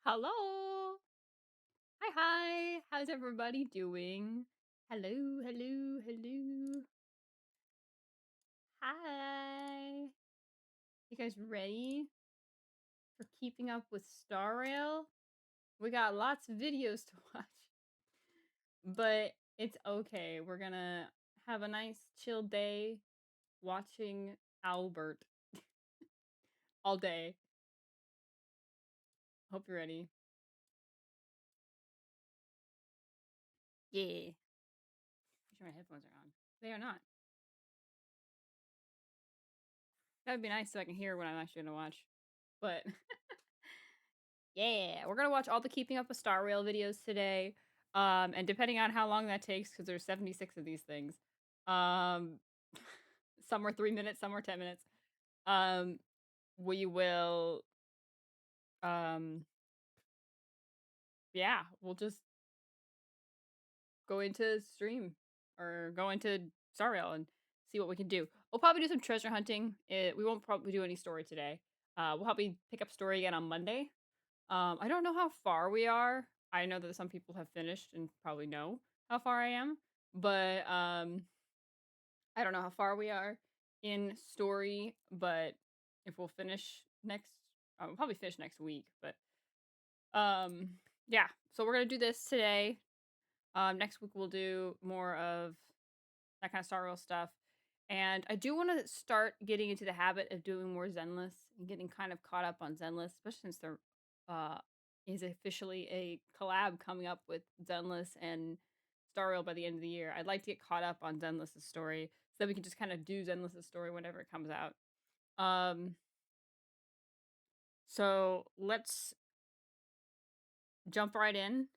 Hello. Hi, hi. How's everybody doing? Hello, hello, hello. Hi. You guys ready for keeping up with Star Rail? We got lots of videos to watch, but it's okay. We're gonna have a nice chill day watching Owlbert all day. Hope you're ready. Yeah. Make sure my headphones are on. They are not. That would be nice so I can hear what I'm actually gonna watch. But yeah, we're gonna watch all the Keeping Up with Star Rail videos today. And depending on how long that takes, because there's 76 of these things, um, some are 3 minutes, some are 10 minutes. We will, um, yeah, we'll just go into stream or go into Star Rail and see what we can do. We'll probably do some treasure hunting. We won't probably do any story today. We'll probably pick up story again on Monday. I don't know how far we are. I know that some people have finished and probably know how far I am, but I don't know how far we are in story. But if we'll finish next, we'll probably finish next week. But yeah. So we're gonna do this today. Next week we'll do more of that kind of Star Wars stuff. And I do want to start getting into the habit of doing more Zenless and getting kind of caught up on Zenless, especially since there is officially a collab coming up with Zenless and Star Rail by the end of the year. I'd like to get caught up on Zenless's story so that we can just kind of do Zenless's story whenever it comes out. So let's jump right in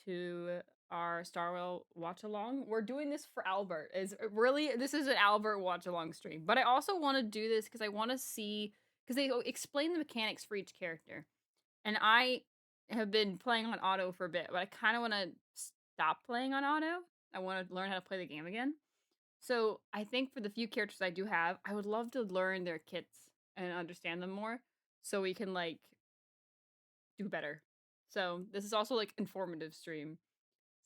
to our Star Rail watch along. We're doing this for Owlbert. This is an Owlbert watch along stream. But I also want to do this because I want to see, because they explain the mechanics for each character. And I have been playing on auto for a bit, but I kind of want to stop playing on auto. I want to learn how to play the game again. So I think for the few characters I do have, I would love to learn their kits and understand them more so we can like do better. So this is also like informative stream.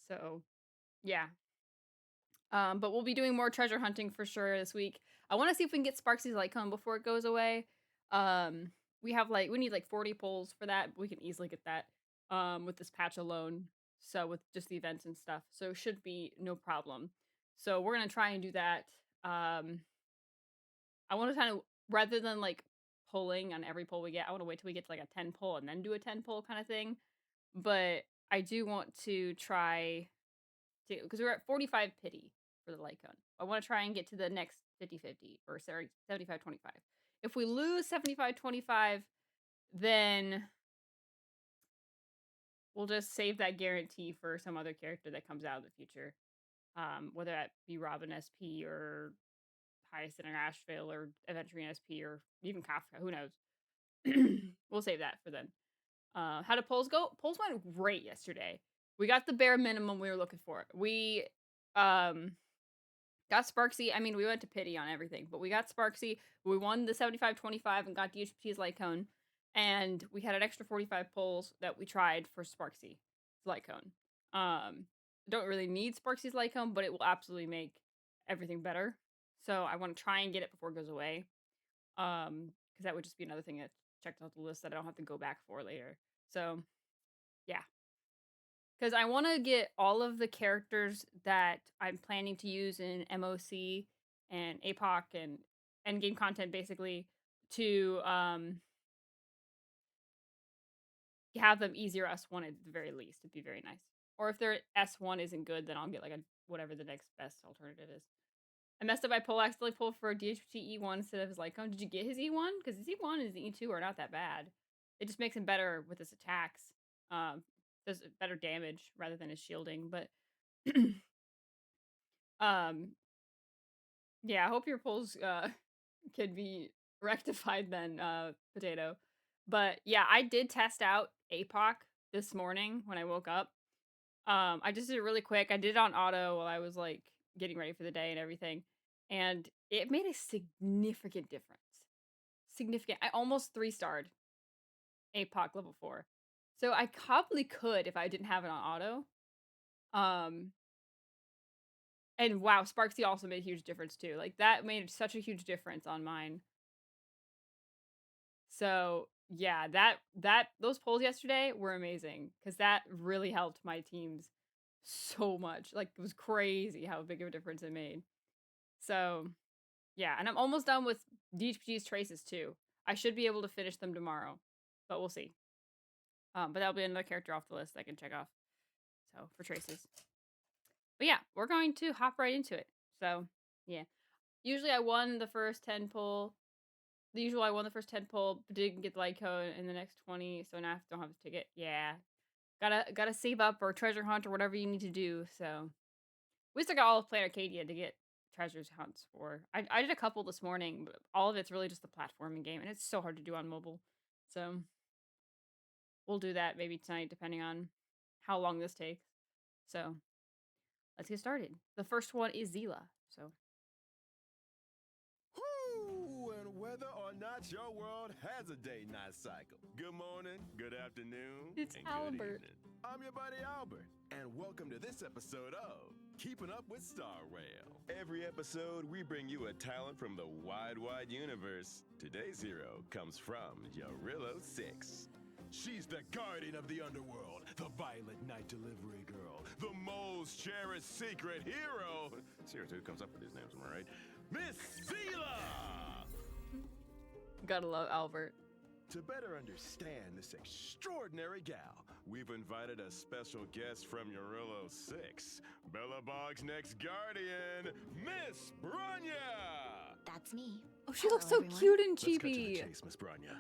So yeah. But we'll be doing more treasure hunting for sure this week. I want to see if we can get Sparksy's light cone before it goes away. We need like 40 pulls for that. We can easily get that with this patch alone. So with just the events and stuff. So it should be no problem. So we're gonna try and do that. I want to kind of, rather than like pulling on every pull we get, I want to wait till we get to like a 10 pull and then do a 10 pull kind of thing. But I do want to try to, because we're at 45 pity for the light cone. I want to try and get to the next 50-50 or 75-25. If we lose 75-25, then we'll just save that guarantee for some other character that comes out in the future. Whether that be Robin SP or Highest in Asheville or Aventurine SP or even Kafka, who knows? We'll save that for then. How did polls go? Polls went great yesterday. We got the bare minimum we were looking for. We got Sparksy. I mean, we went to pity on everything, but we got Sparksy. We won the 75-25 and got DHP's light cone. And we had an extra 45 pulls that we tried for Sparksy's light cone. Don't really need Sparksy's light cone, but it will absolutely make everything better. So I want to try and get it before it goes away. Because that would just be another thing that's checked off the list that I don't have to go back for later. So yeah. Because I want to get all of the characters that I'm planning to use in MOC and APOC and endgame content basically to have them easier S1 at the very least. It'd be very nice. Or if their S1 isn't good, then I'll get like a whatever the next best alternative is. I messed up. I accidentally pulled for DHT E1 instead of his Lycone. Did you get his E1? Because his E1 and his E2 are not that bad. It just makes him better with his attacks. Does better damage rather than his shielding. But yeah, I hope your pulls can be rectified then, Potato. But yeah, I did test out APOC this morning when I woke up. I just did it really quick. I did it on auto while I was like getting ready for the day and everything. And it made a significant difference. Significant. I almost 3-starred APOC level 4. So I probably could if I didn't have it on auto. Um, and wow, Sparksy also made a huge difference too. Like that made such a huge difference on mine. So yeah, those polls yesterday were amazing because that really helped my teams so much. Like it was crazy how big of a difference it made. So yeah, and I'm almost done with DHPG's traces too. I should be able to finish them tomorrow, but we'll see. But that'll be another character off the list I can check off. So for traces. But yeah, we're going to hop right into it. So yeah, usually I won the first 10 pull. The usual I won the first 10 pull, but didn't get the light code in the next 20, so now I don't have the ticket. Yeah, gotta save up or treasure hunt or whatever you need to do. So we still got all of Planet Arcadia to get treasures hunts for. I did a couple this morning, but all of it's really just the platforming game, and it's so hard to do on mobile. So we'll do that maybe tonight, depending on how long this takes. So let's get started. The first one is Zila. So Whoo! And whether or not your world has a day-night cycle. Good morning, good afternoon, It's and Owlbert. good evening. I'm your buddy Owlbert, and welcome to this episode of Keeping Up with Star Rail. Every episode, we bring you a talent from the wide, wide universe. Today's hero comes from Yorilla 6. She's the guardian of the underworld, the Violet Night Delivery Girl, the most cherished secret hero. Seriously, who comes up with these names, am I right? Miss Zila! gotta love Owlbert. To better understand this extraordinary gal, we've invited a special guest from Yorilla 6, Bella Bog's next guardian, Miss Bronya! That's me. Oh, she Hello, looks so everyone. cute and Let's cut to the cheapy. chase, Miss Bronya.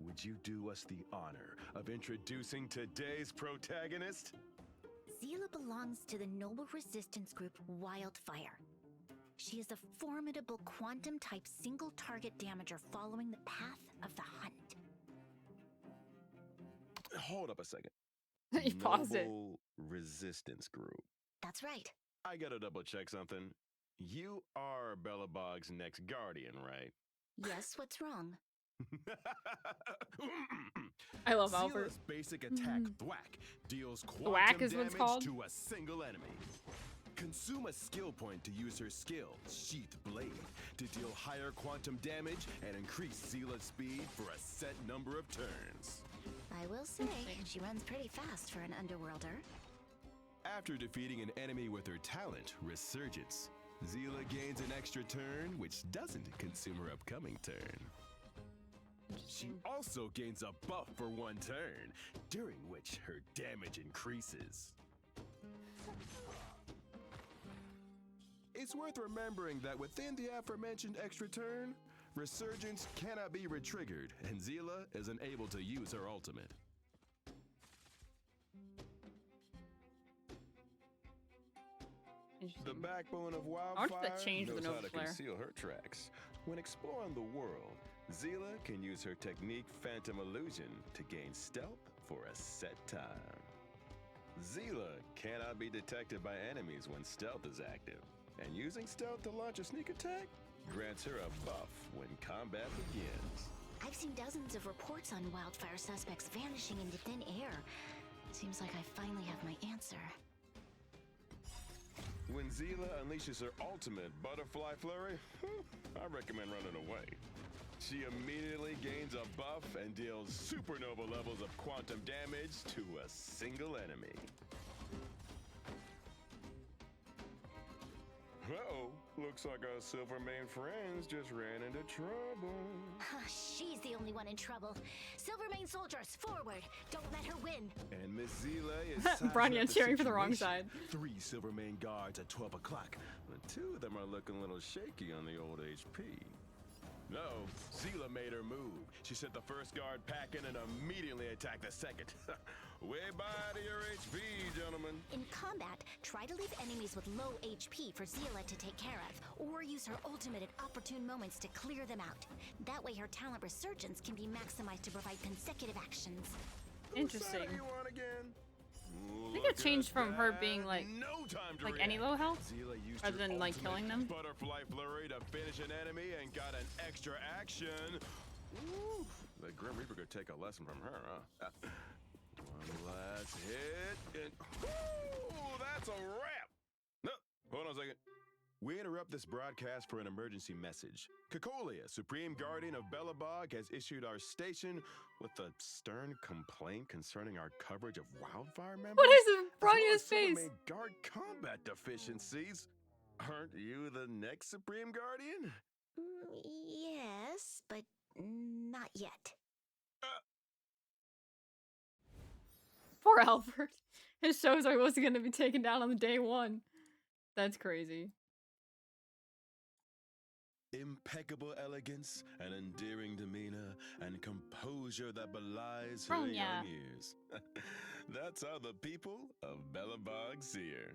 Would you do us the honor of introducing today's protagonist? Zila belongs to the noble resistance group Wildfire. She is a formidable quantum-type single-target damager following the path of the hunt. Hold up a second. You paused it. Noble Resistance Group. That's right. I gotta double check something. You are Bella Bog's next guardian, right? Yes, what's wrong? I love Owlbert. Zila's basic attack, Thwack, deals Thwack quantum is what it's damage called? to a single enemy. Consume a skill point to use her skill, Sheath Blade, to deal higher quantum damage and increase Zila's speed for a set number of turns. I will say, she runs pretty fast for an underworlder. After defeating an enemy with her talent, Resurgence, Zila gains an extra turn, which doesn't consume her upcoming turn. She also gains a buff for one turn, during which her damage increases. It's worth remembering that within the aforementioned extra turn, Resurgence cannot be retriggered, and Zila is unable to use her ultimate. The Interesting. backbone of I wonder if Wildfire that changed with knows the how Nova to Flare. conceal her tracks. When exploring the world, Zila can use her technique Phantom Illusion to gain stealth for a set time. Zila cannot be detected by enemies when stealth is active, and using stealth to launch a sneak attack grants her a buff when combat begins. I've seen dozens of reports on Wildfire suspects vanishing into thin air. Seems like I finally have my answer. When Zila unleashes her ultimate Butterfly Flurry, I recommend running away. She immediately gains a buff and deals supernova levels of quantum damage to a single enemy. Uh-oh, looks like our Silvermane friends just ran into trouble. She's the only one in trouble. Silvermane soldiers, forward! Don't let her win! And Miss Zila is sizing Bronya up the cheering for the wrong situation. side. 3 Silvermane guards at 12 o'clock, but 2 of them are looking a little shaky on the old HP. No, Zila made her move. She sent the first guard packing and immediately attacked the second. Way by to your HP, gentlemen. In combat, try to leave enemies with low HP for Zila to take care of, or use her ultimate at opportune moments to clear them out. That way her talent Resurgence can be maximized to provide consecutive actions. Interesting. Whose side are you on again? I think it changed from her being like any low health, Zila used rather her than like ultimate killing them. Butterfly Flurry to finish an enemy and got an extra action. Ooh, the Grim Reaper could take a lesson from her, huh? Just hit and whoo, that's a wrap. No, hold on a second. We interrupt this broadcast for an emergency message. Cacolia, Supreme Guardian of Belobog, has issued our station with a stern complaint concerning our coverage of wildfire members. What is as Bronya's well as face? Silvermane Guard combat deficiencies. Aren't you the next Supreme Guardian? Yes, but not yet. Poor Albert. His shows are wasn't gonna be taken down on the day one. That's crazy. Impeccable elegance, an endearing demeanor, and composure that belies her Bronya. young years. That's how the people of Belobog see her.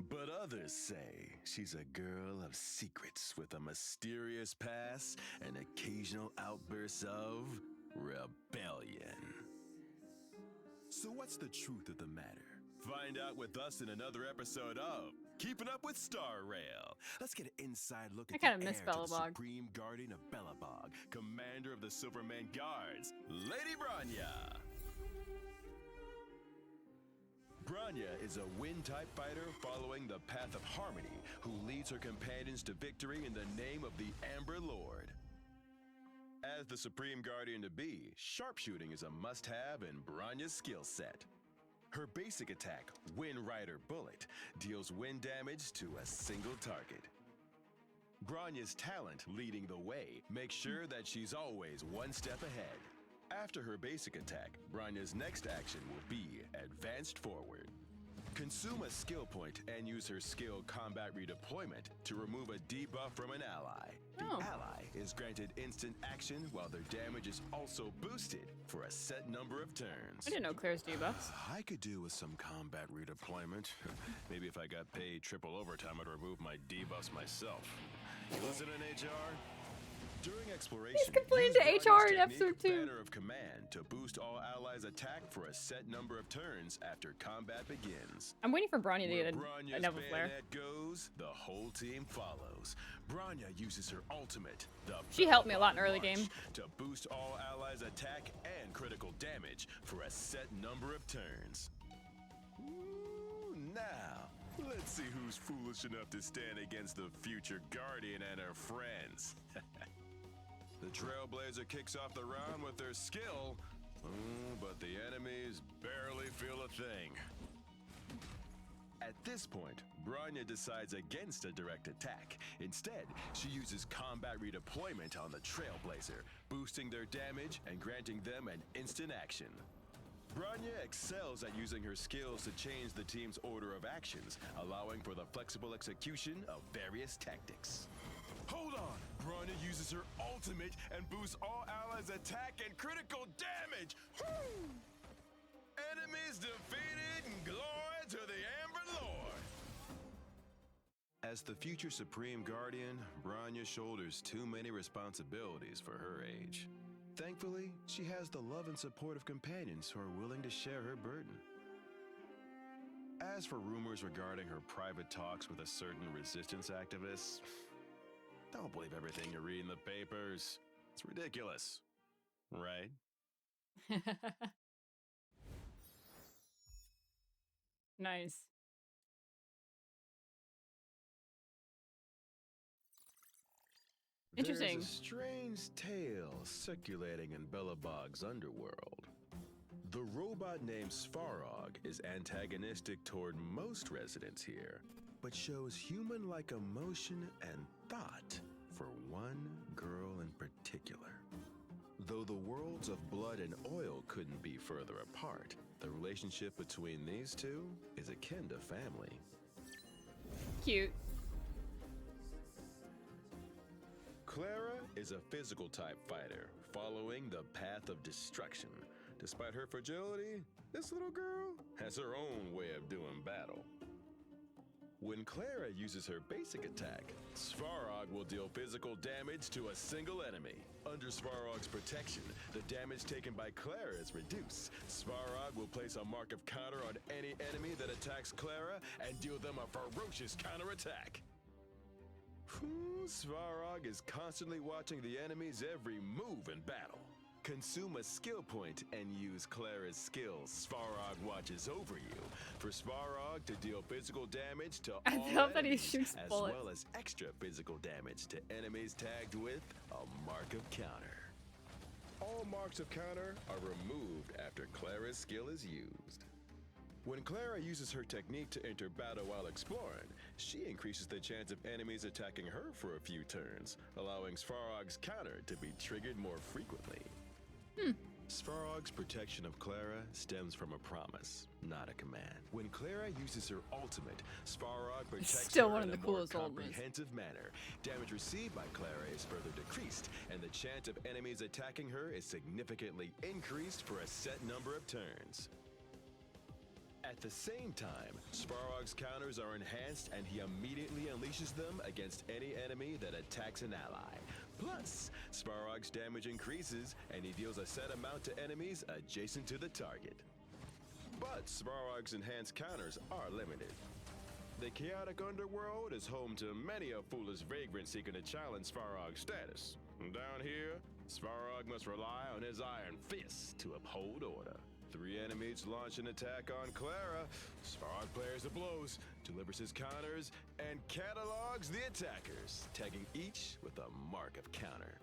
But others say she's a girl of secrets with a mysterious past and occasional outbursts of rebellion. So what's the truth of the matter? Find out with us in another episode of Keeping Up with Star Rail. Let's get an inside look I at kinda the miss heir to the Belobog. Supreme Guardian of Belobog, Commander of the Silvermane Guards, Lady Bronya. Bronya is a wind-type fighter following the path of harmony, who leads her companions to victory in the name of the Amber Lord. As the Supreme Guardian to be, sharpshooting is a must-have in Bronya's skill set. Her basic attack, Wind Rider Bullet, deals wind damage to a single target. Bronya's talent, Leading the Way, makes sure that she's always one step ahead. After her basic attack, Bronya's next action will be Advanced Forward. Consume a skill point and use her skill Combat Redeployment to remove a debuff from an ally. The Oh. ally is granted instant action while their damage is also boosted for a set number of turns. I didn't know Claire's debuffs. I could do with some combat redeployment. Maybe if I got paid triple overtime, I'd remove my debuffs myself. You listening, HR? During exploration, He's complaining use to HR in Bronya's episode technique, 2. Banner of Command, to boost all allies' attack for a set number of turns after combat begins. I'm waiting for Bronya to Where get a Bronya's Neville Flare. bayonet goes, the whole team follows. Bronya uses her ultimate, the She helped me a lot in Belobog early March, game. to boost all allies' attack and critical damage for a set number of turns. Ooh, now, let's see who's foolish enough to stand against the future Guardian and her friends. The Trailblazer kicks off the round with their skill, but the enemies barely feel a thing. At this point, Bronya decides against a direct attack. Instead, she uses combat redeployment on the Trailblazer, boosting their damage and granting them an instant action. Bronya excels at using her skills to change the team's order of actions, allowing for the flexible execution of various tactics. Hold on! Bronya uses her ultimate and boosts all allies' attack and critical damage! Woo! Enemies defeated and glory to the Amber Lord! As the future Supreme Guardian, Bronya shoulders too many responsibilities for her age. Thankfully, she has the love and support of companions who are willing to share her burden. As for rumors regarding her private talks with a certain resistance activist, don't believe everything you read in the papers. It's ridiculous, right? Nice. Interesting. There's a strange tale circulating in Belobog's underworld. The robot named Svarog is antagonistic toward most residents here, but shows human-like emotion and thought for one girl in particular. Though the worlds of blood and oil couldn't be further apart, the relationship between these two is akin to family. Cute. Clara is a physical type fighter, following the path of destruction. Despite her fragility, this little girl has her own way of doing battle. When Clara uses her basic attack, Svarog will deal physical damage to a single enemy. Under Svarog's protection, the damage taken by Clara is reduced. Svarog will place a mark of counter on any enemy that attacks Clara and deal them a ferocious counterattack. Svarog is constantly watching the enemy's every move in battle. Consume a skill point and use Clara's skill, Svarog Watches Over You, for Svarog to deal physical damage to I all love that he enemies, shoots as bullets. well as extra physical damage to enemies tagged with a mark of counter. All marks of counter are removed after Clara's skill is used. When Clara uses her technique to enter battle while exploring, she increases the chance of enemies attacking her for a few turns, allowing Svarog's counter to be triggered more frequently. Svarog's protection of Clara stems from a promise, not a command. When Clara uses her ultimate, Svarog protects Still her one of in the a more coolest ultimates. comprehensive manner. Damage received by Clara is further decreased, and the chance of enemies attacking her is significantly increased for a set number of turns. At the same time, Svarog's counters are enhanced and he immediately unleashes them against any enemy that attacks an ally. Plus, Svarog's damage increases and he deals a set amount to enemies adjacent to the target. But Svarog's enhanced counters are limited. The chaotic underworld is home to many a foolish vagrant seeking to challenge Svarog's status. Down here, Svarog must rely on his iron fist to uphold order. 3 enemies launch an attack on Clara. Svarog pairs the blows, delivers his counters, and catalogs the attackers, tagging each with a mark of counter.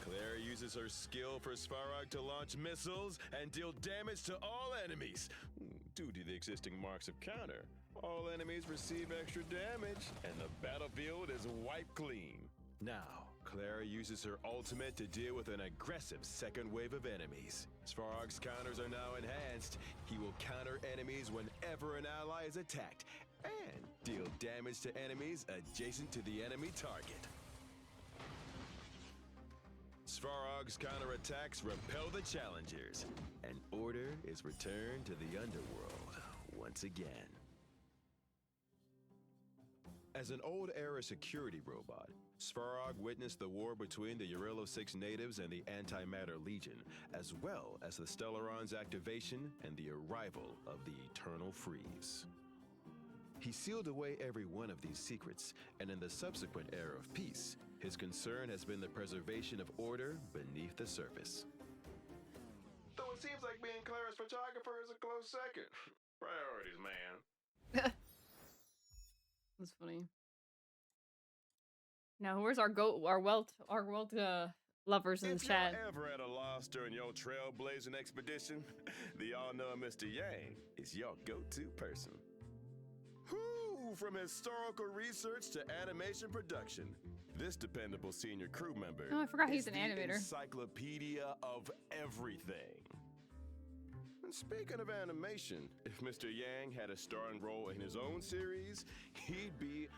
Clara uses her skill for Svarog to launch missiles and deal damage to all enemies. Due to the existing marks of counter, all enemies receive extra damage, and the battlefield is wiped clean. Now, Clara uses her ultimate to deal with an aggressive second wave of enemies. Svarog's counters are now enhanced. He will counter enemies whenever an ally is attacked and deal damage to enemies adjacent to the enemy target. Svarog's counterattacks repel the challengers, and order is returned to the underworld once again. As an old-era security robot, Svarog witnessed the war between the Eurilo 6 natives and the Antimatter Legion, as well as the Stellaron's activation and the arrival of the Eternal Freeze. He sealed away every one of these secrets, and in the subsequent era of peace, his concern has been the preservation of order beneath the surface. Though it seems like being Clara's photographer is a close second. Priorities, man. That's funny. Now, where's our welt lovers in the If chat? you're ever at a loss during your trailblazing expedition, the all-knowing Mr. Yang is your go-to person. Whoo! From historical research to animation production, this dependable senior crew member Oh, I forgot he's is an the animator. encyclopedia of everything. And speaking of animation, if Mr. Yang had a starring role in his own series, he'd be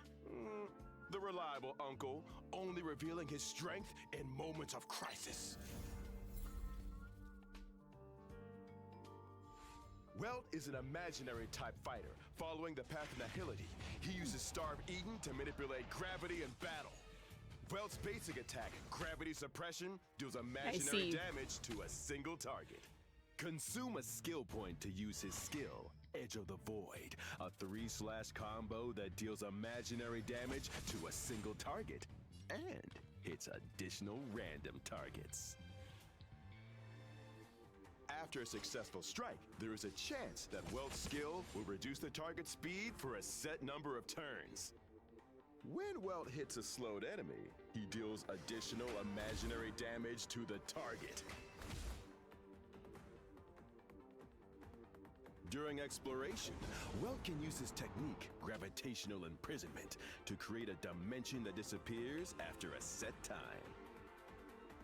the reliable uncle, only revealing his strength in moments of crisis. Welt is an imaginary type fighter, following the path of nihility. He uses Starve Eden to manipulate gravity in battle. Welt's basic attack, Gravity Suppression, deals imaginary damage to a single target. Consume a skill point to use his skill, Edge of the Void, a 3// combo that deals imaginary damage to a single target and hits additional random targets. After a successful strike, there is a chance that Welt's skill will reduce the target speed for a set number of turns. When Welt hits a slowed enemy, he deals additional imaginary damage to the target. During exploration, Welt can use his technique, Gravitational Imprisonment, to create a dimension that disappears after a set time.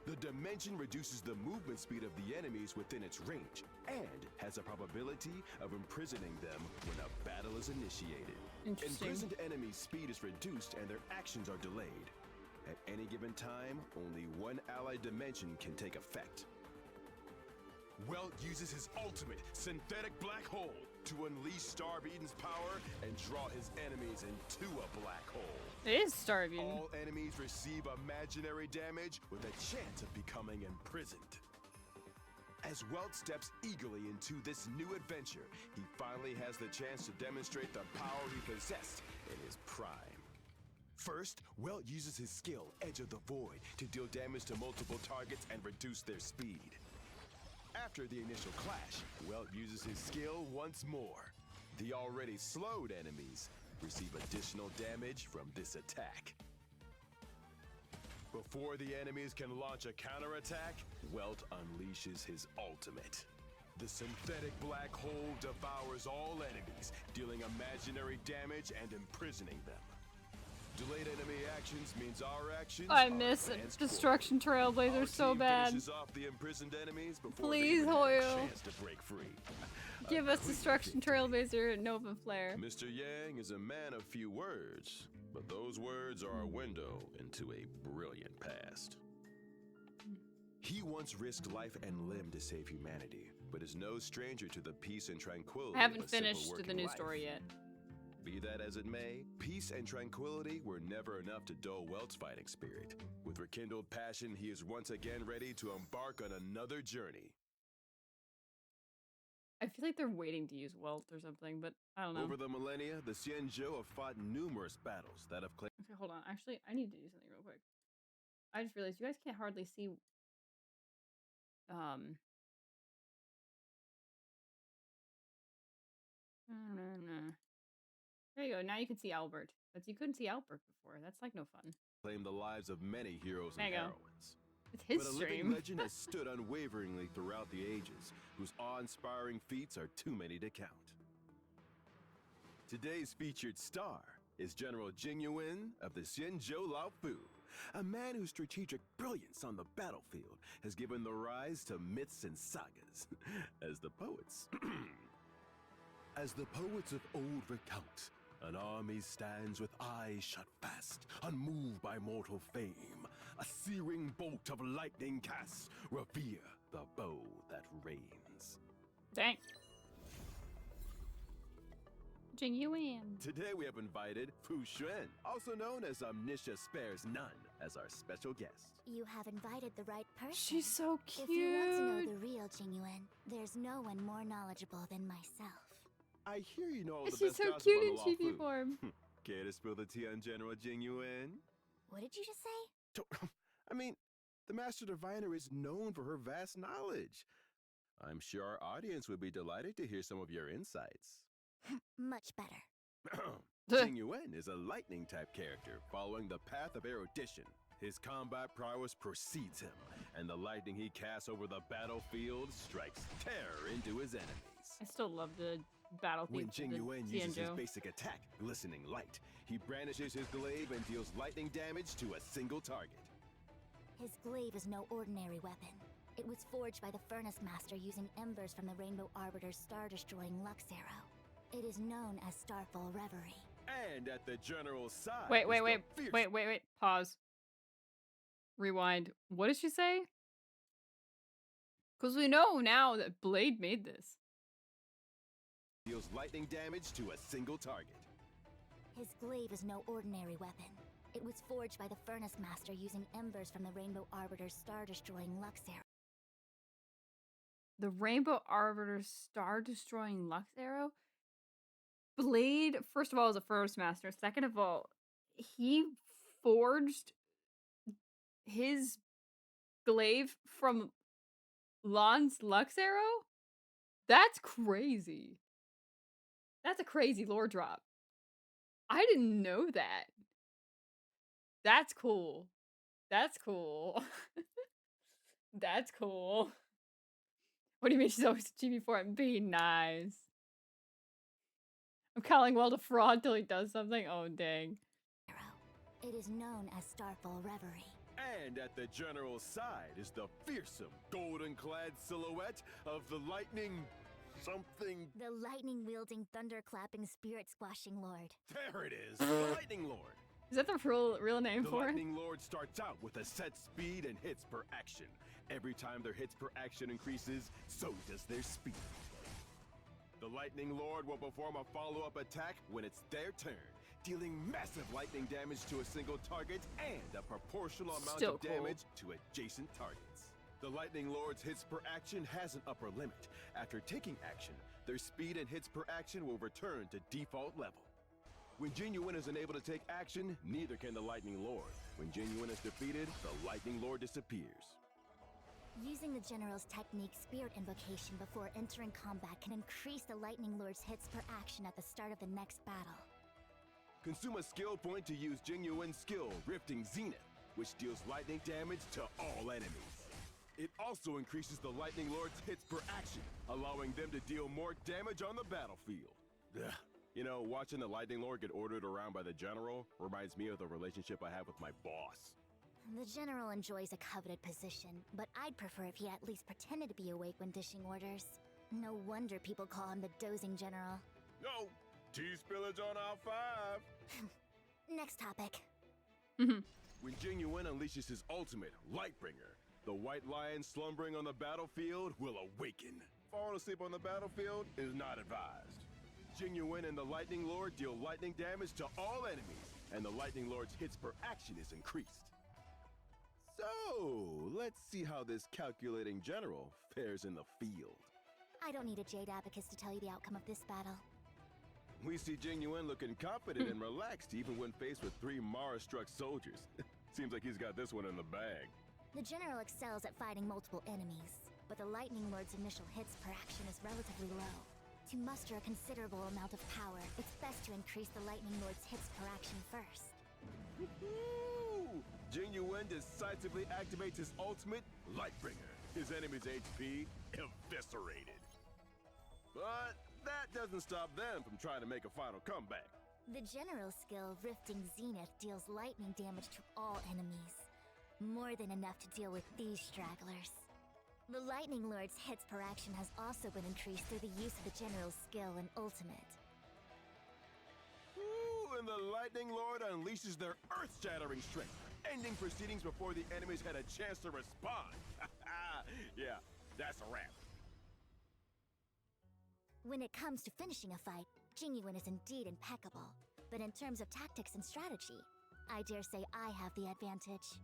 The dimension reduces the movement speed of the enemies within its range and has a probability of imprisoning them when a battle is initiated. Interesting. Imprisoned enemies' speed is reduced and their actions are delayed. At any given time, only one allied dimension can take effect. Welt uses his ultimate, Synthetic Black Hole, to unleash Starve Eden's power and draw his enemies into a black hole. It is Starve Eden. All enemies receive imaginary damage with a chance of becoming imprisoned. As Welt steps eagerly into this new adventure, he finally has the chance to demonstrate the power he possessed in his prime. First, Welt uses his skill, Edge of the Void, to deal damage to multiple targets and reduce their speed. After the initial clash, Welt uses his skill once more. The already slowed enemies receive additional damage from this attack. Before the enemies can launch a counterattack, Welt unleashes his ultimate. The synthetic black hole devours all enemies, dealing imaginary damage and imprisoning them. Delayed enemy actions means our actions I are miss advanced Destruction Trailblazer Our so team bad. finishes off the imprisoned enemies before Please, they even have a Hoyle. chance to break free. Give A us clean Destruction victory. Trailblazer and Nova Flare. Mr. Yang is a man of few words, but those words are a window into a brilliant past. He once risked life and limb to save humanity, but is no stranger to the peace and tranquility I haven't of a simple finished the working new life. story yet. Be that as it may, peace and tranquility were never enough to dull Welt's fighting spirit. With rekindled passion, he is once again ready to embark on another journey. I feel like they're waiting to use Welt or something, but I don't know. Over the millennia, the Xianzhou have fought numerous battles that have claimed Okay, hold on. Actually, I need to do something real quick. I just realized you guys can't hardly see. There you go. Now you can see Albert, but you couldn't see Albert before. That's like no fun. the lives of many heroes There and you go. heroines. It's his But a living stream. legend has stood unwaveringly throughout the ages, whose awe-inspiring feats are too many to count. Today's featured star is General Jing Yuan of the Xianzhou Laofu, a man whose strategic brilliance on the battlefield has given the rise to myths and sagas, as the poets. As the poets of old recount, an army stands with eyes shut fast, unmoved by mortal fame. A searing bolt of lightning cast, revere the bow that reigns. Dang. Jing Yuan. Today we have invited Fu Xuan, also known as Omniscia Spares None, as our special guest. You have invited the right person. She's so cute. If you want to know the real Jingyuan, there's no one more knowledgeable than myself. I hear you know all the She's best so gossip cute on in the chibi Laofu. form. Care to spill the tea on General Jing Yuan? What did you just say? I mean, the Master Diviner is known for her vast knowledge. I'm sure our audience would be delighted to hear some of your insights. Much better. Jing Yuan is a lightning-type character following the path of erudition. His combat prowess precedes him, and the lightning he casts over the battlefield strikes terror into his enemies. I still love the battle theme. When for Jing the Yuan uses his Xianzhou. basic attack, Glistening Light, he brandishes his glaive and deals lightning damage to a single target. His glaive is no ordinary weapon. It was forged by the Furnace Master using embers from the Rainbow Arbiter's star-destroying Lux Arrow. It is known as Starfall Reverie. And at the general's side. Wait, is wait, the wait, fierce wait, wait, wait. Pause. Rewind. What did she say? Because we know now that Blade made this. deals lightning damage to a single target. His glaive is no ordinary weapon. It was forged by the Furnace Master using embers from the Rainbow Arbiter's star-destroying Lux Arrow. The Rainbow Arbiter's star-destroying Lux Arrow? Blade, first of all, is a First Master. Second of all, he forged his glaive from Lan's Lux Arrow? That's crazy. That's a crazy lore drop. I didn't know that. That's cool. That's cool. That's cool. What do you mean she's always GB for it? Be nice. I'm calling Welt a fraud till he does something. Oh, dang. It is known as Starfall Reverie. And at the general's side is the fearsome, golden-clad silhouette of the lightning something. The lightning-wielding, thunder-clapping, spirit-squashing lord. There it is, the Lightning Lord. Is that the real name The for it? Lightning Lord starts out with a set speed and hits per action. Every time their hits per action increases, so does their speed. The Lightning Lord will perform a follow-up attack when it's their turn, dealing massive lightning damage to a single target and a proportional amount Still of cool. damage to adjacent targets. The Lightning Lord's hits per action has an upper limit. After taking action, their speed and hits per action will return to default level. When Genuine is unable to take action, neither can the Lightning Lord. When Genuine is defeated, the Lightning Lord disappears. Using the General's technique Spirit Invocation before entering combat can increase the Lightning Lord's hits per action at the start of the next battle. Consume a skill point to use Genuine's skill, Rifting Zenith, which deals lightning damage to all enemies. It also increases the Lightning Lord's hits per action, allowing them to deal more damage on the battlefield. Ugh. You know, watching the Lightning Lord get ordered around by the General reminds me of the relationship I have with my boss. The General enjoys a coveted position, but I'd prefer if he at least pretended to be awake when dishing orders. No wonder people call him the dozing General. Yo, tea spillage on aisle 5. Next topic. When Genuine unleashes his ultimate, Lightbringer, the White Lion slumbering on the battlefield will awaken. Falling asleep on the battlefield is not advised. Genuine and the Lightning Lord deal lightning damage to all enemies, and the Lightning Lord's hits per action is increased. So, let's see how this calculating general fares in the field. I don't need a Jade Abacus to tell you the outcome of this battle. We see Genuine looking confident and relaxed even when faced with 3 Mara-struck soldiers. Seems like he's got this one in the bag. The General excels at fighting multiple enemies, but the Lightning Lord's initial hits per action is relatively low. To muster a considerable amount of power, it's best to increase the Lightning Lord's hits per action first. Woohoo! Genuine decisively activates his ultimate, Lightbringer. His enemy's HP eviscerated. But that doesn't stop them from trying to make a final comeback. The General's skill, Rifting Zenith, deals lightning damage to all enemies. More than enough to deal with these stragglers. The Lightning Lord's hits per action has also been increased through the use of the General's skill and ultimate. Ooh, and the Lightning Lord unleashes their earth-shattering strength, ending proceedings before the enemies had a chance to respond. Yeah, that's a wrap. When it comes to finishing a fight, Genuine is indeed impeccable. But in terms of tactics and strategy, I dare say I have the advantage.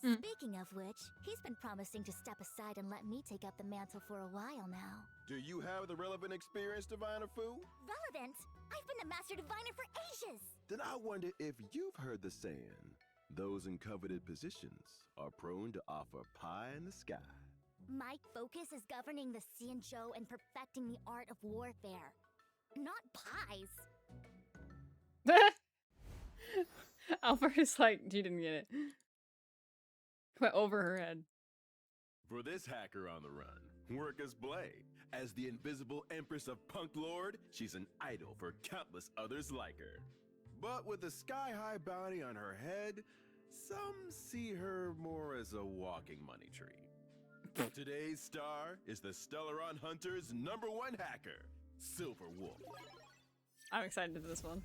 Speaking of which, he's been promising to step aside and let me take up the mantle for a while now. Do you have the relevant experience, Diviner Fu? Relevant? I've been a Master Diviner for ages! Then I wonder if you've heard the saying, those in coveted positions are prone to offer pie in the sky. My focus is governing the Xianzhou and perfecting the art of warfare. Not pies. Albert is like, she didn't get it. Went over her head. For this hacker on the run, work as Blade. As the invisible Empress of Punk Lord, she's an idol for countless others like her. But with a sky-high bounty on her head, some see her more as a walking money tree. Today's star is the Stellaron Hunter's #1 hacker, Silver Wolf. I'm excited for this one.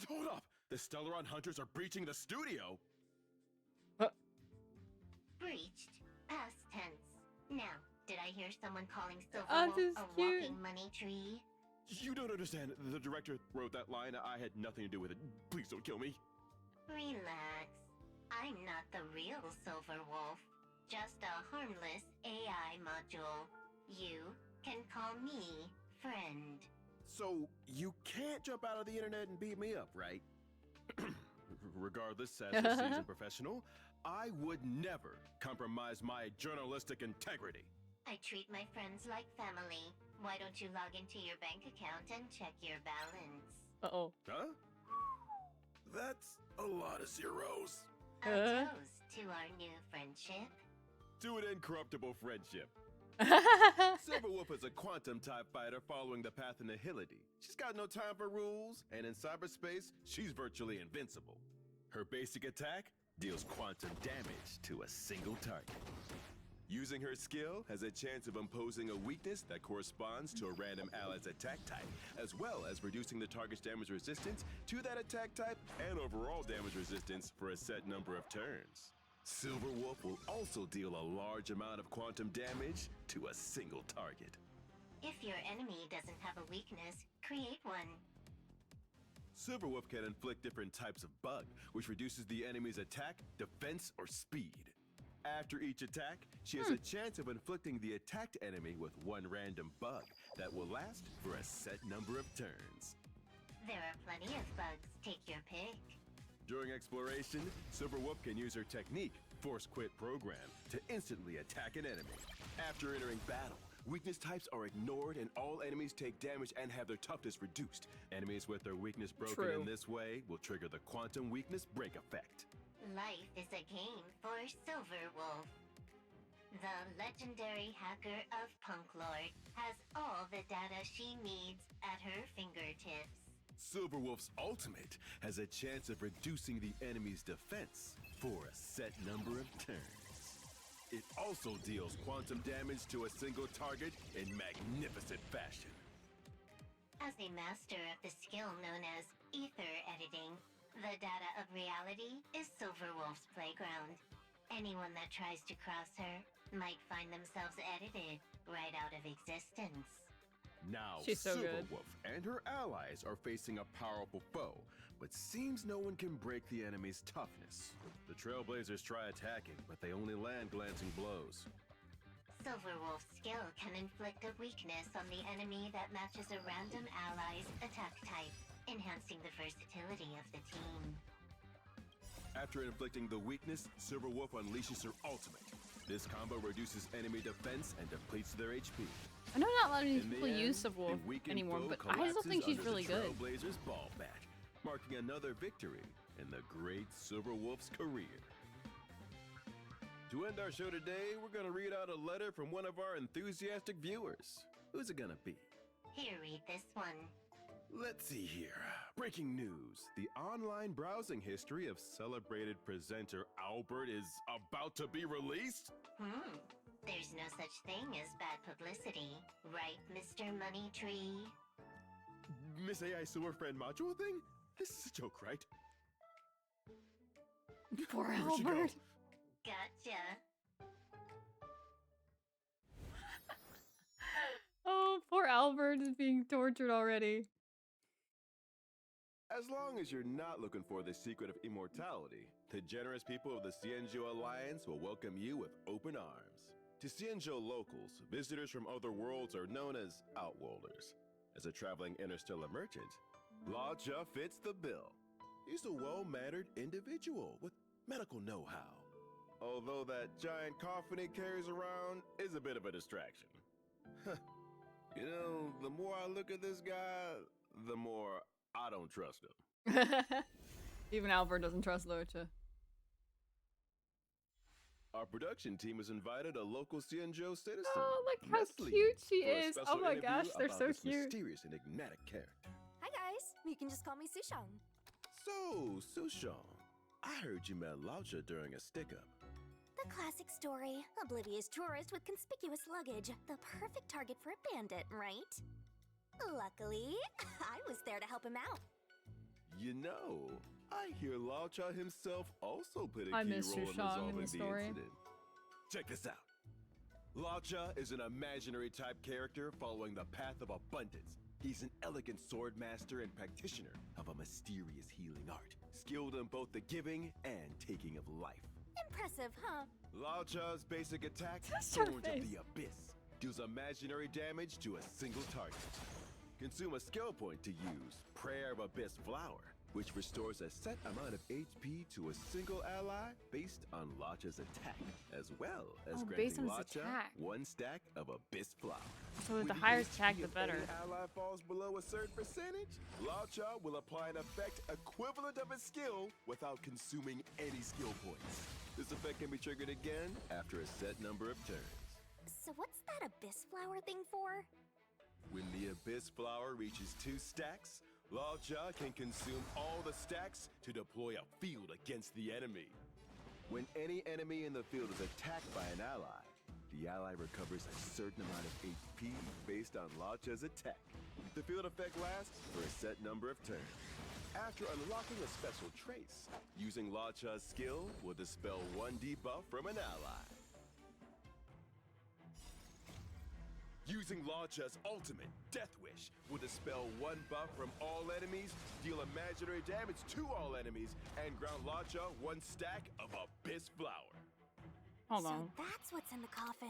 Hold up! The Stellaron Hunters are breaching the studio! Breached. Past tense. Now, did I hear someone calling Silver Oh, Wolf this is a cute. walking money tree? You don't understand. The director wrote that line. I had nothing to do with it. Please don't kill me. Relax. I'm not the real Silver Wolf. Just a harmless AI module. You can call me friend. So, you can't jump out of the internet and beat me up, right? Regardless, as a seasoned professional, I would never compromise my journalistic integrity. I treat my friends like family. Why don't you log into your bank account and check your balance? Uh-oh. Huh? That's a lot of zeros. A toast to our new friendship. To an incorruptible friendship. Silverwolf is a quantum type fighter following the path of nihility. She's got no time for rules, and in cyberspace, she's virtually invincible. Her basic attack deals quantum damage to a single target. Using her skill has a chance of imposing a weakness that corresponds to a random ally's attack type, as well as reducing the target's damage resistance to that attack type and overall damage resistance for a set number of turns. Silverwolf will also deal a large amount of quantum damage to a single target. If your enemy doesn't have a weakness, create one. Silverwolf can inflict different types of bug, which reduces the enemy's attack, defense, or speed. After each attack, she has a chance of inflicting the attacked enemy with one random bug that will last for a set number of turns. There are plenty of bugs. Take your pick. During exploration, Silverwolf can use her technique, Force Quit Program, to instantly attack an enemy. After entering battle, weakness types are ignored and all enemies take damage and have their toughness reduced. Enemies with their weakness broken in this way will trigger the Quantum Weakness Break effect. Life is a game for Silverwolf. The legendary hacker of Punklord has all the data she needs at her fingertips. Silverwolf's ultimate has a chance of reducing the enemy's defense for a set number of turns. It also deals quantum damage to a single target in magnificent fashion. As a master of the skill known as ether editing, the data of reality is Silverwolf's playground. Anyone that tries to cross her might find themselves edited right out of existence. Now, She's so good. Silverwolf and her allies are facing a powerful foe, but seems no one can break the enemy's toughness. The Trailblazers try attacking, but they only land glancing blows. Silverwolf's skill can inflict a weakness on the enemy that matches a random ally's attack type, enhancing the versatility of the team. After inflicting the weakness, Silverwolf unleashes her ultimate. This combo reduces enemy defense and depletes their HP. I know not a lot of In people the end, use Silverwolf the weakened anymore, foe but I still think collapses she's under really the good. Trailblazers' ball bat, marking another victory in the great Silverwolf's career. To end our show today, we're gonna read out a letter from one of our enthusiastic viewers. Who's it gonna be? Here, read this one. Let's see here. Breaking news. The online browsing history of celebrated presenter Owlbert is about to be released? There's no such thing as bad publicity, right, Mr. Moneytree? Miss AI Super Friend module thing? This is a joke, right? Poor Where'd she go? Albert. Gotcha. Oh, poor Albert is being tortured already. As long as you're not looking for the secret of immortality, the generous people of the Cienjo Alliance will welcome you with open arms. To Cienjo locals, visitors from other worlds are known as Outworlders. As a traveling interstellar merchant, Laja fits the bill. He's a well-mannered individual with medical know-how. Although that giant coffin he carries around is a bit of a distraction. You know, the more I look at this guy, the more I don't trust him. Even Albert doesn't trust Locha. Our production team has invited a local Cienjo citizen. Oh, look how Nestle, cute she for a is. special Oh my interview gosh, they're about so this cute. mysterious and enigmatic character. Hi guys, you can just call me Sushong. So, Sushong, I heard you met Laucha during a stick-up. The classic story. Oblivious tourist with conspicuous luggage. The perfect target for a bandit, right? Luckily, I was there to help him out. You know, I hear Laucha himself also played a I key miss role in Sushong in resolving the the story. incident. Check this out. Laucha is an imaginary type character following the path of abundance. He's an elegant sword master and practitioner of a mysterious healing art, skilled in both the giving and taking of life. Impressive, huh? Laucha's basic attack, Just her Thorns of face. the Abyss, deals imaginary damage to a single target. Consume a skill point to use Prayer of Abyss Flower, which restores a set amount of HP to a single ally based on Laucha's attack, as well as Oh, based granting on his Laucha attack. one stack of Abyss Flower. So When the higher his HP attack, the of better. any ally falls below a certain percentage, Laucha will apply an effect equivalent of a skill without consuming any skill points. This effect can be triggered again after a set number of turns. So what's that abyss flower thing for? When the Abyss Flower reaches 2 stacks, Laucha can consume all the stacks to deploy a field against the enemy. When any enemy in the field is attacked by an ally, the ally recovers a certain amount of HP based on Laucha's attack. The field effect lasts for a set number of turns. After unlocking a special trace, using Laucha's skill will dispel 1 debuff from an ally. Using Laucha's ultimate, Death Wish, will dispel 1 buff from all enemies, deal imaginary damage to all enemies, and ground Laucha 1 stack of Abyss Flower. Hold So on. that's what's in the coffin.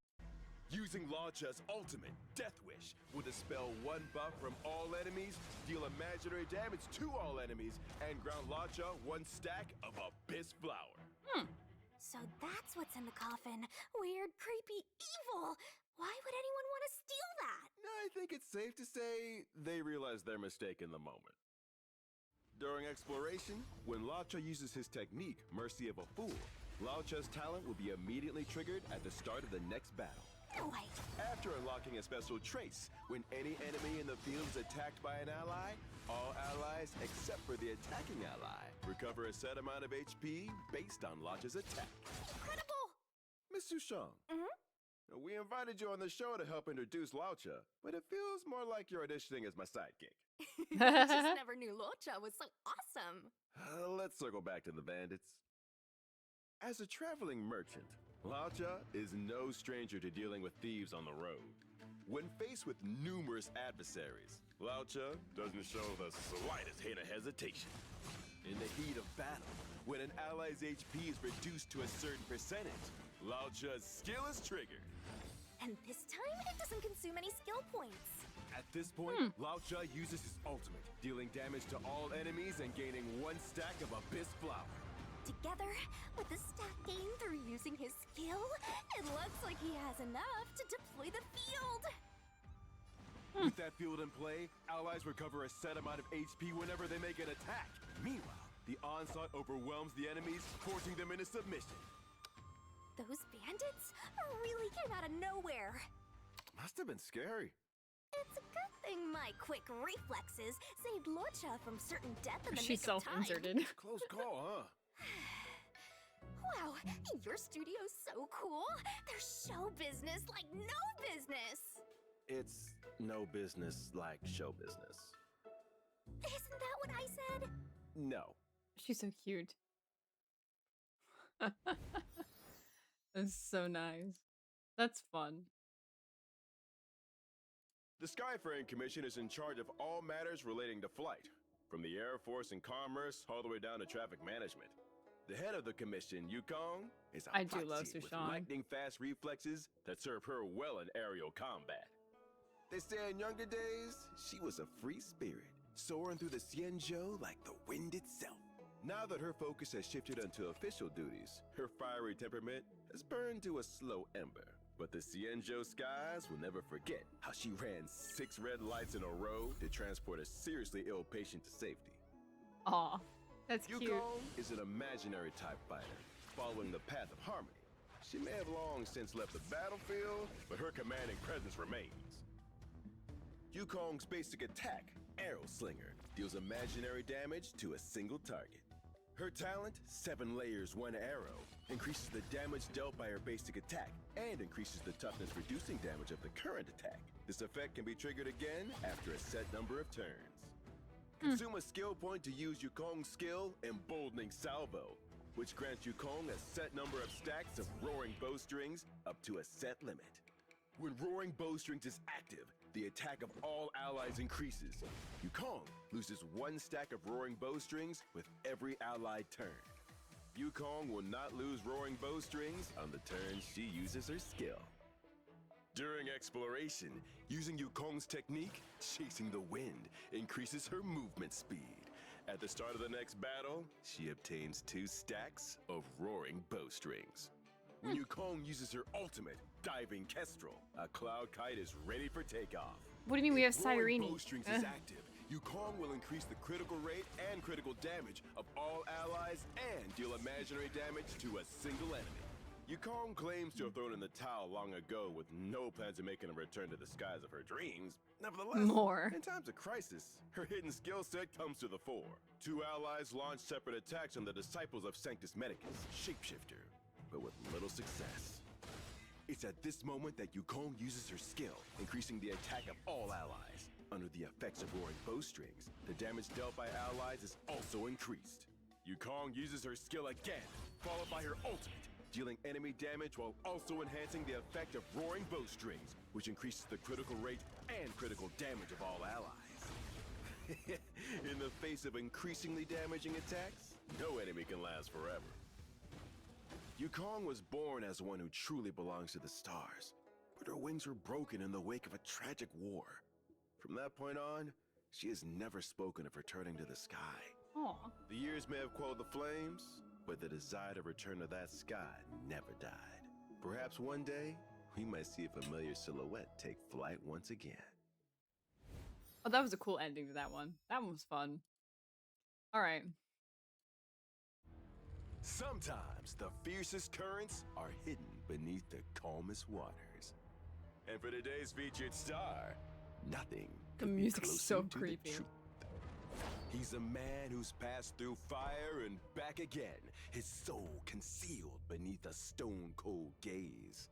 Using Lacha's ultimate, Death Wish, will dispel one buff from all enemies, deal imaginary damage to all enemies, and ground Lacha one stack of Abyss Flower. So that's what's in the coffin. Weird, creepy, evil. Why would anyone want to steal that? I think it's safe to say they realize their mistake in the moment. During exploration, when Lacha uses his technique, Mercy of a Fool, Lacha's talent will be immediately triggered at the start of the next battle. No way. After unlocking a special trace, when any enemy in the field is attacked by an ally, all allies except for the attacking ally recover a set amount of HP based on Lacha's attack. Incredible. Miss Sushang, we invited you on the show to help introduce Lacha, but it feels more like you're auditioning as my sidekick. Just never knew Locha was so awesome. Let's circle back to the bandits. As a traveling merchant, Lacha is no stranger to dealing with thieves on the road. When faced with numerous adversaries, Lacha doesn't show the slightest hint of hesitation. In the heat of battle, when an ally's HP is reduced to a certain percentage, Lacha's skill is triggered. And this time, it doesn't consume any skill points. At this point, Lacha uses his ultimate, dealing damage to all enemies and gaining one stack of Abyss Flower. Together, with the stack gained through using his skill, it looks like he has enough to deploy the field. With that field in play, allies recover a set amount of HP whenever they make an attack. Meanwhile, the onslaught overwhelms the enemies, forcing them into submission. Those bandits really came out of nowhere. Must have been scary. It's a good thing my quick reflexes saved Locha from certain death in the She nick of time. self-inserted. Close call, huh? Wow, your studio's so cool. There's show business like no business. It's no business like show business. Isn't that what I said? No. She's so cute. That's so nice. That's fun. The Skyfaring Commission is in charge of all matters relating to flight, from the Air Force and commerce all the way down to traffic management. The head of the commission, Yukong, is a I do love foxy with Sushang. lightning-fast reflexes that serve her well in aerial combat. They say in younger days, she was a free spirit, soaring through the Xianzhou like the wind itself. Now that her focus has shifted onto official duties, her fiery temperament has burned to a slow ember. But the Xianzhou skies will never forget how she ran 6 red lights in a row to transport a seriously ill patient to safety. Aw, that's cute. Yukong is an imaginary type fighter, following the path of harmony. She may have long since left the battlefield, but her commanding presence remains. Yukong's basic attack, Arrow Slinger, deals imaginary damage to a single target. Her talent, 7 layers, 1 arrow, increases the damage dealt by her basic attack and increases the toughness reducing damage of the current attack. This effect can be triggered again after a set number of turns. Consume a skill point to use Yukong's skill, Emboldening Salvo, which grants Yukong a set number of stacks of Roaring Bowstrings up to a set limit. When Roaring Bowstrings is active, the attack of all allies increases. Yukong loses 1 stack of Roaring Bowstrings with every allied turn. Yukong will not lose Roaring Bowstrings on the turn she uses her skill. During exploration, using Yukong's technique, Chasing the Wind, increases her movement speed. At the start of the next battle, she obtains 2 stacks of Roaring Bowstrings. When Yukong uses her ultimate, Diving Kestrel, a cloud kite is ready for takeoff. What do you mean we have If Roaring Sireeni? Bowstrings is active, Yukong will increase the critical rate and critical damage of all allies and deal imaginary damage to a single enemy. Yukong claims to have thrown in the towel long ago with no plans of making a return to the skies of her dreams. Nevertheless, More. in times of crisis, her hidden skill set comes to the fore. 2 allies launch separate attacks on the disciples of Sanctus Medicus, Shapeshifter, but with little success. It's at this moment that Yukong uses her skill, increasing the attack of all allies. Under the effects of Roaring Bowstrings, the damage dealt by allies is also increased. Yukong uses her skill again, followed by her ultimate, dealing enemy damage while also enhancing the effect of Roaring Bowstrings, which increases the critical rate and critical damage of all allies. In the face of increasingly damaging attacks, no enemy can last forever. Yukong was born as one who truly belongs to the stars, but her wings were broken in the wake of a tragic war. From that point on, she has never spoken of returning to the sky. Aw. The years may have quelled the flames, but the desire to return to that sky never died. Perhaps one day, we might see a familiar silhouette take flight once again. Oh, that was a cool ending to that one. That one was fun. All right. Sometimes the fiercest currents are hidden beneath the calmest waters. And for today's featured star, nothing The could be music's closer so to the creepy. truth. He's a man who's passed through fire and back again, his soul concealed beneath a stone-cold gaze.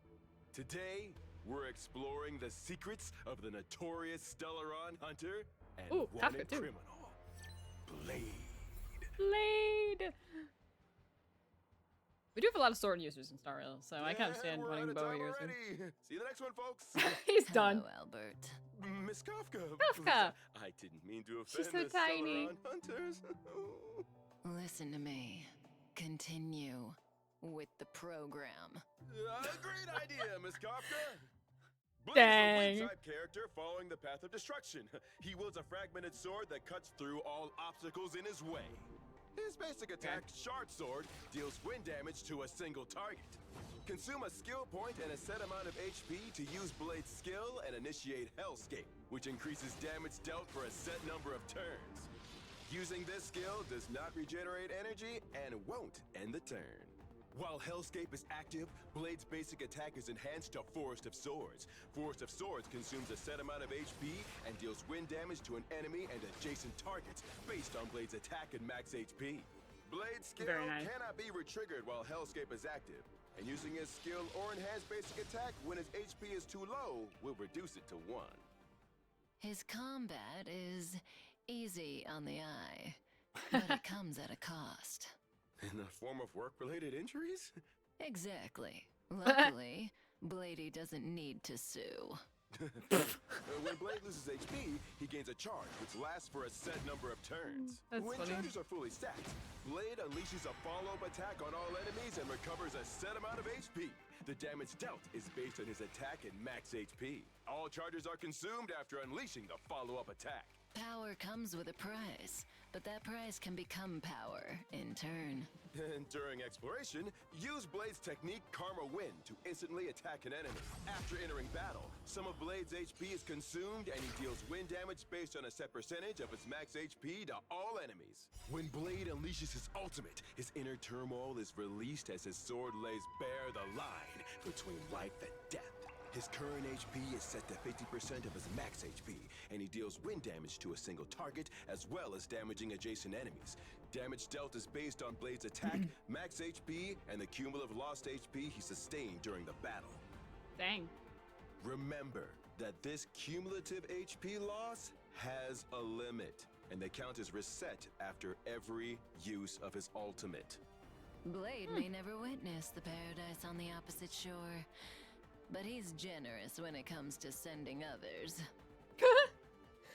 Today, we're exploring the secrets of the notorious Stellaron hunter and Ooh, wanted Kafka too. criminal, Blade. Blade. We do have a lot of sword users in Star Rail, so I can understand we're wanting out of bow time users. already. See you the next one, folks. He's done. Hello, Albert. Miss Kafka. Kafka. I didn't mean to She's offend so the tiny. Stellaron hunters. Listen to me. Continue with the program. Great idea, Miss Kafka. Blade Dang. is a type character following the path of destruction. He wields a fragmented sword that cuts through all obstacles in his way. His basic attack, Shard Sword, deals wind damage to a single target. Consume a skill point and a set amount of HP to use Blade's skill and initiate Hellscape, which increases damage dealt for a set number of turns. Using this skill does not regenerate energy and won't end the turn. While Hellscape is active, Blade's basic attack is enhanced to Forest of Swords. Forest of Swords consumes a set amount of HP and deals wind damage to an enemy and adjacent targets based on Blade's attack and max HP. Blade's skill Very nice. cannot be retriggered while Hellscape is active, and using his skill or enhanced basic attack when his HP is too low will reduce it to 1. His combat is easy on the eye, but it comes at a cost. In the form of work-related injuries? Exactly. Luckily, Bladey doesn't need to sue. When Blade loses HP, he gains a charge, which lasts for a set number of turns. That's When funny. charges are fully stacked, Blade unleashes a follow-up attack on all enemies and recovers a set amount of HP. The damage dealt is based on his attack and max HP. All charges are consumed after unleashing the follow-up attack. Power comes with a price, but that price can become power in turn. And during exploration, use Blade's technique Karma Wind to instantly attack an enemy. After entering battle, some of Blade's HP is consumed and he deals wind damage based on a set percentage of his max HP to all enemies. When Blade unleashes his ultimate, his inner turmoil is released as his sword lays bare the line between life and death. His current HP is set to 50% of his max HP, and he deals wind damage to a single target, as well as damaging adjacent enemies. Damage dealt is based on Blade's attack, max HP, and the cumulative lost HP he sustained during the battle. Dang. Remember that this cumulative HP loss has a limit, and the count is reset after every use of his ultimate. Blade may never witness the paradise on the opposite shore, but he's generous when it comes to sending others.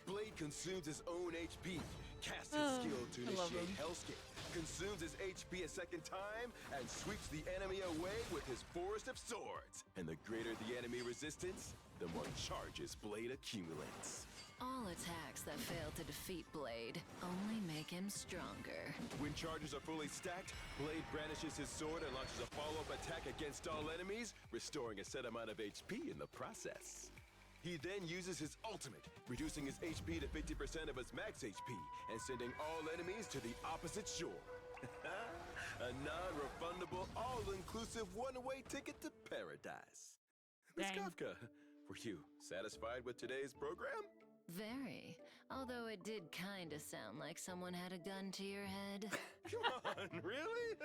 Blade consumes his own HP, casts his skill to I love initiate him. Hellscape, consumes his HP a second time, and sweeps the enemy away with his Forest of Swords. And the greater the enemy resistance, the more charges Blade accumulates. All attacks that fail to defeat Blade only make him stronger. When charges are fully stacked, Blade brandishes his sword and launches a follow-up attack against all enemies, restoring a set amount of HP in the process. He then uses his ultimate, reducing his HP to 50% of his max HP, and sending all enemies to the opposite shore. A non-refundable, all-inclusive one-way ticket to paradise. Miss Dang. Kafka, were you satisfied with today's program? Very. Although it did kinda sound like someone had a gun to your head. Come on, really?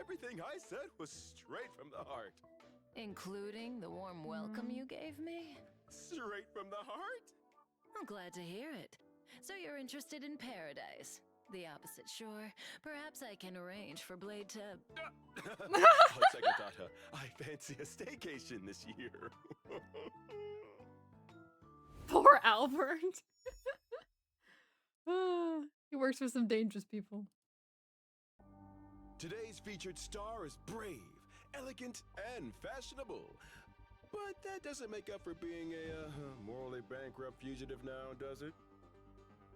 Everything I said was straight from the heart. Including the warm welcome you gave me? Straight from the heart? I'm glad to hear it. So you're interested in paradise, the opposite shore. Perhaps I can arrange for Blade to... On second thought, I fancy a staycation this year. Poor Albert. He works with some dangerous people. Today's featured star is brave elegant, and fashionable. But that doesn't make up for being a morally bankrupt fugitive now, does it?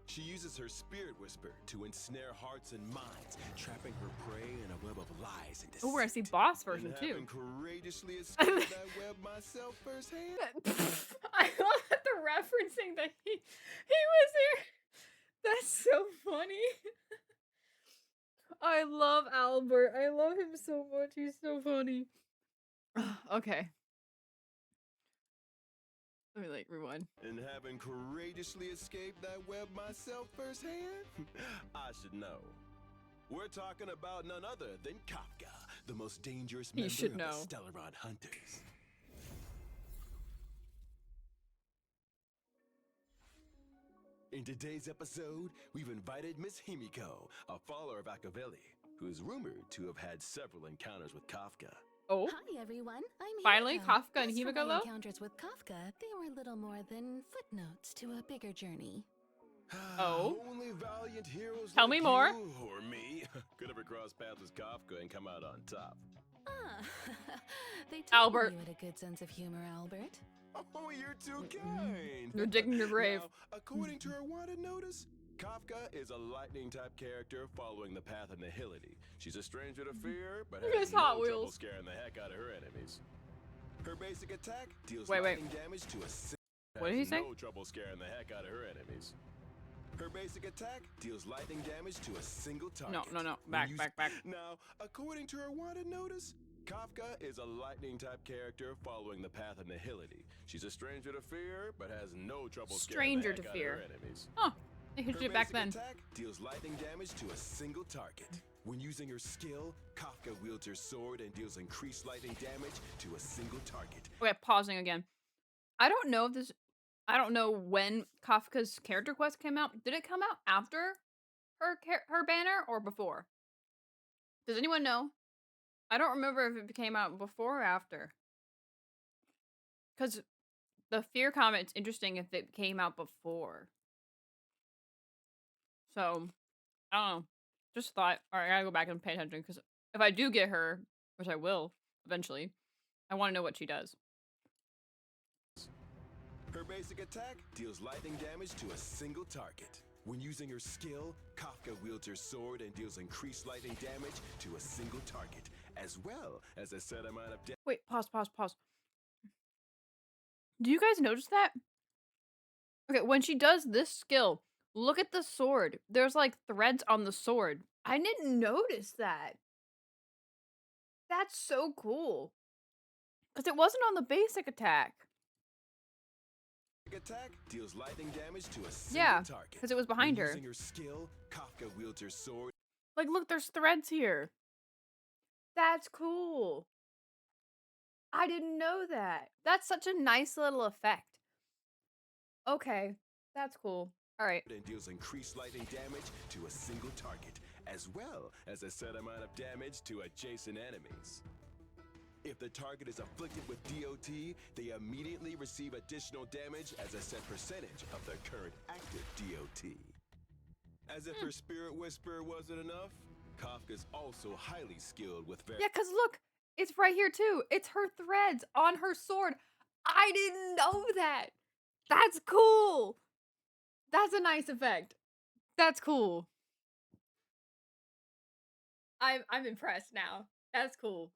She uses her spirit whisper to ensnare hearts and minds, trapping her prey in a web of lies and deceit. Oh, we're gonna see boss version And too. having courageously escaped that web myself firsthand. I love that the referencing that he was here. That's so funny. I love Owlbert. I love him so much. He's so funny. Okay. Let me like rewind. And having courageously escaped that web myself firsthand, I should know. We're talking about none other than Kafka, the most dangerous member should of know. the Stellaron Hunters. In today's episode, we've invited Miss Himiko, a follower of Akavelli, who's rumored to have had several encounters with Kafka. Oh, Hi everyone, I'm finally, Himiko. Kafka and As for Himiko, my though? encounters with Kafka, they were little more than footnotes to a bigger journey. Oh. Only valiant heroes Tell like me more. you or me could ever cross paths with Kafka and come out on top. Ah, they told Owlbert. you had a good sense of humor, Owlbert. Oh, you're too kind. You're digging your grave. Now, according to her wanted notice, Kafka is a lightning-type character following the path of nihility. She's a stranger to fear, but Look at has his Hot no trouble Wheels. scaring the heck out of her enemies. Her basic attack deals Wait. lightning damage to a single. What did he say? No trouble scaring the heck out of her enemies. Her basic attack deals lightning damage to a single target. No. When Back. Now, according to her wanted notice, Kafka is a lightning-type character following the path of nihility. She's a stranger to fear, but has no trouble scaring Stranger the to heck fear. out of her enemies. Oh, they could Her do it back basic then. attack deals lightning damage to a single target. When using her skill, Kafka wields her sword and deals increased lightning damage to a single target. Okay, pausing again. I don't know when Kafka's character quest came out. Did it come out after her banner or before? Does anyone know? I don't remember if it came out before or after. Because the fear comment's interesting if it came out before. So, I don't know. Just thought, alright, I gotta go back and pay attention. Because if I do get her, which I will eventually, I want to know what she does. Her basic attack deals lightning damage to a single target. When using her skill, Kafka wields her sword and deals increased lightning damage to a single target, as well as a set amount of damage. Wait, pause. Do you guys notice that? Okay, when she does this skill, look at the sword. There's like threads on the sword. I didn't notice that. That's so cool. Because it wasn't on the basic attack. Attack deals lightning damage to a single Yeah, target. because it was behind When her. Using her skill, Kafka wields her sword. Like, look, there's threads here. That's cool. I didn't know that. That's such a nice little effect. Okay, that's cool. All right. And deals increased lightning damage to a single target, as well as a set amount of damage to adjacent enemies. If the target is afflicted with DOT, they immediately receive additional damage as a set percentage of their current active DOT. As if her spirit whisper wasn't enough, Kafka's also highly skilled with Yeah, because look, it's right here too. It's her threads on her sword. I didn't know that. That's cool. That's a nice effect. That's cool. I'm impressed now. That's cool.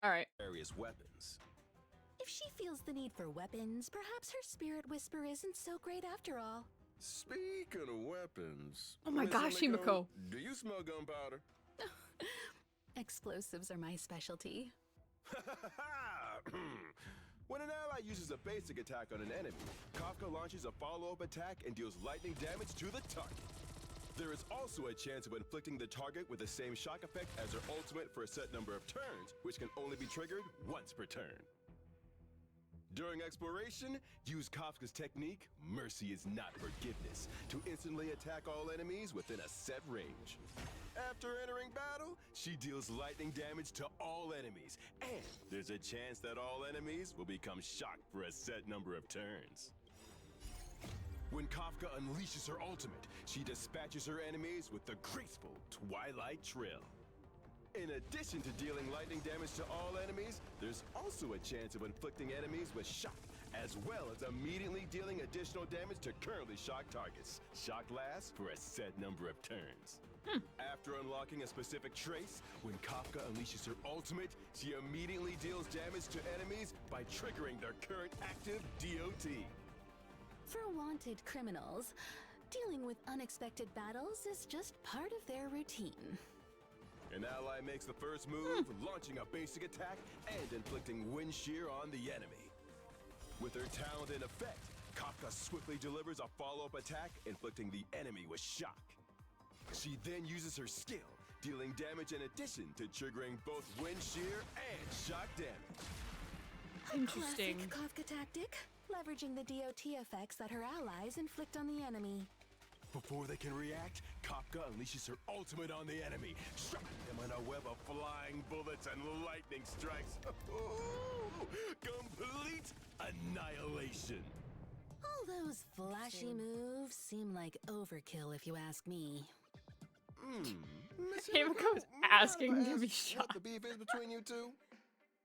All right. various weapons. If she feels the need for weapons, perhaps her spirit whisper isn't so great after all. Speaking of weapons, Oh my Miss gosh, Himiko. do you smell gunpowder? Explosives are my specialty. When an ally uses a basic attack on an enemy, Kafka launches a follow-up attack and deals lightning damage to the target. There is also a chance of inflicting the target with the same shock effect as her ultimate for a set number of turns, which can only be triggered once per turn. During exploration, use Kafka's technique, Mercy is Not Forgiveness, to instantly attack all enemies within a set range. After entering battle, she deals lightning damage to all enemies, and there's a chance that all enemies will become shocked for a set number of turns. When Kafka unleashes her ultimate, she dispatches her enemies with the graceful Twilight Trill. In addition to dealing lightning damage to all enemies, there's also a chance of inflicting enemies with shock, as well as immediately dealing additional damage to currently shocked targets. Shock lasts for a set number of turns. After unlocking a specific trace, when Kafka unleashes her ultimate, she immediately deals damage to enemies by triggering their current active DOT. For wanted criminals, dealing with unexpected battles is just part of their routine. An ally makes the first move, launching a basic attack and inflicting wind shear on the enemy. With her talent in effect, Kafka swiftly delivers a follow-up attack, inflicting the enemy with shock. She then uses her skill, dealing damage in addition to triggering both wind shear and shock damage. Interesting. Classic Kafka tactic, leveraging the DOT effects that her allies inflict on the enemy. Before they can react, Kafka unleashes her ultimate on the enemy, striking them in a web of flying bullets and lightning strikes. Complete annihilation. All those flashy moves seem like overkill if you ask me. Him goes asking to be shot. What the beef is between you two?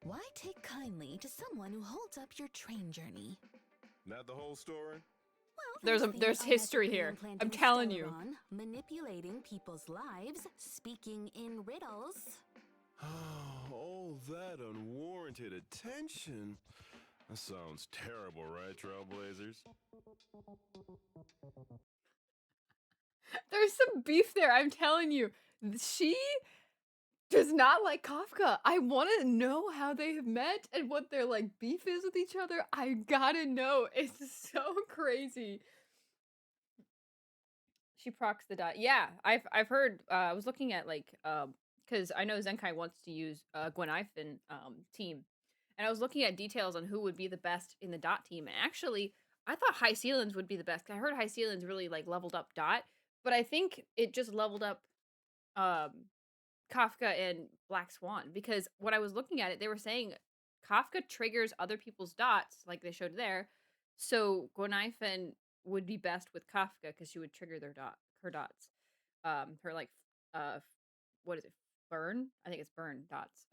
Why take kindly to someone who holds up your train journey? Not the whole story? Well, There's history here. I'm telling you. Manipulating people's lives, speaking in riddles. All that unwarranted attention. That sounds terrible, right, Trailblazers? There's some beef there, I'm telling you. She does not like Kafka. I want to know how they have met and what their like beef is with each other. I gotta know. It's so crazy. She procs the dot. Yeah, I've heard. I was looking at like because I know Zenkai wants to use Gwenifin team, and I was looking at details on who would be the best in the dot team. And actually, I thought High Ceilings would be the best. I heard High Ceilings really like leveled up dot, but I think it just leveled up Kafka and Black Swan, because when I was looking at it, they were saying Kafka triggers other people's dots, like they showed there. So Gwenifin would be best with Kafka because she would trigger her dots. Her like what is it? Burn? I think it's burn dots.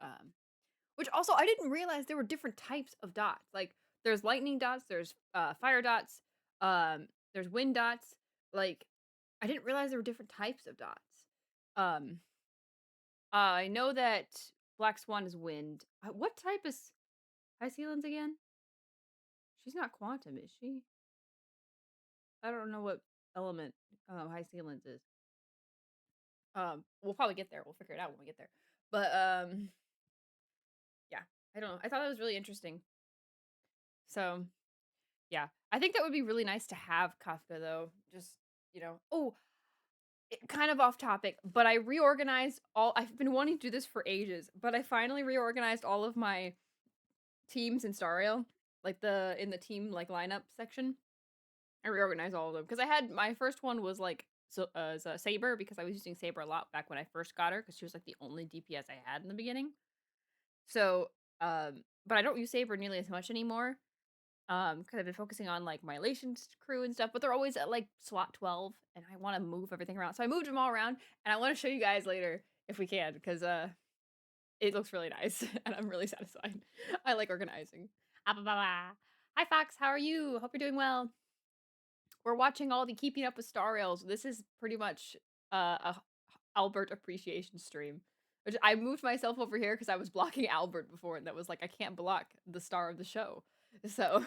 Which also I didn't realize there were different types of dots. Like there's lightning dots, there's fire dots, there's wind dots. Like I didn't realize there were different types of dots. I know that Black Swan is wind. What type is High Ceilings again? She's not quantum, is she? I don't know what element High Ceilings is. We'll probably get there. We'll figure it out when we get there. But yeah, I don't know. I thought that was really interesting. So yeah, I think that would be really nice to have Kafka though. Just, you know. Oh, kind of off topic, but I reorganized all. I've been wanting to do this for ages, but I finally reorganized all of my teams in Star Rail, like in the team like lineup section. I reorganized all of them because I had my first one was like as a Saber, because I was using Saber a lot back when I first got her because she was like the only DPS I had in the beginning. So, but I don't use Saber nearly as much anymore. Because I've been focusing on like my Lations crew and stuff, but they're always at like slot 12, and I want to move everything around. So I moved them all around, and I want to show you guys later if we can, because it looks really nice, and I'm really satisfied. I like organizing. Hi Fox, how are you? Hope you're doing well. We're watching all the Keeping Up with Star Rails. This is pretty much a Owlbert appreciation stream. Which I moved myself over here because I was blocking Owlbert before, and that was like I can't block the star of the show. So,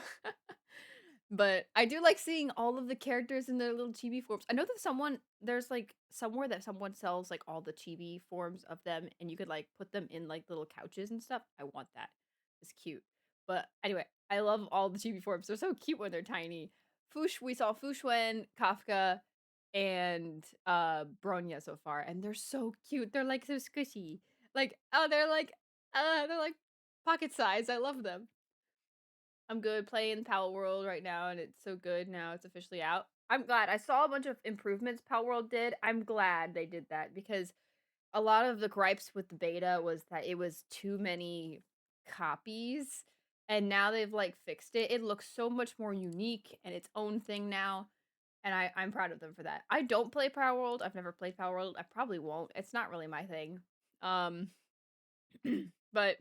but I do like seeing all of the characters in their little chibi forms. I know that there's like somewhere that someone sells like all the chibi forms of them, and you could like put them in like little couches and stuff. I want that. It's cute. But anyway, I love all the chibi forms. They're so cute when they're tiny. We saw Fushwen, Kafka, and Bronya so far, and they're so cute. They're like so squishy. Like, oh, they're like pocket size. I love them. I'm good playing Pal World right now, and it's so good now it's officially out. I'm glad. I saw a bunch of improvements Pal World did. I'm glad they did that, because a lot of the gripes with the beta was that it was too many copies, and now they've like fixed it. It looks so much more unique and its own thing now, and I'm proud of them for that. I don't play Pal World. I've never played Pal World. I probably won't. It's not really my thing. But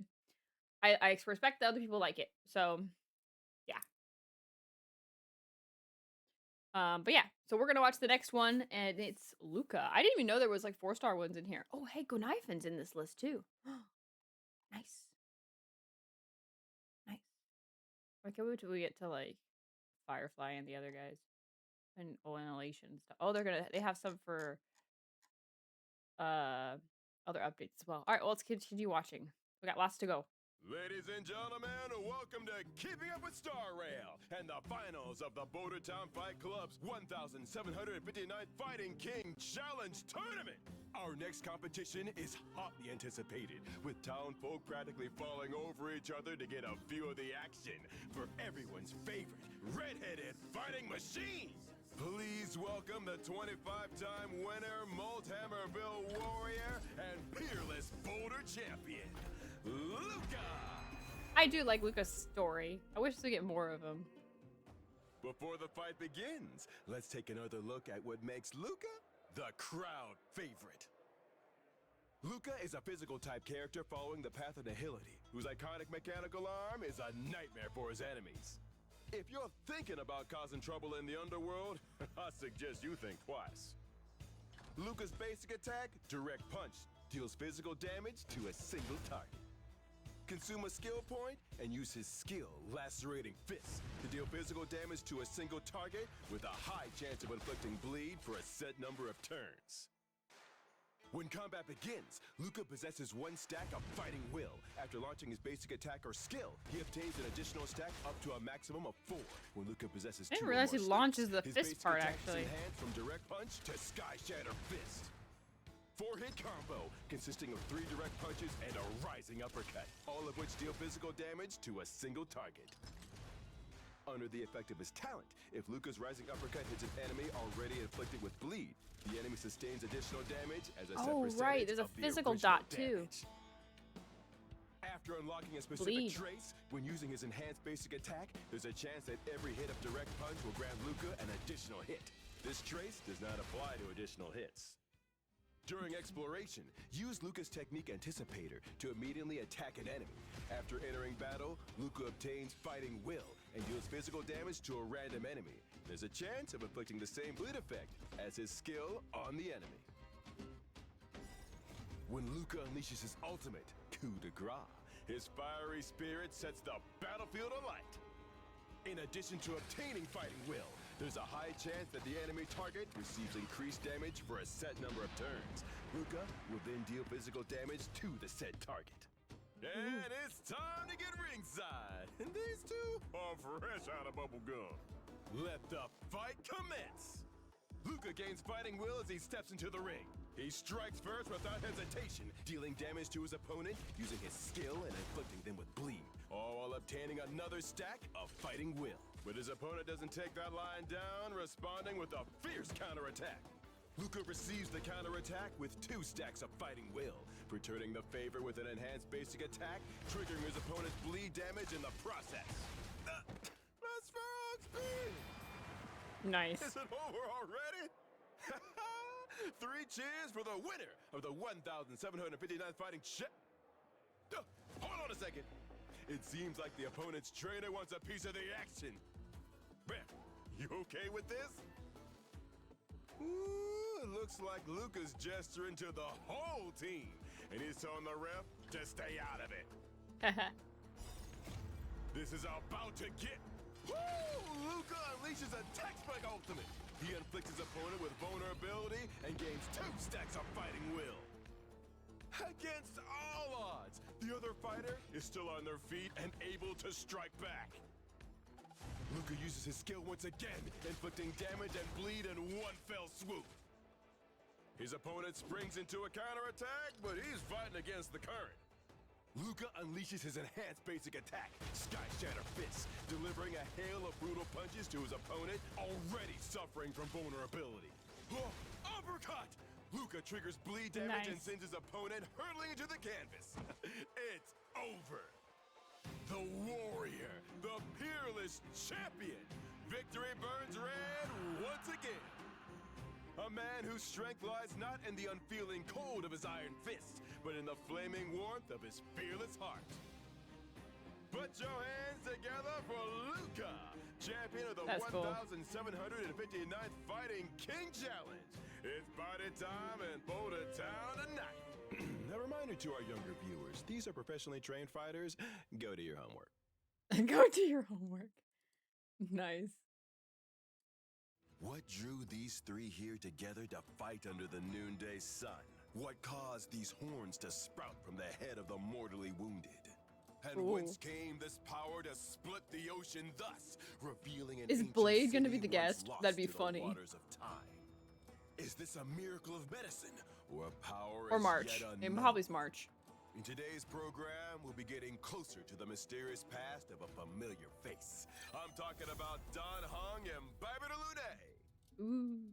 I respect that other people like it. So yeah. But yeah, so we're gonna watch the next one, and it's Luca. I didn't even know there was like 4-star ones in here. Oh, hey, Gonaifin's in this list too. Nice, nice. I can't wait till we get to like Firefly and the other guys, and Annihilation and stuff. Oh, they have some for other updates as well. All right, well, let's continue watching. We got lots to go. Ladies and gentlemen, welcome to Keeping Up with Star Rail and the finals of the Bordertown Fight Club's 1,759th Fighting King Challenge Tournament. Our next competition is hotly anticipated, with townfolk practically falling over each other to get a view of the action for everyone's favorite red-headed fighting machine. Please welcome the 25-time winner, Malthammerville Warrior, and peerless Boulder Champion, Luca! I do like Luca's story. I wish to get more of him. Before the fight begins, let's take another look at what makes Luca the crowd favorite. Luca is a physical type character following the path of nihility, whose iconic mechanical arm is a nightmare for his enemies. If you're thinking about causing trouble in the underworld, I suggest you think twice. Luca's basic attack, Direct Punch, deals physical damage to a single target. Consume a skill point and use his skill, Lacerating Fist, to deal physical damage to a single target with a high chance of inflicting bleed for a set number of turns. When combat begins, Luca possesses 1 stack of Fighting Will. After launching his basic attack or skill, he obtains an additional stack up to a maximum of 4. When Luca possesses 2 I didn't or realize he more launches stacks, the his fist basic part, attack is actually. enhanced from Direct Punch to Sky Shatter Fist. 4-hit combo consisting of 3 direct punches and a rising uppercut, all of which deal physical damage to a single target. Under the effect of his talent, if Luca's rising uppercut hits an enemy already inflicted with bleed, the enemy sustains additional damage as a set percentage right, there's a of the physical original dot too. damage. After unlocking a specific Bleed. trace, when using his enhanced basic attack, there's a chance that every hit of Direct Punch will grant Luca an additional hit. This trace does not apply to additional hits. During exploration, use Luca's technique Anticipator to immediately attack an enemy. After entering battle, Luca obtains Fighting Will and deals physical damage to a random enemy. There's a chance of inflicting the same bleed effect as his skill on the enemy. When Luca unleashes his ultimate, coup de grace, his fiery spirit sets the battlefield alight. In addition to obtaining Fighting Will, there's a high chance that the enemy target receives increased damage for a set number of turns. Luca will then deal physical damage to the said target. And it's time to get ringside. And these two are fresh out of bubble gum. Let the fight commence. Luca gains Fighting Will as he steps into the ring. He strikes first without hesitation, dealing damage to his opponent using his skill and inflicting them with bleed, all while obtaining another stack of Fighting Will. But his opponent doesn't take that line down, responding with a fierce counterattack. Luca receives the counterattack with 2 stacks of Fighting Will, returning the favor with an enhanced basic attack, triggering his opponent's bleed damage in the process. Let's frog speed! Nice. Is it over already? 3 cheers for the winner of the 1,759th Fighting Hold on a second. It seems like the opponent's trainer wants a piece of the action. Ben, you okay with this? Ooh, it looks like Luca's gesturing to the whole team, and he's telling the ref to stay out of it. This is about to get... Woo! Luca unleashes a textbook ultimate. He inflicts his opponent with vulnerability and gains 2 stacks of Fighting Will. Against all odds, the other fighter is still on their feet and able to strike back. Luca uses his skill once again, inflicting damage and bleed in one fell swoop. His opponent springs into a counterattack, but he's fighting against the current. Luca unleashes his enhanced basic attack, Sky Shatter Fist, delivering a hail of brutal punches to his opponent, already suffering from vulnerability. Oh, uppercut! Luca triggers bleed damage and sends his opponent hurtling into the canvas. It's over. The warrior, the peerless champion. Victory burns red once again. A man whose strength lies not in the unfeeling cold of his iron fist, but in the flaming warmth of his fearless heart. Put your hands together for Luca, champion of the That's cool. 1759th Fighting King Challenge. It's party time in Boulder Town tonight. A reminder to our younger viewers, these are professionally trained fighters. Go do your homework. Go do your homework. Nice. What drew these three here together to fight under the noonday sun? What caused these horns to sprout from the head of the mortally wounded? And Ooh. whence came this power to split the ocean thus, revealing an Is ancient Blade gonna be city the once guest? lost That'd be to the funny. waters of time? Is this a miracle of medicine, or a power Or as March. yet It unknown? probably is March. In today's program, we'll be getting closer to the mysterious past of a familiar face. I'm talking about Don Hung and Barbara Lune. Ooh.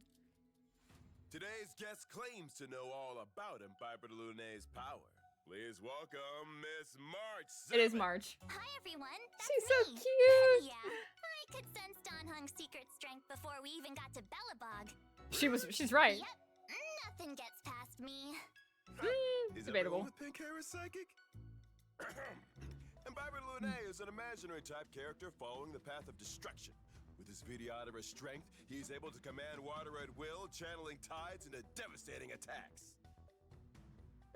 Today's guest claims to know all about Barbara Lune's power. Please welcome Miss March. It is Simmons. March. Hi, everyone. That's She's so me. cute. Yeah, I could sense Don Hung's secret strength before we even got to Bellabog. She's right. Yep, nothing gets past me. Is Debatable. everyone with pink hair is psychic? And Barbara Lune is an imaginary type character following the path of destruction. With his videographer strength, he is able to command water at will, channeling tides into devastating attacks.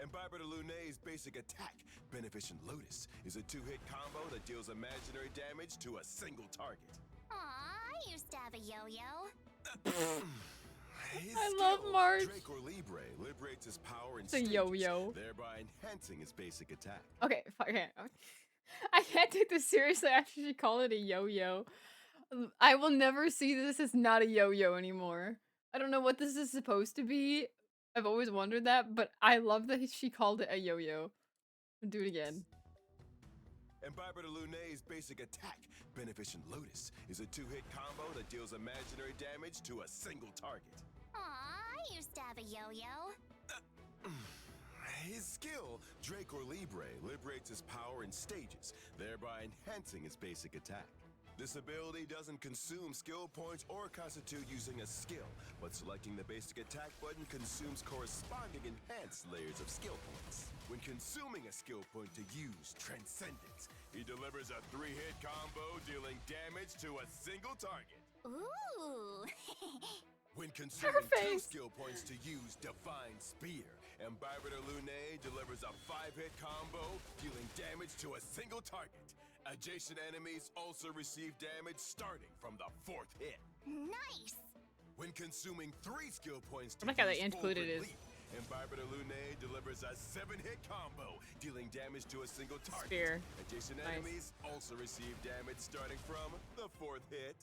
And Barbara Lune's basic attack, Beneficent Lotus, is a two-hit combo that deals imaginary damage to a single target. Aw, I used to have a yo-yo. His I love skill, March. Draco Libre liberates his power in It's a stages, yo-yo. thereby enhancing his basic attack. Okay, okay. I can't take this seriously after she called it a yo-yo. I will never see this as not a yo-yo anymore. I don't know what this is supposed to be. I've always wondered that, but I love that she called it a yo-yo. Do it again. And Barbara Lune's basic attack, Beneficent Lotus, is a two-hit combo that deals imaginary damage to a single target. Aw, I used to have a yo-yo. His skill, Draco Libre, liberates his power in stages, thereby enhancing his basic attack. This ability doesn't consume skill points or constitute using a skill, but selecting the basic attack button consumes corresponding enhanced layers of skill points. When consuming a skill point to use Transcendence, he delivers a three-hit combo dealing damage to a single target. Ooh. When consuming two face. skill points to use Divine Spear, and Barbara Lune delivers a five-hit combo dealing damage to a single target. Adjacent enemies also receive damage starting from the fourth hit. Nice. When consuming three skill points to I like how they use included Forward his- Leap, and Barbara Lune delivers a seven-hit combo dealing damage to a single target. Spear. Adjacent Nice. enemies also receive damage starting from the fourth hit.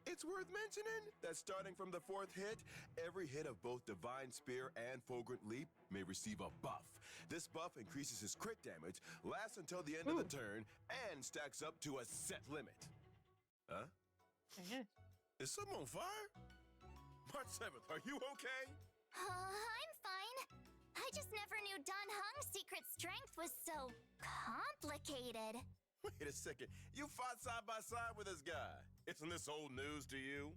It's worth mentioning that starting from the fourth hit, every hit of both Divine Spear and Fulgurant Leap may receive a buff. This buff increases his crit damage, lasts until the end of the turn, and stacks up to a set limit. Huh? Okay. Is someone on fire? March 7th, are you okay? I'm fine. I just never knew Don Hung's secret strength was so complicated. Wait a second, you fought side by side with this guy. Isn't this old news to you?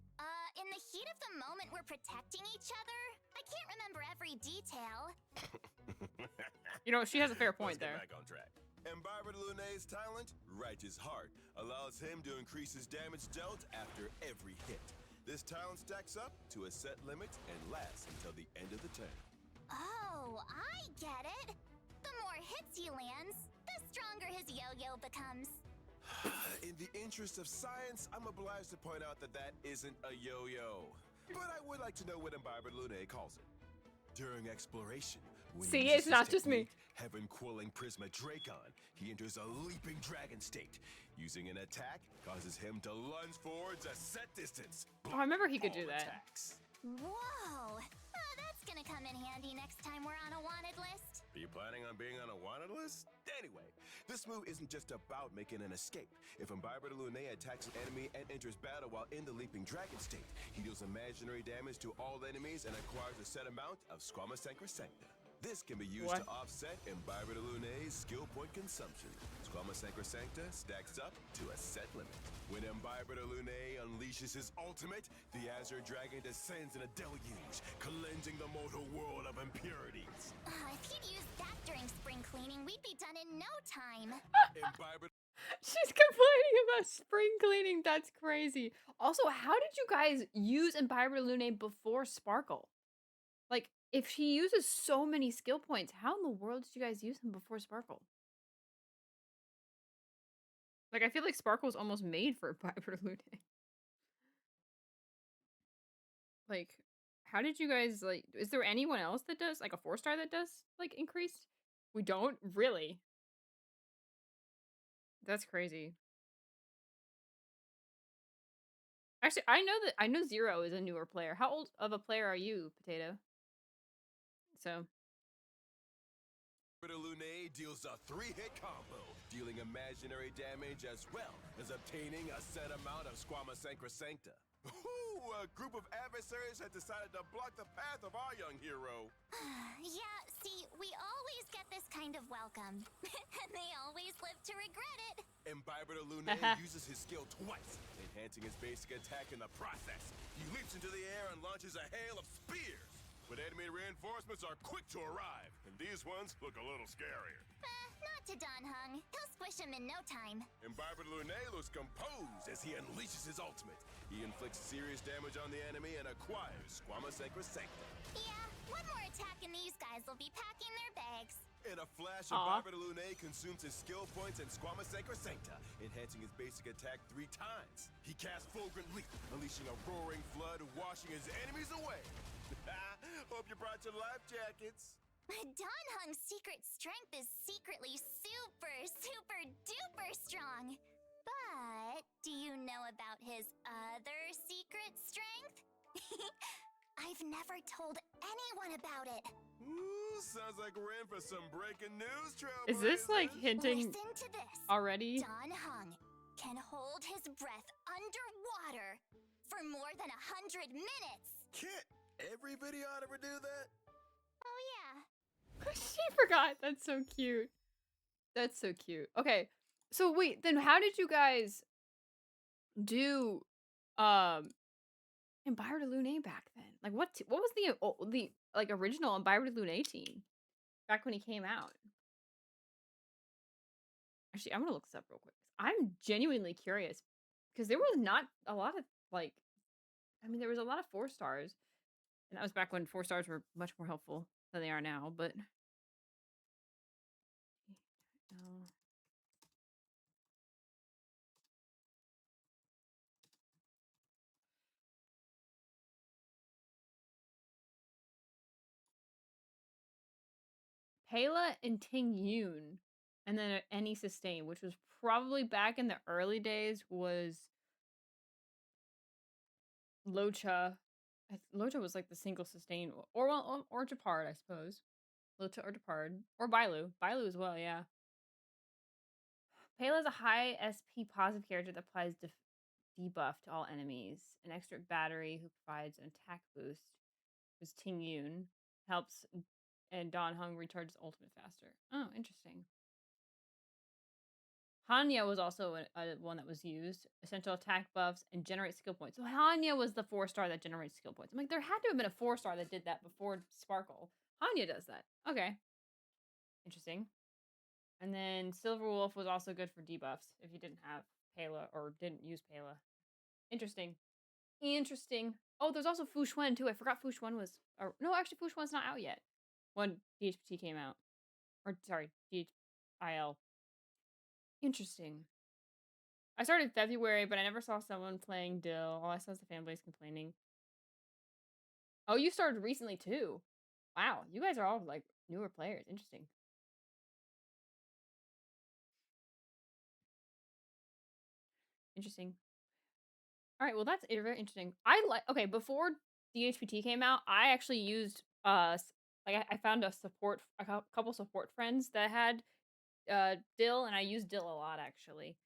In the heat of the moment, we're protecting each other. I can't remember every detail. You know, she has a fair point Let's get there. back on track. And Barbara Lune's talent, Righteous Heart, allows him to increase his damage dealt after every hit. This talent stacks up to a set limit and lasts until the end of the turn. Oh, I get it. The more hits he lands, the stronger his yo-yo becomes. In the interest of science, I'm obliged to point out that that isn't a yo-yo. But I would like to know what Barbara Lune calls it. During exploration, when See, he uses it's not his just me. technique, Heaven-Quelling Prisma Dracon, he enters a leaping dragon state. Using an attack causes him to lunge forwards a set distance. Oh, I remember he could All do that. attacks. Whoa! That's gonna come in handy next time we're on a wanted list. Are you planning on being on a wanted list? Anyway, this move isn't just about making an escape. If Barbara Lune attacks an enemy and enters battle while in the leaping dragon state, he deals imaginary damage to all enemies and acquires a set amount of Squama Sancrosancta. This can be used What? to offset Owlbert Lune's skill point consumption. Squama Sacrosancta stacks up to a set limit. When Owlbert Lune unleashes his ultimate, the Azure Dragon descends in a deluge, cleansing the mortal world of impurities. If he'd used that during spring cleaning, we'd be done in no time. Owlbert She's complaining about spring cleaning. That's crazy. Also, how did you guys use Owlbert Lune before Sparkle? Like, if he uses so many skill points, how in the world did you guys use him before Sparkle? Like, I feel like Sparkle's almost made for Owlbert Lune. Like, how did you guys, like, is there anyone else that does, like, a 4-star that does, like, increased? We don't? Really? That's crazy. Actually, I know Zero is a newer player. How old of a player are you, Potato? So, Lune deals a 3-hit combo, dealing imaginary damage as well as obtaining a set amount of Squama Sacrosancta. Ooh, a group of adversaries had decided to block the path of our young hero. Yeah, see, we always get this kind of welcome. And they always live to regret it. Owlbert Lune uses his skill twice, enhancing his basic attack in the process. He leaps into the air and launches a hail of spears. But enemy reinforcements are quick to arrive, and these ones look a little scarier. Not to Don Hung. He'll squish him in no time. Owlbert Lune looks composed as he unleashes his ultimate. He inflicts serious damage on the enemy and acquires Squama Sacrosancta. Yeah, one more attack and these guys will be packing their bags. In a flash, Aw. Owlbert Lune consumes his skill points and Squama Sacrosancta, enhancing his basic attack 3 times. He casts Fulgurant Leap, unleashing a roaring flood, washing his enemies away. Hope you brought your life jackets. Don Hung's secret strength is secretly super, super duper strong. But do you know about his other secret strength? I've never told anyone about it. Ooh, sounds like we're in for some breaking news, is this, like, trailblazers. hinting Listen to this. already? Don Hung can hold his breath underwater for more than 100 minutes. Can't every videographer do that? Oh yeah. She forgot. That's so cute. That's so cute. Okay. So wait, then how did you guys do Owlbert Lune back then? Like what was the like original Owlbert Lune team back when he came out? Actually, I'm gonna look this up real quick. I'm genuinely curious because there was not a lot of like, I mean, there was a lot of 4-stars, and that was back when 4-stars were much more helpful than they are now. But no. Pela and Ting Yoon, and then any sustain, which was probably back in the early days, was Locha. Locha was like the single sustain, or well, or Japard, I suppose. Locha or Japard, or Bailu. Bailu as well, yeah. Pela is a high SP positive character that applies debuff to all enemies. An extra battery who provides an attack boost was Ting Yoon. Helps and Don Hung recharges ultimate faster. Oh, interesting. Hanya was also a one that was used. Essential attack buffs and generate skill points. So Hanya was the 4-star that generates skill points. I'm like, there had to have been a 4-star that did that before Sparkle. Hanya does that. Okay. Interesting. And then Silver Wolf was also good for debuffs if you didn't have Pela or didn't use Pela. Interesting. Interesting. Oh, there's also Fu Xuan too. I forgot Fu Xuan was... Or, no, actually, Fu Xuan's not out yet when DHPT came out. Or, sorry, DHIL. Interesting. I started February, but I never saw someone playing Dill. All I saw was the fan base complaining. Oh, you started recently too. Wow, you guys are all like newer players. Interesting. Interesting. All right, well that's very interesting. I like before DHPT came out, I actually used like I found a couple support friends that had Dill, and I used Dill a lot actually.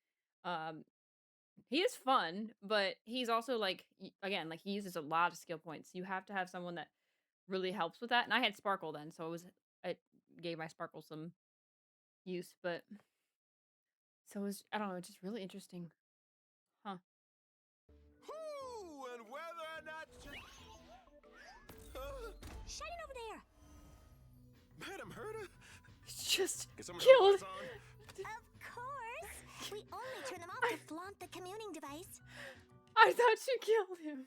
He is fun, but he's also like again, like he uses a lot of skill points. You have to have someone that really helps with that. And I had Sparkle then, so gave my sparkle some use, but so it's, I don't know, it's just really interesting. Huh. Whoo, and whether or not Shining over there. Madam Herta? Just Can someone killed. turn the lights on? Of course. We only turn them off to flaunt the communing device. I thought you killed him.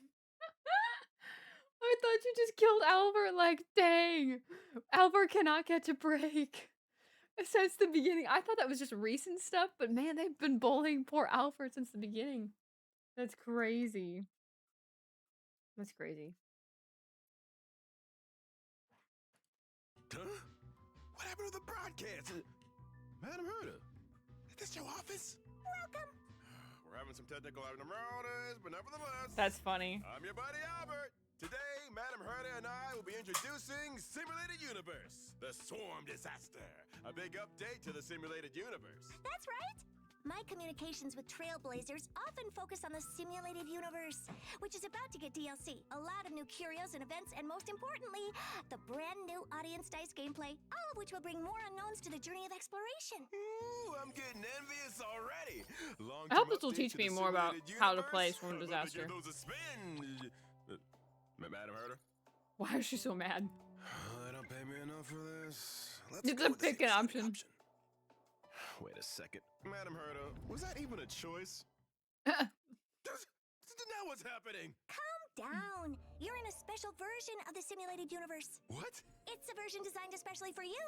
I thought you just killed Albert. Like, dang. Albert cannot catch a break. Since the beginning. I thought that was just recent stuff, but man, they've been bullying poor Albert since the beginning. That's crazy. That's crazy. Huh? What happened to the broadcast? Madam Herta, is this your office? Welcome. We're having some technical abnormalities, but nevertheless, That's funny. I'm your buddy Albert. Today, Madam Herta and I will be introducing Simulated Universe, the Swarm Disaster. A big update to the simulated universe. That's right. My communications with Trailblazers often focus on the simulated universe, which is about to get DLC, a lot of new curios and events, and most importantly, the brand new audience dice gameplay, all of which will bring more unknowns to the journey of exploration. Ooh, I'm getting envious already. I hope this will teach me more about how to play Swarm Disaster. Those a spin. Madam Herta? Why is she so mad? They don't pay me enough for this. Let's It's go a with the pick an second option. Wait a second. Madam Herta, was that even a choice? Now what's happening? Calm down. You're in a special version of the simulated universe. What? It's a version designed especially for you.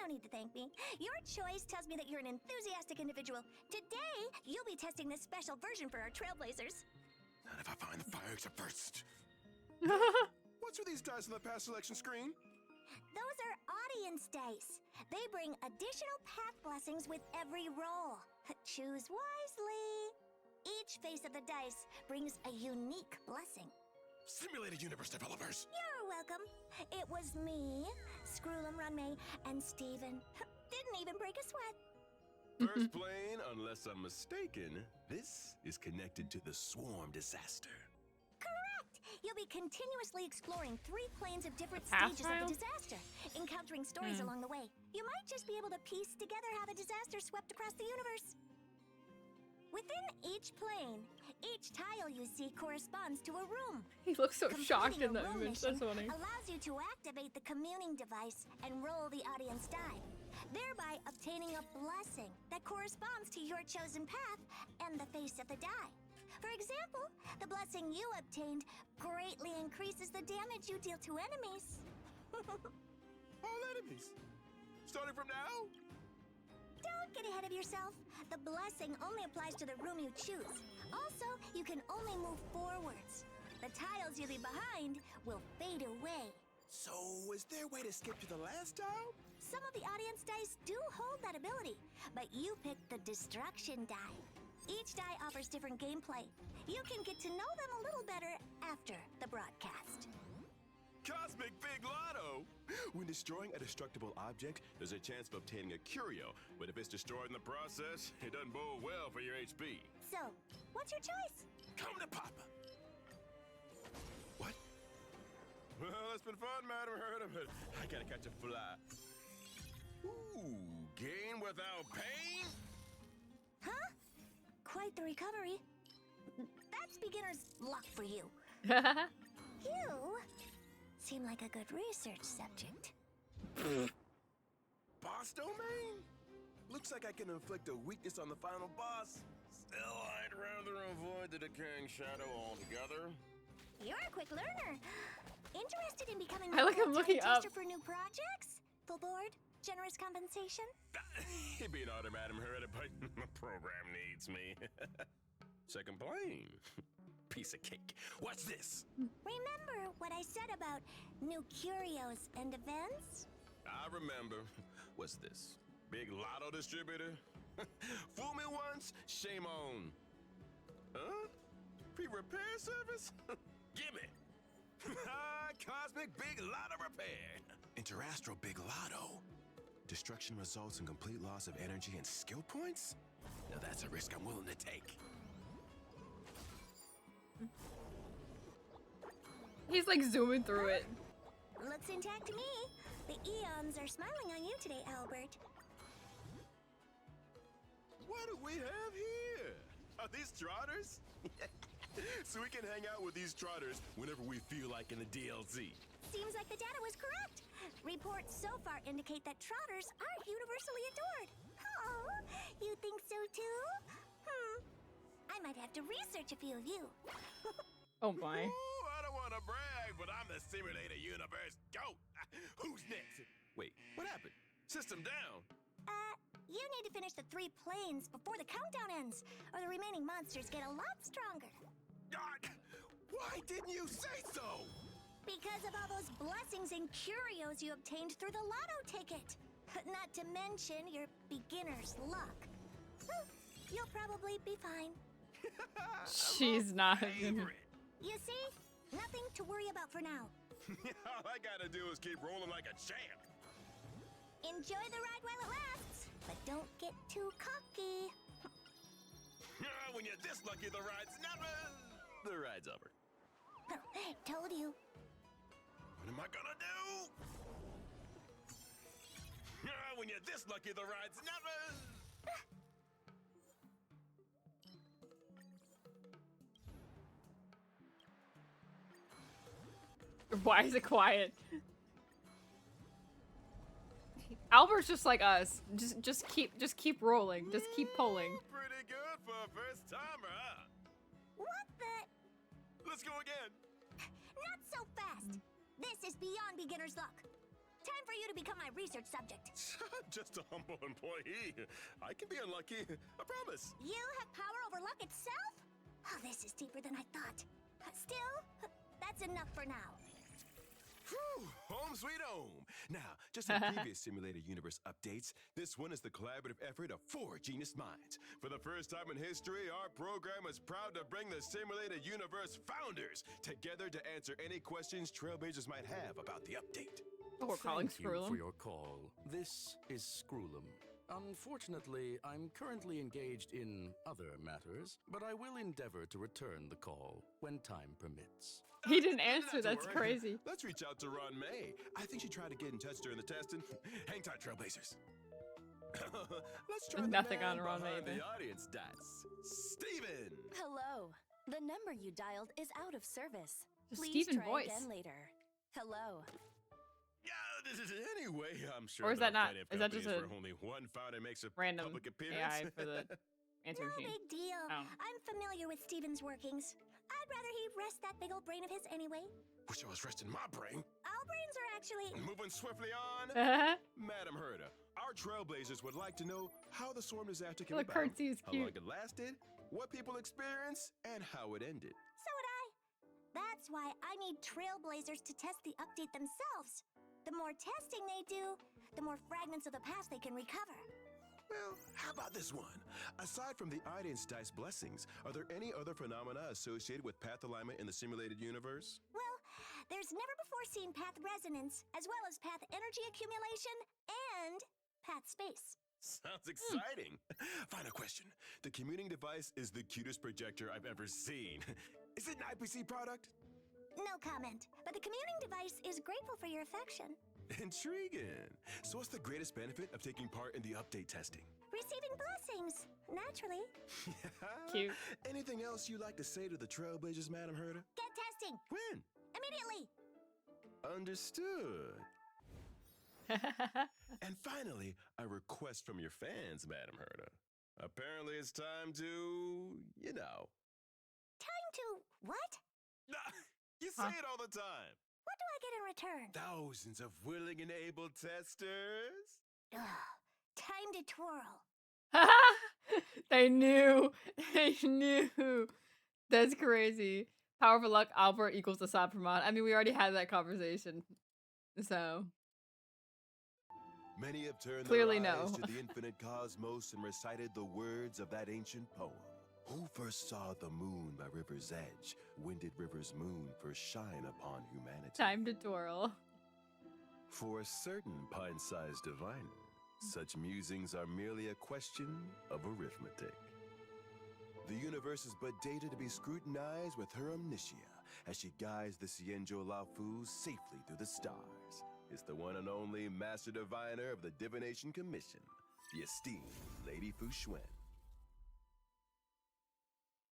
No need to thank me. Your choice tells me that you're an enthusiastic individual. Today, you'll be testing this special version for our Trailblazers. Not if I find the fire exit first. What's with these dice on the pass selection screen? Those are audience dice. They bring additional path blessings with every roll. Choose wisely. Each face of the dice brings a unique blessing. Simulated Universe developers. You're welcome. It was me, Scroolum Runmay, and Steven. Didn't even break a sweat. First plane, unless I'm mistaken, this is connected to the Swarm Disaster. Correct! You'll be continuously exploring 3 planes of different Path stages of trial? the disaster, encountering stories along the way. You might just be able to piece together how the disaster swept across the universe. Within each plane, each tile you see corresponds to a room. He looks so shocked Completing in a that room image. mission That's funny. allows you to activate the communing device and roll the audience die, thereby obtaining a blessing that corresponds to your chosen path and the face of the die. For example, the blessing you obtained greatly increases the damage you deal to enemies. All enemies. Starting from now? Don't get ahead of yourself. The blessing only applies to the room you choose. Also, you can only move forwards. The tiles you leave behind will fade away. So, is there a way to skip to the last tile? Some of the audience dice do hold that ability, but you picked the destruction die. Each die offers different gameplay. You can get to know them a little better after the broadcast. Cosmic Big Lotto! When destroying a destructible object, there's a chance of obtaining a curio, but if it's destroyed in the process, it doesn't bode well for your HP. So, what's your choice? Come to Papa! What? Well, it's been fun, Madam Herta, but I gotta catch a fly. Ooh, gain without pain? Huh? Quite the recovery. That's beginner's luck for you. You seem like a good research subject. Boss domain? Looks like I can inflict a weakness on the final boss. Still, I'd rather avoid the decaying shadow altogether. You're a quick learner. Interested in becoming I like a him looking full-time up. tester for new projects? Full board? Generous compensation? It'd be an honor, Madam Herta, but the program needs me. Second plane. Piece of cake. What's this? Remember what I said about new curios and events? I remember. What's this? Big lotto distributor? Fool me once, shame on. Huh? Free repair service? Gimme. Cosmic Big Lotto Repair. Interastral Big Lotto. Destruction results in complete loss of energy and skill points? Now that's a risk I'm willing to take. He's like zooming through it. Looks intact to me. The eons are smiling on you today, Owlbert. What do we have here? Are these trotters? So we can hang out with these trotters whenever we feel like in the DLC. Seems like the data was correct. Reports so far indicate that trotters aren't universally adored. Oh, you think so too? I might have to research a few of you. Oh my. Ooh, I don't want to brag, but I'm the simulator universe GOAT. Who's next? Wait, what happened? System down. You need to finish the 3 planes before the countdown ends, or the remaining monsters get a lot stronger. God, why didn't you say so? Because of all those blessings and curios you obtained through the lotto ticket. Not to mention your beginner's luck. You'll probably be fine. She's not. Favorite. You see? Nothing to worry about for now. All I gotta do is keep rolling like a champ. Enjoy the ride while it lasts, but don't get too cocky. When you're this lucky, the ride's never... The ride's over. Told you. What am I gonna do? When you're this lucky, the ride's never... Why is it quiet? Albert's just like us. Just keep rolling. Just keep pulling. Pretty good for a first timer, huh? What the? Let's go again. Not so fast. This is beyond beginner's luck. Time for you to become my research subject. Just a humble employee. I can be unlucky. I promise. You have power over luck itself? Oh, this is deeper than I thought. Still, that's enough for now. Whew, home sweet home. Now, just like previous Simulator Universe updates, this one is the collaborative effort of 4 genius minds. For the first time in history, our program is proud to bring the Simulator Universe founders together to answer any questions Trailblazers might have about the update. Oh, we're calling Thank you for Scrollum. your call. This is Scrollum. Unfortunately, I'm currently engaged in other matters, but I will endeavor to return the call when time permits. He didn't Not answer. to That's worry. crazy. Let's reach out to Ron May. I think she tried to get in touch during the testing. Hang tight, Trailblazers. Let's try Nothing the man on Ron May behind either. the audience dots. Steven! Hello. The number you dialed is out of service. The Please Steven try voice. again later. Hello. Yeah, this is anyway. I'm sure Or is there that are not- plenty of is that just companies a where only one founder makes a Random public appearance. AI for the answer No machine. big deal. Oh. I'm familiar with Steven's workings. I'd rather he rest that big old brain of his anyway. Wish I was resting my brain. All brains are actually... Moving swiftly on. Madam Herda, our Trailblazers would like to know how the storm disaster came Look, about, Curtsy is how long cute. it lasted, what people experienced, and how it ended. So would I. That's why I need Trailblazers to test the update themselves. The more testing they do, the more fragments of the past they can recover. Well, how about this one? Aside from the audience dice blessings, are there any other phenomena associated with path alignment in the simulated universe? Well, there's never before seen path resonance, as well as path energy accumulation and path space. Sounds exciting. Final question. The commuting device is the cutest projector I've ever seen. Is it an IPC product? No comment, but the commuting device is grateful for your affection. Intriguing. So what's the greatest benefit of taking part in the update testing? Receiving blessings, naturally. Cute. Anything else you'd like to say to the Trailblazers, Madam Herda? Get testing, When? immediately. Understood. And finally, a request from your fans, Madam Herda. Apparently it's time to, you know. Time to what? You say it all the time. What do I get in return? Thousands of willing and able testers. Ugh, time to twirl. They knew. They knew. That's crazy. Power for luck, Albert equals the Sapramon. I mean, we already had that conversation. So. Many have turned Clearly their no. eyes to the infinite cosmos and recited the words of that ancient poem. Who first saw the moon by river's edge? When did river's moon first shine upon humanity? Time to twirl. For a certain pint-sized diviner, such musings are merely a question of arithmetic. The universe is but data to be scrutinized with her omniscia as she guides the Cienjo Laofu safely through the stars. is the one and only Master Diviner of the Divination Commission, the esteemed Lady Fu Xuan.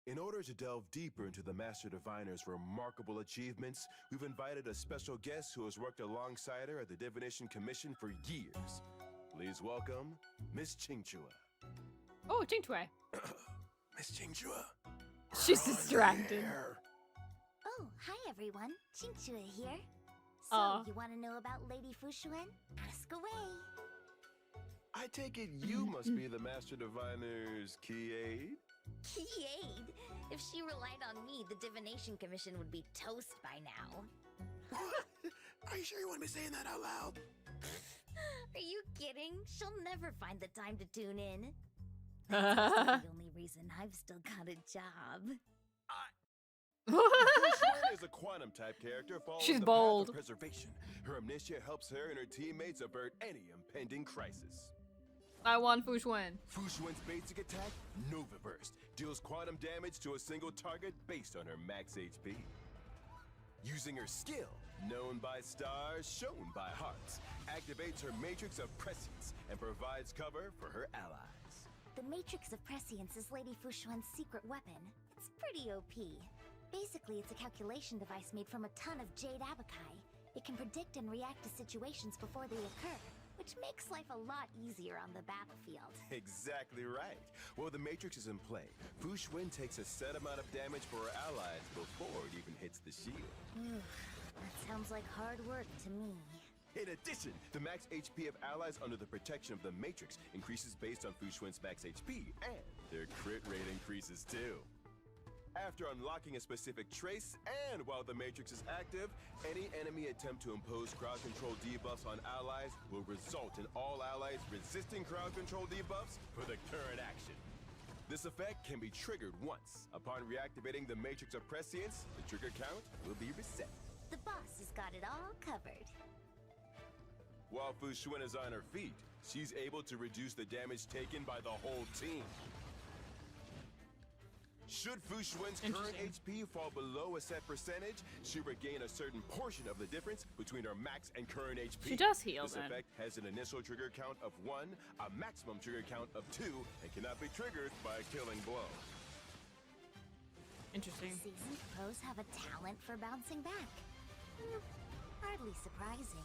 In order to delve deeper into the Master Diviner's remarkable achievements, we've invited a special guest who has worked alongside her at the Divination Commission for years. Please welcome Miss Qingchua. Oh, Jingtui. Miss Qingchua. She's distracted. Oh, hi everyone. Qingchua here. So, you want to know about Lady Fu Xuan? Ask away. I take it you must be the Master Diviner's key aid? Key aid? If she relied on me, the Divination Commission would be toast by now. Are you sure you want me saying that out loud? Are you kidding? She'll never find the time to tune in. That's the only reason I've still got a job. Xuan is a quantum type character following She's the bold. path of preservation. Her amnesia helps her and her teammates avert any impending crisis. I want Fu Xuan. Fu Xuan's basic attack, Nova Burst, deals quantum damage to a single target based on her max HP. Using her skill, known by stars, shown by hearts, activates her Matrix of Prescience and provides cover for her allies. The Matrix of Prescience is Lady Fu Xuan's secret weapon. It's pretty OP. Basically, it's a calculation device made from a ton of jade abakai. It can predict and react to situations before they occur, which makes life a lot easier on the battlefield. Exactly right. While the Matrix is in play, Fu Xuan takes a set amount of damage for her allies before it even hits the shield. That sounds like hard work to me. In addition, the max HP of allies under the protection of the Matrix increases based on Fu Xuan's max HP, and their crit rate increases too. After unlocking a specific trace, and while the Matrix is active, any enemy attempt to impose crowd control debuffs on allies will result in all allies resisting crowd control debuffs for the current action. This effect can be triggered once. Upon reactivating the Matrix of Prescience, the trigger count will be reset. The boss has got it all covered. While Fu Xuan is on her feet, she's able to reduce the damage taken by the whole team. Should Fu Xuan's current HP fall below a set percentage, she'll regain a certain portion of the difference between her max and current HP. She does heal This then. effect has an initial trigger count of 1, a maximum trigger count of 2, and cannot be triggered by a killing blow. Interesting. Seasoned pros have a talent for bouncing back. Hardly surprising.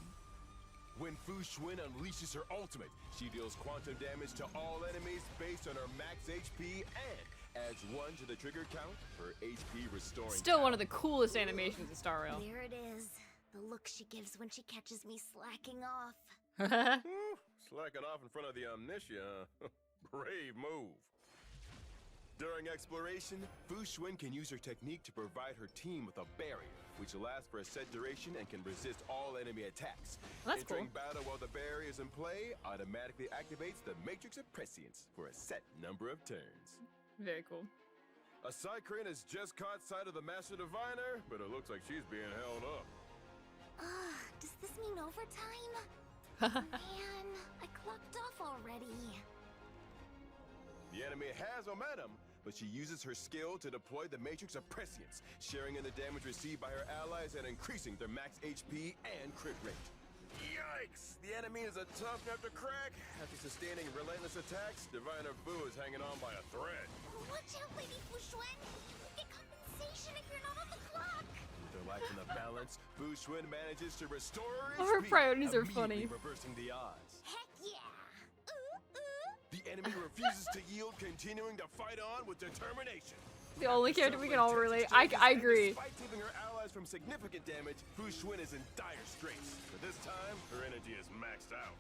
When Fu Xuan unleashes her ultimate, she deals quantum damage to all enemies based on her max HP and adds 1 to the trigger count for HP restoring. Still one of the coolest animations of Star Rail. There it is. The look she gives when she catches me slacking off. Slacking off in front of the Omniscia. Brave move. During exploration, Fu Xuan can use her technique to provide her team with a barrier, which lasts for a set duration and can resist all enemy attacks. That's Entering cool. battle while the barrier is in play automatically activates the Matrix of Prescience for a set number of turns. Very cool. A Cycrane has just caught sight of the Master Diviner, but it looks like she's being held up. Does this mean overtime? Man, I clocked off already. The enemy has momentum, but she uses her skill to deploy the Matrix of Prescience, sharing in the damage received by her allies and increasing their max HP and crit rate. Yikes! The enemy is a tough nut to crack. After sustaining relentless attacks, Diviner Fu is hanging on by a thread. Watch out, Lady Fu Xuan! You won't get compensation if you're not on the clock! With her life in the balance, Fu Xuan manages to restore her Oh, her HP, priorities are immediately funny. reversing the odds. Heck yeah! The enemy refuses to yield, continuing to fight on with determination. The only character we can all relate. I agree. Despite keeping her allies from significant damage, Fu Xuan is in dire straits. But this time, her energy is maxed out.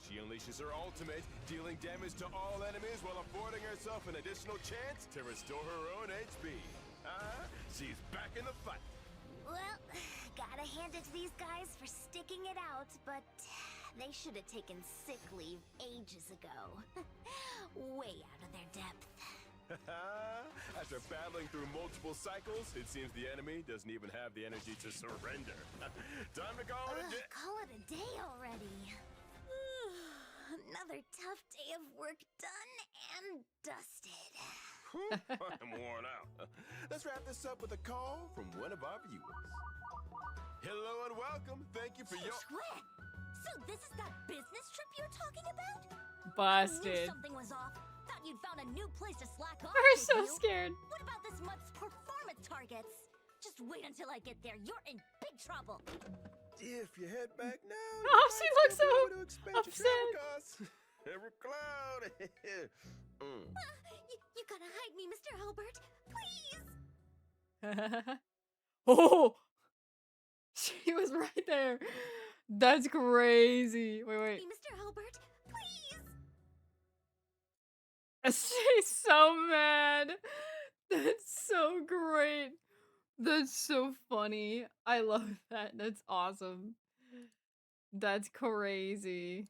She unleashes her ultimate, dealing damage to all enemies while affording herself an additional chance to restore her own HP. She's back in the fight. Well, gotta hand it to these guys for sticking it out, but they should have taken sick leave ages ago. Way out of their depth. After battling through multiple cycles, it seems the enemy doesn't even have the energy to surrender. Time to call it a day. Call it a day already. Another tough day of work done and dusted. I'm worn out. Let's wrap this up with a call from one of our viewers. Hello and welcome. Thank you for your... So this is that business trip you're talking about? I knew Busted. something was off. Thought you'd found a new place to slack off. We're did so you? scared. What about this month's performance targets? Just wait until I get there. You're in big trouble. If you head back now, Oh, she looks so upset. Every cloud. You gotta hide me, Mr. Owlbert. Please. Oh, she was right there. That's crazy. Wait. Mr. Owlbert, please. She's so mad. That's so great. That's so funny. I love that. That's awesome. That's crazy.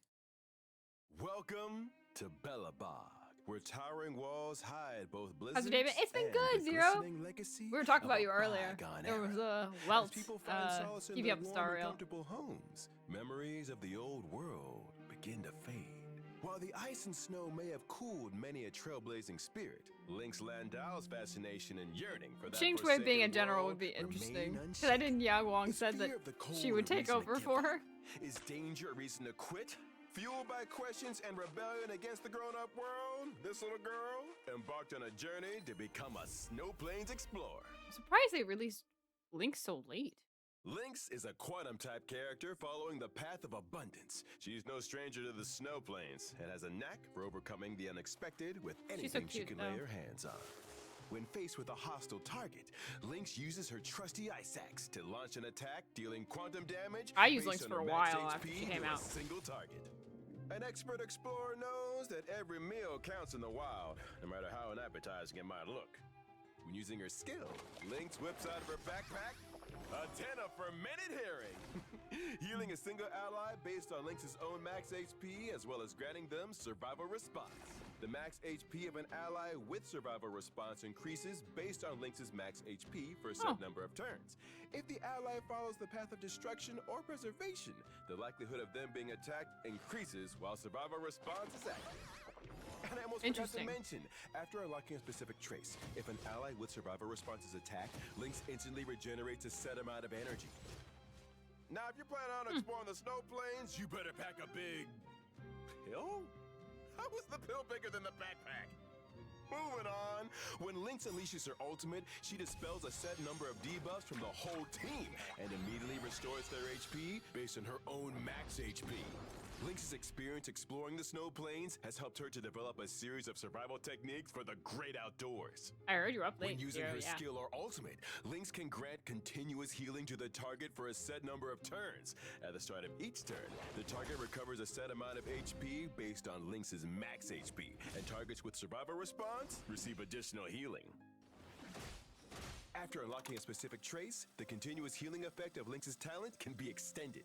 Welcome to Bellabog, where towering walls hide both blizzards. How's it, David? It's been and good, the Zero. glistening legacy We were talking of about a you earlier. bygone There was era. a Welt. As people find solace in Keep their you up, warm Star and Rail. comfortable homes, memories of the old world begin to fade. While the ice and snow may have cooled many a trailblazing spirit, Link's Landau's fascination and yearning for that Ching Chui being a forsaken general world would be remain interesting. Because I unshaken. didn't Yang Wong Is said that fear of the cold she would a take reason to over give for up? her. Is danger a reason to quit? Fueled by questions and rebellion against the grown-up world, this little girl embarked on a journey to become a Snow Plains explorer. I'm surprised they released Link so late. Lynx is a quantum-type character following the path of abundance. She's no stranger to the Snow Plains and has a knack for overcoming the unexpected with anything she cute, can though. lay her hands on. When faced with a hostile target, Lynx uses her trusty ice axe to launch an attack, dealing quantum damage. I used based Lynx on for a max while after HP she came to a out. single target. An expert explorer knows that every meal counts in the wild, no matter how unappetizing it might look. When using her skill, Lynx whips out of her backpack a tenner for minute hearing. Healing a single ally based on Lynx's own max HP, as well as granting them survival response. The max HP of an ally with survival response increases based on Lynx's max HP for a set number of turns. If the ally follows the path of destruction or preservation, the likelihood of them being attacked increases while survival response is active. And I almost forgot to mention, after unlocking a specific trace, if an ally with survival response is attacked, Lynx instantly regenerates a set amount of energy. Now, if you're planning on exploring the Snow Plains, you better pack a big pill? How was the pill bigger than the backpack? Moving on, when Lynx unleashes her ultimate, she dispels a set number of debuffs from the whole team and immediately restores their HP based on her own max HP. Lynx's experience exploring the Snow Plains has helped her to develop a series of survival techniques for the great outdoors. I heard you were up late. When using Zero, her yeah. skill or ultimate, Lynx can grant continuous healing to the target for a set number of turns. At the start of each turn, the target recovers a set amount of HP based on Lynx's max HP, and targets with survival response receive additional healing. After unlocking a specific trace, the continuous healing effect of Lynx's talent can be extended.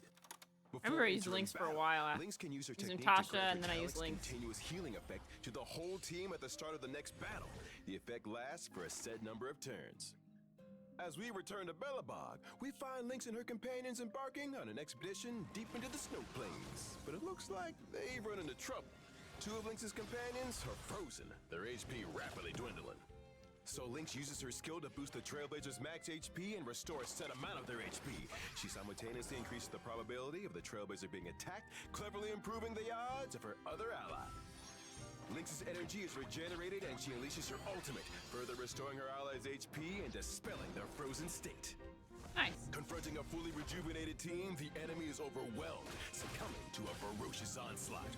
I remember I used Lynx for a while. Lynx can use her Using technique to Tasha, grant her and then I used talent's Lynx. continuous healing effect to the whole team at the start of the next battle. The effect lasts for a set number of turns. As we return to Bellabog, we find Lynx and her companions embarking on an expedition deep into the Snow Plains. But it looks like they've run into trouble. Two of Lynx's companions are frozen, their HP rapidly dwindling. So Lynx uses her skill to boost the Trailblazers' max HP and restore a set amount of their HP. She simultaneously increases the probability of the Trailblazer being attacked, cleverly improving the odds of her other ally. Lynx's energy is regenerated and she unleashes her ultimate, further restoring her allies' HP and dispelling their frozen state. Nice. Confronting a fully rejuvenated team, the enemy is overwhelmed, succumbing to a ferocious onslaught.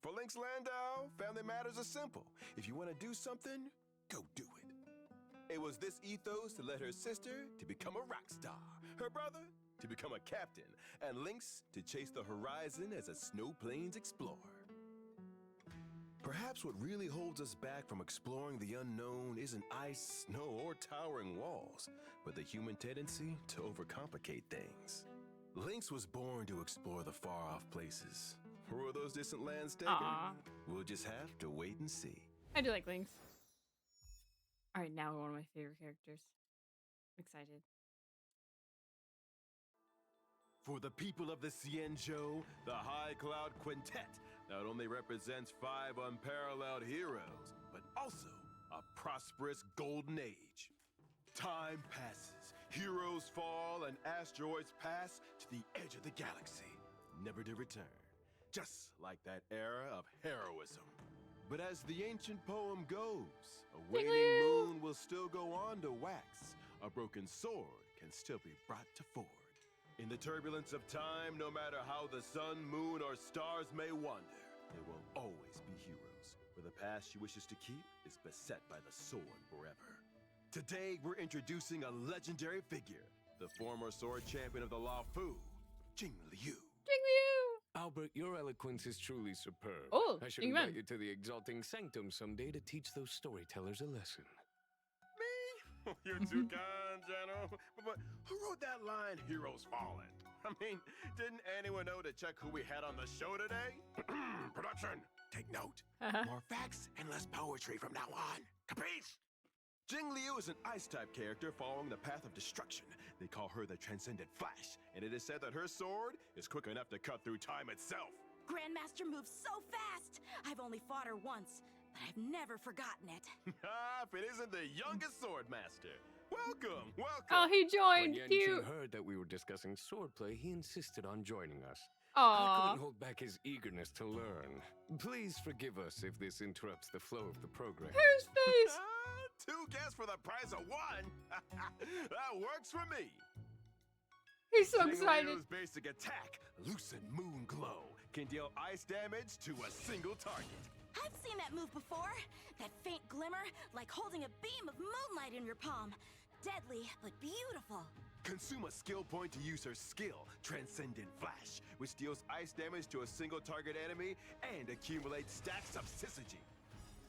For Lynx Landau, family matters are simple. If you want to do something, go do it. It was this ethos that led her sister to become a rock star, her brother to become a captain, and Lynx to chase the horizon as a Snow Plains explorer. Perhaps what really holds us back from exploring the unknown isn't ice, snow, or towering walls, but the human tendency to overcomplicate things. Lynx was born to explore the far-off places. Where will those distant lands take her? We'll just have to wait and see. I do like Lynx. Alright, now one of my favorite characters. I'm excited. For the people of the Xianzhou, the High Cloud Quintet not only represents 5 unparalleled heroes, but also a prosperous golden age. Time passes, heroes fall, and asteroids pass to the edge of the galaxy. never to return. Just like that era of heroism. But as the ancient poem goes, a waning moon will still go on to wax. A broken sword can still be brought to ford. In the turbulence of time, no matter how the sun, moon, or stars may wander, there will always be heroes, for the past she wishes to keep is beset by the sword forever. Today, we're introducing a legendary figure, the former sword champion of the Lao Fu, Jing Liu. Jing Liu! Albert, your eloquence is truly superb. Oh, I should Ingman. invite you to the Exalting Sanctum someday to teach those storytellers a lesson. Me? You're too kind, General. But who wrote that line, Heroes Fallen? I mean, didn't anyone know to check who we had on the show today? Production, take note. More facts and less poetry from now on. Capiche? Jing Liu is an Ice-type character following the path of destruction. They call her the Transcendent Flash, and it is said that her sword is quick enough to cut through time itself. Grandmaster moves so fast! I've only fought her once, but I've never forgotten it. If it isn't the youngest sword master. Welcome, welcome. Oh, he When joined. Yan Cute. Qing heard that we were discussing swordplay, he insisted on joining us. I Aww. couldn't hold back his eagerness to learn. Please forgive us if this interrupts the flow of the program. His face. 2 guests for the price of 1? That works for me. He's so Jing excited. Liu's basic attack, Lucid Moon Glow, can deal ice damage to a single target. I've seen that move before. That faint glimmer, like holding a beam of moonlight in your palm. Deadly, but beautiful. Consume a skill point to use her skill, Transcendent Flash, which deals ice damage to a single target enemy and accumulates stacks of syzygy.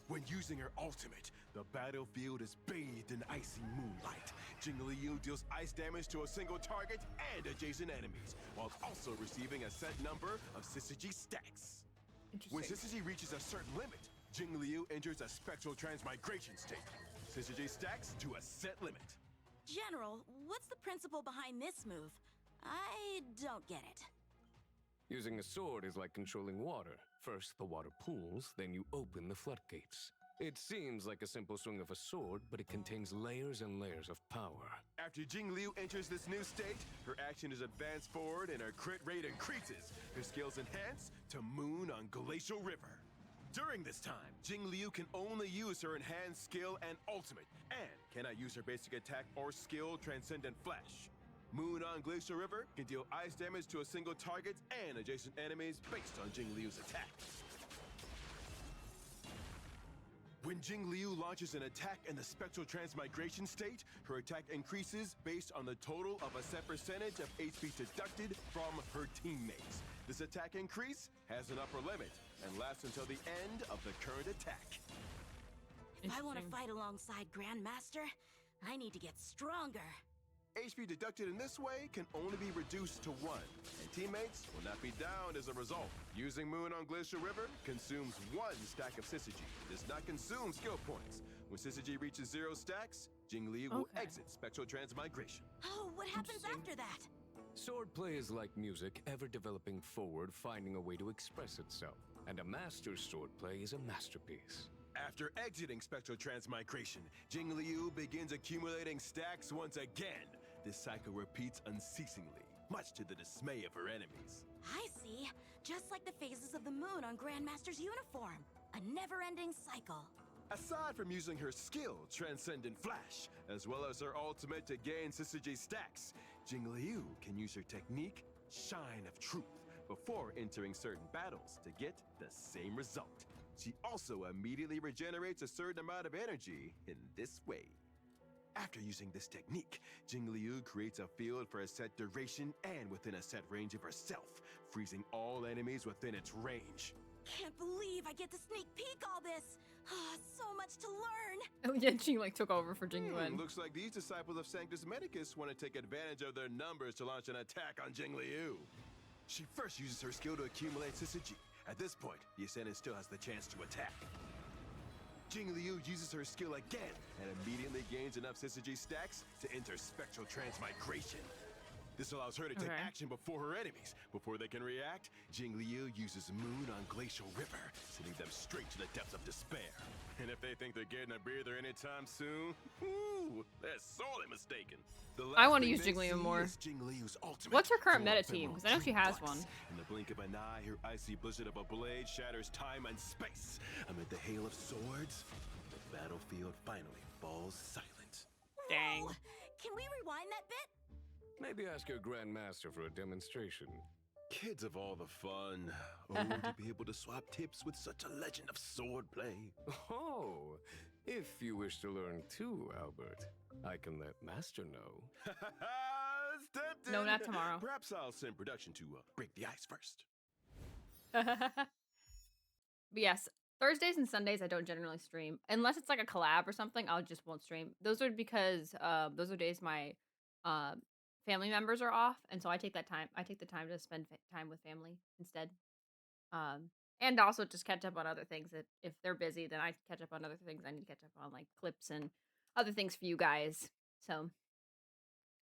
When using her ultimate, the battlefield is bathed in icy moonlight. Jing Liu deals ice damage to a single target and adjacent enemies, while also receiving a set number of syzygy stacks. When syzygy reaches a certain limit, Jing Liu enters a spectral transmigration state. Syzygy stacks to a set limit. General, what's the principle behind this move? I don't get it. Using a sword is like controlling water. First, the water pools, then you open the floodgates. It seems like a simple swing of a sword, but it contains layers and layers of power. After Jing Liu enters this new state, her action is advanced forward and her crit rate increases. Her skills enhance to Moon on Glacial River. During this time, Jing Liu can only use her enhanced skill and ultimate, and cannot use her basic attack or skill Transcendent Flash. Moon on Glacial River can deal ice damage to a single target and adjacent enemies based on Jing Liu's attack. When Jing Liu launches an attack in the Spectral Transmigration state, her attack increases based on the total of a set percentage of HP deducted from her teammates. This attack increase has an upper limit and lasts until the end of the current attack. If I want to fight alongside Grandmaster, I need to get stronger. HP deducted in this way can only be reduced to 1, and teammates will not be downed as a result. Using Moon on Glacial River consumes 1 stack of syzygy. Does not consume skill points. When syzygy reaches 0 stacks, Jing Liu will exit Spectral Transmigration. Oh, what happens after that? Swordplay is like music, ever developing forward, finding a way to express itself. And a master's swordplay is a masterpiece. After exiting Spectral Transmigration, Jing Liu begins accumulating stacks once again. This cycle repeats unceasingly, much to the dismay of her enemies. I see. Just like the phases of the moon on Grandmaster's uniform. A never-ending cycle. Aside from using her skill, Transcendent Flash, as well as her ultimate to gain syzygy stacks, Jing Liu can use her technique, Shine of Truth, before entering certain battles to get the same result. She also immediately regenerates a certain amount of energy in this way. After using this technique, Jing Liu creates a field for a set duration and within a set range of herself, freezing all enemies within its range. Can't believe I get to sneak peek all this. So much to learn. Oh, yeah, she like took over for Jing Yuan. Looks like these disciples of Sanctus Medicus want to take advantage of their numbers to launch an attack on Jing Liu. She first uses her skill to accumulate syzygy. At this point, the Ascendant still has the chance to attack. Jing Liu uses her skill again and immediately gains enough syzygy stacks to enter Spectral Transmigration. This allows her to take action before her enemies. Before they can react, Jing Liu uses Moon on Glacial River, sending them straight to the depths of despair. And if they think they're getting a breather anytime soon, They're sorely mistaken. I want to use Jingliu more. What's her current meta team? Because I know she has one. In the blink of an eye, her icy blizzard of a blade shatters time and space. Amid the hail of swords, the battlefield finally falls silent. Dang. Whoa. Can we rewind that bit? Maybe ask your Grandmaster for a demonstration. Kids of all the fun. Oh, to be able to swap tips with such a legend of swordplay. Oh, if you wish to learn too, Albert, I can let Master know. It's tempting. No, not tomorrow. Perhaps I'll send production to break the ice first. But yes, Thursdays and Sundays I don't generally stream. Unless it's like a collab or something, I'll just won't stream. Those are because those are days my family members are off, and so I take that time. I take the time to spend time with family instead. And also just catch up on other things that if they're busy, then I catch up on other things I need to catch up on, like clips and other things for you guys. So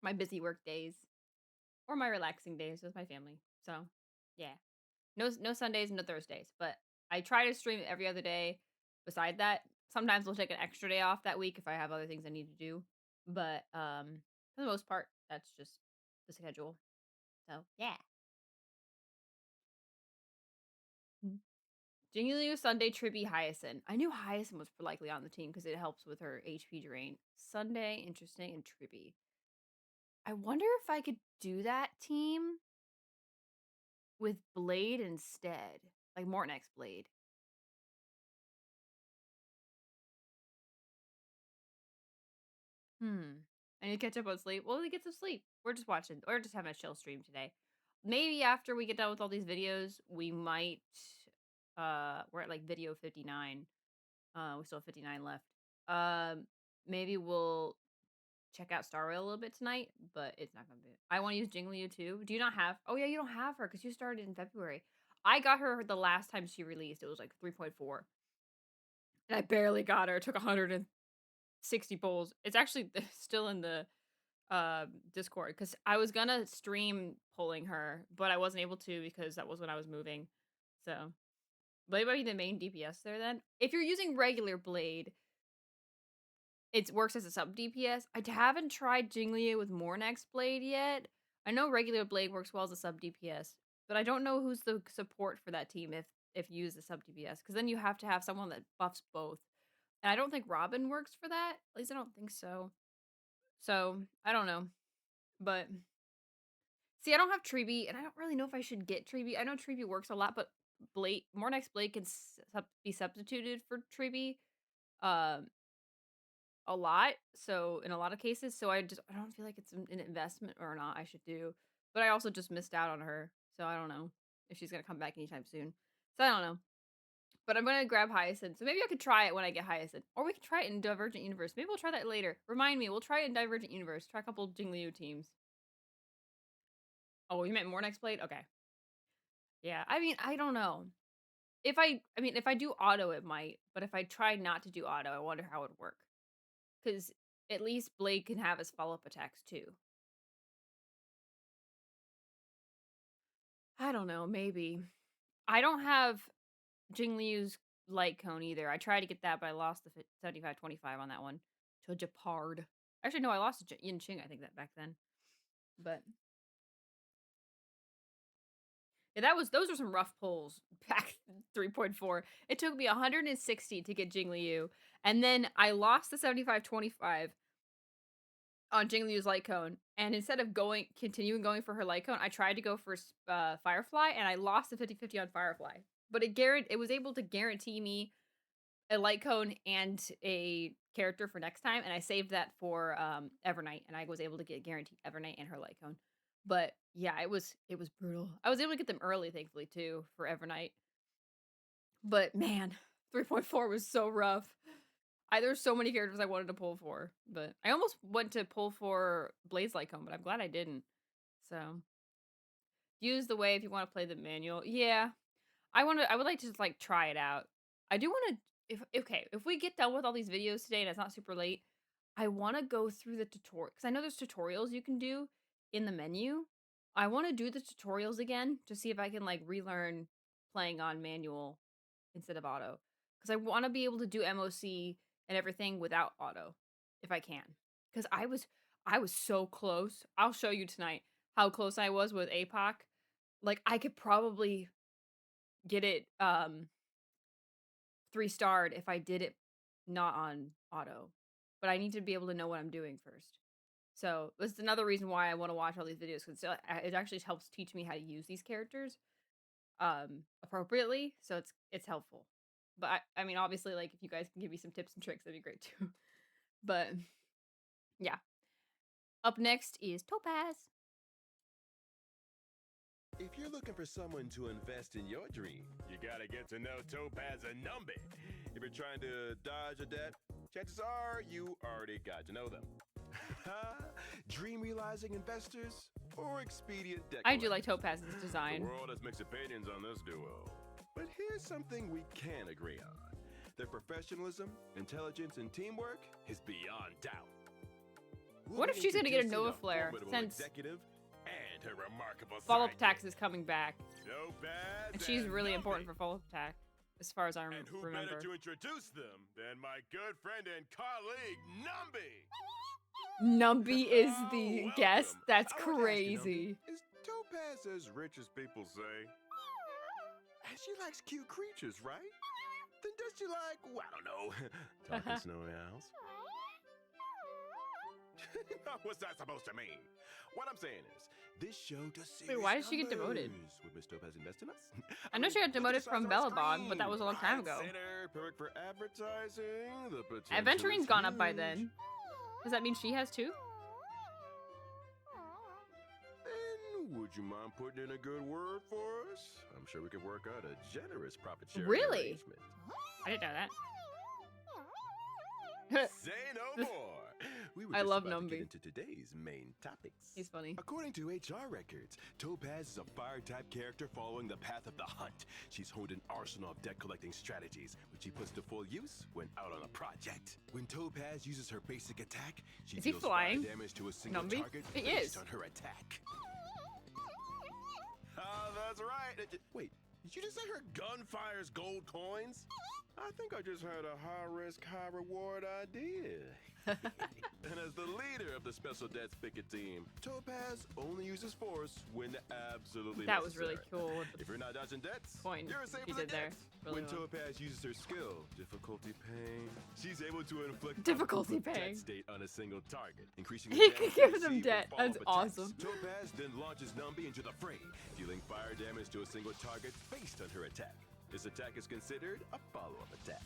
my busy work days or my relaxing days with my family. So yeah, no Sundays, no Thursdays, but I try to stream every other day. Beside that, sometimes we'll take an extra day off that week if I have other things I need to do. But for the most part, that's just the schedule. So yeah. Jingliu, Sunday, Tribby, Hyacinth. I knew Hyacinth was likely on the team because it helps with her HP drain. Sunday, interesting, and Tribby. I wonder if I could do that team with Blade instead. Like Mortnex Blade. I need to catch up on sleep. Well, we get some sleep. We're just watching. We're just having a chill stream today. Maybe after we get done with all these videos, we might we're at like video 59. We still have 59 left. Maybe we'll check out Star Rail a little bit tonight, but it's not gonna be. I want to use Jingliu too. Do you not have? Oh yeah, you don't have her because you started in February. I got her the last time she released. It was like 3.4, and I barely got her. It took 160 polls. It's actually still in the Discord because I was gonna stream pulling her, but I wasn't able to because that was when I was moving. So Blade might be the main DPS there then. If you're using regular Blade, it works as a sub DPS. I haven't tried Jingliu with Mornex Blade yet. I know regular Blade works well as a sub DPS, but I don't know who's the support for that team if you use the sub DPS, because then you have to have someone that buffs both. And I don't think Robin works for that. At least I don't think so. So I don't know. But see, I don't have Tribby, and I don't really know if I should get Tribby. I know Tribby works a lot, but Mornex Blade can be substituted for Tribby a lot. So in a lot of cases, so I don't feel like it's an investment or not I should do. But I also just missed out on her, so I don't know if she's gonna come back anytime soon. So I don't know. But I'm gonna grab Hyacinth. So maybe I could try it when I get Hyacinth. Or we could try it in Divergent Universe. Maybe we'll try that later. Remind me, we'll try it in Divergent Universe. Try a couple Jingliu teams. Oh, you meant Mornex Blade? Okay. Yeah, I mean, I don't know. If I do auto, it might. But if I try not to do auto, I wonder how it would work. Because at least Blade can have his follow-up attacks too. I don't know, maybe. I don't have Jingliu's light cone either. I tried to get that, but I lost the 75-25 on that one to Japard. Actually, no, I lost to Yin Ching, I think, that back then. But yeah, those are some rough pulls back 3.4. It took me 160 to get Jingliu, and then I lost the 75-25 on Jingliu's light cone. And instead of continuing going for her light cone, I tried to go for Firefly, and I lost the 50-50 on Firefly. But it was able to guarantee me a light cone and a character for next time, and I saved that for Evernight, and I was able to get guaranteed Evernight and her light cone. But yeah, it was brutal. I was able to get them early, thankfully, too, for Evernight. But man, 3.4 was so rough. There's so many characters I wanted to pull for, but I almost went to pull for Blaze Light Cone, but I'm glad I didn't. So use the way if you want to play the manual. Yeah, I would like to just like try it out. I do want to if we get done with all these videos today and it's not super late, I want to go through the tutorial because I know there's tutorials you can do in the menu. I want to do the tutorials again to see if I can like relearn playing on manual instead of auto, because I want to be able to do MOC and everything without auto if I can. because I was so close. I'll show you tonight how close I was with APOC. Like, I could probably get it 3-starred if I did it not on auto. But I need to be able to know what I'm doing first. So this is another reason why I want to watch all these videos, because it actually helps teach me how to use these characters appropriately. So it's helpful. But I mean, obviously, like, if you guys can give me some tips and tricks, that'd be great too. But yeah. Up next is Topaz. If you're looking for someone to invest in your dream, you gotta get to know Topaz and Numby. If you're trying to dodge a debt, chances are you already got to know them. Dream realizing investors or expedient debt I do like collectors? Topaz's design. The world has mixed opinions on this duo. But here's something we can agree on. Their professionalism, intelligence, and teamwork is beyond doubt. What if she's gonna get a Nova Flare, since executive and her remarkable follow-up sidekick, attacks is coming back, Topaz and she's really Numby. important for follow-up attack, as far as I And who remember. better to introduce them than my good friend and colleague, Numby? Numby is Oh, the welcome. guest. That's I wanted to ask you, crazy. Numby, is Topaz as rich as people say? And she likes cute creatures, right? Then does she like, well, I don't know, talking snowy owls? What's that supposed to mean? What I'm saying is, this show does serious why did she get demoted? numbers. Would Miss Topaz invest in us? I know she got look at demoted the from size on Bellabog, but that was a long time screen. ago. Right center, perfect for advertising. The potential Adventuring's is gone up by huge. then. Does that mean she has too? Then would you mind putting in a good word for us? I'm sure we could work out a generous profit sharing Really? arrangement. I didn't know that. Say no more. We were I just love about to get Numby. into today's main topics. He's funny. According to HR records, Topaz is a fire-type character following the path of the hunt. She's honed an arsenal of debt-collecting strategies, which she puts to full use when out on a project. When Topaz uses her basic attack, she Is he deals flying? fire damage to a single Numby? target He based is. on her attack. Ah, that's right. Wait, did you just say her gun fires gold coins? I think I just had a high-risk, high-reward idea. And as the leader of the Special Debt Spigot team, Topaz only uses force when absolutely That was really necessary. cool. If you're not dodging debts, Point you're safe he for the did there. debts. Really When well. Topaz uses her skill, difficulty pain, she's able to inflict Difficulty a proof of pain. debt state on a single target, increasing the He damage could they give them receive from debt. That's follow-up attacks. awesome. Topaz then launches Numby into the fray, dealing fire damage to a single target based on her attack. This attack is considered a follow-up attack.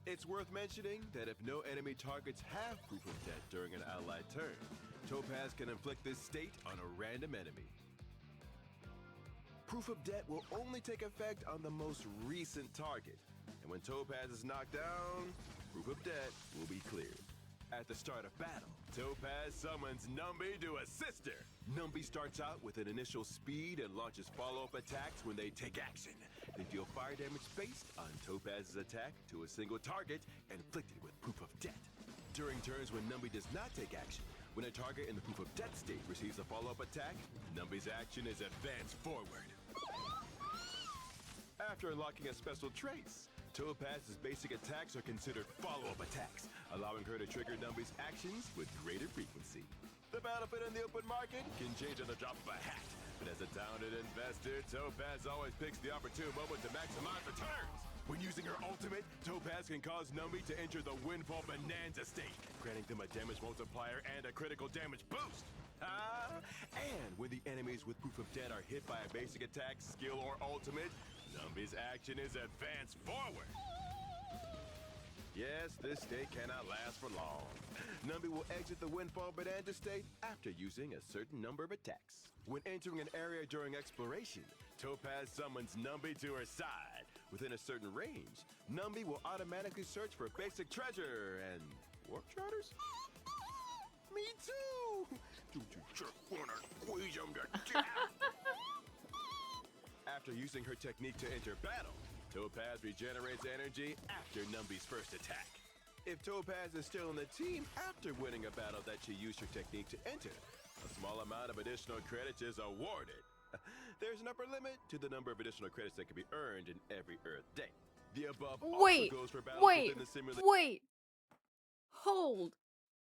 It's worth mentioning that if no enemy targets have proof of debt during an allied turn, Topaz can inflict this state on a random enemy. Proof of debt will only take effect on the most recent target, and when Topaz is knocked down, proof of debt will be cleared. At the start of battle, Topaz summons Numby to assist her. Numby starts out with an initial speed and launches follow-up attacks when they take action. They deal fire damage based on Topaz's attack to a single target inflicted with proof of debt. During turns when Numby does not take action, when a target in the proof of debt state receives a follow-up attack, Numby's action is advance forward. After unlocking a special trace, Topaz's basic attacks are considered follow-up attacks, allowing her to trigger Numby's actions with greater frequency. The battlefield in the open market can change on the drop of a hat, but as a talented investor, Topaz always picks the opportune moment to maximize returns. When using her ultimate, Topaz can cause Numby to enter the Windfall Bonanza state, granting them a damage multiplier and a critical damage boost. And when the enemies with proof of debt are hit by a basic attack, skill, or ultimate, Numby's action is advance forward. Yes, this state cannot last for long. Numby will exit the Windfall Bonanza state after using a certain number of attacks. When entering an area during exploration, Topaz summons Numby to her side. Within a certain range, Numby will automatically search for basic treasure and warp charters? Me too! Do you just wanna squeeze them to death? After using her technique to enter battle, Topaz regenerates energy after Numby's first attack. If Topaz is still in the team after winning a battle that she used her technique to enter, a small amount of additional credits is awarded. There's an upper limit to the number of additional credits that can be earned in every Earth day. The above also goes for battles within the simulation. Wait. Hold.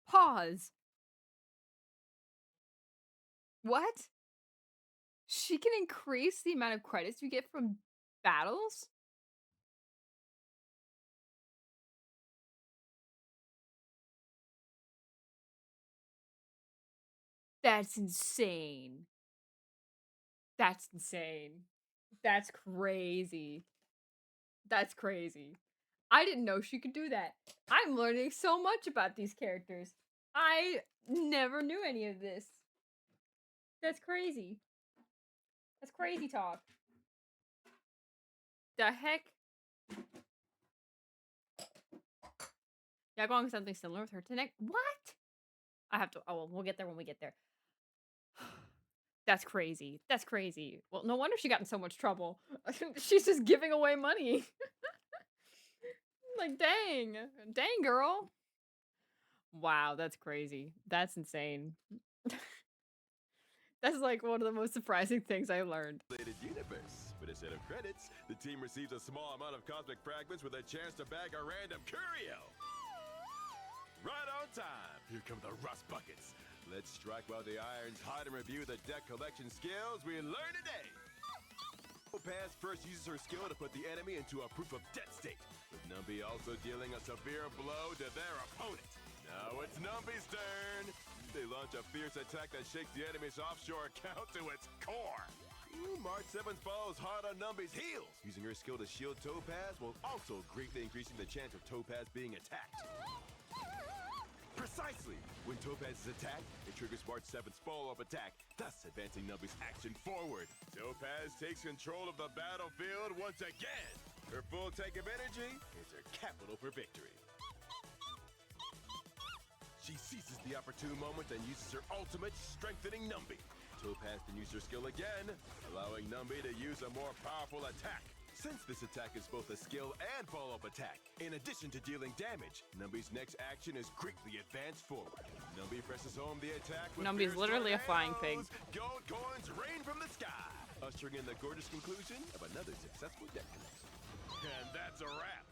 Pause. What? She can increase the amount of credits you get from battles? That's insane. That's insane. That's crazy. That's crazy. I didn't know she could do that. I'm learning so much about these characters. I never knew any of this. That's crazy. That's crazy talk. The heck? Yeah, going something similar with her tonight. What? I have to. Oh, well, we'll get there when we get there. That's crazy. That's crazy. Well, no wonder she got in so much trouble. She's just giving away money. Like, dang. Dang, girl. Wow, that's crazy. That's insane. That's like one of the most surprising things I learned. Universe. But instead of credits, the team receives a small amount of cosmic fragments with a chance to bag a random curio. Right on time. Here come the rust buckets. Let's strike while the iron's hot and review the deck collection skills we learned today. Topaz first uses her skill to put the enemy into a proof of death state, with Numby also dealing a severe blow to their opponent. Now it's Numby's turn. They launch a fierce attack that shakes the enemy's offshore account to its core. March 7th follows hard on Numby's heels, using her skill to shield Topaz while also greatly increasing the chance of Topaz being attacked. Precisely! When Topaz is attacked, it triggers March 7th's follow-up attack, thus advancing Numby's action forward. Topaz takes control of the battlefield once again. Her full tank of energy is her capital for victory. She seizes the opportune moment and uses her ultimate, strengthening Numby. Topaz can use her skill again, allowing Numby to use a more powerful attack. Since this attack is both a skill and follow-up attack, in addition to dealing damage, Numby's next action is greatly advanced forward. Numby presses home the attack with Numby's fierce literally a flying pig. tornadoes. Gold coins rain from the sky, ushering in the gorgeous conclusion of another successful deck collection. And that's a wrap.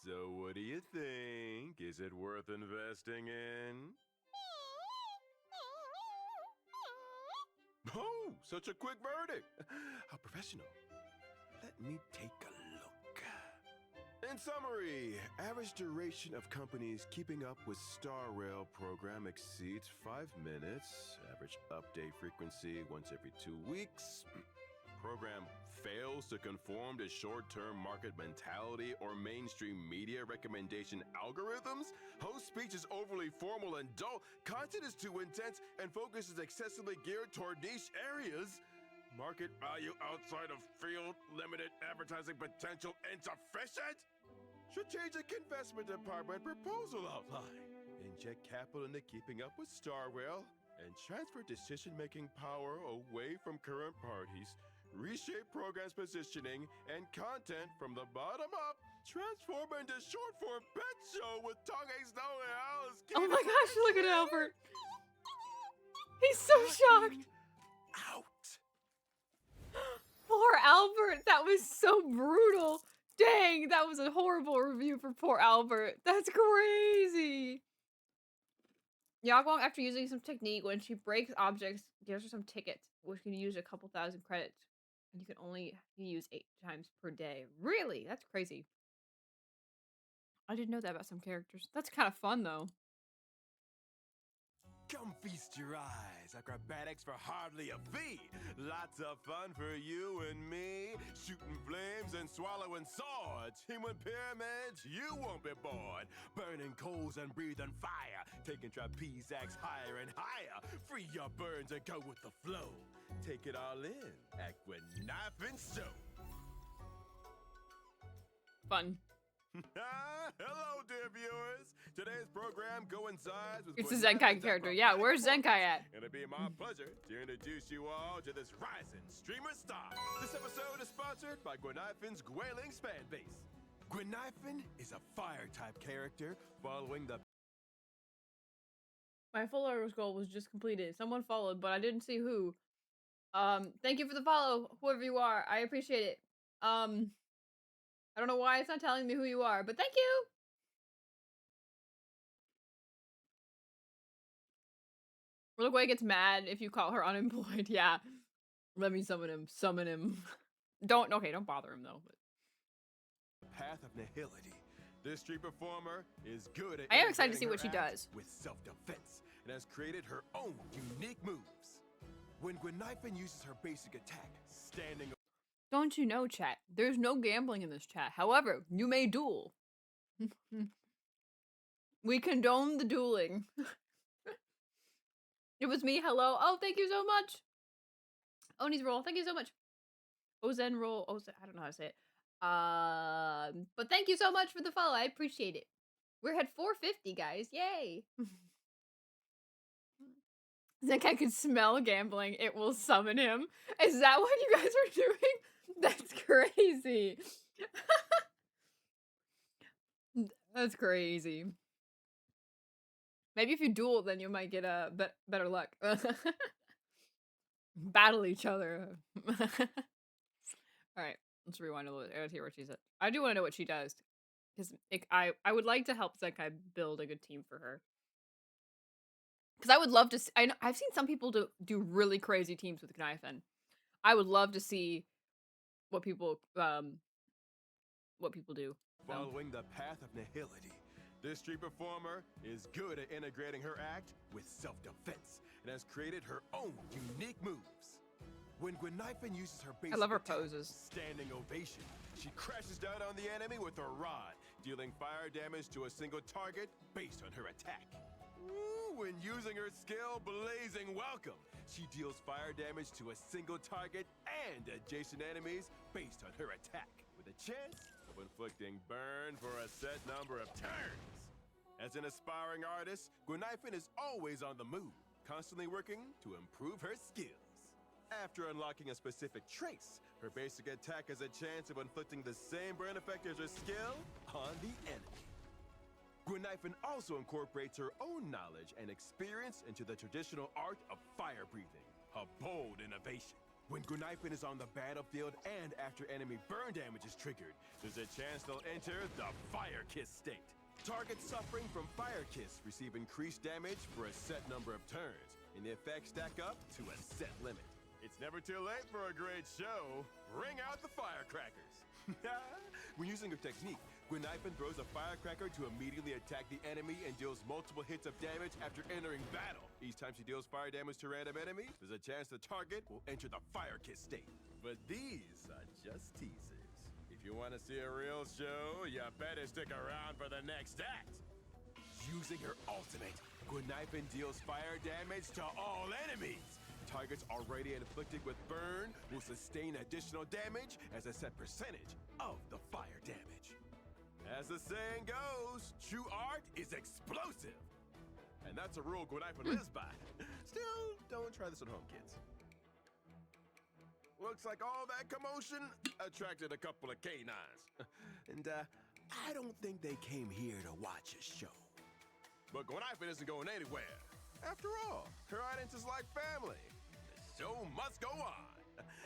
So what do you think? Is it worth investing in? Oh, such a quick verdict. How professional. Let me take a look. In summary, average duration of companies keeping up with StarRail program exceeds 5 minutes. Average update frequency once every 2 weeks. Program fails to conform to short-term market mentality or mainstream media recommendation algorithms. Host speech is overly formal and dull. Content is too intense and focus is excessively geared toward niche areas. Market value outside of field, limited advertising potential insufficient. Strategic investment department proposal outline. Inject capital into keeping up with StarRail and transfer decision-making power away from current parties. Reshape program's positioning and content from the bottom up. Transform into short-form pet show with honkaistarrail. Oh my gosh, look at Albert. He's so shocked. Out. Poor Albert. That was so brutal. Dang, that was a horrible review for poor Albert. That's crazy. Yagwong, after using some technique, when she breaks objects, gives her some tickets, which can use a couple thousand credits. And you can only use 8 times per day. Really? That's crazy. I didn't know that about some characters. That's kind of fun, though. Come feast your eyes. Acrobatics for hardly a fee. Lots of fun for you and me. Shooting flames and swallowing swords. Human pyramids, you won't be bored. Burning coals and breathing fire. Taking trapeze acts higher and higher. Free your burns and go with the flow. Take it all in. Act with knife and soap. Fun. Hello, dear viewers. Today's program coincides with... It's a Zenkai character. Yeah, where's Zenkai at? It'll be my pleasure to introduce you all to this rising streamer star. This episode is sponsored by Gweniphen's Gweling's fan base. Gweniphen is a fire-type character following the... My followers goal was just completed. Someone followed, but I didn't see who. Thank you for the follow, whoever you are. I appreciate it. I don't know why it's not telling me who you are, but thank you! Uruguay gets mad if you call her unemployed. Yeah. Let me summon him. Summon him. Don't bother him though. But. Path of Nihility. This street performer is good at I am excited to see integrating what she her act does. with self-defense and has created her own unique moves. When Gwynnifin uses her basic attack, standing. Don't you know, chat? There's no gambling in this chat. However, you may duel. We condone the dueling. It was me. Hello. Oh, thank you so much. Oni's roll. Thank you so much. Ozen roll. Ozen. I don't know how to say it. But thank you so much for the follow. I appreciate it. We're at 450, guys. Yay. Think I can smell gambling. It will summon him. Is that what you guys are doing? That's crazy. That's crazy. Maybe if you duel, then you might get a better luck. Battle each other. All right, let's rewind a little bit. Let's hear what she said. I do want to know what she does, because I would like to help Zenkai build a good team for her. Because I would love to. I've seen some people do really crazy teams with Gwynnifin. I would love to see what people do. Following the path of nihility, this street performer is good at integrating her act with self-defense and has created her own unique moves. When Gwynnifin uses her basic I love her attack, poses. standing ovation, she crashes down on the enemy with a rod, dealing fire damage to a single target based on her attack. When using her skill, Blazing Welcome, she deals fire damage to a single target and adjacent enemies based on her attack, with a chance of inflicting burn for a set number of turns. As an aspiring artist, Gwynnifin is always on the move, constantly working to improve her skills. After unlocking a specific trace, her basic attack has a chance of inflicting the same burn effect as her skill on the enemy. Gwynnifin also incorporates her own knowledge and experience into the traditional art of fire breathing, a bold innovation. When Gwynnifin is on the battlefield and after enemy burn damage is triggered, there's a chance they'll enter the Fire Kiss state. Targets suffering from Fire Kiss receive increased damage for a set number of turns, and the effects stack up to a set limit. It's never too late for a great show. Bring out the firecrackers. When using her technique, Gwynnifin throws a firecracker to immediately attack the enemy and deals multiple hits of damage after entering battle. Each time she deals fire damage to random enemies, there's a chance the target will enter the Fire Kiss state. But these are just teasers. If you want to see a real show, you better stick around for the next act. Using her ultimate, Gwynnifin deals fire damage to all enemies. Targets already inflicted with burn will sustain additional damage as a set percentage of the fire damage. As the saying goes, true art is explosive. And that's a rule Gwynnifin lives by. Still, don't try this at home, kids. Looks like all that commotion attracted a couple of canines. And I don't think they came here to watch a show. But Gwynnifin isn't going anywhere. After all, her audience is like family. The show must go on.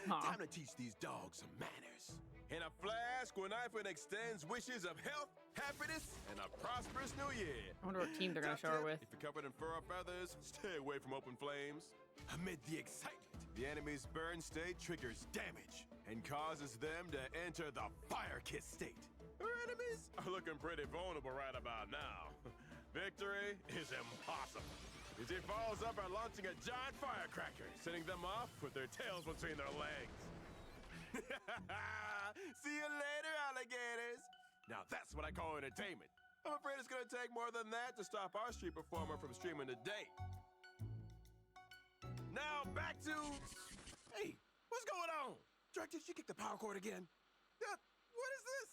Time to teach these dogs some manners. In a flash, Gwynnifin extends wishes of health, happiness, and a prosperous new year. I wonder what team they're gonna show her with. If you're covered in fur or feathers, stay away from open flames. Amid the excitement, the enemy's burn state triggers damage and causes them to enter the Fire Kiss state. Her enemies are looking pretty vulnerable right about now. Victory is impossible. As he follows up by launching a giant firecracker, sending them off with their tails between their legs. See you later, alligators! Now that's what I call entertainment. I'm afraid it's gonna take more than that to stop our street performer from streaming today. Now back to... Hey, what's going on? Drake, did you kick the power cord again? What is this?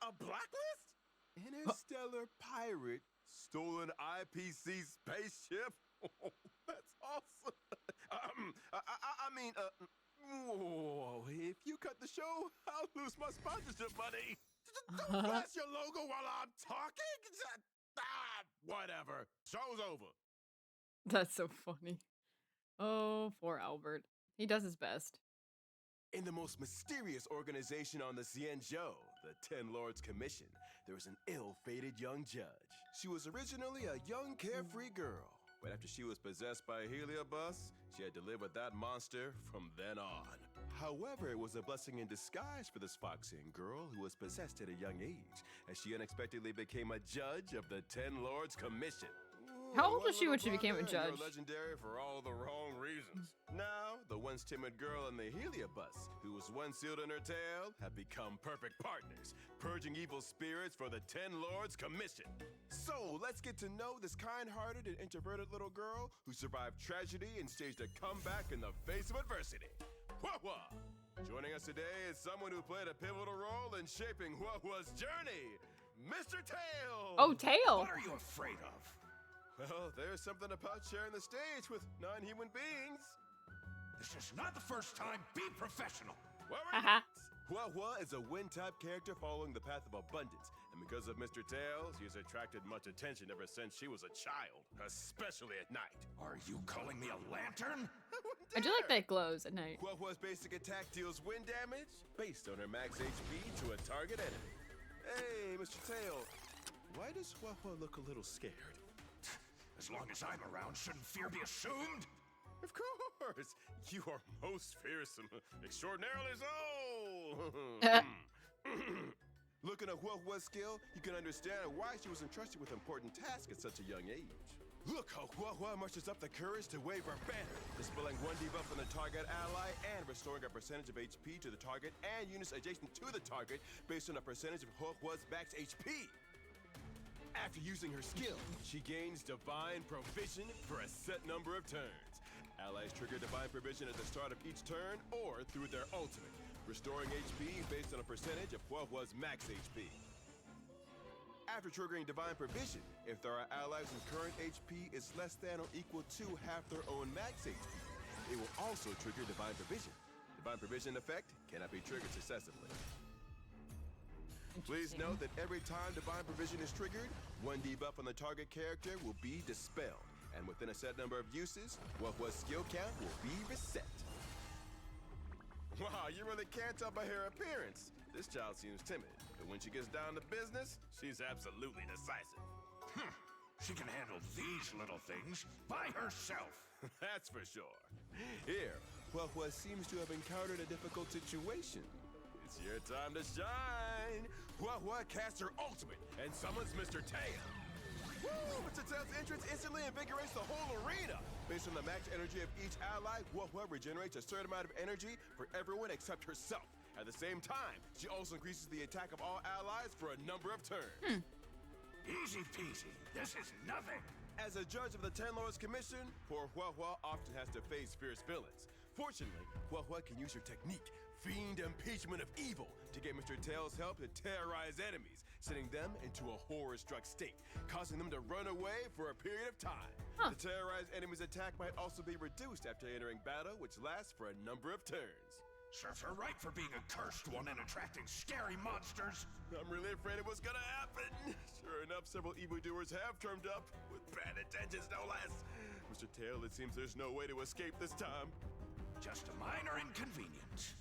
A blacklist? Interstellar pirate stolen IPC spaceship? Oh, that's awesome. Whoa, if you cut the show, I'll lose my sponsorship money. Don't flash your logo while I'm talking. Whatever. Show's over. That's so funny. Oh, poor Owlbert. He does his best. In the most mysterious organization on the Xianzhou, the Ten Lords Commission, there was an ill-fated young judge. She was originally a young, carefree girl, but after she was possessed by a heliobus, she had to live with that monster from then on. However, it was a blessing in disguise for this foxing girl who was possessed at a young age, as she unexpectedly became a judge of the Ten Lords Commission. How old was she when she became a judge? You're legendary for all the wrong reasons. Now, the once timid girl in the heliobus, who was once sealed in her tail, have become perfect partners, purging evil spirits for the Ten Lords Commission. So, let's get to know this kind-hearted and introverted little girl who survived tragedy and staged a comeback in the face of adversity. Hua-Hua! Joining us today is someone who played a pivotal role in shaping Hua-Hua's journey, Mr. Tail! Oh, Tail! What are you afraid of? Well, there's something about sharing the stage with non-human beings. This is not the first time. Be professional. Hua-Hua is a wind-type character following the path of abundance, and because of Mr. Tail, she has attracted much attention ever since she was a child, especially at night. Are you calling me a lantern? I do like that it glows at night. Hua-Hua's basic attack deals wind damage based on her max HP to a target enemy. Hey, Mr. Tail, why does Hua-Hua look a little scared? As long as I'm around, shouldn't fear be assumed? Of course! You are most fearsome, extraordinarily so! Looking at Hua-Hua's skill, you can understand why she was entrusted with important tasks at such a young age. Look how Hua-Hua marches up the courage to wave her banner, dispelling 1 debuff on the target ally and restoring a percentage of HP to the target and units adjacent to the target based on a percentage of Hua-Hua's max HP. After using her skill, she gains Divine Provision for a set number of turns. Allies trigger Divine Provision at the start of each turn or through their ultimate, restoring HP based on a percentage of Hua-Hua's max HP. After triggering Divine Provision, if there are allies whose current HP is less than or equal to half their own max HP, it will also trigger Divine Provision. Divine Provision effect cannot be triggered successively. Please note that every time Divine Provision is triggered, 1 debuff on the target character will be dispelled, and within a set number of uses, Hua-Hua's skill count will be reset. Wow, you really can't tell by her appearance. This child seems timid, but when she gets down to business, she's absolutely decisive. She can handle these little things by herself. That's for sure. Here, Hua-Hua seems to have encountered a difficult situation. It's your time to shine! Hua-Hua casts her ultimate and summons Mr. Tail. Woo! Mr. Tail's entrance instantly invigorates the whole arena. Based on the max energy of each ally, Hua-Hua regenerates a certain amount of energy for everyone except herself. At the same time, she also increases the attack of all allies for a number of turns. Easy peasy. This is nothing. As a judge of the Ten Lords Commission, poor Hua-Hua often has to face fierce villains. Fortunately, Hua-Hua can use her technique, Fiend Impeachment of Evil, to get Mr. Tail's help to terrorize enemies, sending them into a horror-struck state, causing them to run away for a period of time. The terrorized enemy's attack might also be reduced after entering battle, which lasts for a number of turns. Serves her right for being a cursed one and attracting scary monsters. I'm really afraid of what's gonna happen. Sure enough, several evildoers have turned up, with bad intentions no less. Mr. Tail, it seems there's no way to escape this time. Just a minor inconvenience.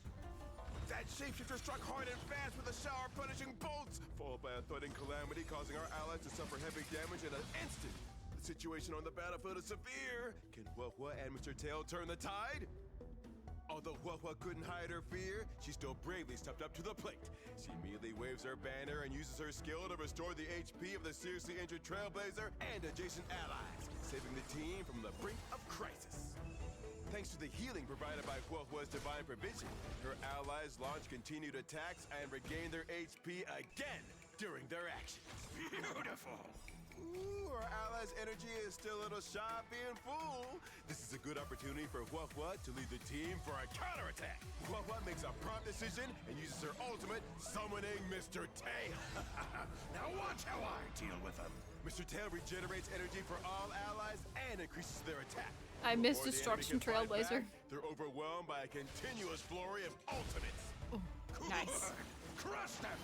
That shapeshifter struck hard and fast with a shower of punishing bolts, followed by a thudding calamity causing our allies to suffer heavy damage in an instant. The situation on the battlefield is severe. Can Hua-Hua and Mr. Tail turn the tide? Although Hua-Hua couldn't hide her fear, she still bravely stepped up to the plate. She immediately waves her banner and uses her skill to restore the HP of the seriously injured Trailblazer and adjacent allies, saving the team from the brink of crisis. Thanks to the healing provided by Hua-Hua's Divine Provision, her allies launch continued attacks and regain their HP again during their actions. Beautiful. Ooh, our allies' energy is still a little shy of being full. This is a good opportunity for Hua-Hua to lead the team for a counterattack. Hua-Hua makes a prompt decision and uses her ultimate, summoning Mr. Tail. Now watch how I deal with them. Mr. Tail regenerates energy for all allies and increases their attack. I missed Before the Destruction enemy can fight Trailblazer. back, they're overwhelmed by a continuous flurry of ultimates. Oh, nice. Crush them.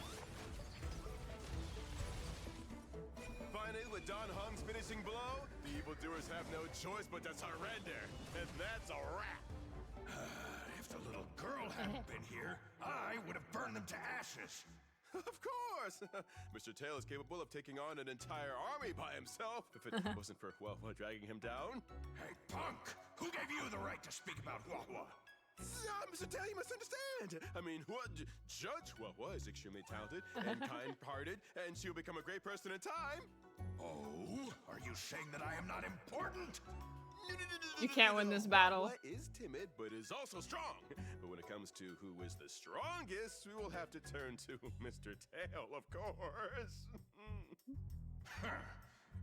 Finally, with Don Hung's finishing blow, the evildoers have no choice but to surrender. And that's a wrap. If the little girl hadn't been here, I would have burned them to ashes. Of course! Mr. Tail is capable of taking on an entire army by himself if it wasn't for Wawa dragging him down. Hey, punk! Who gave you the right to speak about Wawa? Mr. Tail, you must understand. I mean, Judge Wawa is extremely talented and kind-hearted, and she'll become a great person in time. Oh, are you saying that I am not important? You can't win this battle. Wawa is timid, but is also strong. But when it comes to who is the strongest, we will have to turn to Mr. Tail, of course.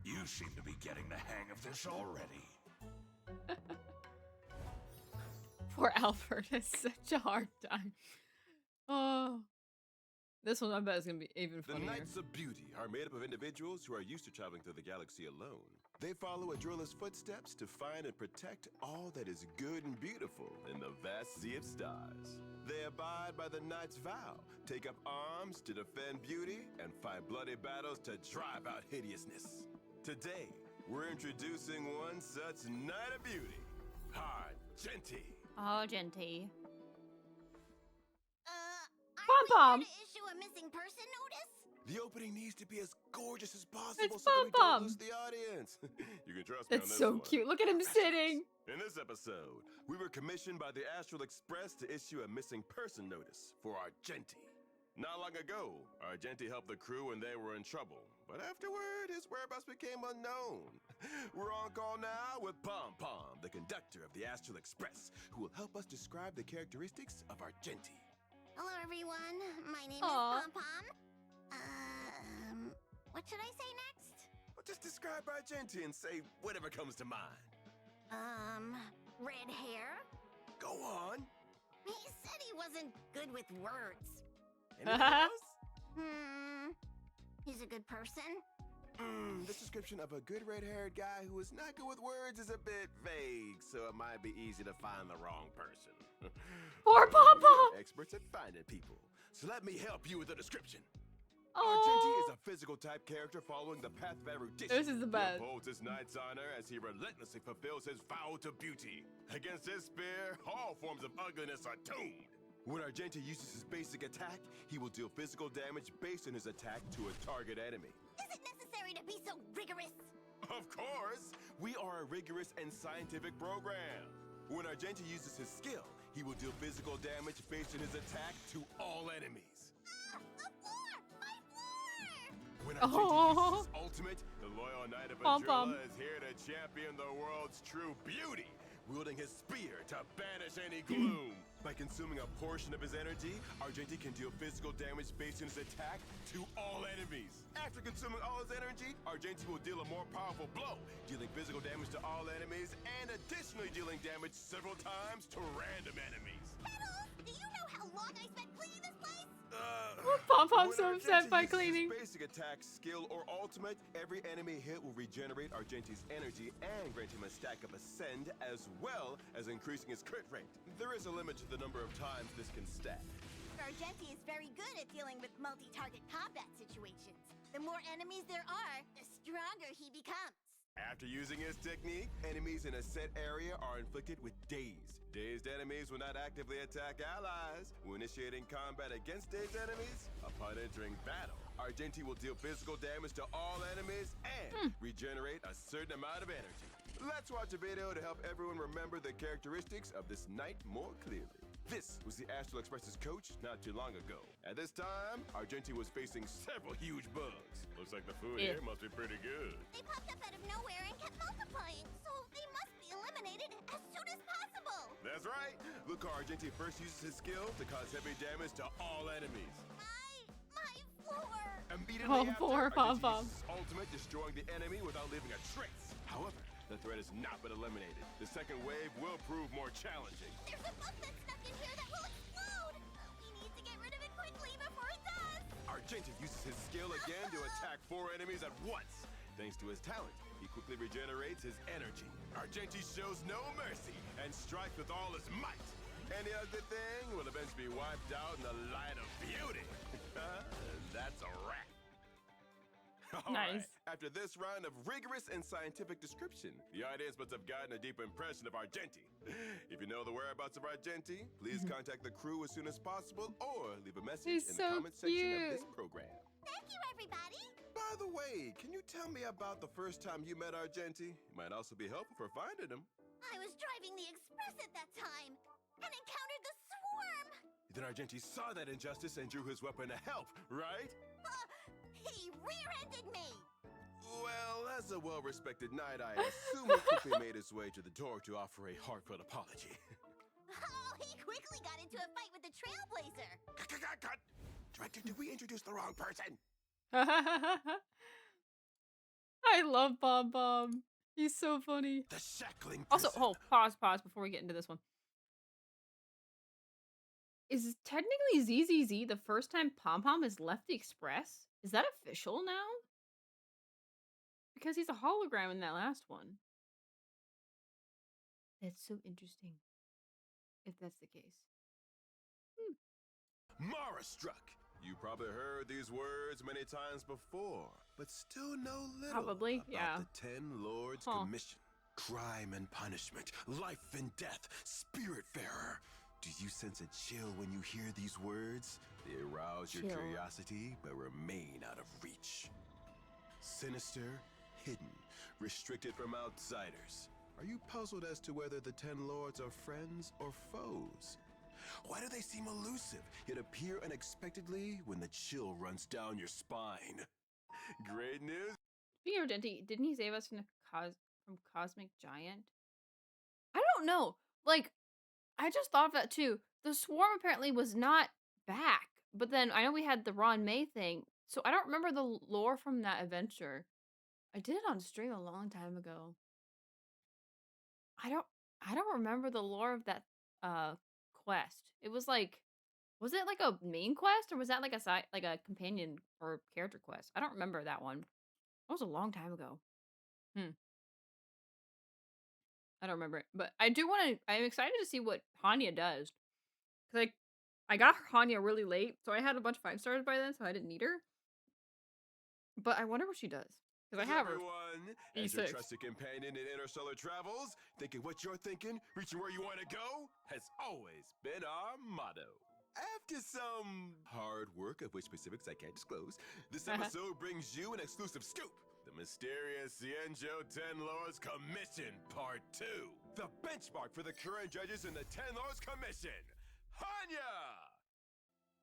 You seem to be getting the hang of this already. Poor Albert has such a hard time. Oh. This one I bet is going to be even The funnier. Knights of Beauty are made up of individuals who are used to traveling through the galaxy alone. They follow a drill's footsteps to find and protect all that is good and beautiful in the vast sea of stars. They abide by the Knight's vow, take up arms to defend beauty, and fight bloody battles to drive out hideousness. Today, we're introducing one such Knight of Beauty, Argenti. Oh, Genty. Are Pom-pom. we here to issue a missing person notice? The opening needs to be as gorgeous as possible It's so that we don't Pom-pom. lose the audience. You can trust me on That's this so one. cute. Look at him sitting. In this episode, we were commissioned by the Astral Express to issue a missing person notice for Argenti. Not long ago, Argenti helped the crew when they were in trouble, but afterward, his whereabouts became unknown. We're on call now with Pom Pom, the conductor of the Astral Express, who will help us describe the characteristics of Argenti. Hello, everyone. My name Aw. is Pom Pom. What should I say next? Well, just describe Argenti and say whatever comes to mind. Red hair? Go on. He said he wasn't good with words. Anything else? He's a good person. This description of a good red-haired guy who is not good with words is a bit vague, so it might be easy to find the wrong person. Poor Well, Papa. we're experts at finding people, so let me help you with the description. Argenti is a physical type character following the path of erudition. This is the best. He upholds his knight's honor as he relentlessly fulfills his vow to beauty. Against his spear, all forms of ugliness are doomed. When Argenti uses his basic attack, he will deal physical damage based on his attack to a target enemy. Is it necessary to be so rigorous? Of course! We are a rigorous and scientific program. When Argenti uses his skill, he will deal physical damage based on his attack to all enemies. The floor! My floor! When Argenti uses his ultimate, the loyal knight of Pom-pom. Adrilla is here to champion the world's true beauty, wielding his spear to banish any gloom. By consuming a portion of his energy, Argenti can deal physical damage based on his attack to all enemies. After consuming all his energy, Argenti will deal a more powerful blow, dealing physical damage to all enemies and additionally dealing damage several times to random enemies. Petals, do you know how long I spent cleaning this place? Pom Pom's When so upset Argenti by uses cleaning. his basic attack, skill, or ultimate, every enemy hit will regenerate Argenti's energy and grant him a stack of Ascend, as well as increasing his crit rate. There is a limit to the number of times this can stack. Argenti is very good at dealing with multi-target combat situations. The more enemies there are, the stronger he becomes. After using his technique, enemies in a set area are inflicted with Daze. Dazed enemies will not actively attack allies. When initiating combat against dazed enemies, upon entering battle, Argenti will deal physical damage to all enemies and regenerate a certain amount of energy. Let's watch a video to help everyone remember the characteristics of this knight more clearly. This was the Astral Express's coach not too long ago. At this time, Argenti was facing several huge bugs. Looks like the food here must be pretty good. They popped up out of nowhere and kept multiplying, so they must be eliminated as soon as possible. That's right. Look how Argenti first uses his skill to cause heavy damage to all enemies. My floor. Immediately after, poor Argenti Pom-Pom. uses his ultimate, destroying the enemy without leaving a trace. However, the threat has not been eliminated. The second wave will prove more challenging. There's a bug that's stuck in here that will explode. We need to get rid of it quickly before it does. Argenti uses his skill again to attack 4 enemies at once. Thanks to his talent, he quickly regenerates his energy. Argenti shows no mercy and strikes with all his might. Any ugly thing will eventually be wiped out in the light of beauty. That's a wrap. All Nice. right, After this round of rigorous and scientific description, the audience must have gotten a deep impression of Argenti. If you know the whereabouts of Argenti, please contact the crew as soon as possible or leave a message in the comment section of this program. Thank you, everybody! By the way, can you tell me about the first time you met Argenti? It might also be helpful for finding him. I was driving the express at that time and encountered the swarm! Then Argenti saw that injustice and drew his weapon to help, right? He rear-ended me! Well, as a well-respected knight, I assume he quickly made his way to the door to offer a heartfelt apology. Oh, he quickly got into a fight with the Trailblazer! Cut! Director, did we introduce the wrong person? I love Bob Bob. He's so funny. The shackling Also, prison. pause before we get into this one. Is technically ZZZ the first time Pom Pom has left the Express? Is that official now? Because he's a hologram in that last one. That's so interesting. If that's the case. Mara struck. You probably heard these words many times before, but still know little Probably, about yeah. the 10 Lords Commission. Crime and punishment, life and death, spiritfarer. Do you sense a chill when you hear these words? They arouse your curiosity, but remain out of reach. Sinister, hidden, restricted from outsiders. Are you puzzled as to whether the 10 Lords are friends or foes? Why do they seem elusive, yet appear unexpectedly when the chill runs down your spine? Great news! Speaking of Argenti, didn't he save us from from Cosmic Giant? I don't know. Like, I just thought of that too. The Swarm apparently was not back, but then I know we had the Ron May thing, so I don't remember the lore from that adventure. I did it on stream a long time ago. I don't remember the lore of that quest. It was like, was it like a main quest or was that like a side, like a companion or character quest? I don't remember that one. That was a long time ago. I don't remember it, but I do want to. I'm excited to see what Hanya does. Cause like, I got Hanya really late, so I had a bunch of 5 stars by then, so I didn't need her. But I wonder what she does. Cause I have her. Everyone, as your trusted companion in interstellar travels, thinking what you're thinking, reaching where you want to go, has always been our motto. After some hard work, of which specifics I can't disclose, this episode brings you an exclusive scoop. The mysterious Cienjo 10 Lords Commission Part 2. The benchmark for the current judges in the 10 Lords Commission, Hanya!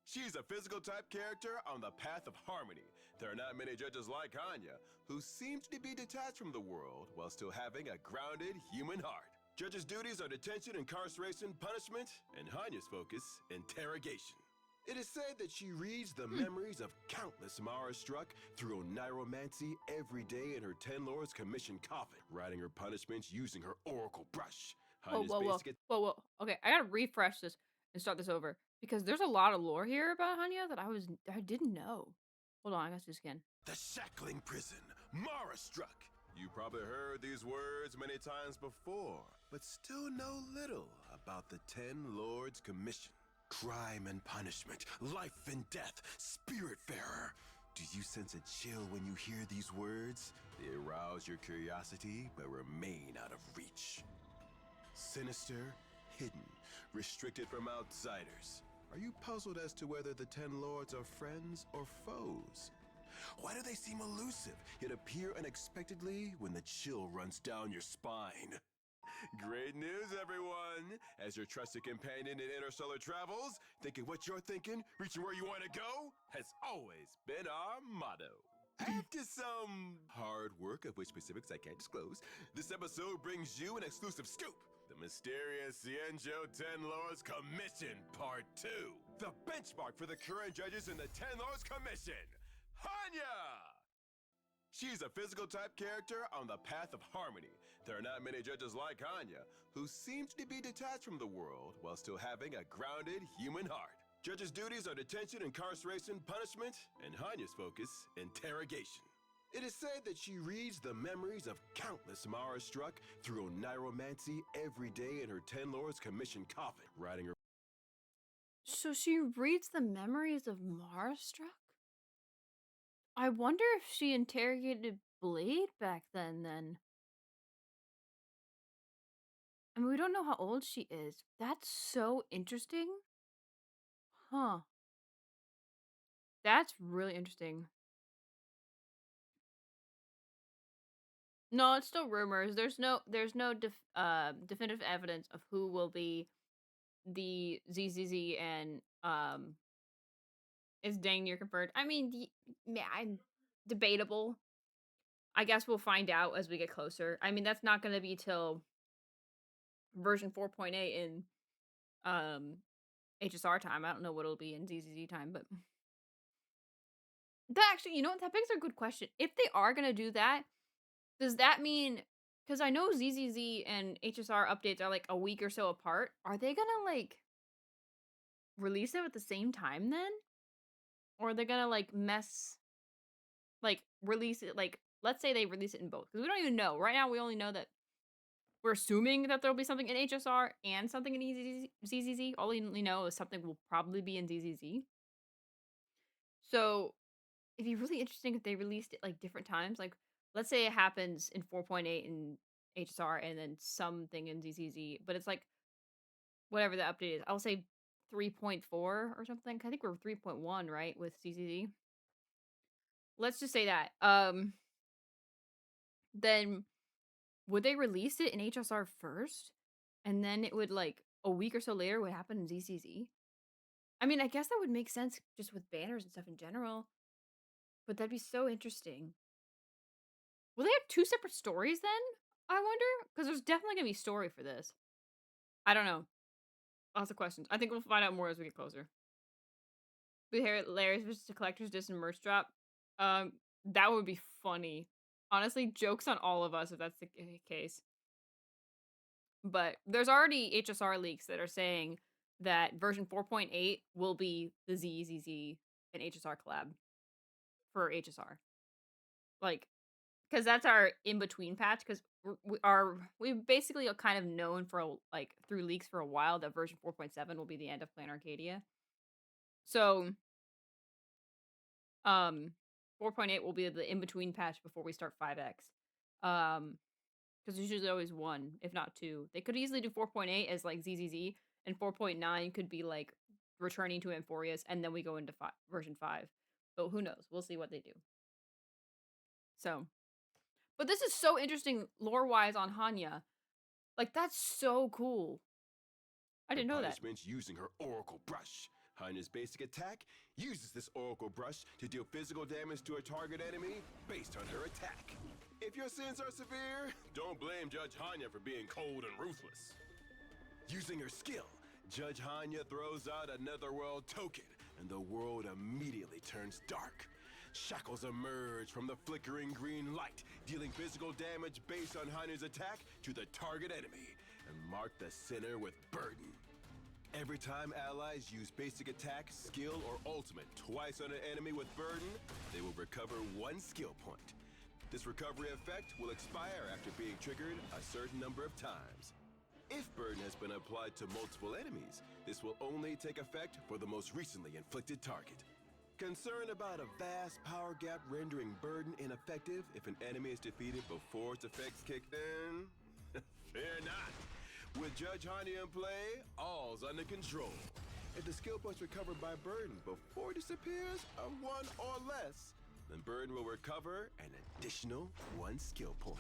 She's a physical type character on the path of harmony. There are not many judges like Hanya, who seem to be detached from the world while still having a grounded human heart. Judges' duties are detention, incarceration, punishment, and Hanya's focus, interrogation. It is said that she reads the memories of countless Mara struck through oniromancy every day in her 10 Lords Commission coffin, writing her punishments using her oracle brush. Whoa. Okay, I gotta refresh this and start this over because there's a lot of lore here about Hanya that I didn't know. Hold on, I gotta do this again. The shackling prison, Mara struck. You probably heard these words many times before, but still know little about the 10 Lords Commission. Crime and punishment, life and death, spiritfarer. Do you sense a chill when you hear these words? They arouse your curiosity, but remain out of reach. Sinister, hidden, restricted from outsiders. Are you puzzled as to whether the 10 Lords are friends or foes? Why do they seem elusive, yet appear unexpectedly when the chill runs down your spine? Great news, everyone! As your trusted companion in interstellar travels, thinking what you're thinking, reaching where you want to go, has always been our motto. After some hard work, of which specifics I can't disclose, this episode brings you an exclusive scoop. The mysterious Cienjo 10 Lords Commission Part 2. The benchmark for the current judges in the 10 Lords Commission, Hanya! She's a physical type character on the path of harmony. There are not many judges like Hanya, who seem to be detached from the world while still having a grounded human heart. Judges' duties are detention, incarceration, punishment, and Hanya's focus, interrogation. It is said that she reads the memories of countless Mara struck through oniromancy every day in her 10 Lords Commission coffin, writing her. So she reads the memories of Mara struck? I wonder if she interrogated blade back then. I mean, we don't know how old she is. That's so interesting. Huh. That's really interesting. No, it's still rumors. There's no definitive evidence of who will be the ZZZ and is dang near confirmed. I mean, debatable. I guess we'll find out as we get closer. I mean, that's not going to be till version 4.8 in HSR time. I don't know what it'll be in ZZZ time, but that actually, you know what? That begs a good question. If they are going to do that, does that mean, because I know ZZZ and HSR updates are like a week or so apart, are they going to like release them at the same time then? Or are they going to like release it, like, let's say they release it in both, because we don't even know. Right now, we only know that we're assuming that there'll be something in HSR and something in ZZZ. All we know is something will probably be in ZZZ. So it'd be really interesting if they released it like different times. Like, let's say it happens in 4.8 in HSR and then something in ZZZ, but it's like whatever the update is. I'll say 3.4 or something. I think we're 3.1, right, with ZZZ. Let's just say that. Then would they release it in HSR first? And then it would, like, a week or so later would happen in ZCZ? I mean, I guess that would make sense just with banners and stuff in general. But that'd be so interesting. Will they have 2 separate stories then? I wonder? Because there's definitely gonna be story for this. I don't know. Lots of questions. I think we'll find out more as we get closer. We hear Larry's versus the collector's disc and merch drop. That would be funny. Honestly, jokes on all of us if that's the case. But there's already HSR leaks that are saying that version 4.8 will be the ZZZ and HSR collab for HSR. Like, because that's our in-between patch, because we've basically kind of known for, like, through leaks for a while that version 4.7 will be the end of Plan Arcadia. So, 4.8 will be the in-between patch before we start 5X. Because there's usually always 1, if not 2. They could easily do 4.8 as, like, ZZZ, and 4.9 could be, like, returning to Amphorius, and then we go into version 5. But who knows? We'll see what they do. So, but this is so interesting lore-wise on Hanya. Like, that's so cool. I didn't know that. Punishments using her Oracle Brush. Hanya's basic attack uses this Oracle Brush to deal physical damage to a target enemy based on her attack. If your sins are severe, don't blame Judge Hanya for being cold and ruthless. Using her skill, Judge Hanya throws out a netherworld token, and the world immediately turns dark. Shackles emerge from the flickering green light, dealing physical damage based on Hanya's attack to the target enemy, and mark the sinner with burden. Every time allies use basic attack, skill, or ultimate twice on an enemy with burden, they will recover 1 skill point. This recovery effect will expire after being triggered a certain number of times. If burden has been applied to multiple enemies, this will only take effect for the most recently inflicted target. Concerned about a vast power gap rendering burden ineffective if an enemy is defeated before its effects kick in? Fear not! With Judge Hanya in play, all's under control. If the skill points recovered by burden before it disappears are 1 or less, then burden will recover an additional 1 skill point.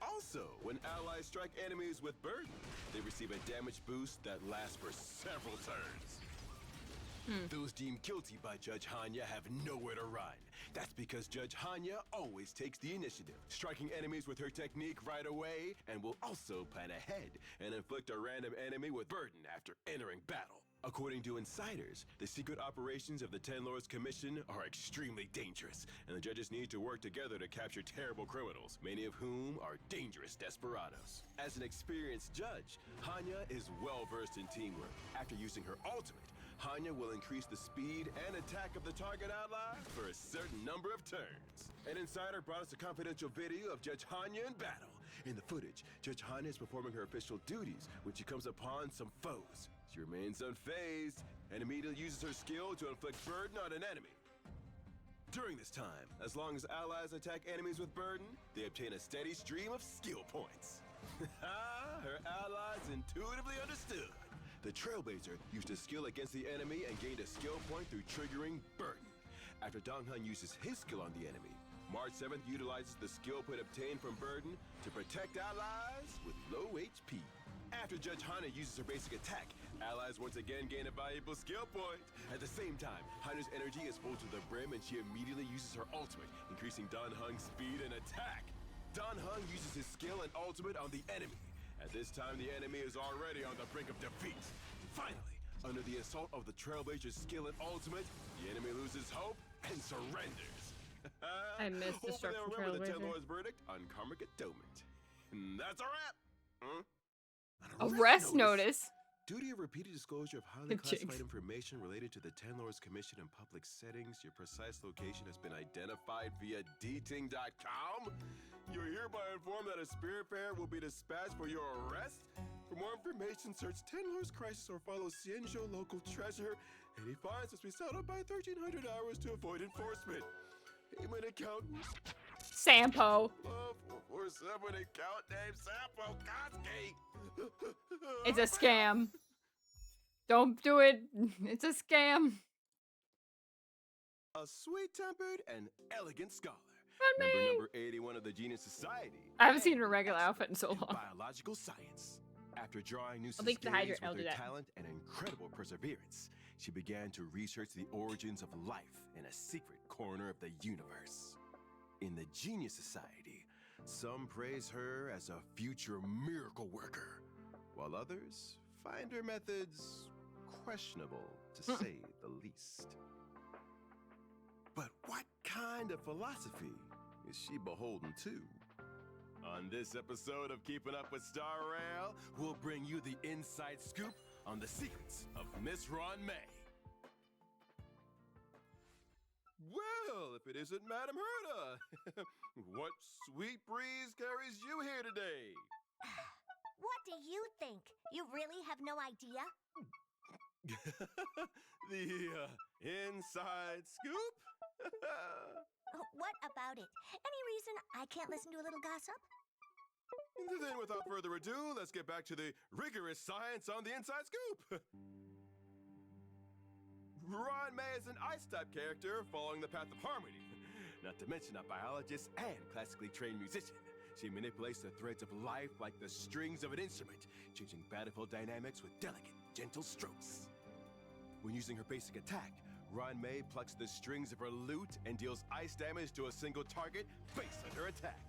Also, when allies strike enemies with burden, they receive a damage boost that lasts for several turns. Those deemed guilty by Judge Hanya have nowhere to run. That's because Judge Hanya always takes the initiative, striking enemies with her technique right away, and will also plan ahead and inflict a random enemy with burden after entering battle. According to insiders, the secret operations of the Ten Lords Commission are extremely dangerous, and the judges need to work together to capture terrible criminals, many of whom are dangerous desperados. As an experienced judge, Hanya is well-versed in teamwork. After using her ultimate, Hanya will increase the speed and attack of the target ally for a certain number of turns. An insider brought us a confidential video of Judge Hanya in battle. In the footage, Judge Hanya is performing her official duties when she comes upon some foes. She remains unfazed and immediately uses her skill to inflict burden on an enemy. During this time, as long as allies attack enemies with burden, they obtain a steady stream of skill points. Her allies intuitively understood. The Trailblazer used a skill against the enemy and gained a skill point through triggering burden. After Donghun uses his skill on the enemy, March 7th utilizes the skill point obtained from burden to protect allies with low HP. After Judge Hana uses her basic attack, allies once again gain a valuable skill point. At the same time, Hana's energy is full to the brim and she immediately uses her ultimate, increasing Donghun's speed and attack. Donghun uses his skill and ultimate on the enemy. At this time, the enemy is already on the brink of defeat. Finally, under the assault of the Trailblazer's skill and ultimate, the enemy loses hope and surrenders. I missed the Hopefully they'll remember the Ten Trailblazer. Lords' verdict on karmic atonement. And that's a wrap. Arrest notice. Duty of repeated disclosure of highly Jinx. classified information related to the Ten Lords Commission in public settings. Your precise location has been identified via dting.com. You're hereby informed that a spirit bearer will be dispatched for your arrest. For more information, search Ten Lords Crisis or follow Xianzhou Local Treasure. Any fines must be settled by 1,300 hours to avoid enforcement. Payment account. Sampo. Love 447 account name Sampo Koski. It's a scam. Don't do it. It's a scam. A sweet-tempered and elegant scholar. Not me. Number 81 of the Genius Society. I haven't seen her in a regular outfit in so long. Biological science. After drawing new I'll link the hydrant, with I'll do her that. talent and incredible perseverance, she began to research the origins of life in a secret corner of the universe. In the Genius Society, some praise her as a future miracle worker, while others find her methods questionable, to say the least. But what kind of philosophy is she beholden to? On this episode of Keeping Up with Star Rail, we'll bring you the inside scoop on the secrets of Miss Ron May. Well, if it isn't Madame Herta, what sweet breeze carries you here today? What do you think? You really have no idea? The inside scoop? What about it? Any reason I can't listen to a little gossip? Then without further ado, let's get back to the rigorous science on the inside scoop. Ron May is an Ice-type character following the path of harmony. Not to mention a biologist and classically trained musician. She manipulates the threads of life like the strings of an instrument, changing battlefield dynamics with delicate, gentle strokes. When using her basic attack, Ron May plucks the strings of her lute and deals ice damage to a single target based on her attack.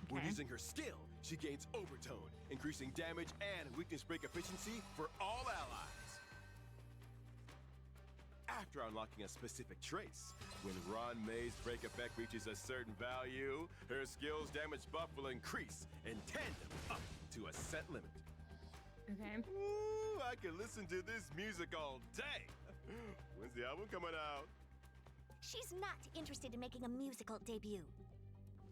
When using her skill, she gains overtone, increasing damage and weakness break efficiency for all allies. After unlocking a specific trace, when Ron May's break effect reaches a certain value, her skill's damage buff will increase in tandem up to a set limit. Okay. Ooh, I can listen to this music all day. When's the album coming out? She's not interested in making a musical debut.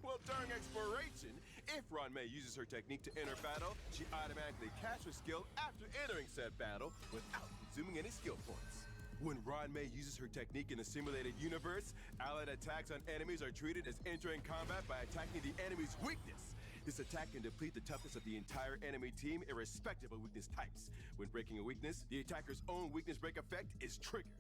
Well, during exploration, if Ron May uses her technique to enter battle, she automatically casts her skill after entering said battle without consuming any skill points. When Ron May uses her technique in the simulated universe, allied attacks on enemies are treated as entering combat by attacking the enemy's weakness. This attack can deplete the toughness of the entire enemy team irrespective of weakness types. When breaking a weakness, the attacker's own weakness break effect is triggered.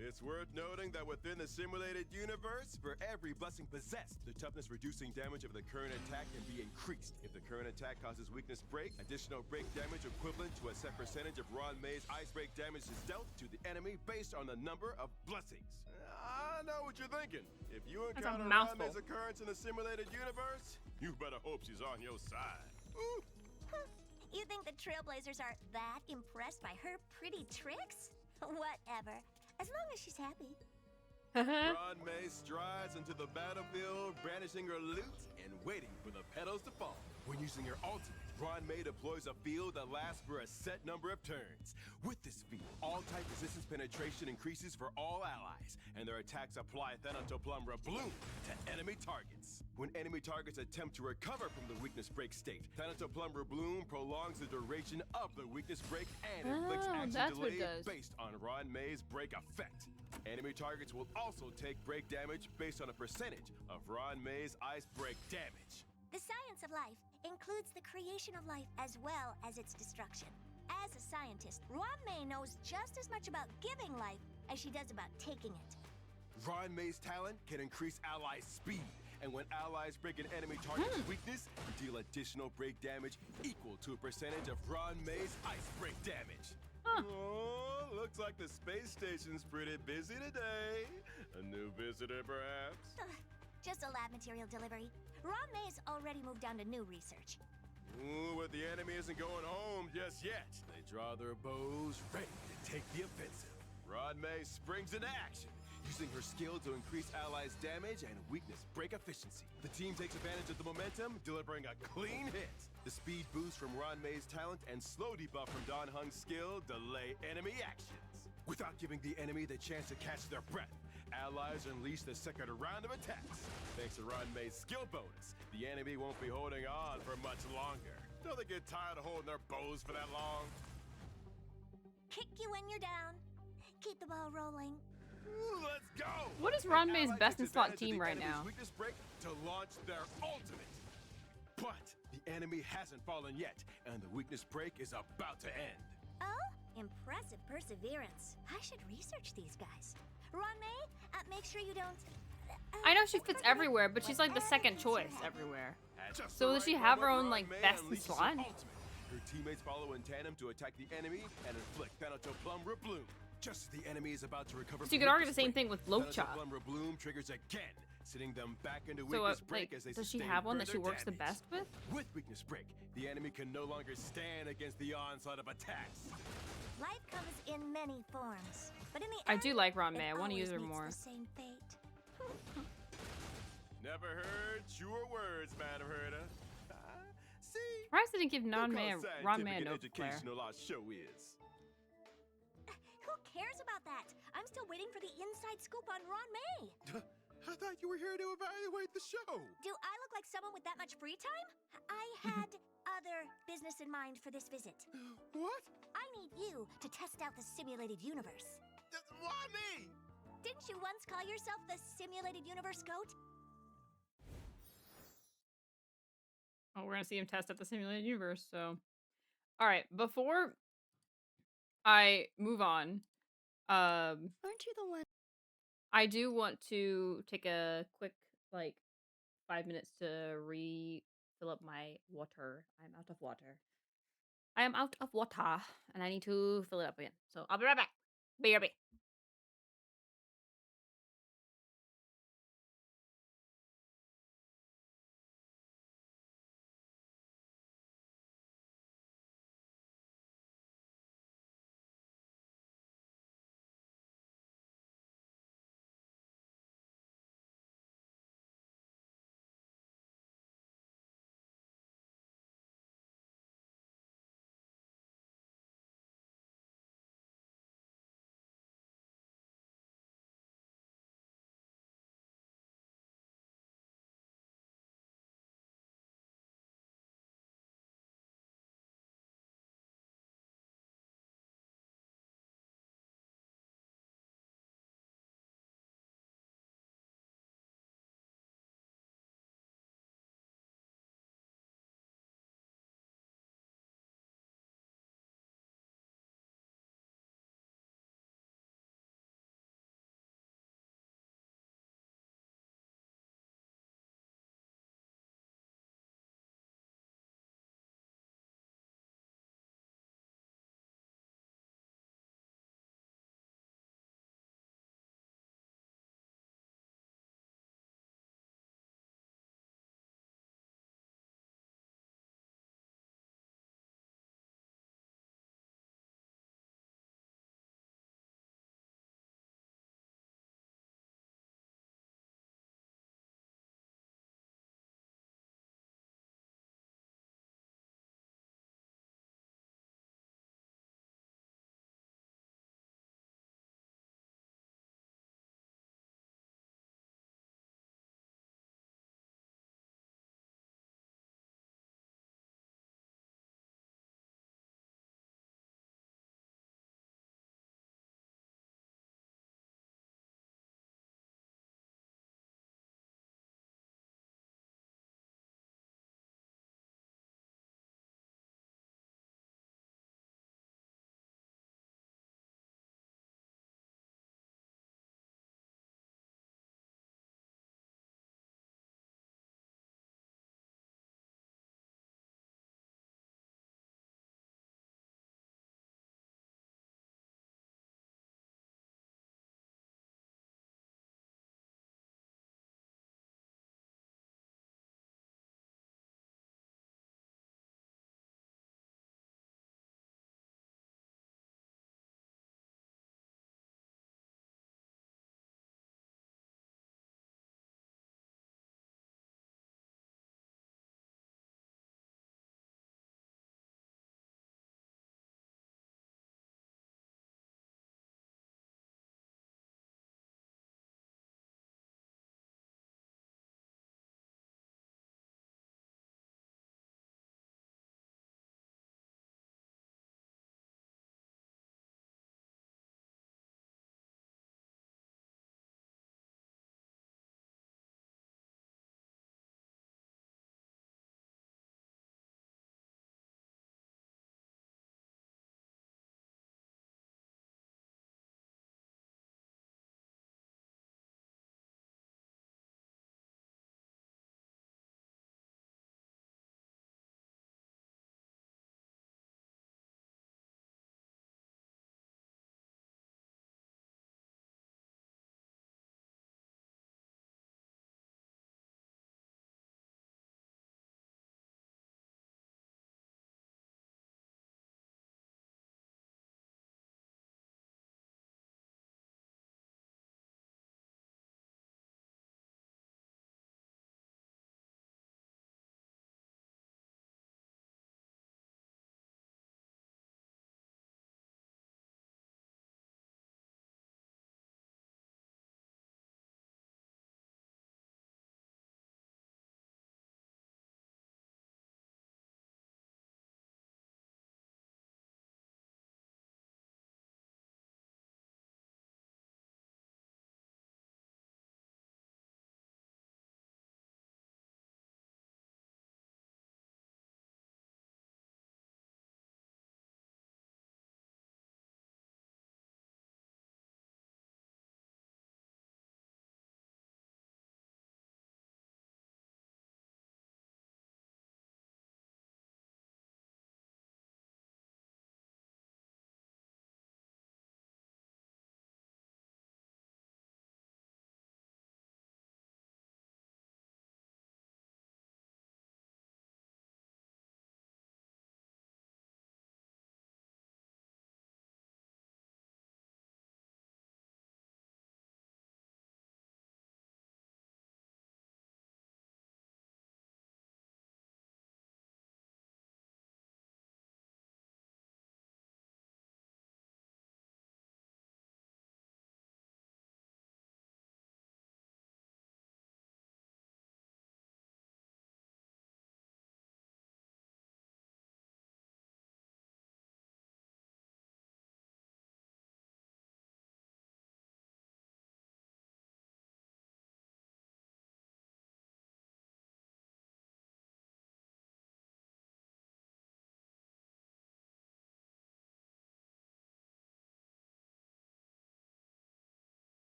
It's worth noting that within the simulated universe, for every blessing possessed, the toughness reducing damage of the current attack can be increased. If the current attack causes weakness break, additional break damage equivalent to a set percentage of Ron May's ice break damage is dealt to the enemy based on the number of blessings. I know what you're thinking. If you encounter Ron May's occurrence in the simulated universe, you better hope she's on your side. Ooh. You think the Trailblazers are that impressed by her pretty tricks? Whatever. As long as she's happy. Ron May strides into the battlefield, brandishing her lute and waiting for the petals to fall. When using her ultimate, Ron May deploys a field that lasts for a set number of turns. With this field, all-type resistance penetration increases for all allies, and their attacks apply Thanatos Bloom to enemy targets. When enemy targets attempt to recover from the weakness break state, Thanatos Bloom prolongs the duration of the weakness break and inflicts action delay based on Ron May's break effect. Enemy targets will also take break damage based on a percentage of Ron May's ice break damage. The science of life includes the creation of life as well as its destruction. As a scientist, Ron May knows just as much about giving life as she does about taking it. Ron May's talent can increase allies' speed, and when allies break an enemy target's weakness, deal additional break damage equal to a percentage of Ron May's ice break damage. Oh, looks like the space station's pretty busy today. A new visitor, perhaps? Just a lab material delivery. Ron May's already moved on to new research. Ooh, but the enemy isn't going home just yet. They draw their bows, ready to take the offensive. Ron May springs into action, using her skill to increase allies' damage and weakness break efficiency. The team takes advantage of the momentum, delivering a clean hit. The speed boost from Ron May's talent and slow debuff from Don Hung's skill delay enemy actions. Without giving the enemy the chance to catch their breath, allies unleash the second round of attacks. Thanks to Ron May's skill bonus, the enemy won't be holding on for much longer. Don't they get tired of holding their bows for that long? Kick you when you're down. Keep the ball rolling. Ooh, let's go! What is Ron May's Allies best in takes slot advantage of team the right enemy's now? weakness break to launch their ultimate. But the enemy hasn't fallen yet, and the weakness break is about to end. Oh, impressive perseverance. I should research these guys. Ron May, make sure you don't... I know she fits everywhere, but she's like the second choice everywhere. So does she have her own like best in slot? Her teammates follow in tandem to attack the enemy and inflict Thanato Plum Rebloom. Just as the enemy is about to recover So you from could argue the weakness same break, thing with Locha. Thanato Plum Rebloom triggers again, sending them back into So weakness break like, as they does she sustain have one that she further works the damage. best with? With weakness break, the enemy can no longer stand against the onslaught of attacks. Life comes in many forms, but in the I end, do like Ron May. it I want to use always her meets more. the same fate. Never heard truer words, Madam Herda. See? Surprised they didn't give Look Ron May how a scientific and note flare. educational our show is. Who cares about that? I'm still waiting for the inside scoop on Ron May. I thought you were here to evaluate the show. Do I look like someone with that much free time? I had other business in mind for this visit. What? I need you to test out the simulated universe. Why me? Didn't you once call yourself the simulated universe goat? Oh, we're gonna see him test out the simulated universe. So, all right. Before I move on, Aren't you the one? I do want to take a quick like 5 minutes to refill up my water. I'm out of water. I am out of water, and I need to fill it up again. So I'll be right back. BRB.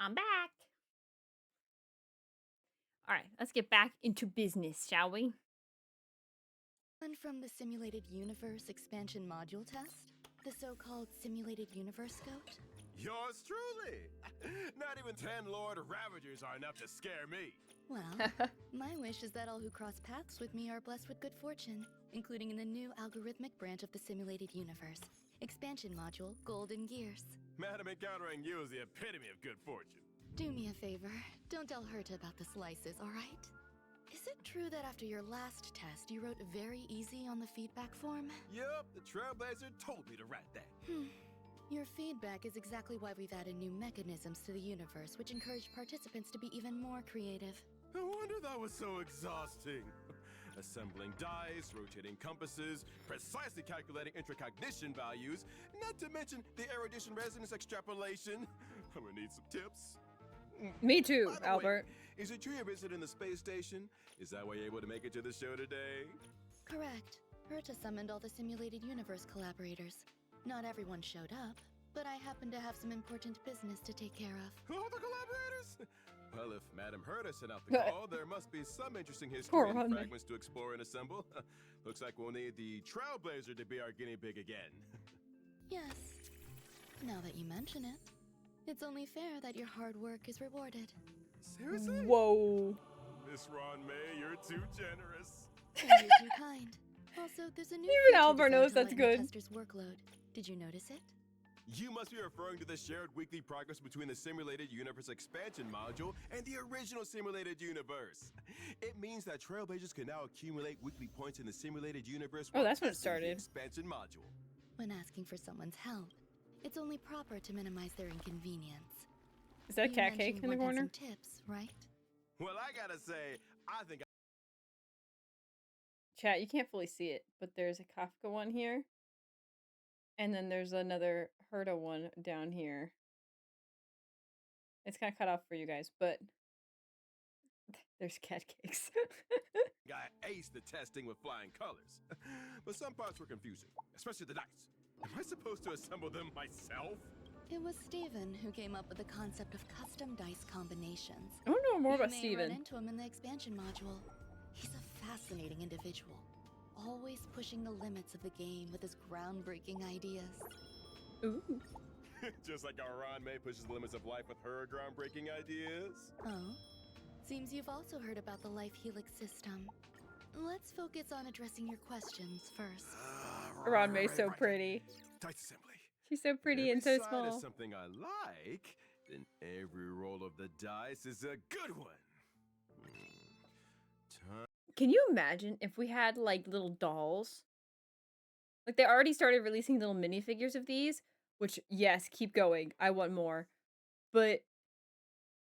I'm back. All right, let's get back into business, shall we? And from the Simulated Universe expansion module test, the so-called Simulated Universe Goat. Yours truly. Not even 10 Lord Ravagers are enough to scare me. Well, my wish is that all who cross paths with me are blessed with good fortune, including in the new algorithmic branch of the Simulated Universe, expansion module Golden Gears. Madam, encountering you is the epitome of good fortune. Do me a favor, don't tell Herta about the slices, alright? Is it true that after your last test, you wrote very easy on the feedback form? Yup, the Trailblazer told me to write that. Your feedback is exactly why we've added new mechanisms to the universe, which encourage participants to be even more creative. No wonder that was so exhausting. Assembling dice, rotating compasses, precisely calculating intracognition values, not to mention the erudition resonance extrapolation. I'm gonna need some tips. Me too, By the Albert. way, is it true you're visiting the space station? Is that why you're able to make it to the show today? Correct. Herta summoned all the Simulated Universe collaborators. Not everyone showed up, but I happen to have some important business to take care of. All the collaborators? Well, if Madam Herta sent out the call, there must be some interesting history Poor and Rodney. fragments to explore and assemble. Looks like we'll need the Trailblazer to be our guinea pig again. Yes. Now that you mention it, it's only fair that your hard work is rewarded. Seriously? Whoa. Miss Ron May, you're too generous. And you're too kind. Also, there's a new Even feature Albert designed knows to that's lighten the good. tester's workload. Did you notice it? You must be referring to the shared weekly progress between the Simulated Universe expansion module and the original Simulated Universe. It means that Trailblazers can now accumulate weekly points in the Simulated Universe. Oh, while that's when it testing the started. expansion module. When asking for someone's help, it's only proper to minimize their inconvenience. Is that a You cat cake mentioned in the wanting corner? some tips, right? Well, I gotta say, I think Chat, you can't fully see it, but there's a Kafka one here. And then there's another Herta one down here. It's kind of cut off for you guys, but there's cat cakes. I aced the testing with flying colors. But some parts were confusing, especially the dice. Am I supposed to assemble them myself? It was Steven who came up with the concept of custom dice combinations. I want to know more You about may Steven. run into him in the expansion module. He's a fascinating individual, always pushing the limits of the game with his groundbreaking ideas. Ooh. Just like our Ron May pushes the limits of life with her groundbreaking ideas. Oh? Seems you've also heard about the Life Helix system. Let's focus on addressing your questions first. Ron May's so pretty. Dice assembly. She's so pretty Every and so side small. is something I like, then every roll of the dice is a good one. Can you imagine if we had like little dolls? Like they already started releasing little minifigures of these, which yes, keep going. I want more. But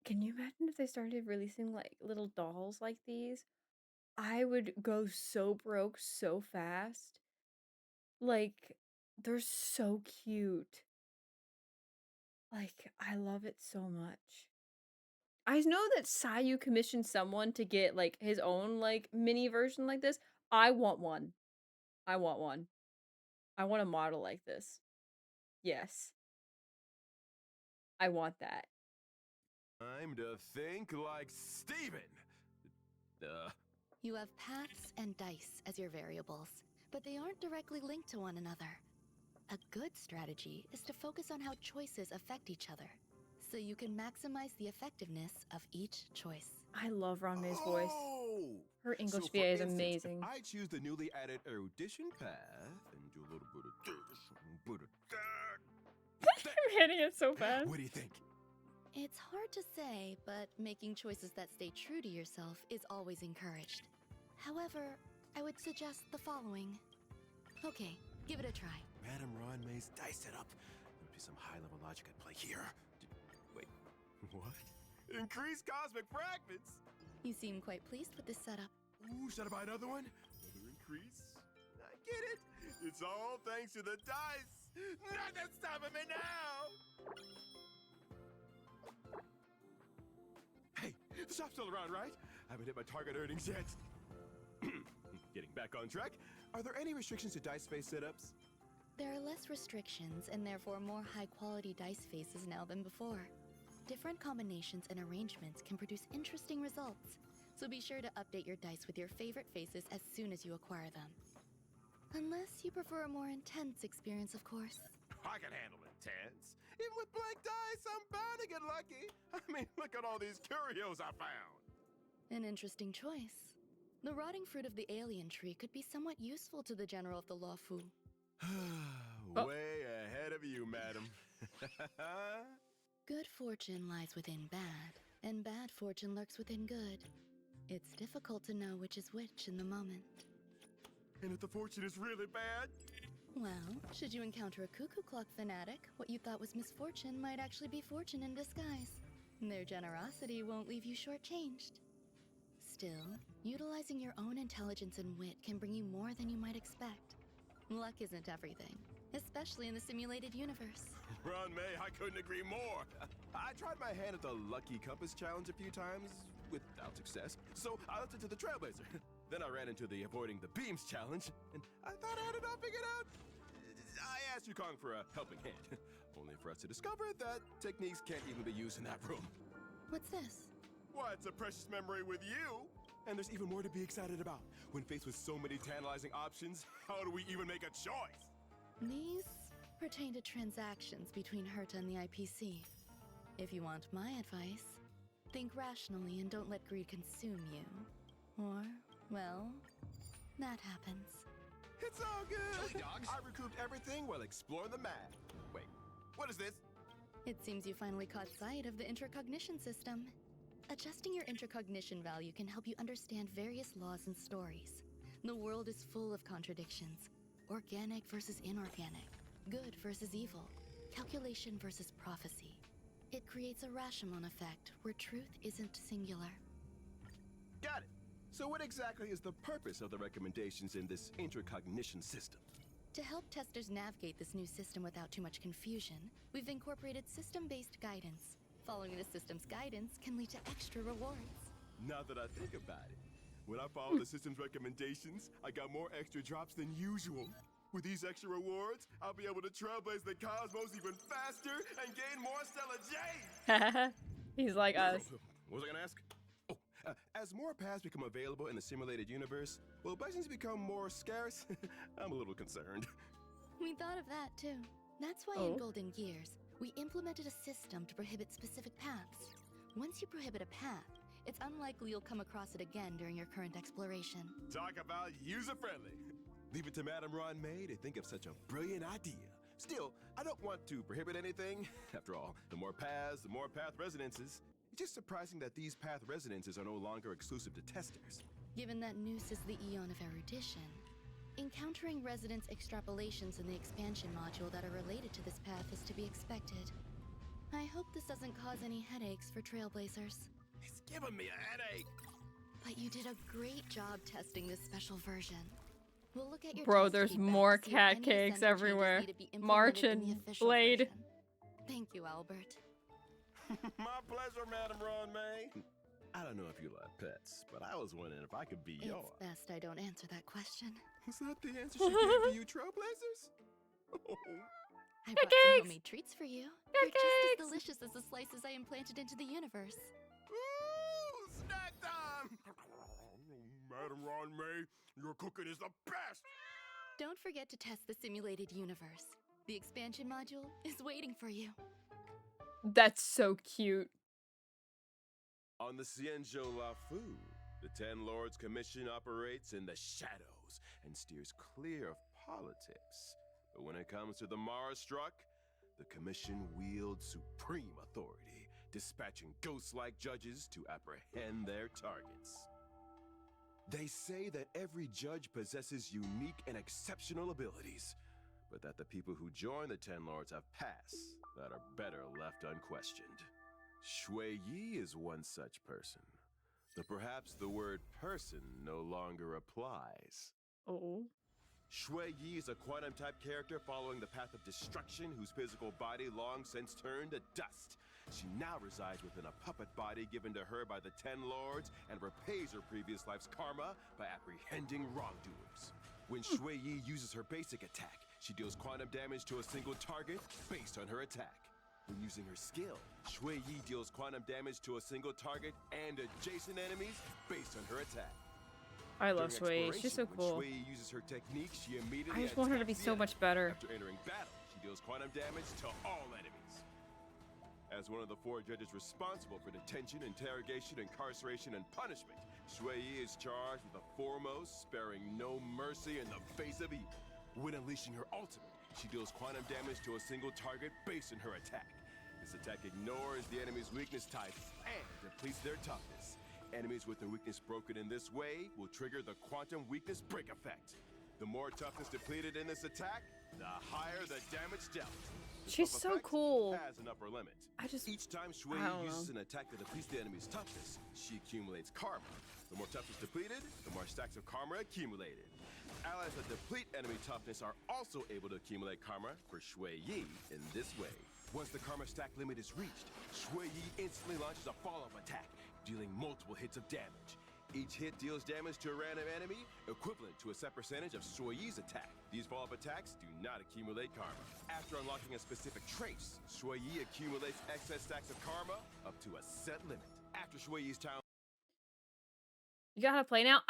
can you imagine if they started releasing like little dolls like these? I would go so broke so fast. Like they're so cute. Like I love it so much. I know that Sayu commissioned someone to get like his own like mini version like this. I want one. I want one. I want a model like this. Yes. I want that. Time to think like Steven. You have paths and dice as your variables, but they aren't directly linked to one another. A good strategy is to focus on how choices affect each other, so you can maximize the effectiveness of each choice. I love Ron May's voice. Oh! Her English So, for VA is instance, amazing. if I choose the newly added erudition path and do a little bit of this, a bit of that. I'm hitting it so fast. What do you think? It's hard to say, but making choices that stay true to yourself is always encouraged. However, I would suggest the following. Okay, give it a try. Madam Ron May's dice setup. There'll be some high-level logic at play here. Wait, what? Increase cosmic fragments! You seem quite pleased with this setup. Ooh, should I buy another one? Another increase? I get it! It's all thanks to the dice! Nothing's stopping me now! Hey, the shop's still around, right? I haven't hit my target earnings yet. Getting back on track, are there any restrictions to dice face setups? There are less restrictions and therefore more high-quality dice faces now than before. different combinations and arrangements can produce interesting results, so be sure to update your dice with your favorite faces as soon as you acquire them. Unless you prefer a more intense experience, of course. I can handle intense. Even with blank dice, I'm bound to get lucky. I mean, look at all these curios I found. An interesting choice. The rotting fruit of the alien tree could be somewhat useful to the general of the Lawfu. Way ahead of you, madam. Good fortune lies within bad, and bad fortune lurks within good. It's difficult to know which is which in the moment. And if the fortune is really bad? Well, should you encounter a cuckoo clock fanatic, what you thought was misfortune might actually be fortune in disguise. Their generosity won't leave you shortchanged. Still, utilizing your own intelligence and wit can bring you more than you might expect. Luck isn't everything, especially in the simulated universe. Ron May, I couldn't agree more. I tried my hand at the Lucky Compass Challenge a few times, without success, so I looked into the Trailblazer. Then I ran into the Avoiding the Beams Challenge, and I thought I had it all figured out. I asked Yukong for a helping hand, only for us to discover that techniques can't even be used in that room. What's this? Why, it's a precious memory with you! And there's even more to be excited about. When faced with so many tantalizing options, how do we even make a choice? These pertain to transactions between Herta and the IPC. If you want my advice, think rationally and don't let greed consume you. Or, well, that happens. It's all good! I recouped everything while exploring the map. Wait, what is this? It seems you finally caught sight of the intracognition system. Adjusting your intracognition value can help you understand various laws and stories. The world is full of contradictions. Organic versus inorganic. Good versus evil. Calculation versus prophecy. It creates a Rashomon effect where truth isn't singular. Got it. So what exactly is the purpose of the recommendations in this intracognition system? To help testers navigate this new system without too much confusion, we've incorporated system-based guidance. Following the system's guidance can lead to extra rewards. Now that I think about it, when I followed the system's recommendations, I got more extra drops than usual. With these extra rewards, I'll be able to trailblaze the cosmos even faster and gain more Stellar Jade! He's like us. What was I gonna ask? Oh, as more paths become available in the simulated universe, will blessings become more scarce? I'm a little concerned. We thought of that too. That's why in Golden Gears, we implemented a system to prohibit specific paths. Once you prohibit a path, it's unlikely you'll come across it again during your current exploration. Talk about user-friendly. Leave it to Madame Ron May to think of such a brilliant idea. Still, I don't want to prohibit anything. After all, the more paths, the more path residences. It's just surprising that these path residences are no longer exclusive to testers. Given that Noose is the Eon of Erudition, encountering resonance extrapolations in the expansion module that are related to this path is to be expected. I hope this doesn't cause any headaches for Trailblazers. It's giving me a headache! But you did a great job testing this special version. We'll look at your Bro, test there's feedback more to see if cat any cakes essential changes everywhere. need to be March implemented in and the official Blade. version. Thank you, Owlbert. My pleasure, Madame Ron May. I don't know if you like pets, but I was wondering if I could be yours. It's best I don't answer that question. Is that the answer she gave to you, Trailblazers? I brought some homemade treats for you. They're just as delicious as the slices I implanted into the universe. Ooh, snack time! Madame Ron May, your cooking is the best! Don't forget to test the simulated universe. The expansion module is waiting for you. That's so cute. On the Cienjo La Fu, the Ten Lords Commission operates in the shadows and steers clear of politics. But when it comes to the Mars struck, the Commission wields supreme authority, dispatching ghost-like judges to apprehend their targets. They say that every judge possesses unique and exceptional abilities, but that the people who join the Ten Lords have pasts that are better left unquestioned. Shui Yi is one such person, though perhaps the word person no longer applies. Oh. Shui Yi is a quantum-type character following the path of destruction whose physical body long since turned to dust. She now resides within a puppet body given to her by the Ten Lords and repays her previous life's karma by apprehending wrongdoers. When Shui Yi uses her basic attack, she deals quantum damage to a single target based on her attack. When using her skill, Shui Yi deals quantum damage to a single target and adjacent enemies based on her attack. I love During Shui. She's so exploration, cool. when Shui Yi uses her technique, she immediately I just want her to be attacks so the much enemy. better. After entering battle, she deals quantum damage to all enemies. As one of the 4 judges responsible for detention, interrogation, incarceration, and punishment, Shui Yi is charged with the foremost, sparing no mercy in the face of evil. When unleashing her ultimate, she deals quantum damage to a single target based on her attack. This attack ignores the enemy's weakness type and depletes their toughness. Enemies with their weakness broken in this way will trigger the quantum weakness break effect. The more toughness depleted in this attack, the higher the damage dealt. This She's buff so effect cool. has an upper limit. Each time Shui I don't uses know. an attack that depletes the enemy's toughness, she accumulates karma. The more toughness depleted, the more stacks of karma accumulated. Allies that deplete enemy toughness are also able to accumulate karma for Shui Yi in this way. Once the karma stack limit is reached, Shui Yi instantly launches a follow-up attack, dealing multiple hits of damage. Each hit deals damage to a random enemy, equivalent to a set percentage of Shui Yi's attack. These follow-up attacks do not accumulate karma. After unlocking a specific trace, Shui Yi accumulates excess stacks of karma up to a set limit. After Shui Yi's time... You gotta play now.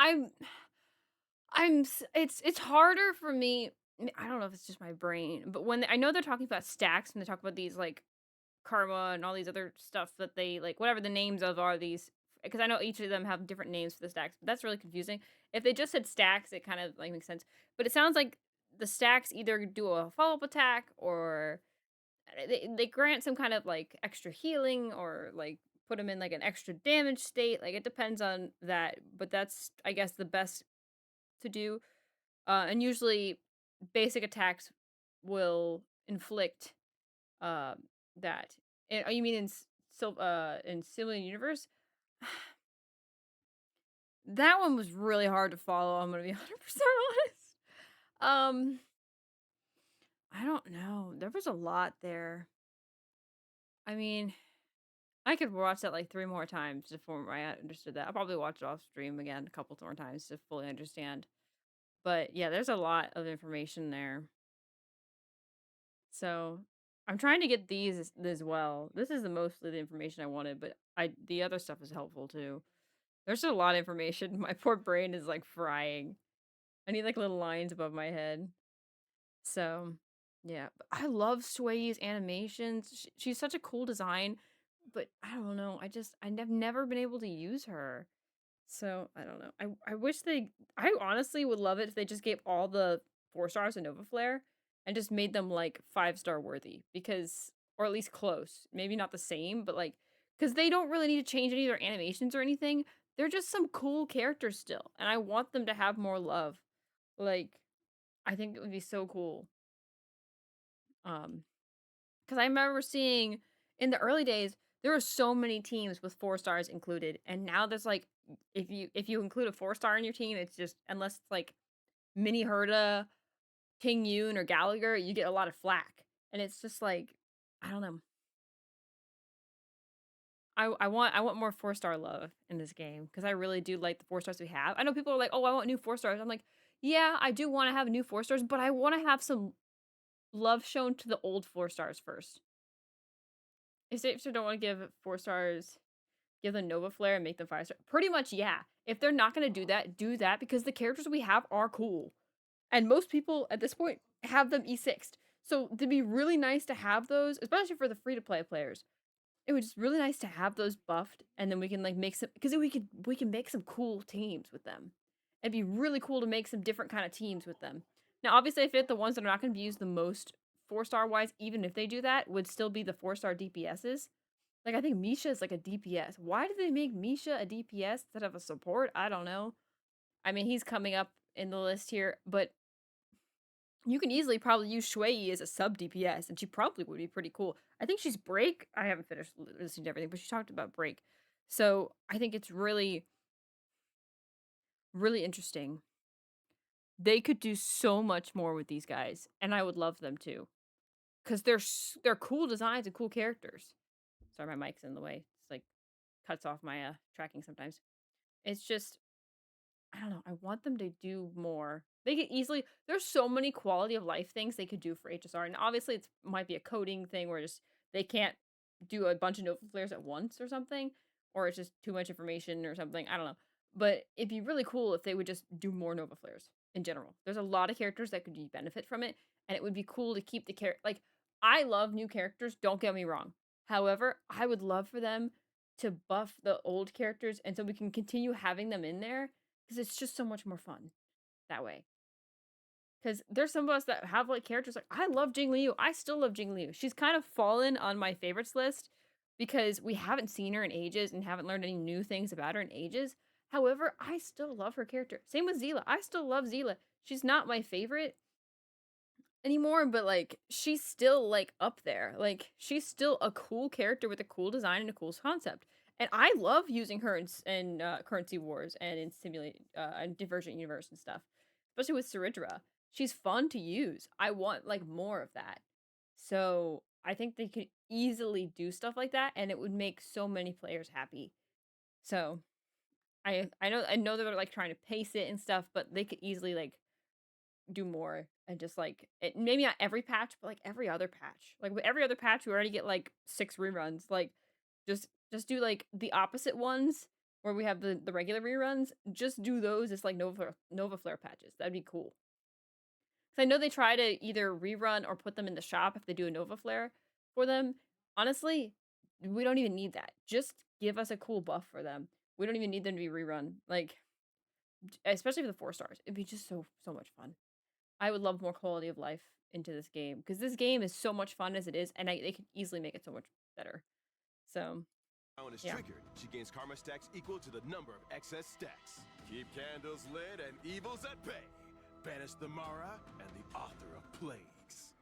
It's harder for me. I don't know if it's just my brain, but when I know they're talking about stacks and they talk about these like karma and all these other stuff that they like, whatever the names of are these, because I know each of them have different names for the stacks, but that's really confusing. If they just said stacks, it kind of like makes sense. But it sounds like the stacks either do a follow-up attack or they grant some kind of like extra healing or like put them in like an extra damage state. Like it depends on that, but that's I guess the best to do. And usually basic attacks will inflict uh that. And, oh, you mean in Similar Universe? That one was really hard to follow. I'm gonna be 100% honest. I don't know. There was a lot there. I mean, I could watch that like 3 more times before I understood that. I'll probably watch it off stream again a couple more times to fully understand. But yeah, there's a lot of information there. So I'm trying to get these as well. This is the mostly the information I wanted, but the other stuff is helpful too. There's a lot of information. My poor brain is like frying. I need like little lines above my head. So yeah, but I love Sway's animations. She's such a cool design, but I don't know. I've never been able to use her. So I don't know. I wish I honestly would love it if they just gave all the 4 stars a Nova Flare and just made them like 5-star worthy because or at least close. Maybe not the same, but like because they don't really need to change any of their animations or anything. They're just some cool characters still. And I want them to have more love. Like, I think it would be so cool. Because I remember seeing in the early days, there were so many teams with 4 stars included, and now there's like, if you include a 4-star in your team, it's just unless it's like Mini Herda, King Yoon, or Gallagher, you get a lot of flack, and it's just like, I don't know. I want more 4-star love in this game because I really do like the 4 stars we have. I know people are like, oh, I want new 4 stars. I'm like, yeah, I do want to have new 4 stars, but I want to have some love shown to the old 4 stars first. If they don't want to give 4 stars, give them Nova Flare and make them 5 star. Pretty much, yeah. If they're not gonna do that because the characters we have are cool, and most people at this point have them E6'd. So it'd be really nice to have those, especially for the free to play players. It was just really nice to have those buffed, and then we can like make some because we can make some cool teams with them. It'd be really cool to make some different kind of teams with them. Now, obviously, I fit the ones that are not going to be used the most 4-star wise, even if they do that, would still be the 4-star DPSs. Like, I think Misha is like a DPS. Why did they make Misha a DPS instead of a support? I don't know. I mean, he's coming up in the list here, but you can easily probably use Shui as a sub DPS, and she probably would be pretty cool. I think she's Break. I haven't finished listening to everything, but she talked about Break. So I think it's really, really interesting. They could do so much more with these guys, and I would love them to, because they're cool designs and cool characters. Sorry, my mic's in the way. It's like cuts off my tracking sometimes. It's just I don't know. I want them to do more. They could easily. There's so many quality of life things they could do for HSR, and obviously it might be a coding thing where just they can't do a bunch of Nova Flares at once or something, or it's just too much information or something. I don't know. But it'd be really cool if they would just do more Nova Flares in general. There's a lot of characters that could benefit from it, and it would be cool to keep the character. Like, I love new characters, don't get me wrong. However, I would love for them to buff the old characters, and so we can continue having them in there, because it's just so much more fun that way. Because there's some of us that have like characters like, I love Jing Liu. I still love Jing Liu. She's kind of fallen on my favorites list because we haven't seen her in ages and haven't learned any new things about her in ages. However, I still love her character. Same with Zila. I still love Zila. She's not my favorite anymore, but like she's still like up there. Like she's still a cool character with a cool design and a cool concept. And I love using her in Currency Wars and in Simulate and Divergent Universe and stuff, especially with Saridra. She's fun to use. I want like more of that. So I think they could easily do stuff like that, and it would make so many players happy. So I know they're like trying to pace it and stuff, but they could easily like do more and just like maybe not every patch, but like every other patch. Like with every other patch, we already get like 6 reruns. Like just do like the opposite ones where we have the regular reruns. Just do those as like Nova Flare patches. That'd be cool. Cause I know they try to either rerun or put them in the shop if they do a Nova Flare for them. Honestly, we don't even need that. Just give us a cool buff for them. We don't even need them to be rerun. Like, especially for the 4 stars. It'd be just so much fun. I would love more quality of life into this game because this game is so much fun as it is, and they could easily make it so much better. So, Is yeah. triggered, she gains karma stacks equal to the number of excess stacks. Keep candles lit and evils at bay. Banish the Mara and the author of plagues.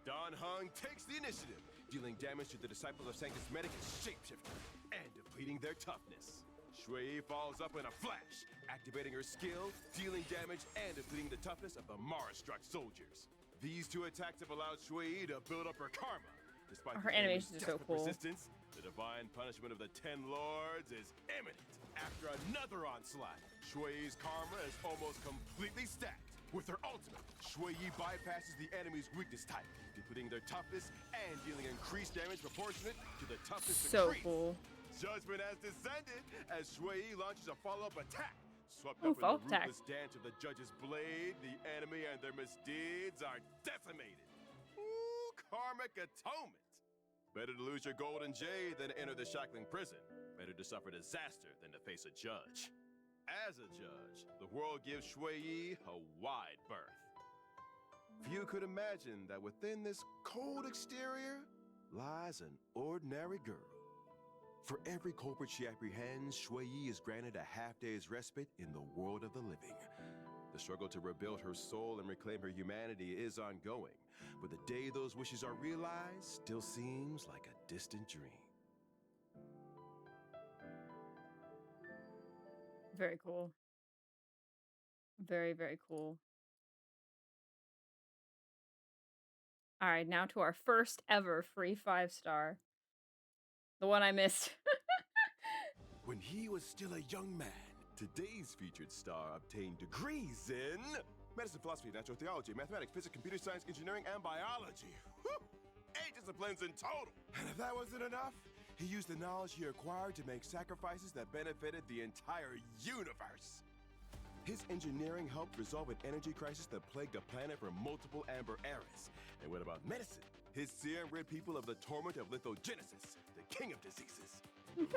Don Hung takes the initiative, dealing damage to the disciples of Sanctus Medic and Shapeshifter, and depleting their toughness. Shui falls up in a flash, activating her skill, dealing damage, and depleting the toughness of the Mara-struck soldiers. These 2 attacks have allowed Shui to build up her karma. Despite Her the enemy's animations are so desperate cool. persistence, the divine punishment of the 10 lords is imminent. After another onslaught, Shui's karma is almost completely stacked. With her ultimate, Shui bypasses the enemy's weakness type, depleting their toughness and dealing increased damage proportionate to the toughness So decrease. cool. Judgment has descended as Shui launches a follow-up attack. Swept Ooh, up in the follow-up attack. ruthless dance of the judge's blade, the enemy and their misdeeds are decimated. Ooh, karmic atonement. Better to lose your golden jade than enter the shackling prison. Better to suffer disaster than to face a judge. As a judge, the world gives Shui a wide berth. Few could imagine that within this cold exterior lies an ordinary girl. For every culprit she apprehends, Shui is granted a half-day's respite in the world of the living. The struggle to rebuild her soul and reclaim her humanity is ongoing, but the day those wishes are realized still seems like a distant dream. Very cool. Very, very cool. All right, now to our first ever free 5-star. The one I missed. When he was still a young man, today's featured star obtained degrees in medicine, philosophy, natural theology, mathematics, physics, computer science, engineering, and biology. Whew! 8 disciplines in total. And if that wasn't enough, he used the knowledge he acquired to make sacrifices that benefited the entire universe. His engineering helped resolve an energy crisis that plagued the planet for multiple amber eras. And what about medicine? His serum rid people of the torment of lithogenesis, the king of diseases.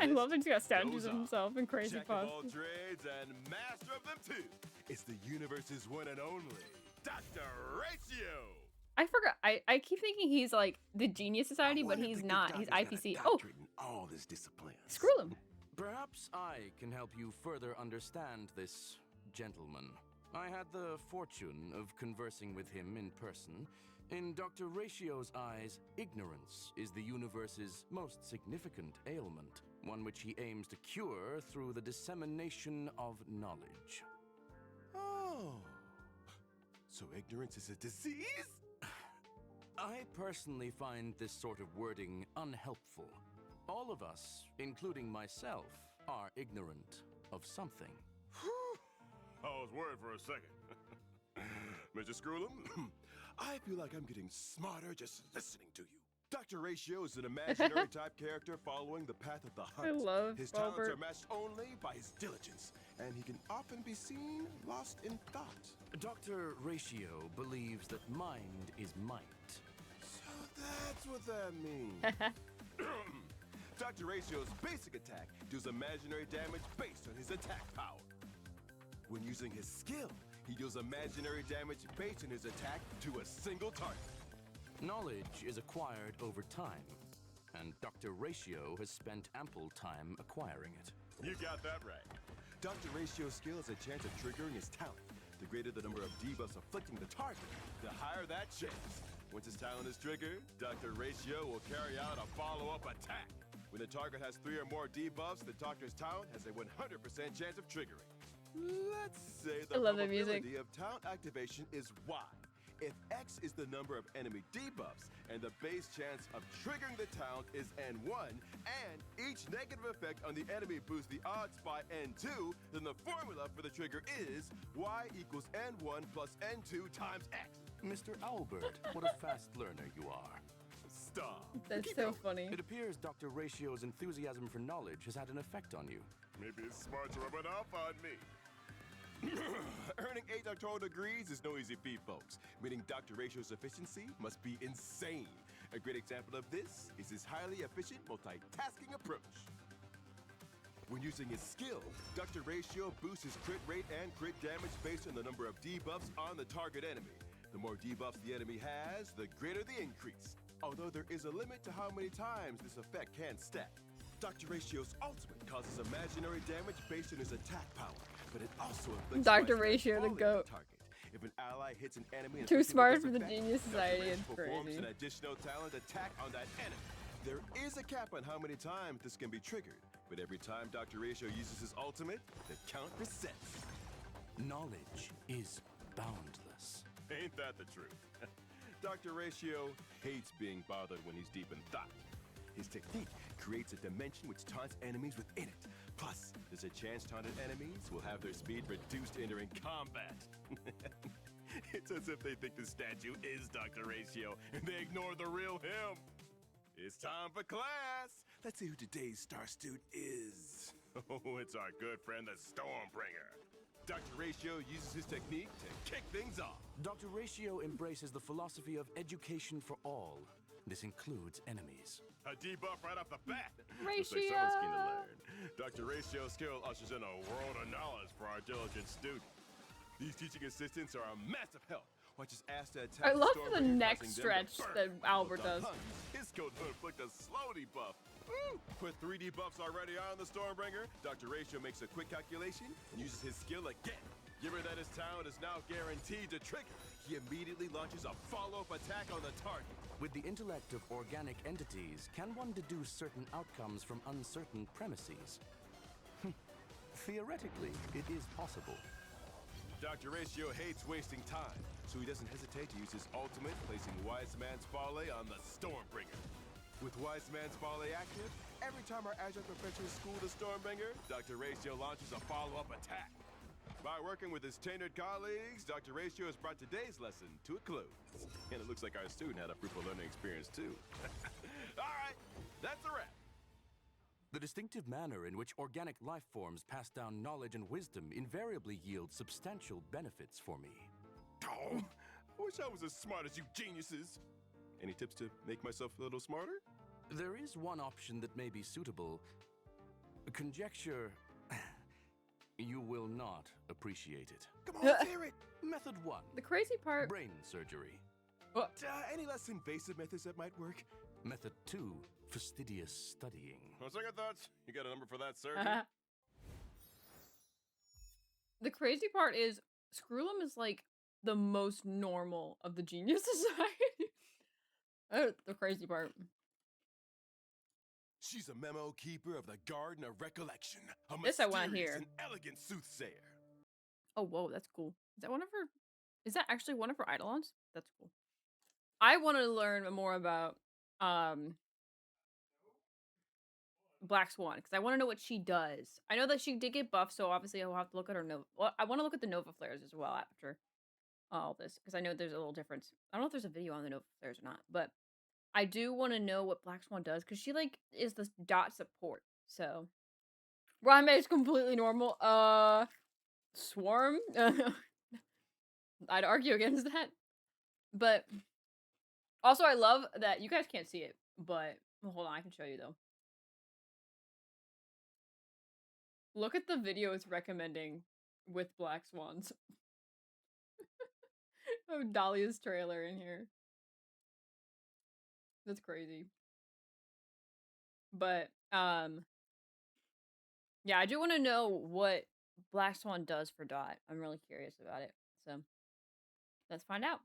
I love that he's got statues goes of on. himself in crazy Jack of all poses. trades and master of them too. It's the universe's one and only Dr. Ratio. I forgot. I keep thinking he's like the Genius Society, but he's not. He's IPC. Oh, all this discipline. screw him. Perhaps I can help you further understand this gentleman. I had the fortune of conversing with him in person. In Dr. Ratio's eyes, ignorance is the universe's most significant ailment, one which he aims to cure through the dissemination of knowledge. Oh. So ignorance is a disease? I personally find this sort of wording unhelpful. All of us, including myself, are ignorant of something. I was worried for a second. Mr. Screwlum, I feel like I'm getting smarter just listening to you. Dr. Ratio is an imaginary type character following the path of the hunt. I love His talents Owlbert. are matched only by his diligence, and he can often be seen lost in thought. Dr. Ratio believes that mind is might. So that's what that means. Dr. Ratio's basic attack deals imaginary damage based on his attack power. When using his skill, he deals imaginary damage based on his attack to a single target. Knowledge is acquired over time, and Dr. Ratio has spent ample time acquiring it. You got that right. Dr. Ratio's skill has a chance of triggering his talent. The greater the number of debuffs afflicting the target, the higher that chance. Once his talent is triggered, Dr. Ratio will carry out a follow-up attack. When the target has 3 or more debuffs, the doctor's talent has a 100% chance of triggering. Let's say the I love the music. probability of talent activation is Y. If X is the number of enemy debuffs and the base chance of triggering the talent is N1, and each negative effect on the enemy boosts the odds by N2, then the formula for the trigger is Y equals N1 plus N2 times X. Mr. Owlbert, what a fast learner you are. Stop. That's Keep so going. funny. It appears Dr. Ratio's enthusiasm for knowledge has had an effect on you. Maybe it's smart to rub it off on me. Earning 8 doctoral degrees is no easy feat, folks. Meaning Dr. Ratio's efficiency must be insane. A great example of this is his highly efficient multitasking approach. When using his skill, Dr. Ratio boosts his crit rate and crit damage based on the number of debuffs on the target enemy. The more debuffs the enemy has, the greater the increase. Although there is a limit to how many times this effect can stack. Dr. Ratio's ultimate causes imaginary damage based on his attack power, but it also inflicts Dr. twice Ratio, the falling goat. target. If an ally hits an enemy and Too inflicting smart this for the effect, Genius Dr. Society, Ratio it's performs crazy. an additional talent attack on that enemy. There is a cap on how many times this can be triggered, but every time Dr. Ratio uses his ultimate, the count resets. Knowledge is boundless. Ain't that the truth? Dr. Ratio hates being bothered when he's deep in thought. His technique creates a dimension which taunts enemies within it. Plus, there's a chance taunted enemies will have their speed reduced entering combat. It's as if they think the statue is Dr. Ratio and they ignore the real him. It's time for class. Let's see who today's star student is. Oh, it's our good friend, the Stormbringer. Dr. Ratio uses his technique to kick things off. Dr. Ratio embraces the philosophy of education for all. This includes enemies. A debuff right off the bat. Ratio. Looks like someone's keen to learn. Dr. Ratio's skill ushers in a world of knowledge for our diligent student. These teaching assistants are a massive help. Watch his ass to attack. I love the Stormbringer, neck causing them to stretch burn. that Owlbert Well does. done, Hunt. His skill to inflict a slow debuff. Woo! With 3 debuffs already on the Stormbringer, Dr. Ratio makes a quick calculation and uses his skill again. Given that his talent is now guaranteed to trigger, he immediately launches a follow-up attack on the target. With the intellect of organic entities, can one deduce certain outcomes from uncertain premises? Theoretically, it is possible. Dr. Ratio hates wasting time, so he doesn't hesitate to use his ultimate, placing Wise Man's Folly on the Stormbringer. With Wise Man's Folly active, every time our adjunct professors school the Stormbringer, Dr. Ratio launches a follow-up attack. By working with his tenured colleagues, Dr. Ratio has brought today's lesson to a close. And it looks like our student had a fruitful learning experience too. All right, that's a wrap. The distinctive manner in which organic life forms pass down knowledge and wisdom invariably yields substantial benefits for me. Oh, I wish I was as smart as you geniuses. Any tips to make myself a little smarter? There is one option that may be suitable. Conjecture. You will not appreciate it. Come on, let's hear it. Method 1. The crazy part. Brain surgery. Any less invasive methods that might work? Method 2. Fastidious studying. On second thoughts, you got a number for that surgeon? The crazy part is Screwlum is like the most normal of the Genius Society. The crazy part. She's a memo keeper of the Garden of Recollection. A This I wanna mysterious hear. and elegant soothsayer. Oh, whoa, that's cool. Is that one of her? Is that actually one of her eidolons? That's cool. I want to learn more about Black Swan because I want to know what she does. I know that she did get buffed, so obviously I'll have to look at her Nova. Well, I want to look at the Nova flares as well after all this because I know there's a little difference. I don't know if there's a video on the Nova flares or not, but I do want to know what Black Swan does because she like is the dot support. So Rhyme is completely normal. Swarm. I'd argue against that, but also I love that you guys can't see it, but well, hold on, I can show you though. Look at the video it's recommending with Black Swans. Oh, Dahlia's trailer in here. That's crazy. But, yeah, I do want to know what Black Swan does for Dot. I'm really curious about it. So, let's find out.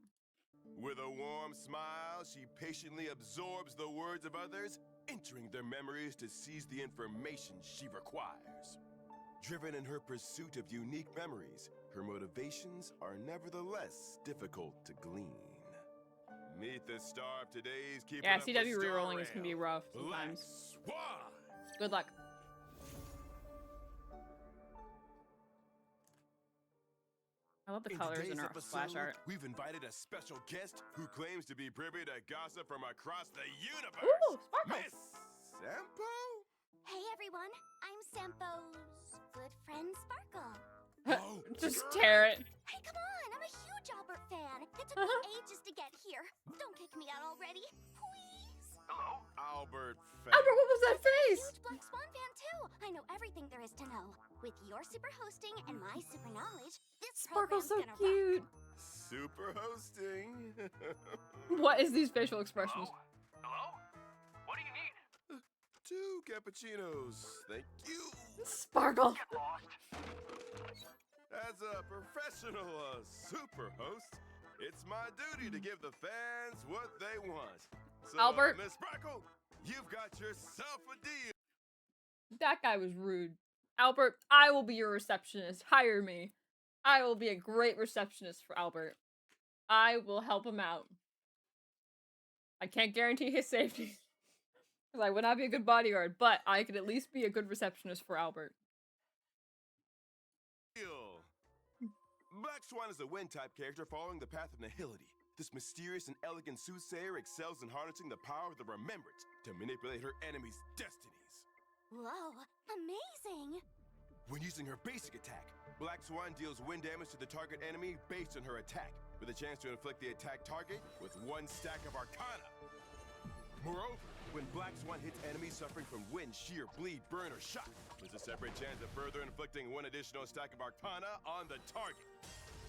With a warm smile, she patiently absorbs the words of others, entering their memories to seize the information she requires. Driven in her pursuit of unique memories, her motivations are nevertheless difficult to glean. Meet the star of today's Keeping Yeah, Up with CW Star rerolling is Rail, gonna be rough Black sometimes. Swan. Good luck. I love the colors in today's our splash episode, art. we've invited a special guest who claims to be privy to gossip from across the universe. Ooh, Sparkle! Miss Sampo? Hey everyone, I'm Sampo's good friend Sparkle. Oh, Just great. tear it. Hey, come on, I'm a huge Owlbert fan. It took me ages to get here. Don't kick me out already, please. Hello? Owlbert fan. Albert, what was that face? Huge Black Swan fan too. I know everything there is to know. With your super hosting and my super knowledge, this Sparkle's so program's gonna cute. Super hosting. What is these facial expressions? Hello? What do you need? 2 cappuccinos. Thank you. Sparkle. Get lost. As a professional super host, it's my duty to give the fans what they want. So, Albert. Miss Sparkle, you've got yourself a deal. That guy was rude. Albert, I will be your receptionist. Hire me. I will be a great receptionist for Albert. I will help him out. I can't guarantee his safety. Because I would not be a good bodyguard, but I could at least be a good receptionist for Albert. Black Swan is a wind-type character following the path of nihility. This mysterious and elegant soothsayer excels in harnessing the power of the remembrance to manipulate her enemies' destinies. Whoa, amazing! When using her basic attack, Black Swan deals wind damage to the target enemy based on her attack, with a chance to inflict the attack target with 1 stack of Arcana. Moreover, when Black Swan hits enemies suffering from wind, shear, bleed, burn, or shock, there's a separate chance of further inflicting 1 additional stack of Arcana on the target.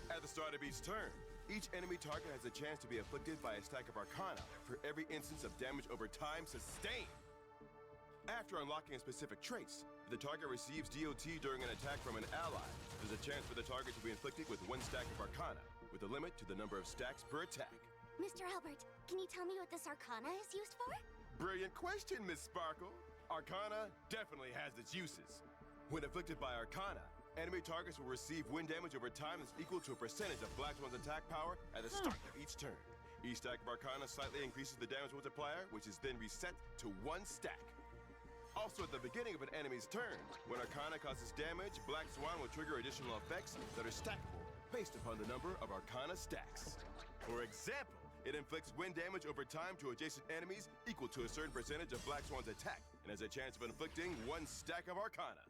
At the start of each turn, each enemy target has a chance to be afflicted by a stack of Arcana for every instance of damage over time sustained. After unlocking a specific trace, if the target receives DOT during an attack from an ally, there's a chance for the target to be inflicted with 1 stack of Arcana, with a limit to the number of stacks per attack. Mr. Owlbert, can you tell me what this Arcana is used for? Brilliant question, Miss Sparkle. Arcana definitely has its uses. When afflicted by Arcana, enemy targets will receive wind damage over time that's equal to a percentage of Black Swan's attack power at the start of each turn. Each stack of Arcana slightly increases the damage multiplier, which is then reset to 1 stack. Also, at the beginning of an enemy's turn, when Arcana causes damage, Black Swan will trigger additional effects that are stackable based upon the number of Arcana stacks. For example, it inflicts wind damage over time to adjacent enemies equal to a certain percentage of Black Swan's attack, and has a chance of inflicting 1 stack of Arcana.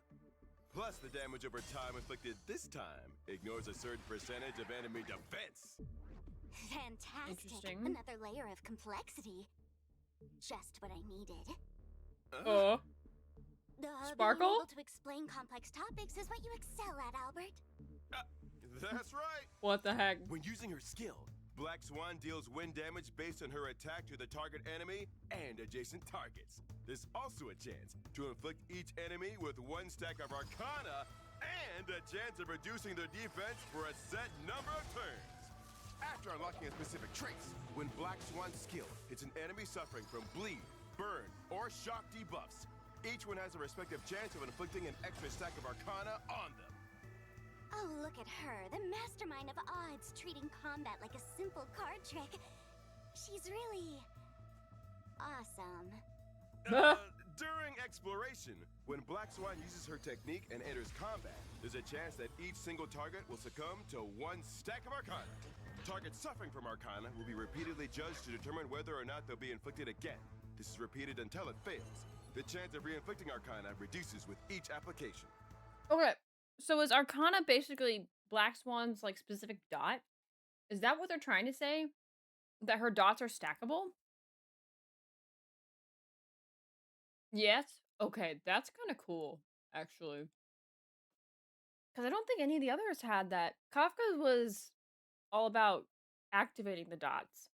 Plus, the damage over time inflicted this time ignores a certain percentage of enemy defense. Fantastic. Interesting. Another layer of complexity. Just what I needed. Sparkle? Being able to explain complex topics is what you excel at, Owlbert. That's right. What the heck? When using her skill, Black Swan deals wind damage based on her attack to the target enemy and adjacent targets. There's also a chance to inflict each enemy with 1 stack of Arcana and a chance of reducing their defense for a set number of turns. After unlocking a specific trace, when Black Swan's skill hits an enemy suffering from bleed, burn, or shock debuffs, each one has a respective chance of inflicting an extra stack of Arcana on them. Oh, look at her, the mastermind of odds, treating combat like a simple card trick. She's really awesome. During exploration, when Black Swan uses her technique and enters combat, there's a chance that each single target will succumb to 1 stack of Arcana. Targets suffering from Arcana will be repeatedly judged to determine whether or not they'll be inflicted again. This is repeated until it fails. The chance of re-inflicting Arcana reduces with each application. Okay, so is Arcana basically Black Swan's, like, specific dot? Is that what they're trying to say? That her dots are stackable? Yes? Okay, that's kind of cool, actually. Because I don't think any of the others had that. Kafka's was all about activating the dots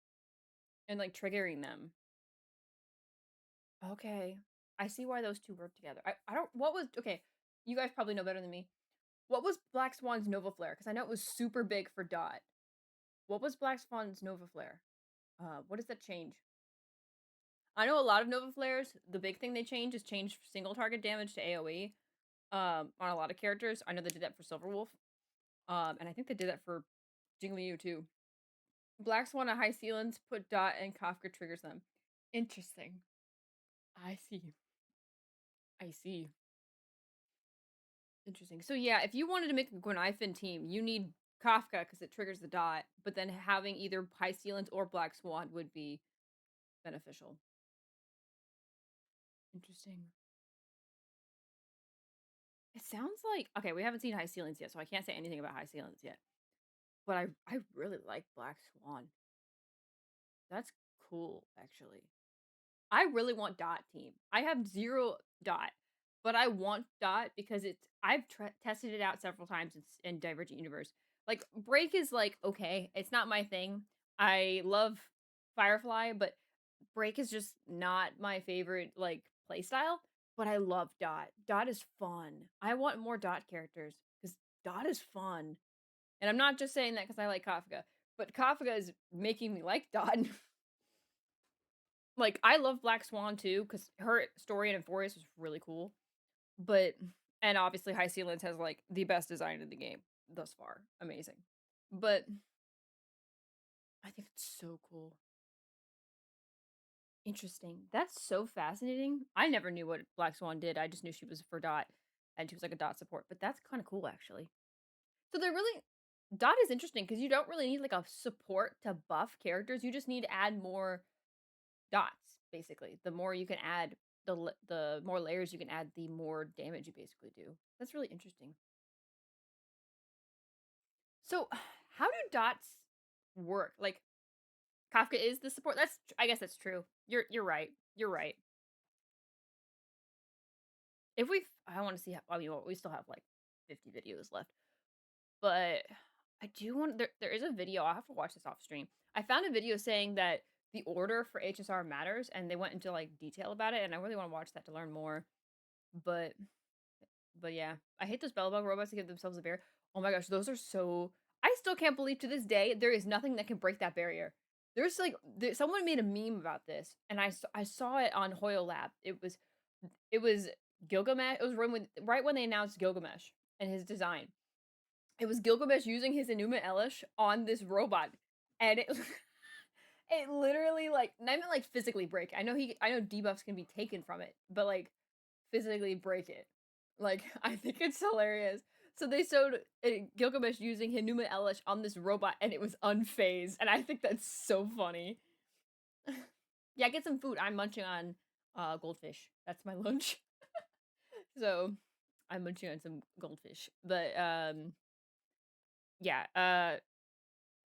and, like, triggering them. Okay. I see why those two work together. I don't, what was, okay, you guys probably know better than me. What was Black Swan's Nova Flare? Because I know it was super big for dot. What was Black Swan's Nova Flare? What does that change? I know a lot of Nova Flares, the big thing they change is change single target damage to AoE. On a lot of characters. I know they did that for Silverwolf. And I think they did that for Jingliu too. Black Swan at high ceilings, put dot and Kafka triggers them. Interesting. I see. I see. Interesting. So yeah, if you wanted to make a Gwenifin team, you need Kafka because it triggers the dot, but then having either High Sealants or Black Swan would be beneficial. Interesting. It sounds like, okay, we haven't seen High Sealants yet, so I can't say anything about High Sealants yet. But I really like Black Swan. That's cool, actually. I really want Dot team. I have 0 Dot, but I want Dot because I've tested it out several times in Divergent Universe. Like, Break is like, okay, it's not my thing. I love Firefly, but Break is just not my favorite, like, playstyle. But I love Dot. Dot is fun. I want more Dot characters because Dot is fun. And I'm not just saying that because I like Kafka, but Kafka is making me like Dot. Like, I love Black Swan too, because her story in Euphorius was really cool. But, and obviously High Sealants has, like, the best design in the game thus far. Amazing. But, I think it's so cool. Interesting. That's so fascinating. I never knew what Black Swan did. I just knew she was for Dot, and she was like a Dot support. But that's kind of cool, actually. So they're really, Dot is interesting, because you don't really need, like, a support to buff characters. You just need to add more dots, basically. The more you can add, the more layers you can add, the more damage you basically do. That's really interesting. So, how do dots work? Like, Kafka is the support. I guess that's true. You're right. You're right. I want to see how, I mean, well, we still have like 50 videos left. But I do want, there is a video, I'll have to watch this off stream. I found a video saying that the order for HSR matters, and they went into, like, detail about it, and I really want to watch that to learn more. But yeah, I hate those Bellbug robots that give themselves a barrier. Oh my gosh, those are so, I still can't believe to this day there is nothing that can break that barrier. There's, like, someone made a meme about this, and I saw it on HoYoLab. It was Gilgamesh. It was right when they announced Gilgamesh and his design. It was Gilgamesh using his Enuma Elish on this robot, and it it literally, like, not even, like, physically break. I know debuffs can be taken from it, but, like, physically break it. Like, I think it's hilarious. So they showed Gilgamesh using Enuma Elish on this robot, and it was unfazed, and I think that's so funny. Yeah, get some food. I'm munching on goldfish. That's my lunch. So I'm munching on some goldfish. But yeah,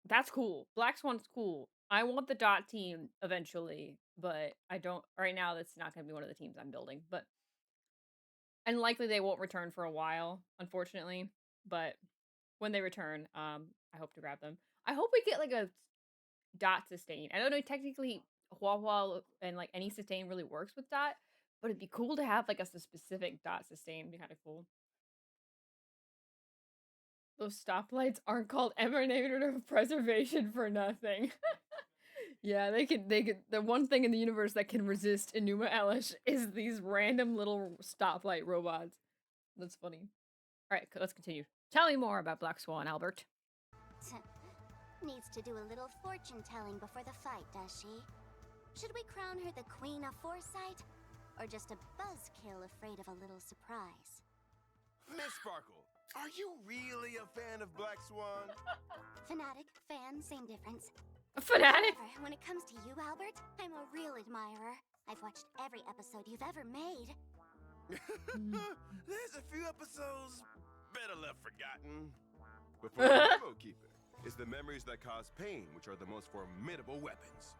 that's cool. Black Swan's cool. I want the Dot team eventually, but I don't right now. That's not going to be one of the teams I'm building. But and likely they won't return for a while, unfortunately. But when they return, I hope to grab them. I hope we get, like, a Dot sustain. I don't know, technically Hua and, like, any sustain really works with Dot, but it'd be cool to have, like, a specific Dot sustain. It'd be kind of cool. Those stoplights aren't called emanator of preservation for nothing. Yeah, they could, the one thing in the universe that can resist Enuma Elish is these random little stoplight robots. That's funny. Alright, let's continue. Tell me more about Black Swan, Albert. Needs to do a little fortune telling before the fight, does she? Should we crown her the Queen of Foresight? Or just a buzzkill afraid of a little surprise? Miss Sparkle, Are you really a fan of Black Swan? Fanatic, fan, same difference. A fanatic? However, when it comes to you, Albert, I'm a real admirer. I've watched every episode you've ever made. There's a few episodes better left forgotten. Before the Memo Keeper is the memories that cause pain, which are the most formidable weapons.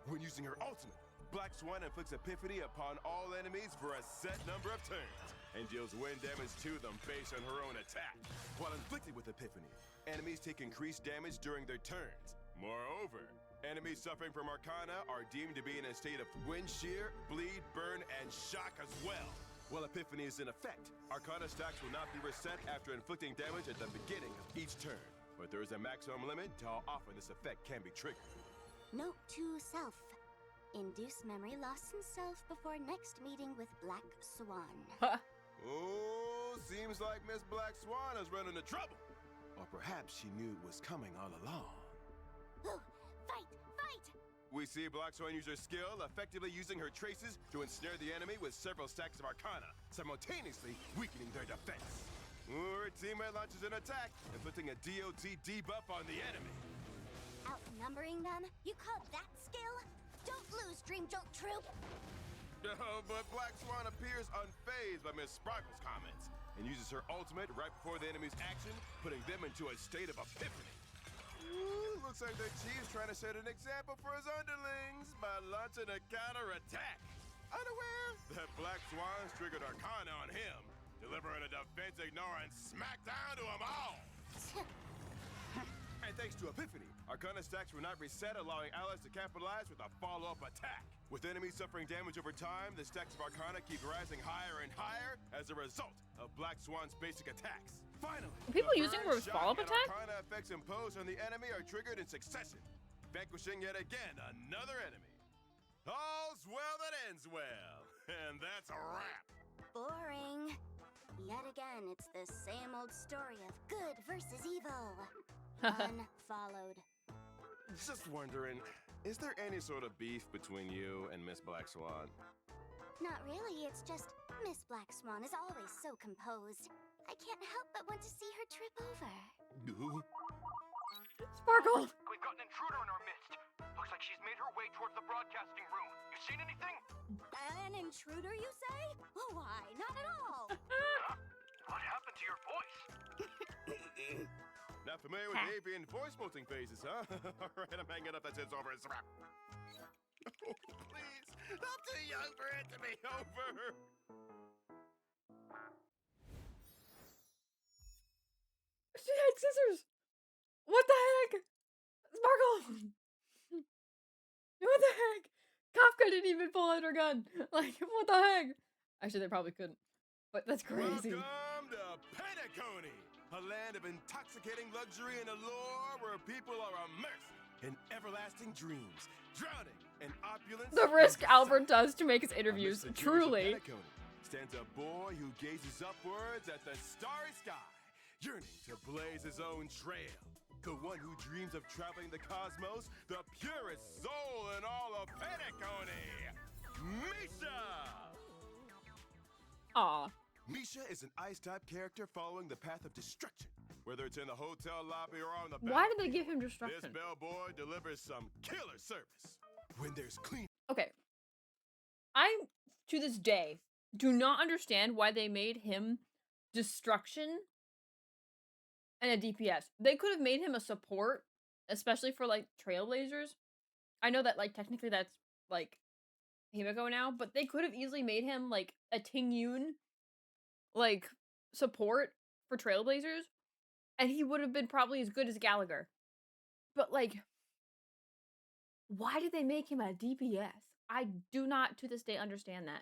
When using her ultimate, Black Swan inflicts Epiphany upon all enemies for a set number of turns, and deals wind damage to them based on her own attack. While inflicted with Epiphany, enemies take increased damage during their turns. Moreover, enemies suffering from Arcana are deemed to be in a state of wind shear, bleed, burn, and shock as well. While Epiphany is in effect, Arcana stacks will not be reset after inflicting damage at the beginning of each turn. But there is a maximum limit to how often this effect can be triggered. Note to self. Induce memory loss in self before next meeting with Black Swan. Oh, seems like Miss Black Swan is running into trouble. Or perhaps she knew it was coming all along. Ooh, fight! Fight! We see Black Swan use her skill, effectively using her traces to ensnare the enemy with several stacks of Arcana, simultaneously weakening their defense. Her teammate launches an attack, inflicting a DOT debuff on the enemy. Outnumbering them? You call that skill? Don't lose, Dream Jolt Troop! Oh, but Black Swan appears unfazed by Miss Sparkle's comments, and uses her ultimate right before the enemy's action, putting them into a state of epiphany. Ooh, looks like the chief's trying to set an example for his underlings by launching a counter-attack. Unaware that Black Swan's triggered Arcana on him, delivering a defense ignore and smackdown to them all. And thanks to Epiphany, Arcana stacks were not reset, allowing allies to capitalize with a follow-up attack. With enemies suffering damage over time, the stacks of Arcana keep rising higher and higher as a result of Black Swan's basic attacks. Finally, People using her with follow-up attack? Arcana effects imposed on the enemy are triggered in succession, vanquishing yet again another enemy. All's well that ends well, and that's a wrap. Boring. Yet again, it's the same old story of good versus evil. Unfollowed. Just wondering, is there any sort of beef between you and Miss Black Swan? Not really, it's just Miss Black Swan is always so composed. I can't help but want to see her trip over. Sparkle! We've got an intruder in our midst. Looks like she's made her way towards the broadcasting room. You seen anything? An intruder, you say? Oh, why? Not at all. Huh? What happened to your voice? Not familiar with avian voice molting phases, huh? Alright, I'm hanging up. That's it. It's over. It's a wrap. Oh, please. I'm too young for it to be over. She had scissors! What the heck? Sparkle! What the heck? Kafka didn't even pull out her gun. Like, what the heck? Actually, they probably couldn't. But that's crazy. Welcome to Penacony, a land of intoxicating luxury and allure where people are immersed in everlasting dreams, drowning in opulence. The risk Albert does to make his interviews, Amidst the truly. Jewish Penacony stands a boy who gazes upwards at the starry sky, yearning to blaze his own trail. The one who dreams of traveling the cosmos, the purest soul in all of Penacony, Misha! Aw. Misha is an ice-type character following the path of destruction. Whether it's in the hotel lobby or on the Why did they battlefield, give him this destruction? bellboy delivers some killer service. When there's clean... Okay. I, to this day, do not understand why they made him destruction and a DPS. They could have made him a support, especially for, like, Trailblazers. I know that, like, technically that's, like, Himiko now, but they could have easily made him, like, a Tingyun, like, support for Trailblazers, and he would have been probably as good as Gallagher. But, like, why did they make him a DPS? I do not, to this day, understand that.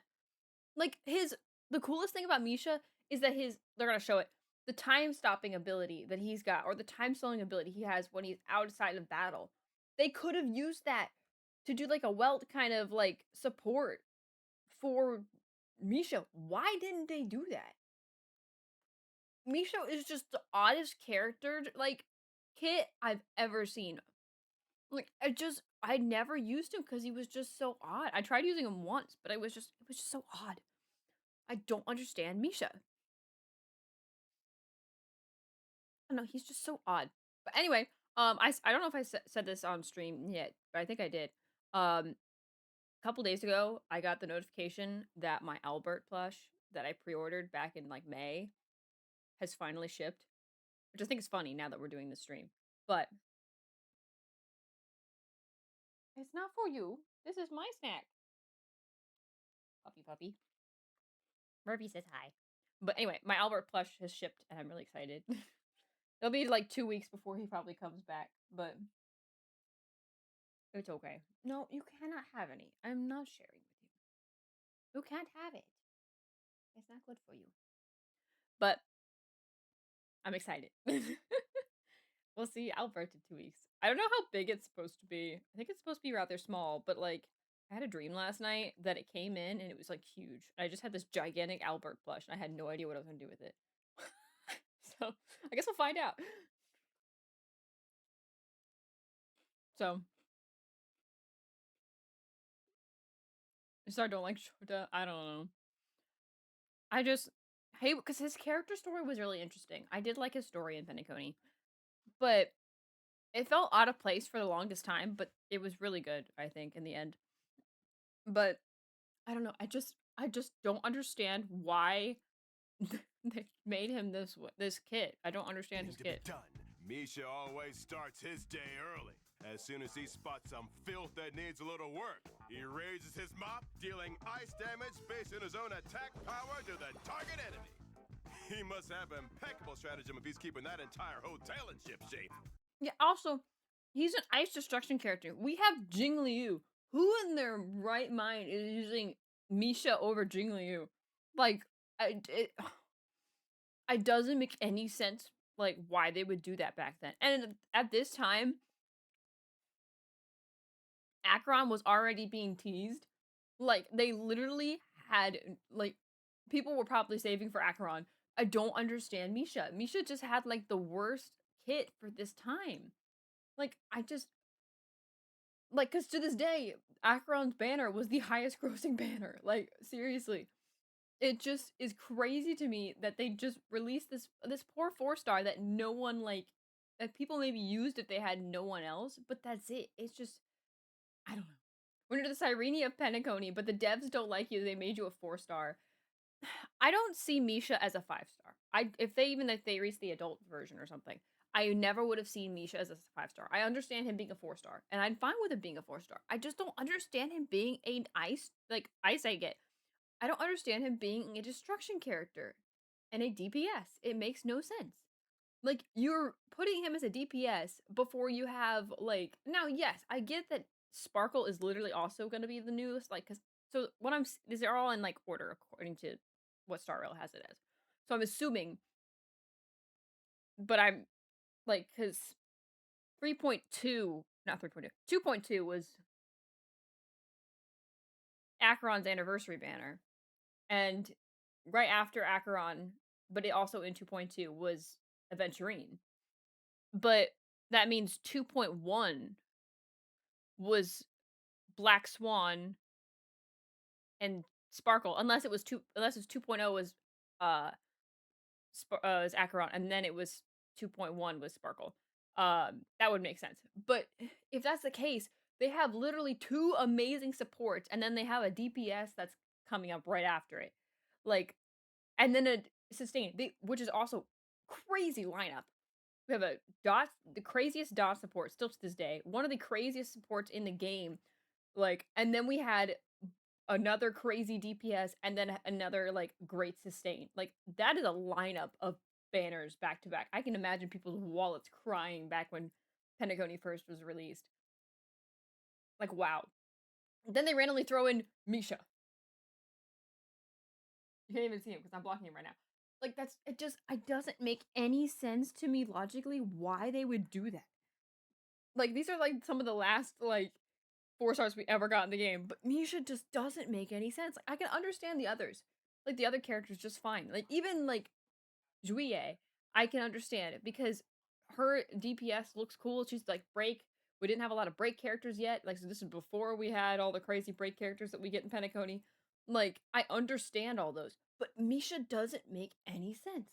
Like, the coolest thing about Misha is that they're gonna show it, the time-stopping ability that he's got, or the time-slowing ability he has when he's outside of battle. They could have used that to do, like, a welt kind of, like, support for Misha. Why didn't they do that? Misha is just the oddest character, like, kit I've ever seen. Like, I never used him because he was just so odd. I tried using him once, but it was just so odd. I don't understand Misha. don't know, he's just so odd. But anyway, I don't know if I said this on stream yet, but I think I did. A couple days ago, I got the notification that my Owlbert plush that I pre-ordered back in like May has finally shipped, which I think is funny now that we're doing this stream. But it's not for you. This is my snack. Puppy, puppy. Murphy says hi. But anyway, my Owlbert plush has shipped, and I'm really excited. It'll be like 2 weeks before he probably comes back, but it's okay. No, you cannot have any. I'm not sharing with you. You can't have it. It's not good for you. But I'm excited. We'll see Owlbert in 2 weeks. I don't know how big it's supposed to be. I think it's supposed to be rather small, but like I had a dream last night that it came in and it was like huge. I just had this gigantic Owlbert plush and I had no idea what I was gonna do with it. So I guess we'll find out. So I don't like Shota. I don't know. I just hate because his character story was really interesting. I did like his story in Penacony, but it felt out of place for the longest time. But it was really good, I think, in the end. But I don't know. I just don't understand why they made him this kid. I don't understand his kid. Done. Misha always starts his day early. As soon as he spots some filth that needs a little work, he raises his mop, dealing ice damage based on his own attack power to the target enemy. He must have impeccable stratagem if he's keeping that entire hotel in ship shape. Yeah, also, he's an ice destruction character. We have Jing Liu. Who in their right mind is using Misha over Jing Liu? Like, it doesn't make any sense, like, why they would do that back then. And at this time, Acheron was already being teased. Like, they literally had, like, people were probably saving for Acheron. I don't understand Misha. Misha just had, like, the worst kit for this time. Like, I just, like, because to this day, Acheron's banner was the highest grossing banner. Like, seriously. It just is crazy to me that they just released this poor 4-star that no one, like, that people maybe used if they had no one else, but that's it. It's just, I don't know. We're into the Cyrene of Penacony, but the devs don't like you. They made you a 4-star. I don't see Misha as a 5-star. If they release the adult version or something, I never would have seen Misha as a 5-star. I understand him being a 4-star, and I'm fine with him being a 4-star. I just don't understand him being an ice I get. I don't understand him being a destruction character and a DPS. It makes no sense. Like, you're putting him as a DPS before you have, like, now, yes, I get that Sparkle is literally also going to be the newest, like, because, so what these are all in, like, order according to what Star Rail has it as. So I'm assuming, but I'm, like, because 3.2, not 3.2, 2.2 was Acheron's anniversary banner. And right after Acheron, but it also in 2.2 was Aventurine. But that means 2.1 was Black Swan and Sparkle, unless it's 2.0 was is Acheron, and then it was 2.1 was Sparkle. That would make sense. But if that's the case, they have literally 2 amazing supports, and then they have a DPS that's coming up right after it. Like, and then a sustain, which is also crazy lineup. We have the craziest dot support still to this day. One of the craziest supports in the game. Like, and then we had another crazy DPS and then another like great sustain. Like, that is a lineup of banners back to back. I can imagine people's wallets crying back when Penacony first was released. Like, wow. Then they randomly throw in Misha. You can't even see him because I'm blocking him right now. Like, it doesn't make any sense to me logically why they would do that. Like, these are, like, some of the last, like, 4-stars we ever got in the game, but Misha just doesn't make any sense. Like, I can understand the others. Like, the other characters just fine. Like, even, like, Juillet, I can understand it because her DPS looks cool. She's, like, break. We didn't have a lot of break characters yet. Like, so this is before we had all the crazy break characters that we get in Penacony. Like, I understand all those. But Misha doesn't make any sense.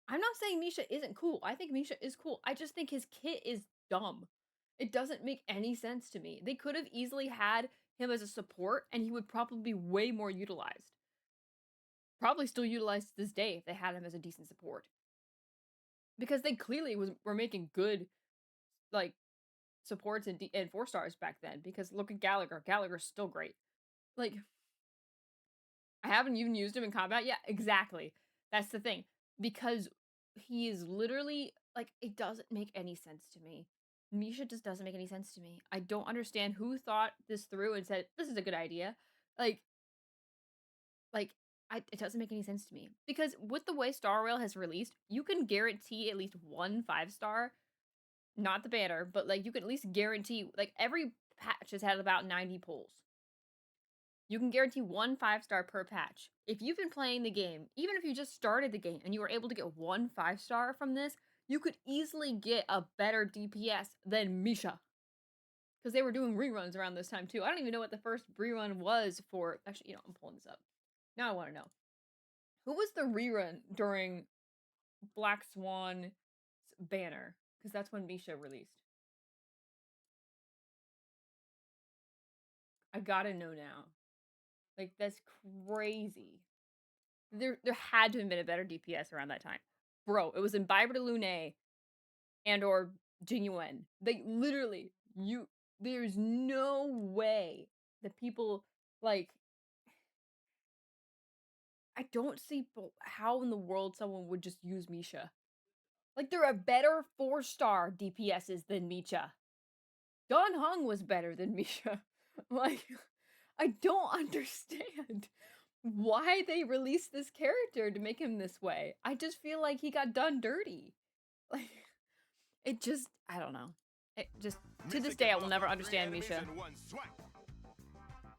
I'm not saying Misha isn't cool. I think Misha is cool. I just think his kit is dumb. It doesn't make any sense to me. They could have easily had him as a support and he would probably be way more utilized. Probably still utilized to this day if they had him as a decent support. Because they clearly were making good, like, supports and 4 stars back then. Because look at Gallagher. Gallagher's still great. Like, I haven't even used him in combat yet. Exactly. That's the thing. Because he is literally, like, it doesn't make any sense to me. Misha just doesn't make any sense to me. I don't understand who thought this through and said, this is a good idea. Like, it doesn't make any sense to me. Because with the way Star Rail has released, you can guarantee at least 1 5-star. Not the banner, but, like, you can at least guarantee, like, every patch has had about 90 pulls. You can guarantee 1 5-star per patch. If you've been playing the game, even if you just started the game and you were able to get 1 5-star from this, you could easily get a better DPS than Misha. Because they were doing reruns around this time too. I don't even know what the first rerun was for. Actually, I'm pulling this up. Now I want to know. Who was the rerun during Black Swan banner? Because that's when Misha released. I gotta know now. Like, that's crazy. There had to have been a better DPS around that time. Bro, it was in Biber de Lune and or Genuine. They literally, there's no way that people, like, I don't see how in the world someone would just use Misha. Like, there are better 4-star DPSs than Misha. Don Hung was better than Misha. Like, I don't understand why they released this character to make him this way. I just feel like he got done dirty. Like, it just, I don't know. It just, to this day, I will never understand Misha.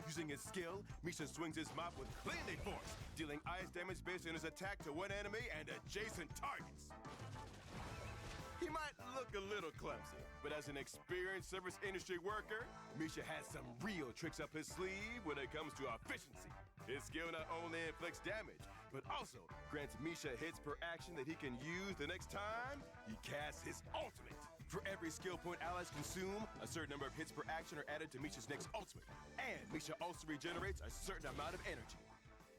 Using his skill, Misha swings his mop with cleanly force, dealing ice damage based on his attack to one enemy and adjacent targets. He might look a little clumsy, but as an experienced service industry worker, Misha has some real tricks up his sleeve when it comes to efficiency. His skill not only inflicts damage, but also grants Misha hits per action that he can use the next time he casts his ultimate. For every skill point allies consume, a certain number of hits per action are added to Misha's next ultimate. And Misha also regenerates a certain amount of energy.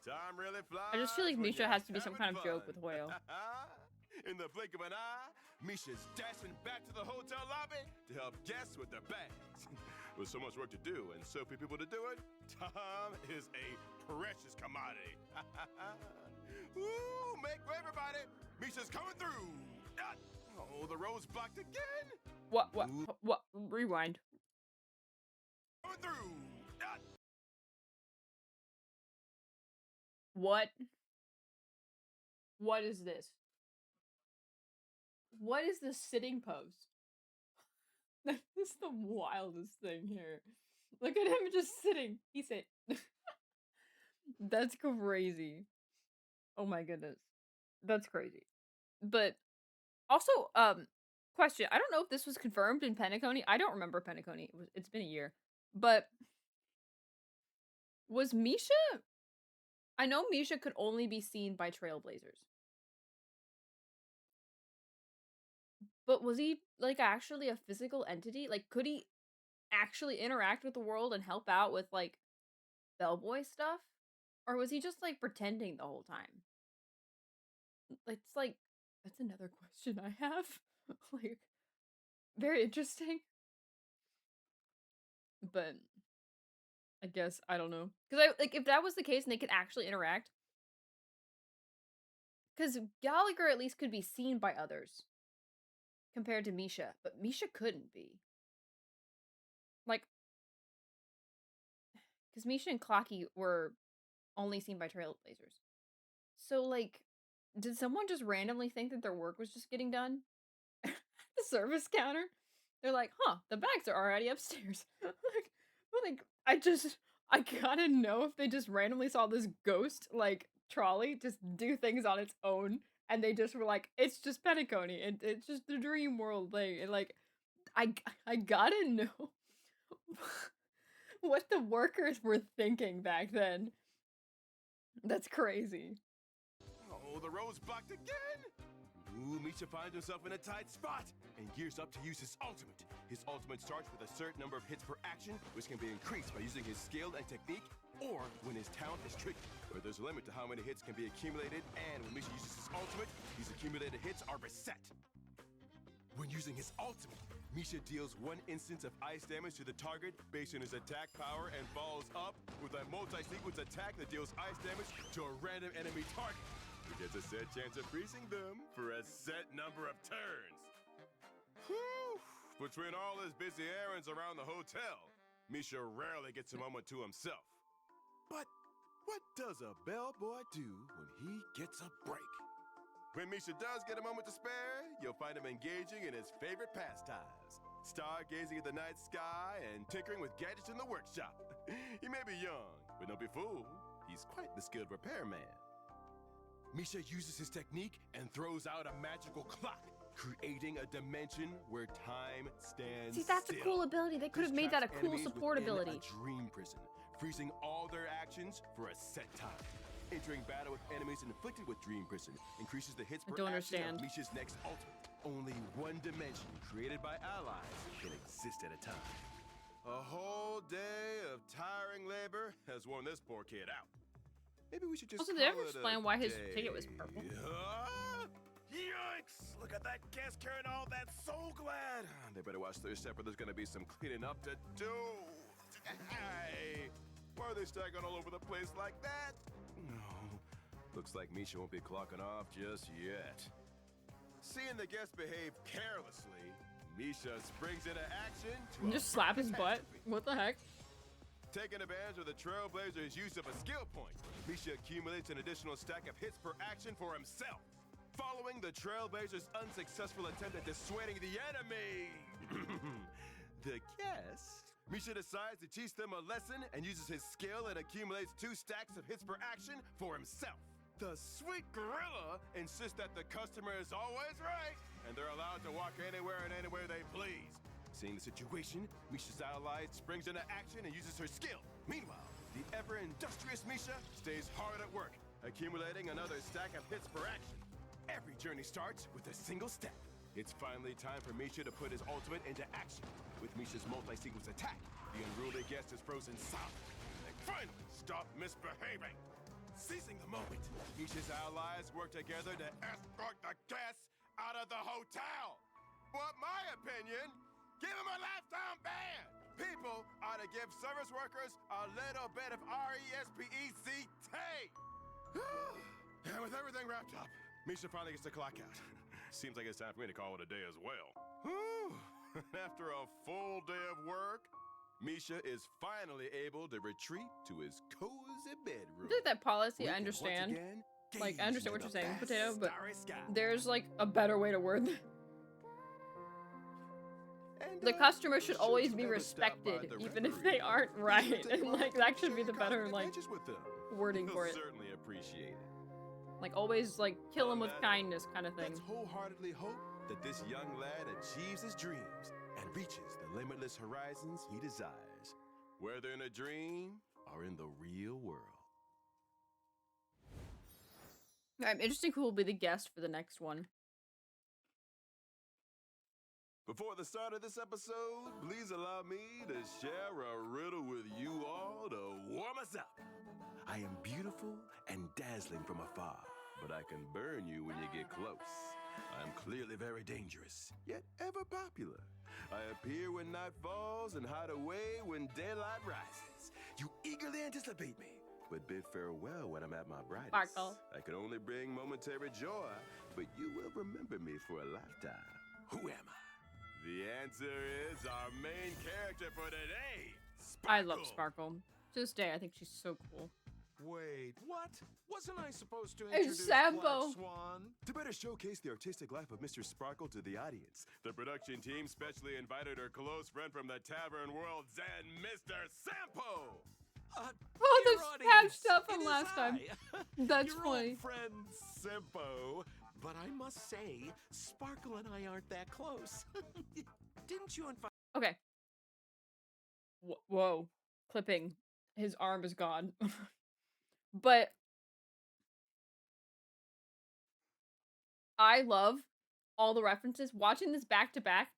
Time really flies. I just feel like Misha has to be some kind of joke with Hoyle. In the blink of an eye, Misha's dashing back to the hotel lobby to help guests with their bags. With so much work to do and so few people to do it, time is a precious commodity. Ooh, make way, everybody. Misha's coming through. Oh, the road's blocked again. What? Rewind. Coming through. What? What is this? What is this sitting pose? That is the wildest thing here. Look at him just sitting. He's it. That's crazy. Oh my goodness. That's crazy. But also, question. I don't know if this was confirmed in Penacony. I don't remember Penacony. It's been a year. But was Misha? I know Misha could only be seen by Trailblazers. But was he, like, actually a physical entity? Like, could he actually interact with the world and help out with, like, bellboy stuff? Or was he just, like, pretending the whole time? It's like, that's another question I have. Like, very interesting. But I guess, I don't know. Because, like, if that was the case and they could actually interact. Because Gallagher at least could be seen by others. Compared to Misha. But Misha couldn't be. Like, because Misha and Clocky were only seen by Trailblazers. So, like, did someone just randomly think that their work was just getting done? The service counter? They're like, huh, the bags are already upstairs. I gotta know if they just randomly saw this ghost, like, trolley just do things on its own. And they just were like, it's just Penacony. And it's just the dream world thing. And, like, I gotta know what the workers were thinking back then. That's crazy. Oh, the road's blocked again. Ooh, Misha finds himself in a tight spot and gears up to use his ultimate. His ultimate starts with a certain number of hits per action, which can be increased by using his skill and technique, or when his talent is triggered. But there's a limit to how many hits can be accumulated, and when Misha uses his ultimate, these accumulated hits are reset. When using his ultimate, Misha deals 1 instance of ice damage to the target based on his attack power and follows up with a multi-sequence attack that deals ice damage to a random enemy target. He gets a set chance of freezing them for a set number of turns. Whew! Between all his busy errands around the hotel, Misha rarely gets a moment to himself. But what does a bellboy do when he gets a break? When Misha does get a moment to spare, you'll find him engaging in his favorite pastimes, stargazing at the night sky and tinkering with gadgets in the workshop. He may be young, but don't be fooled. He's quite the skilled repairman. Misha uses his technique and throws out a magical clock, creating a dimension where time stands See, that's still. a cool ability. They could have This made that a traps cool enemies support within ability. a dream prison, freezing all their actions for a set time. Entering battle with enemies inflicted with Dream Prison increases the hits I per don't action understand. of Misha's next ultimate. Only one dimension created by allies can exist at a time. A whole day of tiring labor has worn this poor kid out. Maybe we should just Also, call did they ever it a explain why his day. ticket was purple? Yikes! Look at that guest carrying all that soul glad. They better watch their step or there's gonna be some cleaning up to do. Hey, why are they stacking all over the place like that? No. Looks like Misha won't be clocking off just yet. Seeing the guests behave carelessly, Misha springs into action to And just slap his butt? What the heck? Taking advantage of the Trailblazer's use of a skill point, Misha accumulates an additional stack of hits per action for himself. Following the Trailblazer's unsuccessful attempt at dissuading the enemy, the guest, Misha decides to teach them a lesson and uses his skill and accumulates 2 stacks of hits per action for himself. The sweet gorilla insists that the customer is always right and they're allowed to walk anywhere and anywhere they please. Seeing the situation, Misha's ally springs into action and uses her skill. Meanwhile, the ever-industrious Misha stays hard at work, accumulating another stack of hits per action. Every journey starts with a single step. It's finally time for Misha to put his ultimate into action. With Misha's multi-sequence attack, the unruly guest is frozen solid. And finally, stop misbehaving. Seizing the moment, Misha's allies work together to escort the guests out of the hotel. But my opinion, give him a lifetime ban. People ought to give service workers a little bit of RESPECT. And with everything wrapped up, Misha finally gets to clock out. Seems like it's time for me to call it a day as well. After a full day of work, Misha is finally able to retreat to his cozy bedroom. I think that policy, We I can once understand. again Like, I gaze understand what into you're saying, the Potato, vast but starry sky. there's, like, a better way to word that. And, The customer should should always you be ever stop by respected, the even if referee, they aren't be sure right. to And, take like, part that and should be share the your better, cosmic like, adventures with them. wording He'll for it. certainly appreciate it. Like, always, like, kill him with that, kindness kind of thing. Let's wholeheartedly hope that this young lad achieves his dreams and reaches the limitless horizons he desires, whether in a dream or in the real world. I'm interested who will be the guest for the next one. Before the start of this episode, please allow me to share a riddle with you all to warm us up. I am beautiful and dazzling from afar, but I can burn you when you get close. I am clearly very dangerous, yet ever popular. I appear when night falls and hide away when daylight rises. You eagerly anticipate me, but bid farewell when I'm at my brightest. Sparkle. I can only bring momentary joy, but you will remember me for a lifetime. Who am I? The answer is our main character for today, Sparkle. I love Sparkle. To this day, I think she's so cool. Wait, what? Wasn't I supposed to Hey, introduce Sambo. Black Swan? To better showcase the artistic life of Mr. Sparkle to the audience, the production team specially invited her close friend from the tavern world, Zen, Mr. Sampo. Oh, dear the audience, patched up from it is last time. I, That's your funny. old friend Simpo. But I must say, Sparkle and I aren't that close. Didn't you invite? Okay. Whoa. Clipping. His arm is gone. But I love all the references. Watching this back to back,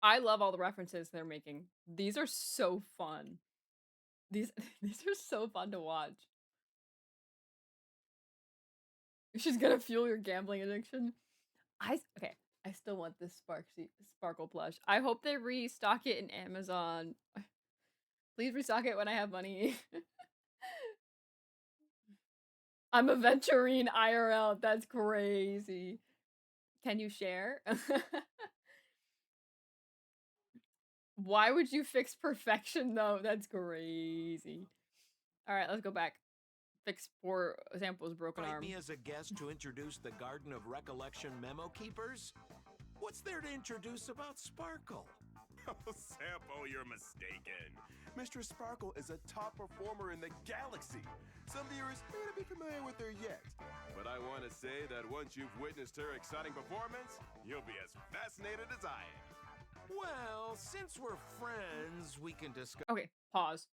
I love all the references they're making. These are so fun. These these are so fun to watch. She's gonna fuel your gambling addiction. Okay. I still want this Sparkle plush. I hope they restock it in Amazon. Please restock it when I have money. I'm a Venturine IRL. That's crazy. Can you share? Why would you fix perfection though? That's crazy. All right, let's go back. Fix poor Sample's broken Invite arm. me as a guest to introduce the Garden of Recollection Memo Keepers? What's there to introduce about Sparkle? Oh, Sampo, you're mistaken. Mistress Sparkle is a top performer in the galaxy. Some viewers may not be familiar with her yet, but I want to say that once you've witnessed her exciting performance, you'll be as fascinated as I am. Well, since we're friends, we can discuss. Okay, pause.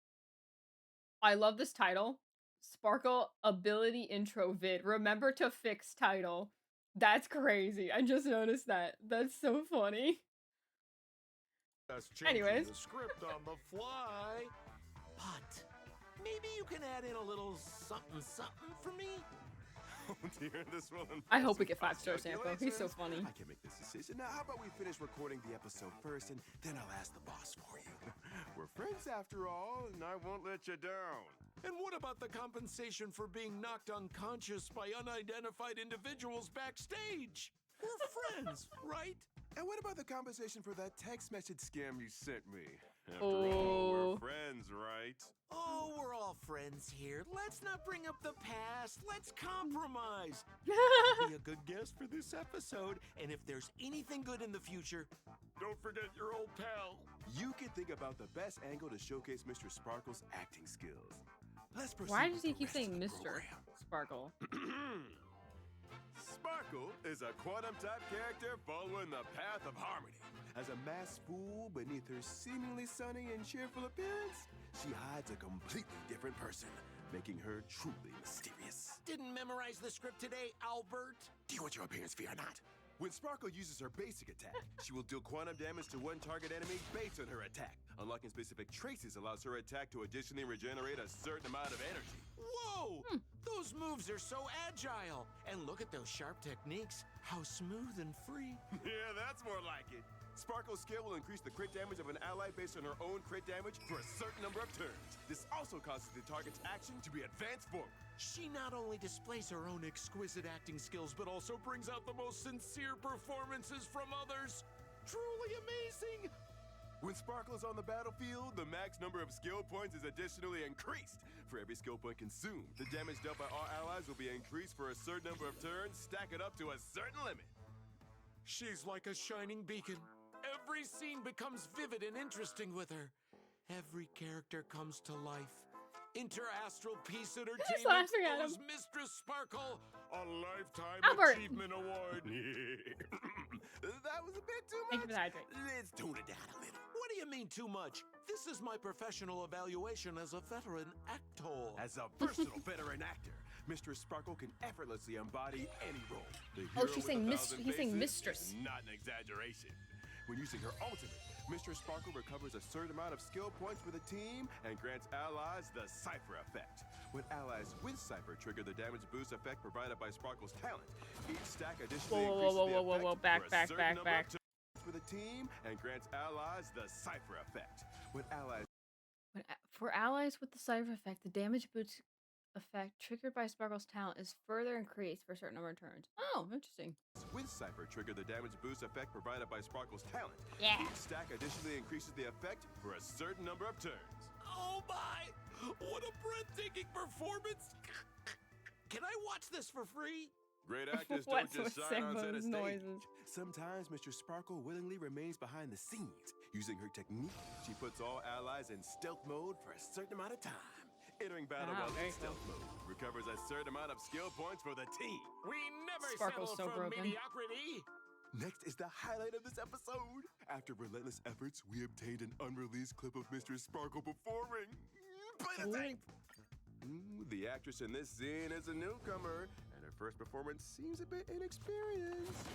I love this title. Sparkle ability intro vid. Remember to fix title. That's crazy. I just noticed that. That's so funny. Anyways. The script on the fly. But maybe you can add in a little something for me? Oh dear, this will I hope we get 5-star Sampo. He's so funny. I can make this decision. Now, how about we finish recording the episode first, and then I'll ask the boss for you. We're friends after all, and I won't let you down. And what about the compensation for being knocked unconscious by unidentified individuals backstage? We're friends, right? And what about the compensation for that text message scam you sent me? After Oh. all, we're friends, right? Oh, we're all friends here. Let's not bring up the past. Let's compromise. Be a good guest for this episode. And if there's anything good in the future, don't forget your old pal. You can think about the best angle to showcase Mr. Sparkle's acting skills. Let's proceed. Why does with he the keep rest of saying the Mr. program. Sparkle? Sparkle is a quantum-type character following the path of harmony. As a masked fool beneath her seemingly sunny and cheerful appearance, she hides a completely different person, making her truly mysterious. Didn't memorize the script today, Owlbert. Do you want your appearance fee or not? When Sparkle uses her basic attack, she will deal quantum damage to one target enemy based on her attack. Unlocking specific traces allows her attack to additionally regenerate a certain amount of energy. Whoa! Those moves are so agile. And look at those sharp techniques. How smooth and free. Yeah, that's more like it. Sparkle's skill will increase the crit damage of an ally based on her own crit damage for a certain number of turns. This also causes the target's action to be advanced forward. She not only displays her own exquisite acting skills, but also brings out the most sincere performances from others. Truly amazing! When Sparkle is on the battlefield, the max number of skill points is additionally increased. For every skill point consumed, the damage dealt by all allies will be increased for a certain number of turns, stack it up to a certain limit. She's like a shining beacon. Every scene becomes vivid and interesting with her. Every character comes to life. Interastral Peace Entertainment laughing at owes him. Mistress Sparkle a Lifetime Albert. Achievement Award. That was a bit too Thank you much. for the hydrate. Let's tone it down a little. What do you mean too much? This is my professional evaluation as a veteran actor. As a versatile veteran actor, Mistress Sparkle can effortlessly embody any role. The Oh, hero she's with saying 1,000 he's saying faces mistress. is not an exaggeration. When using her ultimate, Mistress Sparkle recovers a certain amount of skill points for the team and grants allies the Cypher effect. When allies with Cypher trigger the damage boost effect provided by Sparkle's talent, each stack additionally increases the effect Back, for a back, certain back, number back. of turns for the team and grants allies the Cypher effect. When allies For allies with the Cypher effect, the damage boost effect triggered by Sparkle's talent is further increased for a certain number of turns. Oh, interesting. with Cypher trigger the damage boost effect provided by Sparkle's talent. Yeah. Each stack additionally increases the effect for a certain number of turns. Oh my! What a breathtaking performance! Can I watch this for free? Great actors don't What's just with shine on set of Sambo's stage. noises? Sometimes Mr. Sparkle willingly remains behind the scenes. Using her technique, she puts all allies in stealth mode for a certain amount of time. Entering battle Wow, while very in stealth mode recovers a certain amount of skill points for the team. We never Sparkle's settle so for broken. mediocrity. Next is the highlight of this episode. After relentless efforts, we obtained an unreleased clip of Mr. Sparkle performing. Play the tape. The actress in this scene is a newcomer, and her first performance seems a bit inexperienced.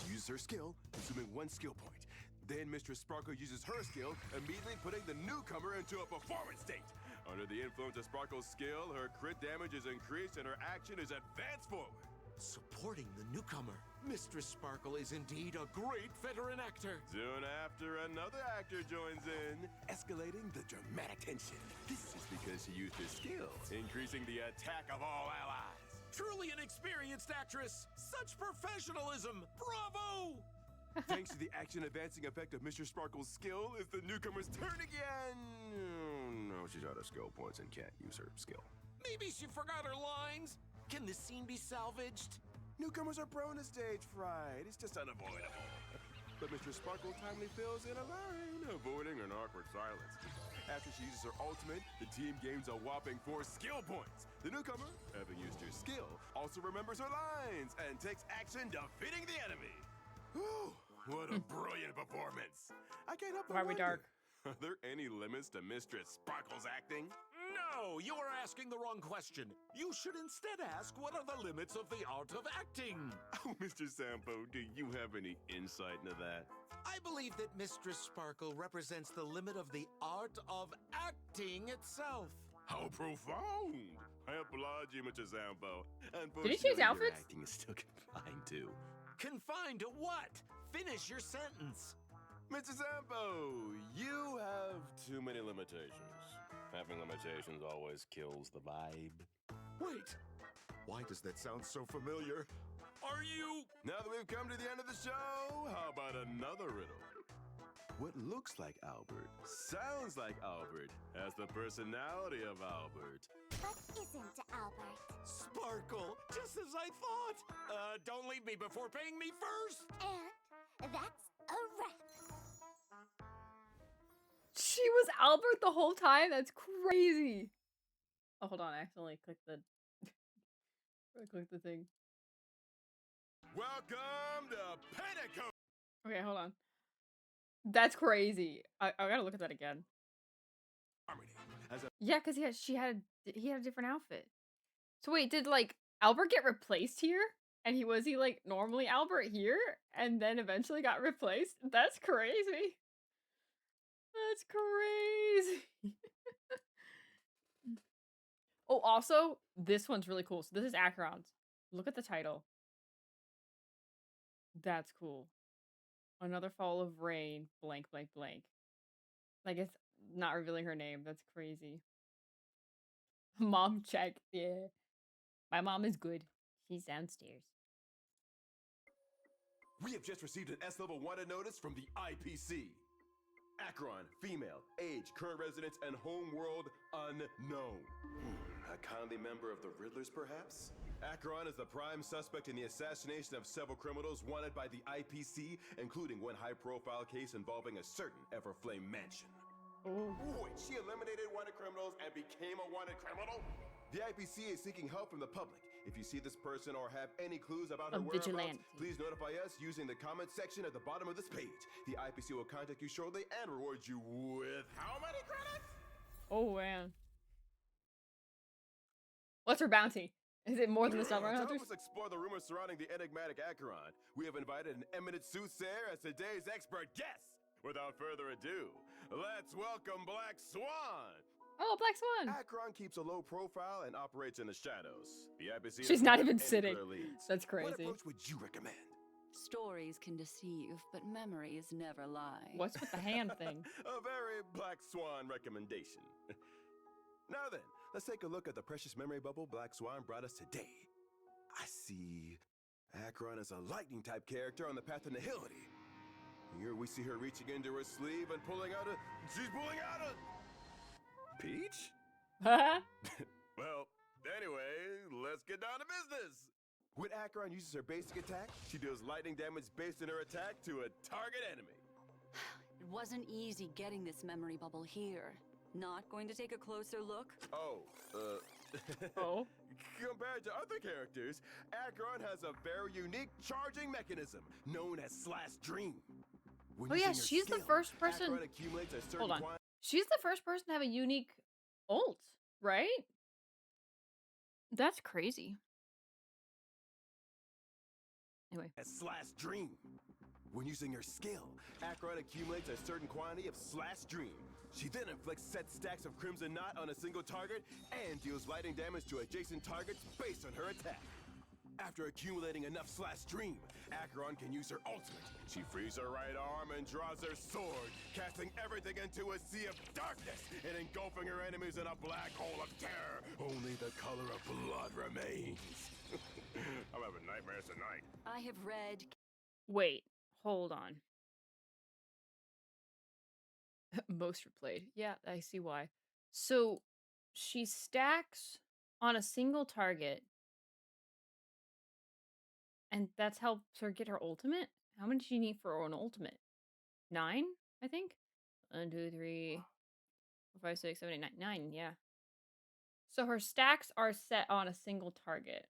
She uses her skill, consuming 1 skill point. Then Mistress Sparkle uses her skill, immediately putting the newcomer into a performance state. Under the influence of Sparkle's skill, her crit damage is increased and her action is advanced forward. Supporting the newcomer, Mistress Sparkle is indeed a great veteran actor. Soon after, another actor joins in, escalating the dramatic tension. This is because she used her skill, increasing the attack of all allies. Truly an experienced actress. Such professionalism. Bravo! Thanks to the action advancing effect of Mr. Sparkle's skill, it's the newcomer's turn again. No, she's out of skill points and can't use her skill. Maybe she forgot her lines. Can this scene be salvaged? Newcomers are prone to stage fright. It's just unavoidable. But Mr. Sparkle timely fills in a line, avoiding an awkward silence. After she uses her ultimate, the team gains a whopping 4 skill points. The newcomer, having used her skill, also remembers her lines and takes action defeating the enemy. Whew, what a brilliant performance. I can't help but Why are we wonder, dark? are there any limits to Mistress Sparkle's acting? No, you are asking the wrong question. You should instead ask, what are the limits of the art of acting? Oh, Mr. Sampo, do you have any insight into that? I believe that Mistress Sparkle represents the limit of the art of acting itself. How profound! I applaud you, Mr. Sampo. Did he change Unfortunately, your outfits? acting is still confined to. Confined to what? Finish your sentence. Mr. Sampo, you have too many limitations. Having limitations always kills the vibe. Wait, why does that sound so familiar? Are you... Now that we've come to the end of the show, how about another riddle? What looks like Owlbert, sounds like Owlbert, has the personality of Owlbert. But isn't Owlbert? Sparkle, just as I thought. Don't leave me before paying me first. And that's a wrap. She was Albert the whole time? That's crazy. Oh, hold on. I accidentally clicked the... I clicked the thing. Welcome to Panico! Okay, hold on. That's crazy. I gotta look at that again. Yeah, because he had a different outfit. So wait, did like Albert get replaced here? And he like normally Albert here? And then eventually got replaced? That's crazy. That's crazy. Oh, also, this one's really cool. So this is Acheron's. Look at the title. That's cool. Another fall of rain, blank, blank, blank. Like, it's not revealing her name. That's crazy. Mom check. Yeah. My mom is good. She's downstairs. We have just received an S-level wanted notice from the IPC. Acheron, female, age, current residence, and home world unknown. A kindly member of the Riddlers, perhaps? Acheron is the prime suspect in the assassination of several criminals wanted by the IPC, including one high-profile case involving a certain Everflame mansion. Oh. Wait, she eliminated wanted criminals and became a wanted criminal? The IPC is seeking help from the public. If you see this person or have any clues about her whereabouts, please notify us using the comment section at the bottom of this page. The IPC will contact you shortly and reward you with how many credits? Oh, man. What's her bounty? Is it more than the Summer To Hunters? help us explore the rumors surrounding the enigmatic Acheron, we have invited an eminent soothsayer as today's expert guest. Without further ado, let's welcome Black Swan. Oh, Black Swan. Acheron keeps a low profile and operates in the shadows. The IPC She's doesn't not have even any sitting. clear leads. That's What crazy. approach would you recommend? Stories can deceive, but memories never lie. What's with the hand thing? A very Black Swan recommendation. Now then, let's take a look at the precious memory bubble Black Swan brought us today. I see Acheron is a lightning type character on the path to nihility. Here we see her reaching into her sleeve and pulling out a... She's pulling out a... Peach? Well, anyway, let's get down to business. When Acheron uses her basic attack, she deals lightning damage based on her attack to a target enemy. It wasn't easy getting this memory bubble here. Not going to take a closer look? Oh. Compared to other characters, Acheron has a very unique charging mechanism known as Slash Dream. When Oh yeah, using her she's the skill, first person. Acheron accumulates a certain Hold on. She's the first person to have a unique ult, right? That's crazy. Anyway. A slash dream. When using her skill, Acheron accumulates a certain quantity of slash dream. She then inflicts set stacks of Crimson Knot on a single target and deals lightning damage to adjacent targets based on her attack. After accumulating enough slash dream, Acheron can use her ultimate. She frees her right arm and draws her sword, casting everything into a sea of darkness and engulfing her enemies in a black hole of terror. Only the color of blood remains. I'm having nightmares tonight. I have read. Wait, hold on. Most replayed. Yeah, I see why. So she stacks on a single target, and that's helps her get her ultimate? How many does she need for an ultimate? 9, I think? 1, 2, 3, 4, 5, 6, 7, 8, 9. 9, yeah. So her stacks are set on a single target.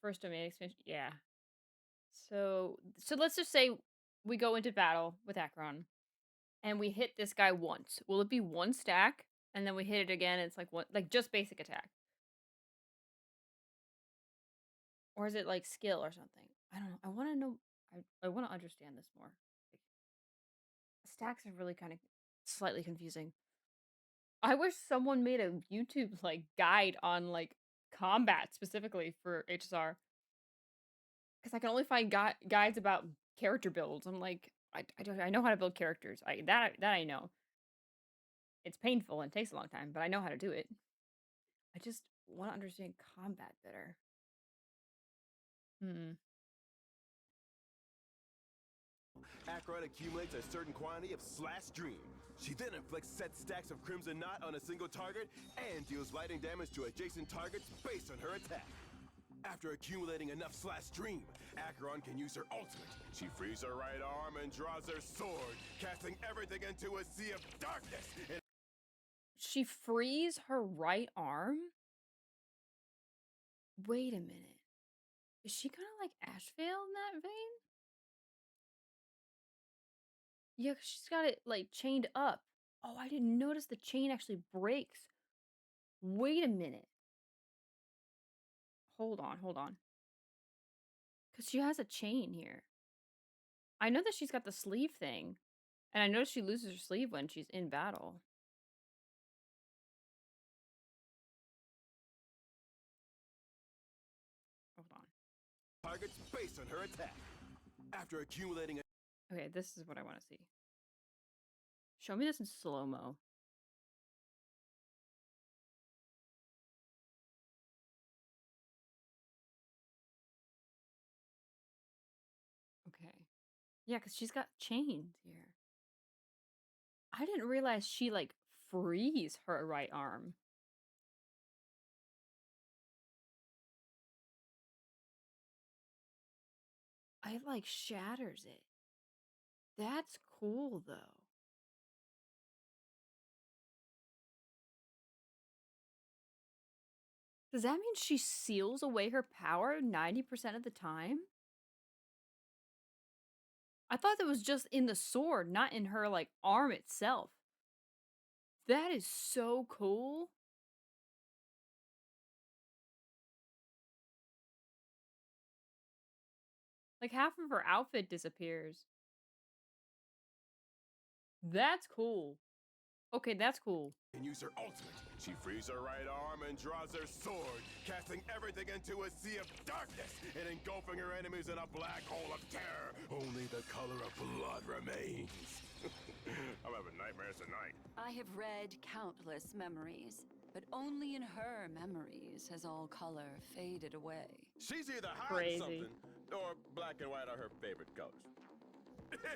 First domain expansion, yeah. So let's just say we go into battle with Acheron, and we hit this guy once. Will it be 1 stack, and then we hit it again, and it's like one, like just basic attack? Or is it like skill or something? I don't know. I want to know. I want to understand this more. Like, stacks are really kind of slightly confusing. I wish someone made a YouTube like guide on like combat specifically for HSR, because I can only find guides about character builds. I'm like, I know how to build characters. That I know. It's painful and takes a long time, but I know how to do it. I just want to understand combat better. Acheron accumulates a certain quantity of slash dream. She then inflicts set stacks of Crimson Knot on a single target and deals lightning damage to adjacent targets based on her attack. After accumulating enough slash dream, Acheron can use her ultimate. She frees her right arm and draws her sword, casting everything into a sea of darkness. She frees her right arm? Wait a minute. Is she kind of like Ashvale in that vein? Yeah, 'cause she's got it like chained up. Oh, I didn't notice the chain actually breaks. Wait a minute. Hold on. Because she has a chain here. I know that she's got the sleeve thing. And I know she loses her sleeve when she's in battle. Hold on. Targets based on her attack. After accumulating Okay, this is what I want to see. Show me this in slow-mo. Okay. Yeah, because she's got chains here. I didn't realize she, like, frees her right arm. It, like, shatters it. That's cool, though. Does that mean she seals away her power 90% of the time? I thought that was just in the sword, not in her, like, arm itself. That is so cool. Like, half of her outfit disappears. That's cool. Okay, that's cool. And use her ultimate. She frees her right arm and draws her sword, casting everything into a sea of darkness and engulfing her enemies in a black hole of terror. Only the color of blood remains. I'm having nightmares tonight. I have read countless memories, but only in her memories has all color faded away. She's either hiding Crazy. something or black and white are her favorite colors.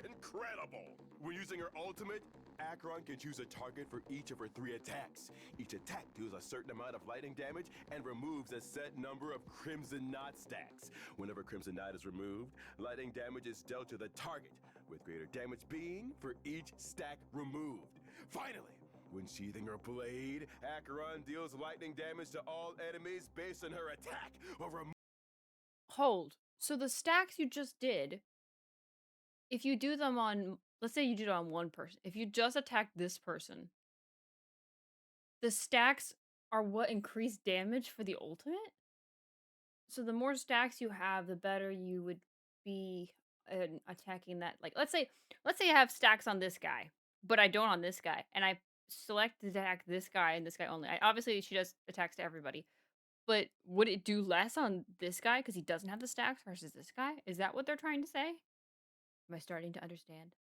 Incredible! When using her ultimate, Acheron can choose a target for each of her 3 attacks. Each attack deals a certain amount of lightning damage and removes a set number of Crimson Knot stacks. Whenever Crimson Knot is removed, lightning damage is dealt to the target, with greater damage being for each stack removed. Finally, when sheathing her blade, Acheron deals lightning damage to all enemies based on her attack or Hold. So the stacks you just did, if you do them on, let's say you did it on one person. If you just attack this person, the stacks are what increase damage for the ultimate? So the more stacks you have, the better you would be attacking that? Like, let's say I have stacks on this guy, but I don't on this guy, and I select to attack this guy and this guy only. Obviously, she does attacks to everybody, but would it do less on this guy because he doesn't have the stacks versus this guy? Is that what they're trying to say? Am I starting to understand?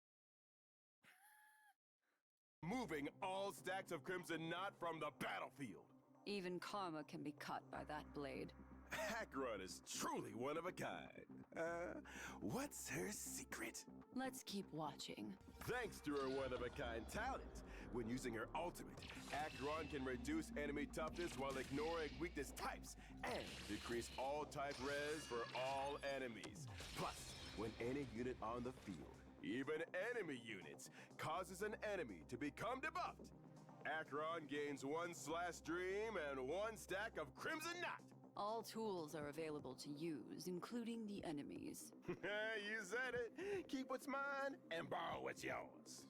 Moving all stacks of Crimson Knot from the battlefield. Even karma can be cut by that blade. Acheron is truly one of a kind. What's her secret? Let's keep watching. Thanks to her one-of-a-kind talent, when using her ultimate, Acheron can reduce enemy toughness while ignoring weakness types and decrease all type res for all enemies. Plus, when any unit on the field, even enemy units, causes an enemy to become debuffed, Acheron gains 1 slash dream and 1 stack of Crimson Knot. All tools are available to use, including the enemies. You said it. Keep what's mine and borrow what's yours.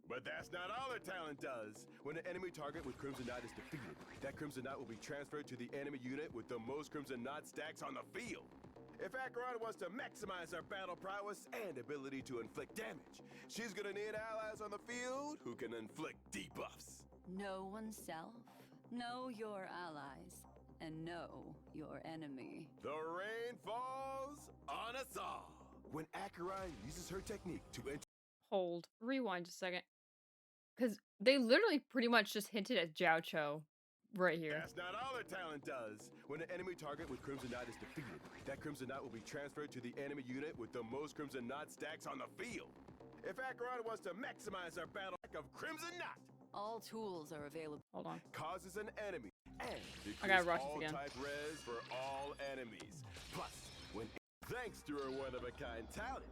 But that's not all her talent does. When an enemy target with Crimson Knot is defeated, that Crimson Knot will be transferred to the enemy unit with the most Crimson Knot stacks on the field. If Acheron wants to maximize her battle prowess and ability to inflict damage, she's gonna need allies on the field who can inflict debuffs. Know oneself, know your allies, and know your enemy. The rain falls on us all. When Acheron uses her technique to Hold. Rewind just a second. Because they literally pretty much just hinted at Jiao Cho right here. That's not all her talent does. When an enemy target with Crimson Knot is defeated, that Crimson Knot will be transferred to the enemy unit with the most Crimson Knot stacks on the field. If Acheron wants to maximize her battle of Crimson Knot, all tools are available. Hold on. Causes an enemy and I gotta decrease rush this all again. type res for all enemies. Plus, when thanks to her one-of-a-kind talent,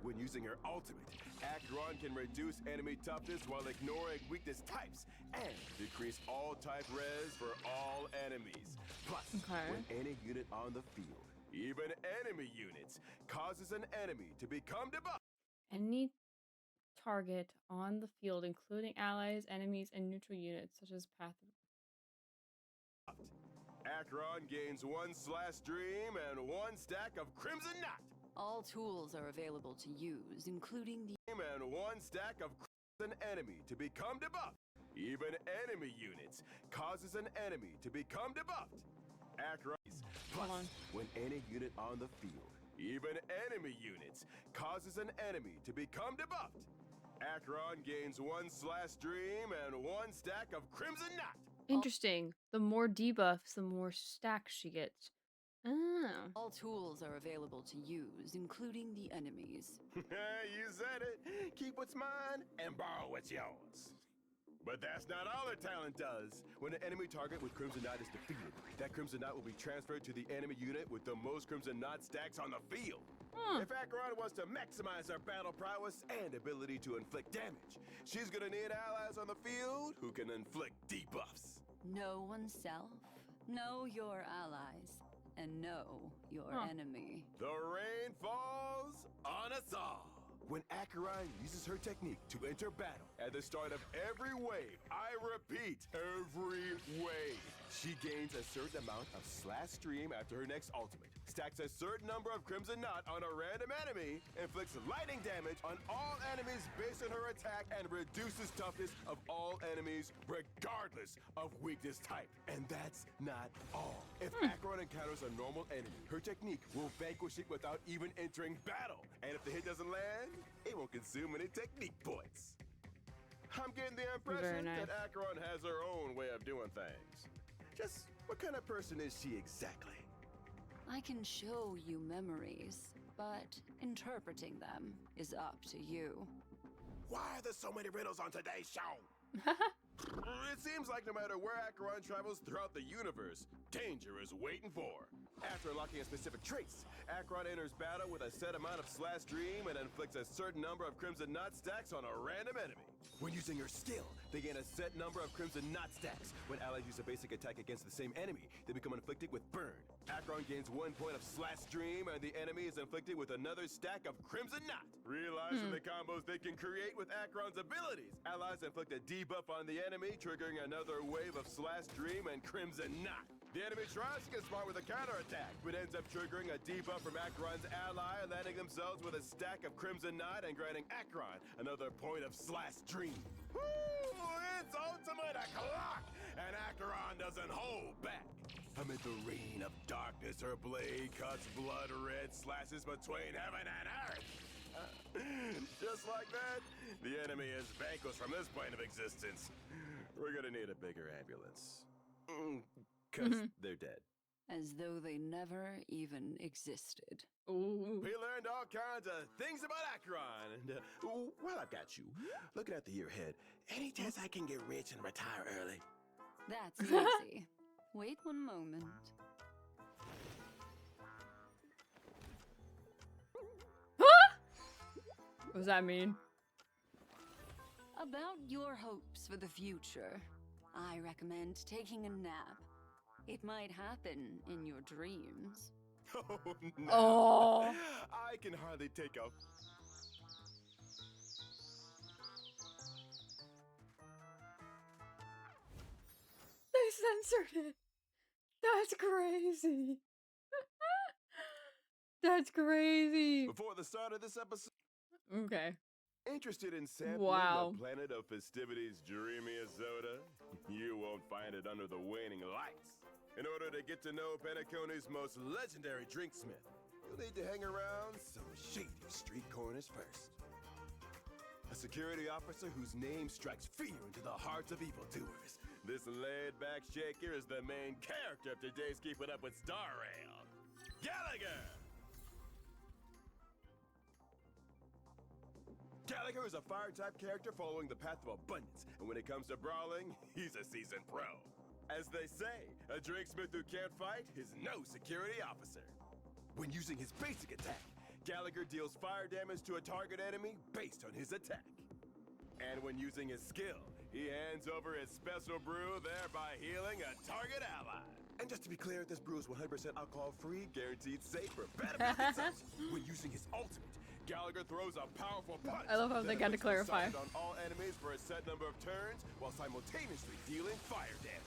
when using her ultimate, Acheron can reduce enemy toughness while ignoring weakness types and decrease all type res for all enemies. Plus, when any unit on the field, even enemy units, causes an enemy to become debuffed. Any target on the field, including allies, enemies, and neutral units, such as path. Acheron gains 1 slash dream and 1 stack of Crimson Knot. All tools are available to use, including the and 1 stack of Crimson enemy to become debuffed. Even enemy units causes an enemy to become debuffed. Acheron. Plus, when any unit on the field, even enemy units, causes an enemy to become debuffed, Acheron gains 1 slash dream and 1 stack of Crimson Knot. Interesting. The more debuffs, the more stacks she gets. Oh. All tools are available to use, including the enemies. You said it. Keep what's mine and borrow what's yours. But that's not all her talent does. When an enemy target with Crimson Knot is defeated, that Crimson Knot will be transferred to the enemy unit with the most Crimson Knot stacks on the field. If Acheron wants to maximize her battle prowess and ability to inflict damage, she's gonna need allies on the field who can inflict debuffs. Know oneself, know your allies, and know your enemy. The rain falls on us all. When Acheron uses her technique to enter battle at the start of every wave, I repeat, every wave, she gains a certain amount of slash stream after her next ultimate, stacks a certain number of Crimson Knot on a random enemy, inflicts lightning damage on all enemies based on her attack, and reduces toughness of all enemies regardless of weakness type. And that's not all. If Acheron encounters a normal enemy, her technique will vanquish it without even entering battle. And if the hit doesn't land, it won't consume any technique points. I'm getting the impression that Acheron has her own way of doing things. Just what kind of person is she exactly? I can show you memories, but interpreting them is up to you. Why are there so many riddles on today's show? It seems like no matter where Acheron travels throughout the universe, danger is waiting for her. After unlocking a specific trace, Acheron enters battle with a set amount of slash dream and inflicts a certain number of Crimson Knot stacks on a random enemy. When using her skill, they gain a set number of Crimson Knot stacks. When allies use a basic attack against the same enemy, they become inflicted with burn. Acheron gains 1 point of slash dream, and the enemy is inflicted with another stack of Crimson Knot. Realizing the combos they can create with Acheron's abilities, allies inflict a debuff on the enemy, triggering another wave of slash dream and Crimson Knot. The enemy tries to get smart with a counterattack, but ends up triggering a debuff from Acheron's ally, landing themselves with a stack of Crimson Knight and granting Acheron another point of Slash Dream. Woo! It's ultimate o'clock, and Acheron doesn't hold back. Amid the rain of darkness, her blade cuts blood red slashes between heaven and earth. Just like that, the enemy is vanquished from this plane of existence. We're gonna need a bigger ambulance. Because they're dead. As though they never even existed. Ooh. We learned all kinds of things about Acheron. And, well, I've got you. Looking at the year ahead, any chance I can get rich and retire early? That's easy. Wait one moment. What does that mean? About your hopes for the future, I recommend taking a nap. It might happen in your dreams. Oh, no. Oh. I can hardly take a... They censored it. That's crazy. That's crazy. Before the start of this episode... Okay. Interested in sampling Wow. the planet of festivities' dreamiest soda? You won't find it under the waning lights. In order to get to know Penacony's most legendary drinksmith, you'll need to hang around some shady street corners first. A security officer whose name strikes fear into the hearts of evildoers. This laid-back shaker is the main character of today's Keeping Up with Starrail, Gallagher! Gallagher is a fire-type character following the path of abundance, and when it comes to brawling, he's a seasoned pro. As they say, a drinksmith who can't fight is no security officer. When using his basic attack, Gallagher deals fire damage to a target enemy based on his attack. And when using his skill, he hands over his special brew, thereby healing a target ally. And just to be clear, this brew is 100% alcohol-free, guaranteed safe for better consumption. When using his ultimate, Gallagher throws a powerful punch. I love how they got to clarify. On all enemies for a set number of turns, while simultaneously dealing fire damage.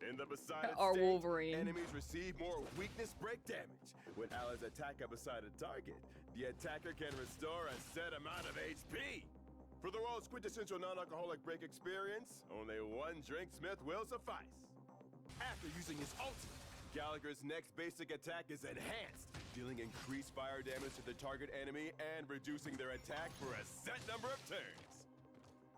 In the Besotted Or state, Wolverine. enemies receive more weakness break damage. When allies attack a Besotted target, the attacker can restore a set amount of HP. For the world's quintessential non-alcoholic break experience, only one drinksmith will suffice. After using his ultimate, Gallagher's next basic attack is enhanced, dealing increased fire damage to the target enemy and reducing their attack for a set number of turns.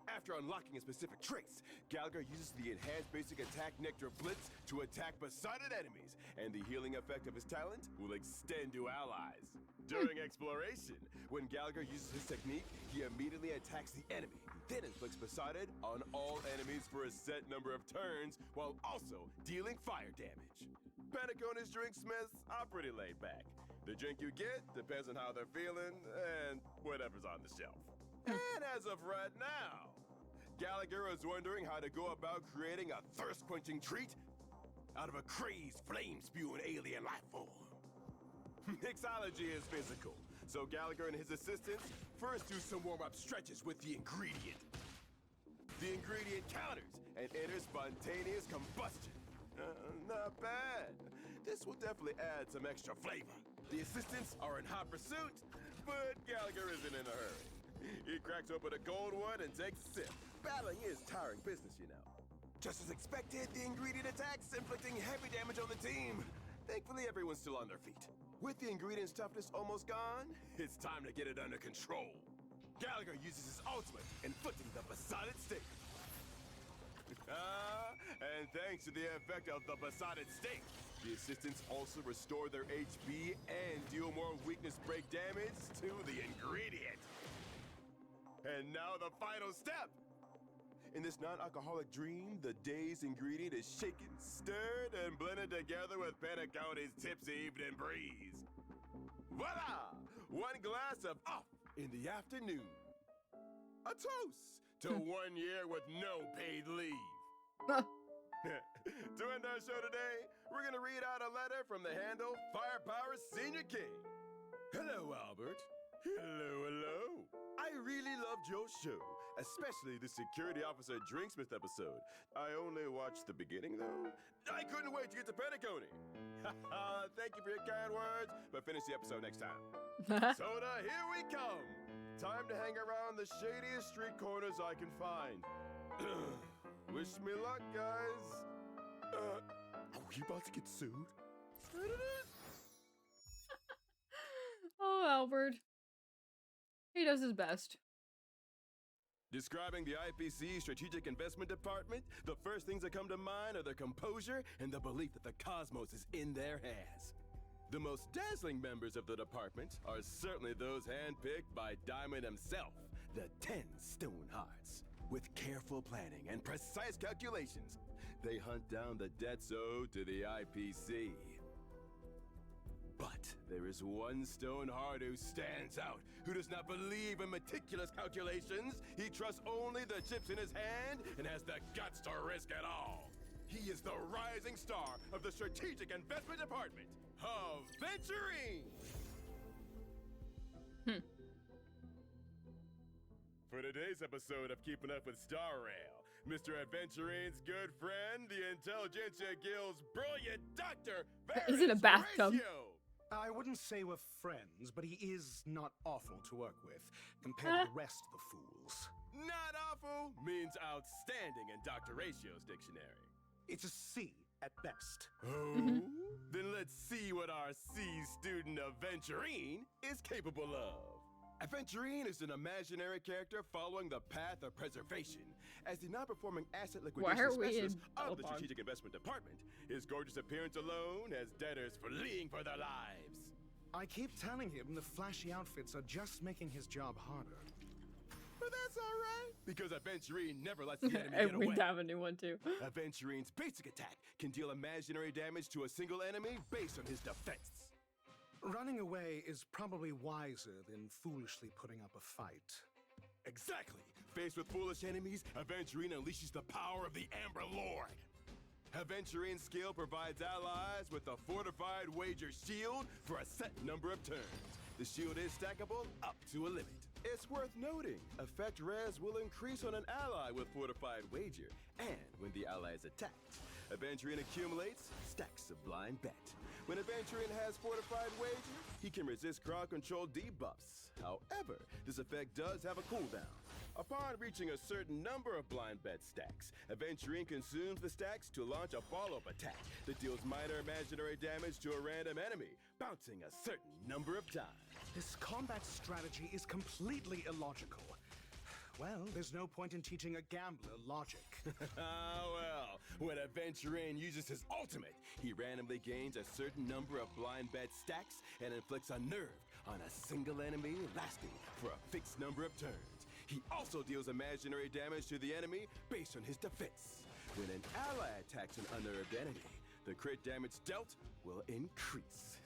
After unlocking a specific trace, Gallagher uses the enhanced basic attack Nectar Blitz to attack besotted enemies, and the healing effect of his talent will extend to allies. During exploration, when Gallagher uses his technique, he immediately attacks the enemy, then inflicts besotted on all enemies for a set number of turns, while also dealing fire damage. Penacony's drinksmiths are pretty laid back. The drink you get depends on how they're feeling and whatever's on the shelf. And as of right now, Gallagher is wondering how to go about creating a thirst-quenching treat out of a crazed, flame-spewing alien life form. Mixology is physical, so Gallagher and his assistants first do some warm-up stretches with the ingredient. The ingredient counters and enters spontaneous combustion. Not bad. This will definitely add some extra flavor. The assistants are in hot pursuit, but Gallagher isn't in a hurry. He cracks open a cold one and takes a sip. Battling is tiring business, you know. Just as expected, the ingredient attacks, inflicting heavy damage on the team. Thankfully, everyone's still on their feet. With the ingredient's toughness almost gone, it's time to get it under control. Gallagher uses his ultimate, inflicting the Besotted State. And thanks to the effect of the Besotted State, the assistants also restore their HP and deal more weakness break damage to the ingredient. And now the final step! In this non-alcoholic dream, the day's ingredient is shaken, stirred, and blended together with Penacony's tipsy evening breeze. Voila! One glass of off in the afternoon. A toast to 1 year with no paid leave. To end our show today, we're gonna read out a letter from the handle Firepower Senior King. Hello, Albert. Hello, hello. I really loved your show, especially the security officer Drinksmith episode. I only watched the beginning, though. I couldn't wait to get to Petticone. Thank you for your kind words, but finish the episode next time. Soda, here we come. Time to hang around the shadiest street corners I can find. Wish me luck, guys. Are we about to get sued? Oh, Albert. He does his best. Describing the IPC Strategic Investment Department, the first things that come to mind are their composure and the belief that the cosmos is in their hands. The most dazzling members of the department are certainly those handpicked by Diamond himself, the 10 Stone Hearts. With careful planning and precise calculations, they hunt down the debts owed to the IPC. But there is one Stone Heart who stands out, who does not believe in meticulous calculations. He trusts only the chips in his hand and has the guts to risk it all. He is the rising star of the Strategic Investment Department, Aventurine! For today's episode of Keeping Up with Star Rail, Mr. Adventurine's good friend, the Intelligentsia Guild's brilliant doctor, He's in a bathtub. I wouldn't say we're friends, but he is not awful to work with, compared to the rest of the fools. Not awful means outstanding in Dr. Ratio's dictionary. It's a C at best. Oh? Then let's see what our C student Aventurine is capable of. Aventurine is an imaginary character following the path of preservation. As the non-performing asset liquidation specialist of the Strategic Investment Department, his gorgeous appearance alone has debtors fleeing for their lives. I keep telling him the flashy outfits are just making his job harder. But that's all right, because Aventurine never lets the enemy And get we away. have a new one too. Aventurine's basic attack can deal imaginary damage to a single enemy based on his defense. Running away is probably wiser than foolishly putting up a fight. Exactly! Faced with foolish enemies, Aventurine unleashes the power of the Amber Lord. Aventurine's skill provides allies with a fortified wager shield for a set number of turns. The shield is stackable up to a limit. It's worth noting, effect res will increase on an ally with fortified wager, and when the ally is attacked, Aventurine accumulates stacks of blind bet. When Aventurine has fortified wager, he can resist crowd control debuffs. However, this effect does have a cooldown. Upon reaching a certain number of blind bet stacks, Aventurine consumes the stacks to launch a follow-up attack that deals minor imaginary damage to a random enemy, bouncing a certain number of times. This combat strategy is completely illogical. Well, there's no point in teaching a gambler logic. Well, when Aventurine uses his ultimate, he randomly gains a certain number of blind bet stacks and inflicts a nerve on a single enemy lasting for a fixed number of turns. He also deals imaginary damage to the enemy based on his defense. When an ally attacks an unnerved enemy, the crit damage dealt will increase.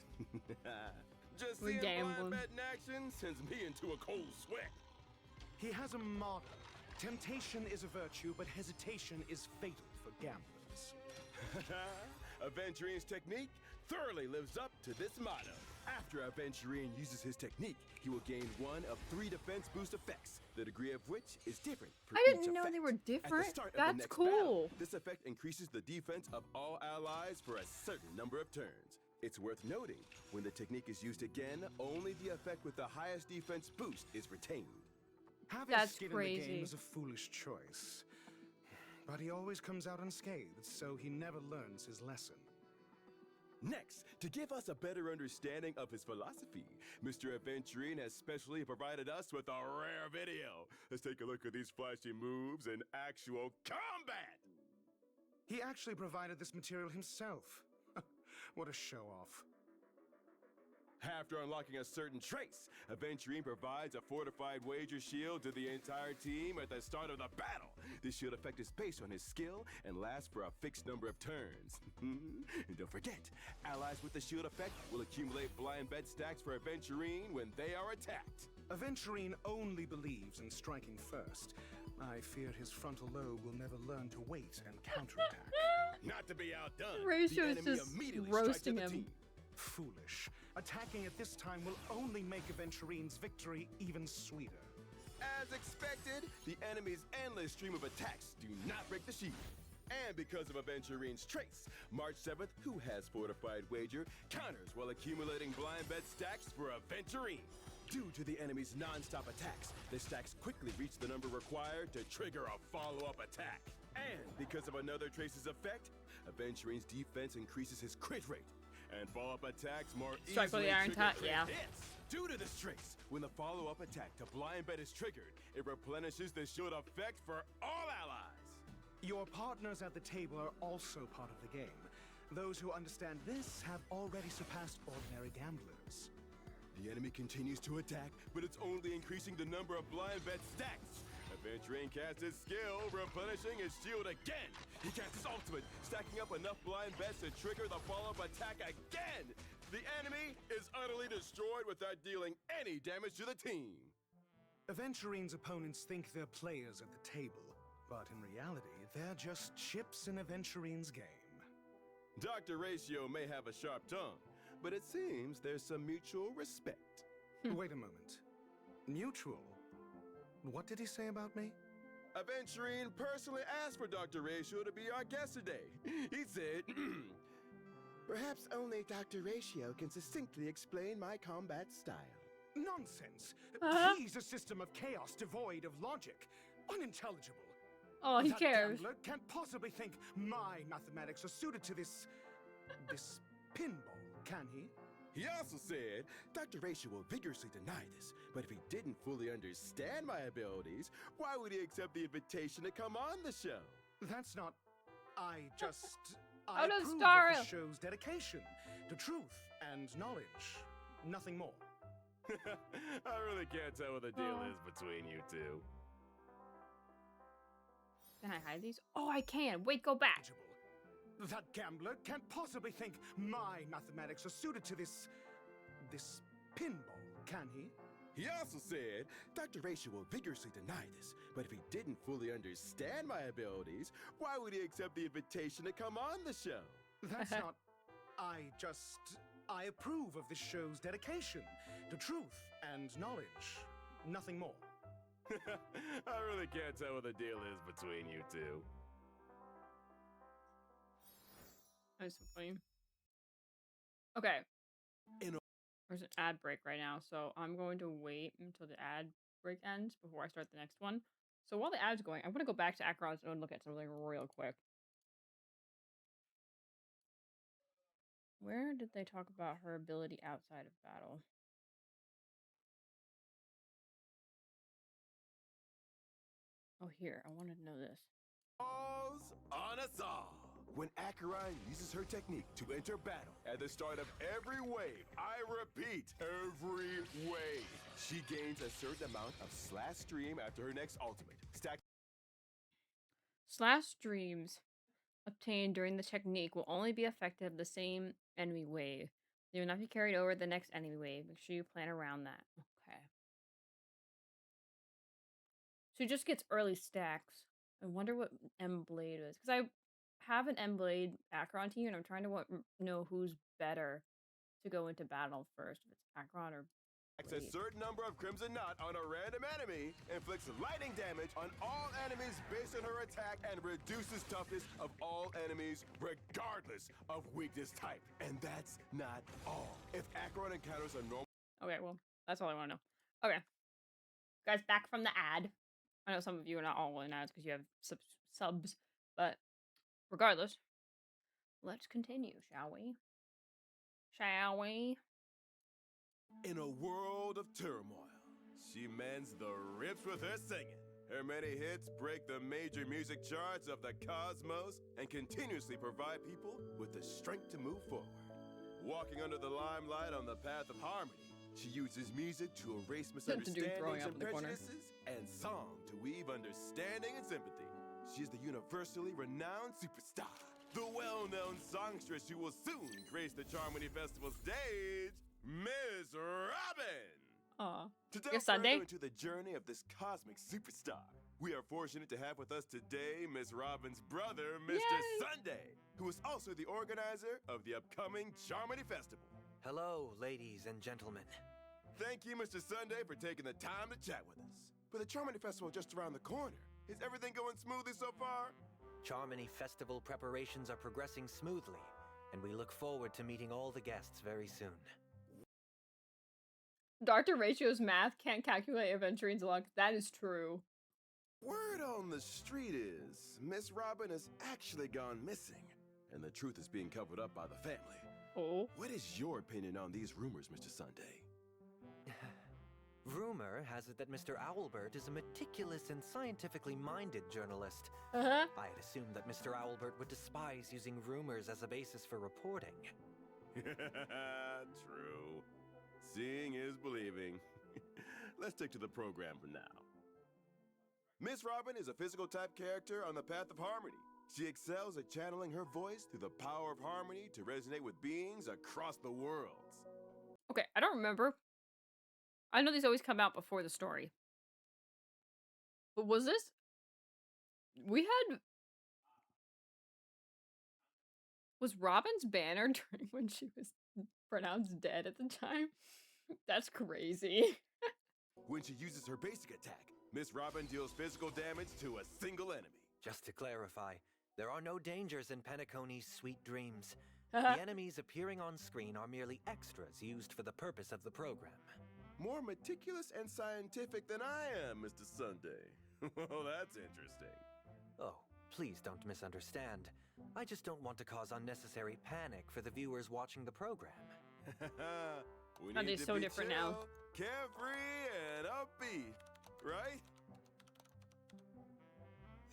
Just We're seeing blind gambling. bet in action sends me into a cold sweat. He has a motto. Temptation is a virtue, but hesitation is fatal for gamblers. Aventurine's technique thoroughly lives up to this motto. After Aventurine uses his technique, he will gain one of 3 defense boost effects, the degree of which is different for I each didn't know effect. they were At the different. start of the That's next cool. battle, this effect increases the defense of all allies for a certain number of turns. It's worth noting, when the technique is used again, only the effect with the highest defense boost is retained. Having That's skin in the game crazy. is a foolish choice. But he always comes out unscathed, so he never learns his lesson. Next, to give us a better understanding of his philosophy, Mr. Aventurine has specially provided us with a rare video. Let's take a look at these flashy moves in actual combat! He actually provided this material himself. What a show-off. After unlocking a certain trace, Aventurine provides a fortified wager shield to the entire team at the start of the battle. This shield effect is based on his skill and lasts for a fixed number of turns. And don't forget, allies with the shield effect will accumulate blind bet stacks for Aventurine when they are attacked. Aventurine only believes in striking first. I fear his frontal lobe will never learn to wait and counterattack. Not to be outdone, Ratio's the enemy just immediately roasting strikes at the him. team. foolish. Attacking at this time will only make Aventurine's victory even sweeter. As expected, the enemy's endless stream of attacks do not break the shield. And because of Aventurine's trace, March 7th, who has fortified wager, counters while accumulating blind bet stacks for Aventurine. Due to the enemy's non-stop attacks, the stacks quickly reach the number required to trigger a follow-up attack. And because of another trace's effect, Aventurine's defense increases his crit rate, and follow-up attacks more Strike easily with the iron trigger top, crit yeah. hits. Due to this trace, when the follow-up attack to blind bet is triggered, it replenishes the shield effect for all allies. Your partners at the table are also part of the game. Those who understand this have already surpassed ordinary gamblers. The enemy continues to attack, but it's only increasing the number of blind bet stacks. Aventurine casts his skill, replenishing his shield again. He casts his ultimate, stacking up enough blind bets to trigger the follow-up attack again. The enemy is utterly destroyed without dealing any damage to the team. Aventurine's opponents think they're players at the table, but in reality, they're just chips in Aventurine's game. Dr. Ratio may have a sharp tongue, but it seems there's some mutual respect. Wait a moment. Mutual? What did he say about me? Aventurine personally asked for Dr. Ratio to be our guest today. He said, perhaps only Dr. Ratio can succinctly explain my combat style. Nonsense! He's a system of chaos devoid of logic. Unintelligible. Oh, he That cares. gambler can't possibly think my mathematics are suited to this pinball, can he? He also said, Dr. Ratio will vigorously deny this, but if he didn't fully understand my abilities, why would he accept the invitation to come on the show? That's not... I Out of approve Star of Rail. the show's dedication to truth and knowledge. Nothing more. I really can't tell what the deal is between you two. Can I hide these? Oh, I can. Wait, go back. That gambler can't possibly think my mathematics are suited to this pinball, can he? He also said, Dr. Ratio will vigorously deny this, but if he didn't fully understand my abilities, why would he accept the invitation to come on the show? That's not... I approve of this show's dedication to truth and knowledge. Nothing more. I really can't tell what the deal is between you two. That's so funny. Okay. There's an ad break right now, so I'm going to wait until the ad break ends before I start the next one. So while the ad's going, I'm going to go back to Acheron's and look at something real quick. Where did they talk about her ability outside of battle? Oh, here. I wanted to know this. Falls on us all. When Acheron uses her technique to enter battle at the start of every wave, I repeat, every wave, she gains a certain amount of slash stream after her next ultimate. Slash streams obtained during the technique will only be effective the same enemy wave. They will not be carried over the next enemy wave. Make sure you plan around that. Okay. So he just gets early stacks. I wonder what M Blade is. Because I have an M Blade Acheron team, and I'm trying to know who's better to go into battle first. If it's Acheron or A certain number of Crimson Knot on a random enemy, inflicts lightning damage on all enemies based on her attack, and reduces toughness of all enemies regardless of weakness type. And that's not all. If Acheron encounters a normal... Okay, well, that's all I want to know. Okay. Guys, back from the ad. I know some of you are not all in ads because you have subs, but regardless, let's continue, shall we? Shall we? In a world of turmoil, she mends the rips with her singing. Her many hits break the major music charts of the cosmos and continuously provide people with the strength to move forward. Walking under the limelight on the path of harmony, she uses music to erase misunderstandings and prejudices, and song to weave understanding and sympathy. She is the universally renowned superstar, the well-known songstress who will soon grace the Charmony Festival stage, Ms. Robin! Aw. To delve Sunday? further into the journey of this cosmic superstar, we are fortunate to have with us today Ms. Robin's brother, Mr. Yay! Sunday, who is also the organizer of the upcoming Charmony Festival. Hello, ladies and gentlemen. Thank you, Mr. Sunday, for taking the time to chat with us. With the Charmony Festival just around the corner, is everything going smoothly so far? Charmony Festival preparations are progressing smoothly, and we look forward to meeting all the guests very soon. Dr. Ratio's math can't calculate Aventurine's luck. That is true. Word on the street is Miss Robin has actually gone missing, and the truth is being covered up by the family. Oh. What is your opinion on these rumors, Mr. Sunday? Rumor has it that Mr. Owlbert is a meticulous and scientifically minded journalist. Uh-huh. I had assumed that Mr. Owlbert would despise using rumors as a basis for reporting. True. Seeing is believing. Let's stick to the program for now. Miss Robin is a physical type character on the path of harmony. She excels at channeling her voice through the power of harmony to resonate with beings across the worlds. Okay, I don't remember. I know these always come out before the story. But was this... We had... Was Robin's banner during when she was pronounced dead at the time? That's crazy. When she uses her basic attack, Miss Robin deals physical damage to a single enemy. Just to clarify, there are no dangers in Penacony's sweet dreams. The enemies appearing on screen are merely extras used for the purpose of the program. More meticulous and scientific than I am, Mr. Sunday. Well, that's interesting. Oh, please don't misunderstand. I just don't want to cause unnecessary panic for the viewers watching the program. We Are they need to so be different chill, now? carefree, and upbeat, right?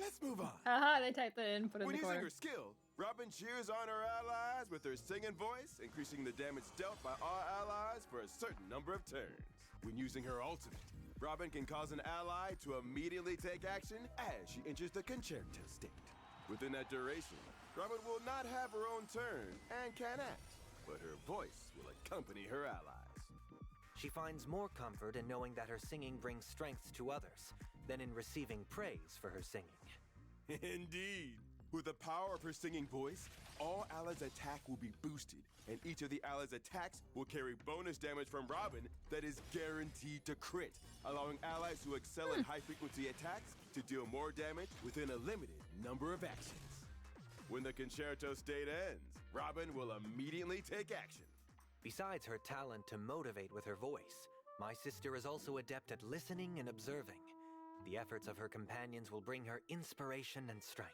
Let's move on. Haha, they typed that in, put it in When the using corner. her skill, Robin cheers on her allies with her singing voice, increasing the damage dealt by all allies for a certain number of turns. When using her ultimate, Robin can cause an ally to immediately take action as she enters the concerto state. Within that duration, Robin will not have her own turn and can act, but her voice will accompany her allies. She finds more comfort in knowing that her singing brings strength to others than in receiving praise for her singing. Indeed. With the power of her singing voice, all allies' attack will be boosted, and each of the allies' attacks will carry bonus damage from Robin that is guaranteed to crit, allowing allies who excel in high-frequency attacks to deal more damage within a limited number of actions. When the concerto state ends, Robin will immediately take action. Besides her talent to motivate with her voice, my sister is also adept at listening and observing. The efforts of her companions will bring her inspiration and strength.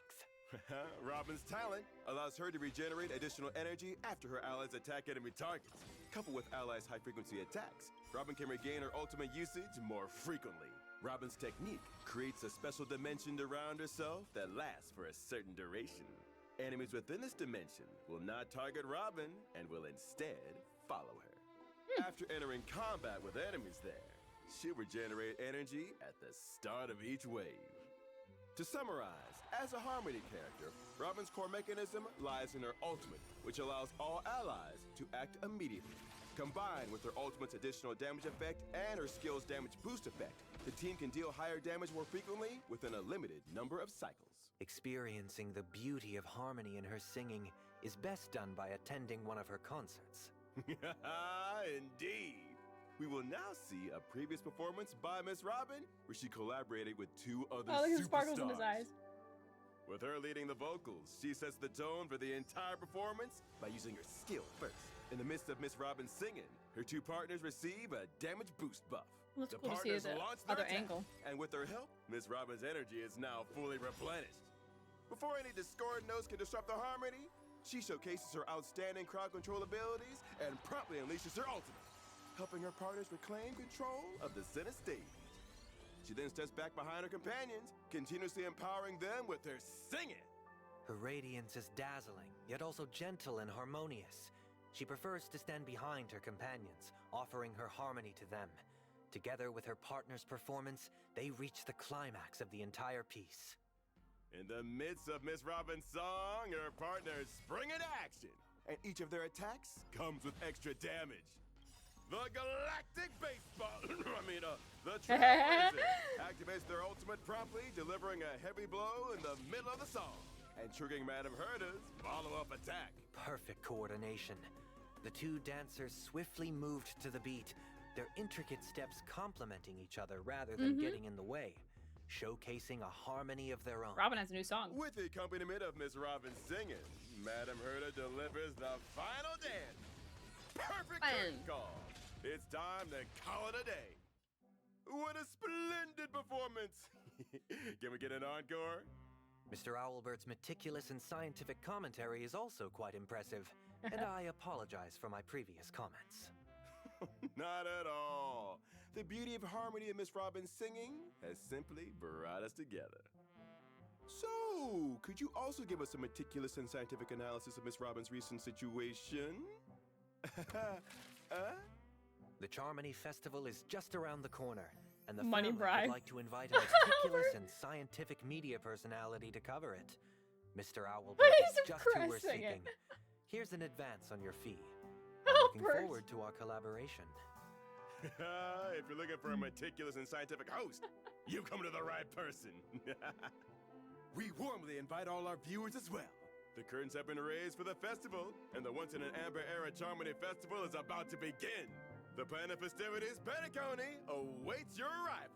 Robin's talent allows her to regenerate additional energy after her allies attack enemy targets. Coupled with allies' high-frequency attacks, Robin can regain her ultimate usage more frequently. Robin's technique creates a special dimension around herself that lasts for a certain duration. Enemies within this dimension will not target Robin and will instead follow her. After entering combat with enemies there, she'll regenerate energy at the start of each wave. To summarize, as a Harmony character, Robin's core mechanism lies in her ultimate, which allows all allies to act immediately. Combined with her ultimate's additional damage effect and her skill's damage boost effect, the team can deal higher damage more frequently within a limited number of cycles. Experiencing the beauty of harmony in her singing is best done by attending one of her concerts. Indeed. We will now see a previous performance by Miss Robin, where she collaborated with two other Oh, look at the superstars. sparkles in his eyes. With her leading the vocals, she sets the tone for the entire performance by using her skill first. In the midst of Miss Robin's singing, her two partners receive a damage boost buff. Well, it's The cool to see partners the launch their other attack, angle. and with their help, Miss Robin's energy is now fully replenished. Before any discordant notes can disrupt the harmony, she showcases her outstanding crowd control abilities and promptly unleashes her ultimate, helping her partners reclaim control of the center stage. She then steps back behind her companions, continuously empowering them with her singing. Her radiance is dazzling, yet also gentle and harmonious. She prefers to stand behind her companions, offering her harmony to them. Together with her partner's performance, they reach the climax of the entire piece. In the midst of Miss Robin's song, her partners spring into action, and each of their attacks comes with extra damage. The Galactic Baseball, the Trailblazer activates their ultimate promptly, delivering a heavy blow in the middle of the song, and triggering Madame Herta's follow-up attack. Perfect coordination. The two dancers swiftly moved to the beat, their intricate steps complementing each other rather than getting in the way, showcasing a harmony of their own. Robin has a new song. With the accompaniment of Miss Robin singing, Madam Herta delivers the final dance. Perfect curtain call. It's time to call it a day. What a splendid performance. Can we get an encore? Mr. Owlbert's meticulous and scientific commentary is also quite impressive, and I apologize for my previous comments. Not at all. The beauty of harmony in Miss Robin's singing has simply brought us together. So, could you also give us a meticulous and scientific analysis of Miss Robin's recent situation? The Charmony Festival is just around the corner, and the Money family bride. would like to invite a meticulous and scientific media personality to cover it. Mr. Owlbert is just who we're seeking. Here's an advance on your fee. I'm looking forward to our collaboration. If you're looking for a meticulous and scientific host, you've come to the right person. We warmly invite all our viewers as well. The curtains have been raised for the festival, and the once-in-an-amber-era Charmony Festival is about to begin. The plan of festivities, Penacony, awaits your arrival.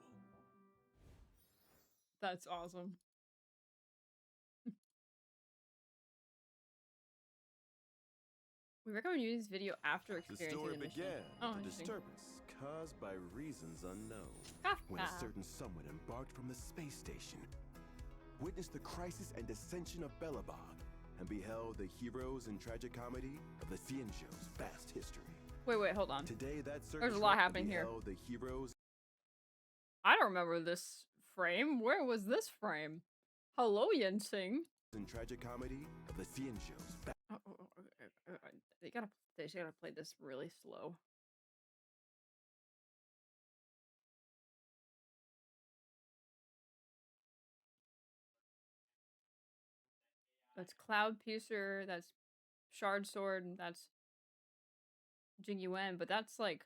That's awesome. We recommend using this video after The experiencing story the mission. began Oh, with a interesting. disturbance caused by reasons unknown. When a certain someone embarked from the space station, witnessed the crisis and dissension of Belobog, and beheld the heroes and tragicomedy of the Cienjo's vast history. Wait, hold on. Today, that There's a lot happening here. The heroes I don't remember this frame. Where was this frame? Hello, Yensing. and tragicomedy of the Cienjo's vast. They just gotta play this really slow. That's Cloud Piercer, that's Shard Sword, and that's Jing Yuan, but that's like...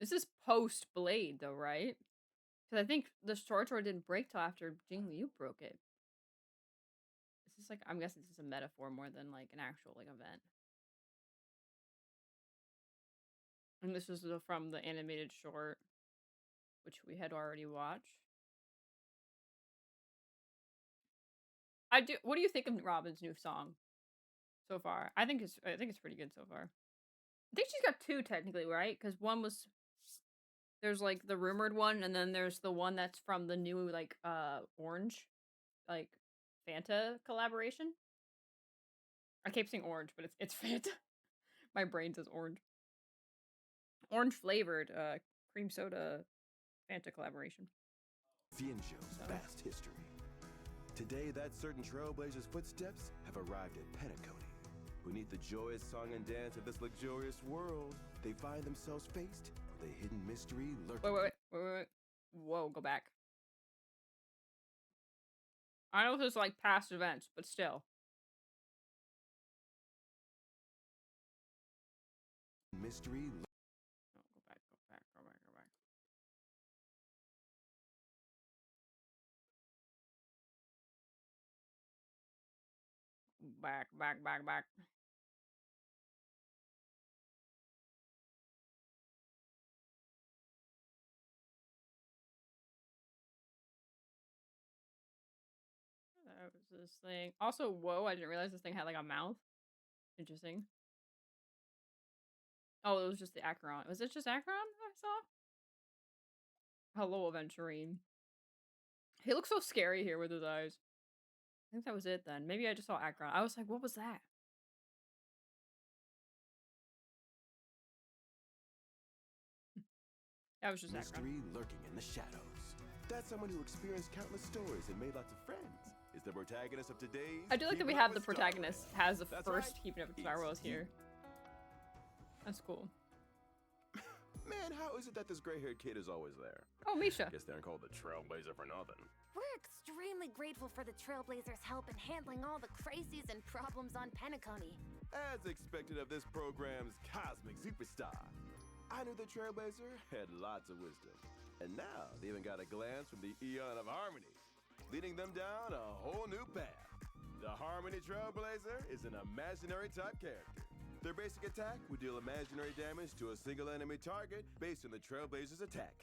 This is post-Blade, though, right? Because I think the Shard Sword didn't break till after Jing Liu broke it. This is like... I'm guessing this is a metaphor more than like an actual like event. And this is from the animated short, which we had already watched. What do you think of Robin's new song so far? I think it's pretty good so far. I think she's got two technically, right? Because one was there's like the rumored one, and then there's the one that's from the new like Orange, like Fanta collaboration. I keep saying orange, but it's Fanta. My brain says orange. Orange flavored cream soda Fanta collaboration. Cienjo's vast history. Today, that certain trailblazer's footsteps have arrived at Penacony. Beneath the joyous song and dance of this luxurious world, they find themselves faced with a hidden mystery lurking. Wait. Whoa, go back. I know this is like past events, but still. Mystery. Oh, go back. Back. That was this thing. Also, whoa, I didn't realize this thing had like a mouth. Interesting. Oh, it was just the Acheron. Was it just Acheron I saw? Hello, Aventurine. He looks so scary here with his eyes. I think that was it then. Maybe I just saw Acheron. I was like, what was that? That was just mystery Acheron. lurking in the shadows. That's someone who experienced countless stories and made lots of friends. Is the protagonist of today's... I do like that we Keeping Up have the with protagonist Star Rail. has the That's first right. Keeping Up with Star Rail It's here. That's cool. Man, how is it that this gray-haired kid is always there? Oh, Misha. Guess they aren't called the Trailblazer for nothing. We're extremely grateful for the Trailblazers' help in handling all the crises and problems on Penacony. As expected of this program's cosmic superstar, I knew the Trailblazer had lots of wisdom. And now they even got a glance from the Eon of Harmony, leading them down a whole new path. The Harmony Trailblazer is an imaginary type character, Their basic attack would deal imaginary damage to a single enemy target based on the Trailblazer's attack.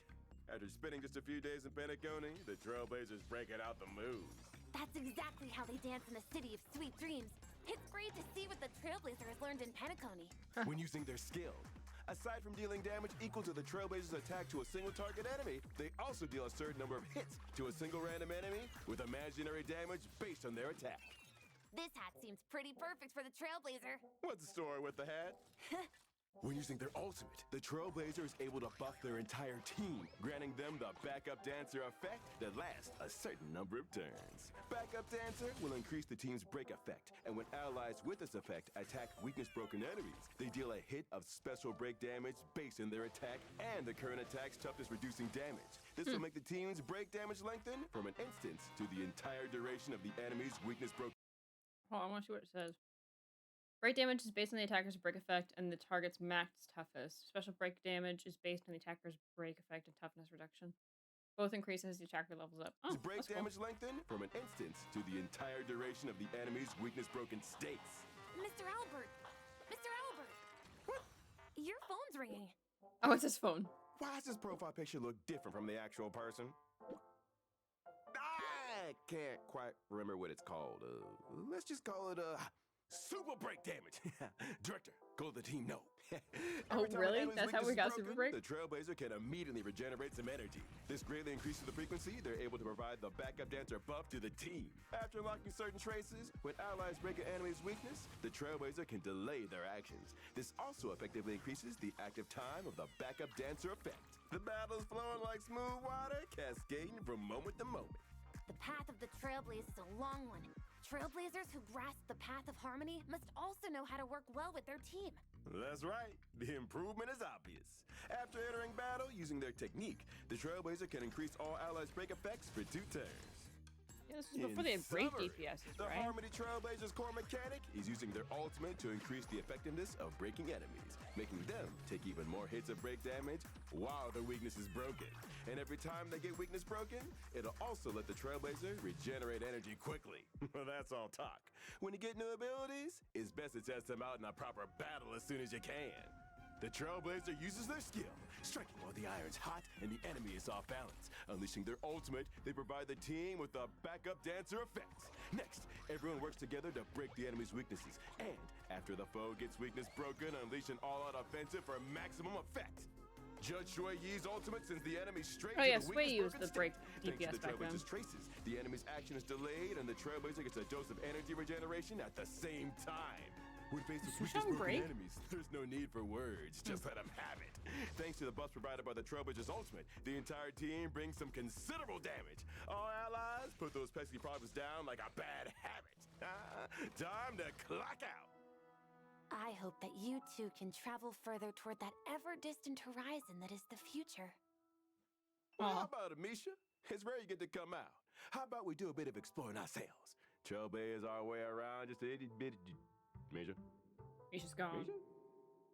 After spending just a few days in Penacony, the Trailblazers break it out the moves. That's exactly how they dance in the city of sweet dreams. It's great to see what the Trailblazer has learned in Penacony. When using their skill, aside from dealing damage equal to the Trailblazer's attack to a single target enemy, they also deal a certain number of hits to a single random enemy with imaginary damage based on their attack. This hat seems pretty perfect for the Trailblazer. What's the story with the hat? When using their ultimate, the Trailblazer is able to buff their entire team, granting them the Backup Dancer effect that lasts a certain number of turns. Backup Dancer will increase the team's break effect, and when allies with this effect attack weakness-broken enemies, they deal a hit of special break damage based on their attack and the current attack's toughness-reducing damage. This will make the team's break damage lengthen from an instance to the entire duration of the enemy's weakness-broken. Oh, I want to see what it says. Break damage is based on the attacker's break effect and the target's max toughness. Special break damage is based on the attacker's break effect and toughness reduction. Both increase as the attacker levels up. Oh, break that's damage cool. lengthen from an instance to the entire duration of the enemy's weakness-broken states. Mr. Owlbert! Mr. Owlbert! What? Your phone's ringing. Oh, it's his phone. Why does this profile picture look different from the actual person? I can't quite remember what it's called. Let's just call it super break damage. Director, go let the team know. Oh, really? That's how we got super break? The Trailblazer can immediately regenerate some energy. This greatly increases the frequency they're able to provide the Backup Dancer buff to the team. After unlocking certain traces, when allies break an enemy's weakness, the Trailblazer can delay their actions. This also effectively increases the active time of the Backup Dancer effect. The battle's flowing like smooth water, cascading from moment to moment. The path of the Trailblazer is a long one. Trailblazers who grasp the path of harmony must also know how to work well with their team. That's right. The improvement is obvious. After entering battle using their technique, the Trailblazer can increase all allies' break effects for 2 turns. Yeah, this is before they had break DPSs, the right? Harmony Trailblazer's core mechanic is using their ultimate to increase the effectiveness of breaking enemies, making them take even more hits of break damage while their weakness is broken. And every time they get weakness broken, it'll also let the Trailblazer regenerate energy quickly. That's all talk. When you get new abilities, it's best to test them out in a proper battle as soon as you can. The Trailblazer uses their skill, striking while the iron's hot and the enemy is off balance. Unleashing their ultimate, they provide the team with the Backup Dancer effect. Next, everyone works together to break the enemy's weaknesses. And after the foe gets weakness broken, unleash an all-out offensive for maximum effect. Judge Shui Yi's ultimate sends the enemy straight to the Shui used weakness-broken the break state. Thanks to DPS the back then. Trailblazer's traces, the enemy's action is delayed and the Trailblazer gets a dose of energy regeneration at the same time. When faced with weakness-broken enemies, there's no need for words. Just let them have it. Thanks to the buffs provided by the Trailblazer's ultimate, the entire team brings some considerable damage. All allies, put those pesky problems down like a bad habit. Time to clock out. I hope that you two can travel further toward that ever-distant horizon that is the future. Well, how about it, Misha? It's rare you get to come out. How about we do a bit of exploring ourselves? Trailblaze our way around just a itty bitty. Misha? Misha's gone. Misha?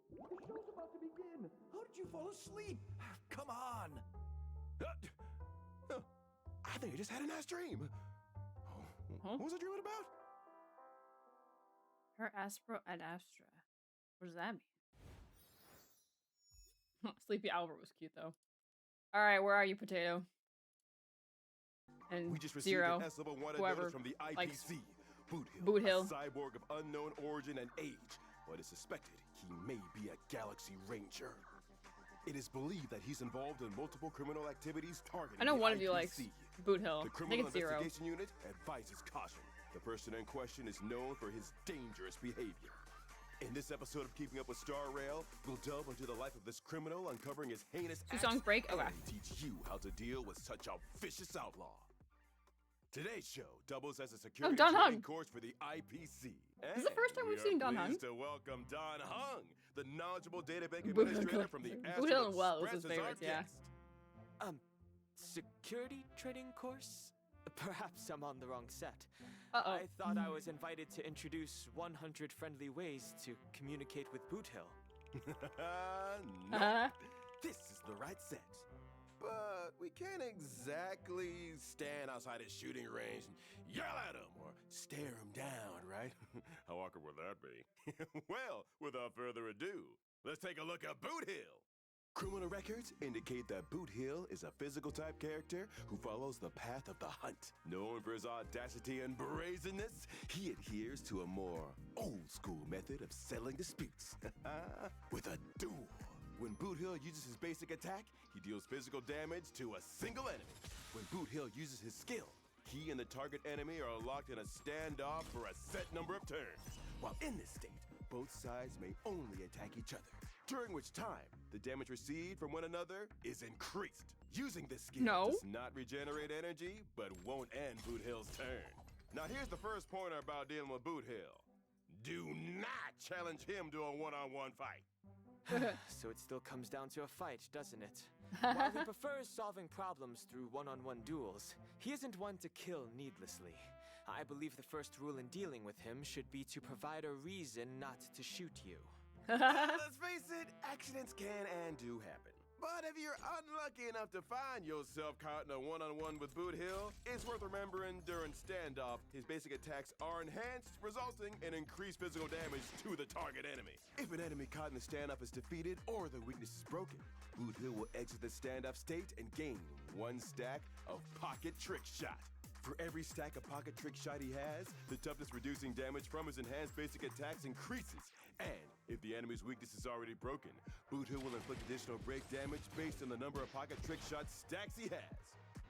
The show's about to begin. How did you fall asleep? Come on. I think I just had a nice dream. What was I dreaming about? Her Aspro ad Astra. What does that mean? Sleepy Albert was cute though. Alright, where are you, Potato? And We just received Zero. an S-level 1 whoever notice from the IPC. likes Boot Hill, Boot Hill. a cyborg of unknown origin and age. But it's suspected he may be a Galaxy Ranger. It is believed that he's involved in multiple criminal activities targeting I know the one of you IPC. likes Boot Hill. The I think Criminal it's Zero. Investigation Unit advises caution. The person in question is known for his dangerous behavior. In this episode of Keeping Up with Star Rail, we'll delve into the life of this criminal, uncovering his heinous Two acts, songs break? Okay. and teach you how to deal with such a vicious outlaw. Today's show doubles as a security Don training Hung. course for the IPC. This is the first time we've seen Don Hung. Pleased to welcome Don Hung, the knowledgeable database Boot Hill administrator from the Boot Hill Astral and Well was Express his as our favorites, yeah. guest. Security training course? Perhaps I'm on the wrong set. Uh-oh. I thought I was invited to introduce 100 friendly ways to communicate with Boot Hill. No, this is the right set. but we can't exactly stand outside his shooting range and yell at him or stare him down, right? How awkward would that be? Well, without further ado, let's take a look at Boot Hill. Criminal records indicate that Boot Hill is a physical type character who follows the path of the hunt. Known for his audacity and brazenness, he adheres to a more old school method of settling disputes with a duel. When Boot Hill uses his basic attack, he deals physical damage to a single enemy. When Boot Hill uses his skill, he and the target enemy are locked in a standoff for a set number of turns. While in this state, both sides may only attack each other, during which time the damage received from one another is increased. Using this skill does not regenerate energy, but won't end Boot Hill's turn. Now here's the first pointer about dealing with Boot Hill. Do not challenge him to a one-on-one fight. So it still comes down to a fight, doesn't it? While he prefers solving problems through one-on-one duels, he isn't one to kill needlessly. I believe the first rule in dealing with him should be to provide a reason not to shoot you. Let's face it, accidents can and do happen. But if you're unlucky enough to find yourself caught in a one-on-one with Boot Hill, it's worth remembering during standoff, his basic attacks are enhanced, resulting in increased physical damage to the target enemy. If an enemy caught in the standoff is defeated or the weakness is broken, Boot Hill will exit the standoff state and gain 1 stack of Pocket Trick Shot. For every stack of Pocket Trick Shot he has, the toughness reducing damage from his enhanced basic attacks increases. And if the enemy's weakness is already broken, Boot Hill will inflict additional break damage based on the number of Pocket Trick Shot stacks he has.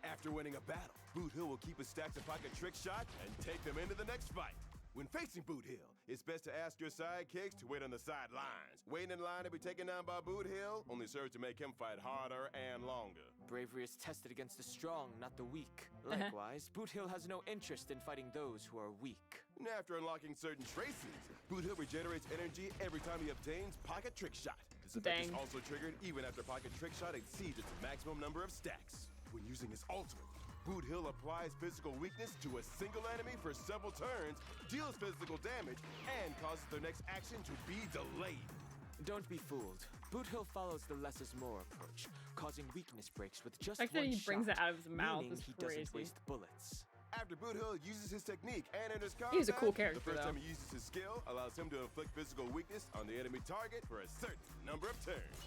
After winning a battle, Boot Hill will keep his stacks of Pocket Trick Shot and take them into the next fight. When facing Boot Hill, it's best to ask your sidekicks to wait on the sidelines. Waiting in line to be taken down by Boot Hill only serves to make him fight harder and longer. Bravery is tested against the strong, not the weak. Likewise, Boot Hill has no interest in fighting those who are weak. After unlocking certain traces, Boot Hill regenerates energy every time he obtains Pocket Trick Shot. This effect is also triggered even after Pocket Trick Shot exceeds its maximum number of stacks. When using his ultimate, Boot Hill applies physical weakness to a single enemy for several turns, deals physical damage, and causes their next action to be delayed. Don't be fooled. Boot Hill follows the less is more approach, causing weakness breaks with just The fact that one he brings shot, it out of his mouth meaning is he crazy. doesn't waste bullets. After Boot Hill uses his technique and enters combat, He's a cool character, the first though. time he uses his skill allows him to inflict physical weakness on the enemy target for a certain number of turns.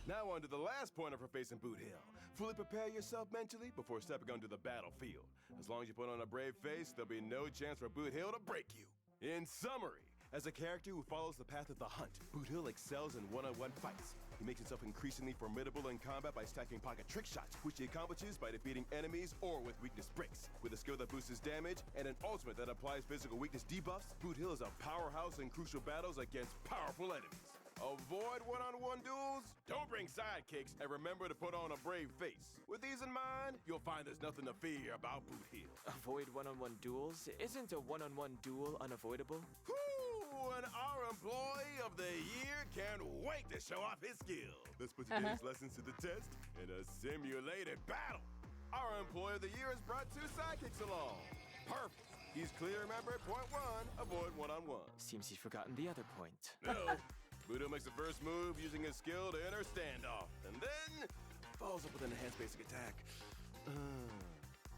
Now on to the last pointer for facing Boot Hill. Fully prepare yourself mentally before stepping onto the battlefield. As long as you put on a brave face, there'll be no chance for Boot Hill to break you. In summary, as a character who follows the path of the hunt, Boot Hill excels in one-on-one fights. He makes himself increasingly formidable in combat by stacking Pocket Trick Shots, which he accomplishes by defeating enemies or with weakness breaks. With a skill that boosts his damage and an ultimate that applies physical weakness debuffs, Boot Hill is a powerhouse in crucial battles against powerful enemies. Avoid one-on-one duels, don't bring sidekicks, and remember to put on a brave face. With these in mind, you'll find there's nothing to fear about Boot Hill. Avoid one-on-one duels? Isn't a one-on-one duel unavoidable? And our employee of the year can't wait to show off his skills. Let's put today's lessons to the test in a simulated battle. Our employee of the year has brought 2 sidekicks along. Perfect. He's clear, remember, point 1, avoid one-on-one. Seems he's forgotten the other point. No. Budo makes the first move using his skill to enter standoff, and then follows up with an enhanced basic attack.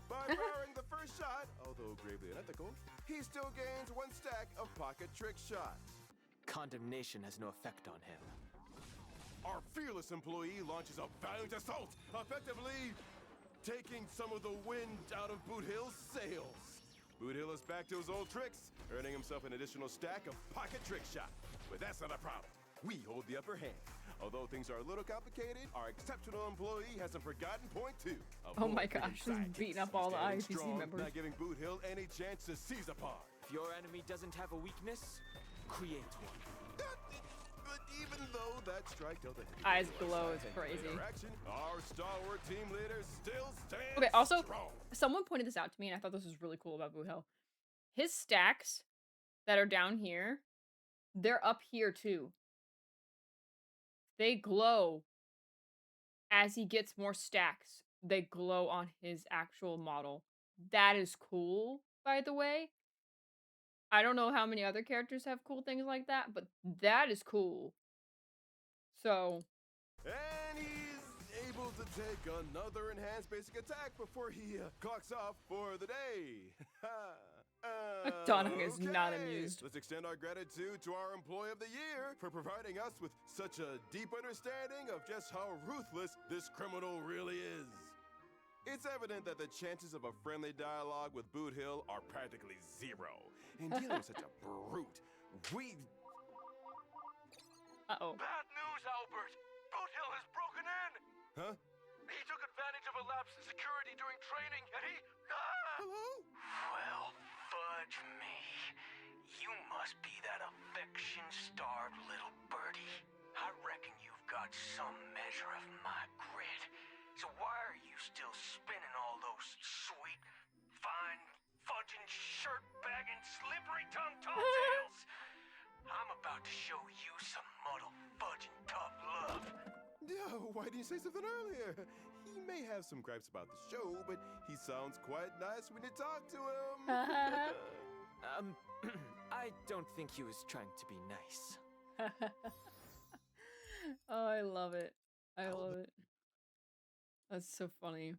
By firing the first shot, although gravely unethical, he still gains 1 stack of Pocket Trick Shots. Condemnation has no effect on him. Our fearless employee launches a valiant assault, effectively taking some of the wind out of Boot Hill's sails. Boot Hill is back to his old tricks, earning himself an additional stack of Pocket Trick Shot. But that's not a problem. We hold the upper hand. Although things are a little complicated, our exceptional employee hasn't forgotten point 2. Oh my gosh, he's beating up all the IPC members. Not giving Boot Hill any chance to seize upon. If your enemy doesn't have a weakness, create one. But even though that strike dealt a Eyes glow is crazy. Our stalwart team leader still stands Okay, also, strong. someone pointed this out to me, and I thought this was really cool about Boot Hill. His stacks that are down here, they're up here too. They glow as he gets more stacks. They glow on his actual model. That is cool, by the way. I don't know how many other characters have cool things like that, but that is cool. So. And he's able to take another enhanced basic attack before he clocks off for the day. Donning is not Okay. amused. Let's extend our gratitude to our Employee of the Year for providing us with such a deep understanding of just how ruthless this criminal really is. It's evident that the chances of a friendly dialogue with Boot Hill are practically zero. In dealing with such a brute, we... Uh-oh. Bad news, Owlbert! Boot Hill has broken in! Huh? He took advantage of a lapse in security during training, and he... Hello? Well, fudge me. You must be that affection-starved little birdie. I reckon you've got some measure of my grit. So why are you still spinning all those sweet, fine, fudging, shirt-bagging, slippery-tongued tall-tales? I'm about to show you some muddle, fudging, tough love. No, why didn't you say something earlier? He may have some gripes about the show, but he sounds quite nice when you talk to him. I don't think he was trying to be nice. Oh, I love it. I love it. That's so funny.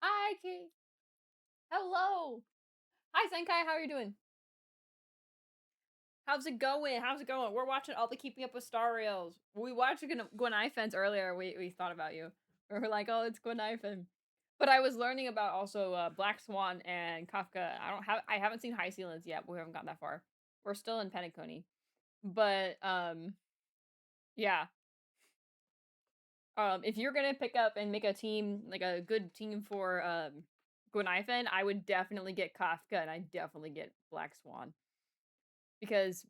Hi, Kate. Hello. Hi, Senkai. How are you doing? How's it going? How's it going? We're watching all the Keeping Up with Star Rails. We watched Gwen Ifans earlier. We thought about you. We were like, oh, it's Gwen Ifan. But I was learning about also Black Swan and Kafka. I haven't seen High Ceilings yet. We haven't gotten that far. We're still in Penacony. But yeah. If you're gonna pick up and make a team, like a good team for Gwen Ifan, I would definitely get Kafka and I definitely get Black Swan. Because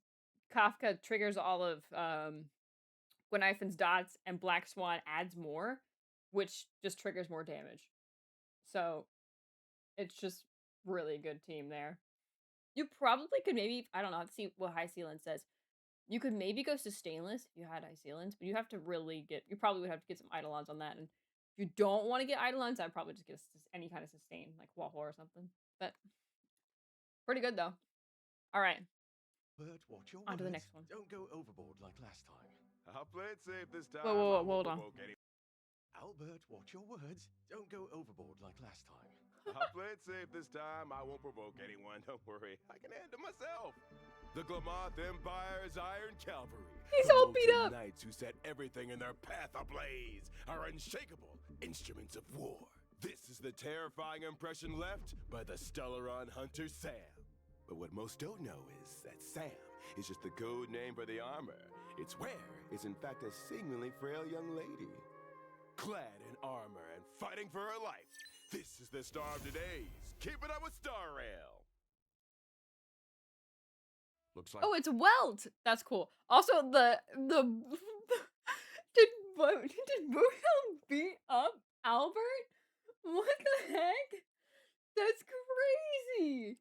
Kafka triggers all of Gwen Ifan's dots and Black Swan adds more, which just triggers more damage. So it's just really a good team there. You probably could maybe, I don't know, let's see what High Ceilings says. You could maybe go Sustainless if you had High Ceilings, but you have to really get, you probably would have to get some Eidolons on that. And if you don't want to get Eidolons, I'd probably just get any kind of sustain, like Waffle or something. But pretty good though. All right. Bert, watch your On to the words. next one. Don't go overboard like last time. I'll play it safe this time. Whoa, I won't hold on. provoke any- Albert, watch your words. Don't go overboard like last time. I'll play it safe this time. I won't provoke anyone. Don't worry. I can handle myself. The Glamoth Empire's Iron Cavalry. He's the all beat molten up. Knights who set everything in their path ablaze are unshakable instruments of war. This is the terrifying impression left by the Stellaron hunter Sam. But what most don't know is that Sam is just the code name for the armor. Its wearer is in fact a seemingly frail young lady. Clad in armor and fighting for her life, this is the star of today's Keeping Up with Star Rail. Looks like Oh, it's Welt. That's cool. Also, the did Boothill beat up Albert? What the heck? That's crazy.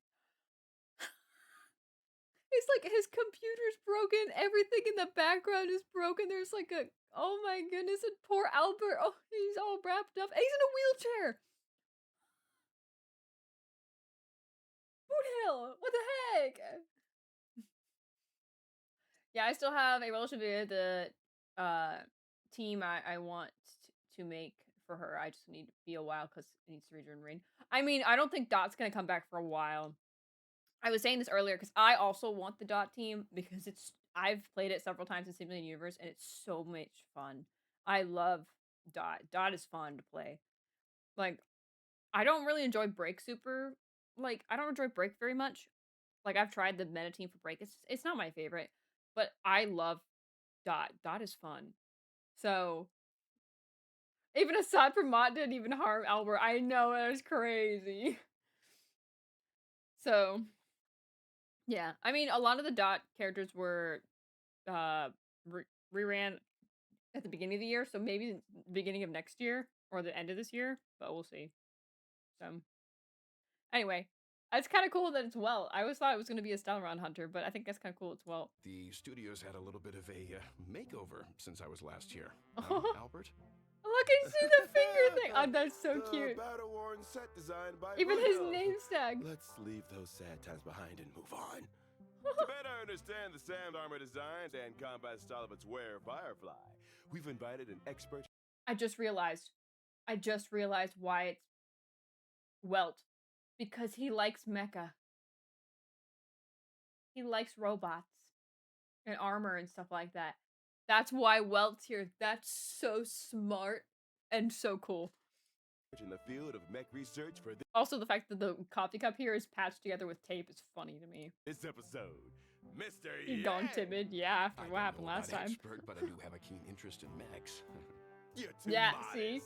It's like his computer's broken. Everything in the background is broken. There's like a, oh my goodness, and poor Albert. Oh, he's all wrapped up. And he's in a wheelchair. Boothill, what the heck? Yeah, I still have a relative video, the team I want to make for her. I just need to be a while because it needs to rejoin Rain. I mean, I don't think Dot's gonna come back for a while. I was saying this earlier because I also want the Dot team because I've played it several times in Simulated Universe and it's so much fun. I love Dot. Dot is fun to play. Like, I don't really enjoy Break super. Like, I don't enjoy Break very much. Like, I've tried the meta team for Break. It's not my favorite. But I love Dot. Dot is fun. So, even aside from Mott didn't even harm Albert. I know, it was crazy. So, yeah. I mean, a lot of the Dot characters were reran at the beginning of the year. So, maybe the beginning of next year or the end of this year. But we'll see. So, anyway. It's kind of cool that it's Welt. I always thought it was going to be a Stellaron hunter, but I think that's kind of cool it's Welt. the studios had a little bit of a makeover since I was last here. Albert? Look, I see the finger thing. Oh, that's so cute. Battle-worn set designed by Even his Boothill. name tag. Let's leave those sad times behind and move on. To better understand the Sam armor designs and combat style of its wearer, Firefly, we've invited an expert. I just realized why it's Welt. Because he likes mecha. He likes robots and armor and stuff like that. That's why Welt's here. That's so smart and so cool. In the field of mech research for Also, the fact that the coffee cup here is patched together with tape is funny to me. this episode, Mr. He's gone timid, yeah, after what happened last time. Expert, but I do have a keen interest in mechs. You're too Yeah, modest. see?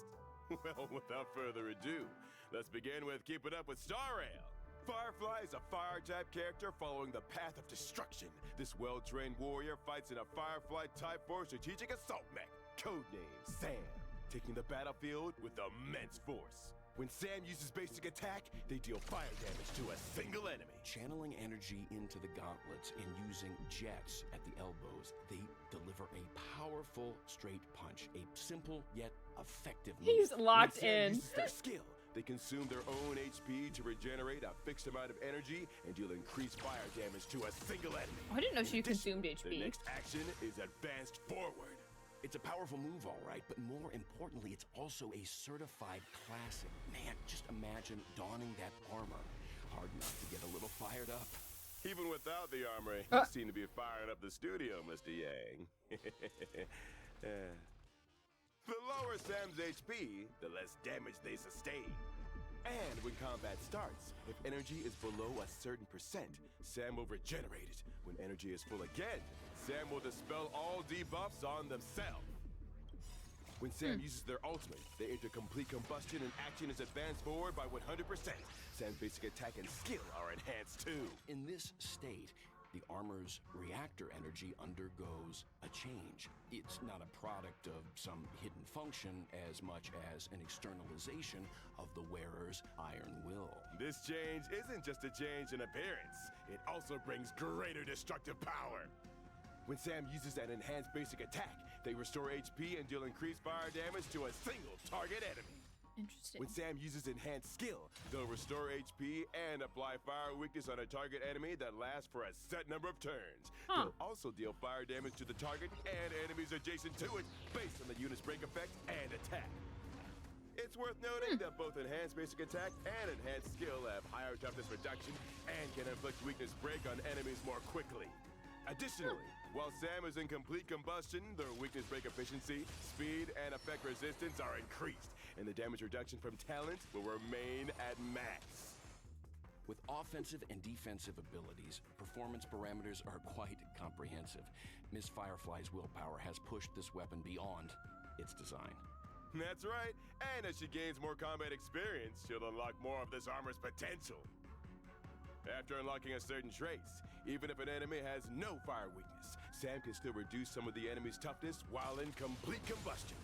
Well, without further ado, let's begin with Keeping Up with Starrail. Firefly is a fire-type character following the path of destruction. This well-trained warrior fights in a Firefly Type 4 strategic assault mech, codenamed Sam, taking the battlefield with immense force. When Sam uses basic attack, they deal fire damage to a single enemy. Channeling energy into the gauntlets and using jets at the elbows, they deliver a powerful straight punch, a simple yet effective move. He's locked When Sam in. uses their skill, they consume their own HP to regenerate a fixed amount of energy and deal increased fire damage to a single enemy. Oh, I didn't know she In addition, consumed HP. The next action is advanced forward. It's a powerful move, all right, but more importantly, it's also a certified classic. Man, just imagine donning that armor. Hard enough to get a little fired up. Even without the armor, you seem to be firing up the studio, Mr. Yang. The lower Sam's HP, the less damage they sustain. And when combat starts, if energy is below a certain percent, Sam will regenerate it. When energy is full again, Sam will dispel all debuffs on themselves. When Sam uses their ultimate, they enter complete combustion and action is advanced forward by 100%. Sam's basic attack and skill are enhanced too. In this state, the armor's reactor energy undergoes a change. It's not a product of some hidden function as much as an externalization of the wearer's iron will. This change isn't just a change in appearance, it also brings greater destructive power. When Sam uses an enhanced basic attack, they restore HP and deal increased fire damage to a single target enemy. Interesting. When Sam uses enhanced skill, they'll restore HP and apply fire weakness on a target enemy that lasts for a set number of turns. They'll also deal fire damage to the target and enemies adjacent to it based on the unit's break effect and attack. It's worth noting that both enhanced basic attack and enhanced skill have higher toughness reduction and can inflict weakness break on enemies more quickly. Additionally, while Sam is in complete combustion, their weakness break efficiency, speed, and effect resistance are increased, and the damage reduction from talent will remain at max. With offensive and defensive abilities, performance parameters are quite comprehensive. Miss Firefly's willpower has pushed this weapon beyond its design. That's right, and as she gains more combat experience, she'll unlock more of this armor's potential. After unlocking a certain trace, even if an enemy has no fire weakness, Sam can still reduce some of the enemy's toughness while in complete combustion.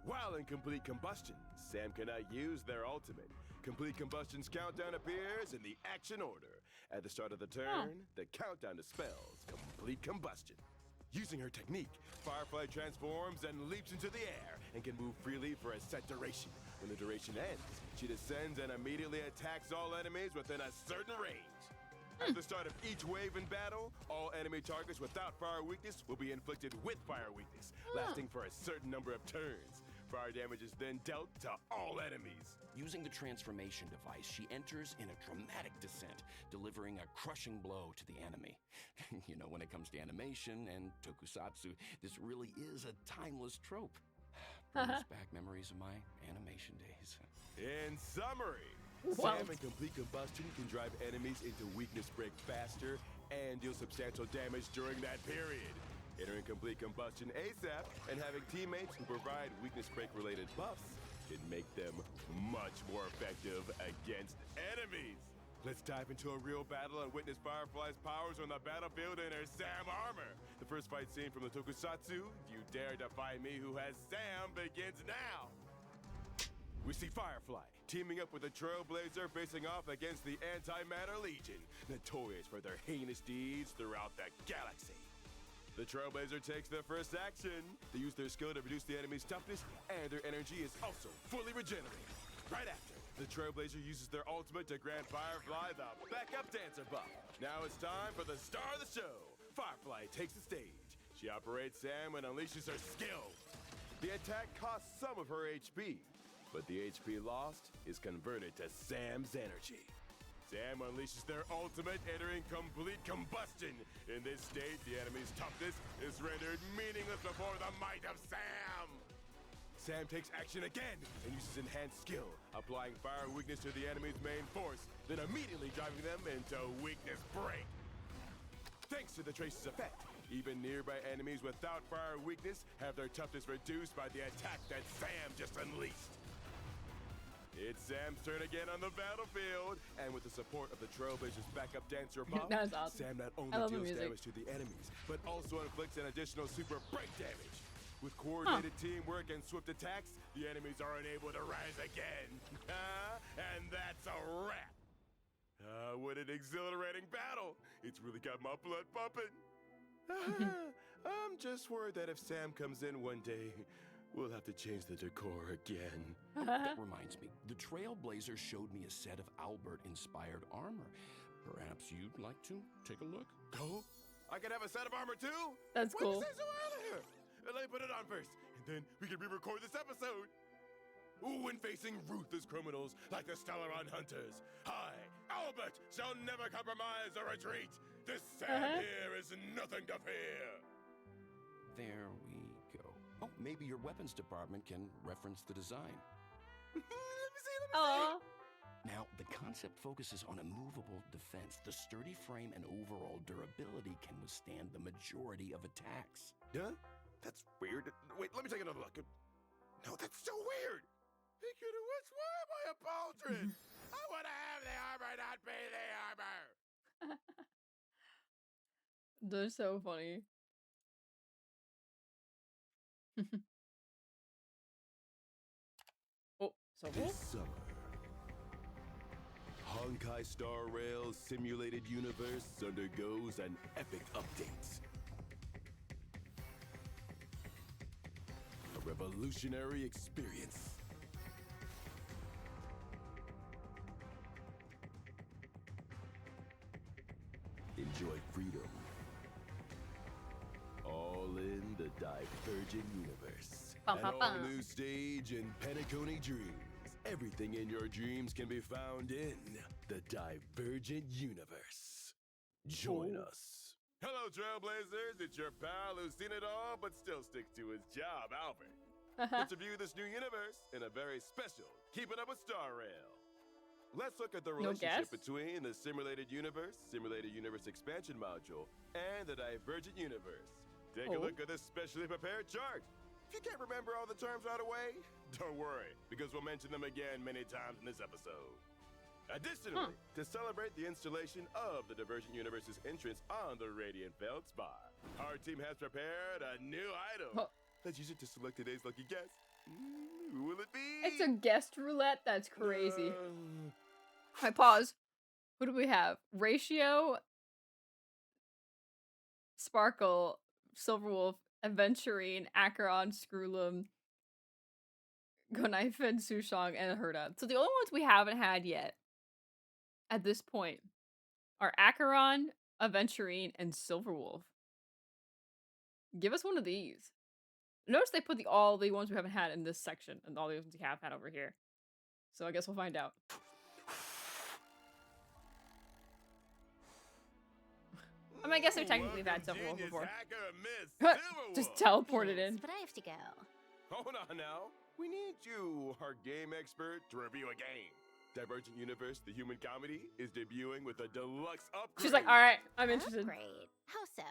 While in complete combustion, Sam cannot use their ultimate. Complete combustion's countdown appears in the action order. At the start of the turn, the countdown dispels complete combustion. Using her technique, Firefly transforms and leaps into the air and can move freely for a set duration. When the duration ends, she descends and immediately attacks all enemies within a certain range. At the start of each wave in battle, all enemy targets without fire weakness will be inflicted with fire weakness, lasting for a certain number of turns. Fire damage is then dealt to all enemies. Using the transformation device, she enters in a dramatic descent, delivering a crushing blow to the enemy. You know, when it comes to animation and tokusatsu, this really is a timeless trope. Brings back memories of my animation days. In summary, Sam in complete combustion can drive enemies into weakness break faster and deal substantial damage during that period. Entering complete combustion ASAP and having teammates who provide weakness break related buffs can make them much more effective against enemies. Let's dive into a real battle and witness Firefly's powers on the battlefield in her Sam armor. The first fight scene from the tokusatsu, You Dare Defy Me Who Has Sam, begins now. We see Firefly teaming up with a Trailblazer facing off against the Antimatter Legion, notorious for their heinous deeds throughout the galaxy. The Trailblazer takes their first action. They use their skill to reduce the enemy's toughness, and their energy is also fully regenerated. Right after, the Trailblazer uses their ultimate to grant Firefly the backup dancer buff. Now it's time for the star of the show. Firefly takes the stage. She She operates Sam and unleashes her skill. The attack costs some of her HP, but the HP lost is converted to Sam's energy. Sam unleashes their ultimate, entering complete combustion. In this state, the enemy's toughness is rendered meaningless before the might of Sam. Sam takes action again and uses enhanced skill, applying fire weakness to the enemy's main force, then immediately driving them into weakness break. Thanks to the Trace's effect, even nearby enemies without fire weakness have their toughness reduced by the attack that Sam just unleashed. It's Sam's turn again on the battlefield, and with the support of the Trailblazers' backup dancer Bob, That was awesome. Sam not only I love the deals music. damage to the enemies, but also inflicts an additional super break damage. With coordinated teamwork and swift attacks, the enemies are unable to rise again. And that's a wrap. What an exhilarating battle. It's really got my blood pumping. I'm just worried that if Sam comes in one day, we'll have to change the decor again. That reminds me, the Trailblazers showed me a set of Owlbert-inspired armor. Perhaps you'd like to take a look? Oh, I can have a set of armor too? That's Why cool. Why so earlier? Let me put it on first, and then we can re-record this episode. Ooh, and facing ruthless criminals like the Stellaron Hunters, I, Owlbert, shall never compromise or retreat. This Sam here is nothing to fear. There we go. Oh, maybe your weapons department can reference the design. Let me see. Now, the concept focuses on a movable defense. The sturdy frame and overall durability can withstand the majority of attacks. Yeah? That's weird. Wait, let me take another look. No, that's so weird. Why am I a baldric? I want to have the armor, not be the armor. They're so funny. Oh, so This summer, honkaistarrail's simulated universe undergoes an epic update. A revolutionary experience. Enjoy freedom. All in the Divergent Universe. Bum, An bum, bum. all-new stage in Penacony Dreams. Everything in your dreams can be found in the Divergent Universe. Join us. Hello, Trailblazers. It's your pal who's seen it all but still sticks to his job, Owlbert. Let's review this new universe in a very special Keeping Up with Star Rail. Let's look at the relationship between the Simulated Universe Expansion Module, and the Divergent Universe. Take a look at this specially prepared chart. If you can't remember all the terms right away, don't worry, because we'll mention them again many times in this episode. Additionally, to celebrate the installation of the Divergent Universe's entrance on the Radiant Feldspar, our team has prepared a new item. Let's use it to select today's lucky guess. Who will it be? It's a guest roulette? That's crazy. Alright, pause. Who do we have? Ratio, Sparkle, Silverwolf, Aventurine, Acheron, Screwlum, Gonaifen, Sushong, and Herda. So the only ones we haven't had yet at this point are Acheron, Aventurine, and Silverwolf. Give us one of these. Notice they put all the ones we haven't had in this section, and all the ones we have had over here. So I guess we'll find out. I mean, I guess they're technically had Silverwolf before. Just teleported in. But I have to go. Hold on now. We need you, our game expert, to review a game. Divergent Universe, the human comedy, is debuting with a deluxe upgrade. She's like, alright, I'm interested. Upgrade? How so?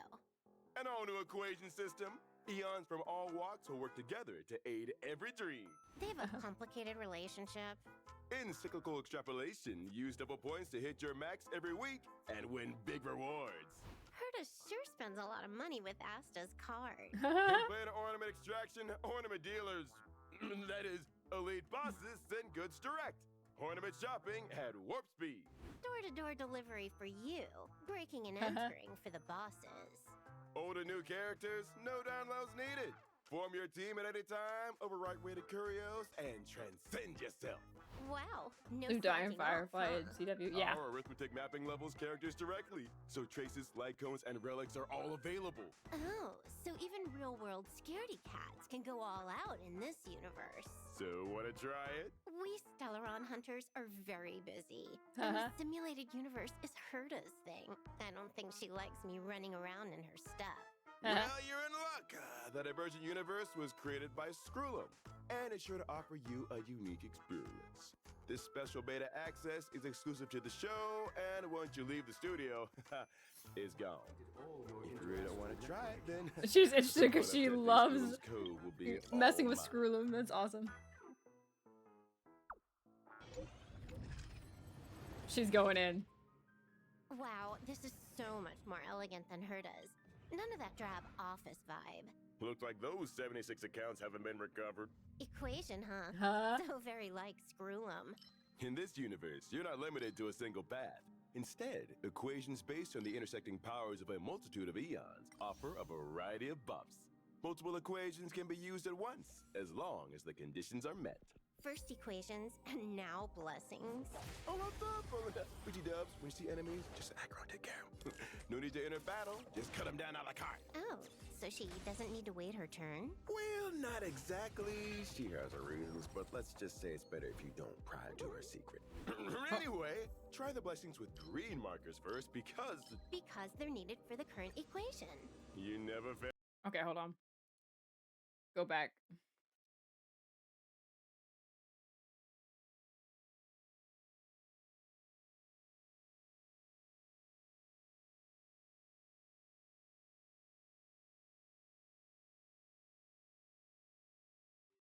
An all-new equation system. Eons from all walks will work together to aid every dream. They have a complicated relationship. In cyclical extrapolation, use double points to hit your max every week and win big rewards. Herda sure spends a lot of money with Asta's card. Playing ornament extraction, ornament dealers, that is, elite bosses send goods direct. Ornament shopping at warp speed. Door-to-door delivery for you. Breaking and entering for the bosses. Old and new characters, no downloads needed. Form your team at any time, overwrite weighted curios, and transcend yourself. Wow, no Blue Diamond slacking off, Firefly huh? CW. Yeah. Our arithmetic mapping levels characters directly, so traces, light cones, and relics are all available. Oh, so even real-world scaredy cats can go all out in this universe. So, wanna try it? We Stellaron hunters are very busy. And the simulated universe is Herda's thing. I don't think she likes me running around in her stuff. Well, you're in luck. The Divergent Universe was created by Screw'em, and it's sure to offer you a unique experience. This special beta access is exclusive to the show, and once you leave the studio, it's gone. If you really don't want to try it, then She's interested because she loves code will be messing all with mine. Screw'em. That's awesome. She's going in. Wow, this is so much more elegant than Herda's. None of that drab office vibe. Looks like those 76 accounts haven't been recovered. Equation, huh? Huh? So very like Screw'em. In this universe, you're not limited to a single path. Instead, equations based on the intersecting powers of a multitude of eons offer a variety of buffs. Multiple equations can be used at once, as long as the conditions are met. First equations, and now blessings. Hold up. VTubers, when you see enemies, just aggro and take care of them. No need to enter battle, just cut them down a la carte. Oh, so she doesn't need to wait her turn? Well, not exactly. She has her reasons, but let's just say it's better if you don't pry to her secret. Anyway, try the blessings with green markers first because they're needed for the current equation. you never fail. Okay, hold on. Go back.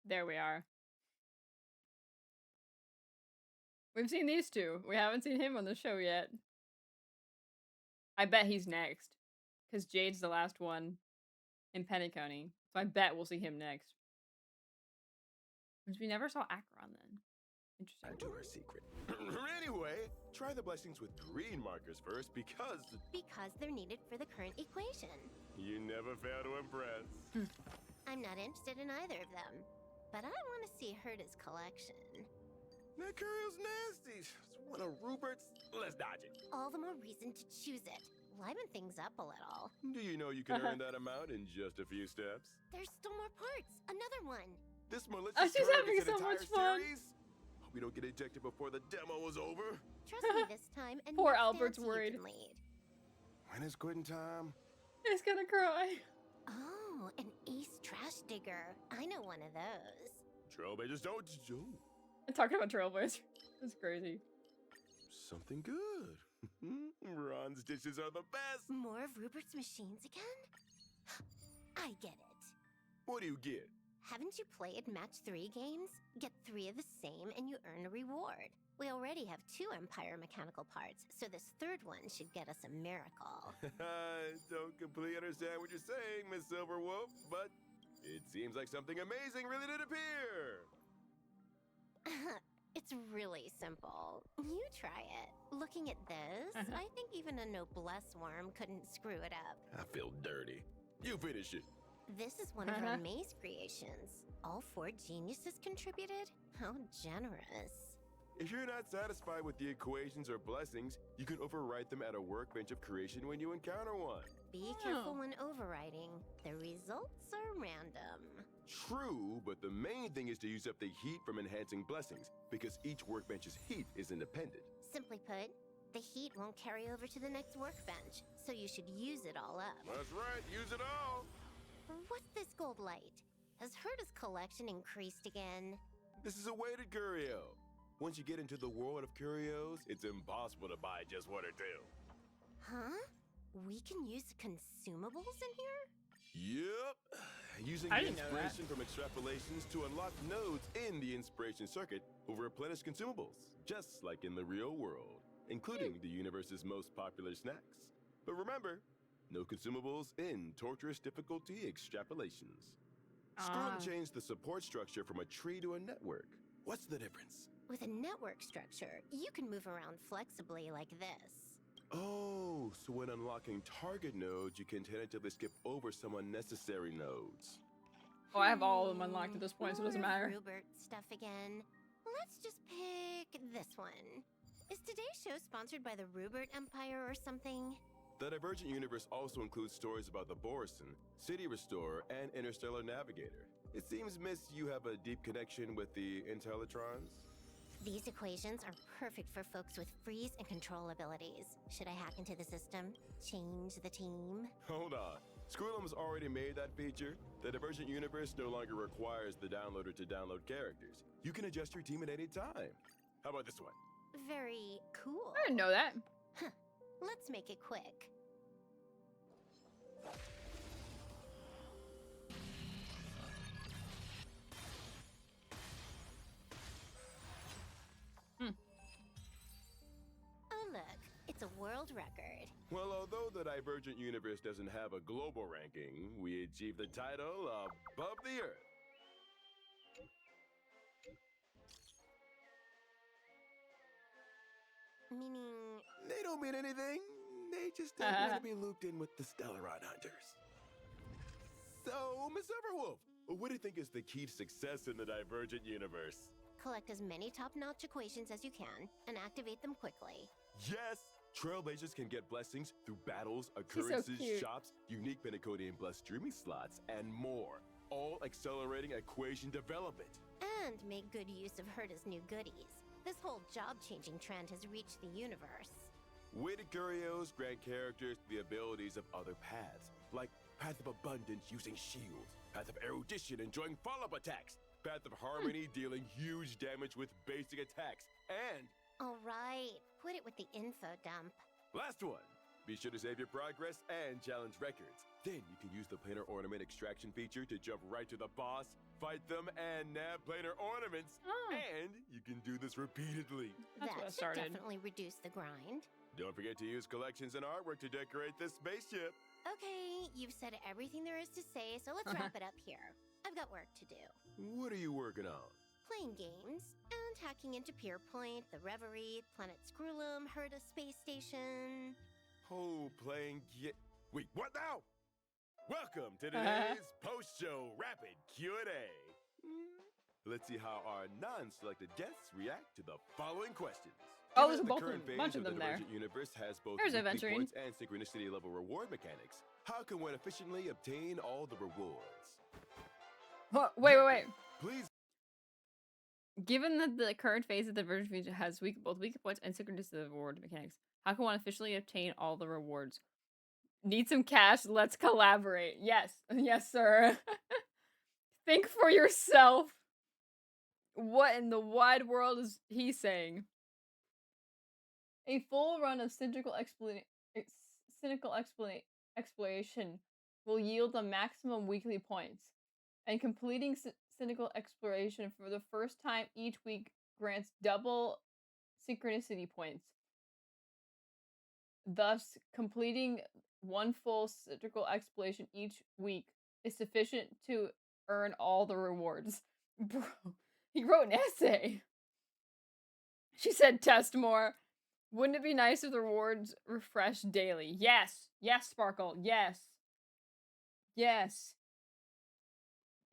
There we are. We've seen these two. We haven't seen him on the show yet. I bet he's next. Because Jade's the last one in Pennyconey. So I bet we'll see him next. Because we never saw Acheron then. Interesting. To her secret. Anyway, try the blessings with green markers first because they're needed for the current equation. you never fail to impress. I'm not interested in either of them. But I want to see Herda's collection. That curio's nasty. It's one of Rupert's. Let's dodge it. All the more reason to choose it. Liven things up a little. Do you know you can earn that amount in just a few steps? There's still more parts. Another one. This malicious she's card having gets an so much entire fun. series? Hope we don't get ejected before the demo is over. Trust me this time, and Poor next Albert's fancy you worried. can lead. When is quitting time? He's gonna cry. Oh, an ace trash digger. I know one of those. Trailblazers don't do. I'm talking about Trailblazers. That's crazy. Something good. Ron's dishes are the best. More of Rupert's machines again? I get it. What do you get? Haven't you played match 3 games? Get 3 of the same and you earn a reward. We already have 2 Empire mechanical parts, so this third one should get us a miracle. I don't completely understand what you're saying, Miss Silverwolf, but it seems like something amazing really did appear. It's really simple. You try it. Looking at this, I think even a noblesse worm couldn't screw it up. I feel dirty. You finish it. This is one of our maze creations. All 4 geniuses contributed? How generous. If you're not satisfied with the equations or blessings, you can overwrite them at a workbench of creation when you encounter one. Be careful when overriding. The results are random. True, but the main thing is to use up the heat from enhancing blessings, because each workbench's heat is independent. Simply put, the heat won't carry over to the next workbench, so you should use it all up. That's right, use it all. What's this gold light? Has Herda's collection increased again? This is a weighted curio. Once you get into the world of curios, it's impossible to buy just one or two. Huh? We can use consumables in here? Yep. Using I the didn't know that. inspiration from extrapolations to unlock nodes in the inspiration circuit will replenish consumables, just like in the real world, including the universe's most popular snacks. But remember, no consumables in torturous difficulty extrapolations. Screw'em changed the support structure from a tree to a network. What's the difference? With a network structure, you can move around flexibly like this. Oh, so when unlocking target nodes, you can tentatively skip over some unnecessary nodes. Oh, I have all of them unlocked at this point, so it doesn't More of matter. Rupert stuff again. Let's just pick this one. Is today's show sponsored by the Owlbert Empire or something? The Divergent Universe also includes stories about the Borison, City Restorer, and Interstellar Navigator. It seems, Miss, you have a deep connection with the Intellitrons? These equations are perfect for folks with freeze and control abilities. Should I hack into the system? Change the team? Hold on. Squirrelum's already made that feature. The Divergent Universe no longer requires the downloader to download characters. You can adjust your team at any time. How about this one? Very cool. I didn't know that. Huh. Let's make it quick. Oh look, it's a world record. Well, although the Divergent Universe doesn't have a global ranking, we achieved the title of Above the Earth. Meaning... They don't mean anything. They just don't want to be looped in with the Stellaron Hunters. So, Miss Everwolf, what do you think is the key to success in the Divergent Universe? Collect as many top-notch equations as you can, and activate them quickly. Yes! Trailblazers can get blessings through battles, occurrences, shops, unique Penacodian Blessed streaming slots, and more. All accelerating equation development. And make good use of Herta's new goodies. This whole job-changing trend has reached the universe. Weighted curios grant characters the abilities of other paths, like Path of Abundance using shields, Path of Erudition enjoying follow-up attacks, Path of Harmony dealing huge damage with basic attacks, and... Alright, put it with the info dump. Last one! Be sure to save your progress and challenge records. Then you can use the planar ornament extraction feature to jump right to the boss, fight them, and nab planar ornaments. And you can do this repeatedly. That should definitely reduce the grind. Don't forget to use collections and artwork to decorate this spaceship. Okay, you've said everything there is to say, so let's wrap it up here. I've got work to do. What are you working on? Playing games, and hacking into Pierpoint, the Reverie, Planet Screwlum, Herta Space Station. Oh, Wait, what now? Welcome to today's post-show rapid Q&A. Let's see how our non-selected guests react to the following questions. Oh, there's a Given bunch of them the there. Divergent Universe has both There's weekly adventuring. points and synchronicity level reward mechanics. How can one efficiently obtain all the rewards? Wait. Please. Given that the current phase of the Divergent feature has both weekly points and synchronicity reward mechanics, how can one efficiently obtain all the rewards? Need some cash? Let's collaborate. Yes. Yes, sir. Think for yourself. What in the wide world is he saying? A full run of cynical exploration will yield the maximum weekly points, and completing cynical exploration for the first time each week grants double synchronicity points. Thus, completing one full cynical exploration each week is sufficient to earn all the rewards. Bro, he wrote an essay. She said test more. Wouldn't it be nice if the rewards refresh daily? Yes. Yes, Sparkle. Yes. Yes.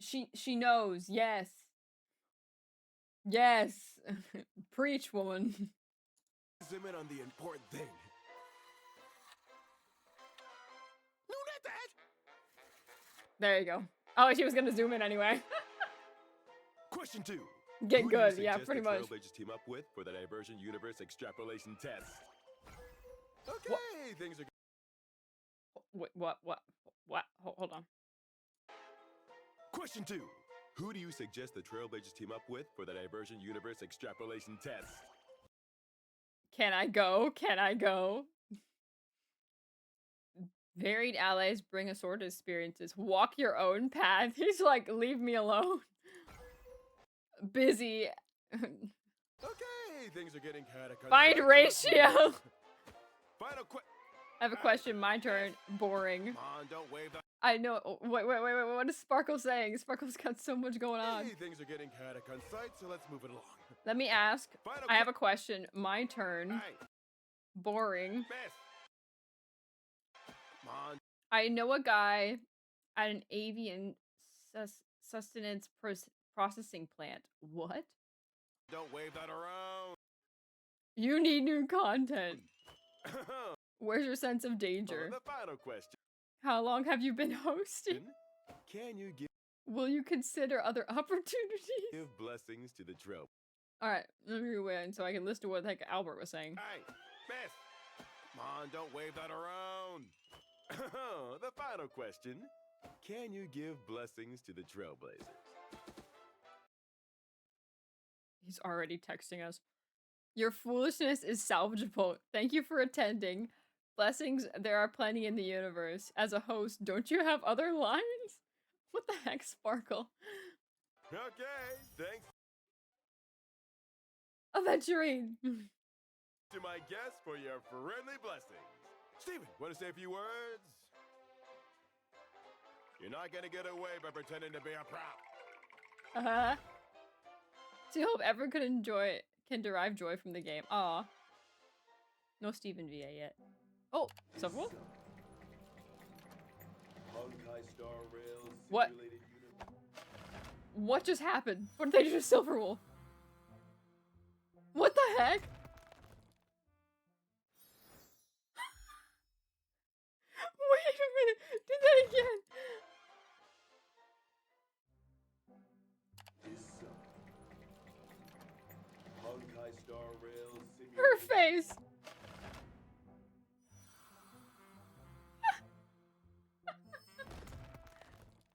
She knows. Yes. Yes. Preach, woman. Zoom in on the important thing. No, not that! There you go. Oh, she was gonna zoom in anyway. Question 2. Get Who good, do you yeah, suggest pretty the much. Trailblazers team up with for the Divergent Universe extrapolation test? Okay, things are... Wait, what? Hold on. Question 2. Who do you suggest the Trailblazers team up with for the Divergent Universe extrapolation test? Can I go? Can I go? Varied allies bring assorted experiences. Walk your own path. He's like, leave me alone. Busy. Okay, things are getting kind of... Find ratio. Final I have a question. My turn. Boring. Come on, don't wave that. I know. Wait. What is Sparkle saying? Sparkle's got so much going on. Hey, things are getting kind of concise, so let's move it along. Let me ask. I have a question. My turn. Hey. Boring. Miss. Come on. I know a guy at an avian sustenance processing plant. What? Don't wave that around. You need new content. Where's your sense of danger? The final question. How long have you been hosting? Can you Will you consider other opportunities? give blessings to the trope? Alright, let me rewind so I can listen to what the heck Albert was saying. Hey, miss! Come on, don't wave that around. The final question. Can you give blessings to the trailblazers? He's already texting us. Your foolishness is salvageable. Thank you for attending. Blessings, there are plenty in the universe. As a host, don't you have other lines? What the heck, Sparkle? Okay, thanks Aventurine! to my guests for your friendly blessings. Steven, want to say a few words? You're not gonna get away by pretending to be a prop. So you hope everyone can derive joy from the game. Aw. No Steven VA yet. Oh, Silverwolf? Honkaistarrail What? What just happened? What did they do to Silverwolf? What the heck? Wait a minute! Do that again! Her face!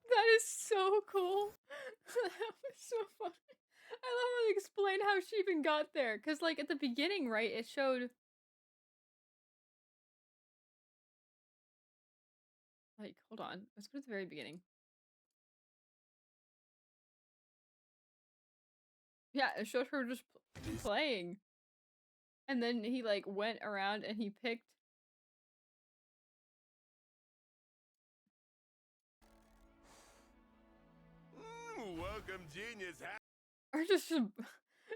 That is so cool. That was so funny. I love how they explained how she even got there. Because, like, at the beginning, right, it showed... Like, hold on. Let's go to the very beginning. Yeah, it showed her just playing. And then he, like, went around and he picked... Welcome, genius. Or just...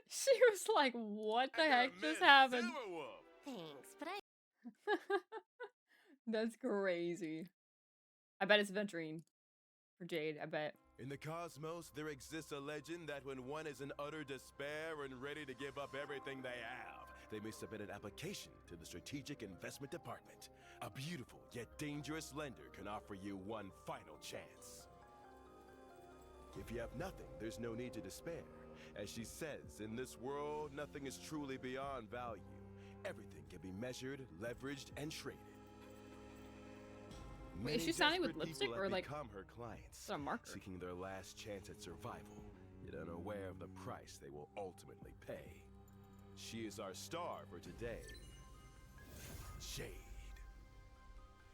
She was like, what the heck just happened? Thanks, but I... That's crazy. I bet it's Venturine. For Jade, I bet. In the cosmos, there exists a legend that when one is in utter despair and ready to give up everything they have, they may submit an application to the Strategic Investment Department. A beautiful yet dangerous lender can offer you one final chance. If you have nothing, there's no need to despair. As she says, in this world, nothing is truly beyond value. Everything can be measured, leveraged, and traded. Wait, is she signing with lipstick or like become her clients, a marker? Seeking their last chance at survival, yet unaware of the price they will ultimately pay. She is our star for today, Jade.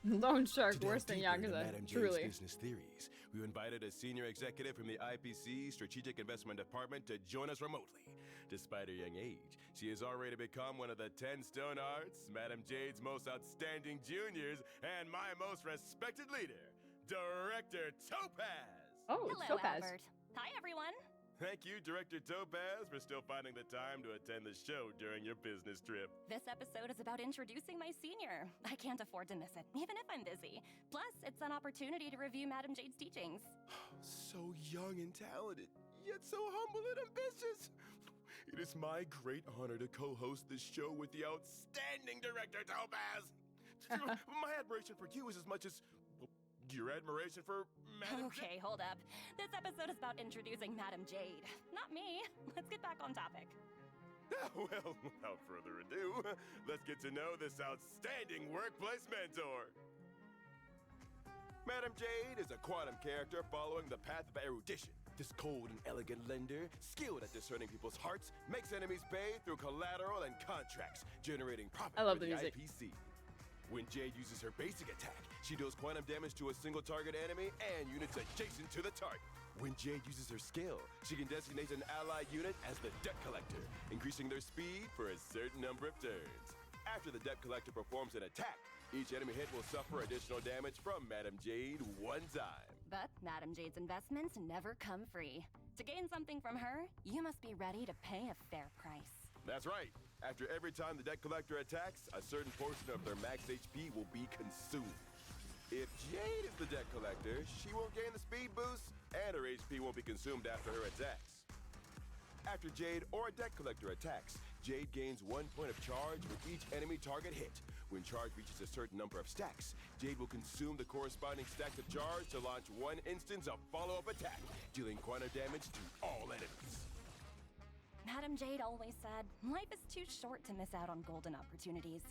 Loan Shark, To worse delve than deeper into Yakuza, Madame Jade's truly. business theories, we invited a senior executive from the IPC Strategic Investment Department to join us remotely. Despite her young age, she has already become one of the 10 Stone Arts, Madame Jade's most outstanding juniors, and my most respected leader, Director Topaz. Oh, Hello, Topaz. Albert. Hi, everyone. Thank you, Director Topaz, for still finding the time to attend the show during your business trip. This episode is about introducing my senior. I can't afford to miss it, even if I'm busy. Plus, it's an opportunity to review Madame Jade's teachings. So young and talented, yet so humble and ambitious. It is my great honor to co-host this show with the outstanding Director Topaz. My admiration for you is as much as your admiration for Madame Okay, hold up. This episode is about introducing Madame Jade, not me. Let's get back on topic. Well, without further ado, let's get to know this outstanding workplace mentor. Madame Jade is a quantum character following the path of erudition. This cold and elegant lender, skilled at discerning people's hearts, makes enemies pay through collateral and contracts, generating profit I love for the music. IPC. When Jade uses her basic attack, she deals quantum damage to a single target enemy and units adjacent to the target. When Jade uses her skill, she can designate an allied unit as the Debt Collector, increasing their speed for a certain number of turns. After the Debt Collector performs an attack, each enemy hit will suffer additional damage from Madame Jade one time. But Madame Jade's investments never come free. To gain something from her, you must be ready to pay a fair price. That's right. After every time the Debt Collector attacks, a certain portion of their max HP will be consumed. If Jade is the Debt Collector, she won't gain the speed boost, and her HP won't be consumed after her attacks. After Jade or a deck collector attacks, Jade gains 1 point of charge with each enemy target hit. When charge reaches a certain number of stacks, Jade will consume the corresponding stacks of charge to launch 1 instance of follow-up attack, dealing quantum damage to all enemies. Madam Jade always said, life is too short to miss out on golden opportunities.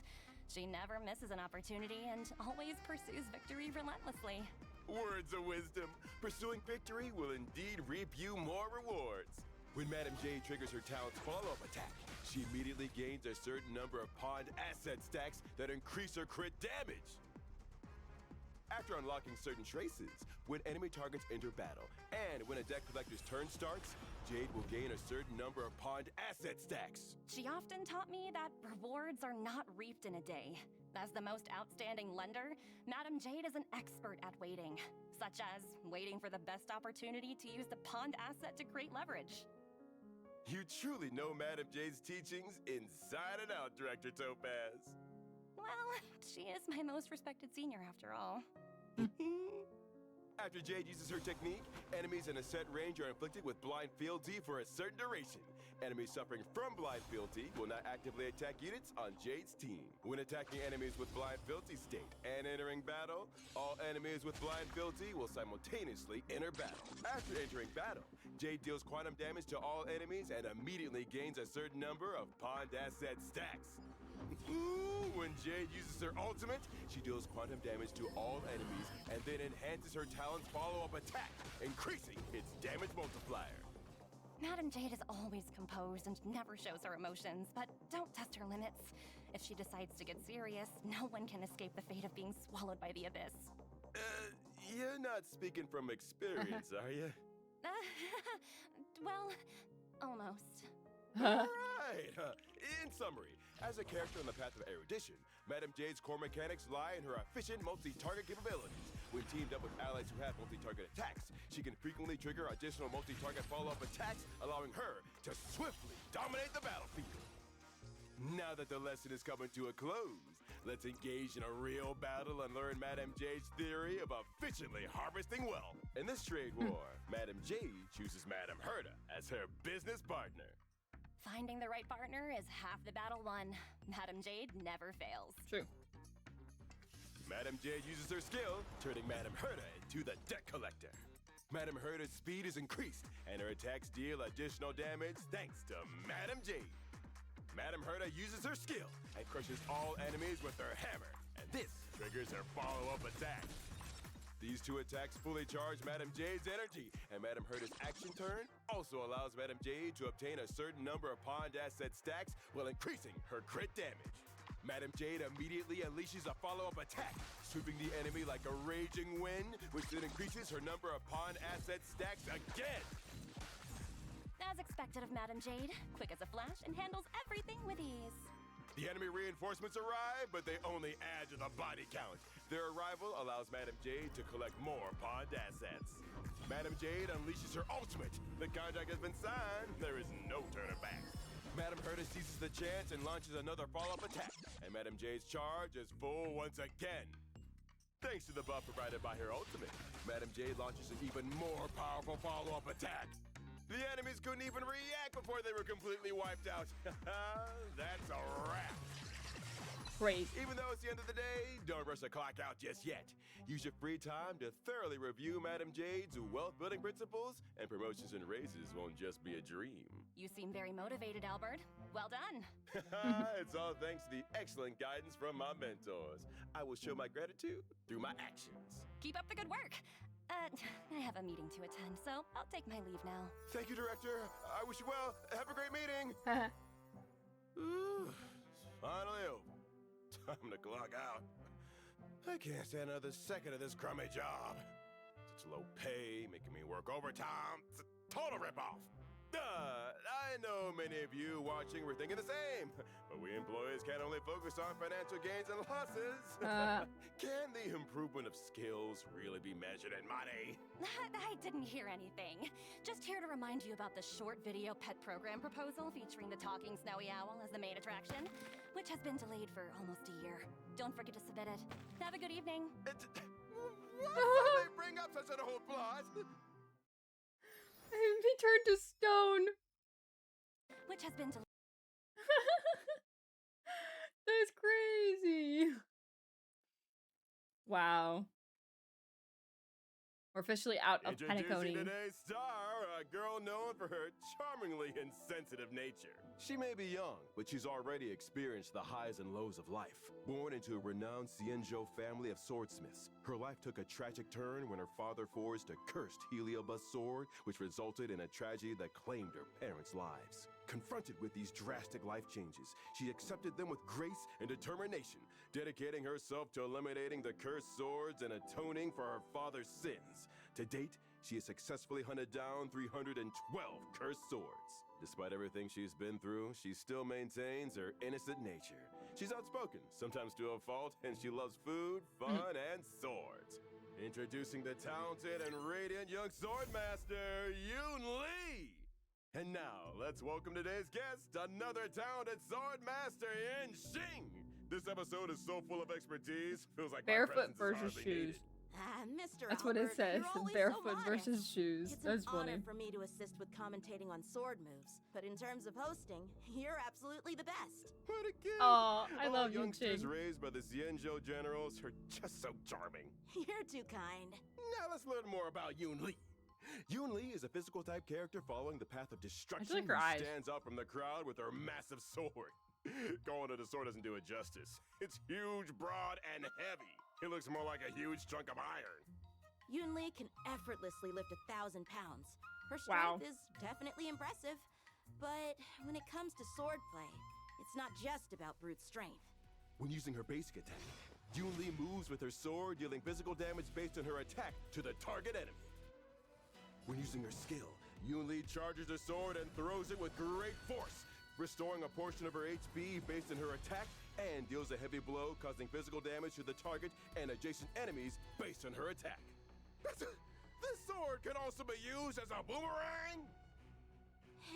She never misses an opportunity and always pursues victory relentlessly. Words of wisdom. Pursuing victory will indeed reap you more rewards. When Madam Jade triggers her talent's follow-up attack, she immediately gains a certain number of pawned asset stacks that increase her crit damage. After unlocking certain traces, when enemy targets enter battle, and when a deck collector's turn starts, Jade will gain a certain number of pawned asset stacks. She often taught me that rewards are not reaped in a day. As the most outstanding lender, Madam Jade is an expert at waiting, such as waiting for the best opportunity to use the pawned asset to create leverage. You truly know Madam Jade's teachings inside and out, Director Topaz. Well, she is my most respected senior after all. After Jade uses her technique, enemies in a set range are inflicted with blind fealty for a certain duration. Enemies suffering from blind fealty will not actively attack units on Jade's team. When attacking enemies with blind fealty state and entering battle, all enemies with blind fealty will simultaneously enter battle. After entering battle, Jade deals quantum damage to all enemies and immediately gains a certain number of pawned asset stacks. When Jade uses her ultimate, she deals quantum damage to all enemies and then enhances her talent's follow-up attack, increasing its damage multiplier. Madam Jade is always composed and never shows her emotions, but don't test her limits. If she decides to get serious, no one can escape the fate of being swallowed by the abyss. You're not speaking from experience, are you? Well, almost. Right. In summary, as a character on the path of erudition, Madam Jade's core mechanics lie in her efficient multi-target capabilities. When teamed up with allies who have multi-target attacks, she can frequently trigger additional multi-target follow-up attacks, allowing her to swiftly dominate the battlefield. Now that the lesson is coming to a close, let's engage in a real battle and learn Madam Jade's theory of efficiently harvesting wealth. In this trade war, Madam Jade chooses Madam Herta as her business partner. Finding the right partner is half the battle won. Madam Jade never fails. True. Madam Jade uses her skill, turning Madam Herta into the deck collector. Madam Herta's speed is increased, and her attacks deal additional damage thanks to Madam Jade. Madam Herta uses her skill and crushes all enemies with her hammer, and this triggers her follow-up attack. These two attacks fully charge Madam Jade's energy, and Madam Herta's action turn also allows Madam Jade to obtain a certain number of pawned asset stacks while increasing her crit damage. Madam Jade immediately unleashes a follow-up attack, sweeping the enemy like a raging wind, which then increases her number of pawned asset stacks again. As expected of Madam Jade, quick as a flash and handles everything with ease. The enemy reinforcements arrive, but they only add to the body count. Their arrival allows Madam Jade to collect more pawned assets. Madam Jade unleashes her ultimate. The contract has been signed. There is no turning back. Madam Herta seizes the chance and launches another follow-up attack, and Madam Jade's charge is full once again. Thanks to the buff provided by her ultimate, Madam Jade launches an even more powerful follow-up attack. The enemies couldn't even react before they were completely wiped out. That's a wrap. Crazy. Even though it's the end of the day, don't rush the clock out just yet. Use your free time to thoroughly review Madam Jade's wealth-building principles, and promotions and raises won't just be a dream. You seem very motivated, Owlbert. Well done. It's all thanks to the excellent guidance from my mentors. I will show my gratitude through my actions. Keep up the good work. I have a meeting to attend, so I'll take my leave now. Thank you, Director. I wish you well. Have a great meeting. Finally over. Time to clock out. I can't stand another second of this crummy job. Such low pay, making me work overtime. It's a total ripoff. I know many of you watching were thinking the same, but we employees can't only focus on financial gains and losses. Can the improvement of skills really be measured in money? I didn't hear anything. Just here to remind you about the short video pet program proposal featuring the talking snowy owl as the main attraction, which has been delayed for almost a year. Don't forget to submit it. Have a good evening. Why would they bring up such an old plot? He turned to stone. which has been That's crazy. Wow. We're officially out of Introducing Penacony. today's star, a girl known for her charmingly insensitive nature. She may be young, but she's already experienced the highs and lows of life. Born into a renowned Xianzhou family of swordsmiths, her life took a tragic turn when her father forged a cursed heliobus sword, which resulted in a tragedy that claimed her parents' lives. Confronted with these drastic life changes, she accepted them with grace and determination, dedicating herself to eliminating the cursed swords and atoning for her father's sins. To date, she has successfully hunted down 312 cursed swords. Despite everything she's been through, she still maintains her innocent nature. She's outspoken, sometimes to a fault, and she loves food, fun, and swords. Introducing the talented and radiant young swordmaster, Yoon Lee! And now, let's welcome today's guest, another talented swordmaster in Xing! This episode is so full of expertise, feels like Barefoot my presence versus is hardly shoes. needed. Mr. That's what it Owlbert, says. you're always Barefoot so versus modest. shoes. It's That's an funny. honor for me to assist with commentating on sword moves, but in terms of hosting, you're absolutely the best. What a kid! Oh, I All love you, youngsters Ching. raised by the Xianzhou generals are just so charming. You're too kind. Now let's learn more about Yoon Lee. Yoon Lee is a physical type character following the path of destruction like her who eyes. stands out from the crowd with her massive sword. Calling it a sword doesn't do it justice. It's huge, broad, and heavy. It looks more like a huge chunk of iron. Yoon Lee can effortlessly lift 1,000 pounds. Her Wow. strength is definitely impressive, but when it comes to swordplay, it's not just about brute strength. When using her basic attack, Yoon Lee moves with her sword, dealing physical damage based on her attack to the target enemy. When using her skill, Yoon Lee charges her sword and throws it with great force, restoring a portion of her HP based on her attack, and deals a heavy blow, causing physical damage to the target and adjacent enemies based on her attack. This sword can also be used as a boomerang!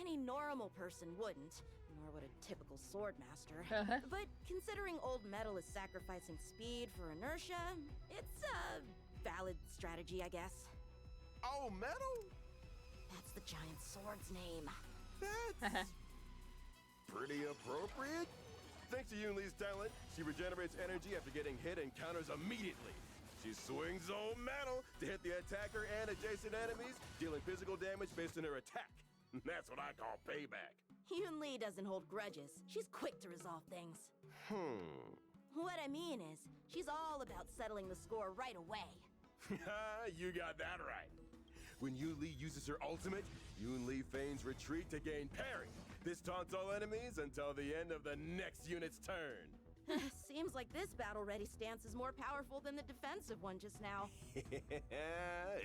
Any normal person wouldn't, nor would a typical swordmaster. But considering old metal is sacrificing speed for inertia, it's a valid strategy, I guess. Oh, metal? That's the giant sword's name. That's pretty appropriate. Thanks to Yoon Lee's talent, she regenerates energy after getting hit and counters immediately. She swings old metal to hit the attacker and adjacent enemies, dealing physical damage based on her attack. That's what I call payback. Yoon Lee doesn't hold grudges. She's quick to resolve things. What I mean is, she's all about settling the score right away. You got that right. When Yoon Lee uses her ultimate, Yoon Lee feigns retreat to gain parry. This taunts all enemies until the end of the next unit's turn. Seems like this battle-ready stance is more powerful than the defensive one just now.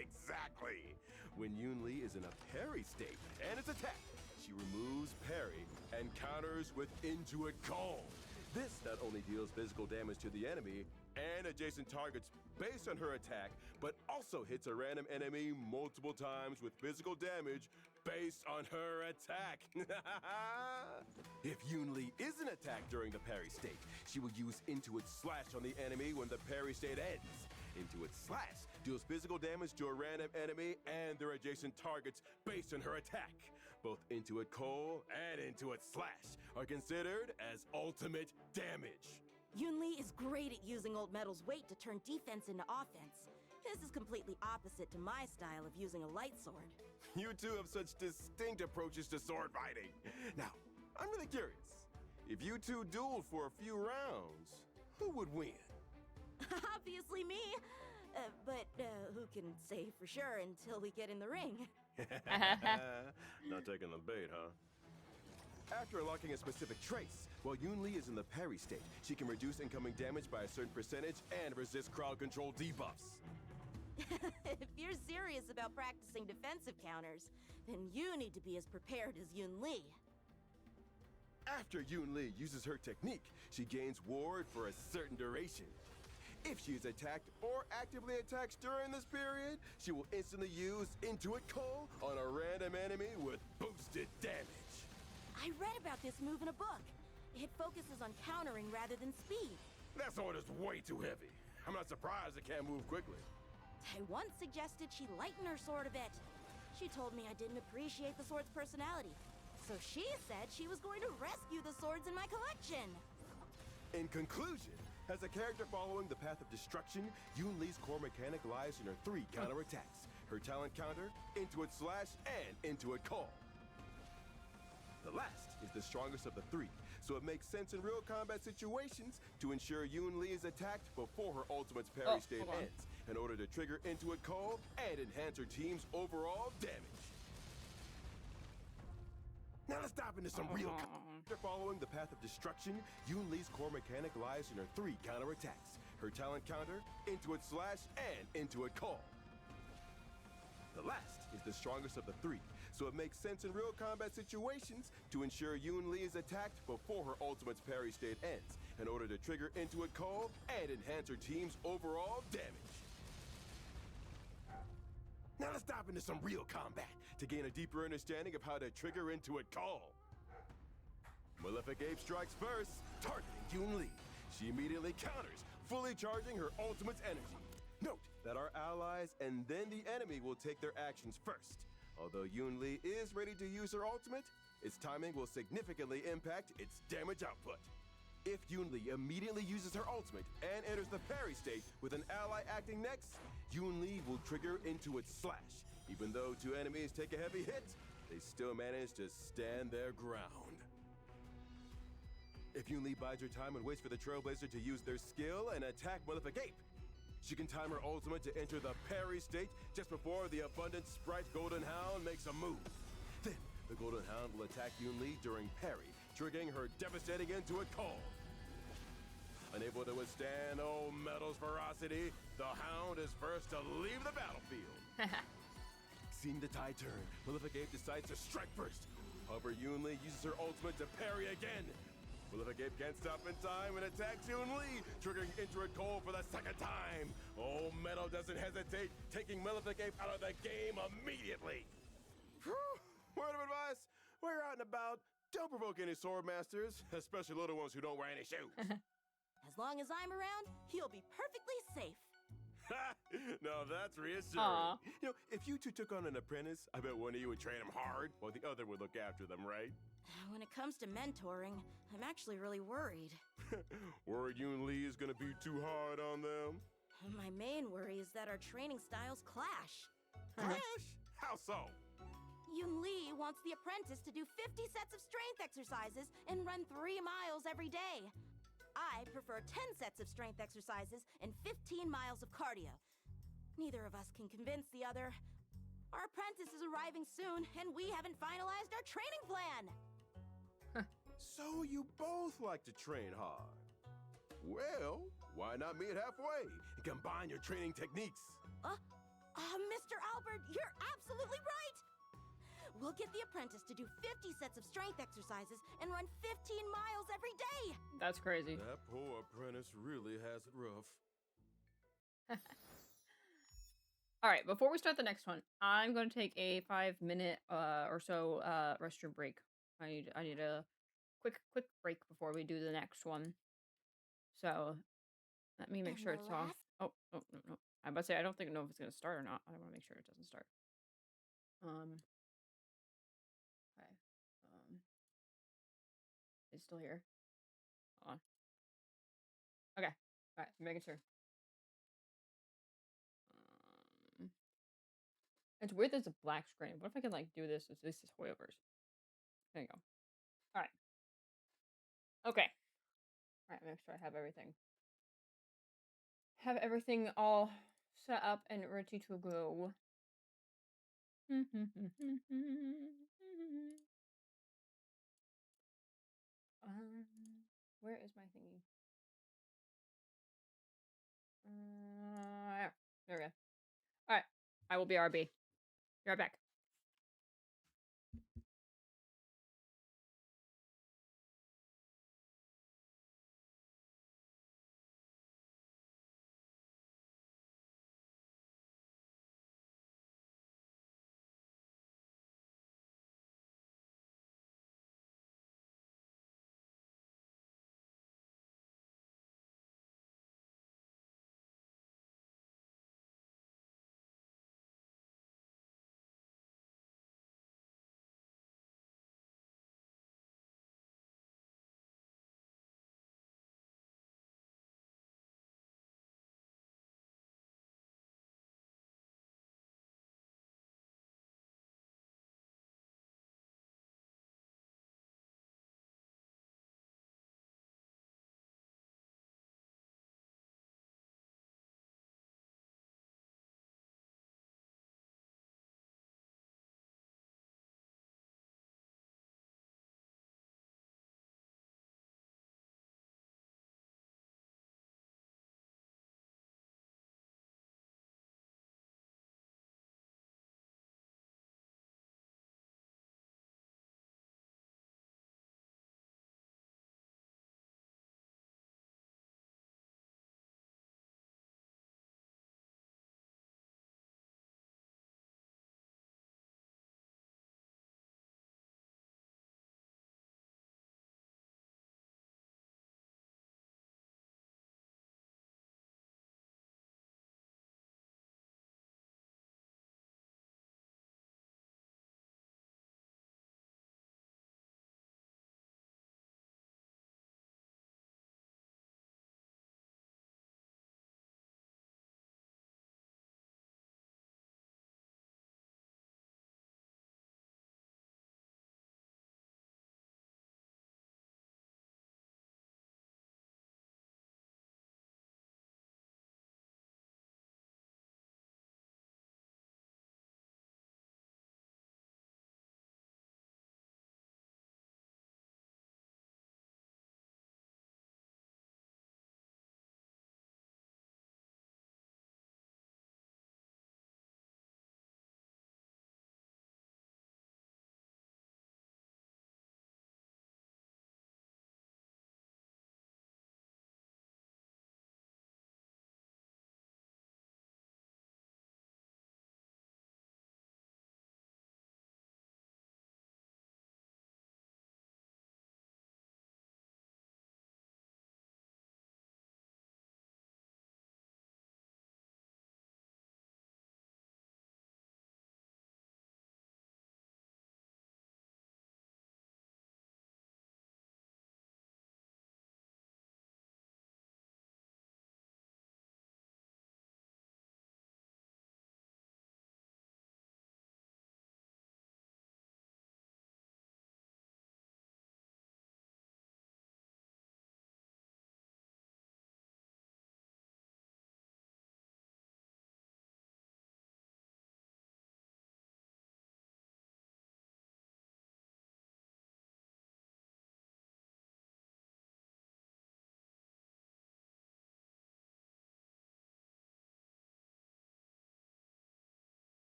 Exactly. When Yoon Lee is in a parry state and it's attacked, she removes parry and counters with Into It Call. This not only deals physical damage to the enemy and adjacent targets based on her attack, but also hits a random enemy multiple times with physical damage based on her attack. If Yoon Lee isn't attacked during the parry state, she will use Into It Slash on the enemy when the parry state ends. Into It Slash deals physical damage to a random enemy and their adjacent targets based on her attack. Both Into It Call and Into It Slash are considered as ultimate damage. Yoon Lee is great at using old metal's weight to turn defense into offense. This is completely opposite to my style of using a light sword. You two have such distinct approaches to sword fighting. Now, I'm really curious. If you two dueled for a few rounds, who would win? Obviously me. But who can say for sure until we get in the ring? Not taking the bait, huh? After unlocking a specific trace, while Yoon Lee is in the parry state, she can reduce incoming damage by a certain percentage and resist crowd control debuffs. If you're serious about practicing defensive counters, then you need to be as prepared as Yoon Lee. After Yoon Lee uses her technique, she gains ward for a certain duration. If she is attacked or actively attacks during this period, she will instantly use Into It Call on a random enemy with boosted damage. I read about this move in a book. It focuses on countering rather than speed. That sword is way too heavy. I'm not surprised it can't move quickly. I once suggested she lighten her sword a bit. She told me I didn't appreciate the sword's personality. So she said she was going to rescue the swords in my collection. In conclusion, as a character following the path of destruction, Yoon Lee's core mechanic lies in her 3 counterattacks. Her talent counter, Intuit Slash, and Intuit Call. The last is the strongest of the 3, so it makes sense in real combat situations to ensure Yoon Lee is attacked before her ultimate's parry state ends, in order to trigger Intuit Call and enhance her team's overall damage. Now let's dive into some real After following the path of destruction, Yoon Lee's core mechanic lies in her 3 counterattacks. Her talent counter, Intuit Slash, and Intuit Call. The last is the strongest of the 3, so it makes sense in real combat situations to ensure Yoon Lee is attacked before her ultimate's parry state ends, in order to trigger Intuit Call and enhance her team's overall damage. Now let's dive into some real combat to gain a deeper understanding of how to trigger Intuit Call. Malefic Ape strikes first, targeting Yoon Lee. She immediately counters, fully charging her ultimate's energy. Note that our allies and then the enemy will take their actions first. Although Yoon Lee is ready to use her ultimate, its timing will significantly impact its damage output. If Yoon Lee immediately uses her ultimate and enters the parry state with an ally acting next, Yoon Lee will trigger Intuit Slash. Even though 2 enemies take a heavy hit, they still manage to stand their ground. If Yoon Lee bides her time and waits for the Trailblazer to use their skill and attack Malefic Ape, she can time her ultimate to enter the parry state just before the abundant sprite Golden Hound makes a move. Then, the Golden Hound will attack Yoon Lee during parry, triggering her devastating Intuit Call. Unable to withstand old Metal's ferocity, the Hound is first to leave the battlefield. Seeing the tide turn, Malefic Ape decides to strike first. However, Yoon Lee uses her ultimate to parry again. Malefic Ape can't stop in time and attacks Yoon Lee, triggering Intuit Call for the 2nd time. Old Metal doesn't hesitate, taking Malefic Ape out of the game immediately. Word of advice, when you're out and about, don't provoke any sword masters, especially little ones who don't wear any shoes. As long as I'm around, he'll be perfectly safe. No, that's reassuring. Aw. You know, if you 2 took on an apprentice, I bet one of you would train him hard, while the other would look after them, right? When it comes to mentoring, I'm actually really worried. Worried Yoon Lee is gonna be too hard on them? My main worry is that our training styles clash. Clash? How so? Yoon Lee wants the apprentice to do 50 sets of strength exercises and run 3 miles every day. I prefer 10 sets of strength exercises and 15 miles of cardio. Neither of us can convince the other. Our apprentice is arriving soon, and we haven't finalized our training plan. So you both like to train hard. Well, why not meet halfway and combine your training techniques? Mr. Owlbert, you're absolutely right! We'll get the apprentice to do 50 sets of strength exercises and run 15 miles every day! That's crazy. That poor apprentice really has it rough. All right, before we start the next one, I'm going to take a 5-minute or so restroom break. I need a quick break before we do the next one. So let me make sure it's off. Oh, no. I'm about to say I don't know if it's going to start or not. I want to make sure it doesn't start. Okay. It's still here. Hold on. Okay. All right, making sure. It's weird there's a black screen. What if I can like do this? This is hoyovers. There you go. All right. Okay. All right, make sure I have everything. Have everything all set up and ready to go. Where is my thingy? There we go. All right. I will be RB. Be right back.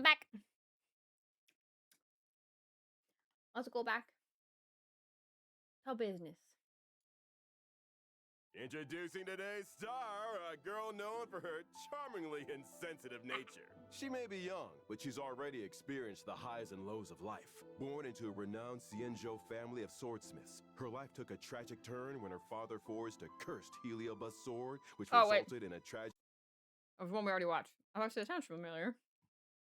I'm back. Let's go back. How business. Introducing today's star, a girl known for her charmingly insensitive nature. She may be young, but she's already experienced the highs and lows of life. Born into a renowned Xianzhou family of swordsmiths, her life took a tragic turn when her father forged a cursed Heliobus sword, which resulted in a tragic... Of one we already watched. Oh, actually, it sounds familiar.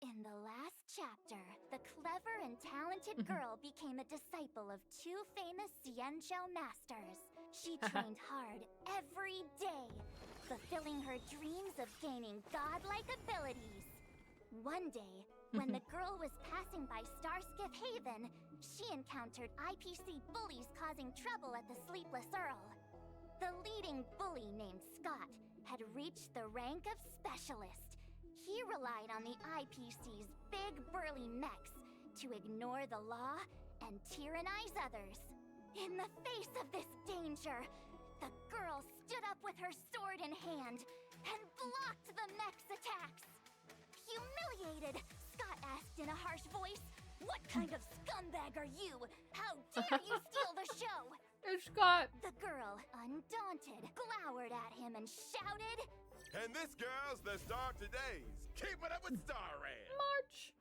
In the last chapter, the clever and talented girl became a disciple of two famous Xianzhou masters. She trained hard every day, fulfilling her dreams of gaining godlike abilities. One day, when the girl was passing by Starskiff Haven, she encountered IPC bullies causing trouble at the Sleepless Earl. The leading bully named Scott had reached the rank of specialist. He relied on the IPC's big burly mechs to ignore the law and tyrannize others. In the face of this danger, the girl stood up with her sword in hand and blocked the mech's attacks. Humiliated, Scott asked in a harsh voice, "What kind of scumbag are you? How dare you steal the show?" It's Scott. The girl, undaunted, glowered at him and shouted, And this girl's the star of today's Keep It Up with Star Rail. March.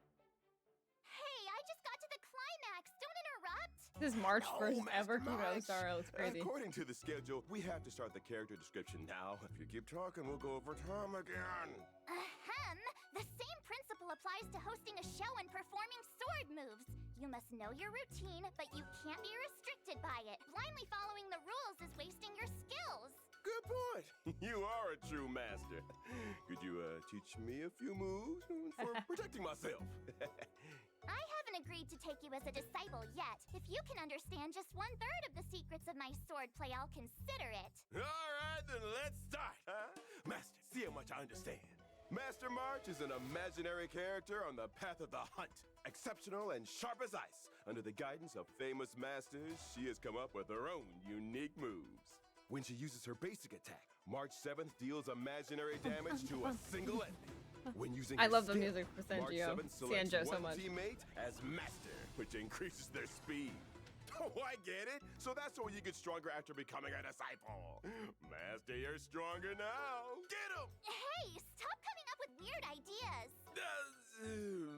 "Hey, I just got to the climax. Don't interrupt." This is March No, first Master ever Keep It Up with March. Star Rail. It's crazy. According to the schedule, we have to start the character description now. If you keep talking, we'll go over time again. Ahem. The same principle applies to hosting a show and performing sword moves. You must know your routine, but you can't be restricted by it. Blindly following the rules is wasting your skills. Good point. You are a true master. Could you teach me a few moves for protecting myself? I haven't agreed to take you as a disciple yet. If you can understand just 1/3 of the secrets of my swordplay, I'll consider it. All right, then let's start. Master, see how much I understand. Master March is an imaginary character on the path of the hunt. Exceptional and sharp as ice. Under the guidance of famous masters, she has come up with her own unique moves. When she uses her basic attack, March 7th deals imaginary damage to a single enemy. When using I her love the skill, music for March Sanjio. 7th selects Sanjo so one much. teammate as master, which increases their speed. Oh, I get it. So that's how you get stronger after becoming a disciple. Master, you're stronger now. Get him! Hey, stop coming up with weird ideas.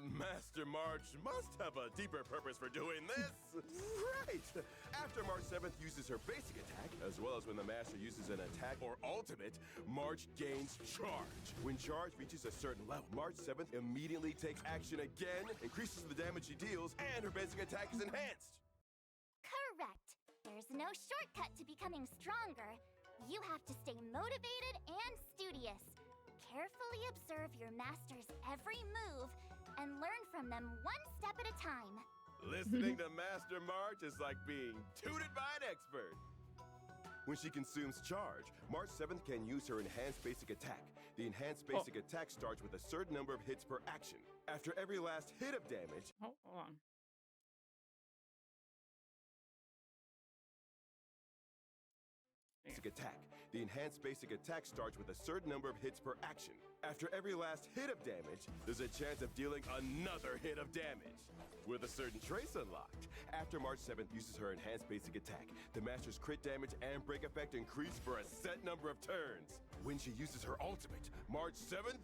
Master March must have a deeper purpose for doing this. Right. After March 7th uses her basic attack, as well as when the Master uses an attack or ultimate, March gains charge. When charge reaches a certain level, March 7th immediately takes action again, increases the damage she deals, and her basic attack is enhanced. Correct. There's no shortcut to becoming stronger. You have to stay motivated and studious. Carefully observe your master's every move and learn from them one step at a time. Listening to Master March is like being tutored by an expert. When she consumes charge, March 7th can use her enhanced basic attack. The enhanced basic attack starts with a certain number of hits per action. After every last hit of damage... Hold on. Basic attack. The enhanced basic attack starts with a certain number of hits per action. After every last hit of damage, there's a chance of dealing another hit of damage. With a certain trace unlocked, after March 7th uses her enhanced basic attack, the Master's crit damage and break effect increase for a set number of turns. When she uses her ultimate, March 7th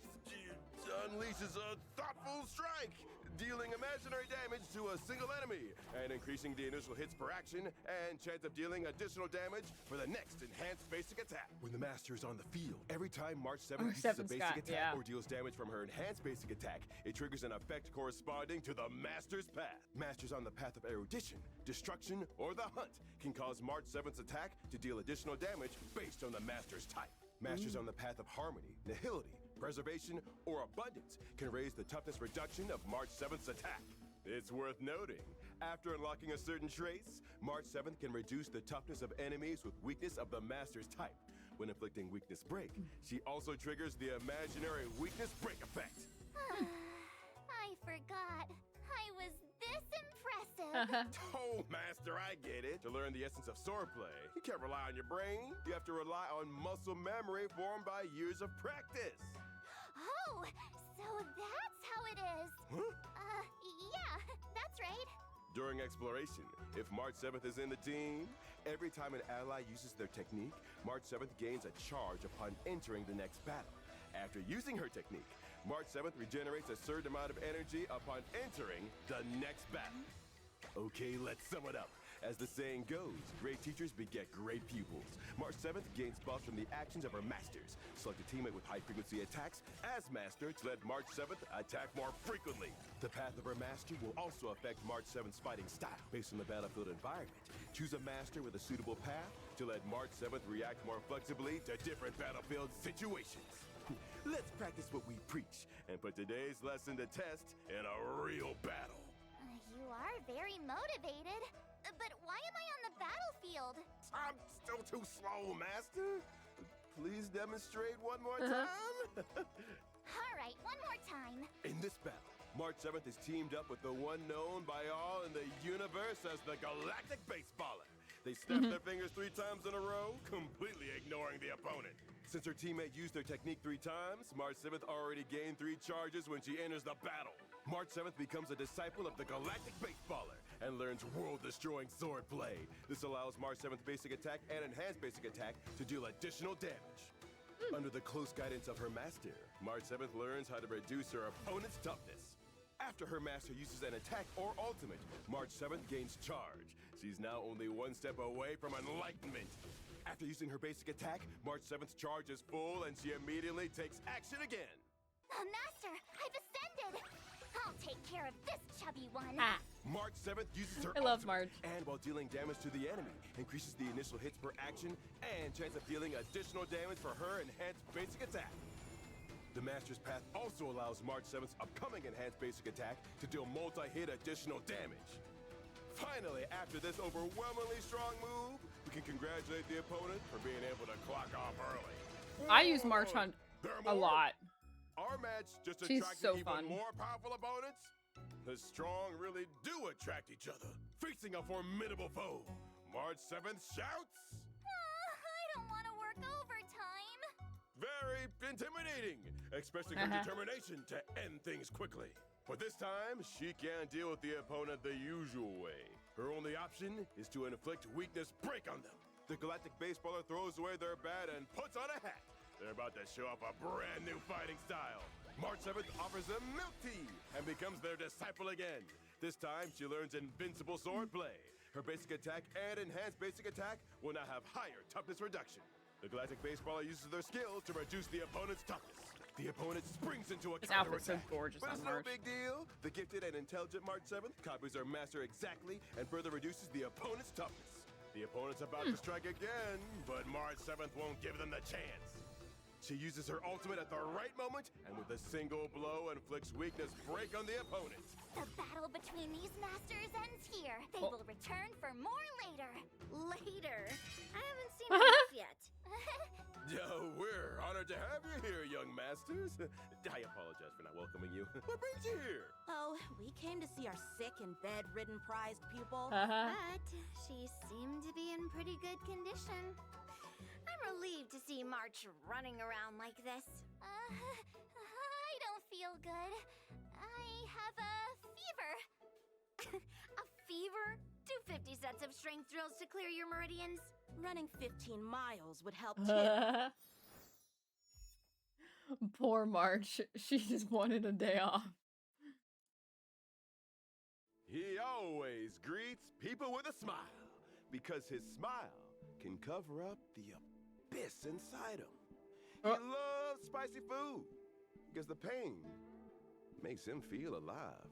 unleashes a thoughtful strike, dealing imaginary damage to a single enemy, and increasing the initial hits per action and chance of dealing additional damage for the next enhanced basic attack. When the Master is on the field, every time March 7th uses a basic attack or deals damage from her enhanced basic attack, it triggers an effect corresponding to the Master's path. Masters on the path of erudition, destruction, or the hunt can cause March 7th's attack to deal additional damage based on the Master's type. Masters on the path of harmony, nihility, preservation, or abundance can raise the toughness reduction of March 7th's attack. It's worth noting, after unlocking a certain trace, March 7th can reduce the toughness of enemies with weakness of the Master's type. When inflicting weakness break, she also triggers the imaginary weakness break effect. I forgot. I was this impressive. Oh, Master, I get it. To learn the essence of swordplay, you can't rely on your brain. You have to rely on muscle memory formed by years of practice. Oh, so that's how it is. Huh? Yeah, that's right. During exploration, if March 7th is in the team, every time an ally uses their technique, March 7th gains a charge upon entering the next battle. After using her technique, March 7th regenerates a certain amount of energy upon entering the next battle. Okay, let's sum it up. As the saying goes, great teachers beget great pupils. March 7th gains buffs from the actions of her masters. Select a teammate with high-frequency attacks as master to let March 7th attack more frequently. The path of her master will also affect March 7th's fighting style based on the battlefield environment. Choose a master with a suitable path to let March 7th react more flexibly to different battlefield situations. Let's practice what we preach and put today's lesson to test in a real battle. You are very motivated. But why am I on the battlefield? I'm still too slow, Master. Please demonstrate one more time. All right, one more time. In this battle, March 7th is teamed up with the one known by all in the universe as the Galactic Baseballer. They snap their fingers 3 times in a row, completely ignoring the opponent. Since her teammate used their technique 3 times, March 7th already gained 3 charges when she enters the battle. March 7th becomes a disciple of the Galactic Baseballer and learns world-destroying swordplay. This allows March 7th basic attack and enhanced basic attack to deal additional damage. Under the close guidance of her master, March 7th learns how to reduce her opponent's toughness. After her master uses an attack or ultimate, March 7th gains charge. She's now only 1 step away from enlightenment. After using her basic attack, March 7th's charge is full and she immediately takes action again. Master, I've ascended. I'll take care of this chubby one. March 7th uses her I love ultimate, March. and while dealing damage to the enemy, increases the initial hits per action and chance of dealing additional damage for her enhanced basic attack. The Master's Path also allows March 7th's upcoming enhanced basic attack to deal multi-hit additional damage. Finally, after this overwhelmingly strong move, we can congratulate the opponent for being able to clock off early. I use March Hunt a lot. Our match just She's attracted so even fun. more powerful opponents. The strong really do attract each other, facing a formidable foe. March 7th shouts. I don't want to work overtime. Very intimidating, expressing her determination to end things quickly. But this time, she can't deal with the opponent the usual way. Her only option is to inflict weakness break on them. The Galactic Baseballer throws away their bat and puts on a hat. They're about to show off a brand new fighting style. March 7th offers them milk tea and becomes their disciple again. This time, she learns invincible swordplay. Her basic attack and enhanced basic attack will now have higher toughness reduction. The Galactic Baseballer uses their skills to reduce the opponent's toughness. The opponent springs into a This outfit's so counterattack. gorgeous But on it's no March. big deal. The gifted and intelligent March 7th copies her master exactly and further reduces the opponent's toughness. The opponent's about to strike again, but March 7th won't give them the chance. She uses her ultimate at the right moment and with a single blow inflicts weakness break on the opponent. The battle between these masters ends here. They will return for more later. Later? I haven't seen enough yet. We're honored to have you here, young masters. I apologize for not welcoming you. What brings you here? Oh, we came to see our sick and bedridden prized pupil. But she seemed to be in pretty good condition. I'm relieved to see March running around like this. I don't feel good. I have a fever. A fever? Do 50 sets of strength drills to clear your meridians? Running 15 miles would help too. Poor March. She just wanted a day off. He always greets people with a smile because his smile can cover up the abyss inside him. He loves spicy food because the pain makes him feel alive.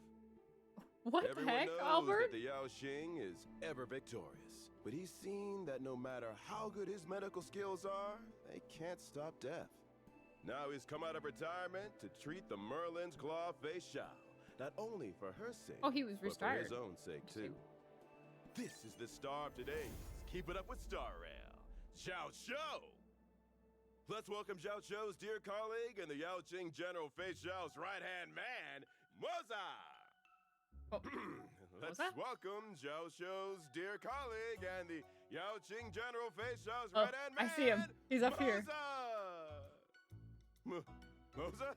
What Everyone the heck, knows Albert? that the Yao Xing is ever victorious, but he's seen that no matter how good his medical skills are, they can't stop death. Now he's come out of retirement to treat the Merlin's Claw Face Shao, not only for her sake, Oh, he was but for his retired. own sake too. This is the star of today's Keep It Up with Star Rail, Zhao Shou. Let's welcome Zhao Shou's dear colleague and the Yao Qing General Face Shao's right-hand man, Moza. Let's welcome Zhao Shou's dear colleague and the Yao Qing General Face Shao's right-hand man. I see him. He's up here. Moza! Moza?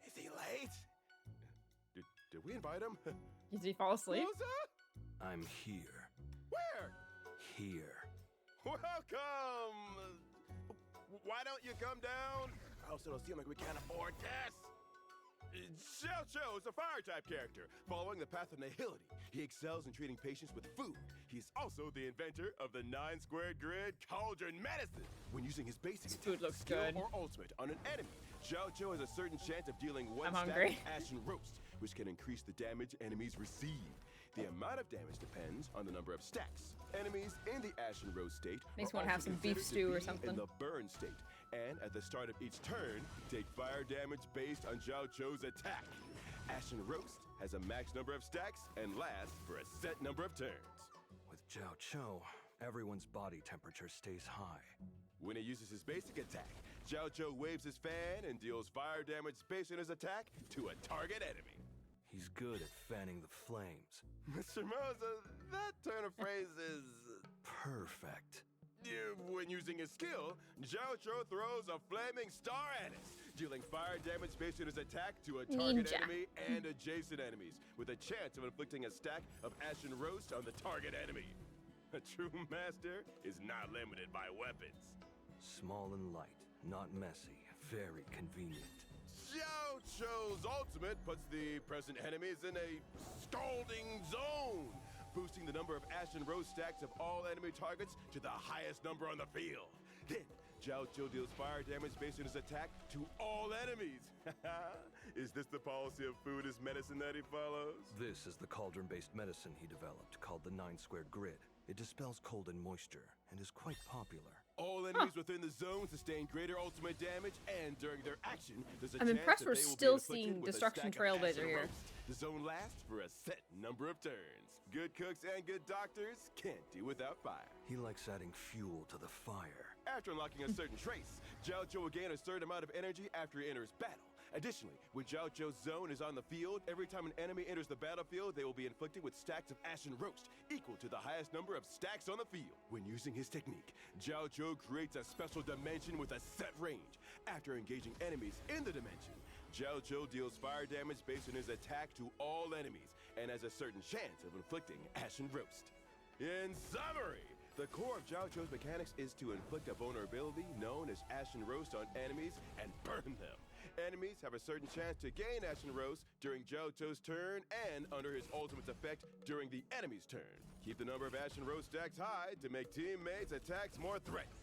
Is he late? Did we invite him? Did he fall asleep? I'm here. Where? Here. Welcome! Why don't you come down? Also, it'll seem like we can't afford this. Xiao Cho is a fire-type character, following the path of nihility. He excels in treating patients with food. He's also the inventor of the 9-squared grid cauldron medicine. When using his basic food looks skill good. or ultimate on an enemy, Xiao Cho has a certain chance of dealing one I'm stack hungry. of ashen roast, which can increase the damage enemies receive. The amount of damage depends on the number of stacks. Enemies in the ashen roast state Makes are me wanna have also some beef considered to stew or be something. in the burn state. And at the start of each turn, take fire damage based on Xiao Cho's attack. Ashen Roast has a max number of stacks and lasts for a set number of turns. With Xiao Cho, everyone's body temperature stays high. When he uses his basic attack, Xiao Cho waves his fan and deals fire damage based on his attack to a target enemy. He's good at fanning the flames. Mr. Moza, that turn of phrase is... Perfect. When using his skill, Xiao Cho throws a flaming star at us, dealing fire damage based on his attack to a target Ninja. enemy and adjacent enemies, with a chance of inflicting a stack of ashen roast on the target enemy. A true master is not limited by weapons. Small and light, not messy, very convenient. Xiao Cho's ultimate puts the present enemies in a scalding zone, boosting the number of ashen roast stacks of all enemy targets to the highest number on the field. Then, Xiao Cho deals fire damage based on his attack to all enemies. Is this the policy of food as medicine that he follows? This is the cauldron-based medicine he developed, called the 9-squared grid. It dispels cold and moisture, and is quite popular. All enemies within the zone sustain greater ultimate damage, and during their action, there's a I'm chance impressed that we're they will still be inflicted seeing with a Destruction stack of Trailblazer ashen here. roast. The zone lasts for a set number of turns. Good cooks and good doctors can't do without fire. He likes adding fuel to the fire. After unlocking a certain trace, Xiao Cho will gain a certain amount of energy after he enters battle. Additionally, when Xiao Cho's zone is on the field, every time an enemy enters the battlefield, they will be inflicted with stacks of ashen roast, equal to the highest number of stacks on the field. When using his technique, Xiao Cho creates a special dimension with a set range. After engaging enemies in the dimension, Xiao Cho deals fire damage based on his attack to all enemies, and has a certain chance of inflicting ashen roast. In summary, the core of Xiao Cho's mechanics is to inflict a vulnerability known as ashen roast on enemies and burn them. Enemies have a certain chance to gain ashen roast during Xiao Cho's turn and under his ultimate's effect during the enemy's turn. Keep the number of ashen roast stacks high to make teammates' attacks more threatening.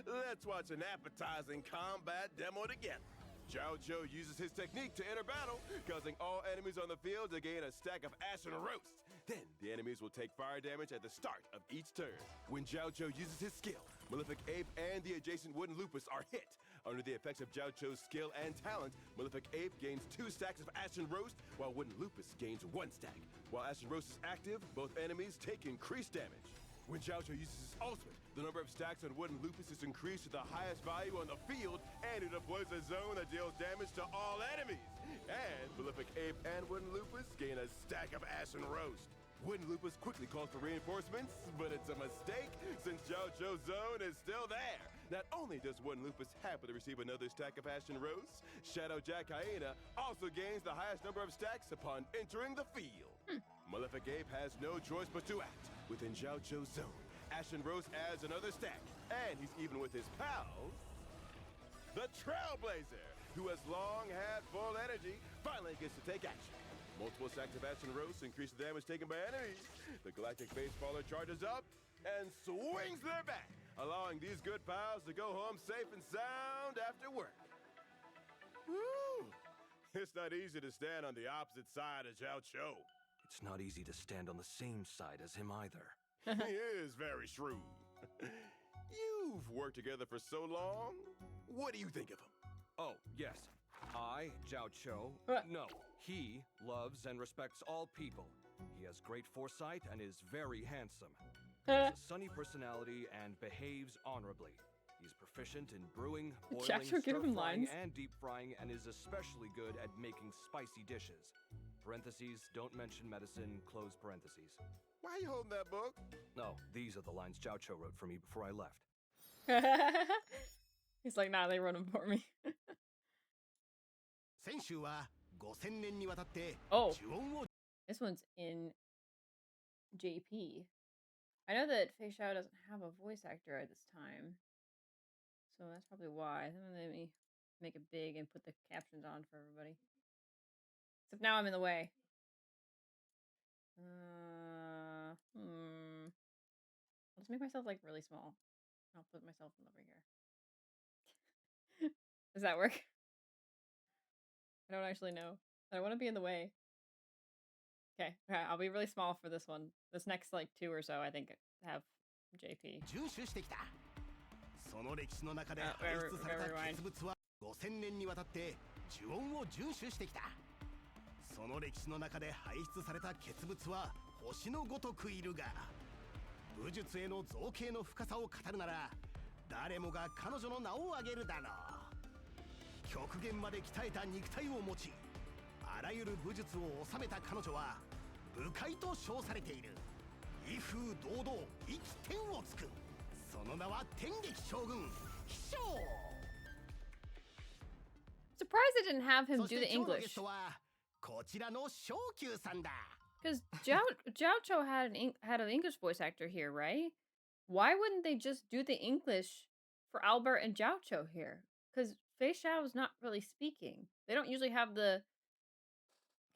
Let's watch an appetizing combat demo together. Xiao Cho uses his technique to enter battle, causing all enemies on the field to gain a stack of ashen roast. Then, the enemies will take fire damage at the start of each turn. When Xiao Cho uses his skill, Malefic Ape and the adjacent wooden lupus are hit. Under the effects of Xiao Cho's skill and talent, Malefic Ape gains 2 stacks of ashen roast, while wooden lupus gains 1 stack. While ashen roast is active, both enemies take increased damage. When Xiao Cho uses his ultimate, the number of stacks on wooden lupus is increased to the highest value on the field, and it deploys a zone that deals damage to all enemies. And Malefic Ape and wooden lupus gain a stack of ashen roast. Wooden lupus quickly calls for reinforcements, but it's a mistake since Xiao Cho's zone is still there. Not only does wooden lupus happily receive another stack of ashen roast, Shadow Jack Hyena also gains the highest number of stacks upon entering the field. Malefic Ape has no choice but to act. Within Xiao Cho's zone, ashen roast adds another stack, and he's even with his pals, the Trailblazer, who has long had full energy, finally gets to take action. Multiple stacks of ashen roast increase the damage taken by enemies. The Galactic Facefaller charges up and swings their back, allowing these good pals to go home safe and sound after work. Woo! It's not easy to stand on the opposite side of Xiao Cho. It's not easy to stand on the same side as him either. He is very shrewd. You've worked together for so long. What do you think of him? Oh, yes. I, Xiao Cho, no. He loves and respects all people. He has great foresight and is very handsome. He has a sunny personality and behaves honorably. He's proficient in brewing, boiling, stir-frying, and deep frying, and is especially good at making spicy dishes. Parentheses, don't mention medicine, close parentheses. Why are you holding that book? No, these are the lines Xiao Cho wrote for me before I left. He's like, nah, they wrote them for me. 選手は Oh, this one's in JP. I know that Fei Xiao doesn't have a voice actor at this time, so that's probably why. Let me make it big and put the captions on for everybody. Except now I'm in the way. I'll just make myself like really small. I'll put myself over here. Does that work? I don't actually know. I don't want to be in the way. Okay, I'll be really small for this one. This next like 2 or so, I think, have JP. その歴史の中で排出された傑物は5000年にわたって呪音を遵守してきた。その歴史の中で排出された傑物は星のごとくいるが、武術への造形の深さを語るなら誰もが彼女の名を挙げるだろう。極限まで鍛えた肉体を持ち、あらゆる武術を収めた彼女は武界と称されている。威風堂々生き天をつく。その名は天撃将軍秘書。 Surprised they didn't have him do the English. こちらの小久さんだ。Because Jiao Cho had an English voice actor here, right? Why wouldn't they just do the English for Owlbert and Jiao Cho here? Because Fei Xiao is not really speaking. They don't usually have the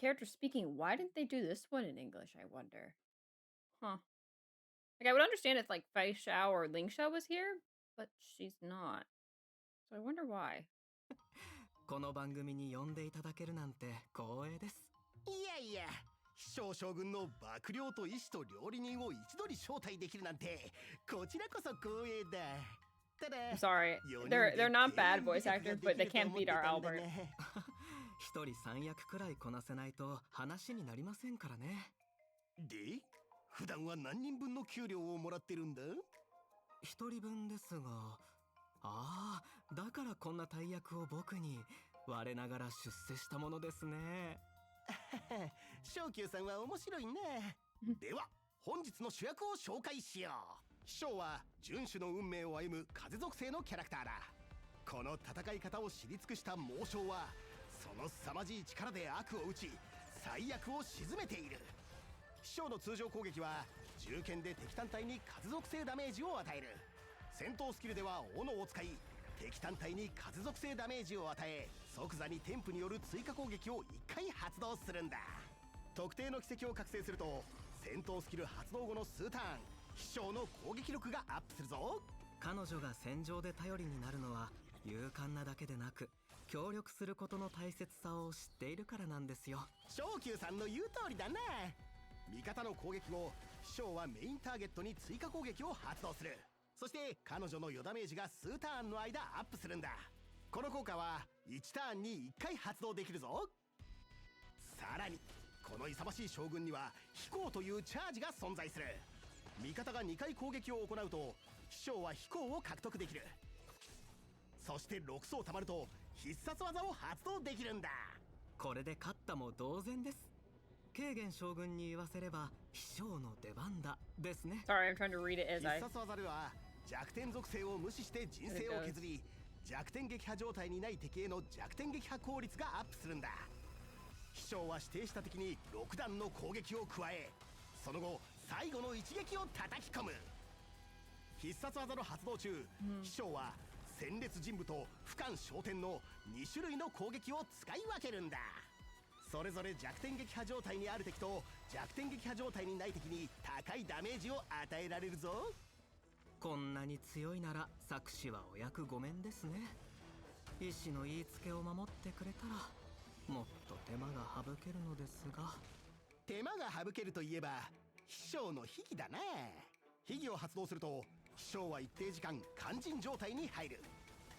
character speaking. Why didn't they do this one in English, I wonder? Huh. Like, I would understand if, like, Fei Xiao or Ling Xiao was here, but she's not. So I wonder why. この番組に呼んでいただけるなんて光栄です。いやいや、秘書将軍の幕僚と医師と料理人を一度に招待できるなんて、こちらこそ光栄だ。I'm sorry, they're not bad voice actors, but they can't beat our Owlbert. 一人3役くらいこなせないと話になりませんからね。で、普段は何人分の給料をもらってるんだ？一人分ですが、ああ、だからこんな大役を僕に我ながら出世したものですね。小久さんは面白いね。では本日の主役を紹介しよう。秘書は遵守の運命を歩む風属性のキャラクターだ。この戦い方を知り尽くした猛将はその凄まじい力で悪を打ち最悪を鎮めている。秘書の通常攻撃は銃剣で敵単体に風属性ダメージを与える。戦闘スキルでは斧を使い敵単体に風属性ダメージを与え即座に添付による追加攻撃を1回発動するんだ。特定の奇跡を覚醒すると戦闘スキル発動後の数ターン秘書の攻撃力がアップするぞ。彼女が戦場で頼りになるのは勇敢なだけでなく協力することの大切さを知っているからなんですよ。小久さんの言う通りだな。味方の攻撃後秘書はメインターゲットに追加攻撃を発動する。そして彼女の余ダメージが数ターンの間アップするんだ。この効果は1ターンに1回発動できるぞ。さらにこの勇ましい将軍には飛行というチャージが存在する。味方が2回攻撃を行うと秘書は飛行を獲得できる。そして6層溜まると必殺技を発動できるんだ。これで勝ったも同然です。軽減将軍に言わせれば秘書の出番だですね。 Sorry, I'm trying to read it as I... 必殺技では弱点属性を無視して人生を削り弱点撃破状態にない敵への弱点撃破効率がアップするんだ。秘書は指定した敵に6段の攻撃を加えその後最後の一撃を叩き込む。必殺技の発動中、秘書は戦列陣部と俯瞰焦点の2種類の攻撃を使い分けるんだ。それぞれ弱点撃破状態にある敵と弱点撃破状態にない敵に高いダメージを与えられるぞ。こんなに強いなら作詞はお役御免ですね。医師の言いつけを守ってくれたらもっと手間が省けるのですが。手間が省けるといえば秘書の秘技だな。秘技を発動すると秘書は一定時間肝心状態に入る。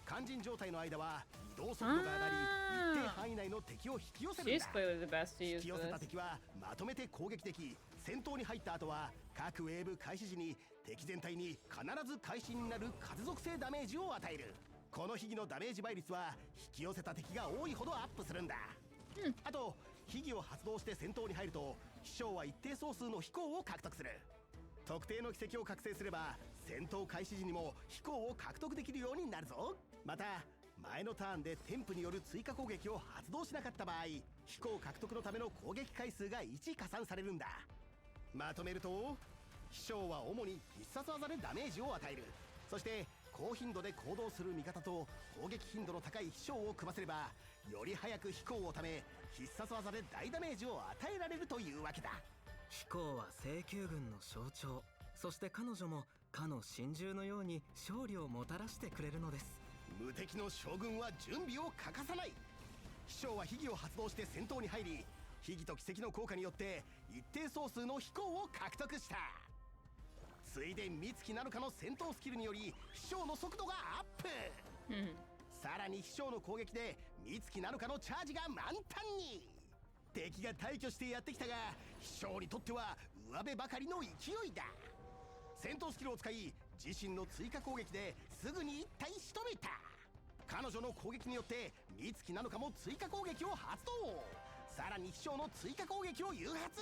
肝心状態の間は移動速度が上がり一定範囲内の敵を引き寄せるんだ。引き寄せた敵はまとめて攻撃でき戦闘に入った後は各ウェーブ開始時に敵全体に必ず会心になる風属性ダメージを与える。この秘技のダメージ倍率は引き寄せた敵が多いほどアップするんだ。あと秘技を発動して戦闘に入ると秘書は一定総数の飛行を獲得する。特定の奇跡を覚醒すれば戦闘開始時にも飛行を獲得できるようになるぞ。また前のターンで添付による追加攻撃を発動しなかった場合、飛行獲得のための攻撃回数が1加算されるんだ。まとめると、飛翔は主に必殺技でダメージを与える。そして高頻度で行動する味方と攻撃頻度の高い飛翔を組ませれば、より早く飛行をため必殺技で大ダメージを与えられるというわけだ。飛行は聖弓軍の象徴。そして彼女もかの神獣のように勝利をもたらしてくれるのです。無敵の将軍は準備を欠かさない。飛翔は秘技を発動して戦闘に入り、秘技と奇跡の効果によって一定総数の飛行を獲得した。ついで美月なるかの戦闘スキルにより飛翔の速度がアップ、さらに飛翔の攻撃で美月なるかのチャージが満タンに。敵が大挙してやってきたが、飛翔にとっては上辺ばかりの勢いだ。戦闘スキルを使い自身の追加攻撃ですぐに一体仕留めた。彼女の攻撃によって美月なのかも追加攻撃を発動。さらに飛翔の追加攻撃を誘発。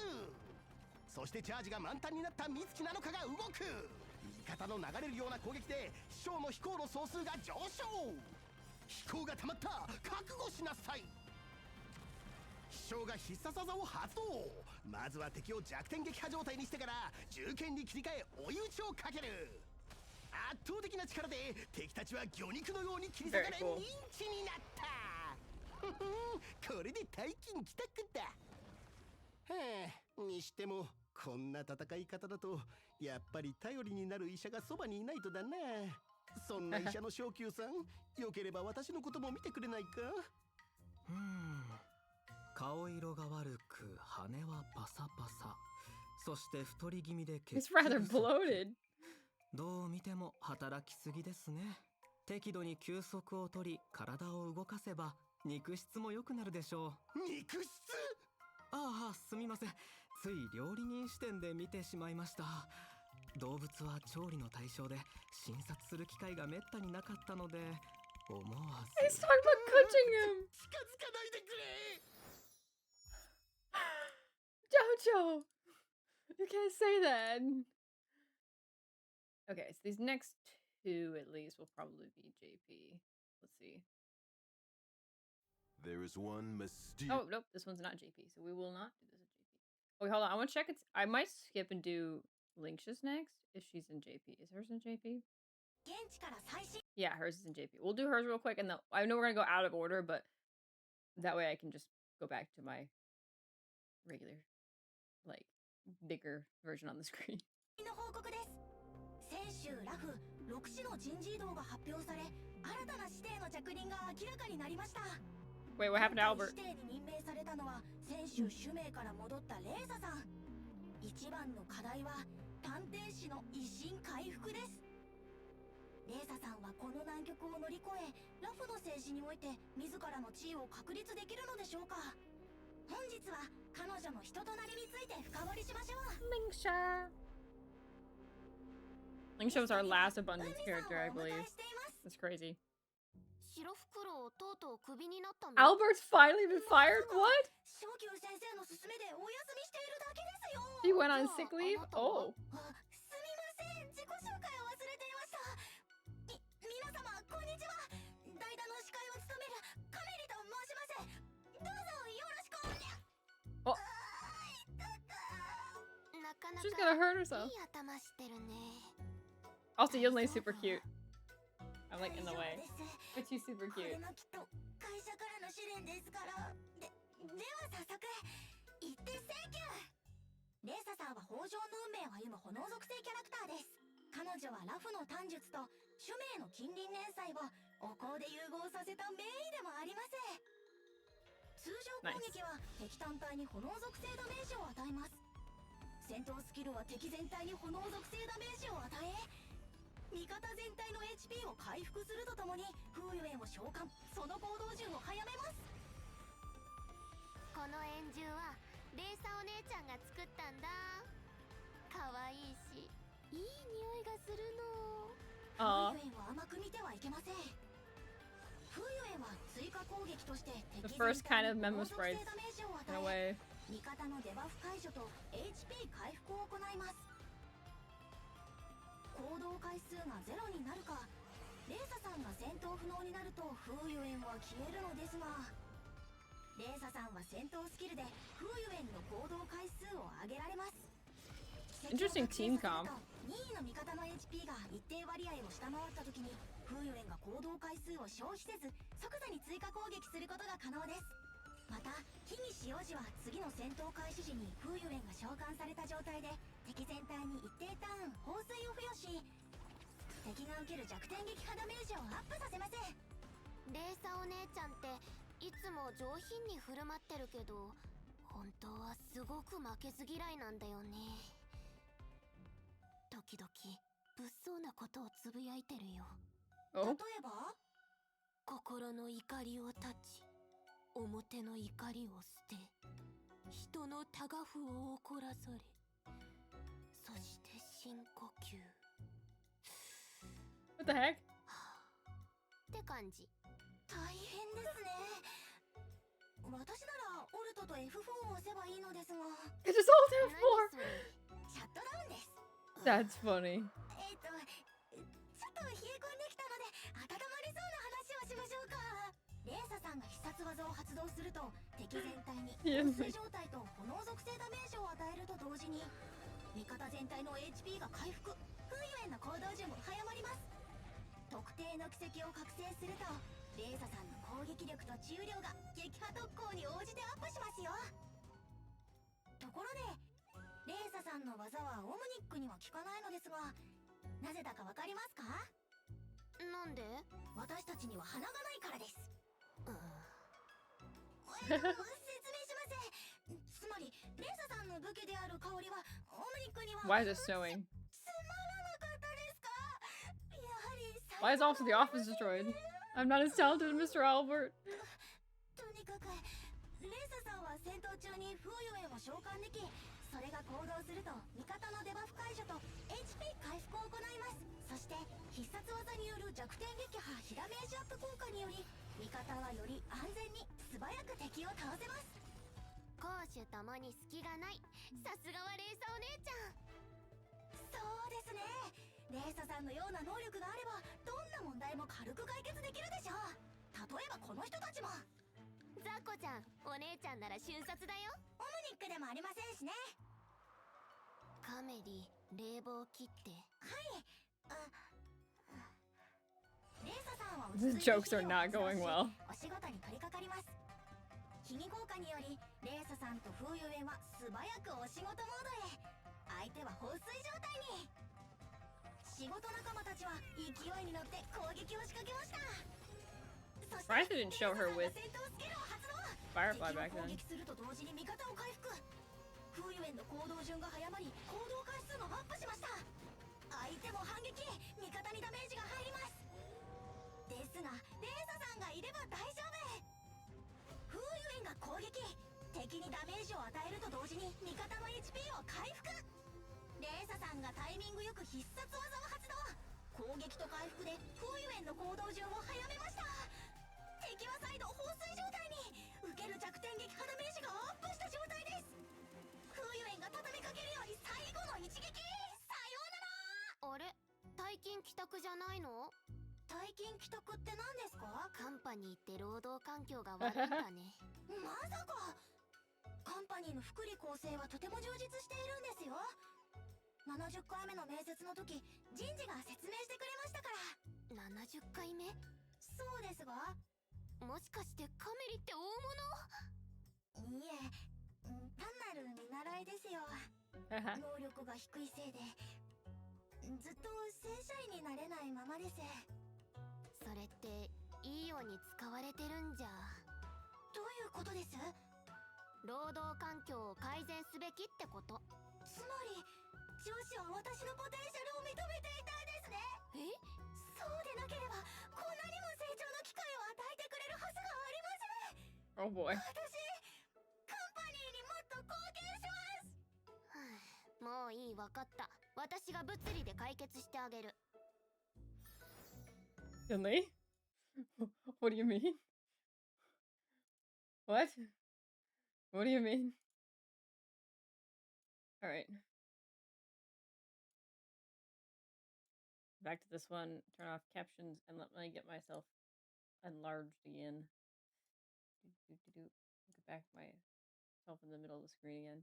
そしてチャージが満タンになった美月なのかが動く。味方の流れるような攻撃で飛翔の飛行の総数が上昇。飛行が溜まった、覚悟しなさい。飛翔が必殺技を発動。まずは敵を弱点撃破状態にしてから銃剣に切り替え追い打ちをかける。圧倒的な力で敵たちは魚肉のように切り裂かれ、ミンチになった。これで大金帰宅だ。にしてもこんな戦い方だとやっぱり頼りになる医者がそばにいないとだな。そんな医者の昇級さん、よければ私のことも見てくれないか。顔色が悪く、羽はパサパサ、そして太り気味で血 It's rather bloated. どう見ても働きすぎですね。適度に休息を取り体を動かせば肉質も良くなるでしょう。肉質？ああ、すみません。つい料理人視点で見てしまいました。動物は調理の対象で診察する機会がめったになかったので、思わず He's talking about coaching him. 近づかないでくれ。Jojo, you can't say that. Okay, so these next two at least will probably be JP. Let's see. There is one mysterious. Oh, nope, this one's not JP, so we will not do this at JP. Wait, hold on. I want to check. I might skip and do Linksha's next if she's in JP. Is hers in JP? Yeah, hers is in JP. We'll do hers real quick, and I know we're gonna go out of order, but that way I can just go back to my regular, like, bigger version on the screen. 先週ラフ6市の人事異動が発表され、新たな指定の着任が明らかになりました。 Wait, what happened to Owlbert? 指定に任命されたのは先週主命から戻ったレーザさん。一番の課題は探偵士の威信回復です。レーザさんはこの難局を乗り越え、ラフの政治において自らの地位を確立できるのでしょうか。本日は彼女の人となりについて深掘りしましょう。Linksha. Linksha was our last abundance character, I believe. That's crazy. Owlbert's finally been fired? What? He went on sick leave? Oh. Oh. She's gonna hurt herself. Also, Yunlei's super cute. I'm like in the way. But she's super cute. では早速一定請求。レーサさんは北条の運命を歩む炎属性キャラクターです。彼女はラフの短術と主命の近隣連載をお香で融合させた名医でもあります。通常攻撃は敵単体に炎属性ダメージを与えます。戦闘スキルは敵全体に炎属性ダメージを与え、味方全体の HP を回復するとともに風油炎を召喚、その行動順を早めます。この円柱はレーサお姉ちゃんが作ったんだ。可愛いし、いい匂いがするの。風油炎を甘く見てはいけません。風油炎は追加攻撃として敵全体に炎属性ダメージを与え、味方のデバフ解除と HP 回復を行います。行動回数が0になるか、レーサさんが戦闘不能になると風油炎は消えるのですが、レーサさんは戦闘スキルで風油炎の行動回数を上げられます。 Interesting team comp. 任意の味方の HP が一定割合を下回った時に風油炎が行動回数を消費せず即座に追加攻撃することが可能です。また火に使用時は次の戦闘開始時に風油炎が召喚された状態で敵全体に一定ターン放水を付与し、敵が受ける弱点撃破ダメージをアップさせます。レーサお姉ちゃんっていつも上品に振る舞ってるけど、本当はすごく負けず嫌いなんだよね。時々物騒なことをつぶやいてるよ。例えば心の怒りを断ち、表の怒りを捨て、人のタガフを怒らされ、そして深呼吸。What the heck? って感じ。大変ですね。私ならオルトと F4 を押せばいいのですが。It is all F4. シャットダウンです。That's funny. ちょっと冷え込んできたので温まりそうな話をしましょうか。レーサさんが必殺技を発動すると敵全体に放水状態と炎属性ダメージを与えると同時に味方全体の HP が回復、風油炎の行動順も早まります。特定の奇跡を覚醒するとレーサさんの攻撃力と治癒量が撃破特攻に応じてアップしますよ。ところでレーサさんの技はオムニックには効かないのですが、なぜだかわかりますか？なんで？私たちには鼻がないからです。説明します。つまりレーサさんの武器である香りはオムニックには Why is it snowing? つまらなかったですか？やはり Why is also the office destroyed? I'm not as talented as Mr. Owlbert. とにかくレーサさんは戦闘中に風油炎を召喚でき、それが行動すると味方のデバフ解除と HP 回復を行います。そして必殺技による弱点撃破被ダメージアップ効果により味方はより安全に素早く敵を倒せます。攻守ともに隙がない。さすがはレーサお姉ちゃん。そうですね。レーサさんのような能力があればどんな問題も軽く解決できるでしょう。例えばこの人たちも。ザコちゃん、お姉ちゃんなら瞬殺だよ。オムニックでもありませんしね。カメリ、冷房切って。はい。レーサさんは The jokes are not going well. お仕事に取り掛かります。秘技効果によりレーサさんと風油炎は素早くお仕事モードへ。相手は放水状態に。仕事仲間たちは勢いに乗って攻撃を仕掛けました。Surprised they didn't show her with 戦闘スキルを発動。 Firefly back 攻 then. 撃すると同時に味方を回復。風油炎の行動順が早まり行動回数もアップしました。相手も反撃、味方にダメージが入ります。ですがレーサさんがいれば大丈夫。風油炎が攻撃、敵にダメージを与えると同時に味方の HP を回復。レーサさんがタイミングよく必殺技を発動。攻撃と回復で風油炎の行動順を早めました。敵は再度放水状態に。受ける弱点撃破ダメージがアップした状態です。風油炎が畳みかけるように最後の一撃。さようなら。あれ、退勤帰宅じゃないの？退勤帰宅って何ですか？カンパニーって労働環境が悪いんだね。まさか。カンパニーの福利厚生はとても充実しているんですよ。70回目の面接の時人事が説明してくれましたから。70回目？そうですが。もしかしてカメリって大物？いえ、単なる見習いですよ。能力が低いせいでずっと正社員になれないままです。それっていいように使われてるんじゃ。どういうことです？労働環境を改善すべきってこと。つまり上司は私のポテンシャルを認めていたんですね。そうでなければこんなにも成長の機会を与えてくれるはずがありません。Oh boy. 私カンパニーにもっと貢献します。もういい、わかった。私が物理で解決してあげる。Really? What do you mean? What? What do you mean? Alright. Back to this one. Turn off captions and let me get myself enlarged again. Get back myself in the middle of the screen again.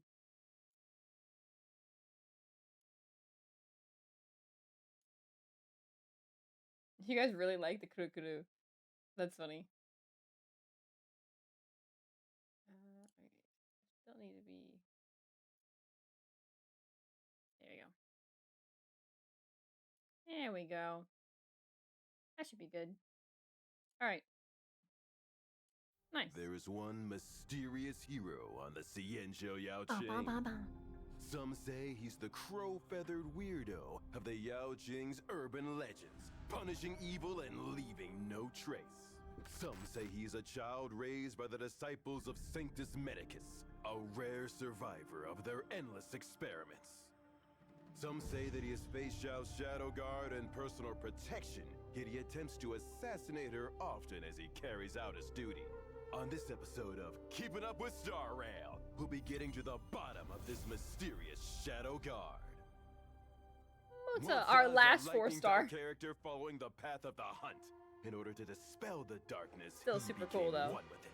You guys really like the kuru-kuru. That's funny. Okay. Still need to be... There you go. There we go. That should be good. Alright. Nice. There is one mysterious hero on the Xianzhou Yao Qing. Some say he's the crow-feathered weirdo of the Yao Qing's urban legends, punishing evil and leaving no trace. Some say he's a child raised by the disciples of Sanctus Medicus, a rare survivor of their endless experiments. Some say that he has faced Xiao's shadow guard and personal protection, yet he attempts to assassinate her often as he carries out his duty. On this episode of Keeping Up with Star Rail, we'll be getting to the bottom of this mysterious shadow guard. Moza, our last 4-star character following the path of the hunt in order to dispel the darkness. Still super cool though. One with it.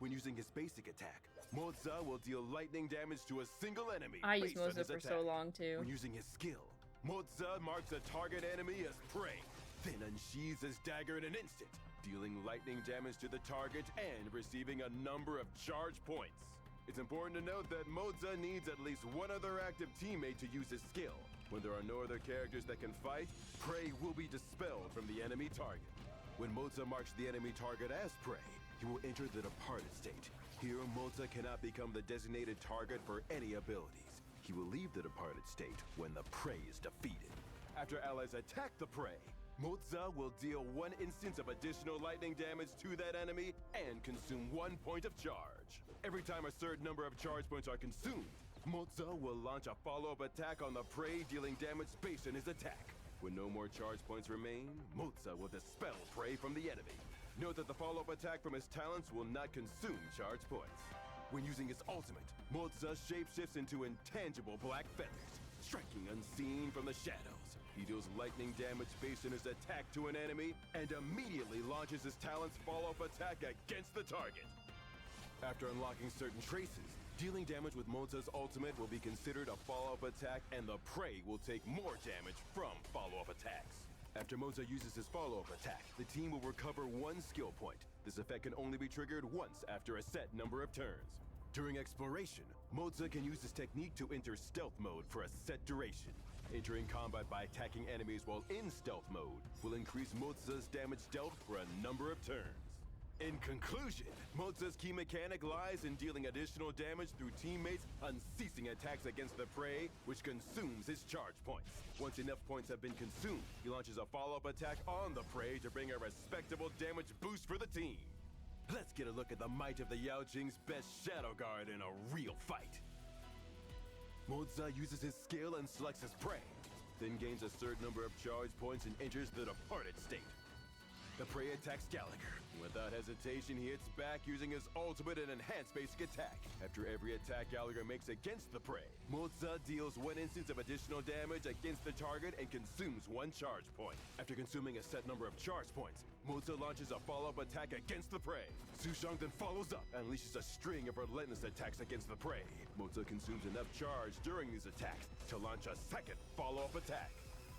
When using his basic attack, Moza will deal lightning damage to a single enemy. I used Moza for so long too. When using his skill, Moza marks a target enemy as prey, then unsheathes his dagger in an instant, dealing lightning damage to the target and receiving a number of charge points. It's important to note that Moza needs at least one other active teammate to use his skill. When there are no other characters that can fight, prey will be dispelled from the enemy target. When Moza marks the enemy target as prey, he will enter the departed state. Here, Moza cannot become the designated target for any abilities. He will leave the departed state when the prey is defeated. After allies attack the prey, Moza will deal 1 instance of additional lightning damage to that enemy and consume 1 point of charge. Every time a certain number of charge points are consumed, Moza will launch a follow-up attack on the prey, dealing damage based on his attack. When no more charge points remain, Moza will dispel prey from the enemy. Note that the follow-up attack from his talents will not consume charge points. When using his ultimate, Moza shapeshifts into intangible black feathers, striking unseen from the shadows. He deals lightning damage based on his attack to an enemy and immediately launches his talent's follow-up attack against the target. After unlocking certain traces, dealing damage with Moza's ultimate will be considered a follow-up attack and the prey will take more damage from follow-up attacks. After Moza uses his follow-up attack, the team will recover 1 skill point. This effect can only be triggered once after a set number of turns. During exploration, Moza can use this technique to enter stealth mode for a set duration. Entering combat by attacking enemies while in stealth mode will increase Moza's damage dealt for a number of turns. In conclusion, Moza's key mechanic lies in dealing additional damage through teammates' unceasing attacks against the prey, which consumes his charge points. Once enough points have been consumed, he launches a follow-up attack on the prey to bring a respectable damage boost for the team. Let's get a look at the might of the Yao Qing's best shadow guard in a real fight. Moza uses his skill and selects his prey, then gains a certain number of charge points and enters the departed state. The prey attacks Gallagher. Without hesitation, he hits back using his ultimate and enhanced basic attack. After every attack Gallagher makes against the prey, Moza deals 1 instance of additional damage against the target and consumes 1 charge point. After consuming a set number of charge points, Moza launches a follow-up attack against the prey. Sushang then follows up and unleashes a string of relentless attacks against the prey. Moza consumes enough charge during these attacks to launch a second follow-up attack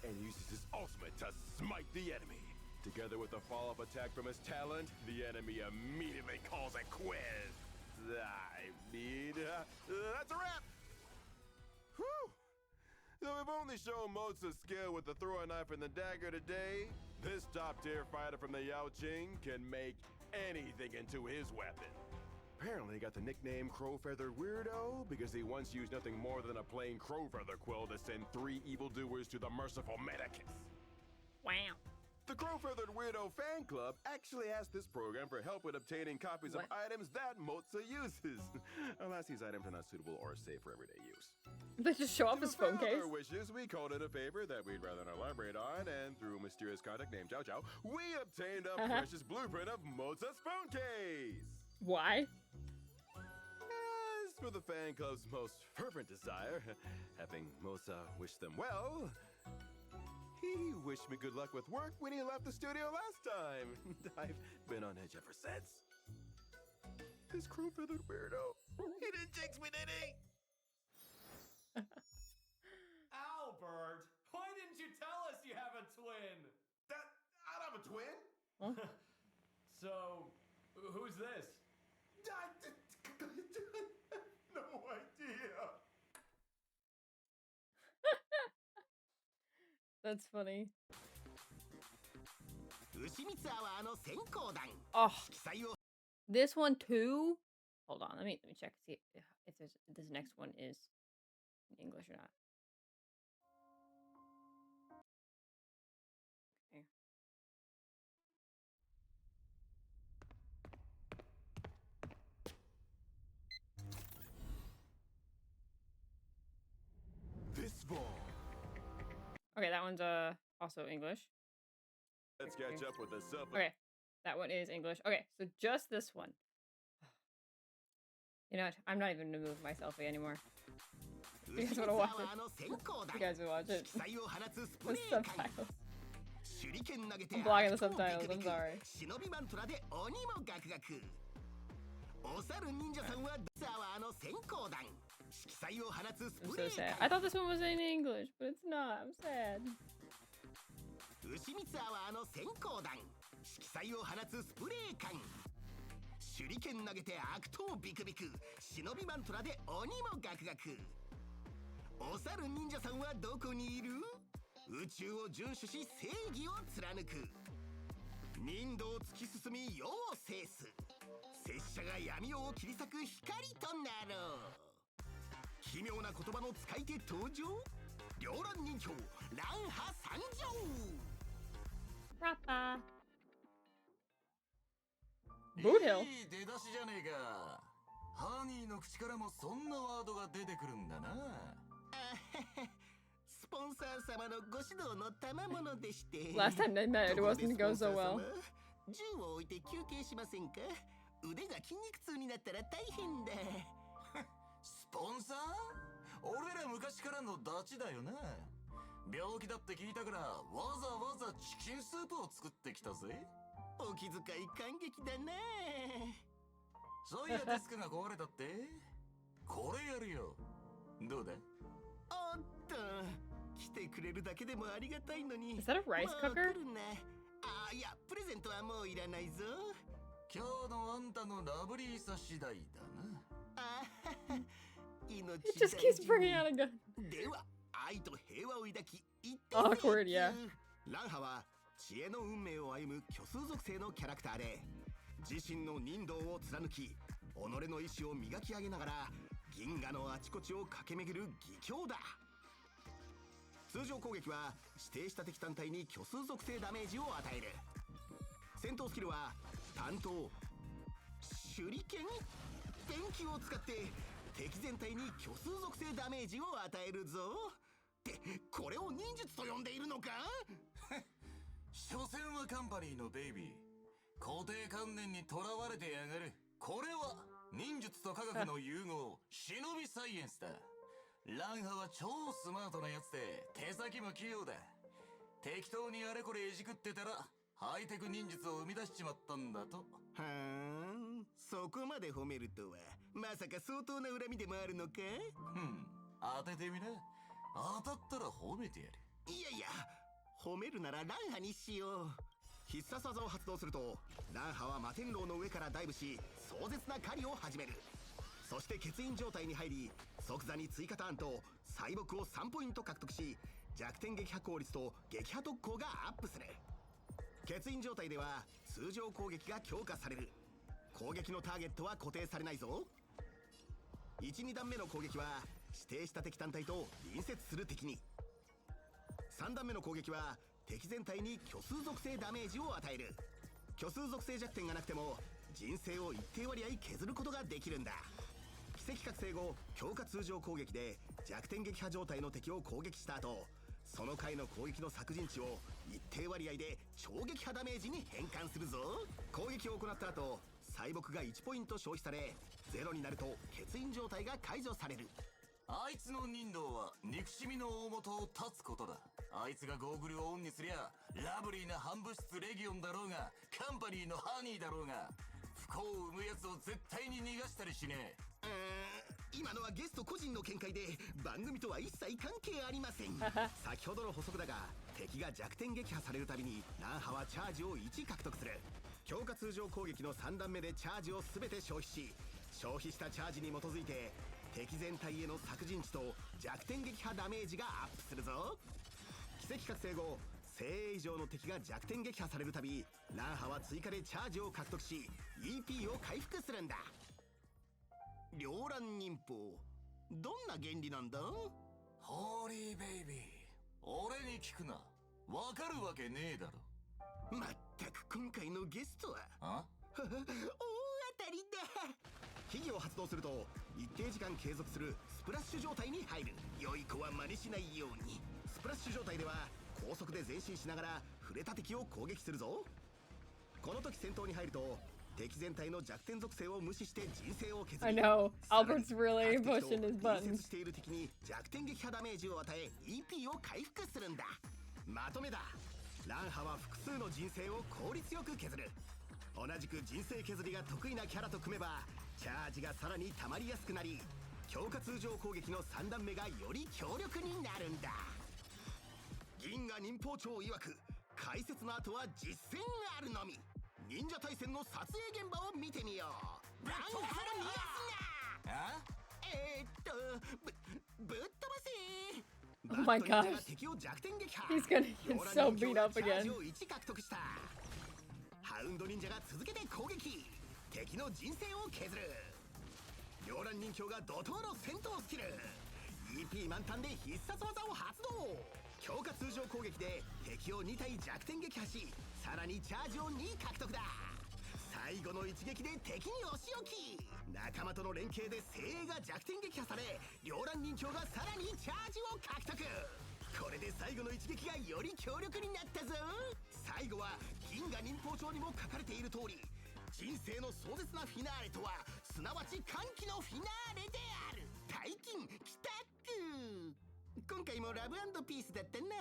and uses his ultimate to smite the enemy. Together with a follow-up attack from his talent, the enemy immediately calls it quits. I mean, that's a wrap! Whew! So we've only shown Moza's skill with the throwing knife and the dagger today. This top-tier fighter from the Yao Qing can make anything into his weapon. Apparently he got the nickname Crow-Feathered Weirdo because he once used nothing more than a plain crow-feather quill to send 3 evildoers to the merciful Medicus. Wow. The Crow-Feathered Weirdo fan club actually asked this program for help with obtaining copies of items that Moza uses. Unless these items are not suitable or safe for everyday use. They just show off his phone case. To wishes, we called it a favor that we'd rather not elaborate on, and through a mysterious contact named Chow Chow, we obtained a precious blueprint of Moza's phone case. Why? As for the fan club's most fervent desire, having Moza wish them well, he wished me good luck with work when he left the studio last time. I've been on edge ever since. This crow-feathered weirdo. He didn't jinx me, did he? Owlbert, why didn't you tell us you have a twin? I don't have a twin. So, who's this? No idea. That's funny. Oh. This one too? Hold on, let me check see if this next one is in English or not. Okay. This fall. Okay, that one's also English. Let's catch up with the self. Okay, that one is English. Okay, so just this one. You know what? I'm not even gonna move my selfie anymore. You guys wanna watch it? You guys will watch it. With subtitles. I'm blocking the subtitles, I'm sorry. I'm so sad. I thought this one was in English, but it's not. I'm sad. Rappa. Boot Hill. いい出だしじゃねえか。ハニーの口からもそんなワードが出てくるんだな。スポンサー様のご指導の賜物でして。Last time they met, it wasn't go so well. 銃を置いて休憩しませんか？腕が筋肉痛になったら大変だ。スポンサー？俺ら昔からのダチだよな。病気だって聞いたからわざわざチキンスープを作ってきたぜ。お気遣い感激だな。そういやデスクが壊れたって。これやるよ。どうだ？おっと、来てくれるだけでもありがたいのに。Is that a rice cooker? あ、いや、プレゼントはもういらないぞ。今日のあんたのラブリーさ次第だな。あはは、命 He just keeps bringing out a gun. では、愛と平和を抱き、一定 Awkward, yeah. ランハは知恵の運命を歩む虚数属性のキャラクターで、自身の忍道を貫き、己の意志を磨き上げながら銀河のあちこちを駆け巡る義兄だ。通常攻撃は指定した敵単体に虚数属性ダメージを与える。戦闘スキルは担当手裏剣電気を使って敵全体に虚数属性ダメージを与えるぞ。ってこれを忍術と呼んでいるのか？所詮はカンパニーのベイビー。固定観念にとらわれてやがる。これは忍術と科学の融合、忍びサイエンスだ。ランハは超スマートなやつで手先も器用だ。適当にあれこれいじくってたらハイテク忍術を生み出しちまったんだと。はーん、そこまで褒めるとはまさか相当な恨みでもあるのか？当ててみな。当たったら褒めてやる。いやいや、褒めるならランハにしよう。必殺技を発動するとランハは摩天楼の上からダイブし壮絶な狩りを始める。そして欠員状態に入り即座に追加ターンと敗北を3ポイント獲得し弱点撃破効率と撃破特攻がアップする。欠員状態では通常攻撃が強化される。攻撃のターゲットは固定されないぞ。1、2段目の攻撃は指定した敵単体と隣接する敵に。3段目の攻撃は敵全体に虚数属性ダメージを与える。虚数属性弱点がなくても人生を一定割合削ることができるんだ。奇跡覚醒後強化通常攻撃で弱点撃破状態の敵を攻撃した後、その回の攻撃の削陣値を一定割合で超撃破ダメージに変換するぞ。攻撃を行った後敗北が1ポイント消費され0になると欠員状態が解除される。あいつの忍道は憎しみの大元を断つことだ。あいつがゴーグルをオンにすりゃラブリーな反物質レギオンだろうがカンパニーのハニーだろうが不幸を生むやつを絶対に逃がしたりしねえ。今のはゲスト個人の見解で番組とは一切関係ありません。先ほどの補足だが、敵が弱点撃破されるたびにナンハはチャージを1獲得する。強化通常攻撃の3段目でチャージを全て消費し、消費したチャージに基づいて敵全体への削陣値と弱点撃破ダメージがアップするぞ。奇跡覚醒後、精鋭以上の敵が弱点撃破されるたびナンハは追加でチャージを獲得し EP を回復するんだ。両乱忍法、どんな原理なんだ？ホーリーベイビー、俺に聞くな。わかるわけねえだろ。まったく今回のゲストは大当たりだ。秘技を発動すると一定時間継続するスプラッシュ状態に入る。良い子は真似しないように。スプラッシュ状態では高速で前進しながら触れた敵を攻撃するぞ。この時戦闘に入ると敵全体の弱点属性を無視して人生を削り、 I know, Albert's really pushing his 隣 buttons. 接している敵に弱点撃破ダメージを与え EP を回復するんだ。まとめだ。ランハは複数の人生を効率よく削る。同じく人生削りが得意なキャラと組めばチャージがさらに溜まりやすくなり、強化通常攻撃の3段目がより強力になるんだ。銀河忍法長曰く解説の後は実践あるのみ。忍者対戦の撮影現場を見てみよう。ランハル逃がすな。ぶっ飛ばせ。 Oh my gosh. 敵を弱点撃破。 He's gonna get so beat up チャー again. ジを1獲得した。ハウンド忍者が続けて攻撃。敵の人生を削る。両乱人形が怒涛の戦闘スキル。 EP 満タンで必殺技を発動。強化通常攻撃で敵を2体弱点撃破し、さらにチャージを2獲得だ。最後の一撃で敵にお仕置き。仲間との連携で精鋭が弱点撃破され、両乱人形がさらにチャージを獲得。これで最後の一撃がより強力になったぞ。最後は銀河忍法帳にも書かれている通り、人生の壮絶なフィナーレとはすなわち歓喜のフィナーレである。大金帰宅。今回もラブ&ピースだったな。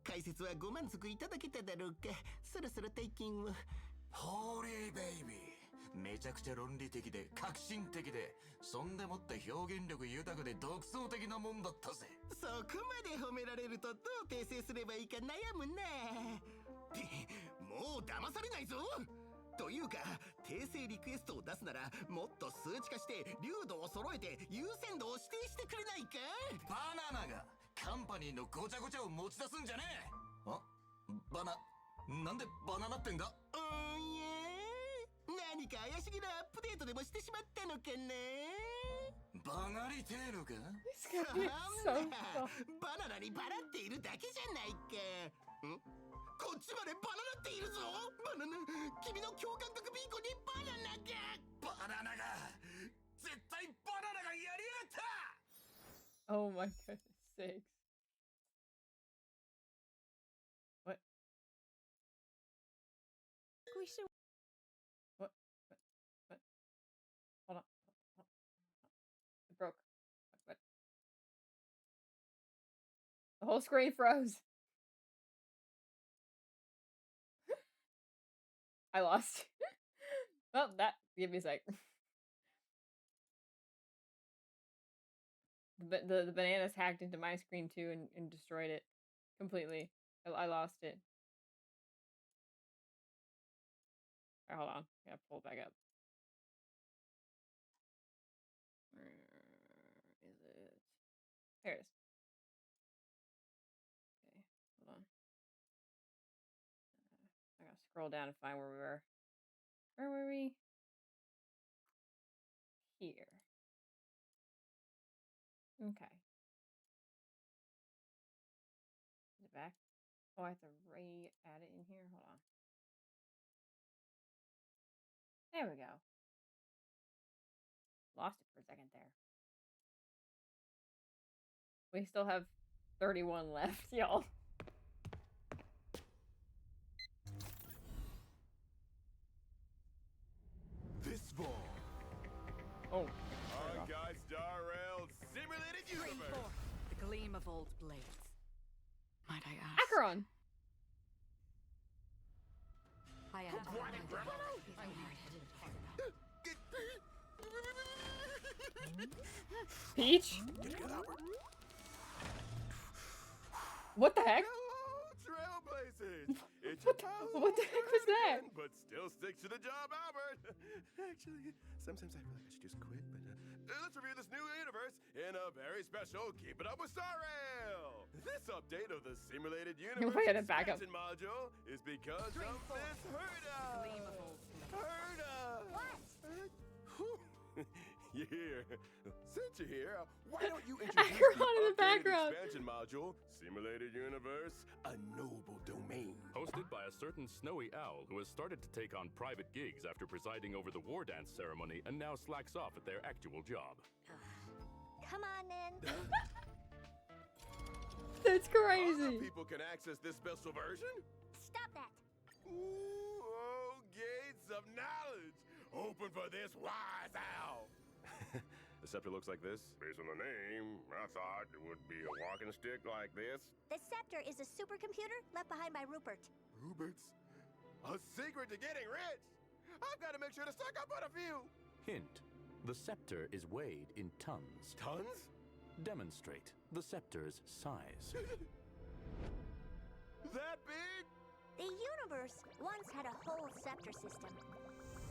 解説はご満足いただけただろうか。そろそろ大金を。ホーリーベイビー、めちゃくちゃ論理的で革新的で、そんでもって表現力豊かで独創的なもんだったぜ。そこまで褒められるとどう訂正すればいいか悩むな。もう騙されないぞ。というか訂正リクエストを出すならもっと数値化して流度を揃えて優先度を指定してくれないか。バナナがカンパニーのごちゃごちゃを持ち出すんじゃねえ。なんでバナナってんだ。いや何か怪しげなアップデートでもしてしまったのかな。バガりてえのか。バナナにバラっているだけじゃないか。こっちまでバナナっているぞ。バナナ、君の共感覚ビンゴにバナナが。バナナが絶対バナナがやりやがった。 Oh my goodness sakes. What? What? Hold on. It broke. What? The whole screen froze. I lost. Well, give me a sec. The bananas hacked into my screen too and destroyed it completely. I lost it. Alright, hold on. I gotta pull it back up. Where is it? There it is. Okay, hold on. I gotta scroll down and find where we were. Where were we? Here. Okay. Is it back? Oh, I have to add it in here. Hold on. There we go. Lost it for a second there. We still have 31 left, y'all. This fall. Oh. honkaistarrail simulated universe. The gleam of old blades. might I ask? Acheron. I am. Peach? What the heck? Trailblazers! It's What the heck was that? But still stick to the job, Albert. Actually, sometimes I feel like I should just quit, but let's review this new universe in a very special Keep It Up with Star Rail. This update of the simulated universe Wait, a backup. expansion module is because of this Herda. What? You're here. Since you're here, why don't you introduce Acheron in the updated background. expansion module, Simulated Universe, a noble domain. Hosted by a certain snowy owl who has started to take on private gigs after presiding over the war dance ceremony and now slacks off at their actual job. Come on, then. That's Other crazy. people can access this special version? Stop that. Ooh, oh, gates of knowledge. Open for this wise owl. The scepter looks like this. Based on the name, I thought it would be a walking stick like this. The scepter is a supercomputer left behind by Rupert. Rupert's? A secret to getting rich? I've got to make sure to stock up on a few. Hint: the scepter is weighed in tons. Tons? Demonstrate the scepter's size. That big? The universe once had a whole scepter system.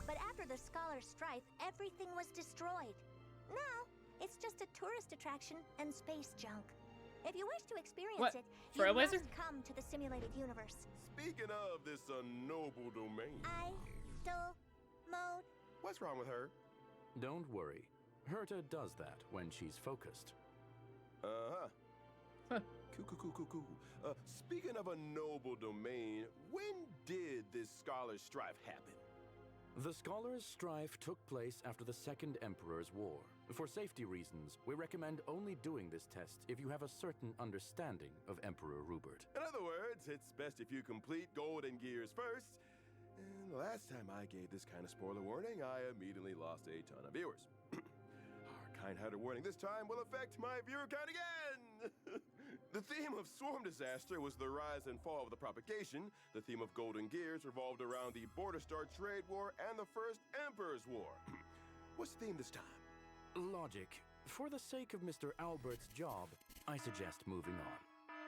But after the Scholar's Strife, everything was destroyed. Now, it's just a tourist attraction and space junk. If you wish to experience What? it, you Trailblazer? must come to the simulated universe. Speaking of this noble domain. Idle mode. What's wrong with her? Don't worry. Herta does that when she's focused. Uh-huh. Cool. Speaking of a noble domain, when did this Scholar's Strife happen? The Scholar's Strife took place after the Second Emperor's War. For safety reasons, we recommend only doing this test if you have a certain understanding of Emperor Rupert. In other words, it's best if you complete Golden Gears first. And the last time I gave this kind of spoiler warning, I immediately lost a ton of viewers. Our kind-hearted warning this time will affect my viewer count again! The theme of Swarm Disaster was the rise and fall of the propagation. The theme of Golden Gears revolved around the Border Star Trade War and the First Emperor's War. What's the theme this time? Logic. For the sake of Mr. Owlbert's job, I suggest moving on.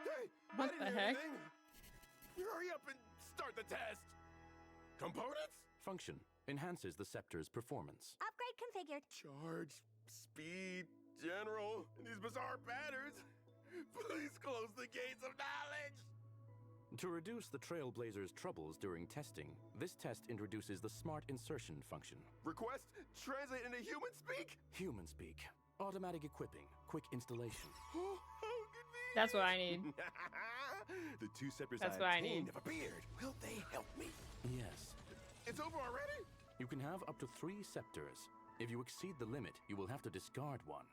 Hey, What I didn't the hear heck? anything. Hurry up and start the test. Components? Function. Enhances the scepter's performance. Upgrade configured. Charge, speed, general, and these bizarre patterns. Please close the gates of knowledge! To reduce the Trailblazer's troubles during testing, this test introduces the Smart Insertion function. Request translate into human speak? Human speak. Automatic equipping. Quick installation. Oh, how convenient! That's what I need. The two scepters That's I what I obtained need. have appeared. Will they help me? Yes. It's over already? You can have up to 3 scepters. If you exceed the limit, you will have to discard one.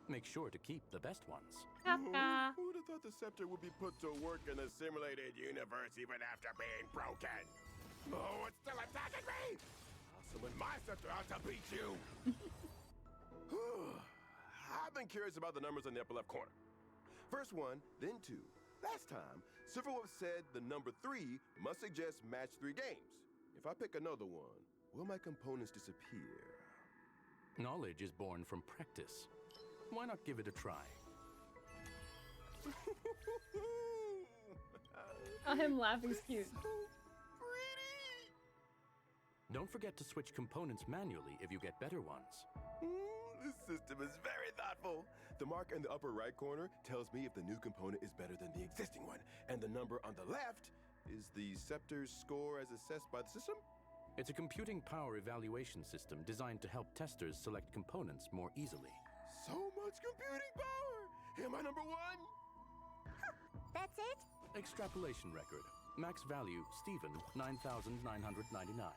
Make sure to keep the best ones. Who would have thought the scepter would be put to work in the simulated universe even after being broken? Oh, it's still attacking me! I'll summon my scepter out to beat you! I've been curious about the numbers on the upper left corner. First 1, then 2. Last time, several have said the number 3 must suggest match 3 games. If I pick another one, will my components disappear? Knowledge is born from practice. Why not give it a try? Him laughing is cute. Don't forget to switch components manually if you get better ones. This system is very thoughtful. The mark in the upper right corner tells me if the new component is better than the existing one, and the number on the left is the scepter's score as assessed by the system? It's a computing power evaluation system designed to help testers select components more easily. So much computing power! Am I number 1? That's it? Extrapolation record. Max value, Stephen, 9,999.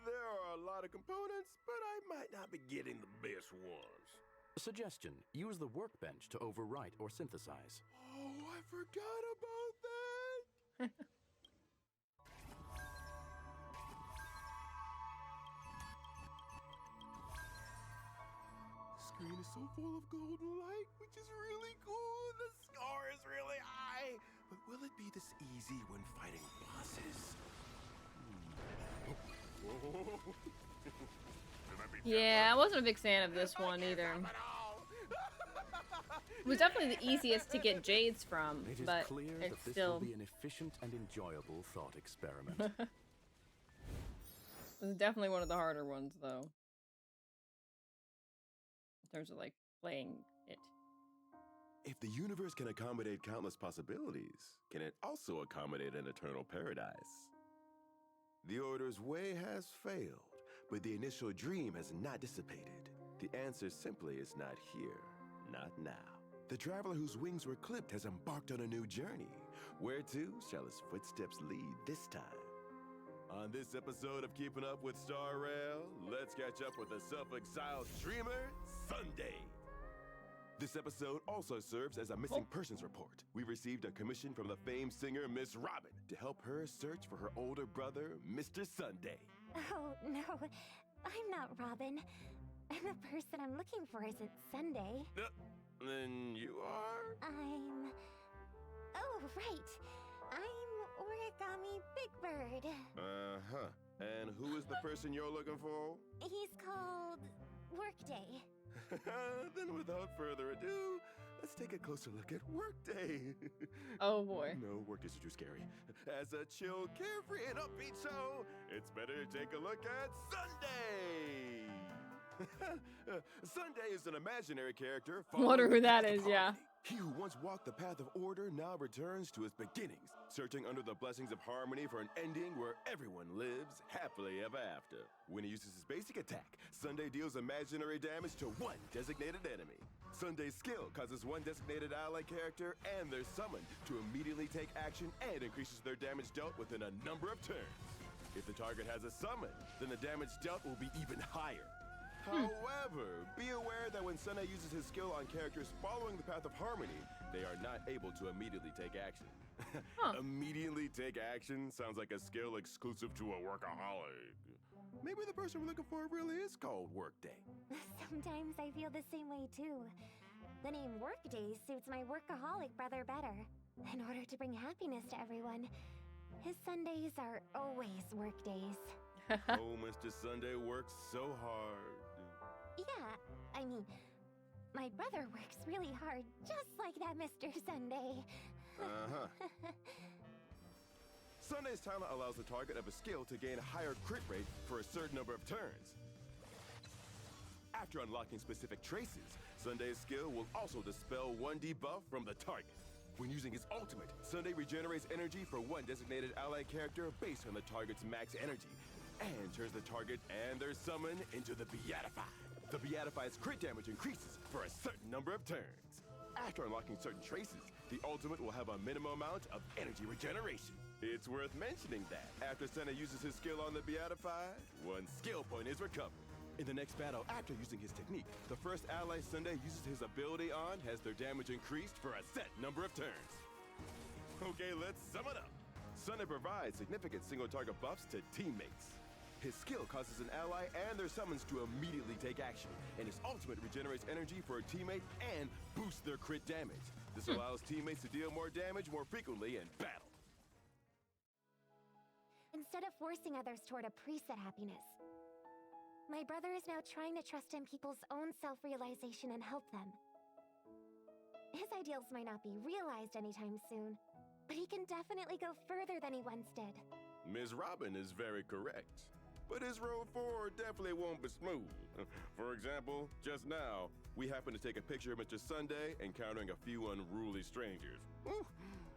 There are a lot of components, but I might not be getting the best ones. Suggestion, use the workbench to overwrite or synthesize. Oh, I forgot about that! The screen is so full of golden light, which is really cool. The score is really high. But will it be this easy when fighting bosses? Yeah, I wasn't a big fan of this one either. It was definitely the easiest to get jades from, It is but clear it's that this still will be an efficient and enjoyable thought experiment. This is definitely one of the harder ones, though. In terms of, like, playing it. If the universe can accommodate countless possibilities, can it also accommodate an eternal paradise? The Order's way has failed, but the initial dream has not dissipated. The answer simply is not here, not now. The traveler whose wings were clipped has embarked on a new journey. Where to shall his footsteps lead this time? On this episode of Keeping Up with Star Rail, let's catch up with the self-exiled dreamer, Sunday. This episode also serves as a missing persons report. We received a commission from the famed singer Miss Robin to help her search for her older brother, Mr. Sunday. Oh, no. I'm not Robin. And the person I'm looking for isn't Sunday. Then you are? Oh, right. I'm Origami Big Bird. Uh-huh. And who is the person you're looking for? He's called Workday. Then without further ado, let's take a closer look at Workday. Oh boy. No, Workday's too scary. As a chill, carefree, and upbeat show, it's better to take a look at Sunday. Sunday is an imaginary character. Wonder who that is, yeah. He who once walked the path of order now returns to his beginnings, searching under the blessings of harmony for an ending where everyone lives happily ever after. When he uses his basic attack, Sunday deals imaginary damage to one designated enemy. Sunday's skill causes one designated ally character and their summon to immediately take action and increases their damage dealt within a number of turns. If the target has a summon, then the damage dealt will be even higher. However, be aware that when Sunday uses his skill on characters following the path of harmony, they are not able to immediately take action. Immediately take action sounds like a skill exclusive to a workaholic. Maybe the person we're looking for really is called Workday. Sometimes I feel the same way too. The name Workday suits my workaholic brother better. In order to bring happiness to everyone, his Sundays are always workdays. Oh, Mr. Sunday works so hard. Yeah, I mean, my brother works really hard, just like that Mr. Sunday. Uh-huh. Sunday's talent allows the target of a skill to gain a higher crit rate for a certain number of turns. After unlocking specific traces, Sunday's skill will also dispel one debuff from the target. When using his ultimate, Sunday regenerates energy for one designated ally character based on the target's max energy, and turns the target and their summon into the Beatified. The Beatified's crit damage increases for a certain number of turns. After unlocking certain traces, the ultimate will have a minimum amount of energy regeneration. It's worth mentioning that after Sunday uses his skill on the Beatified, one skill point is recovered. In the next battle after using his technique, the first ally Sunday uses his ability on has their damage increased for a set number of turns. Okay, let's sum it up. Sunday provides significant single target buffs to teammates. His skill causes an ally and their summons to immediately take action, and his ultimate regenerates energy for a teammate and boosts their crit damage. This allows teammates to deal more damage more frequently in battle. Instead of forcing others toward a preset happiness, my brother is now trying to trust in people's own self-realization and help them. His ideals might not be realized anytime soon, but he can definitely go further than he once did. Ms. Robin is very correct. But his road forward definitely won't be smooth. For example, just now, we happened to take a picture of Mr. Sunday encountering a few unruly strangers. Ooh,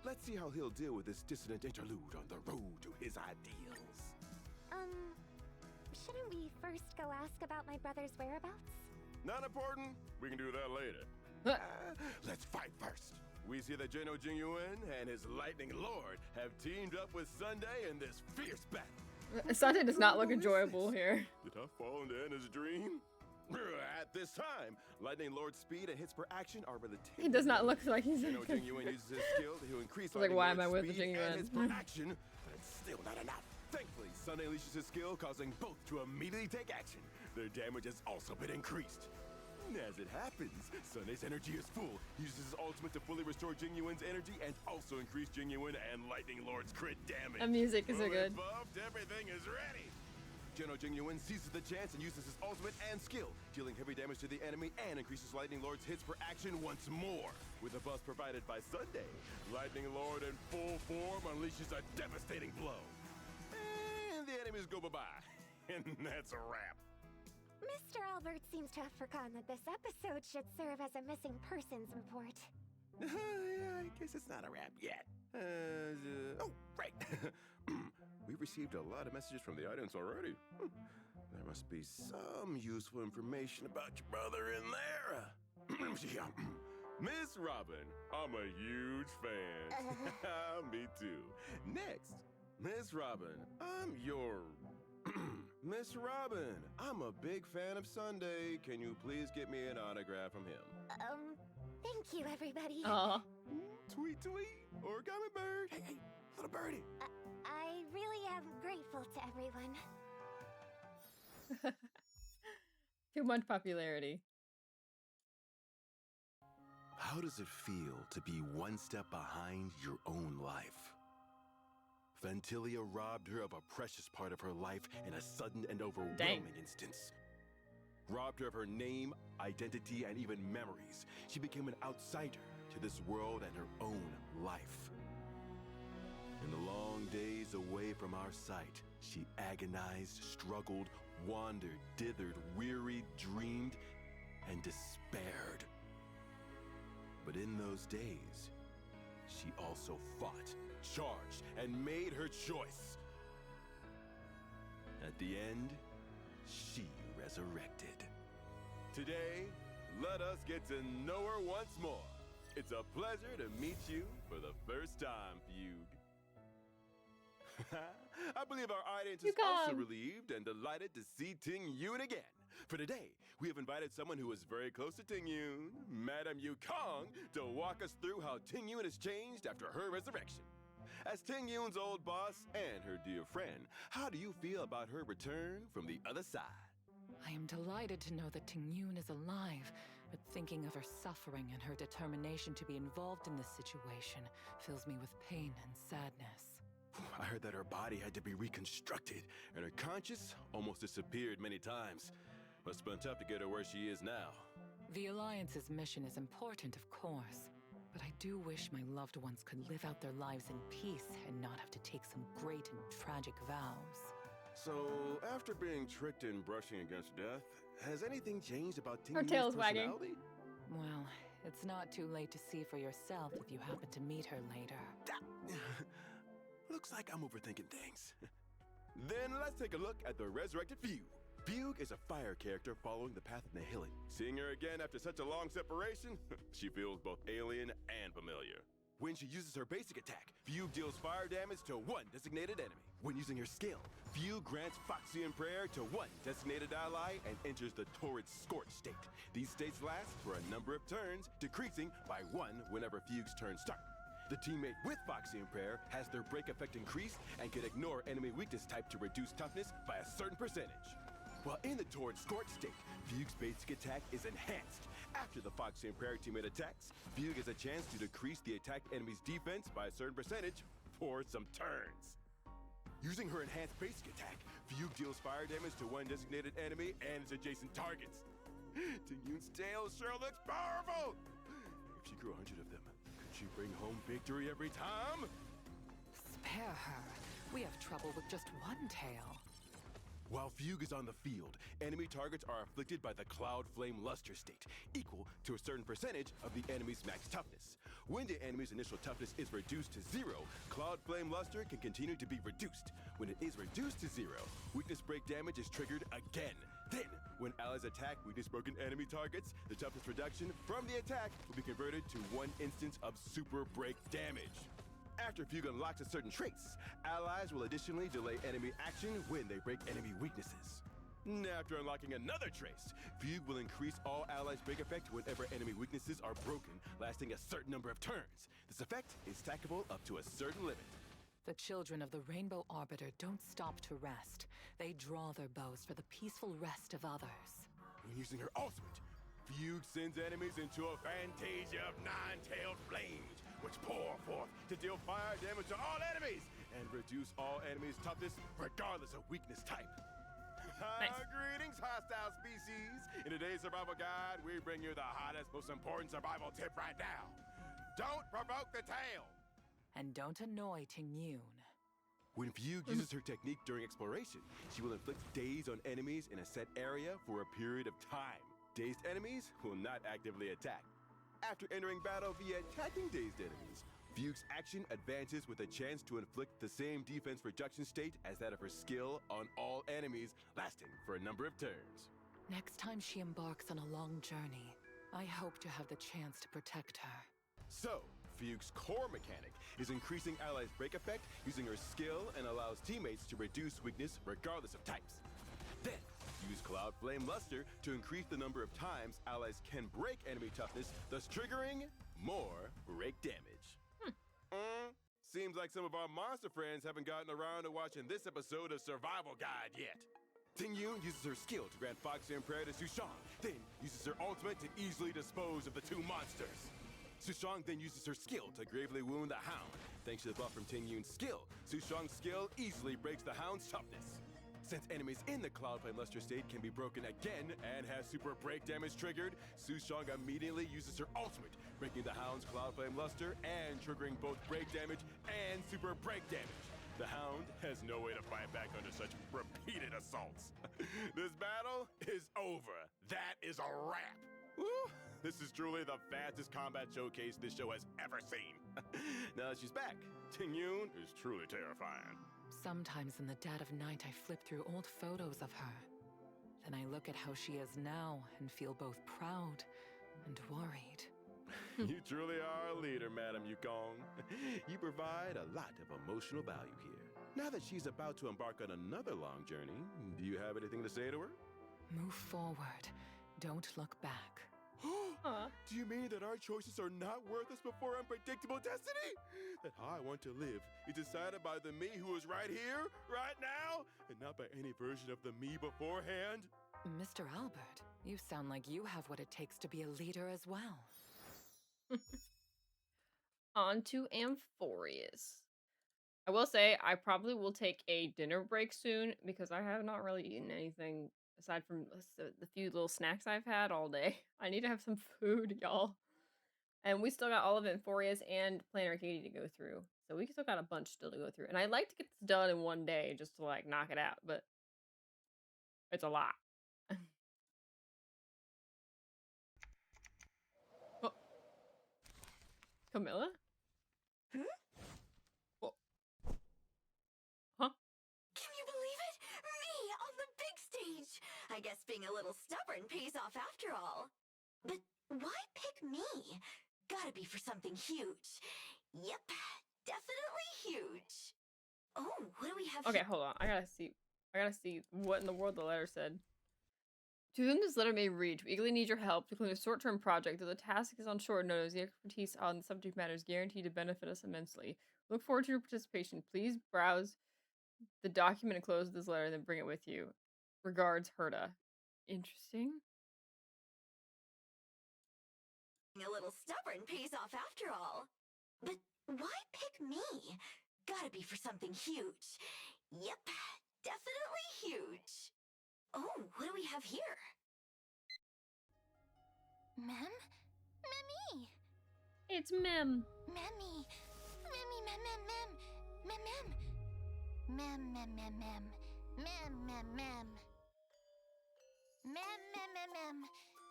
let's see how he'll deal with this dissonant interlude on the road to his ideals. Shouldn't we first go ask about my brother's whereabouts? Not important. We can do that later. Let's fight first. We see that Geno Jingyuan and his Lightning Lord have teamed up with Sunday in this fierce battle. Sunday does not look enjoyable here. Did I fall into Anna's dream? At this time, Lightning Lord's speed and hits per action are relative. He does not look like he's Geno Jingyuan uses his skill to increase like, Lightning why am I Lord's with the speed and Jingyuan? hits per action, but it's still not enough. Thankfully, Sunday unleashes his skill, causing both to immediately take action. Their damage has also been increased. As it happens, Sunday's energy is full. He uses his ultimate to fully restore Jingyuan's energy and also increase Jingyuan and Lightning Lord's crit damage. The music is so Fully good. buffed, everything is ready. General Jingyuan seizes the chance and uses his ultimate and skill, dealing heavy damage to the enemy and increases Lightning Lord's hits per action once more. With a buff provided by Sunday, Lightning Lord in full form unleashes a devastating blow. And the enemies go bye-bye. And that's a wrap. Mr. Albert seems to have forgotten that this episode should serve as a missing persons report. Yeah, I guess it's not a wrap yet. Oh, right. We've received a lot of messages from the audience already. There must be some useful information about your brother in there. Miss Robin, I'm a huge fan. Me too. Next, Miss Robin, I'm your... Miss Robin, I'm a big fan of Sunday. Can you please get me an autograph from him? Thank you, everybody. Aw. Tweet, tweet. Origami bird. Hey, little birdie. I really am grateful to everyone. Too much popularity. How does it feel to be one step behind your own life? Ventilia robbed her of a precious part of her life in a sudden and overwhelming instance. Robbed her of her name, identity, and even memories. She became an outsider to this world and her own life. In the long days away from our sight, she agonized, struggled, wandered, dithered, wearied, dreamed, and despaired. But in those days, she also fought, charged, and made her choice. At the end, she resurrected. Today, let us get to know her once more. It's a pleasure to meet you for the first time, Fugue. I believe our audience is also relieved and delighted to see Ting Yun again. For today, we have invited someone who is very close to Ting Yun, Madame Yu Kong, to walk us through how Ting Yun has changed after her resurrection. As Ting Yun's old boss and her dear friend, how do you feel about her return from the other side? I am delighted to know that Ting Yun is alive, but thinking of her suffering and her determination to be involved in this situation fills me with pain and sadness. I heard that her body had to be reconstructed, and her conscience almost disappeared many times. Must have been tough to get her where she is now. The Alliance's mission is important, of course, but I do wish my loved ones could live out their lives in peace and not have to take some great and tragic vows. So, after being tricked and brushing against death, has anything changed about Ting Her Yun's tail's wagging. personality? Well, it's not too late to see for yourself if you happen to meet her later. Looks like I'm overthinking things. Then let's take a look at the resurrected Fugue. Fugue is a fire character following the path of Nihilin. Seeing her again after such a long separation, she feels both alien and familiar. When she uses her basic attack, Fugue deals fire damage to one designated enemy. When using her skill, Fugue grants Foxian Prayer to one designated ally and enters the Torrid Scorch state. These states last for a number of turns, decreasing by one whenever Fugue's turns start. The teammate with Foxian Prayer has their break effect increased and can ignore enemy weakness type to reduce toughness by a certain percentage. While in the Torrid Scorch state, Fugue's basic attack is enhanced. After the Foxian Prayer teammate attacks, Fugue has a chance to decrease the attacked enemy's defense by a certain percentage for some turns. Using her enhanced basic attack, Fugue deals fire damage to one designated enemy and its adjacent targets. Ting Yun's tail sure looks powerful! If she grew 100 of them, could she bring home victory every time? Spare her. We have trouble with just one tail. While Fugue is on the field, enemy targets are afflicted by the Cloud Flame Luster state, equal to a certain percentage of the enemy's max toughness. When the enemy's initial toughness is reduced to 0, Cloud Flame Luster can continue to be reduced. When it is reduced to 0, weakness break damage is triggered again. Then, when allies attack weakness-broken enemy targets, the toughness reduction from the attack will be converted to one instance of super break damage. After Fugue unlocks a certain traits, allies will additionally delay enemy action when they break enemy weaknesses. After unlocking another trace, Fugue will increase all allies' break effect whenever enemy weaknesses are broken, lasting a certain number of turns. This effect is stackable up to a certain limit. The children of the Rainbow Arbiter don't stop to rest. They draw their bows for the peaceful rest of others. When using her ultimate, Fugue sends enemies into a fantasia of nine-tailed flames, which pour forth to deal fire damage to all enemies and reduce all enemies' toughness regardless of weakness type. Nice. Greetings, hostile species. In today's survival guide, we bring you the hottest, most important survival tip right now. Don't provoke the tail. And don't annoy Tingyun. When Fugue uses her technique during exploration, she will inflict daze on enemies in a set area for a period of time. Dazed enemies will not actively attack. After entering battle via attacking dazed enemies, Fugue's action advances with a chance to inflict the same defense reduction state as that of her skill on all enemies, lasting for a number of turns. Next time she embarks on a long journey, I hope to have the chance to protect her. So, Fugue's core mechanic is increasing allies' break effect using her skill and allows teammates to reduce weakness regardless of types. Then, use Cloud Flame Luster to increase the number of times allies can break enemy toughness, thus triggering more break damage. Seems like some of our monster friends haven't gotten around to watching this episode of Survival Guide yet. Tingyun uses her skill to grant Fox Emperor to Sushang, then uses her ultimate to easily dispose of the two monsters. Sushang then uses her skill to gravely wound the Hound. Thanks to the buff from Tingyun's skill, Sushang's skill easily breaks the Hound's toughness. Since enemies in the Cloud Flame Luster state can be broken again and has super break damage triggered, Sushang immediately uses her ultimate, breaking the Hound's Cloud Flame Luster and triggering both break damage and super break damage. The Hound has no way to fight back under such repeated assaults. This battle is over. That is a wrap. Woo! This is truly the fastest combat showcase this show has ever seen. Now that she's back, Tingyun is truly terrifying. Sometimes in the dead of night, I flip through old photos of her. Then I look at how she is now and feel both proud and worried. You truly are a leader, Madam Yukong. You provide a lot of emotional value here. Now that she's about to embark on another long journey, do you have anything to say to her? Move forward. Don't look back. Do you mean that our choices are not worth us before unpredictable destiny? That how I want to live is decided by the me who is right here, right now, and not by any version of the me beforehand? Mr. Albert, you sound like you have what it takes to be a leader as well. On to Amphorius. I will say I probably will take a dinner break soon because I have not really eaten anything aside from the few little snacks I've had all day. I need to have some food, y'all. And we still got all of Amphorius and Planet Arcadia to go through. So we still got a bunch still to go through. And I'd like to get this done in one day just to like knock it out, but it's a lot. Oh. Camilla? Oh. Huh? Can you believe it? Me on the big stage! I guess being a little stubborn pays off after all. But why pick me? Gotta be for something huge. Yep, definitely huge. Oh, what do we have Okay, here? hold on. I gotta see what in the world the letter said. To whom this letter may reach, we eagerly need your help to conclude a short-term project. Though the task is on short notice, the expertise on the subject matter is guaranteed to benefit us immensely. Look forward to your participation. Please browse the document enclosed with this letter and then bring it with you. Regards, Herta. Interesting. Being a little stubborn pays off after all. But why pick me? Gotta be for something huge. Yep, definitely huge. Oh, what do we have here? Mem? Memmy! It's Mem. Memmy! Memmy, mem, mem, mem! Mem, mem! Mem, mem, mem, mem! Mem, mem, mem! Mem, mem, mem, mem!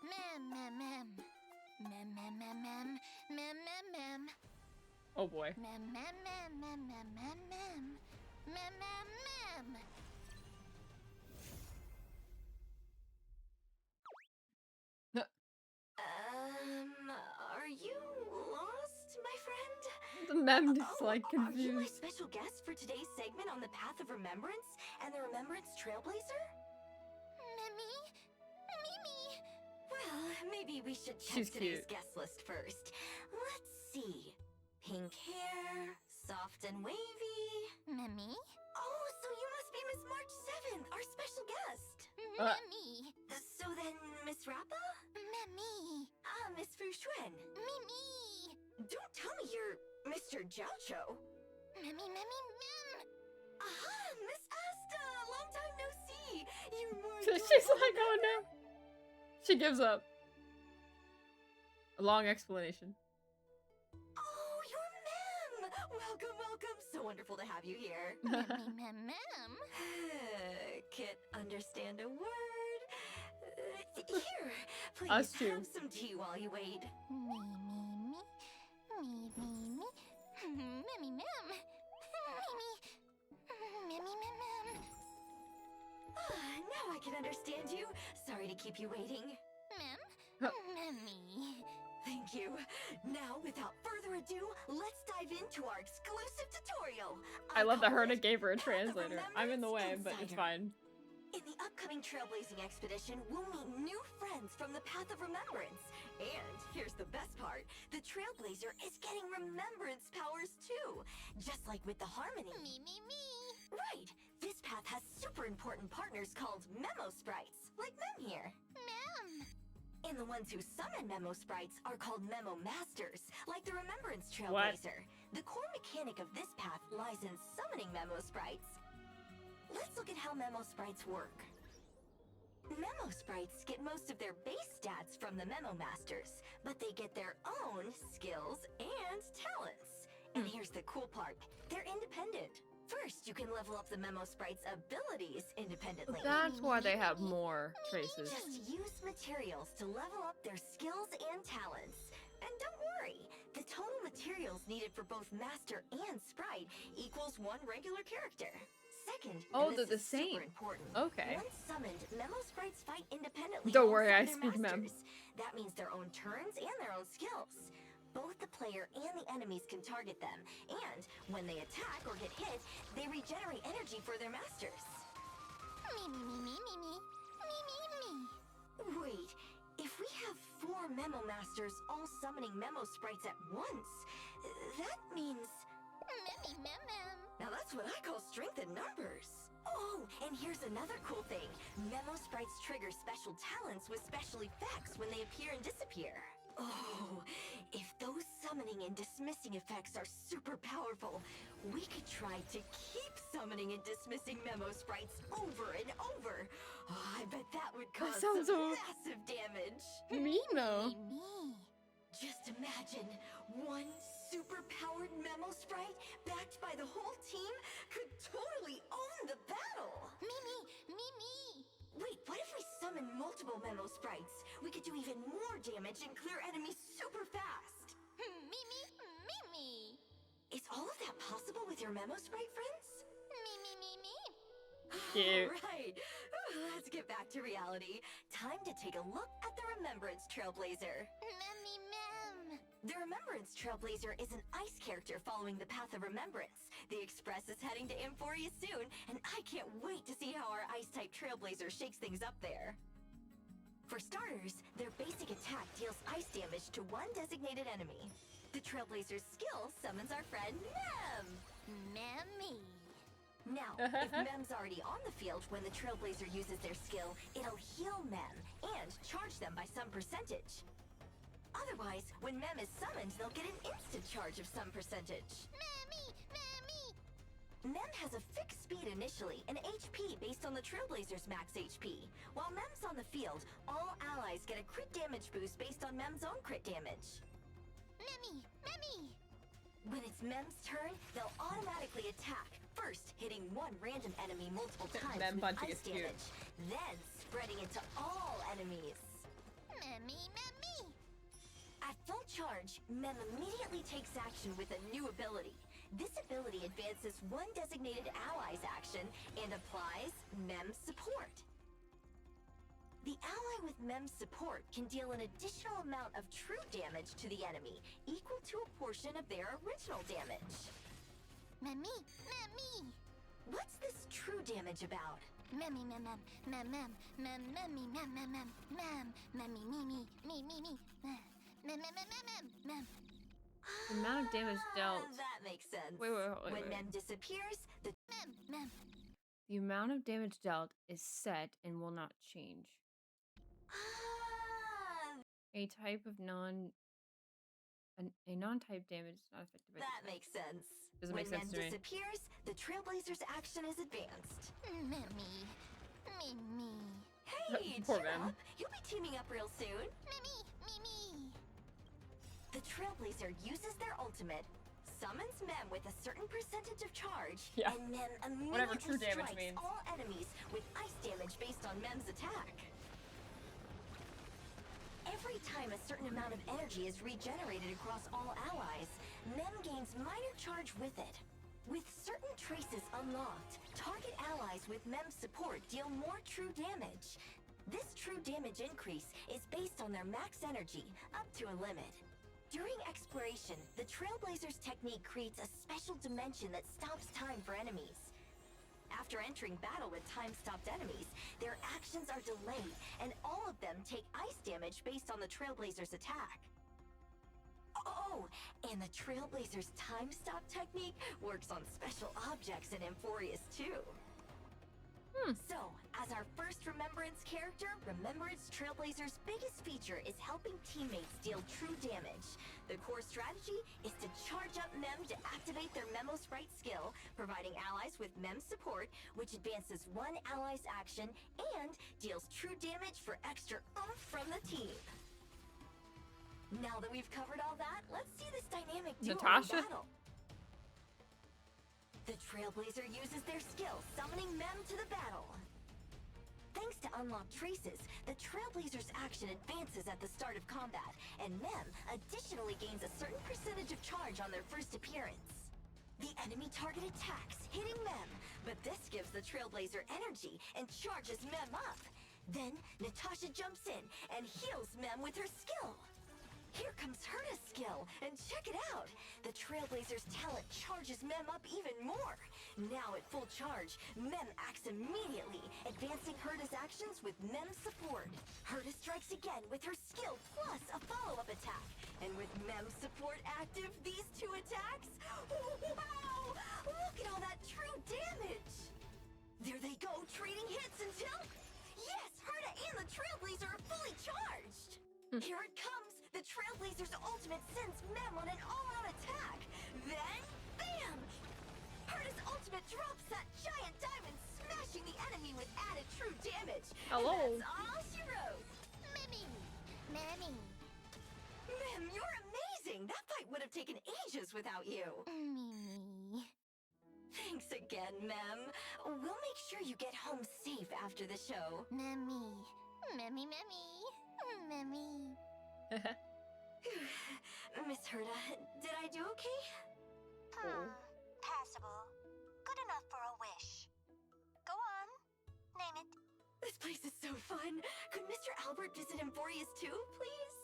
Mem, mem, mem! Mem, mem, mem, mem! Mem, mem, mem! Oh boy. Mem, mem, mem, mem, mem, mem, mem! Mem, mem, mem! Are you lost, my friend? The Mem is like Are you my confused. special guest for today's segment on the Path of Remembrance and the Remembrance Trailblazer? Memmy? Mimi! Well, maybe we should check She's today's cute. guest list first. Let's see. Pink hair, soft and wavy. Memmy? Oh, so you must be Miss March 7th, our special guest. Memmy! So then, Miss Rappa? Memmy! again. Me. Don't tell me you're Mr. Jiaocho. Me. Aha, Miss Asta! Long time no see. You're more She's like, oh no. She gives up. A long explanation. Oh, you're Mem! Welcome, welcome. So wonderful to have you here. Mem. Can't understand a word. Here, please Us too. have some tea while you wait. Me. Now I can understand you. Sorry to keep you waiting. Memmy. Thank you. Now, without further ado, let's dive into our exclusive tutorial. I love that Herna gave her a translator. I'm in the way, but it's fine. In the upcoming trailblazing expedition, we'll meet new friends from the Path of Remembrance. And here's the best part. The Trailblazer is getting remembrance powers too. Just like with the Harmony. Me. Right. This path has super important partners called Memo Sprites. Like Mem here. Mem. And the ones who summon Memo Sprites are called Memo Masters. Like the Remembrance Trailblazer. The core mechanic of this path lies in summoning Memo Sprites. Let's look at how Memo Sprites work. Memo Sprites get most of their base stats from the Memo Masters, but they get their own skills and talents. And here's the cool part. They're independent. First, you can level up the Memo Sprites' abilities independently. That's why they have more traces. Just use materials to level up their skills and talents. And don't worry, the total materials needed for both Master and Sprite equals one regular character. Second, Oh, and they're this the is super same. important. Okay. Once summoned, Memo Sprites fight independently. Don't worry, I alongside their speak Mem. masters. That means their own turns and their own skills. Both the player and the enemies can target them, and when they attack or get hit, they regenerate energy for their masters. Me. Wait, if we have 4 Memo Masters all summoning Memo Sprites at once, that means... Mem. Now that's what I call strength in numbers. Oh, and here's another cool thing. Memo Sprites trigger special talents with special effects when they appear and disappear. Oh, if those summoning and dismissing effects are super powerful, we could try to keep summoning and dismissing Memo Sprites over and over. Oh, I bet that would cause some massive damage. Mino. Just imagine one super-powered Memo Sprite backed by the whole team could totally own the battle. Me. Wait, what if we summon multiple Memo Sprites? We could do even more damage and clear enemies super fast. Me. Is all of that possible with your Memo Sprite friends? Me. Cute. Right. Let's get back to reality. Time to take a look at the Remembrance Trailblazer. Mem. The Remembrance Trailblazer is an ice character following the Path of Remembrance. The Express is heading to Emporia soon, and I can't wait to see how our Ice-type Trailblazer shakes things up there. For starters, their basic attack deals ice damage to one designated enemy. The Trailblazer's skill summons our friend Mem! Memmy. Now, if Mem's already on the field when the Trailblazer uses their skill, it'll heal Mem and charge them by some percentage. Otherwise, when Mem is summoned, they'll get an instant charge of some percentage. Memmy. Mem has a fixed speed initially, and HP based on the Trailblazer's max HP. While Mem's on the field, all allies get a crit damage boost based on Mem's own crit damage. Memmy. When it's Mem's turn, they'll automatically attack, first hitting one random enemy multiple times Mem with punching ice is cute. damage, then spreading it to all enemies. Memmy. At full charge, Mem immediately takes action with a new ability. This ability advances one designated ally's action and applies Mem support. The ally with Mem's support can deal an additional amount of true damage to the enemy, equal to a portion of their original damage. Memmy. What's this true damage about? Memmy. The amount of damage dealt. That makes sense. Wait. When Mem disappears, the Mem. The amount of damage dealt is set and will not change. A type of A non-type damage is not affected by That makes sense. Doesn't make sense to When Mem me. disappears, the Trailblazer's action is advanced. Mimi. Hey, Poor cheer Mem. up. You'll be teaming up real soon. Mimi. The Trailblazer uses their ultimate, summons Mem with a certain percentage of charge, Yeah. and Mem immediately Whatever true damage strikes means. all enemies with ice damage based on Mem's attack. Every time a certain amount of energy is regenerated across all allies, Mem gains minor charge with it. With certain traces unlocked, target allies with Mem's support deal more true damage. This true damage increase is based on their max energy, up to a limit. During exploration, the Trailblazer's technique creates a special dimension that stops time for enemies. After entering battle with time-stopped enemies, their actions are delayed, and all of them take ice damage based on the Trailblazer's attack. Oh, and the Trailblazer's time-stop technique works on special objects in Amphorius too. So, as our first Remembrance character, Remembrance Trailblazer's biggest feature is helping teammates deal true damage. The core strategy is to charge up Mem to activate their Memo Sprite skill, providing allies with Mem support, which advances one ally's action and deals true damage for extra oomph from the team. Now that we've covered all that, let's see this dynamic duo in battle. The Trailblazer uses their skill, summoning Mem to the battle. Thanks to unlocked traces, the Trailblazer's action advances at the start of combat, and Mem additionally gains a certain percentage of charge on their first appearance. The enemy target attacks, hitting Mem, but this gives the Trailblazer energy and charges Mem up. Then, Natasha jumps in and heals Mem with her skill. Here comes Herta's skill, and check it out! The Trailblazer's talent charges Mem up even more! Now at full charge, Mem acts immediately, advancing Herta's actions with Mem's support. Herta strikes again with her skill plus a follow-up attack. And with Mem's support active, these two attacks... Wow! Look at all that true damage! There they go, trading hits until... Yes! Herta and the Trailblazer are fully charged! Here it comes! The Trailblazer's ultimate sends Mem on an all-out attack. Then, bam! Herta's ultimate drops that giant diamond, smashing the enemy with added true damage. Hello. And that's all she wrote. Mimi. Mem, you're amazing! That fight would have taken ages without you. Mimi. Thanks again, Mem. We'll make sure you get home safe after the show. Mimi. Miss Herta, did I do okay? Passable. Good enough for a wish. Go on. Name it. This place is so fun. Could Mr. Owlbert visit Amphorius too, please?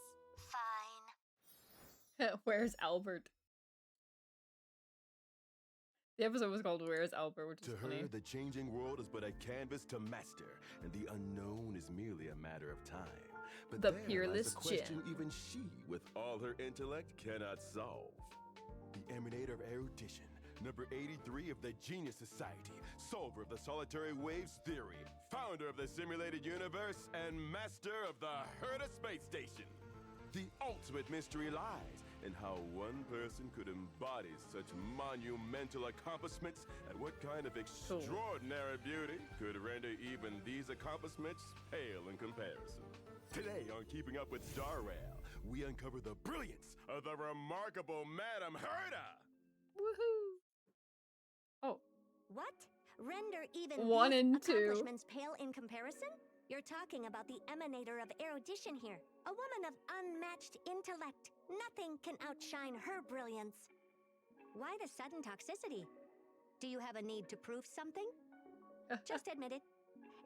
Fine. Where's Owlbert? The episode was called Where's Owlbert, which is To funny. her, the changing world is but a canvas to master, and the unknown is merely a matter of time. But The there lies peerless the question Jin. even she, with all her intellect, cannot solve. The emanator of erudition, number 83 of the Genius Society, solver of the solitary waves theory, founder of the simulated universe, and master of the Herta space station. The ultimate mystery lies in how one person could embody such monumental accomplishments, and what kind of extraordinary beauty could render even these accomplishments pale in comparison. Today on Keeping Up with Starrail, we uncover the brilliance of the remarkable Madame Herta! Woohoo! Oh. What? Render even 1 these and 2. accomplishments pale in comparison? You're talking about the emanator of erudition here. A woman of unmatched intellect. Nothing can outshine her brilliance. Why the sudden toxicity? Do you have a need to prove something? Just admit it.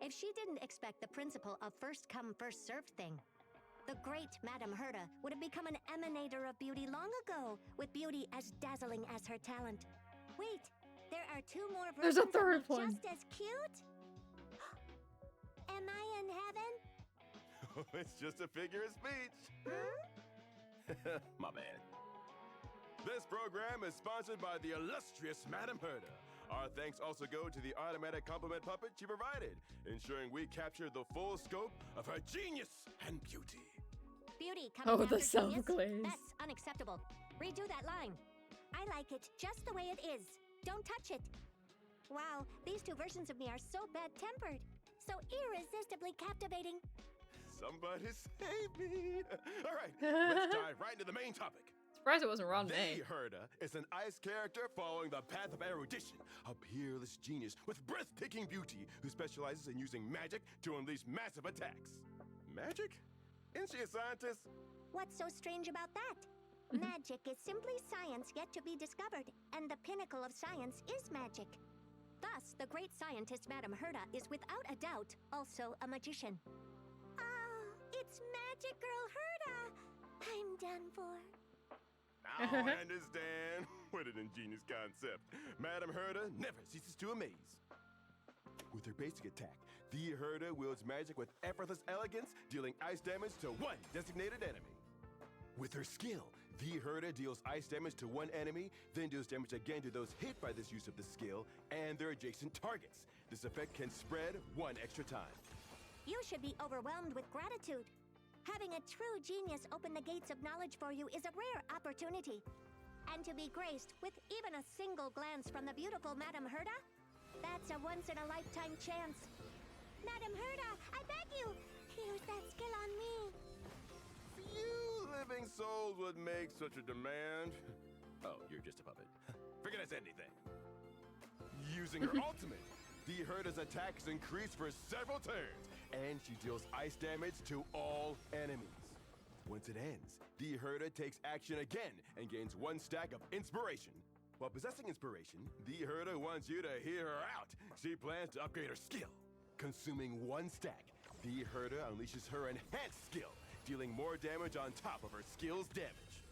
If she didn't expect the principle of first come, first served thing, the great Madame Herta would have become an emanator of beauty long ago, with beauty as dazzling as her talent. Wait, there are 2 more There's a versions that third look one. just as cute? Am I in heaven? It's just a figure of speech. My bad. This program is sponsored by the illustrious Madame Herta. Our thanks also go to the automatic compliment puppet she provided, ensuring we capture the full scope of her genius and beauty. Beauty coming Oh, the after genius? self-glaze. That's unacceptable. Redo that line. I like it just the way it is. Don't touch it. Wow, these two versions of me are so bad-tempered. So irresistibly captivating. Somebody save me. All right, let's dive right into the main topic. Surprised it wasn't Ron The May. Herda is an ice character following the path of erudition, a peerless genius with breathtaking beauty who specializes in using magic to unleash massive attacks. Magic? Isn't she a scientist? What's so strange about that? Magic is simply science yet to be discovered, and the pinnacle of science is magic. Thus, the great scientist Madame Herda is without a doubt also a magician. Oh, it's Magic Girl Herda. I'm done for. Now I understand. What an ingenious concept. Madame Herda never ceases to amaze. With her basic attack, the Herda wields magic with effortless elegance, dealing ice damage to one designated enemy. With her skill, the Herda deals ice damage to one enemy, then deals damage again to those hit by this use of the skill and their adjacent targets. This effect can spread one extra time. You should be overwhelmed with gratitude. Having a true genius open the gates of knowledge for you is a rare opportunity. And to be graced with even a single glance from the beautiful Madame Herda? That's a once-in-a-lifetime chance. Madame Herda, I beg you, use that skill on me. Few living souls would make such a demand. Oh, you're just a puppet. Forget I said anything. Using her ultimate, the Herda's attack is increased for several turns, and she deals ice damage to all enemies. Once it ends, the Herda takes action again and gains one stack of inspiration. While possessing inspiration, the Herda wants you to hear her out. She plans to upgrade her skill. Consuming one stack, the Herda unleashes her enhanced skill, dealing more damage on top of her skill's damage.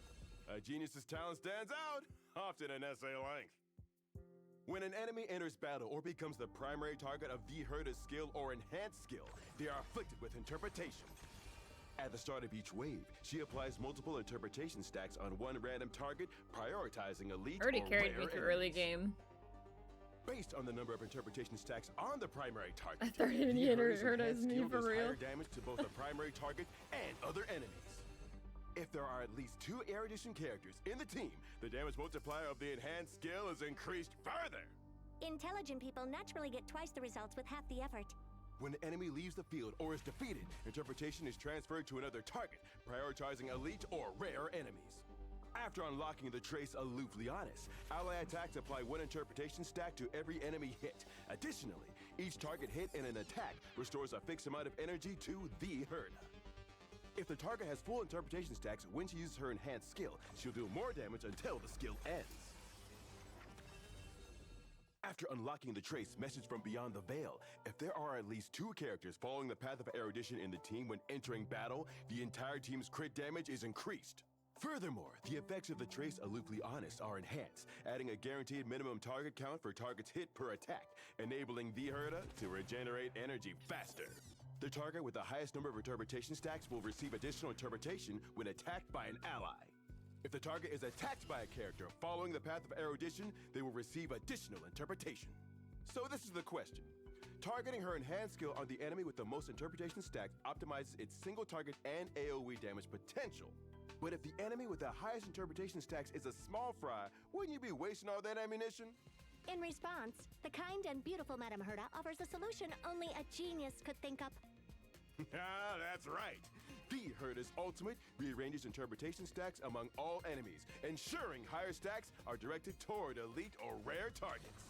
A genius's talent stands out, often an essay length. When an enemy enters battle or becomes the primary target of the Herda's skill or enhanced skill, they are afflicted with interpretation. At the start of each wave, she applies multiple interpretation stacks on one random target, prioritizing elite Already or carried rare me through enemies. early game. Based on the number of interpretation stacks on the primary target, I thought even the you Herda's heard as enhanced me skill for does real. higher damage to both the primary target and other enemies. If there are at least 2 erudition characters in the team, the damage multiplier of the enhanced skill is increased further. Intelligent people naturally get twice the results with half the effort. When an enemy leaves the field or is defeated, interpretation is transferred to another target, prioritizing elite or rare enemies. After unlocking the trace Aloofly Honest, ally attacks apply one interpretation stack to every enemy hit. Additionally, each target hit in an attack restores a fixed amount of energy to the Herda. If the target has full interpretation stacks when she uses her enhanced skill, she'll do more damage until the skill ends. After unlocking the trace Message from Beyond the Veil, if there are at least 2 characters following the path of erudition in the team when entering battle, the entire team's crit damage is increased. Furthermore, the effects of the trace Aloofly Honest are enhanced, adding a guaranteed minimum target count for targets hit per attack, enabling the Herda to regenerate energy faster. The target with the highest number of interpretation stacks will receive additional interpretation when attacked by an ally. If the target is attacked by a character following the path of erudition, they will receive additional interpretation. So this is the question. Targeting her enhanced skill on the enemy with the most interpretation stacks optimizes its single target and AoE damage potential. But if the enemy with the highest interpretation stacks is a small fry, wouldn't you be wasting all that ammunition? In response, the kind and beautiful Madame Herda offers a solution only a genius could think up. Ah, that's right. The Herda's ultimate rearranges interpretation stacks among all enemies, ensuring higher stacks are directed toward elite or rare targets.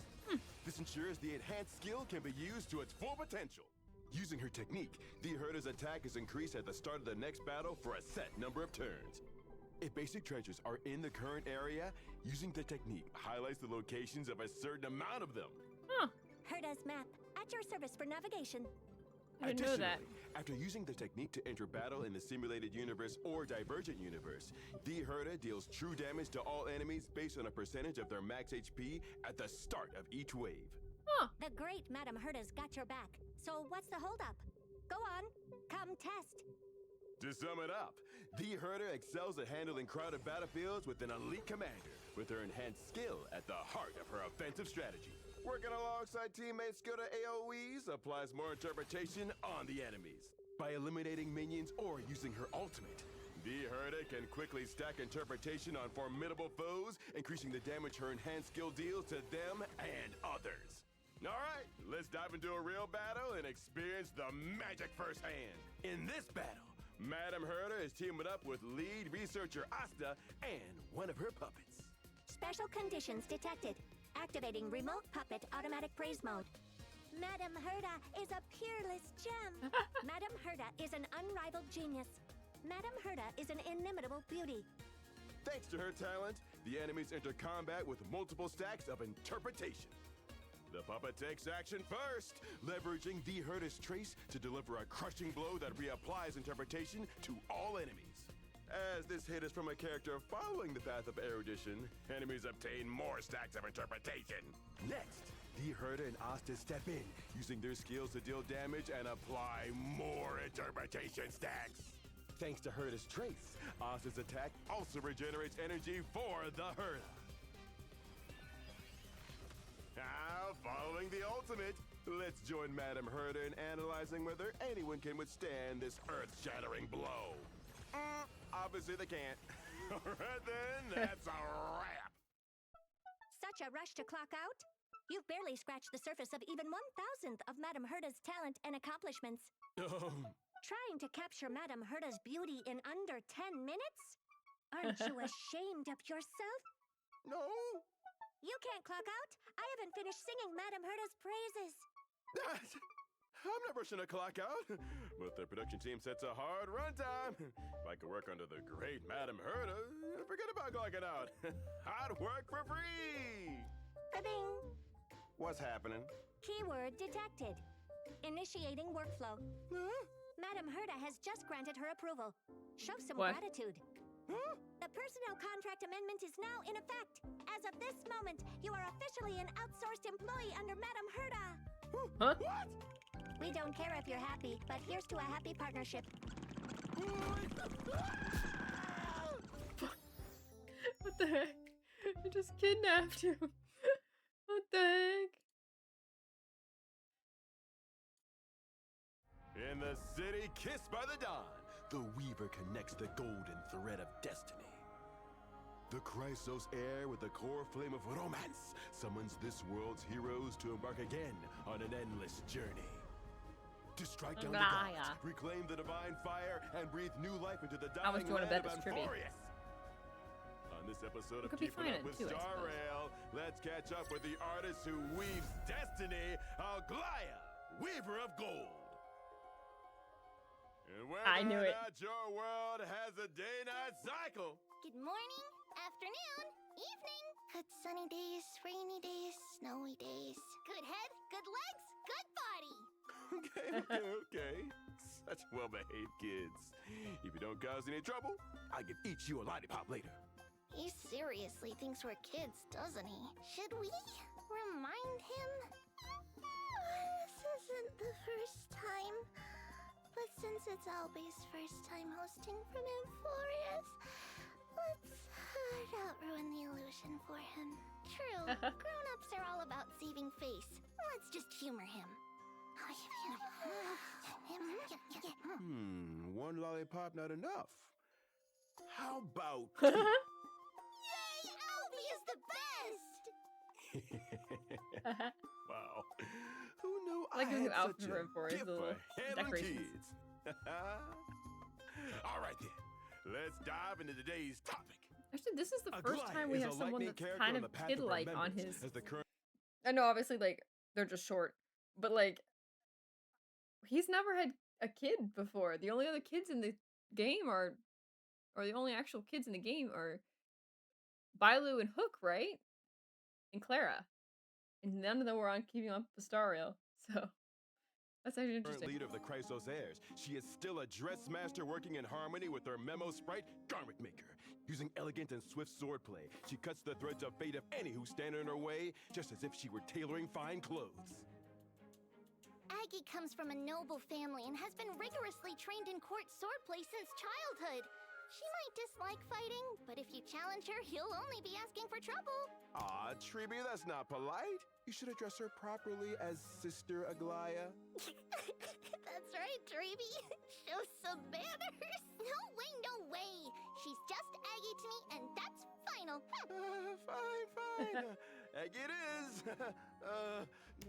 This ensures the enhanced skill can be used to its full potential. Using her technique, the Herda's attack is increased at the start of the next battle for a set number of turns. If basic treasures are in the current area, using the technique highlights the locations of a certain amount of them. Herda's map, at your service for navigation. I didn't know that. After using the technique to enter battle in the simulated universe or divergent universe, the Herda deals true damage to all enemies based on a percentage of their max HP at the start of each wave. The great Madame Herda's got your back. So what's the holdup? Go on, come test. To sum it up, the Herda excels at handling crowded battlefields with an elite commander, with her enhanced skill at the heart of her offensive strategy. Working alongside teammates skilled at AoEs applies more interpretation on the enemies. By eliminating minions or using her ultimate, The Herda can quickly stack interpretation on formidable foes, increasing the damage her enhanced skill deals to them and others. Alright, let's dive into a real battle and experience the magic firsthand. In this battle, Madam Herda is teaming up with lead researcher Asta and one of her puppets. Special conditions detected. Activating remote puppet automatic praise mode. Madam Herda is a peerless gem. Madam Herda is an unrivaled genius. Madam Herda is an inimitable beauty. Thanks to her talent, the enemies enter combat with multiple stacks of interpretation. The puppet takes action first, leveraging the Herda's trace to deliver a crushing blow that reapplies interpretation to all enemies. As this hit is from a character following the path of erudition, enemies obtain more stacks of interpretation. Next, the Herda and Asta step in, using their skills to deal damage and apply more interpretation stacks. Thanks to Herda's trace, Asta's attack also regenerates energy for the Herda. Now, following the ultimate, let's join Madam Herda in analyzing whether anyone can withstand this earth-shattering blow. Obviously they can't. Alright then, that's a wrap. Such a rush to clock out? You've barely scratched the surface of even 1,000th of Madam Herda's talent and accomplishments. Trying to capture Madam Herda's beauty in under 10 minutes? Aren't you ashamed of yourself? No. You can't clock out. I haven't finished singing Madam Herda's praises. I'm not rushing to clock out, but the production team sets a hard runtime. If I could work under the great Madam Herda, forget about clocking out. I'd work for free. Ba-bing. What's happening? Keyword detected. Initiating workflow. Madam Herda has just granted her approval. Show some gratitude. The personnel contract amendment is now in effect. As of this moment, you are officially an outsourced employee under Madam Herda. What? We don't care if you're happy, but here's to a happy partnership. What the heck? I just kidnapped him. What the heck? In the city kissed by the dawn, the Weaver connects the golden thread of destiny. The Chrysos heir with the core flame of romance summons this world's heroes to embark again on an endless journey. To strike down the gods, reclaim the divine fire, and breathe new life into the dying land of Amphorius. On this episode of Keeping Up with Starrail, let's catch up with the artist who weaves destiny, Owlbert, Weaver of Gold. And whether or not your world has a day-night cycle. Good morning, afternoon, evening. Good sunny days, rainy days, snowy days. Good head, good legs, good body. Okay. Such well-behaved kids. If you don't cause any trouble, I'll give each you a lollipop later. He seriously thinks we're kids, doesn't he? Should we remind him? This isn't the first time. But since it's Albe's first time hosting from Amphorius, let's ruin the illusion for him. True, grown-ups are all about saving face. Let's just humor him. One lollipop not enough. How about Yay! Albie is the best! Wow. Who knew I like had who such a for his gift little for handling decorations. kids? All right then, let's dive into today's topic. Actually, this is the first Aglaia time we is have a someone lightning that's character kind on of the path kid-like on remembrance his. as the current. I know, obviously, like they're just short, but like he's never had a kid before. The only other kids in the game or the only actual kids in the game are Bailu and Hook, right? And Clara, and none of them were on Keeping Up with Starrail, so that's actually Current interesting. leader of the Chrysos heirs, she is still a dress master working in harmony with her memo sprite, Garment Maker. Using elegant and swift swordplay, she cuts the threads of fate of any who stand in her way, just as if she were tailoring fine clothes. Aggie comes from a noble family and has been rigorously trained in court swordplay since childhood. She might dislike fighting, but if you challenge her, you'll only be asking for trouble. Aw, Treeby, that's not polite. You should address her properly as Sister Aglaya. That's right, Treeby. Show some manners. No way, no way. She's just Aggie to me, and that's final. Fine. Egg it is.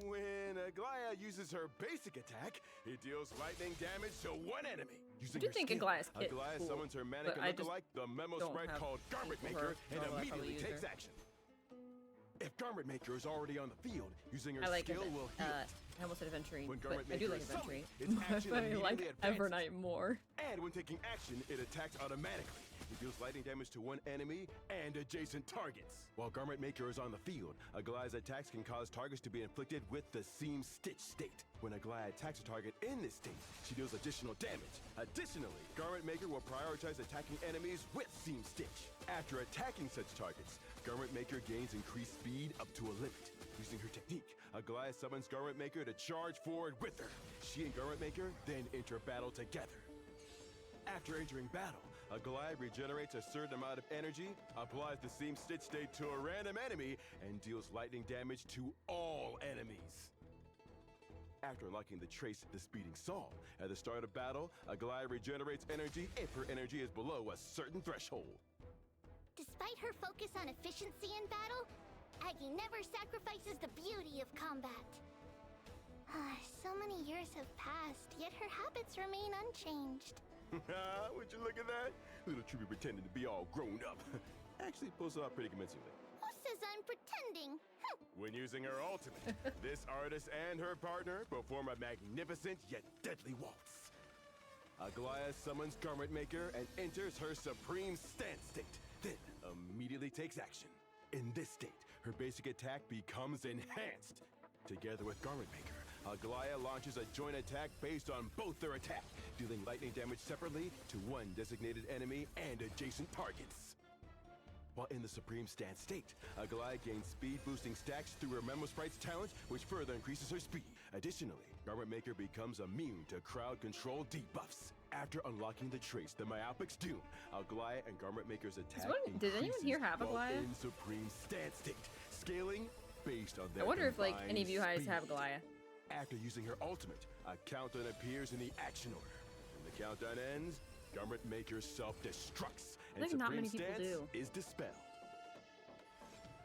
When Aglaya uses her basic attack, it deals lightning damage to one enemy. Using I do her think skill, Aglaya's kit Aglaya cool, summons her mannequin but I just lookalike, the memo don't sprite have called Garment faith in Maker, her, and so I'll probably immediately use takes her. action. If Garment Maker is already on the field, using her I like skill will heal. I almost said adventuring, When but Garment I do Maker like is adventuring. summoned, its action But I immediately like advances. Evernight more. And when taking action, it attacks automatically. It deals lightning damage to one enemy and adjacent targets. While Garment Maker is on the field, Aglaya's attacks can cause targets to be inflicted with the Seam Stitch state. When Aglaya attacks a target in this state, she deals additional damage. Additionally, Garment Maker will prioritize attacking enemies with Seam Stitch. After attacking such targets, Garment Maker gains increased speed up to a limit. Using her technique, Aglaya summons Garment Maker to charge forward with her. She and Garment Maker then enter battle together. After entering battle, Aglaya regenerates a certain amount of energy, applies the Seam Stitch state to a random enemy, and deals lightning damage to all enemies. After unlocking the trace The Speeding Saw, at the start of battle, Aglaya regenerates energy if her energy is below a certain threshold. Despite her focus on efficiency in battle, Aggie never sacrifices the beauty of combat. So many years have passed, yet her habits remain unchanged. Would you look at that? Little Treeby pretending to be all grown up. Actually pulls it off pretty convincingly. Who says I'm pretending? When using her ultimate, this artist and her partner perform a magnificent yet deadly waltz. Aglaya summons Garment Maker and enters her supreme stand state, then immediately takes action. In this state, her basic attack becomes enhanced. Together with Garment Maker, Aglaya launches a joint attack based on both their attack, dealing lightning damage separately to one designated enemy and adjacent targets. While in the Supreme Stance state, Aglaya gains speed-boosting stacks through her Memo Sprite's talent, which further increases her speed. Additionally, Garment Maker becomes immune to crowd control debuffs. After unlocking the trace, the Myopic's Doom, Aglaya and Garment Maker's attack Does anyone here have while Aglaya? in Supreme Stance state, scaling based on their I wonder if like any of you guys speed. have Aglaya. After using her ultimate, a countdown appears in the action order. When the countdown ends, Garment Maker self-destructs, I and think not Supreme many people Stance do. is dispelled.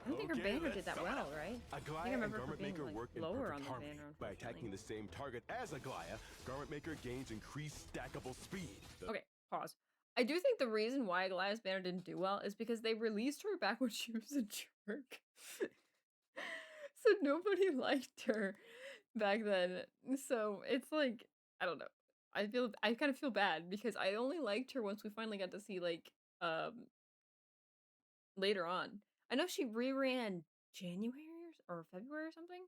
I don't think her banner did that well, right? I think I Aglaya and remember her Garment being Maker like work in lower perfect on the harmony. banner. By attacking the same target as Aglaya, Garment Maker gains increased stackable speed. Okay, pause. I do think the reason why Aglaya's banner didn't do well is because they released her back when she was a jerk. So nobody liked her back then. So it's like, I don't know. I kind of feel bad because I only liked her once we finally got to see like later on. I know she reran January or February or something.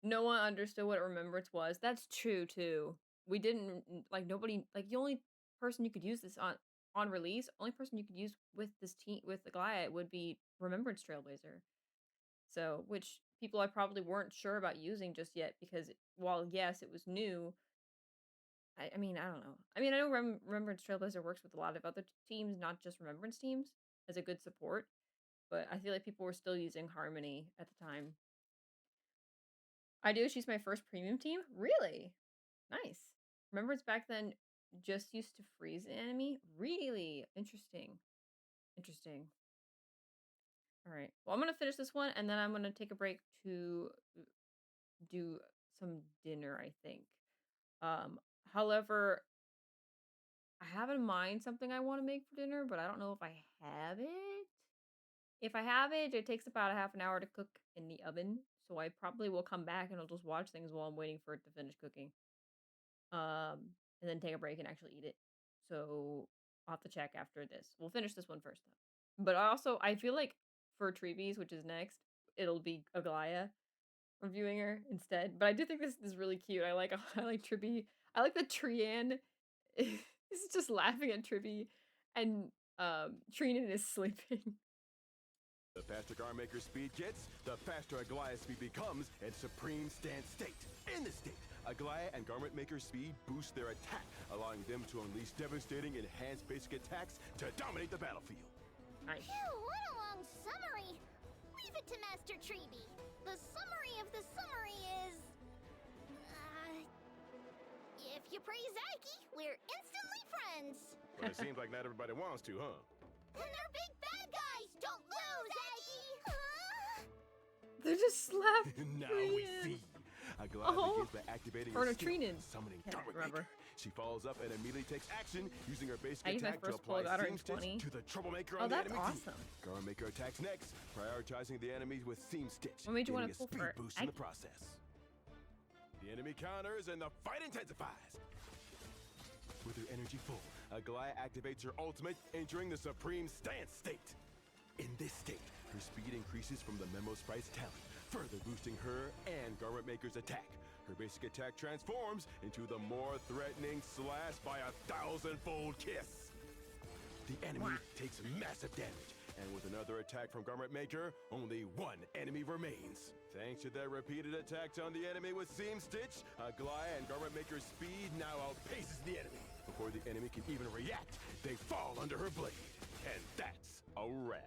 No one understood what Remembrance was. That's true too. We didn't like nobody like the only person you could use this on release, only person you could use with this team with Aglaya would be Remembrance Trailblazer. So, which people I probably weren't sure about using just yet because while yes, it was new, I mean, I don't know. I mean, I know Remembrance Trailblazer works with a lot of other teams, not just Remembrance teams, as a good support, but I feel like people were still using Harmony at the time. I do. She's my first premium team. Really? Nice. Remembrance back then just used to freeze the enemy. Really interesting. Interesting. All right. Well, I'm going to finish this one and then I'm going to take a break to do some dinner, I think. However, I have in mind something I want to make for dinner, but I don't know if I have it. If I have it, it takes about a half an hour to cook in the oven. So I probably will come back and I'll just watch things while I'm waiting for it to finish cooking. And then take a break and actually eat it. So I'll have to check after this. We'll finish this one first though. But also, I feel like for Treebees, which is next, it'll be Aglaya reviewing her instead. But I do think this is really cute. I like Trippy. I like that Trian is just laughing at Trippy and Trina is sleeping. The faster Garment Maker's speed gets, the faster Aglaya's speed becomes in supreme stance state. In this state, Aglaya and Garment Maker's speed boost their attack, allowing them to unleash devastating enhanced basic attacks to dominate the battlefield. Nice. Phew, what a long summary. Leave it to Master Treeby. The summary of the summary is... if you praise Ike, we're instantly friends. But it seems like not everybody wants to, huh? And they're big bad guys! Don't lose, Ike! They just slapped. Now we see. Aglaya begins by activating her skill, summoning Garment Maker. She follows up and immediately takes action, using her basic attack to apply Seam Stitch to the Troublemaker on the enemy team. Garment Maker attacks next, prioritizing the enemies with Seam Stitch, What made you want gaining to a pull speed for boost in the process. The enemy counters and the fight intensifies. With her energy full, Aglaya activates her ultimate, entering the supreme stance state. In this state, her speed increases from the Memo Sprite's talent, further boosting her and Garment Maker's attack. Her basic attack transforms into the more threatening slash by 1,000-fold kiss. The enemy takes massive damage, and with another attack from Garment Maker, only one enemy remains. Thanks to their repeated attacks on the enemy with Seam Stitch, Aglaya and Garment Maker's speed now outpaces the enemy. Before the enemy can even react, they fall under her blade. And that's a wrap.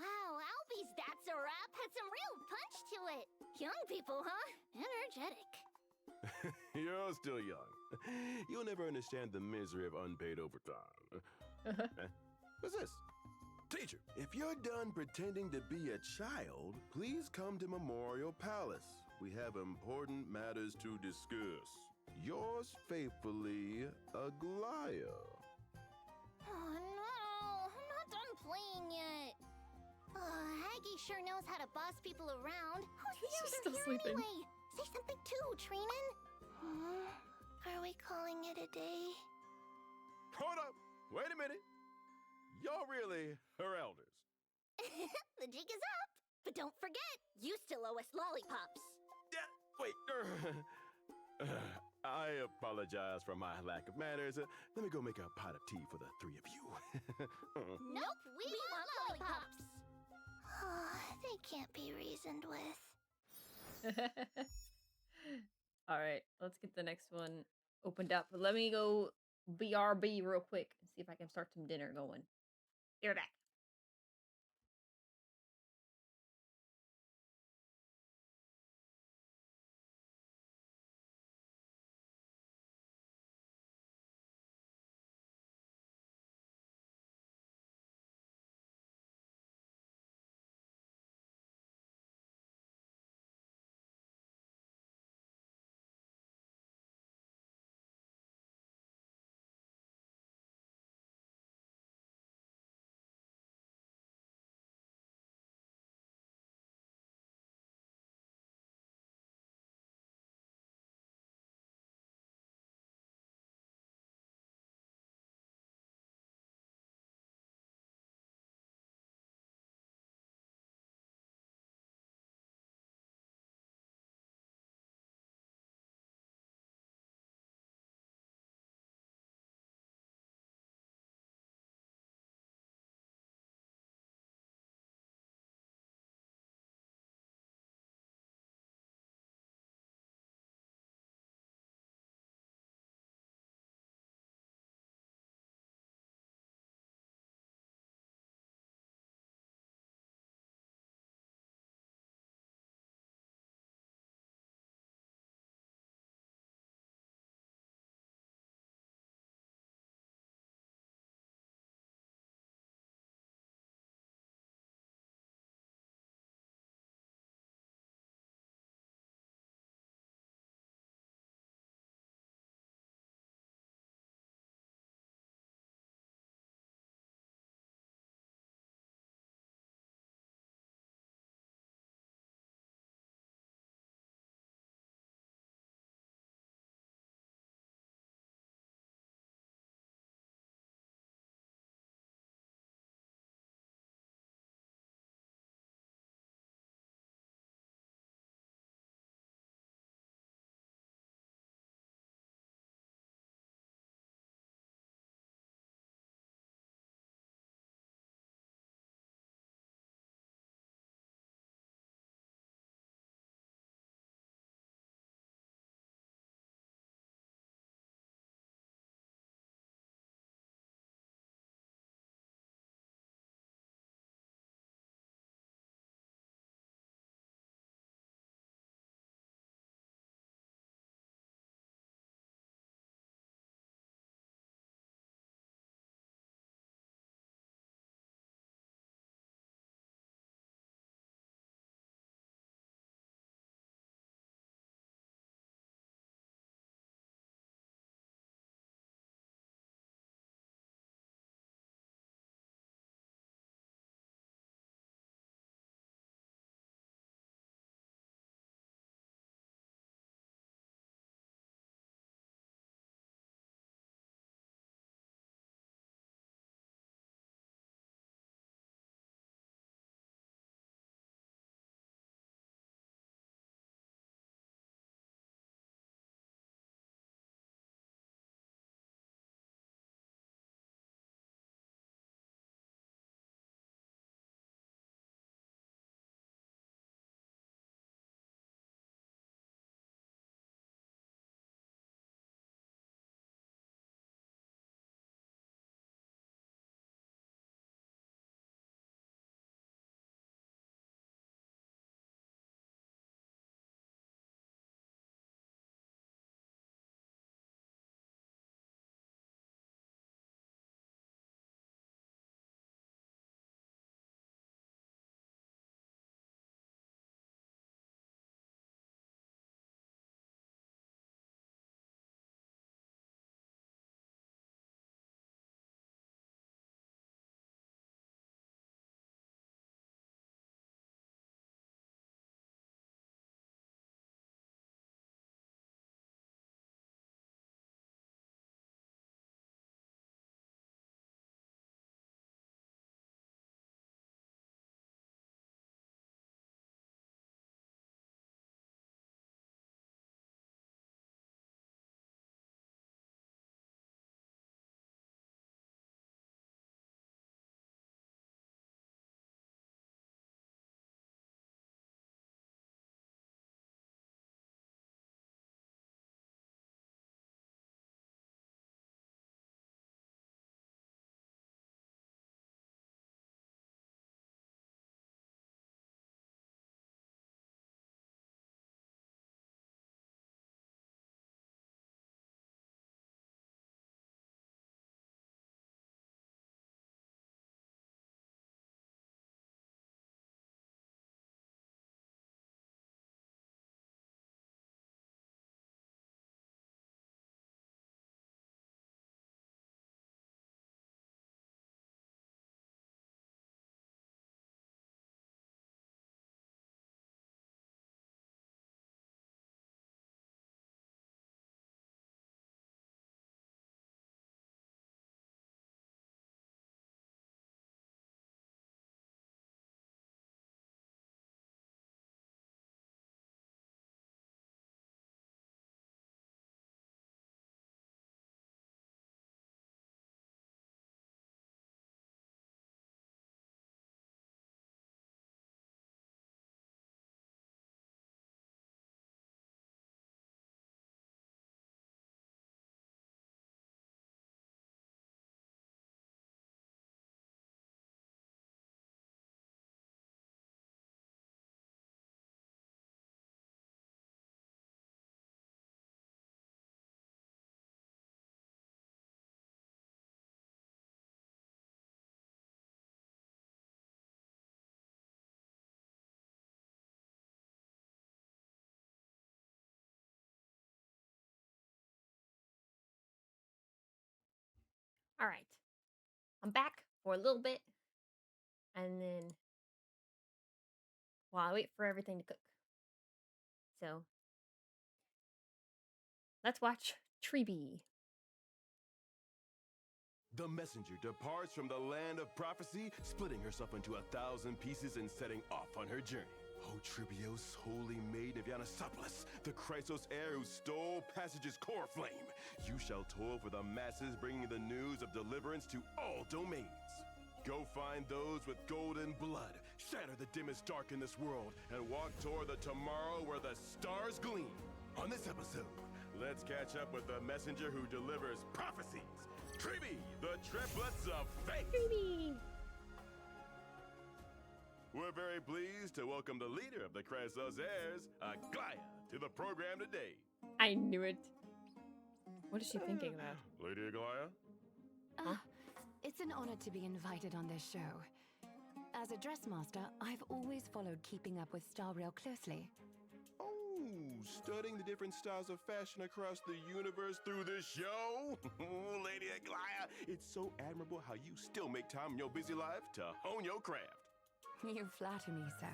Wow, Albie's That's a Wrap had some real punch to it. Young people, huh? Energetic. You're still young. You'll never understand the misery of unpaid overtime. What's this? Teacher, if you're done pretending to be a child, please come to Memorial Palace. We have important matters to discuss. Yours faithfully, Aglaya. Oh no, I'm not done playing yet. Haggy sure knows how to boss people around. Who's the She's other still here sleeping. anyway? Say something too, Treenan. Are we calling it a day? Hold up! Wait a minute! Y'all really her elders. The jig is up. But don't forget, you still owe us lollipops. Yeah, wait. I apologize for my lack of manners. Let me go make a pot of tea for the three of you. Nope, we want lollipops. They can't be reasoned with. All right, let's get the next one opened up. But let me go BRB real quick and see if I can start some dinner going. You're back. All right. I'm back for a little bit. And then while I wait for everything to cook. So let's watch Treeby. The messenger departs from the land of prophecy, splitting herself into 1,000 pieces and setting off on her journey. O Tribios, holy maiden of Yanasopolis, the Chrysos heir who stole Passage's core flame, you shall toil for the masses, bringing the news of deliverance to all domains. Go find those with golden blood, shatter the dimmest dark in this world, and walk toward the tomorrow where the stars gleam. On this episode, let's catch up with the messenger who delivers prophecies, Treeby, the triplets of fate. Treeby. We're very pleased to welcome the leader of the Chrysos heirs, Aglaya, to the program today. I knew it. What is she thinking about? Lady Aglaya? It's an honor to be invited on this show. As a dressmaster, I've always followed keeping up with Star Rail closely. Oh, studying the different styles of fashion across the universe through this show? Lady Aglaya, it's so admirable how you still make time in your busy life to hone your craft. You flatter me, sir.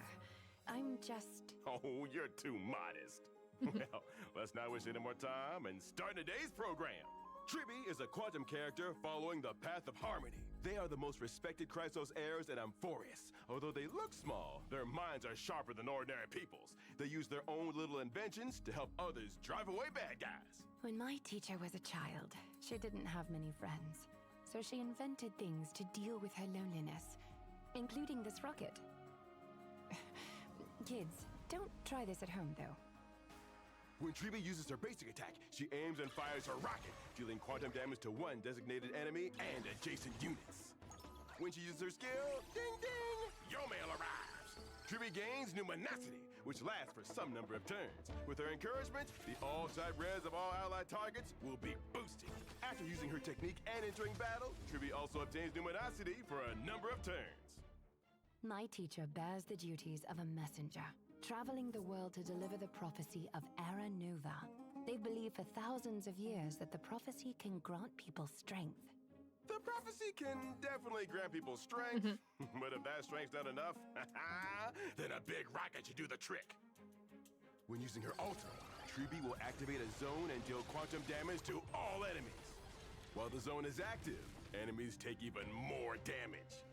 I'm just... Oh, you're too modest. Well, let's not waste any more time and start today's program. Treeby is a quantum character following the path of harmony. They are the most respected Chrysos heirs in Amphorius. Although they look small, their minds are sharper than ordinary people's. They use their own little inventions to help others drive away bad guys. When my teacher was a child, she didn't have many friends. So she invented things to deal with her loneliness, including this rocket. Kids, don't try this at home, though. When Treeby uses her basic attack, she aims and fires her rocket, dealing quantum damage to one designated enemy and adjacent units. When she uses her skill, ding ding, your mail arrives. Treeby gains numinosity, which lasts for some number of turns. With her encouragement, the all-type res of all allied targets will be boosted. After using her technique and entering battle, Treeby also obtains numinosity for a number of turns. My teacher bears the duties of a messenger, traveling the world to deliver the prophecy of Era Nova. They've believed for thousands of years that the prophecy can grant people strength. The prophecy can definitely grant people strength, but if that strength's not enough, then a big rocket should do the trick. When using her ultra, Treeby will activate a zone and deal quantum damage to all enemies. While the zone is active, enemies take even more damage.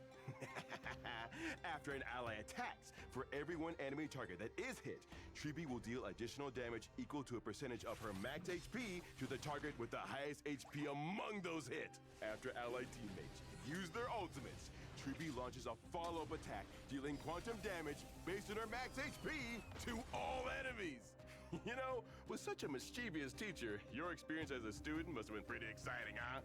After an ally attacks, for every one enemy target that is hit, Treeby will deal additional damage equal to a percentage of her max HP to the target with the highest HP among those hit. After allied teammates use their ultimates, Treeby launches a follow-up attack, dealing quantum damage based on her max HP to all enemies. You know, with such a mischievous teacher, your experience as a student must have been pretty exciting, huh?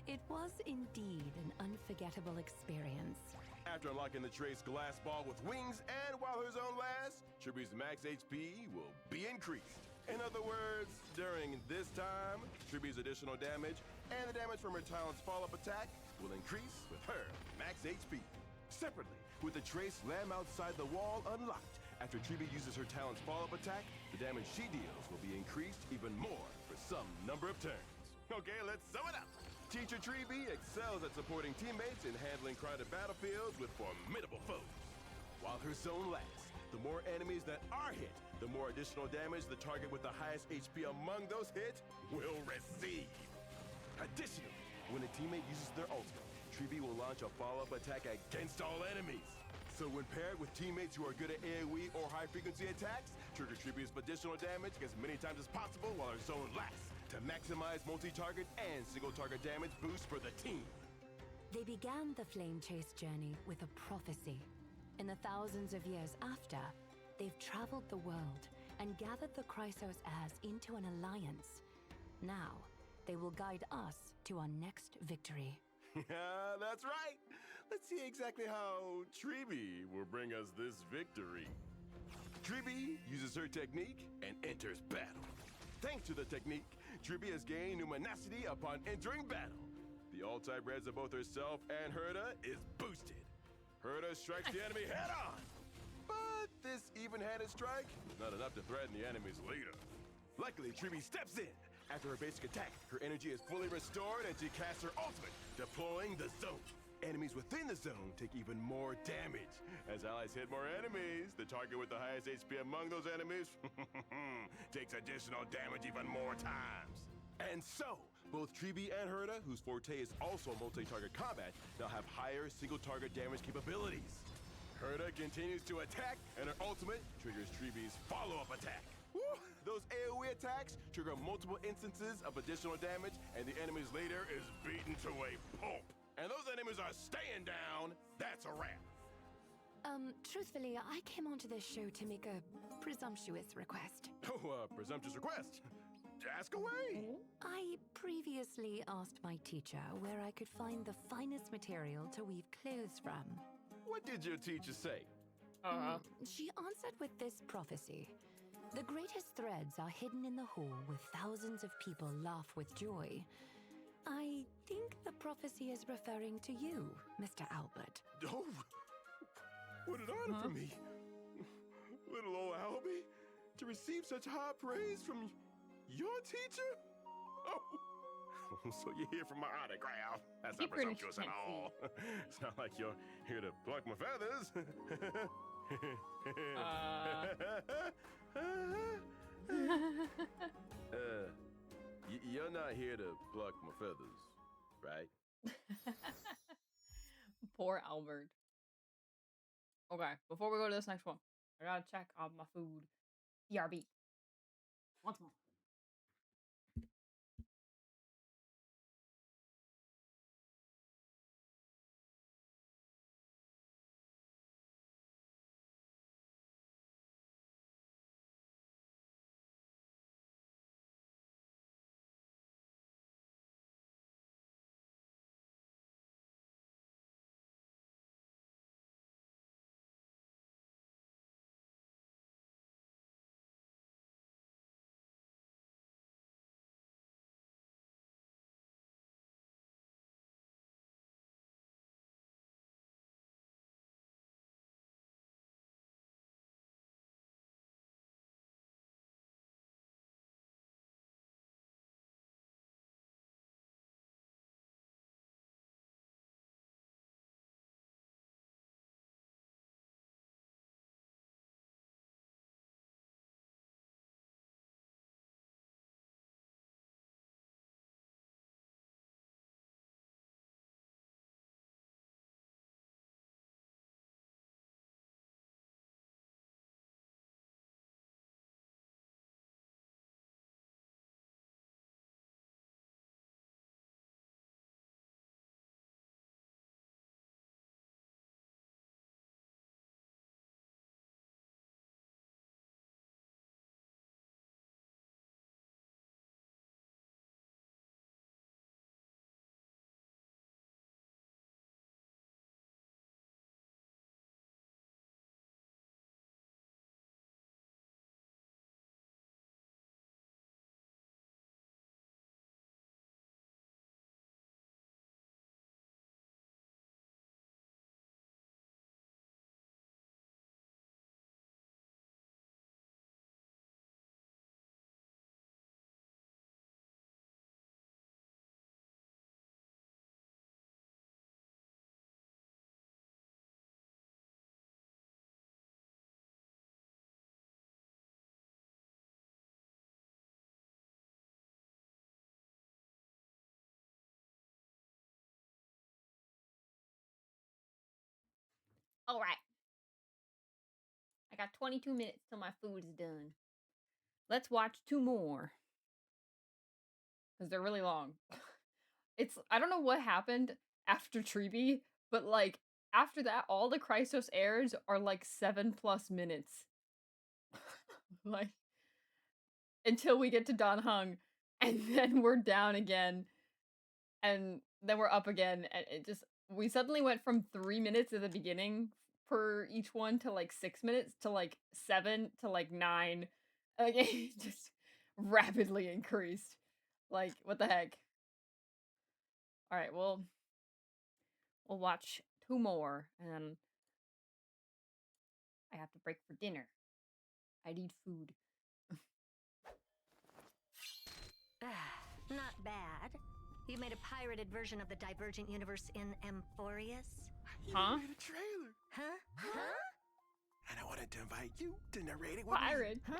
It was indeed an unforgettable experience. After unlocking the trace glass ball with wings and while her zone lasts, Treeby's max HP will be increased. In other words, during this time, Treeby's additional damage and the damage from her talent's follow-up attack will increase with her max HP. Separately, with the trace lamb outside the wall unlocked, after Treeby uses her talent's follow-up attack, the damage she deals will be increased even more for some number of turns. Okay, let's sum it up. Teacher Treeby excels at supporting teammates and handling crowded battlefields with formidable foes. While her zone lasts, the more enemies that are hit, the more additional damage the target with the highest HP among those hit will receive. Additionally, when a teammate uses their ultimate, Treeby will launch a follow-up attack against all enemies. So when paired with teammates who are good at AoE or high-frequency attacks, trigger Treeby's additional damage as many times as possible while her zone lasts, to maximize multi-target and single-target damage boost for the team. They began the Flame Chase journey with a prophecy. In the thousands of years after, they've traveled the world and gathered the Chrysos heirs into an alliance. Now, they will guide us to our next victory. That's right! Let's see exactly how Treeby will bring us this victory. Treeby uses her technique and enters battle. Thanks to the technique, Treeby has gained numinosity upon entering battle. The all-type res of both herself and Herda is boosted. Herda strikes the enemy head-on. But this even-handed strike is not enough to threaten the enemy's leader. Luckily, Treeby steps in, After her basic attack, her energy is fully restored and she casts her ultimate, deploying the zone. Enemies within the zone take even more damage. As allies hit more enemies, the target with the highest HP among those enemies takes additional damage even more times. And so, both Tribi and Herta, whose forte is also multi-target combat, now have higher single-target damage capabilities. Herta continues to attack, and her ultimate triggers Tribi's follow-up attack. Woo! Those AoE attacks trigger multiple instances of additional damage, and the enemy's leader is beaten to a pulp. And those enemies are staying down. That's a wrap. Truthfully, I came onto this show to make a presumptuous request. Oh, presumptuous request. Ask away. I previously asked my teacher where I could find the finest material to weave clothes from. What did your teacher say? She answered with this prophecy. The greatest threads are hidden in the hall where thousands of people laugh with joy. I think the prophecy is referring to you, Mr. Owlbert. Oh, what an honor for me. Little old Albie, to receive such high praise from your teacher? Oh, so you're here for my autograph. That's not presumptuous at all. It's not like you're here to pluck my feathers. You're not here to pluck my feathers, right? Poor Albert. Okay, before we go to this next one, I gotta check on my food. BRB. Once more. All right. I got 22 minutes till my food is done. Let's watch 2 more. Because they're really long. I don't know what happened after Tribi, but like after that, all the Chrysos airs are like 7+ minutes. Like until we get to Don Hung, and then we're down again, and then we're up again, and we suddenly went from 3 minutes at the beginning per each one to like 6 minutes to like 7 to like 9. Like it just rapidly increased. Like what the heck? All right, we'll watch 2 more, and then I have to break for dinner. I need food. Not bad. You made a pirated version of the Divergent universe in Amphorius? Huh? You made a trailer. Huh? And I wanted to invite you to narrate it with Pirate. me.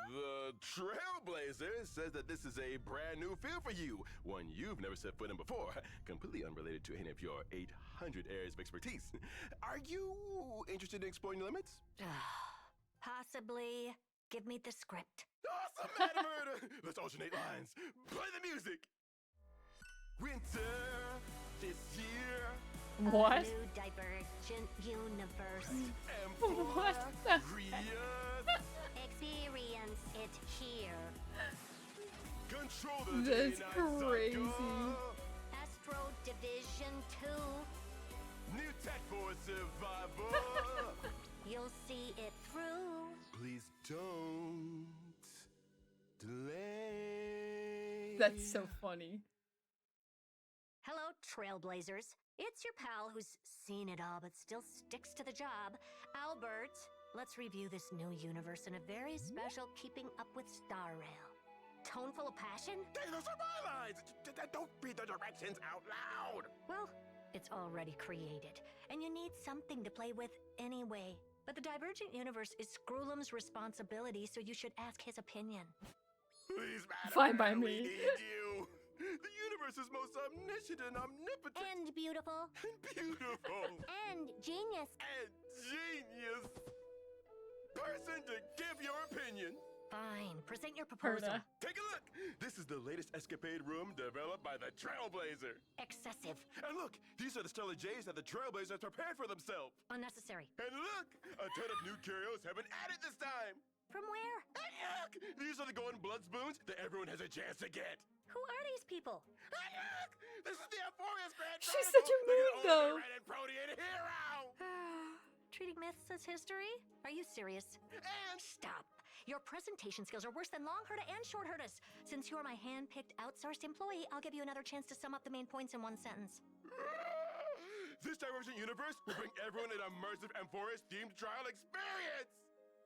The Trailblazer says that this is a brand new field for you, one you've never set foot in before, completely unrelated to any of your 800 areas of expertise. Are you interested in exploring the limits? Possibly. Give me the script. Awesome, Madam Murder! Let's alternate lines. Play the music. Winter this year. What? A new Divergent universe. What the heck? Experience it here. Control the That's day-night crazy. cycle. Astro Division 2. New tech for survival. You'll see it through. Please don't delay. That's so funny. Hello, Trailblazers. It's your pal who's seen it all but still sticks to the job, Owlbert. Let's review this new universe in a very special Keeping Up with Starrail. Tone full of passion? Those are my lines. Don't read the directions out loud. Well, it's already created, and you need something to play with anyway. But the Divergent universe is Screwlum's responsibility, so you should ask his opinion. Please, Madam. Fine by we me. need you. The universe is most omniscient and omnipotent. And beautiful. And beautiful. And genius. And genius. Person to give your opinion. Fine, present your proposal. Take a look. This is the latest escapade room developed by the Trailblazer. Excessive. And look, these are the stellar J's that the Trailblazers prepared for themselves. Unnecessary. And look, a ton of new curios have been added this time. From where? And look, these are the golden blood spoons that everyone has a chance to get. Who are these people? And look, this is the Euphorious Grand She's Chronicle, such a mood, the though. Red and Protean hero. Treating myths as history? Are you serious? And stop. Your presentation skills are worse than Longhurta and Shorthurtus. Since you're my hand-picked outsourced employee, I'll give you another chance to sum up the main points in one sentence. This Divergent universe will bring everyone an immersive Amphorius-themed trial experience.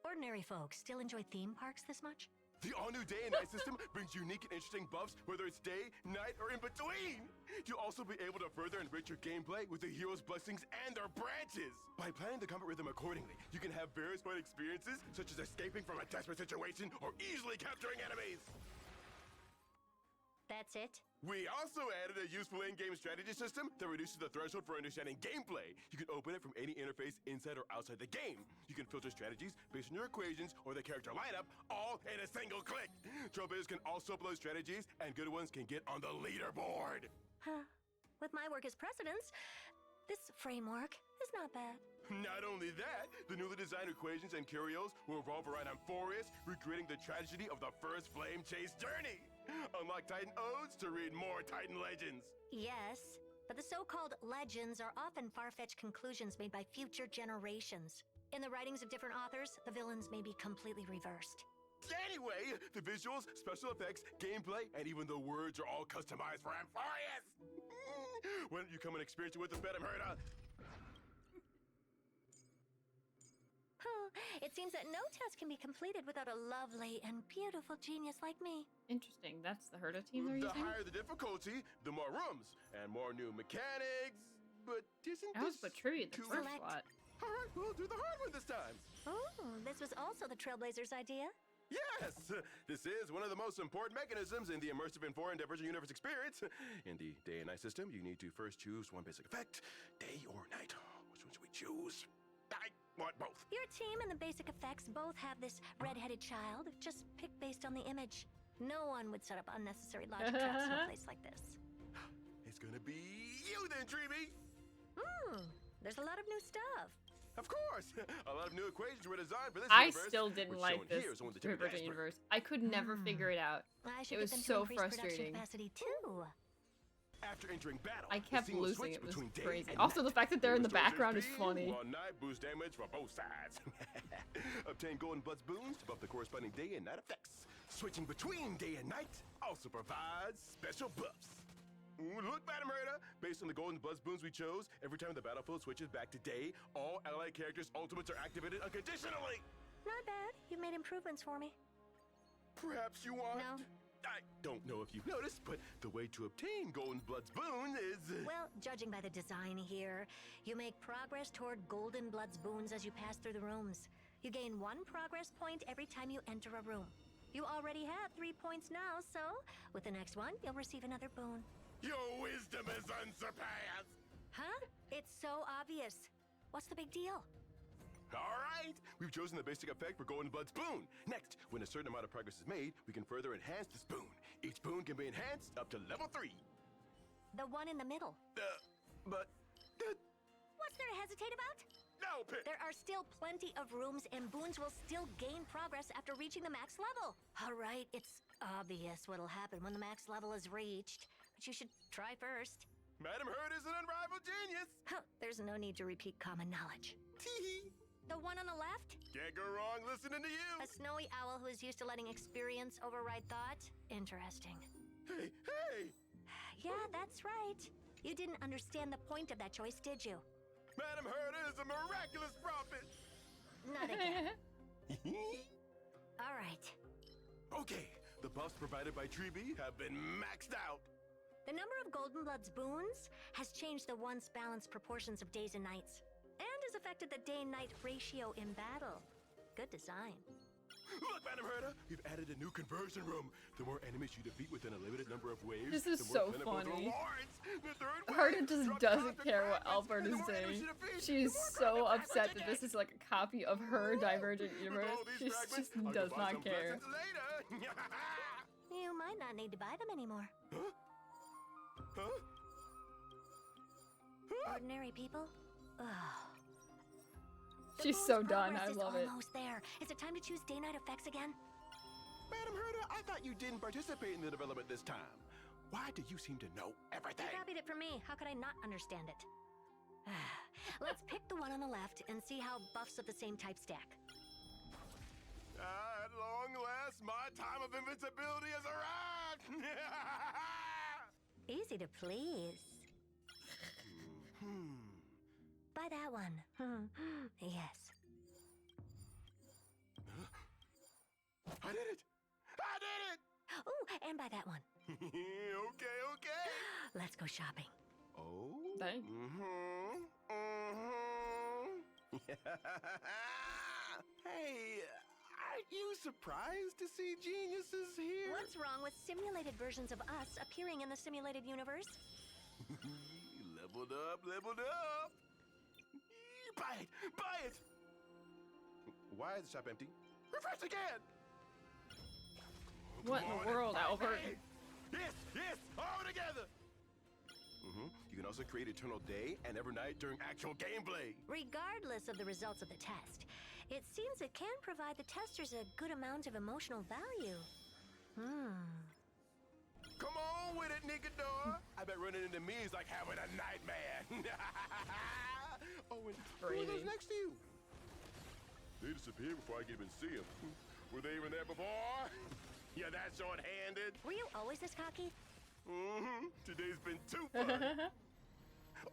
Ordinary folks still enjoy theme parks this much? The all-new day and night system brings unique and interesting buffs, whether it's day, night, or in between. You'll also be able to further enrich your gameplay with the heroes' blessings and their branches. By planning the combat rhythm accordingly, you can have various fun experiences, such as escaping from a desperate situation or easily capturing enemies. That's it? We also added a useful in-game strategy system that reduces the threshold for understanding gameplay. You can open it from any interface inside or outside the game. You can filter strategies based on your equations or the character lineup, all in a single click. Trailblazers can also upload strategies, and good ones can get on the leaderboard. Huh. With my work as precedence, this framework is not bad. Not only that, the newly designed equations and curios will revolve around Amphorius, recreating the tragedy of the first flame chase journey. Unlock Titan Odes to read more Titan legends. Yes, but the so-called legends are often far-fetched conclusions made by future generations. In the writings of different authors, the villains may be completely reversed. Anyway, the visuals, special effects, gameplay, and even the words are all customized for Amphorius. Why don't you come and experience it with us, Madam Herda? It seems that no test can be completed without a lovely and beautiful genius like me. Interesting. That's the Herda team they're The using? higher the difficulty, the more rooms and more new mechanics. But isn't That was this the trivia the too first Select. lot. All right, we'll do the hard one this time. Oh, this was also the Trailblazers' idea? Yes! This is one of the most important mechanisms in the immersive and foreign Divergent universe experience. In the day and night system, you need to first choose one basic effect, day or night. Which one should we choose? I want both. Your team and the basic effects both have this red-headed child. Just pick based on the image. No one would set up unnecessary logic traps in a place like this. It's gonna be you then, Dreamy! There's a lot of new stuff. Of course! A lot of new equations were designed for this I universe. still didn't which like shown this here is only the tip of the Divergent iceberg. universe. I could never figure it out. I should It get was them to so increase production frustrating. capacity too. After entering battle, I kept the scene will losing switch it. It was between day crazy. and Also, night. the fact that they're in the Restores your background is speed, funny. While night boosts damage for both sides. Obtain golden blood spoons to buff the corresponding day and night effects. Switching between day and night also provides special buffs. Look, Madam Herda, based on the golden blood spoons we chose, every time the battlefield switches back to day, all allied characters' ultimates are activated unconditionally. Not bad. You've made improvements for me. Perhaps you want... No, I don't know if you've noticed, but the way to obtain Golden Blood's boon is... Well, judging by the design here, you make progress toward Golden Blood's boons as you pass through the rooms. You gain 1 progress point every time you enter a room. You already have 3 points now, so with the next one, you'll receive another boon. Your wisdom is unsurpassed! Huh? It's so obvious. What's the big deal? All right, we've chosen the basic effect for Golden Blood's boon. Next, when a certain amount of progress is made, we can further enhance this boon. Each boon can be enhanced up to level 3. The one in the middle. But... What's there to hesitate about? No, Pit! There are still plenty of rooms, and boons will still gain progress after reaching the max level. All right, it's obvious what'll happen when the max level is reached, but you should try first. Madam Herd is an unrivaled genius! Huh, there's no need to repeat common knowledge. Tee-hee! The one on the left? Can't go wrong listening to you! A snowy owl who is used to letting experience override thought? Interesting. Hey, hey! Yeah, that's right. You didn't understand the point of that choice, did you? Madam Herd is a miraculous prophet! Not again. All right. Okay, the buffs provided by Treeby have been maxed out. The number of Golden Blood's boons has changed the once balanced proportions of days and nights, and has affected the day-night ratio in battle. Good design. Look, Madam Herda, we've added a new conversion room. The more enemies you defeat within a limited number of waves, This is the so more plentiful the funny. rewards. The third Herda wave, just drop doesn't the care what profits, Owlbert and the is more enemies saying. you defeat, She's the more so profit upset you that get. this is like a copy of her Divergent Universe. She just does not care. You might not need to buy them anymore. Huh? Ordinary people? Ugh. She's so done. I love it. Almost there. Is it time to choose day-night effects again? Madam Herda, I thought you didn't participate in the development this time. Why do you seem to know everything? You copied it from me. How could I not understand it? Let's pick the one on the left and see how buffs of the same type stack. At long last, my time of invincibility has arrived! Easy to please. Buy that one. Yes. I did it! I did it! Ooh, and buy that one. Okay. Let's go shopping. Oh? Thank. Hey, aren't you surprised to see geniuses here? What's wrong with simulated versions of us appearing in the simulated universe? Leveled up, leveled up! Buy it! Buy it! Why is the shop empty? Refresh again! What in the world, Owlbert? Yes! All together! You can also create eternal day and ever night during actual gameplay. Regardless of the results of the test, it seems it can provide the testers a good amount of emotional value. Come on with it, Nigador! I bet running into me is like having a nightmare. Oh, and who are those next to you? They disappeared before I could even see them. Were they even there before? Yeah, that's short-handed. Were you always this cocky? Today's been too fun.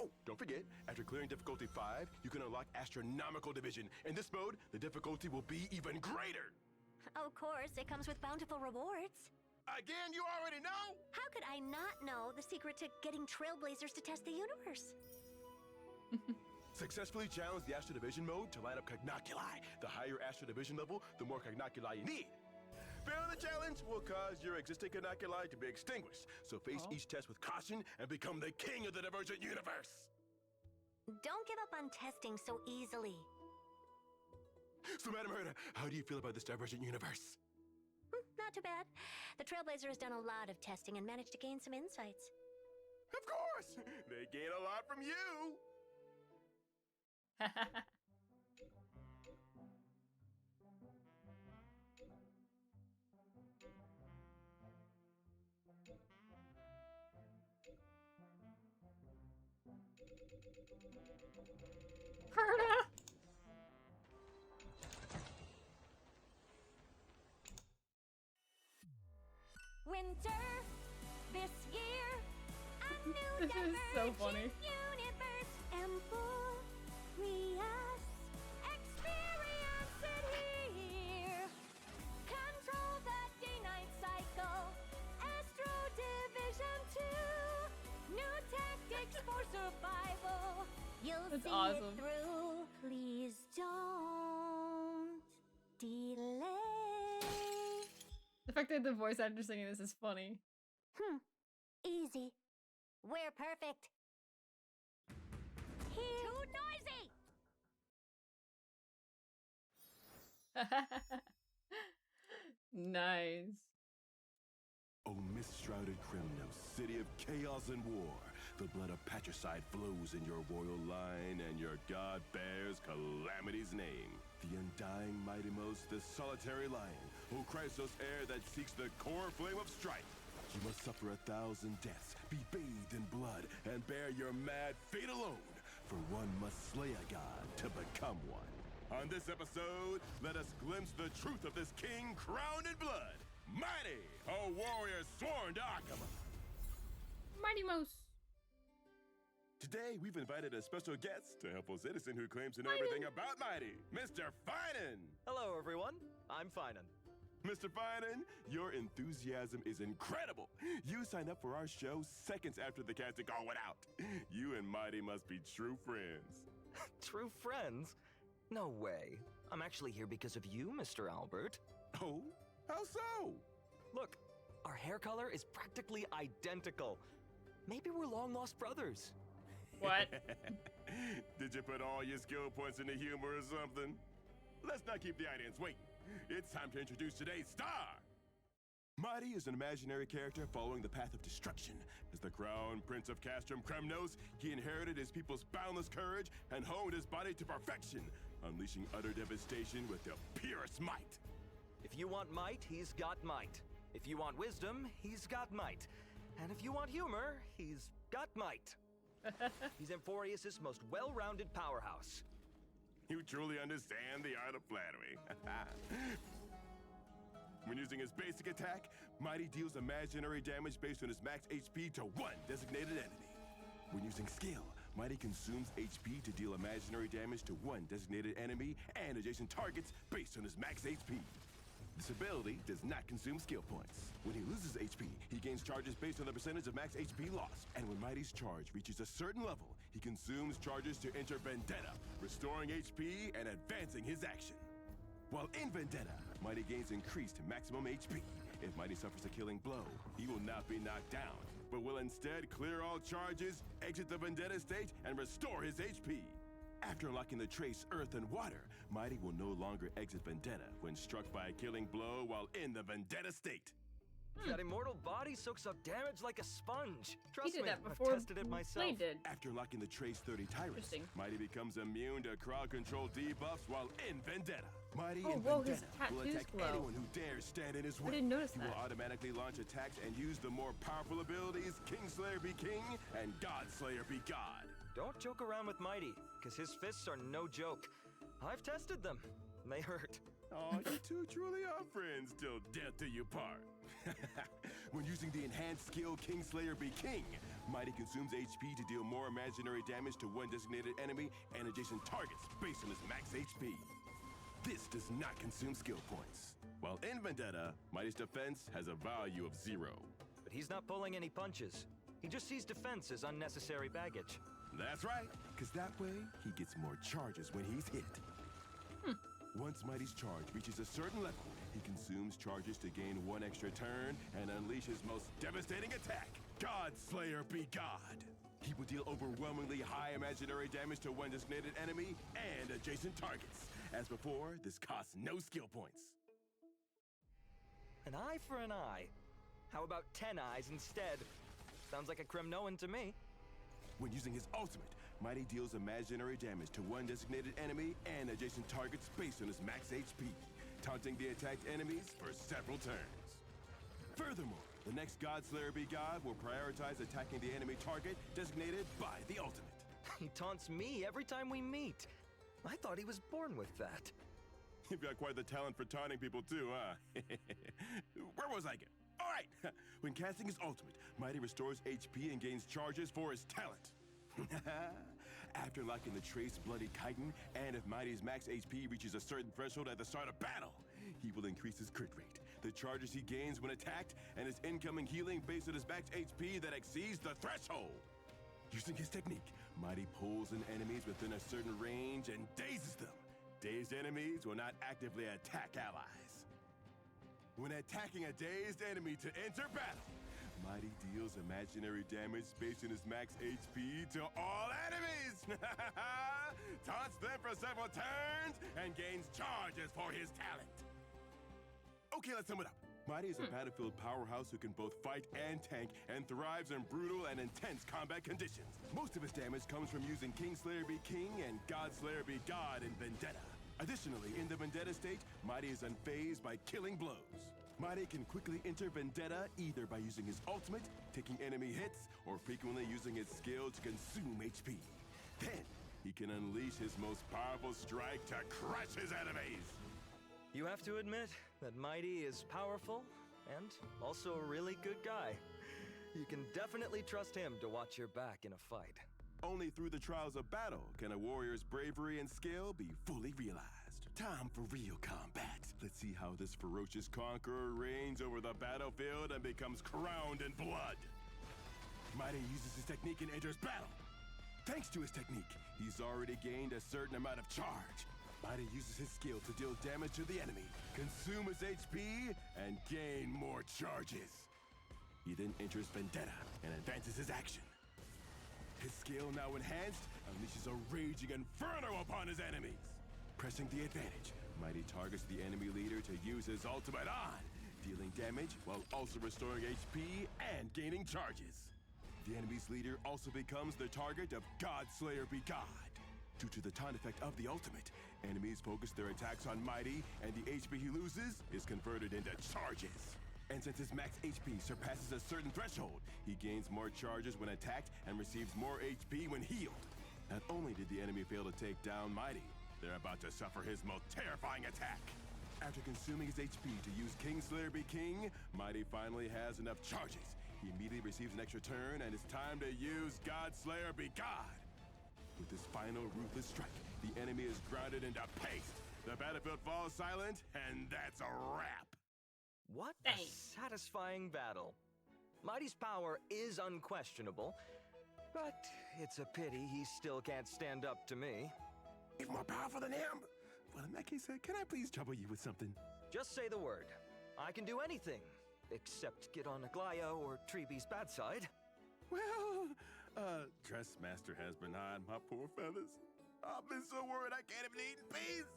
Oh, don't forget, after clearing difficulty 5, you can unlock Astronomical Division. In this mode, the difficulty will be even greater. Of course, it comes with bountiful rewards. Again, you already know? How could I not know the secret to getting trailblazers to test the universe? Successfully challenge the Astro Division mode to light up cognoculi. The higher Astro Division level, the more cognoculi you need. Failing the challenge will cause your existing cognoculi to be extinguished. So face each test with caution and become the king of the Divergent Universe. Don't give up on testing so easily. So, Madam Herda, how do you feel about this Divergent Universe? Not too bad. The Trailblazer has done a lot of testing and managed to gain some insights. Of course! They gain a lot from you! Winter, this year, a new This is so funny. universe, Emporious, experience it here. Control the day-night cycle, The fact that the voice actor singing this is funny. Easy. We're perfect. Too noisy! Nice. O mist-shrouded Kremnos, city of chaos and war, the blood of patricide flows in your royal line, and your god bears calamity's name. The undying Mightymost, the solitary lion, O Chrysos heir that seeks the core flame of strife. You must suffer 1,000 deaths, be bathed in blood, and bear your mad fate alone, for one must slay a god to become one. On this episode, let us glimpse the truth of this king crowned in blood. Mighty, a warrior sworn to Akama. Mightymost. Today, we've invited a special guest, a helpful citizen who claims to know everything about Mighty, Mr. Finan. Hello, everyone. I'm Finan. Mr. Finan, your enthusiasm is incredible. You signed up for our show seconds after the casting call went out. You and Mighty must be true friends. True friends? No way. I'm actually here because of you, Mr. Owlbert. Oh? How so? Look, our hair color is practically identical. Maybe we're long-lost brothers. What? Did you put all your skill points into humor or something? Let's not keep the audience waiting. It's time to introduce today's star. Mighty is an imaginary character following the path of destruction. As the crown prince of Castrum Kremnos, he inherited his people's boundless courage and honed his body to perfection, unleashing utter devastation with the purest might. If you want might, he's got might. If you want wisdom, he's got might. And if you want humor, he's got might. He's Emphorius' most well-rounded powerhouse. You truly understand the art of flattery. When using his basic attack, Mighty deals imaginary damage based on his max HP to one designated enemy. When using skill, Mighty consumes HP to deal imaginary damage to one designated enemy and adjacent targets based on his max HP. This ability does not consume skill points. When he loses HP, he gains charges based on the percentage of max HP lost. And when Mighty's charge reaches a certain level, he consumes charges to enter Vendetta, restoring HP and advancing his action. While in Vendetta, Mighty gains increased maximum HP. If Mighty suffers a killing blow, he will not be knocked down, but will instead clear all charges, exit the Vendetta state, and restore his HP. After unlocking the trace Earth and Water, Mighty will no longer exit Vendetta when struck by a killing blow while in the Vendetta state. That immortal body soaks up damage like a sponge. Trust He did me, that before I've tested it myself. Blade did. After unlocking the trace 30 Tyrants, Mighty becomes immune to crowd control debuffs while in Vendetta. Mighty in his Vendetta will tattoos attack glow. anyone who dares stand in his way. I didn't notice He that. will automatically launch attacks and use the more powerful abilities Kingslayer be King and Godslayer be God. Don't joke around with Mighty, because his fists are no joke. I've tested them. They hurt. Oh, you two truly are friends till death do you part. When using the enhanced skill Kingslayer be King, Mighty consumes HP to deal more imaginary damage to one designated enemy and adjacent targets based on his max HP. This does not consume skill points. While in Vendetta, Mighty's defense has a value of 0. But he's not pulling any punches. He just sees defense as unnecessary baggage. That's right, because that way he gets more charges when he's hit. Once Mighty's charge reaches a certain level, he consumes charges to gain one extra turn and unleash his most devastating attack, Godslayer be God. He will deal overwhelmingly high imaginary damage to one designated enemy and adjacent targets. As before, this costs no skill points. An eye for an eye. How about 10 eyes instead? Sounds like a Kremnoan to me. When using his ultimate, Mighty deals imaginary damage to one designated enemy and adjacent targets based on his max HP, taunting the attacked enemies for several turns. Furthermore, the next Godslayer be God will prioritize attacking the enemy target designated by the ultimate. He taunts me every time we meet. I thought he was born with that. You've got quite the talent for taunting people too, huh? Where was I again? All right! When casting his ultimate, Mighty restores HP and gains charges for his talent. After unlocking the trace Bloody Chitin, and if Mighty's max HP reaches a certain threshold at the start of battle, he will increase his crit rate, the charges he gains when attacked, and his incoming healing based on his max HP that exceeds the threshold. Using his technique, Mighty pulls in enemies within a certain range and dazes them. Dazed enemies will not actively attack allies. When attacking a dazed enemy to enter battle, Mighty deals imaginary damage based on his max HP to all enemies! Taunts them for several turns and gains charges for his talent. Okay, let's sum it up. Mighty is a battlefield powerhouse who can both fight and tank and thrives in brutal and intense combat conditions. Most of his damage comes from using Kingslayer be King and Godslayer be God in Vendetta. Additionally, in the Vendetta state, Mighty is unfazed by killing blows. Mighty can quickly enter Vendetta either by using his ultimate, taking enemy hits, or frequently using his skill to consume HP. Then, he can unleash his most powerful strike to crush his enemies! You have to admit that Mighty is powerful and also a really good guy. You can definitely trust him to watch your back in a fight. Only through the trials of battle can a warrior's bravery and skill be fully realized. Time for real combat. Let's see how this ferocious conqueror reigns over the battlefield and becomes crowned in blood. Mighty uses his technique and enters battle. Thanks to his technique, he's already gained a certain amount of charge. Mighty uses his skill to deal damage to the enemy, consume his HP, and gain more charges. He then enters Vendetta and advances his action. His skill, now enhanced, unleashes a raging inferno upon his enemies. Pressing the advantage, Mighty targets the enemy leader to use his ultimate on, dealing damage while also restoring HP and gaining charges. The enemy's leader also becomes the target of Godslayer be God. Due to the taunt effect of the ultimate, enemies focus their attacks on Mighty, and the HP he loses is converted into charges. And since his max HP surpasses a certain threshold, he gains more charges when attacked and receives more HP when healed. Not only did the enemy fail to take down Mighty, they're about to suffer his most terrifying attack. After consuming his HP to use Kingslayer be King, Mighty finally has enough charges. He immediately receives an extra turn, and it's time to use Godslayer be God. With this final ruthless strike, the enemy is grounded into paste. The battlefield falls silent, and that's a wrap. What a satisfying battle. Mighty's power is unquestionable, but it's a pity he still can't stand up to me. Even more powerful than him? Well, in that case, can I please trouble you with something? Just say the word. I can do anything, except get on Aglaya or Treebee's bad side. Well, Dressmaster has been hiding my poor feathers. I've been so worried I can't even eat in peace.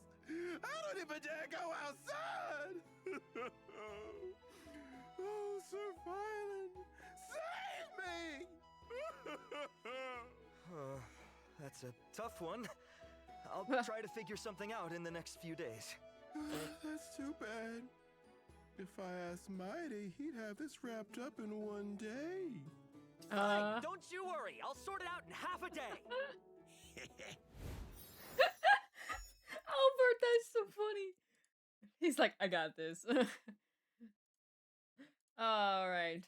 I don't even dare go outside. Oh, Sir Violin, save me! That's a tough one. I'll try to figure something out in the next few days. That's too bad. If I asked Mighty, he'd have this wrapped up in one day. Fine, don't you worry. I'll sort it out in half a day. Owlbert, that's so funny. He's like, I got this. All right.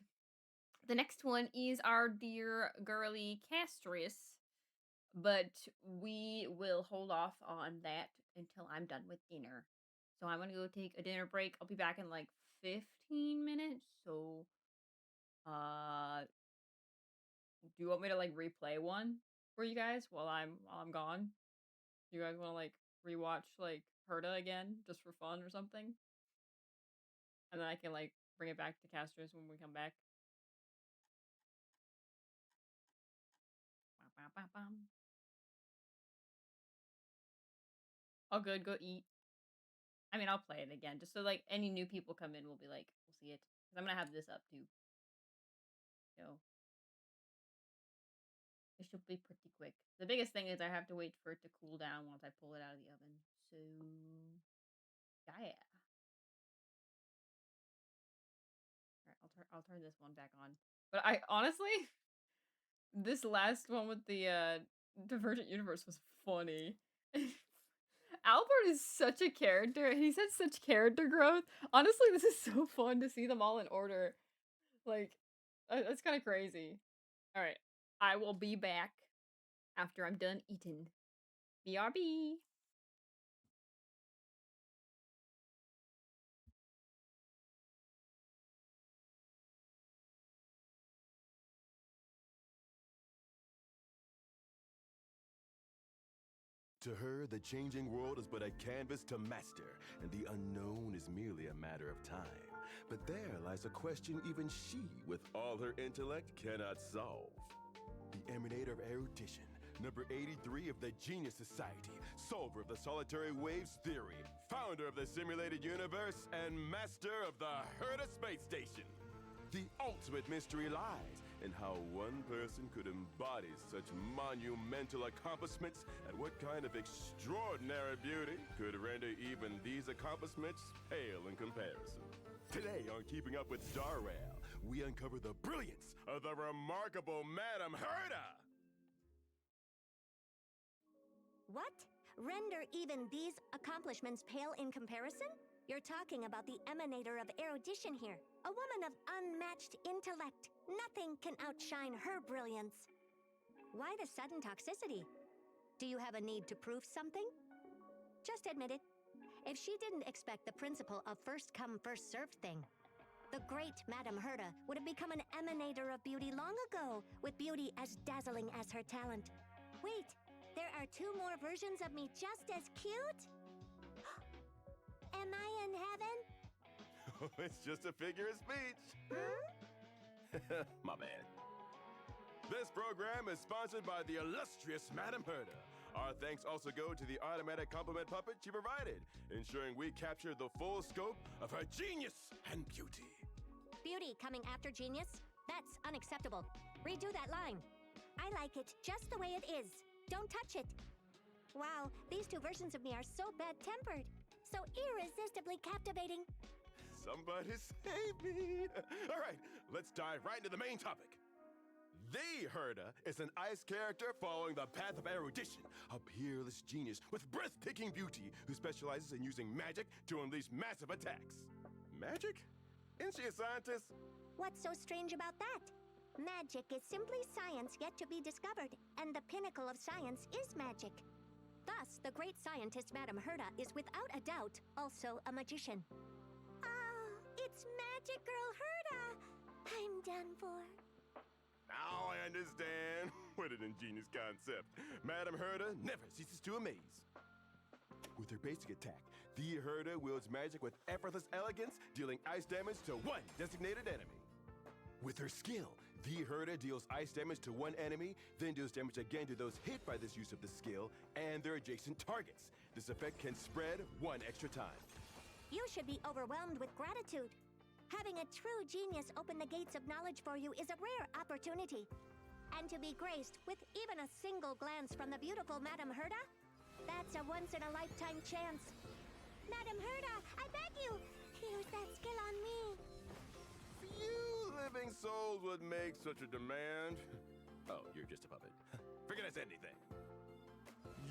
The next one is our dear girly Castress, but we will hold off on that until I'm done with dinner. So I'm gonna go take a dinner break. I'll be back in like 15 minutes. So, do you want me to like replay one for you guys while I'm gone? You guys want to like rewatch like Herda again just for fun or something? And then I can like bring it back to Castress when we come back. Oh, good. Go eat. I mean, I'll play it again just so like any new people come in, we'll be like, we'll see it. 'Cause I'm gonna have this up too. So it should be pretty quick. The biggest thing is I have to wait for it to cool down once I pull it out of the oven. So yeah. All right, I'll turn this one back on. But I honestly, this last one with the Divergent Universe was funny. Owlbert is such a character. He's had such character growth. Honestly, this is so fun to see them all in order. Like, that's kind of crazy. All right, I will be back after I'm done eating. BRB. To her, the changing world is but a canvas to master, and the unknown is merely a matter of time. But there lies a question even she, with all her intellect, cannot solve. The emanator of erudition, number 83 of the Genius Society, solver of the solitary waves theory, founder of the simulated universe, and master of the Herta space station. The ultimate mystery lies in how one person could embody such monumental accomplishments, and what kind of extraordinary beauty could render even these accomplishments pale in comparison. Today on Keeping Up with Star Rail, we uncover the brilliance of the remarkable Madame Herta! What? Render even these accomplishments pale in comparison? You're talking about the emanator of erudition here, a woman of unmatched intellect. Nothing can outshine her brilliance. Why the sudden toxicity? Do you have a need to prove something? Just admit it. If she didn't expect the principle of first come, first served thing, the great Madame Herta would have become an emanator of beauty long ago, with beauty as dazzling as her talent. Wait, there are 2 more versions of me just as cute? Am I in heaven? It's just a figure of speech. My bad. This program is sponsored by the illustrious Madame Herta. Our thanks also go to the automatic compliment puppet she provided, ensuring we capture the full scope of her genius and beauty. Beauty coming after genius? That's unacceptable. Redo that line. I like it just the way it is. Don't touch it. Wow, these 2 versions of me are so bad-tempered, so irresistibly captivating. Somebody save me. All right, let's dive right into the main topic. The Herta is an ice character following the path of erudition, a peerless genius with breathtaking beauty who specializes in using magic to unleash massive attacks. Magic? Isn't she a scientist? What's so strange about that? Magic is simply science yet to be discovered, and the pinnacle of science is magic. Thus, the great scientist Madame Herta is without a doubt also a magician. Oh, it's Magic Girl Herta! I'm done for. Now I understand. What an ingenious concept. Madame Herta never ceases to amaze. With her basic attack, the Herta wields magic with effortless elegance, dealing ice damage to 1 designated enemy. With her skill, the Herta deals ice damage to 1 enemy, then deals damage again to those hit by this use of the skill and their adjacent targets. This effect can spread 1 extra time. You should be overwhelmed with gratitude. Having a true genius open the gates of knowledge for you is a rare opportunity. And to be graced with even a single glance from the beautiful Madame Herta? That's a once-in-a-lifetime chance. Madame Herta, I beg you, use that skill on me. Few living souls would make such a demand. Oh, you're just a puppet. Forget I said anything.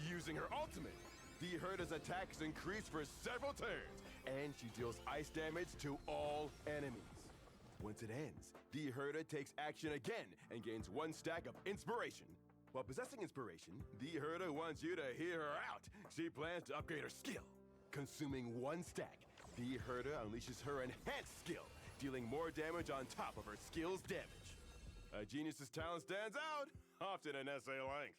Using her ultimate, the Herta's attack is increased for several turns, and she deals ice damage to all enemies. Once it ends, the Herta takes action again and gains 1 stack of inspiration. While possessing inspiration, the Herta wants you to hear her out. She plans to upgrade her skill. Consuming 1 stack, the Herta unleashes her enhanced skill, dealing more damage on top of her skill's damage. A genius's talent stands out, often an essay length.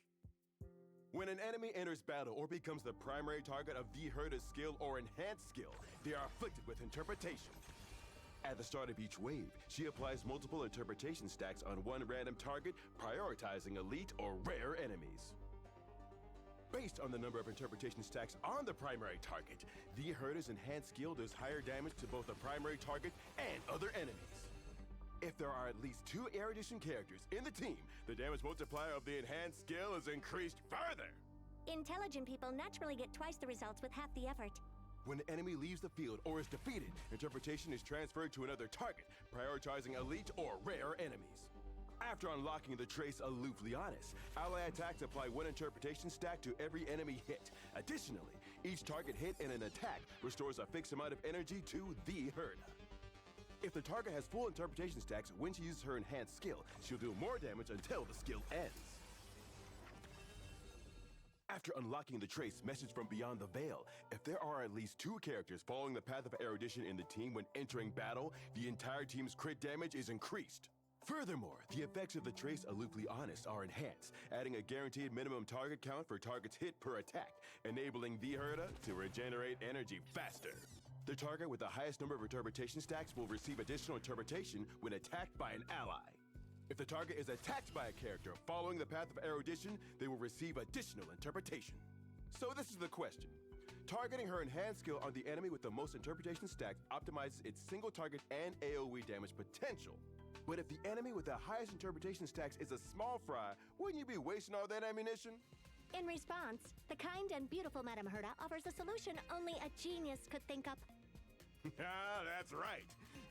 When an enemy enters battle or becomes the primary target of the Herta's skill or enhanced skill, they are afflicted with interpretation. At the start of each wave, she applies multiple interpretation stacks on 1 random target, prioritizing elite or rare enemies. Based on the number of interpretation stacks on the primary target, the Herta's enhanced skill does higher damage to both the primary target and other enemies. If there are at least 2 erudition characters in the team, the damage multiplier of the enhanced skill is increased further. Intelligent people naturally get twice the results with half the effort. When an enemy leaves the field or is defeated, interpretation is transferred to another target, prioritizing elite or rare enemies. After unlocking the trace Aloofly Honest, ally attacks apply 1 interpretation stack to every enemy hit. Additionally, each target hit in an attack restores a fixed amount of energy to the Herta. If the target has full interpretation stacks when she uses her enhanced skill, she'll do more damage until the skill ends. After unlocking the trace Message from Beyond the Veil, if there are at least 2 characters following the path of erudition in the team when entering battle, the entire team's crit damage is increased. Furthermore, the effects of the trace Aloofly Honest are enhanced, adding a guaranteed minimum target count for targets hit per attack, enabling the Herta to regenerate energy faster. The target with the highest number of interpretation stacks will receive additional interpretation when attacked by an ally. If the target is attacked by a character following the path of erudition, they will receive additional interpretation. So this is the question. Targeting her enhanced skill on the enemy with the most interpretation stacks optimizes its single target and AoE damage potential. But if the enemy with the highest interpretation stacks is a small fry, wouldn't you be wasting all that ammunition? In response, the kind and beautiful Madame Herda offers a solution only a genius could think up. Ah, that's right.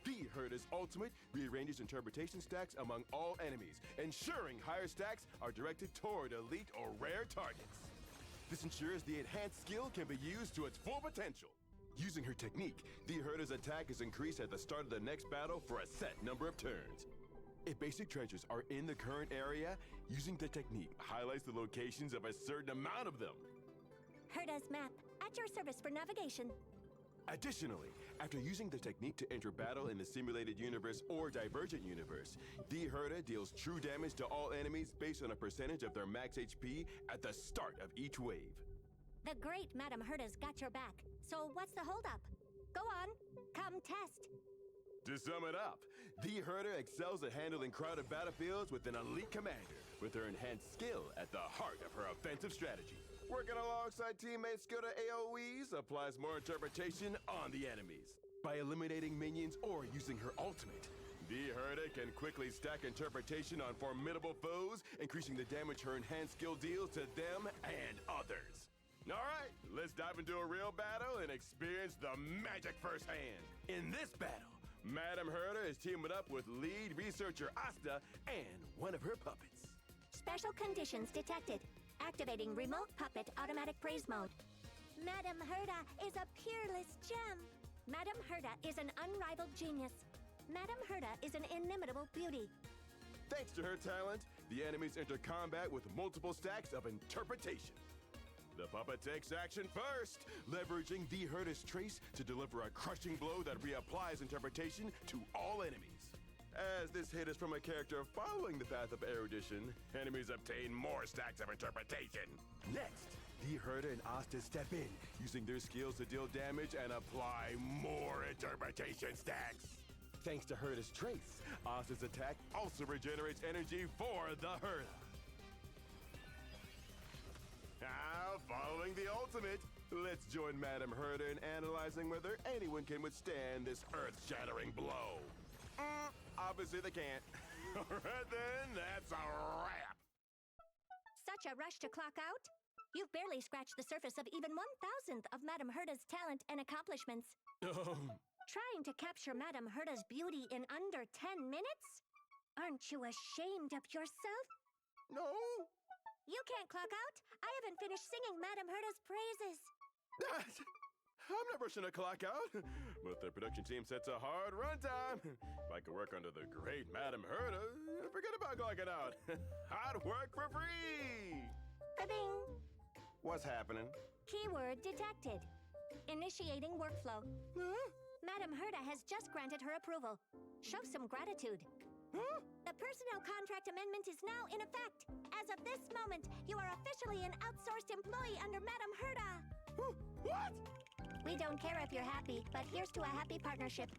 The Herda's ultimate rearranges interpretation stacks among all enemies, ensuring higher stacks are directed toward elite or rare targets. This ensures the enhanced skill can be used to its full potential. Using her technique, the Herda's attack is increased at the start of the next battle for a set number of turns. If basic treasures are in the current area, using the technique highlights the locations of a certain amount of them. Herda's map, at your service for navigation. Additionally, after using the technique to enter battle in the simulated universe or divergent universe, the Herda deals true damage to all enemies based on a percentage of their max HP at the start of each wave. The great Madame Herda's got your back, so what's the holdup? Go on, come test. To sum it up, the Herda excels at handling crowded battlefields with an elite commander, with her enhanced skill at the heart of her offensive strategy. Working alongside teammates' skill to AoEs applies more interpretation on the enemies. By eliminating minions or using her ultimate, the Herda can quickly stack interpretation on formidable foes, increasing the damage her enhanced skill deals to them and others. Alright, let's dive into a real battle and experience the magic firsthand. In this battle, Madame Herda is teaming up with lead researcher Asta and one of her puppets. Special conditions detected. Activating remote puppet automatic praise mode. Madame Herda is a peerless gem. Madame Herda is an unrivaled genius. Madame Herda is an inimitable beauty. Thanks to her talent, the enemies enter combat with multiple stacks of interpretation. The puppet takes action first, leveraging the Herda's trace to deliver a crushing blow that reapplies interpretation to all enemies. As this hit is from a character following the path of erudition, enemies obtain more stacks of interpretation. Next, the Herda and Asta step in, using their skills to deal damage and apply more interpretation stacks. Thanks to Herda's trace, Asta's attack also regenerates energy for the Herda. Now, following the ultimate, let's join Madame Herda in analyzing whether anyone can withstand this earth-shattering blow. Obviously they can't. Alright then, that's a wrap. Such a rush to clock out? You've barely scratched the surface of even 1,000th of Madame Herda's talent and accomplishments. Trying to capture Madame Herda's beauty in under 10 minutes? Aren't you ashamed of yourself? No. You can't clock out. I haven't finished singing Madame Herda's praises. I'm not rushing to clock out, but the production team sets a hard runtime. If I could work under the great Madame Herda, forget about clocking out. I'd work for free. Ka-ding. What's happening? Keyword detected. Initiating workflow. Huh? Madame Herda has just granted her approval. Show some gratitude. Huh? The personnel contract amendment is now in effect. As of this moment, you are officially an outsourced employee under Madame Herda. What? We don't care if you're happy, but here's to a happy partnership.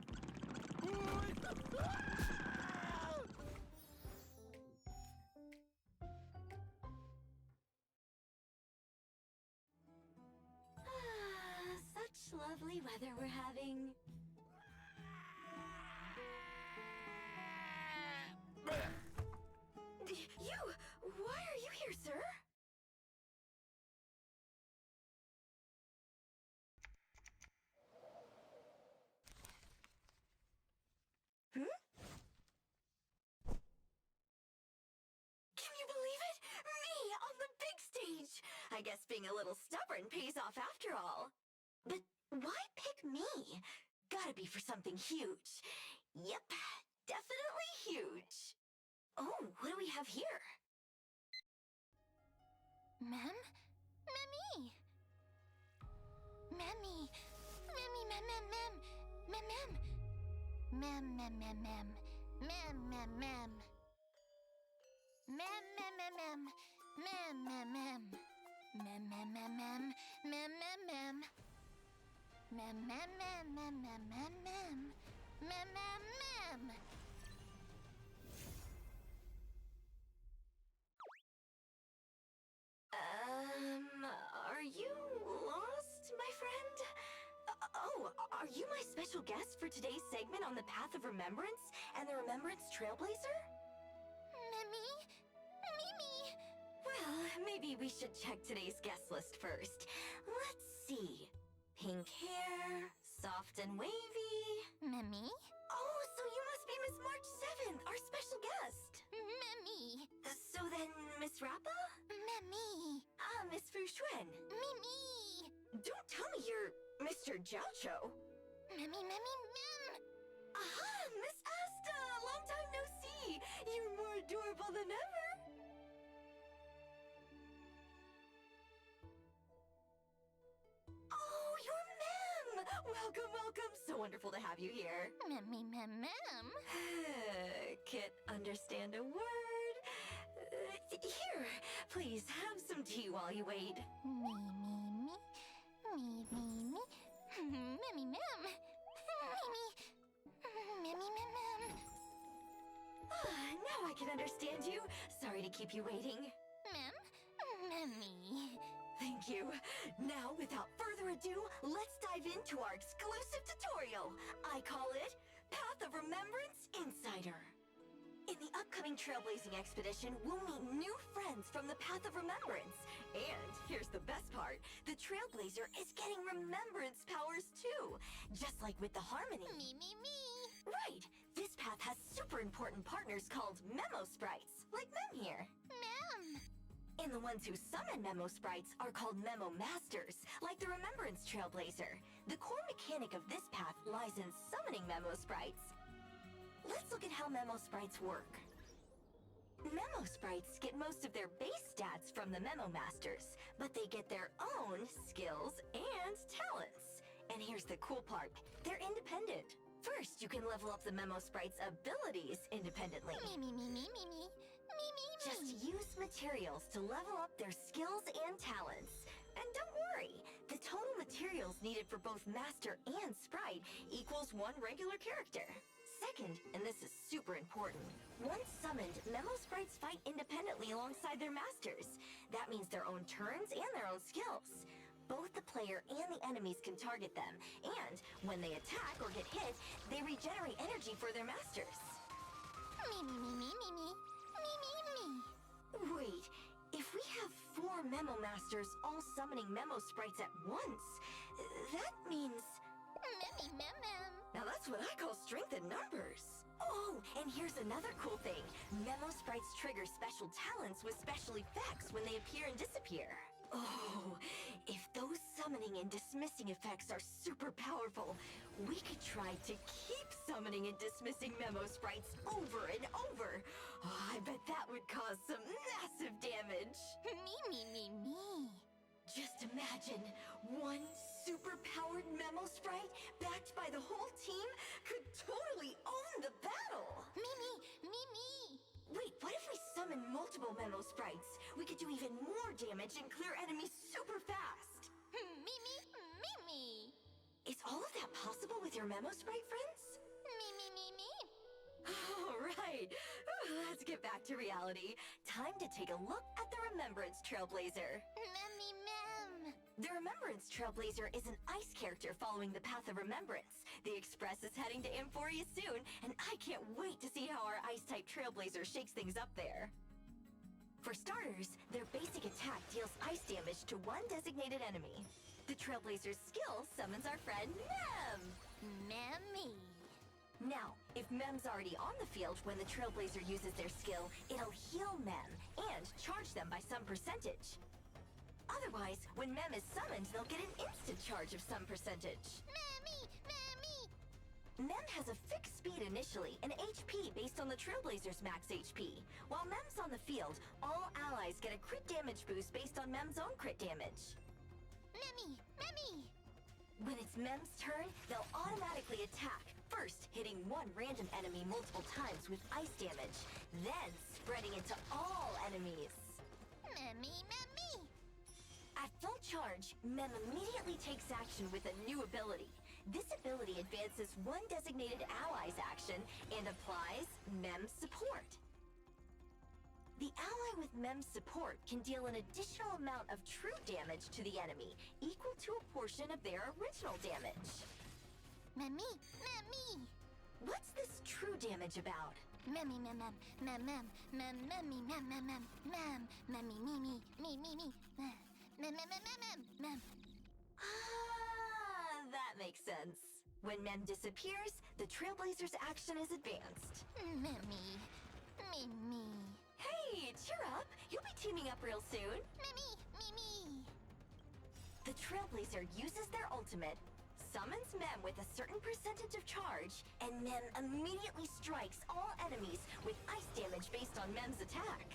Such lovely weather we're having. Why are you here, sir? Can you believe it? Me on the big stage! I guess being a little stubborn pays off after all. But why pick me? Gotta be for something huge. Yep, definitely huge. Oh, what do we have here? Mem? Memmy! Memmy! Memmy, mem, mem, mem! Mem, mem! Mem, mem, mem, mem! Mem, mem, mem! Mem, mem, mem, mem! Mem, mem, mem! Mem, mem, mem, mem! Mem, mem, mem! Mem, mem, mem, mem, mem, mem, mem. Mem, mem, mem. Are you lost, my friend? Are you my special guest for today's segment on the Path of Remembrance and the Remembrance Trailblazer? Mimi? Mimi! Well, maybe we should check today's guest list first. Let's see. Pink hair, soft and wavy. Mimi? Oh, so you must be Miss March 7th, our special guest. Mimi! So then, Miss Rappa? Mimi! Miss Fu Xuan. Mimi! Don't tell me you're Mr. Jiaocho. Mimi, Mimi, Mim! Aha, Miss Asta! Long time no see! You're more adorable than ever! Oh, you're Mem! Welcome, welcome! So wonderful to have you here. Mimi, Mem, Mem! Can't understand a word. Here, please have some tea while you wait. Me, me, me. Me, me, me. Mimi, Mem! Mimi! Mimi, Mem, Mem! Now I can understand you. Sorry to keep you waiting. Mem? Mimi. Thank you. Now, without further ado, let's dive into our exclusive tutorial. I call it Path of Remembrance Insider. In the upcoming trailblazing expedition, we'll meet new friends from the Path of Remembrance. And here's the best part. The trailblazer is getting remembrance powers too. Just like with the Harmony. Me, me, me. Right. This path has super important partners called Memo Sprites, like Mem here. Mem! And the ones who summon Memo Sprites are called Memo Masters, like the Remembrance Trailblazer. The core mechanic of this path lies in summoning Memo Sprites. Let's look at how Memo Sprites work. Memo Sprites get most of their base stats from the Memo Masters, but they get their own skills and talents. And here's the cool part. They're independent. First, you can level up the Memo Sprites' abilities independently. Me, me, me, me, me, me. Me, me, me. Just use materials to level up their skills and talents. And don't worry, the total materials needed for both Master and Sprite equals one regular character. Second, and this is super important, once summoned, Memo Sprites fight independently alongside their masters. That means their own turns and their own skills. Both the player and the enemies can target them, and when they attack or get hit, they regenerate energy for their masters. Me, me, me, me, me, me. Me, me, me. Wait, if we have 4 Memo Masters all summoning Memo Sprites at once, that means... Memi, mem, mem. Now that's what I call strength in numbers. Oh, and here's another cool thing. Memo Sprites trigger special talents with special effects when they appear and disappear. Oh, if those summoning and dismissing effects are super powerful, we could try to keep summoning and dismissing Memo Sprites over and over. Oh, I bet that would cause some massive damage. Me, me, me, me. Just imagine, one super-powered Memo Sprite backed by the whole team could totally own the battle! Me, me, me, me! Wait, what if we summon multiple Memo Sprites? We could do even more damage and clear enemies super fast! Me, me, me, me! Is all of that possible with your Memo Sprite friends? Me, me, me, me! All right, let's get back to reality. Time to take a look at the Remembrance Trailblazer. Memmy, mem! The Remembrance Trailblazer is an ice character following the Path of Remembrance. The Express is heading to Emphoria soon, and I can't wait to see how our Ice-type Trailblazer shakes things up there. For starters, their basic attack deals ice damage to one designated enemy. The Trailblazer's skill summons our friend Mem! Memmy! Now, if Mem's already on the field when the Trailblazer uses their skill, it'll heal Mem and charge them by some percentage. Otherwise, when Mem is summoned, they'll get an instant charge of some percentage. Memmy! Memmy! Mem has a fixed speed initially, and HP based on the Trailblazer's max HP. While Mem's on the field, all allies get a crit damage boost based on Mem's own crit damage. Memmy! Memmy! When it's Mem's turn, they'll automatically attack, first hitting one random enemy multiple times with ice damage, then spreading it to all enemies. Memmy! Memmy! At full charge, Mem immediately takes action with a new ability. This ability advances one designated ally's action and applies Mem support. The ally with Mem's support can deal an additional amount of true damage to the enemy, equal to a portion of their original damage. Memmy. What's this true damage about? Memmy, mem, memmy, mem. Ah, that makes sense. When Mem disappears, the Trailblazer's action is advanced. Memmy. Hey, cheer up! You'll be teaming up real soon. Memmy. The Trailblazer uses their ultimate, summons Mem with a certain percentage of charge, and Mem immediately strikes all enemies with ice damage based on Mem's attack.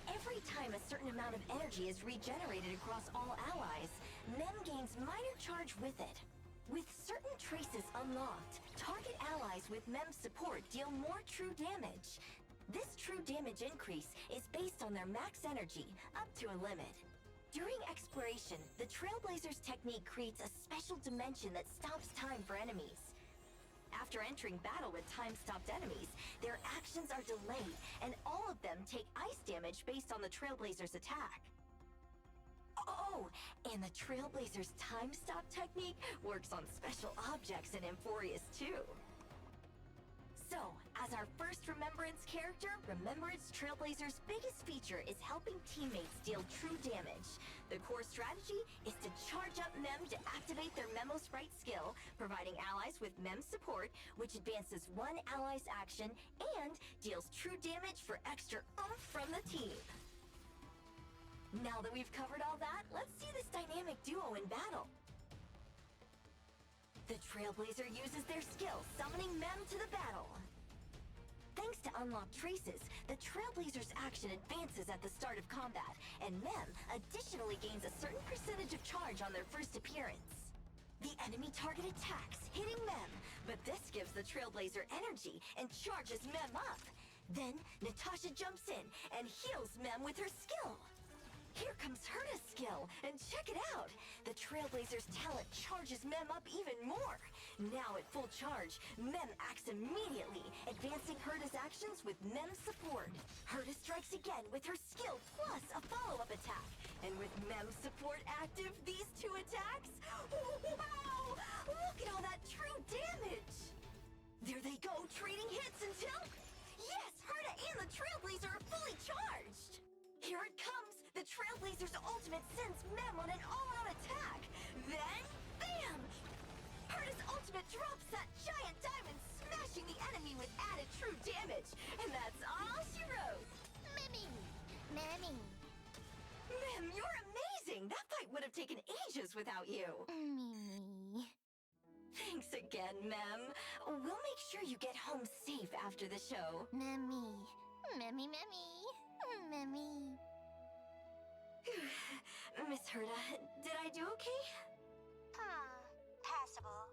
Every time a certain amount of energy is regenerated across all allies, Mem gains minor charge with it. With certain traces unlocked, target allies with Mem's support deal more true damage. This true damage increase is based on their max energy, up to a limit. During exploration, the Trailblazer's technique creates a special dimension that stops time for enemies. After entering battle with time-stopped enemies, their actions are delayed, and all of them take ice damage based on the Trailblazer's attack. Oh, and the Trailblazer's time-stop technique works on special objects in Amphorius too. So, as our first Remembrance character, Remembrance Trailblazer's biggest feature is helping teammates deal true damage. The core strategy is to charge up Mem to activate their Memo Sprite skill, providing allies with Mem support, which advances one ally's action and deals true damage for extra oomph from the team. Now that we've covered all that, let's see this dynamic duo in battle. The Trailblazer uses their skill, summoning Mem to the battle. Thanks to unlocked traces, the Trailblazer's action advances at the start of combat, and Mem additionally gains a certain percentage of charge on their first appearance. The enemy target attacks, hitting Mem, but this gives the Trailblazer energy and charges Mem up. Then, Natasha jumps in and heals Mem with her skill. Here comes Herta's skill, and check it out! The Trailblazer's talent charges Mem up even more. Now at full charge, Mem acts immediately, advancing Herta's actions with Mem's support. Herta strikes again with her skill plus a follow-up attack. And with Mem's support active, these two attacks... Wow! Look at all that true damage! There they go, trading hits until... Yes! Herta and the Trailblazer are fully charged! Here it comes! The Trailblazer's ultimate sends Mem on an all-out attack. Then, bam! Herta's ultimate drops that giant diamond, smashing the enemy with added true damage. And that's all she wrote. Memmy. Mem, you're amazing! That fight would have taken ages without you. Memmy. Thanks again, Mem. We'll make sure you get home safe after the show. Memmy. Miss Herta, did I do okay? Passable.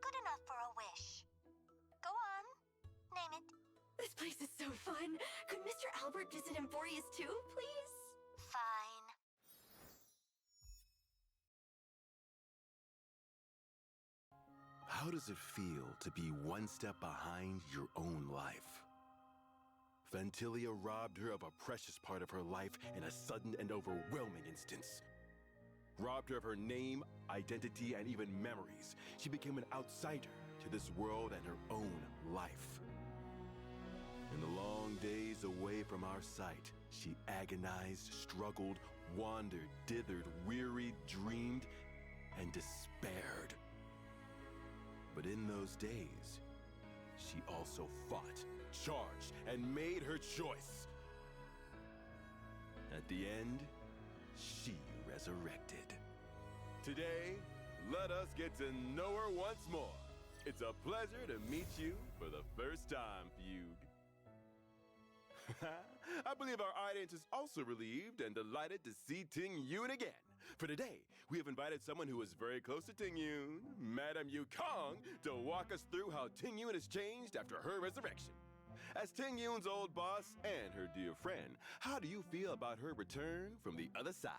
Good enough for a wish. Go on. Name it. This place is so fun. Could Mr. Owlbert visit Amphorius too, please? Fine. How does it feel to be one step behind your own life? Ventilia robbed her of a precious part of her life in a sudden and overwhelming instance. Robbed her of her name, identity, and even memories. She became an outsider to this world and her own life. In the long days away from our sight, she agonized, struggled, wandered, dithered, wearied, dreamed, and despaired. But in those days, she also fought, charged, and made her choice. At the end, she resurrected. Today, let us get to know her once more. It's a pleasure to meet you for the first time, Fugue. I believe our audience is also relieved and delighted to see Ting Yun again. For today, we have invited someone who is very close to Ting Yun, Madame Yu Kong, to walk us through how Ting Yun has changed after her resurrection. As Ting Yoon's old boss and her dear friend, how do you feel about her return from the other side?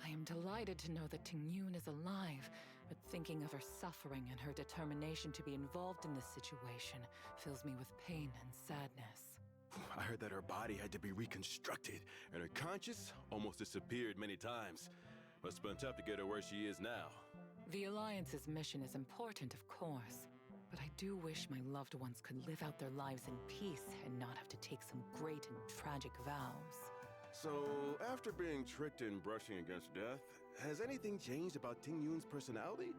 I am delighted to know that Ting Yoon is alive, but thinking of her suffering and her determination to be involved in this situation fills me with pain and sadness. I heard that her body had to be reconstructed, and her conscience almost disappeared many times. Must have been tough to get her where she is now. The Alliance's mission is important, of course, but I do wish my loved ones could live out their lives in peace and not have to take some great and tragic vows. So, after being tricked and brushing against death, has anything changed about Ting Yoon's personality?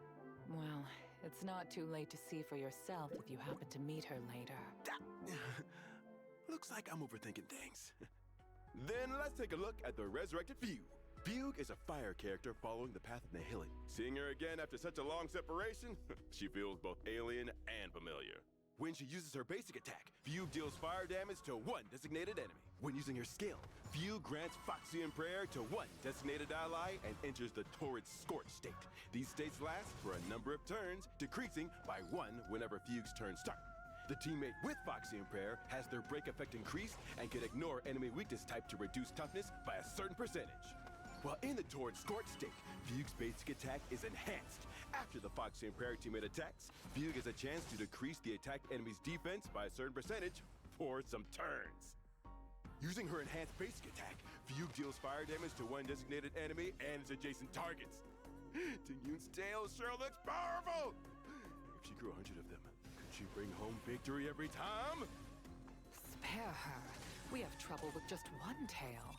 Well, it's not too late to see for yourself if you happen to meet her later. Looks like I'm overthinking things. Then let's take a look at the resurrected Fugue. Fugue is a fire character following the path of Nihilin. Seeing her again after such a long separation, she feels both alien and familiar. When she uses her basic attack, Fugue deals fire damage to one designated enemy. When using her skill, Fugue grants Foxian Prayer to one designated ally and enters the Torrid Scorch state. These states last for a number of turns, decreasing by one whenever Fugue's turns start. The teammate with Foxian Prayer has their break effect increased and can ignore enemy weakness type to reduce toughness by a certain percentage. While in the Torrid Scorch state, Fugue's basic attack is enhanced. After the Foxian Prayer teammate attacks, Fugue has a chance to decrease the attacked enemy's defense by a certain percentage for some turns. Using her enhanced basic attack, Fugue deals fire damage to one designated enemy and its adjacent targets. Ting Yoon's tail sure looks powerful! If she grew 100 of them, could she bring home victory every time? Spare her. We have trouble with just one tail.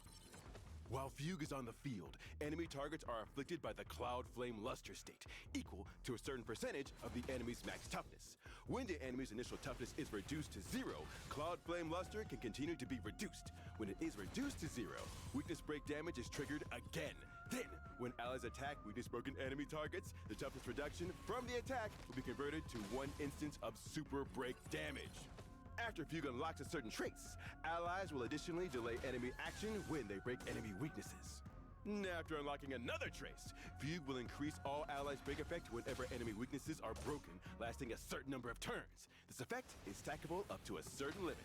While Fugue is on the field, enemy targets are afflicted by the Cloud Flame Luster state, equal to a certain percentage of the enemy's max toughness. When the enemy's initial toughness is reduced to 0, Cloud Flame Luster can continue to be reduced. When it is reduced to 0, weakness break damage is triggered again. Then, when allies attack weakness broken enemy targets, the toughness reduction from the attack will be converted to one instance of super break damage. After Fugue unlocks a certain trace, allies will additionally delay enemy action when they break enemy weaknesses. After unlocking another trace, Fugue will increase all allies' break effect whenever enemy weaknesses are broken, lasting a certain number of turns. This effect is stackable up to a certain limit.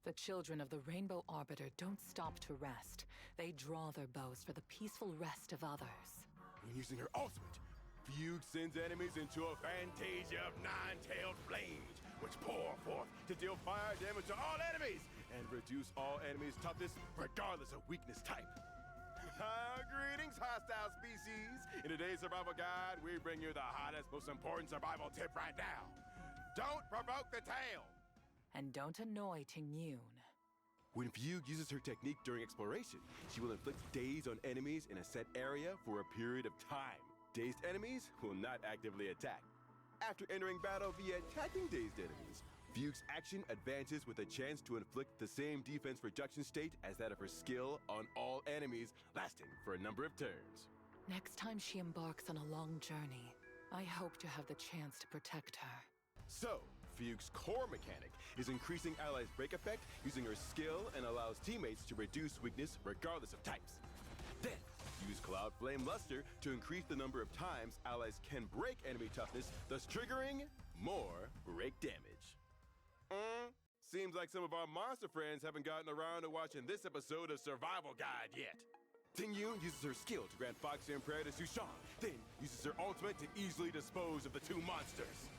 The children of the Rainbow Arbiter don't stop to rest. They draw their bows for the peaceful rest of others. When using her ultimate, Fugue sends enemies into a fantasia of nine-tailed flames, which pour forth to deal fire damage to all enemies and reduce all enemies' toughness regardless of weakness type. Greetings, hostile species! In today's survival guide, we bring you the hottest, most important survival tip right now. Don't provoke the tail! And don't annoy Ting Yoon. When Fugue uses her technique during exploration, she will inflict daze on enemies in a set area for a period of time. Dazed enemies will not actively attack. After entering battle via attacking dazed enemies, Fugue's action advances with a chance to inflict the same defense reduction state as that of her skill on all enemies, lasting for a number of turns. Next time she embarks on a long journey, I hope to have the chance to protect her. So, Fugue's core mechanic is increasing allies' break effect using her skill and allows teammates to reduce weakness regardless of types. Then, use Cloud Flame Luster to increase the number of times allies can break enemy toughness, thus triggering more break damage. Seems like some of our monster friends haven't gotten around to watching this episode of Survival Guide yet. Ting Yoon uses her skill to grant Foxian Prayer to Sushang, then uses her ultimate to easily dispose of the two monsters.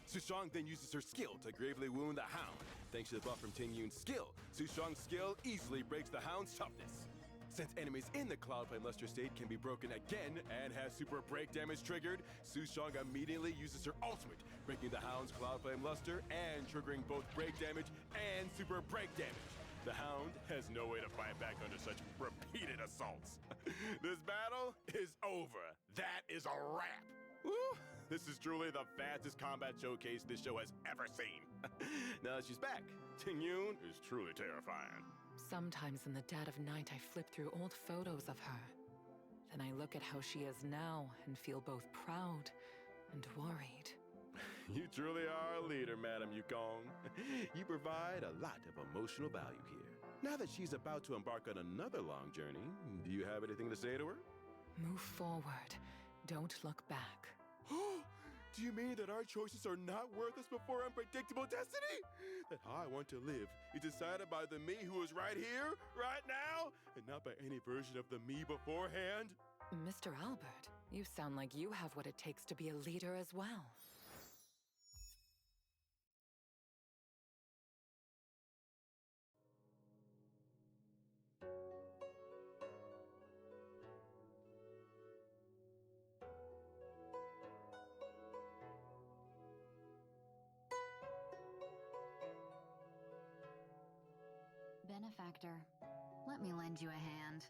Sushang then uses her skill to gravely wound the Hound. Thanks to the buff from Ting Yoon's skill, Sushang's skill easily breaks the Hound's toughness. Since enemies in the Cloud Flame Luster state can be broken again and has super break damage triggered, Sushang immediately uses her ultimate, breaking the Hound's Cloud Flame Luster and triggering both break damage and super break damage. The Hound has no way to fight back under such repeated assaults. This battle is over. That is a wrap. Woo! This is truly the fastest combat showcase this show has ever seen. Now that she's back, Ting Yoon is truly terrifying. Sometimes in the dead of night, I flip through old photos of her. Then I look at how she is now and feel both proud and worried. You truly are a leader, Madam Yukong. You provide a lot of emotional value here. Now that she's about to embark on another long journey, do you have anything to say to her? Move forward. Don't look back. Do you mean that our choices are not worth us before unpredictable destiny? That how I want to live is decided by the me who is right here, right now, and not by any version of the me beforehand? Mr. Albert, you sound like you have what it takes to be a leader as well. Benefactor, let me lend you a hand.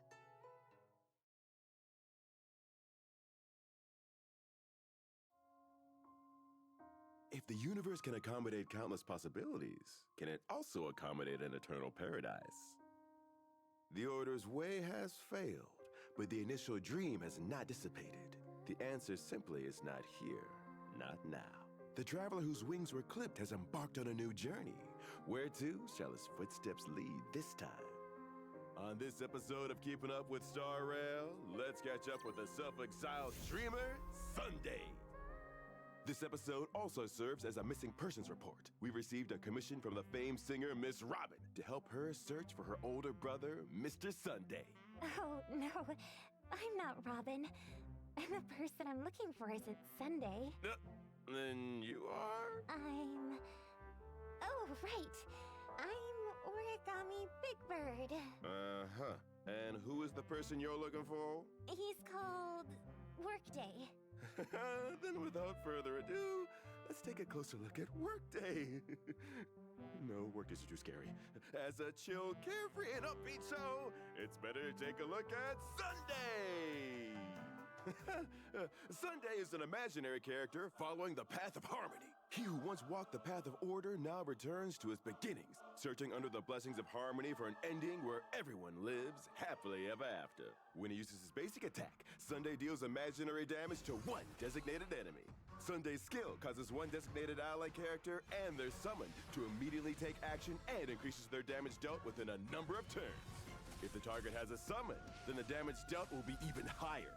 If the universe can accommodate countless possibilities, can it also accommodate an eternal paradise? The Order's way has failed, but the initial dream has not dissipated. The answer simply is not here, not now. The traveler whose wings were clipped has embarked on a new journey. Where to shall his footsteps lead this time? On this episode of Keeping Up with Star Rail, let's catch up with the self-exiled dreamer, Sunday. This episode also serves as a missing persons report. We received a commission from the famed singer Miss Robin to help her search for her older brother, Mr. Sunday. Oh, no. I'm not Robin. And the person I'm looking for isn't Sunday. Then you are? Oh, right. I'm Origami Big Bird. Uh-huh. And who is the person you're looking for? He's called Workday. Then without further ado, let's take a closer look at Workday. No, Workdays are too scary. As a chill, carefree, and upbeat show, it's better to take a look at Sunday. Sunday is an imaginary character following the path of harmony. He who once walked the path of order now returns to his beginnings, searching under the blessings of harmony for an ending where everyone lives happily ever after. When he uses his basic attack, Sunday deals imaginary damage to one designated enemy. Sunday's skill causes one designated ally character and their summon to immediately take action and increases their damage dealt within a number of turns. If the target has a summon, then the damage dealt will be even higher.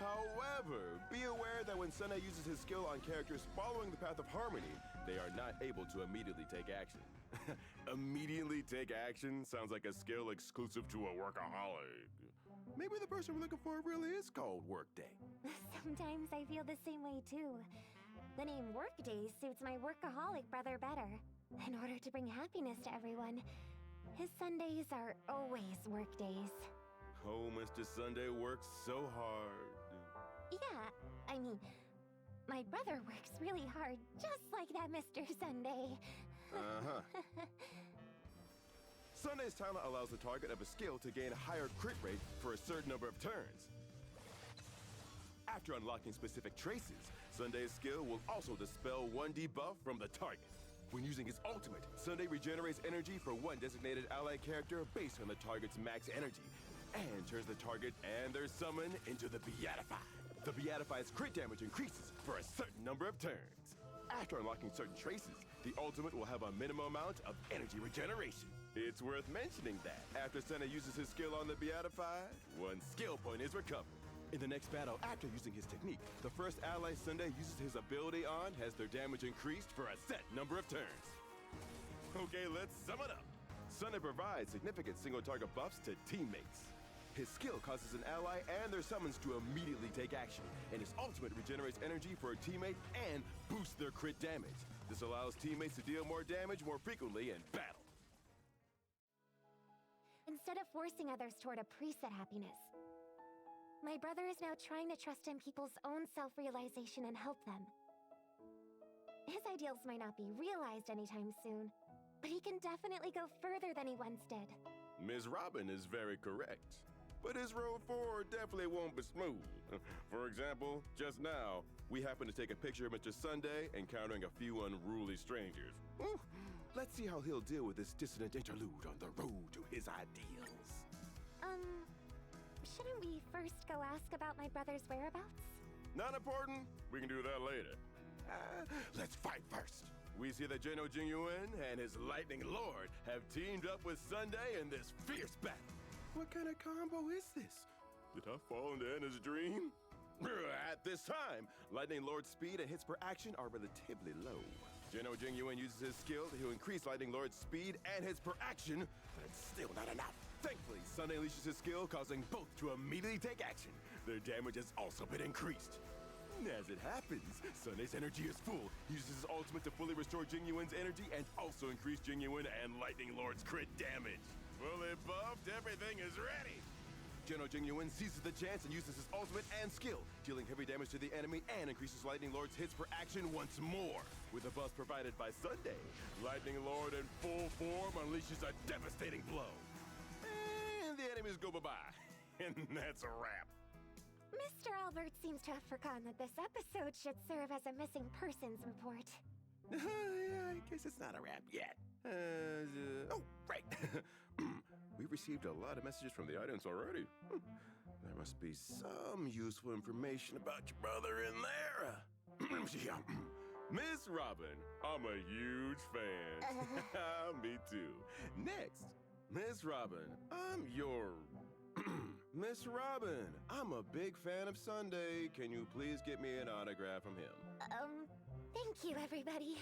However, be aware that when Sunday uses his skill on characters following the path of harmony, they are not able to immediately take action. Immediately take action sounds like a skill exclusive to a workaholic. Maybe the person we're looking for really is called Workday. Sometimes I feel the same way too. The name Workday suits my workaholic brother better. In order to bring happiness to everyone, his Sundays are always workdays. Oh, Mr. Sunday works so hard. Yeah, I mean, my brother works really hard, just like that Mr. Sunday. Uh-huh. Sunday's talent allows the target of a skill to gain a higher crit rate for a certain number of turns. After unlocking specific traces, Sunday's skill will also dispel one debuff from the target. When using his ultimate, Sunday regenerates energy for one designated ally character based on the target's max energy, and turns the target and their summon into the Beatified. The Beatified's crit damage increases for a certain number of turns. After unlocking certain traces, the ultimate will have a minimum amount of energy regeneration. It's worth mentioning that after Sunday uses his skill on the Beatified, one skill point is recovered. In the next battle after using his technique, the first ally Sunday uses his ability on has their damage increased for a set number of turns. Okay, let's sum it up. Sunday provides significant single target buffs to teammates. His skill causes an ally and their summons to immediately take action, and his ultimate regenerates energy for a teammate and boosts their crit damage. This allows teammates to deal more damage more frequently in battle. Instead of forcing others toward a preset happiness, my brother is now trying to trust in people's own self-realization and help them. His ideals might not be realized anytime soon, but he can definitely go further than he once did. Ms. Robin is very correct. But his road forward definitely won't be smooth. For example, just now, we happened to take a picture of Mr. Sunday encountering a few unruly strangers. Ooh, let's see how he'll deal with this dissonant interlude on the road to his ideals. Shouldn't we first go ask about my brother's whereabouts? Not important. We can do that later. Let's fight first. We see that Geno Jingyuan and his Lightning Lord have teamed up with Sunday in this fierce battle. What kind of combo is this? Did I fall into Anna's dream? At this time, Lightning Lord's speed and hits per action are relatively low. Geno Jingyuan uses his skill to increase Lightning Lord's speed and hits per action, but it's still not enough. Thankfully, Sunday unleashes his skill, causing both to immediately take action. Their damage has also been increased. As it happens, Sunday's energy is full. He uses his ultimate to fully restore Jingyuan's energy and also increase Jingyuan and Lightning Lord's crit damage. Fully buffed, everything is ready. Geno Jingyuan seizes the chance and uses his ultimate and skill, dealing heavy damage to the enemy and increases Lightning Lord's hits per action once more. With the buff provided by Sunday, Lightning Lord in full form unleashes a devastating blow. And the enemies go bye-bye. And that's a wrap. Mr. Albert seems to have forgotten that this episode should serve as a missing persons report. Yeah, I guess it's not a wrap yet. Oh, right. We've received a lot of messages from the audience already. There must be some useful information about your brother in there. Miss Robin, I'm a huge fan. Me too. Next, Miss Robin, I'm your... Miss Robin, I'm a big fan of Sunday. Can you please get me an autograph from him? Thank you, everybody.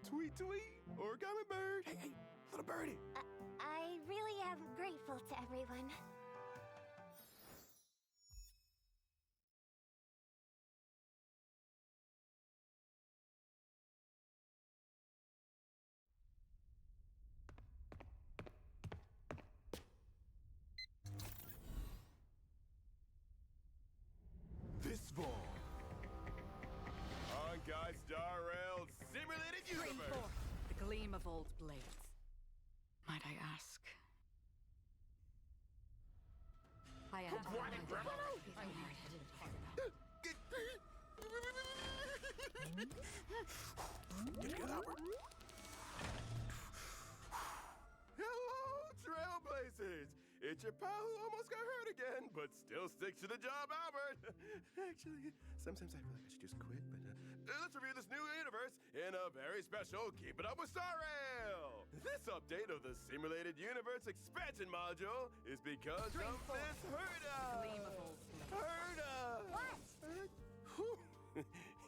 Tweet, tweet. Origami bird. Hey, little birdie. I really am grateful to everyone. This fall, honkaistarrail simulated Bring universe. forth the gleam of old blades. Might I ask? I am Hello, Trailblazers! It's your pal who almost got hurt again, but still sticks to the job, Albert. Actually, sometimes I feel like I should just quit, but let's review this new universe in a very special Keep It Up with Starrail. This update of the Simulated Universe expansion module is because of this Herda. What?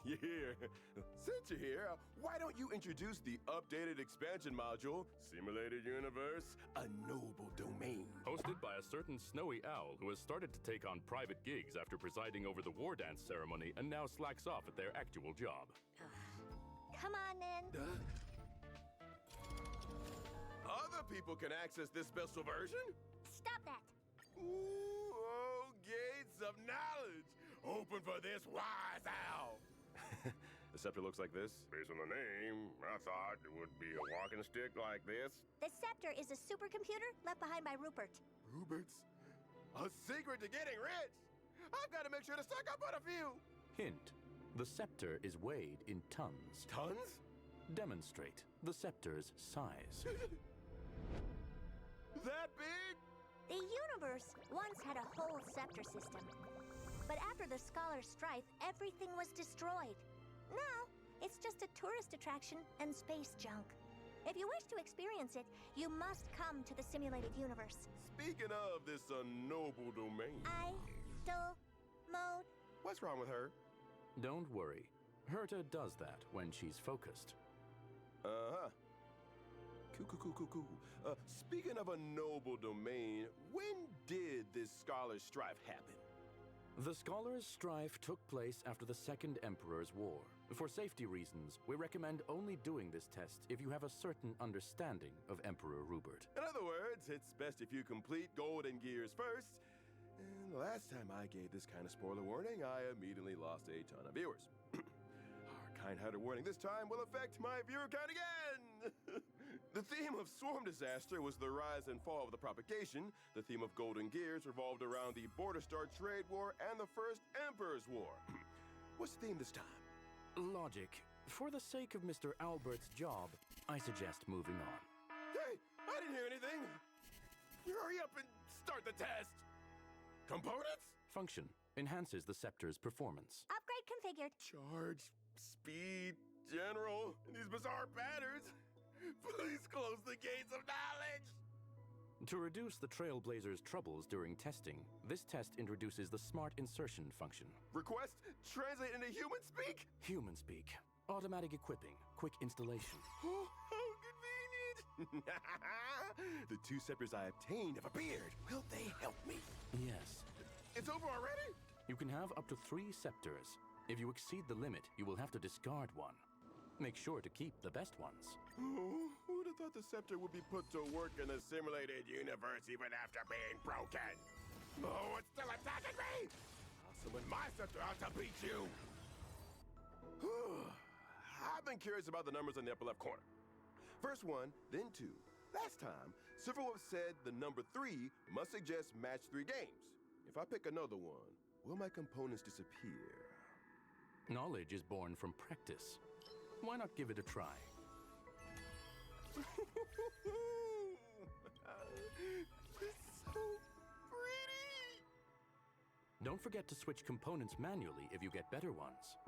You're here. Since you're here, why don't you introduce the updated expansion module, Simulated Universe, A Noble Domain? Hosted by a certain snowy owl who has started to take on private gigs after presiding over the war dance ceremony and now slacks off at their actual job. Come on, then. Other people can access this special version? Stop that. Ooh, oh, gates of knowledge. Open for this wise owl. The scepter looks like this. Based on the name, I thought it would be a walking stick like this. The scepter is a supercomputer left behind by Rupert. Rupert's? A secret to getting rich? I've got to make sure to stock up on a few. Hint: the scepter is weighed in tons. Tons? Demonstrate the scepter's size. That big? The universe once had a whole scepter system. But after the Scholar Strife, everything was destroyed. Now, it's just a tourist attraction and space junk. If you wish to experience it, you must come to the simulated universe. Speaking of this noble domain. Idle mode. What's wrong with her? Don't worry. Herta does that when she's focused. Uh-huh. Cool. Speaking of a noble domain, when did this Scholar Strife happen? The Scholar's Strife took place after the Second Emperor's War. For safety reasons, we recommend only doing this test if you have a certain understanding of Emperor Rupert. In other words, it's best if you complete Golden Gears first. And the last time I gave this kind of spoiler warning, I immediately lost a ton of viewers. Our kind-hearted warning this time will affect my viewer count again! The theme of Swarm Disaster was the rise and fall of the propagation. The theme of Golden Gears revolved around the Border Star Trade War and the First Emperor's War. What's the theme this time? Logic. For the sake of Mr. Owlbert's job, I suggest moving on. Hey, I didn't hear anything! Hurry up and start the test! Components? Function. Enhances the scepter's performance. Upgrade configured. Charge, speed, general, and these bizarre patterns. Please close the gates of knowledge! To reduce the Trailblazers' troubles during testing, this test introduces the Smart Insertion function. Request translate into human speak? Human speak. Automatic equipping. Quick installation. Oh, how convenient! The 2 scepters I obtained have appeared. Will they help me? Yes. It's over already? You can have up to 3 scepters. If you exceed the limit, you will have to discard one. Make sure to keep the best ones. Oh, who would have thought the scepter would be put to work in a simulated universe even after being broken? Oh, it's still attacking me! I'll summon my scepter out to beat you! I've been curious about the numbers in the upper left corner. First 1, then 2. Last time, several have said the number 3 must suggest match 3 games. If I pick another one, will my components disappear? Knowledge is born from practice. Why not give it a try? It's so pretty! Don't forget to switch components manually if you get better ones.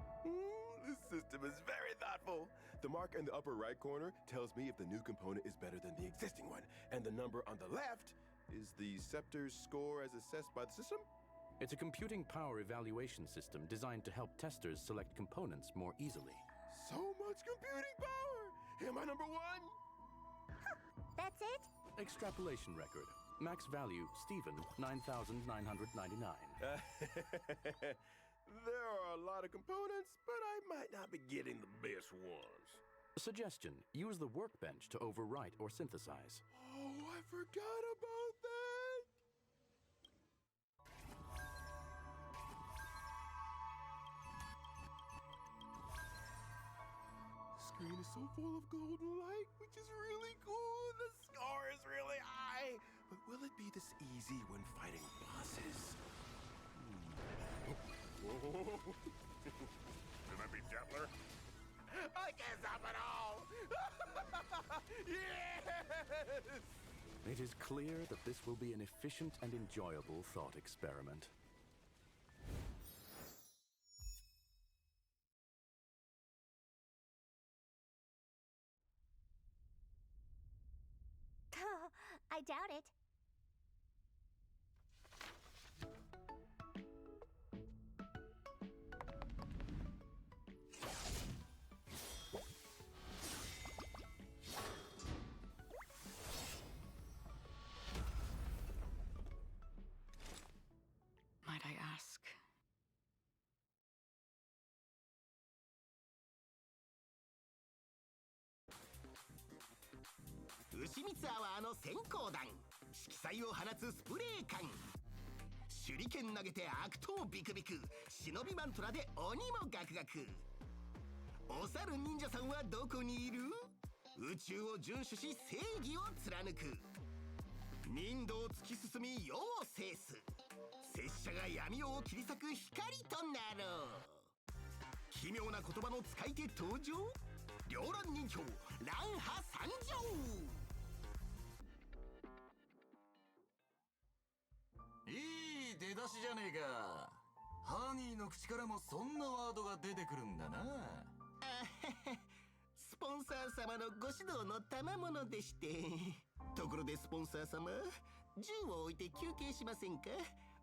This system is very thoughtful. The mark in the upper right corner tells me if the new component is better than the existing one, and the number on the left is the scepter's score as assessed by the system? It's a computing power evaluation system designed to help testers select components more easily. So much computing power! Am I number 1? That's it? Extrapolation record. Max value, Stephen, 9,999. There are a lot of components, but I might not be getting the best ones. Suggestion, use the workbench to overwrite or synthesize. Oh, I forgot about that! The screen is so full of golden light, which is really cool. The score is really high. But will it be this easy when fighting bosses? Can I be gentler? I can't stop it all! Yes! It is clear that this will be an efficient and enjoyable thought experiment. I doubt it. Might I ask? Ushimiアワーの閃光弾、色彩を放つスプレー缶、手裏剣投げて悪党ビクビク、忍びマントラで鬼もガクガク。お猿忍者さんはどこにいる？宇宙を遵守し正義を貫く。人道を突き進み世を制す。拙者が闇夜を切り裂く光となろう。奇妙な言葉の使い手登場。両乱人形乱破参上。いい出だしじゃねえか。ハニーの口からもそんなワードが出てくるんだな。スポンサー様のご指導の賜物でして。ところでスポンサー様、銃を置いて休憩しませんか？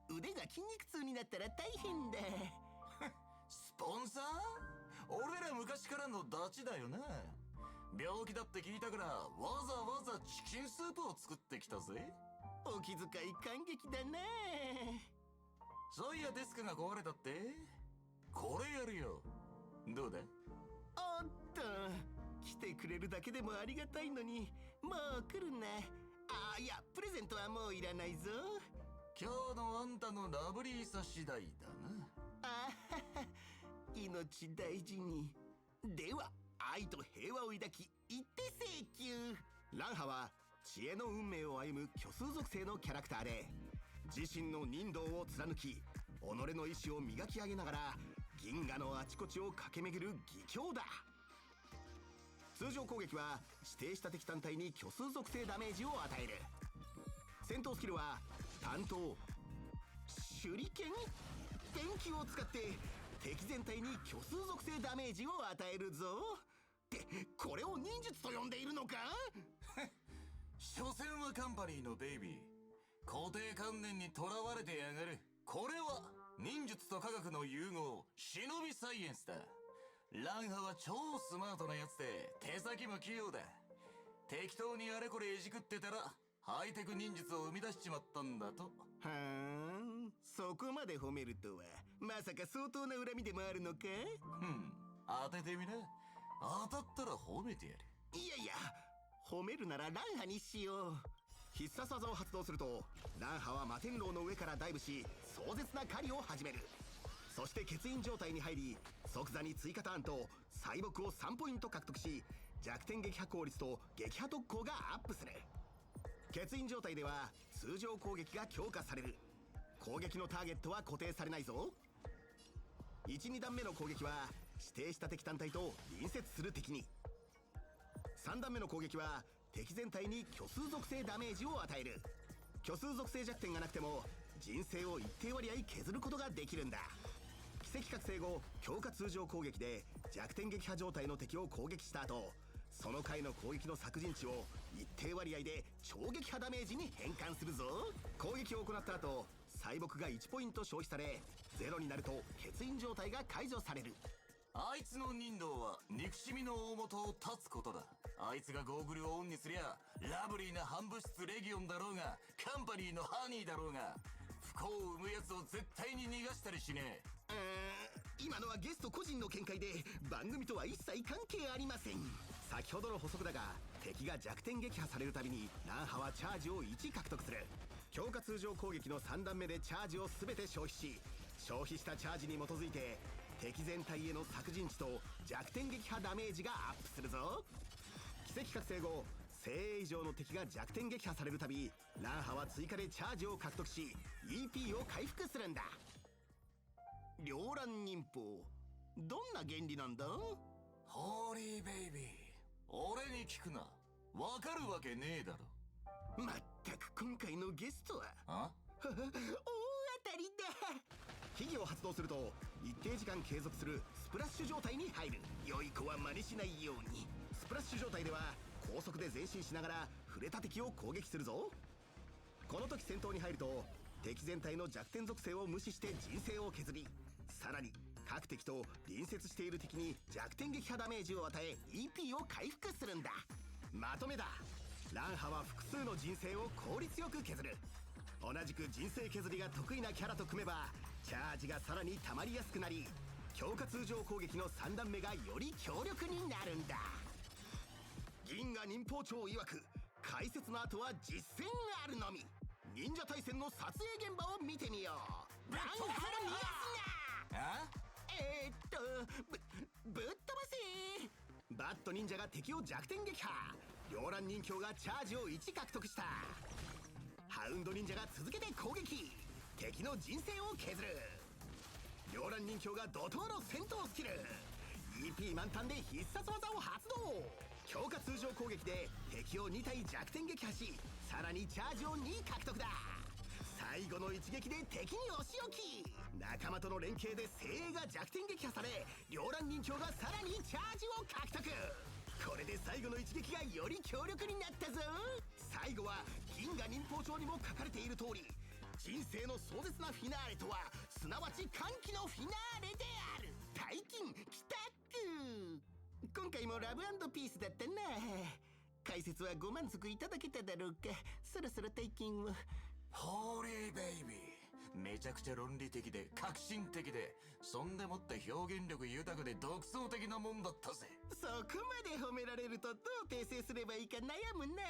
腕が筋肉痛になったら大変だ。スポンサー？俺ら昔からのダチだよな。病気だって聞いたからわざわざチキンスープを作ってきたぜ。お気遣い感激だな。そういやデスクが壊れたって。これやるよ。どうだ？おっと、来てくれるだけでもありがたいのに、もう来るな。あ、いや、プレゼントはもういらないぞ。今日のあんたのラブリーさ次第だな。あはは、命大事に。では、愛と平和を抱き、一手請求。ランハは知恵の運命を歩む虚数属性のキャラクターで、自身の忍道を貫き、己の意志を磨き上げながら銀河のあちこちを駆け巡る義兄だ。通常攻撃は指定した敵単体に虚数属性ダメージを与える。戦闘スキルは担当手裏剣電気を使って敵全体に虚数属性ダメージを与えるぞ。ってこれを忍術と呼んでいるのか？所詮はカンパニーのベイビー。固定観念にとらわれてやがる。これは忍術と科学の融合、忍びサイエンスだ。ランハは超スマートなやつで手先も器用だ。適当にあれこれいじくってたらハイテク忍術を生み出しちまったんだと。はーん、そこまで褒めるとはまさか相当な恨みでもあるのか。当ててみな。当たったら褒めてやる。いやいや、褒めるならランハにしよう。必殺技を発動するとランハは摩天楼の上からダイブし壮絶な狩りを始める。そして欠員状態に入り即座に追加ターンと敗北を3ポイント獲得し、弱点撃破効率と撃破特攻がアップする。欠員状態では通常攻撃が強化される。攻撃のターゲットは固定されないぞ。1、2段目の攻撃は指定した敵単体と隣接する敵に。3段目の攻撃は敵全体に虚数属性ダメージを与える。虚数属性弱点がなくても人生を一定割合削ることができるんだ。奇跡覚醒後強化通常攻撃で弱点撃破状態の敵を攻撃した後、その回の攻撃の削陣値を一定割合で超撃破ダメージに変換するぞ。攻撃を行った後敗北が1ポイント消費され0になると欠員状態が解除される。あいつの人道は憎しみの大元を断つことだ。あいつがゴーグルをオンにすりゃラブリーな反物質レギオンだろうがカンパニーのハニーだろうが不幸を生むやつを絶対に逃がしたりしねえ。今のはゲスト個人の見解で番組とは一切関係ありません。先ほどの補足だが敵が弱点撃破されるたびにランハはチャージを1獲得する。強化通常攻撃の3段目でチャージを全て消費し、消費したチャージに基づいて敵全体への削陣値と弱点撃破ダメージがアップするぞ。奇跡覚醒後精鋭以上の敵が弱点撃破されるたびランハは追加でチャージを獲得し EP を回復するんだ。両乱忍法、どんな原理なんだ。ホーリーベイビー、俺に聞くな。わかるわけねえだろ。まったく今回のゲストは大当たりだ。秘技を発動すると一定時間継続するスプラッシュ状態に入る。良い子は真似しないように。スプラッシュ状態では高速で前進しながら触れた敵を攻撃するぞ。この時戦闘に入ると敵全体の弱点属性を無視して人生を削り、さらに各敵と隣接している敵に弱点撃破ダメージを与え EP を回復するんだ。まとめだ。ランハは複数の人生を効率よく削る。同じく人生削りが得意なキャラと組めばチャージがさらに溜まりやすくなり、強化通常攻撃の3段目がより強力になるんだ。銀河忍法帳曰く解説の後は実践あるのみ。忍者対戦の撮影現場を見てみよう。ランハを逃がすな。ぶっ飛ばせ。バット忍者が敵を弱点撃破。両乱忍教がチャージを1獲得した。ハウンド忍者が続けて攻撃。敵の人生を削る。両乱忍教が怒涛の戦闘スキル。 EP 満タンで必殺技を発動。強化通常攻撃で敵を2体弱点撃破し、さらにチャージを2獲得だ。最後の一撃で敵にお仕置き。仲間との連携で精鋭が弱点撃破され両乱忍教がさらにチャージを獲得。これで最後の一撃がより強力になったぞ。最後は銀河忍法帳にも書かれている通り、人生の壮絶なフィナーレとはすなわち歓喜のフィナーレである。大金帰宅。今回もラブ&ピースだったな。解説はご満足いただけただろうか。そろそろ大金を。ホーリーベイビー、めちゃくちゃ論理的で革新的で、そんでもって表現力豊かで独創的なもんだったぜ。そこまで褒められるとどう訂正すればいいか悩むな。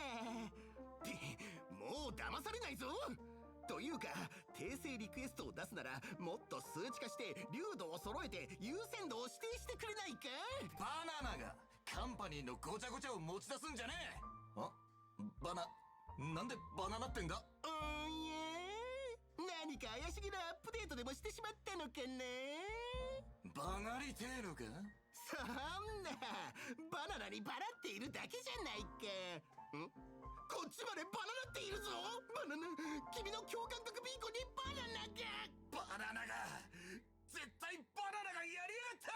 もう騙されないぞ。というか訂正リクエストを出すならもっと数値化して流度を揃えて優先度を指定してくれないか。バナナがカンパニーのごちゃごちゃを持ち出すんじゃねえ。なんでバナナってんだ。いや何か怪しげなアップデートでもしてしまったのかな。バガりてえのか。そんなバナナにバラっているだけじゃないか。こっちまでバナナっているぞ。バナナ、君の共感覚ビンゴにバナナが。バナナが絶対バナナがやりやがった。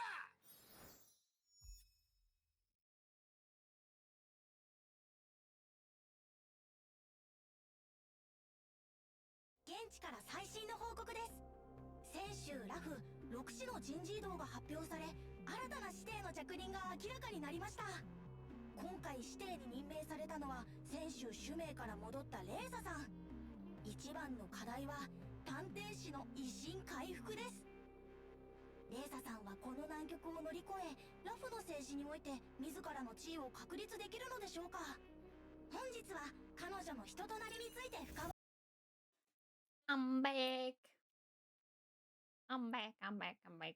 地から最新の報告です。先週ラフ6市の人事異動が発表され、新たな指定の着任が明らかになりました。今回指定に任命されたのは先週主命から戻ったレーザさん。一番の課題は探偵士の威信回復です。レーザさんはこの難局を乗り越え、ラフの政治において自らの地位を確立できるのでしょうか。本日は彼女の人となりについて深掘り。 I'm back. I'm back. I'm back. I'm back.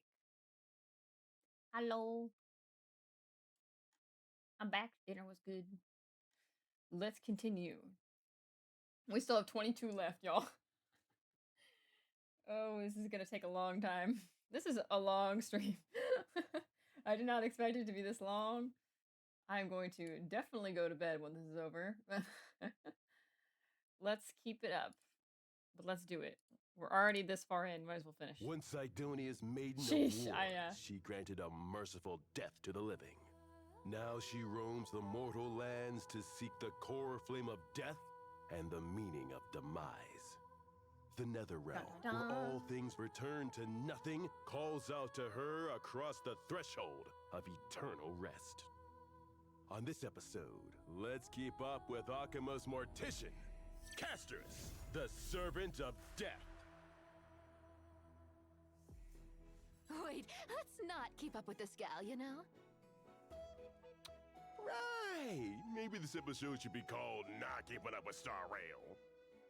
Hello. I'm back. Dinner was good. Let's continue. We still have 22 left, y'all. Oh, this is gonna take a long time. This is a long stream. I did not expect it to be this long. I'm going to definitely go to bed when this is over. Let's keep it up. But let's do it. We're already this far in. Might as well finish. Once Sidonia's maiden of Sheesh, war, I, she granted a merciful death to the living. Now she roams the mortal lands to seek the core flame of death and the meaning of demise. The Netherrealm, where all things return to nothing, calls out to her across the threshold of eternal rest. On this episode, let's keep up with Akima's mortician, Casterus, the servant of death. Wait, let's not keep up with this gal, you know? Right! Maybe this episode should be called Not Keeping Up with Star Rail.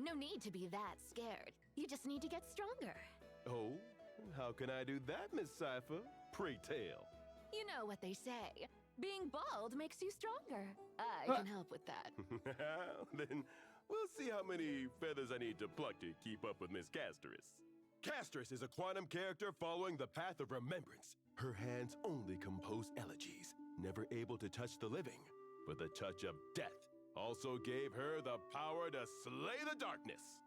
No need to be that scared. You just need to get stronger. Oh? How can I do that, Miss Cypher? Pray tell. You know what they say. Being bald makes you stronger. I can help with that. Then we'll see how many feathers I need to pluck to keep up with Miss Casterus. Casterus is a quantum character following the path of remembrance. Her hands only compose elegies, never able to touch the living, but the touch of death also gave her the power to slay the darkness.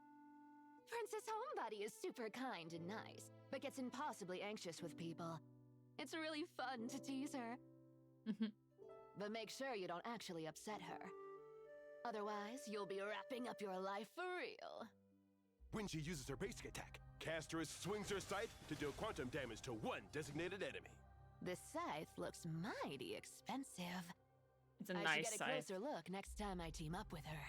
Princess Homebody is super kind and nice, but gets impossibly anxious with people. It's really fun to tease her. But make sure you don't actually upset her. Otherwise, you'll be wrapping up your life for real. When she uses her basic attack, Casterus swings her scythe to deal quantum damage to one designated enemy. This scythe looks mighty expensive. It's a I nice should get a scythe. closer look next time I team up with her.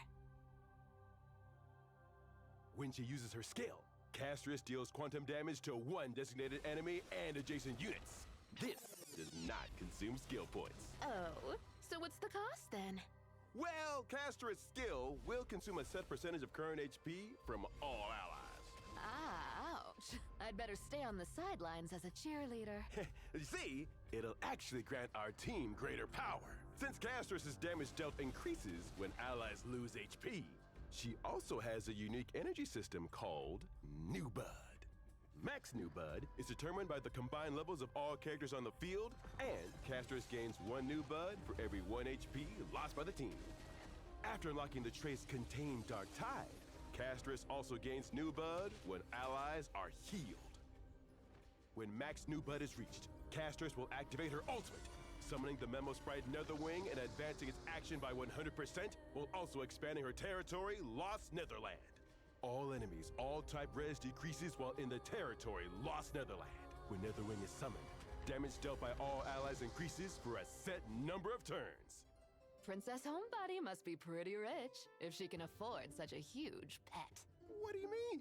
When she uses her skill, Casterus deals quantum damage to one designated enemy and adjacent units. This does not consume skill points. Oh, so what's the cost then? Well, Casterus' skill will consume a set percentage of current HP from all allies. Ouch. I'd better stay on the sidelines as a cheerleader. You see, it'll actually grant our team greater power, since Casterus' damage dealt increases when allies lose HP. She also has a unique energy system called New Bud. Max New Bud is determined by the combined levels of all characters on the field, and Casterus gains 1 New Bud for every 1 HP lost by the team. After unlocking the trace Contain Dark Tide, Casterus also gains New Bud when allies are healed. When Max New Bud is reached, Casterus will activate her ultimate, summoning the Memo Sprite Netherwing and advancing its action by 100%, while also expanding her territory, Lost Netherland. All enemies, all type res decreases while in the territory, Lost Netherland. When Netherwing is summoned, damage dealt by all allies increases for a set number of turns. Princess Homebody must be pretty rich if she can afford such a huge pet. What do you mean?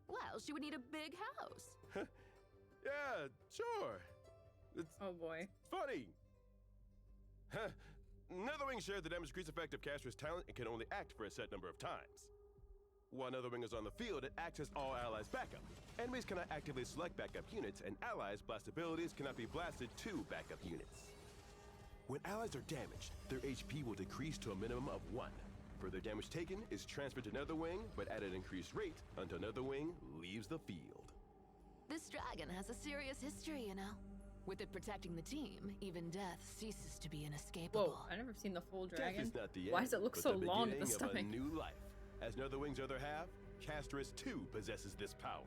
Well, she would need a big house. Yeah, sure. It's oh boy. Funny. Netherwing shares the damage decrease effect of Caster's talent and can only act for a set number of times. While Netherwing is on the field, it acts as all allies' backup. Enemies cannot actively select backup units, and allies' blast abilities cannot be blasted to backup units. When allies are damaged, their HP will decrease to a minimum of 1. Further damage taken is transferred to Netherwing, but at an increased rate until Netherwing leaves the field. This dragon has a serious history, you know. With it protecting the team, even death ceases to be inescapable. Whoa, I've never seen the full dragon. Death is not the Why end, does it look but so the long at the beginning stomach? of a new life. As Netherwing's other half, Casterus too possesses this power.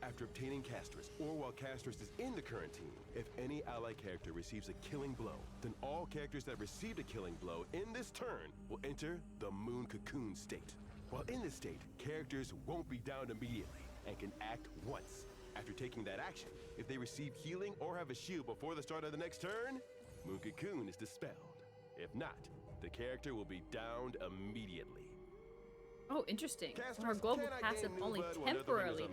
After obtaining Casterus, or while Casterus is in the current team, if any ally character receives a killing blow, then all characters that received a killing blow in this turn will enter the Moon Cocoon state. While in this state, characters won't be downed immediately and can act once. After taking that action, if they receive healing or have a shield before the start of the next turn, Moon Cocoon is dispelled. If not, the character will be downed immediately. Oh, interesting. So her global passive only temporarily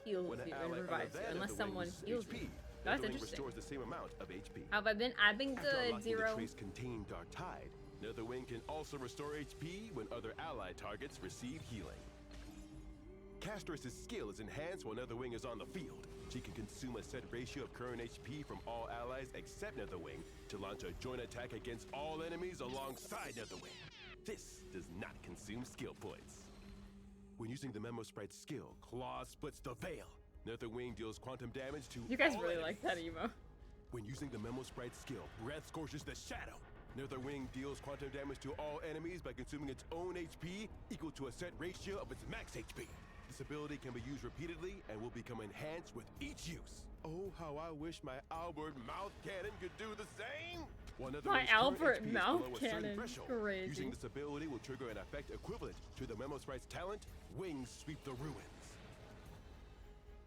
heals you and revives you, unless someone heals you. That's interesting. Restores the same amount of HP. How have I been? I've been good, Zero. The trace contain Dark Tide. Netherwing can also restore HP when other allied targets receive healing. Castress's skill is enhanced while Netherwing is on the field. She can consume a set ratio of current HP from all allies except Netherwing to launch a joint attack against all enemies alongside Netherwing. This does not consume skill points. When using the Memo Sprite skill, Claw splits the veil. Netherwing deals quantum damage to You guys all really enemies. like that emo. When using the Memo Sprite skill, Breath scorches the shadow. Netherwing deals quantum damage to all enemies by consuming its own HP equal to a set ratio of its max HP. This ability can be used repeatedly and will become enhanced with each use. Oh, how I wish my Owlbert mouth cannon could do the same! My Owlbert mouth cannon, crazy. Using this ability will trigger an effect equivalent to the Memo Sprite's talent, Wings Sweep the Ruins.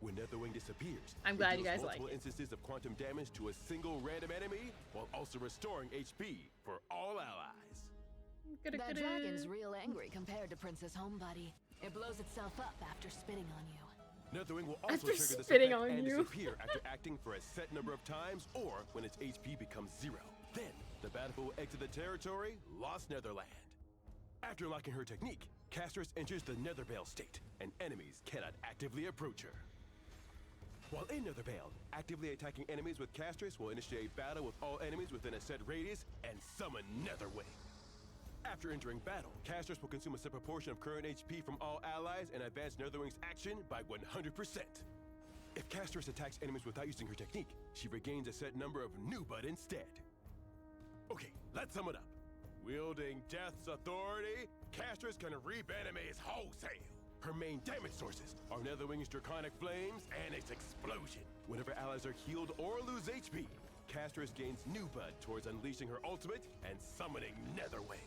When Netherwing disappears, I'm glad it you deals guys like multiple it. instances of quantum damage to a single random enemy, while also restoring HP for all allies. That dragon's real angry compared to Princess Homebody. It blows itself up after spitting on you. Netherwing will also After trigger this spitting effect on and you. disappear after acting for a set number of times or when its HP becomes 0. Then, the battle will exit the territory, Lost Netherland. After unlocking her technique, Castress enters the Nethervale state, and enemies cannot actively approach her. While in Nethervale, actively attacking enemies with Castress will initiate battle with all enemies within a set radius and summon Netherwing. After entering battle, Castress will consume a set proportion of current HP from all allies and advance Netherwing's action by 100%. If Castress attacks enemies without using her technique, she regains a set number of new bud instead. Okay, let's sum it up. Wielding Death's authority, Castress can reap enemies wholesale. Her main damage sources are Netherwing's Draconic Flames and its explosion. Whenever allies are healed or lose HP, Castress gains new bud towards unleashing her ultimate and summoning Netherwing.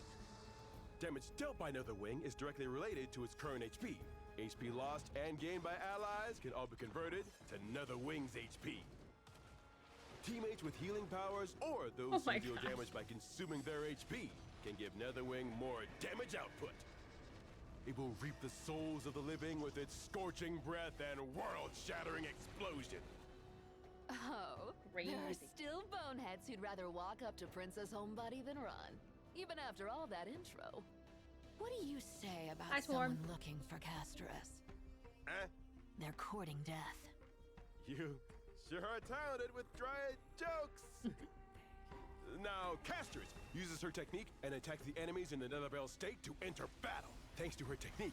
Damage dealt by Netherwing is directly related to its current HP. HP lost and gained by allies can all be converted to Netherwing's HP. Teammates with healing powers or those who deal damage by consuming their HP can give Netherwing more damage output. It will reap the souls of the living with its scorching breath and world-shattering explosion. Oh, there are still boneheads who'd rather walk up to Princess Homebody than run, even after all that intro. What do you say about someone looking for Castress? They're courting death. You sure are talented with dry jokes. Now, Castress uses her technique and attacks the enemies in the Nethervale state to enter battle. Thanks to her technique,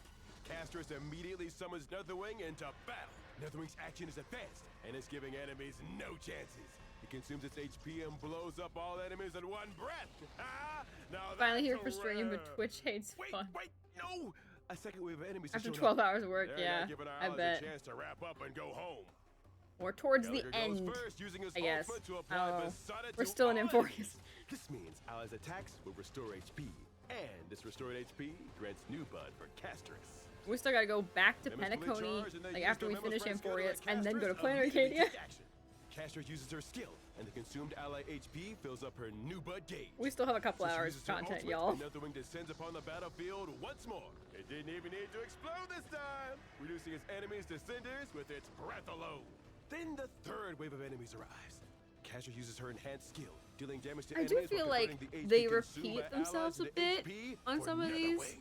Castress immediately summons Netherwing into battle. Netherwing's action is advanced and is giving enemies no chances. It consumes its HP and blows up all enemies in one breath. Now Finally here for stream, but Twitch hates fun. Wait, no! A second wave of enemies After has 12 shown up. hours of work, They're yeah, not giving our I allies bet. a chance to wrap up and go home. Or towards the Gallagher goes end, first, using his I guess. ultimate to I apply don't know. Besotted We're to still in all M40s. enemies. This means allies' attacks will restore HP, and this restored HP grants new bud for Castress. We still gotta go back to Memos fully Penacony, charged, and they like use after their we Memos finish Sprite skill to Amphorius, let and then go to Castress Planet immediately Arcadia. take action. Castress uses her skill, and the consumed ally HP fills up her new bud gauge. We still have a couple So she hours uses of her content, ultimate, y'all. and Netherwing descends upon the battlefield once more. It didn't even need to explode this time, reducing its enemies to cinders with its breath alone. Then the third wave of enemies arrives. Castress uses her enhanced skill, dealing damage to I do enemies feel while like converting the HP they consumed repeat by themselves allies a into bit HP on for some of these. Netherwing.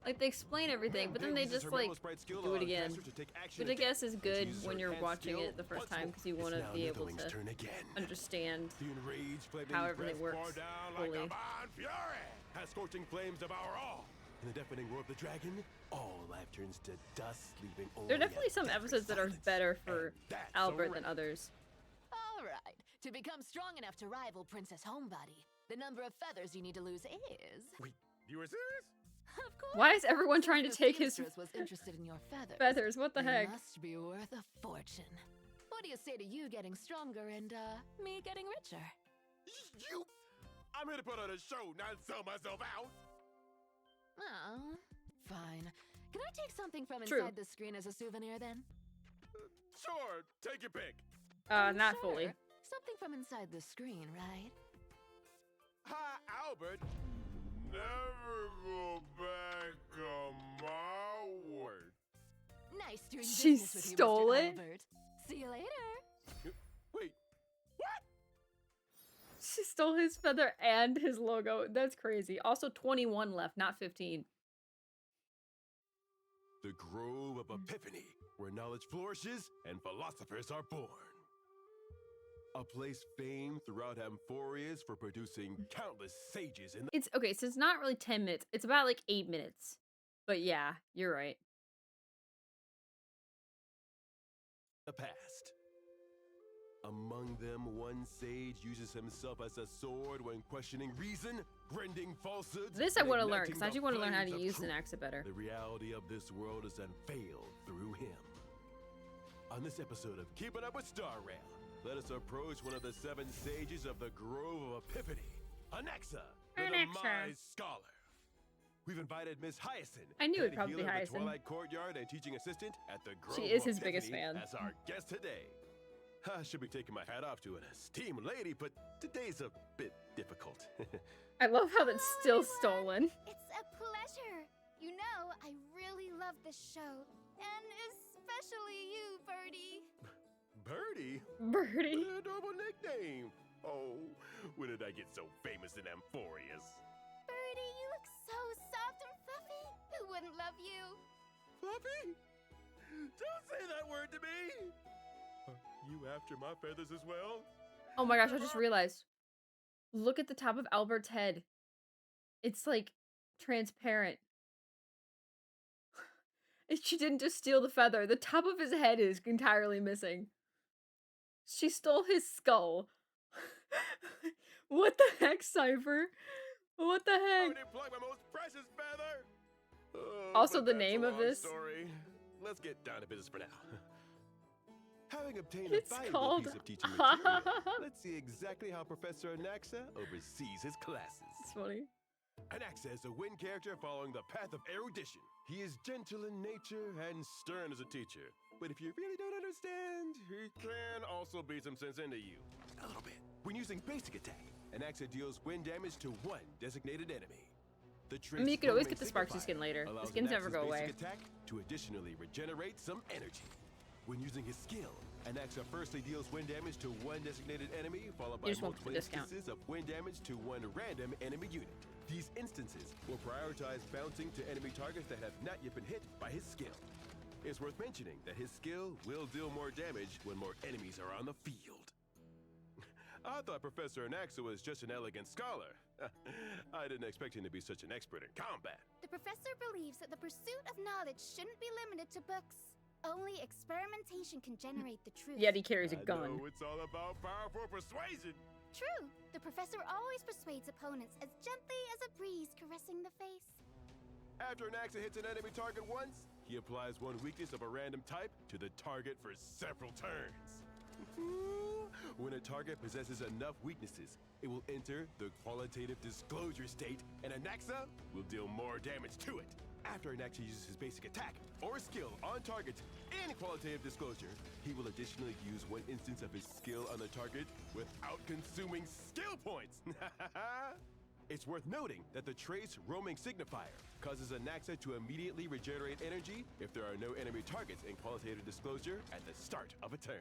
Like they explain everything, but then they uses just her like Memo Sprite skill, do it allowing again. Castress to take action Which I again. guess is And good uses when her you're enhanced watching skill it the first once time more. because you It's want to now be able Netherwing's to turn again. understand The enraged flaming how everything breath works pour down fully. like a bon fury. As scorching flames devour all. In the deafening roar of the dragon, all life turns to dust, leaving only There are definitely a some deathly episodes that are silence. better for That's Owlbert a than wrap. others. All right, to become strong enough to rival Princess Homebody, the number of feathers you need to lose is... Wait, you were serious? Of course. Why is everyone trying to Since take the his seamstress was interested in your feathers? feathers? What the they heck? must be worth a fortune. What do you say to you getting stronger and me getting richer? You! I'm here to put on a show, not sell myself out. Oh, Fine. Can I take something from True. inside the screen as a souvenir then? Sure, take your pick. Not Sure. fully. Something from inside the screen, right? Hi, Albert. Never go back on my word. Nice doing She business with you, stole Mr. it? Owlbert. See you later. Wait, She stole his feather and his logo. That's crazy. Also 21 left, not 15. the Grove of Epiphany, where knowledge flourishes and philosophers are born. A place famed throughout Amphorius for producing countless sages in It's okay, so it's not really 10 minutes. It's about like 8 minutes. But yeah, you're right. the past. Among them, one sage uses himself as a sword when questioning reason, rending falsehoods. This I and want to learn, igniting because I the do want to learn how to flames of use an truth. axe better. The reality of this world is unveiled through him. On this episode of Keeping Up with Star Rail, let us approach one of the 7 sages of the Grove of Epiphany, Anaxa, the Anaxa. demise scholar. We've invited Miss Hyacinth, I knew it'd head probably be healer of the Hyacinth. Twilight Courtyard and teaching assistant at the Grove She is of his biggest Epiphany, fan. as our guest today. I should be taking my hat off to an esteemed lady, but today's a bit difficult. I love how that's still stolen. It's a pleasure. You know, I really love this show. And especially you, Birdie. Birdie? Birdie? What an adorable nickname. Oh, when did I get so famous in Amphorius? Birdie, you look so soft and fluffy. Who wouldn't love you? Fluffy? Don't say that word to me. Are you after my feathers as well? Oh my gosh, I just realized. Look at the top of Owlbert's head. It's like transparent. She didn't just steal the feather. The top of his head is entirely missing. She stole his skull. What the heck, Cypher? What the heck? Already plucked my most precious feather. Oh, Also, but the that's name a of long this. story. Let's get down to business for now. Having obtained It's a valuable called- piece of teaching material, let's see exactly how Professor Anaxa oversees his classes. It's funny. Anaxa is a wind character following the path of erudition. He is gentle in nature and stern as a teacher. But if you really don't understand, he can also beat some sense into you. A little bit. When using basic attack, Anaxa deals wind damage to one designated enemy. The I mean, you could always get the Sparksy Sparksy skin later. The allows skins never Anaxa's go basic away. attack to additionally regenerate some energy. When using his skill, Anaxa firstly deals wind damage to one designated enemy, followed by You just won't multiple put discount. instances of wind damage to one random enemy unit. These instances will prioritize bouncing to enemy targets that have not yet been hit by his skill. It's worth mentioning that his skill will deal more damage when more enemies are on the field. I thought Professor Anaxa was just an elegant scholar. I didn't expect him to be such an expert in combat. The professor believes that the pursuit of knowledge shouldn't be limited to books. Only experimentation can generate the truth. Yet he carries a I gun. know it's all about powerful persuasion. True. The professor always persuades opponents as gently as a breeze caressing the face. After Anaxa hits an enemy target once, he applies one weakness of a random type to the target for several turns. When a target possesses enough weaknesses, it will enter the qualitative disclosure state, and Anaxa will deal more damage to it. After Anaxa uses his basic attack or skill on targets in qualitative disclosure, he will additionally use one instance of his skill on the target without consuming skill points. It's worth noting that the trace roaming signifier causes Anaxa to immediately regenerate energy if there are no enemy targets in qualitative disclosure at the start of a turn.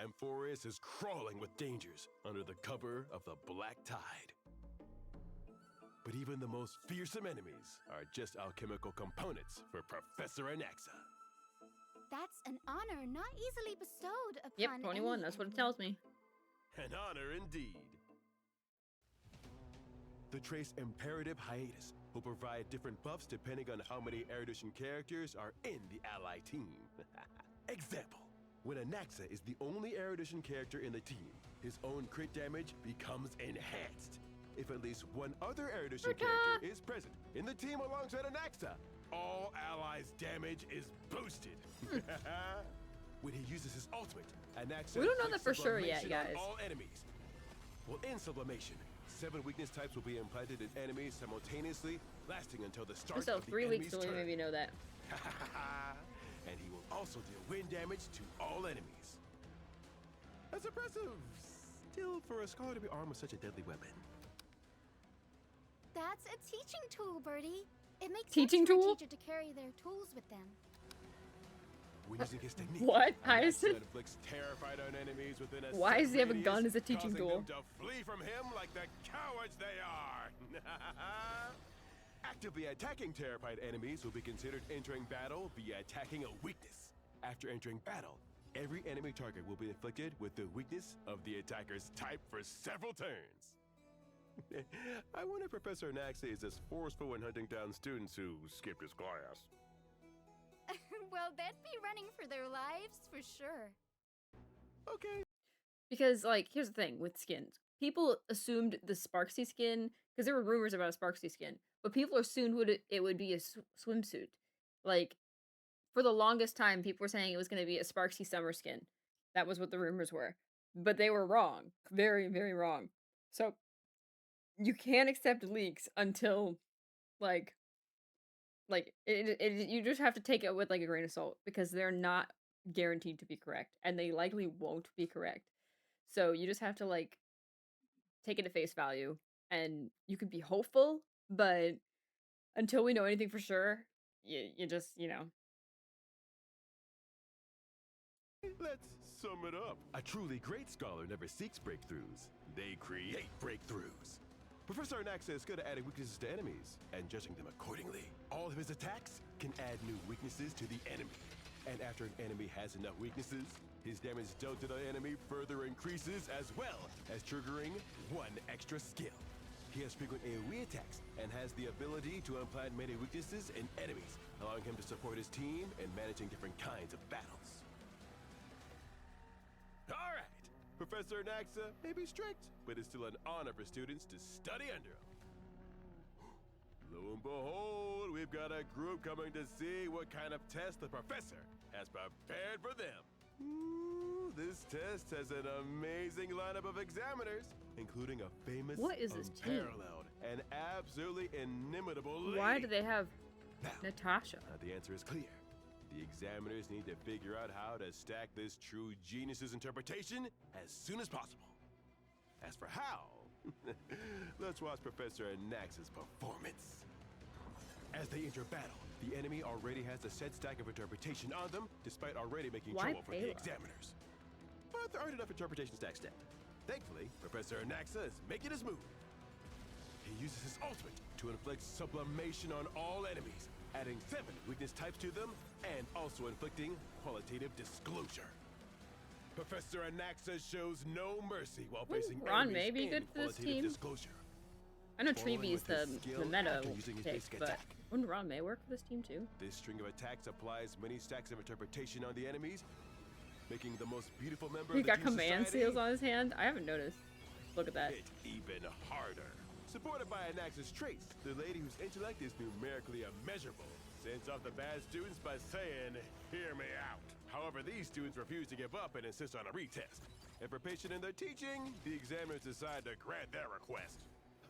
Amphorius is crawling with dangers under the cover of the Black Tide. But even the most fearsome enemies are just alchemical components for Professor Anaxa. That's an honor not easily bestowed upon Yep, 21. any That's what it tells me. An honor indeed. The trace Imperative Hiatus will provide different buffs depending on how many erudition characters are in the ally team. Example, when Anaxa is the only erudition character in the team, his own crit damage becomes enhanced. If at least one other erudition character is present in the team alongside Anaxa, all allies' damage is boosted. When he uses his ultimate, Anaxa We don't know that inflicts for sure yet, sublimation on guys. all enemies. Well, in sublimation, 7 weakness types will be implanted in enemies simultaneously, lasting until the start So of the 3 weeks enemy's till we turn. maybe know that. And he will also deal wind damage to all enemies. That's impressive. Still, for a scholar to be armed with such a deadly weapon. That's a teaching tool, Birdie. It makes Teaching sense for tool? a teacher to carry their tools with them. When using his technique, What? Anaxa inflicts terrified on enemies within a Why does he have a radius, gun as a teaching causing tool? them to flee from him like the cowards they are. Actively attacking terrified enemies will be considered entering battle via attacking a weakness. After entering battle, every enemy target will be inflicted with the weakness of the attacker's type for several turns. I wonder if Professor Anaxa is as forceful when hunting down students who skipped his class. Well, they'd be running for their lives for sure. Okay. Because, like, here's the thing with skins. People assumed the Sparksy skin, because there were rumors about a Sparksy skin, but people assumed it would be a swimsuit. Like, for the longest time, people were saying it was going to be a Sparksy summer skin. That was what the rumors were. But they were wrong. Very, very wrong. So, you can't accept leaks until, like you just have to take it with like a grain of salt because they're not guaranteed to be correct and they likely won't be correct. So you just have to like take it at face value and you can be hopeful, but until we know anything for sure, you just, you know. Let's sum it up. A truly great scholar never seeks breakthroughs. They create breakthroughs. Professor Anaxa is good at adding weaknesses to enemies and judging them accordingly. All of his attacks can add new weaknesses to the enemy. And after an enemy has enough weaknesses, his damage dealt to the enemy further increases as well as triggering 1 extra skill. He has frequent AoE attacks and has the ability to implant many weaknesses in enemies, allowing him to support his team in managing different kinds of battles. Alright! Professor Anaxa may be strict, but it's still an honor for students to study under him. Lo and behold, we've got a group coming to see what kind of test the professor has prepared for them. Ooh, this test has an amazing lineup of examiners, including a famous, What is this team? unparalleled, and absolutely inimitable lady. Why do they have Natasha? The answer is clear. The examiners need to figure out how to stack this true genius's interpretation as soon as possible. As for how, let's watch Professor Anaxa's performance. As they enter battle, the enemy already has a set stack of interpretation on them, despite already making trouble for the examiners. But there aren't enough interpretation stacks yet. Thankfully, Professor Anaxa is making his move. He uses his ultimate to inflict sublimation on all enemies, adding 7 weakness types to them, and also inflicting qualitative disclosure. Professor Anaxa shows no mercy while facing Ron may enemies be in good for this qualitative team. disclosure. I know Following Treebee's with his the skill meta after using his pick, basic but attack. wouldn't Ron May work for this team too? This string of attacks applies many stacks of interpretation on the enemies, making the most beautiful member He of the got Jew command society seals on his hand? I haven't noticed. Look at that. hit even harder. Supported by Anaxa's traits, the lady whose intellect is numerically immeasurable sends off the bad students by saying, "Hear me out." However, these students refuse to give up and insist on a retest. If we're patient in their teaching, the examiners decide to grant their request.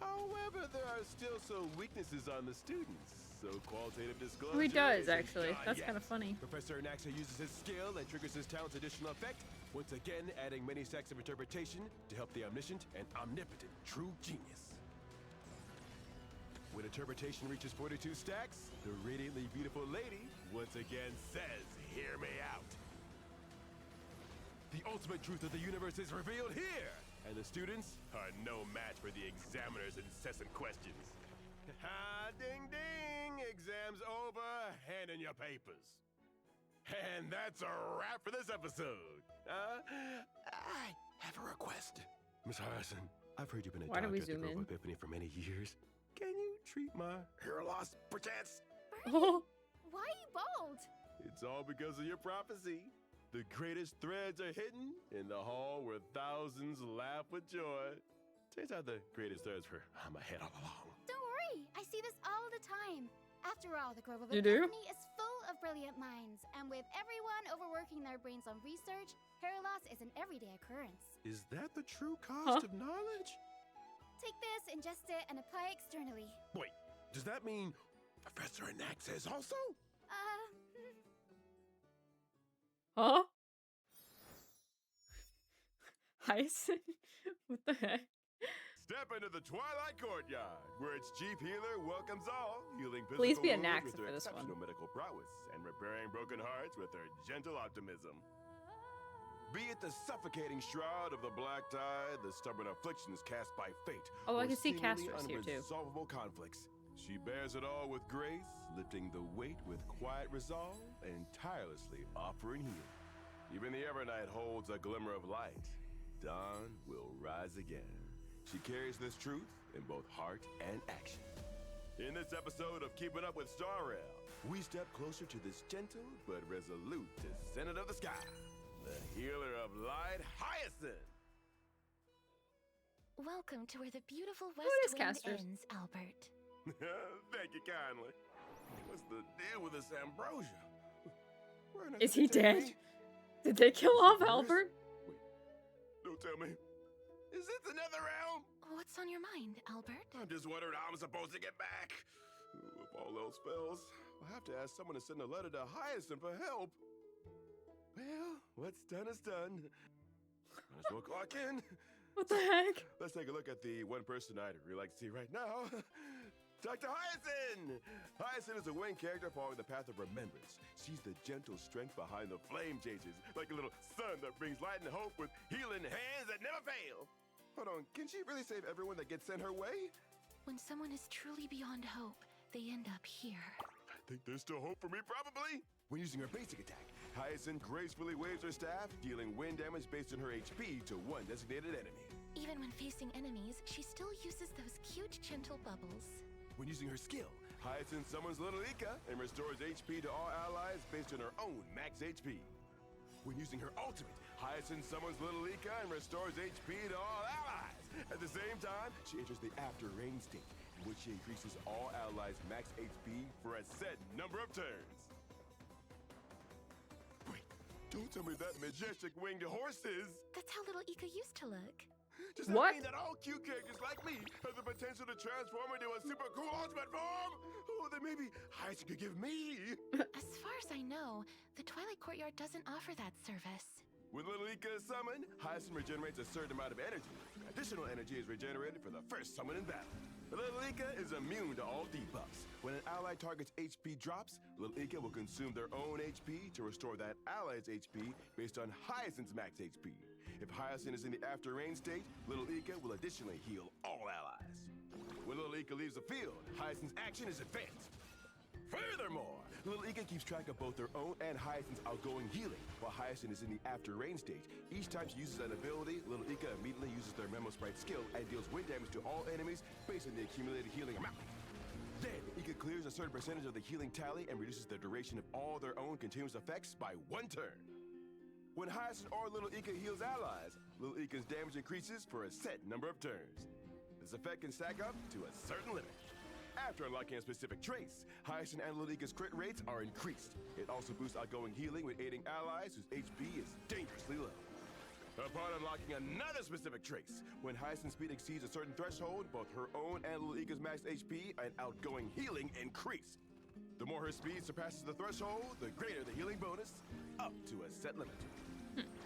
However, there are still some weaknesses on the students, so qualitative disclosure. Oh, he does, isn't actually. done That's yet. kind of funny. Professor Anaxa uses his skill and triggers his talent's additional effect, once again adding many stacks of interpretation to help the omniscient and omnipotent true genius. When interpretation reaches 42 stacks, the radiantly beautiful lady once again says, "Hear me out." The ultimate truth of the universe is revealed here, and the students are no match for the examiner's incessant questions. Ha, ding ding, exam's over, hand in your papers. And that's a wrap for this episode. I have a request. Miss Harrison, I've heard you've been a Why do doctor we at the zoom Grove in? Epiphany for many years. Can you treat my hair loss, perchance? Oh. Why are you bald? It's all because of your prophecy. The greatest threads are hidden in the hall where thousands laugh with joy. Turns out the greatest threads were on my head all along. Don't worry, I see this all the time. After all, the Grove of You do? Epiphany is full of brilliant minds, and with everyone overworking their brains on research, hair loss is an everyday occurrence. Is that the true cost of knowledge? Take this us ingest it and apply externally. Wait, does that mean Professor Enact says also? Huh? Hyacinth? What the heck? Step into the Twilight Courtyard, where its chief healer welcomes all, healing physical Please be a wounds Naxa with for her this one. exceptional medical prowess and repairing broken hearts with her gentle optimism. Be it the suffocating shroud of the black tide, the stubborn afflictions cast by fate, Oh, I or can see seemingly Castor's here too. unresolvable conflicts, she bears it all with grace, lifting the weight with quiet resolve and tirelessly offering healing. Even the Evernight holds a glimmer of light. Dawn will rise again. She carries this truth in both heart and action. In this episode of Keeping Up with Starrail, we step closer to this gentle but resolute descendant of the sky, the healer of light, Hyacinth. Welcome to where the beautiful Who west is wind Casters? ends, Owlbert. Thank you kindly. What's the deal with this ambrosia? Is he dead? Did they kill off Owlbert? Don't tell me. Is this another realm? What's on your mind, Owlbert? I'm just wondering how I'm supposed to get back. If all else fails, I'll have to ask someone to send a letter to Hyacinth for help. Well, what's done is done. Might as well clock in. What the heck? Let's take a look at the one person I'd really like to see right now. Dr. Hyacinth! Hyacinth is a winged character following the path of remembrance. She's the gentle strength behind the flame chases, like a little sun that brings light and hope with healing hands that never fail. Hold on, can she really save everyone that gets sent her way? When someone is truly beyond hope, they end up here. I think there's still hope for me, probably. When using her basic attack, Hyacinth gracefully waves her staff, dealing wind damage based on her HP to one designated enemy. Even when facing enemies, she still uses those cute, gentle bubbles. When using her skill, Hyacinth summons Little Ika and restores HP to all allies based on her own max HP. When using her ultimate, Hyacinth summons Little Ika and restores HP to all allies. At the same time, she enters the after rain state, in which she increases all allies' max HP for a set number of turns. Wait, don't tell me that majestic winged horse is... That's how little Ika used to look. Does that mean that all cute characters like me have the potential to transform into a super cool ultimate form? Oh, then maybe Hyacinth could give me... As far as I know, the Twilight Courtyard doesn't offer that service. When Little Ika is summoned, Hyacinth regenerates a certain amount of energy. Additional energy is regenerated for the first summon in battle. Little Ika is immune to all debuffs. When an ally target's HP drops, Little Ika will consume their own HP to restore that ally's HP based on Hyacinth's max HP. If Hyacinth is in the after rain state, Little Ika will additionally heal all allies. When Little Ika leaves the field, Hyacinth's action is advanced. Furthermore, Little Ika keeps track of both her own and Hyacinth's outgoing healing. While Hyacinth is in the after rain stage, each time she uses an ability, Little Ika immediately uses their Memo Sprite skill and deals wind damage to all enemies based on the accumulated healing amount. Then, Ika clears a certain percentage of the healing tally and reduces the duration of all their own continuous effects by 1 turn. When Hyacinth or Little Ika heals allies, Little Ika's damage increases for a set number of turns. This effect can stack up to a certain limit. After unlocking a specific trace, Hyacinth and Little Ika's crit rates are increased. It also boosts outgoing healing when aiding allies whose HP is dangerously low. Upon unlocking another specific trace, when Hyacinth's speed exceeds a certain threshold, both her own and Little Ika's max HP and outgoing healing increase. The more her speed surpasses the threshold, the greater the healing bonus, up to a set limit.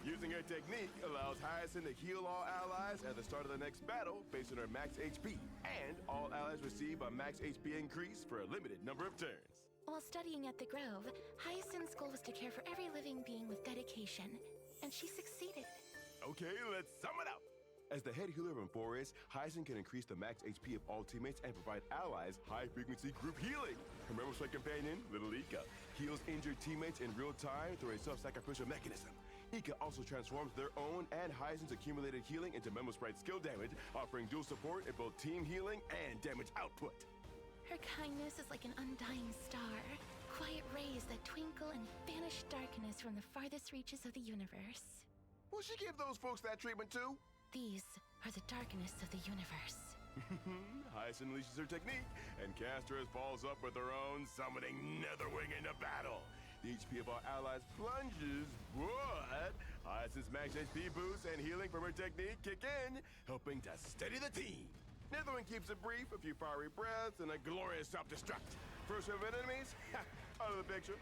Using her technique allows Hyacinth to heal all allies at the start of the next battle based on her max HP, and all allies receive a max HP increase for a limited number of turns. While studying at the Grove, Hyacinth's goal was to care for every living being with dedication, and she succeeded. Okay, let's sum it up. As the head healer of Emphorius, Hyacinth can increase the max HP of all teammates and provide allies high-frequency group healing. Her membership companion, Little Ika, heals injured teammates in real time through a self-sacrificial mechanism. Ika also transforms their own and Hyacinth's accumulated healing into Memo Sprite skill damage, offering dual support in both team healing and damage output. Her kindness is like an undying star, quiet rays that twinkle and banish darkness from the farthest reaches of the universe. Will she give those folks that treatment too? These are the darkness of the universe. Hyacinth unleashes her technique, and Castors falls up with her own summoning Netherwing into battle. The HP of our allies plunges, but Hyacinth's max HP boost and healing from her technique kick in, helping to steady the team. Netherwind keeps it brief, a few fiery breaths, and a glorious self-destruct. First wave of enemies, out of the picture.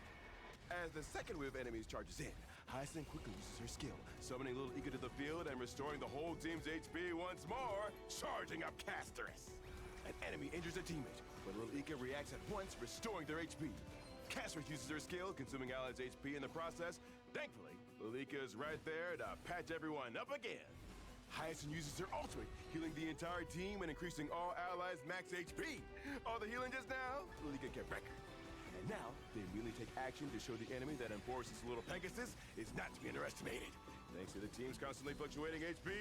As the second wave of enemies charges in, Hyacinth quickly uses her skill, summoning Little Ika to the field and restoring the whole team's HP once more, charging up Casterus. An enemy injures a teammate, but Little Ika reacts at once, restoring their HP. Casterus uses her skill, consuming allies' HP in the process. Thankfully, Little Ika is right there to patch everyone up again. Hyacinth uses her ultimate, healing the entire team and increasing all allies' max HP. All the healing just now, Little Ika kept record. And now, they immediately take action to show the enemy that Amphoris' little Pegasus is not to be underestimated. Thanks to the team's constantly fluctuating HP,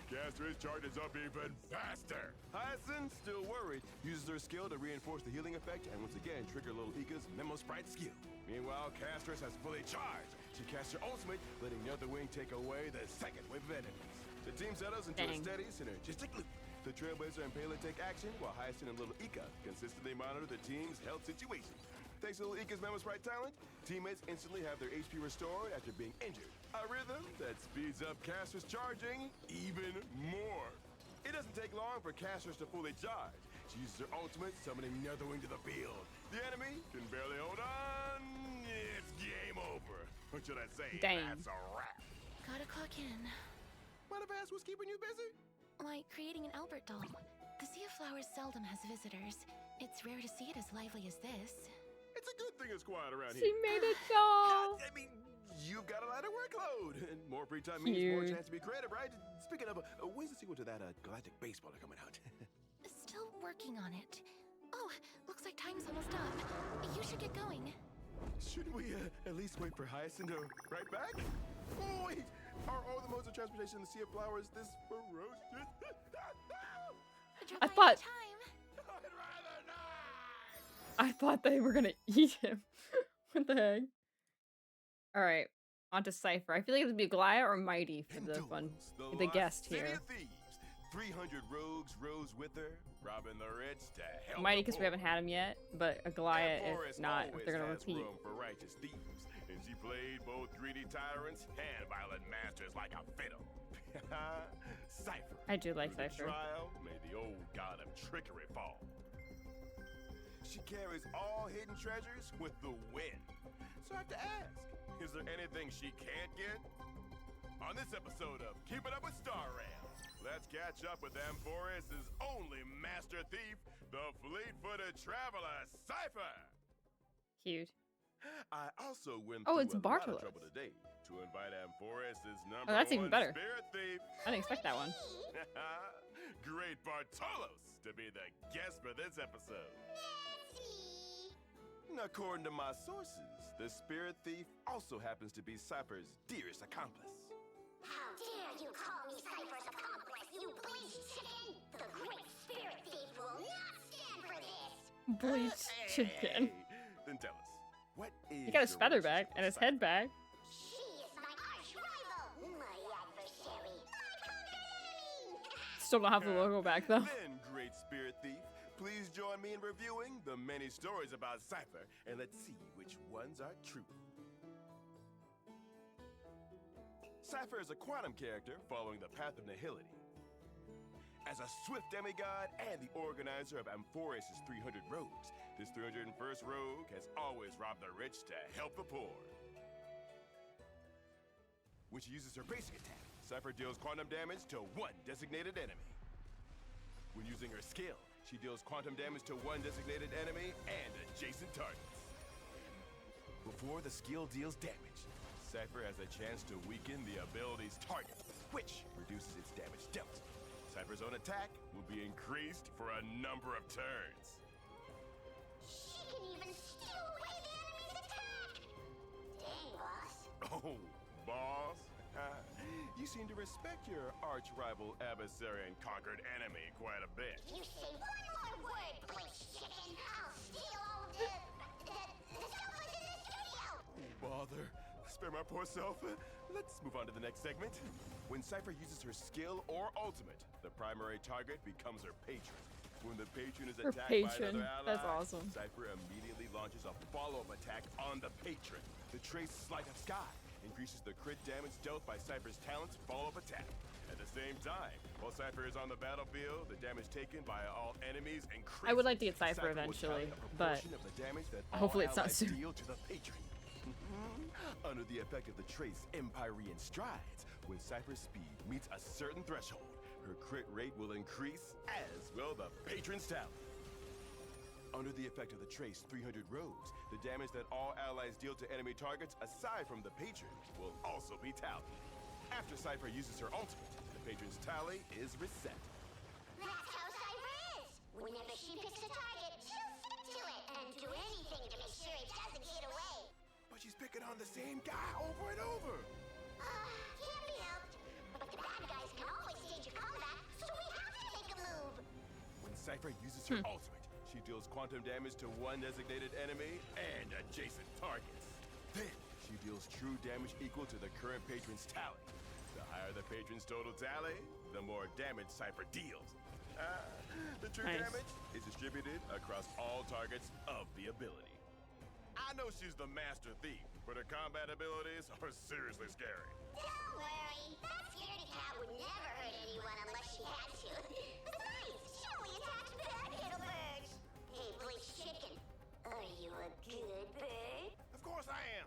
Casterus charges up even faster. Hyacinth, still worried, uses her skill to reinforce the healing effect and once again trigger Little Ika's Memo Sprite skill. Meanwhile, Casterus has fully charged. She casts her ultimate, letting Netherwing take away the second wave of enemies. The team settles into a steady, synergistic loop. The Trailblazer and Pele take action, while Hyacinth and Little Ika consistently monitor the team's health situation. Thanks to Little Ika's Memo Sprite talent, teammates instantly have their HP restored after being injured. A rhythm that speeds up Casterus charging even more. It doesn't take long for Casterus to fully charge. She uses her ultimate, summoning Netherwing to the field. The enemy can barely hold on. It's game over. What should I say? Dang. That's a wrap. Gotta clock in. What if Ash was keeping you busy? Like creating an Owlbert doll. The Sea of Flowers seldom has visitors. It's rare to see it as lively as this. It's a good thing it's quiet around She here. made a doll. I mean, you've got a lighter workload. And more free time means more chance to be creative, right? Speaking of, when's the sequel to that Galactic Baseballer coming out? Still working on it. Oh, looks like time's almost up. You should get going. Shouldn't we at least wait for Hyacinth to write back? Oh, wait! Are all the modes of transportation in the Sea of Flowers this ferocious? I thought they were gonna eat him. What the heck? All right, on to Cypher. I feel like it would be Glaya or Mighty for the fun, the guest here. 300 rogues rose with her, robbing the rich to help. Mighty because we haven't had him yet, but Glaya if not, if they're gonna repeat. Room for righteous thieves, and she played both greedy tyrants and violent masters like a fiddle. Cypher. I do like Cypher. Trial made the old god of trickery fall. She carries all hidden treasures with the wind. So I have to ask, is there anything she can't get? On this episode of Keep It Up with Starrail, let's catch up with Amphoris' only master thief, the fleet-footed traveler, Cypher! Cute. I also went it's through a lot of Bartolos. trouble today to invite Amphoris' number that's even one better. spirit thief. I didn't expect that one. Great Bartolos to be the guest for this episode. According to my sources, the spirit thief also happens to be Cypher's dearest accomplice. How dare you call me Cypher's accomplice, you bleached chicken! The great spirit thief will not stand for this! Bleached chicken. Then tell us, what is He got his your feather back relationship and his with head back. She is my arch rival, my adversary, my common enemy! Still don't have the logo back though. Then, great spirit thief, please join me in reviewing the many stories about Cypher, and let's see which ones are true. Cypher is a quantum character following the path of nihility. As a swift demigod and the organizer of Amphoris' 300 rogues, this 301st rogue has always robbed the rich to help the poor. When she uses her basic attack, Cypher deals quantum damage to one designated enemy. When using her skill, she deals quantum damage to one designated enemy and adjacent targets. Before the skill deals damage, Cypher has a chance to weaken the ability's target, which reduces its damage dealt. Cypher's own attack will be increased for a number of turns. She can even steal away the enemy's attack! Dang, boss. Oh, boss? You seem to respect your arch-rival adversary and conquered enemy quite a bit. You say one more word, bleached chicken, I'll steal all of the stuff was in the studio! Bother. Spare my poor self. Let's move on to the next segment. When Cypher uses her skill or ultimate, the primary target becomes her patron. When the patron is attacked by another ally, That's awesome. Cypher immediately launches a follow-up attack on the patron. The trace Sleight of Sky increases the crit damage dealt by Cypher's talent's follow-up attack. At the the same time. While Cypher is on the battlefield, the damage taken by all enemies increases. I would like to get Cypher eventually, but hopefully it's not soon. Deal to the patron. Under the effect of the trace Empyrean strides, when Cypher's speed meets a certain threshold, her crit rate will increase, as will the patron's talent. Under the effect of the trace 300 rows, the damage that all allies deal to enemy targets aside from the patron will also be tallied. After Cypher uses her ultimate, the patron's tally is reset. That's how Cypher is! Whenever she picks a target, she'll stick to it and do anything to make sure it doesn't get away. But she's picking on the same guy over and over. Can't be helped. But the bad guys can always stage a comeback, so we have to make a move. When Cypher uses her ultimate, she deals quantum damage to one designated enemy and adjacent targets. Then, she deals true damage equal to the current patron's tally. The higher the patron's total tally, the more damage Cypher deals. The true damage is distributed across all targets of the ability. I know she's the master thief, but her combat abilities are seriously scary. Don't worry, that scaredy cat would never hurt anyone unless she had to. Besides, she only attacks bad little birds. Hey, Bleach Chicken, are you a good bird? Of course I am.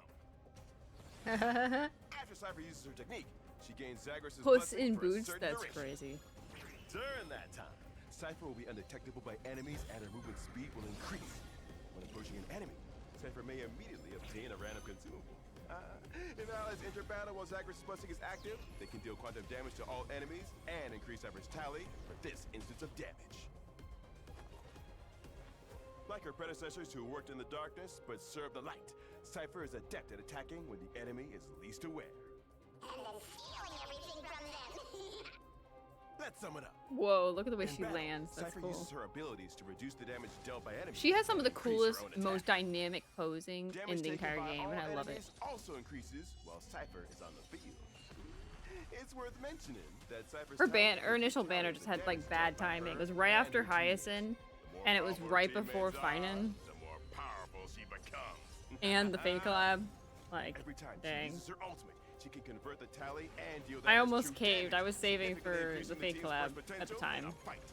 After Cypher uses her technique, she gains Zagreus' Puss blessing in for a Boots? certain That's duration. crazy. During that time, Cypher will be undetectable by enemies and her movement speed will increase. When approaching an enemy, Cypher may immediately obtain a random consumable. If allies enter battle while Zagreus' blessing is active, they can deal quantum damage to all enemies and increase Cypher's tally for this instance of damage. Like her predecessors who worked in the darkness but served the light, Cypher is adept at attacking when the enemy is least aware. And then stealing everything from them. Let's sum it up. Whoa, look at the way In she battle, lands. That's Cypher cool. uses her abilities to reduce the damage dealt by enemies. She has some of the and increase her coolest, own attack. most dynamic posing Damage in the taken entire by game, all and I love it. enemies also increases while Cypher is on the field. It's worth mentioning that Cypher's Her initial banner just had like bad timing. It was right after Hyacinth, and it was right before Finan, the more powerful she becomes. and the Fate collab. Like, Every time dang. she uses her ultimate, she can convert the tally and deal I damage almost true caved. I was saving significantly for the increasing Fate team's collab force at the potential in time. a fight.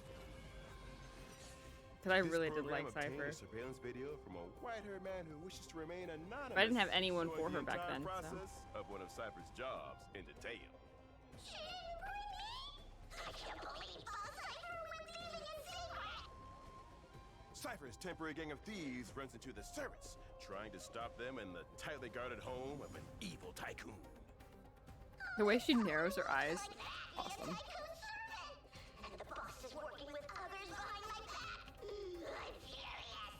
Because I This really did program like obtained Cypher. a surveillance video from a white-haired man who wishes to remain anonymous. But I didn't have anyone showing for the her back entire then, so. process of one of Cypher's jobs in detail. I can't believe all Cypher were dealing in secret. Cypher's temporary gang of thieves runs into the servants, trying to stop them in the tightly guarded home of an evil tycoon. The way she narrows her eyes, awesome. And the boss is working with others behind my back. I'm furious.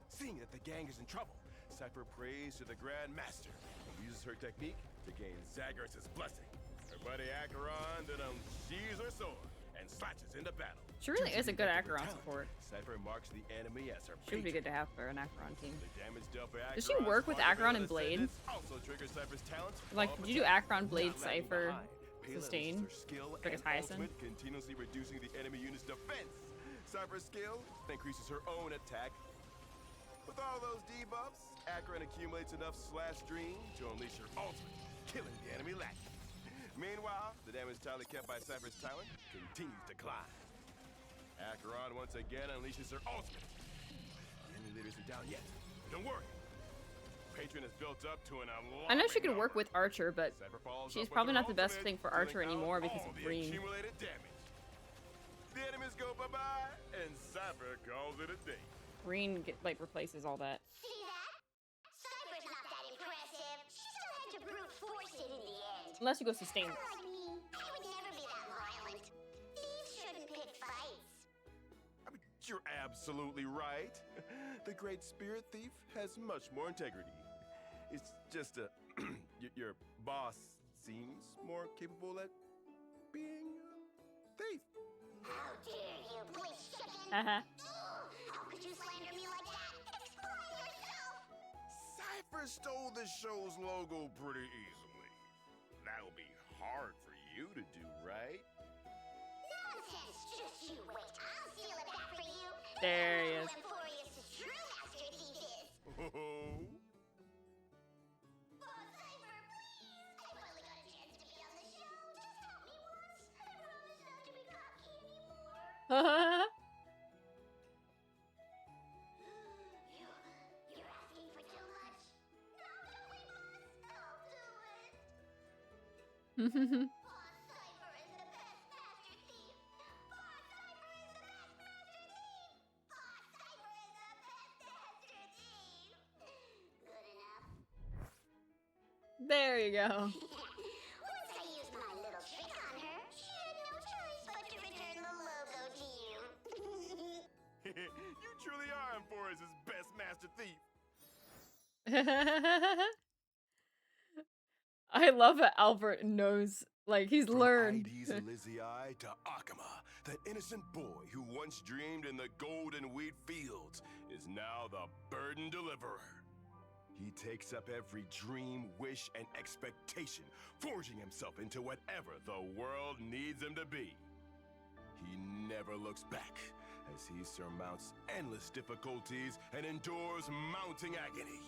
Seeing that the gang is in trouble, Cypher prays to the Grand Master and uses her technique to gain Zagreus' blessing. Her buddy Acheron then unsheathes her sword and slashes into battle. She really Due to is a the good effect of her Acheron talent, support. Cypher marks the enemy as her She would be patron. good to have for an Acheron team. The damage dealt by Does she Acheron's work with quantum Acheron and ability Blade? Also triggers Cypher's talent. Like, of did you do attack. Acheron, Blade, Not lagging Cypher, behind, Pela Sustain? uses her skill Like and it's Hyacinth? ultimate, continuously reducing the enemy unit's defense. Cypher's skill increases her own attack. With all those debuffs, Acheron accumulates enough slash stream to unleash her ultimate, killing the enemy lacking. Meanwhile, the damage tally kept by Cypher's talent continues to climb. Acheron once again unleashes her ultimate. The enemy leaders are down yet, but don't worry. Patron is built up to an alarming I know she could number. work with Archer, but Cypher follows she's up with probably her not the best ultimate, thing for Archer dealing out anymore because all of the Green. accumulated damage. The enemies go bye-bye, and Cypher calls it a day. Green replaces all that. See that? Cypher's not that impressive. She still had to brute force it in the end. Unless you go Sustain. Like me, I would never be that violent. Thieves shouldn't pick fights. I mean, you're absolutely right. The great spirit thief has much more integrity. It's just your boss seems more capable at being a thief. How dare you, Bleach Chicken? Uh-huh. How could you slander me like that? Explain yourself! Cypher stole the show's logo pretty easily. That'll be hard for you to do, right? Nonsense! Just you wait. I'll steal it back for you. There he is. Owlbert true master thief is. Oh. Cypher, please! I finally got a chance to be on the show. Just help me once. I There you go. Once I used my little trick on her, she had no choice but to return the logo to you. You truly are Emphorius' best master thief. I love that Albert knows, like, he's learned. Ides Elysiae to Akama, that innocent boy who once dreamed in the golden wheat fields, is now the burden deliverer. He takes up every dream, wish, and expectation, forging himself into whatever the world needs him to be. He never looks back as he surmounts endless difficulties and endures mounting agony.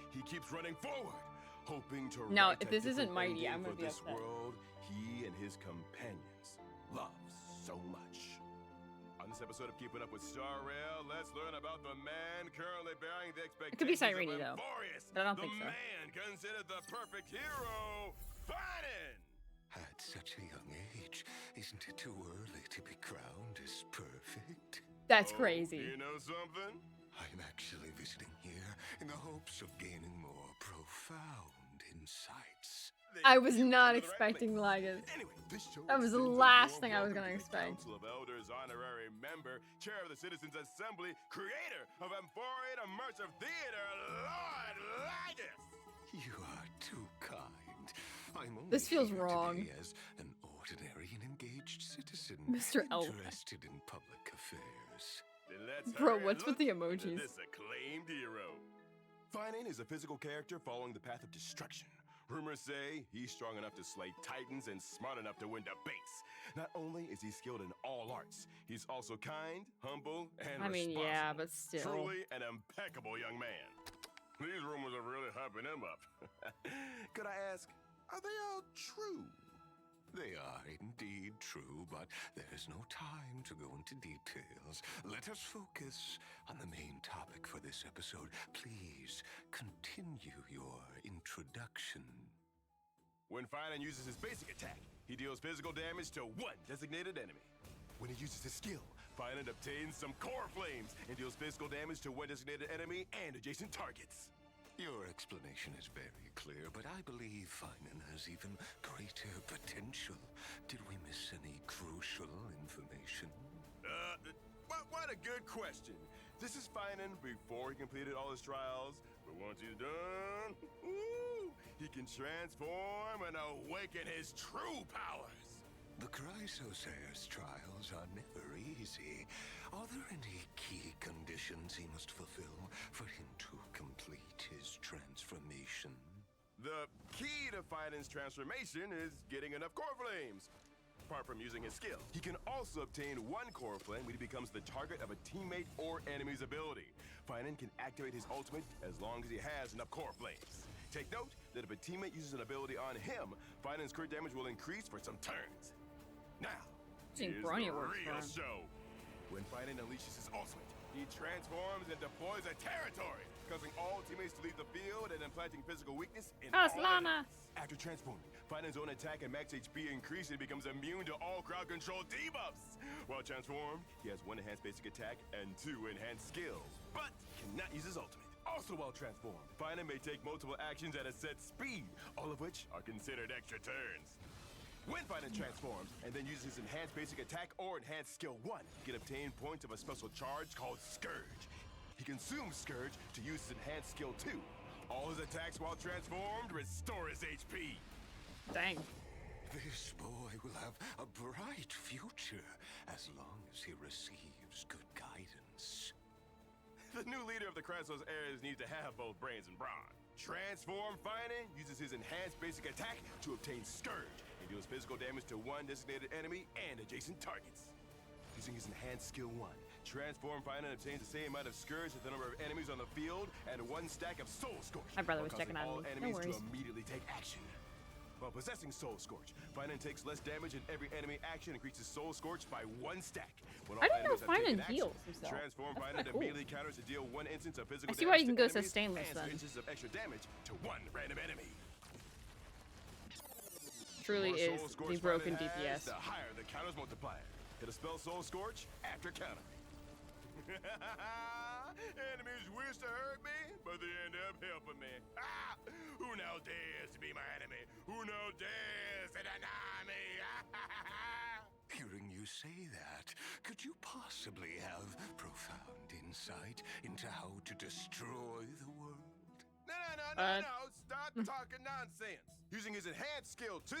He keeps running forward, hoping to No, write if a this isn't different Mighty, ending I'm gonna for be this upset. world he and his companions love so much. On this episode of Keeping Up with Star Rail, let's learn about the man currently bearing the expectations could be of Cyrene, though, Emphorius, but I don't the think so. man considered the perfect hero, Finan! At such a young age, isn't it too early to be crowned as perfect? That's crazy. You know something? I'm actually visiting here in the hopes of gaining more profound insights. I was not expecting Lagus. That was the last thing I was gonna expect. Council of Elders honorary member, chair of the Citizens Assembly, creator of Emphorian Immersive Theater, Lord Lagus! You are too kind. I'm only This feels here wrong. today as an ordinary and engaged citizen, Mr. Elf. interested in public affairs. Then let's Bro, hurry what's and with the look into emojis? This acclaimed hero. Finan is a physical character following the path of destruction. Rumors say he's strong enough to slay titans and smart enough to win debates. Not only is he skilled in all arts, he's also kind, humble, and I mean, responsible. yeah, but still. Truly an impeccable young man. These rumors are really hyping him up. Could I ask, are they all true? They are indeed true, but there's no time to go into details. Let us focus on the main topic for this episode. Please continue your introduction. When Finan uses his basic attack, he deals physical damage to one designated enemy. When he uses his skill, Finan obtains some core flames and deals physical damage to one designated enemy and adjacent targets. Your explanation is very clear, but I believe Finan has even greater potential. Did we miss any crucial information? What a good question. This is Finan before he completed all his trials, but once he's done, he can transform and awaken his true powers. The Chrysosaurus trials are never easy. Are there any key conditions he must fulfill for him to complete his transformation? The key to Finan's transformation is getting enough core flames. Apart from using his skill, he can also obtain one core flame when he becomes the target of a teammate or enemy's ability. Finan can activate his ultimate as long as he has enough core flames. Take note that if a teammate uses an ability on him, Finan's crit damage will increase for some turns. Now, here's the real show. When Finan unleashes his ultimate, he transforms and deploys a territory, causing all teammates to leave the field and implanting physical weakness in all enemies. After transforming, Finan's own attack and max HP increase and becomes immune to all crowd control debuffs. While transformed, he has one enhanced basic attack and two enhanced skills, but cannot use his ultimate. Also while transformed, Finan may take multiple actions at a set speed, all of which are considered extra turns. When Finan transforms and then uses his enhanced basic attack or enhanced skill 1, he can obtain points of a special charge called Scourge. He consumes Scourge to use his enhanced skill 2. All his attacks while transformed restore his HP. Dang. This boy will have a bright future as long as he receives good guidance. The new leader of the Chrysos Heirs needs to have both brains and brawn. Transform Finan uses his enhanced basic attack to obtain Scourge and deals physical damage to one designated enemy and adjacent targets. Using his enhanced skill 1, Transform Finan obtains the same amount of Scourge as the number of enemies on the field and one stack of Soul Scorch. My brother was causing checking on all me. No enemies worries. to immediately take action. While possessing Soul Scorch, Finan takes less damage in every enemy action, increases Soul Scorch by 1 stack. When all I didn't know enemies have taken Finan action, heals himself. Transform That's Finan kinda cool. immediately counters to deal 1 instance of physical I see why you damage can to go so enemies stainless and 2 then. instances of extra damage to 1 random enemy. Truly More is Soul Scorch the broken Finan has, DPS. the higher the counters multiplier. Hit a spell Soul Scorch after countering. Enemies wish to hurt me, but they end up helping me. Ah! Who now dares to be my enemy? Who now dares to deny me? Hearing you say that, could you possibly have profound insight into how to destroy the world? No, stop talking nonsense. Using his enhanced skill 2,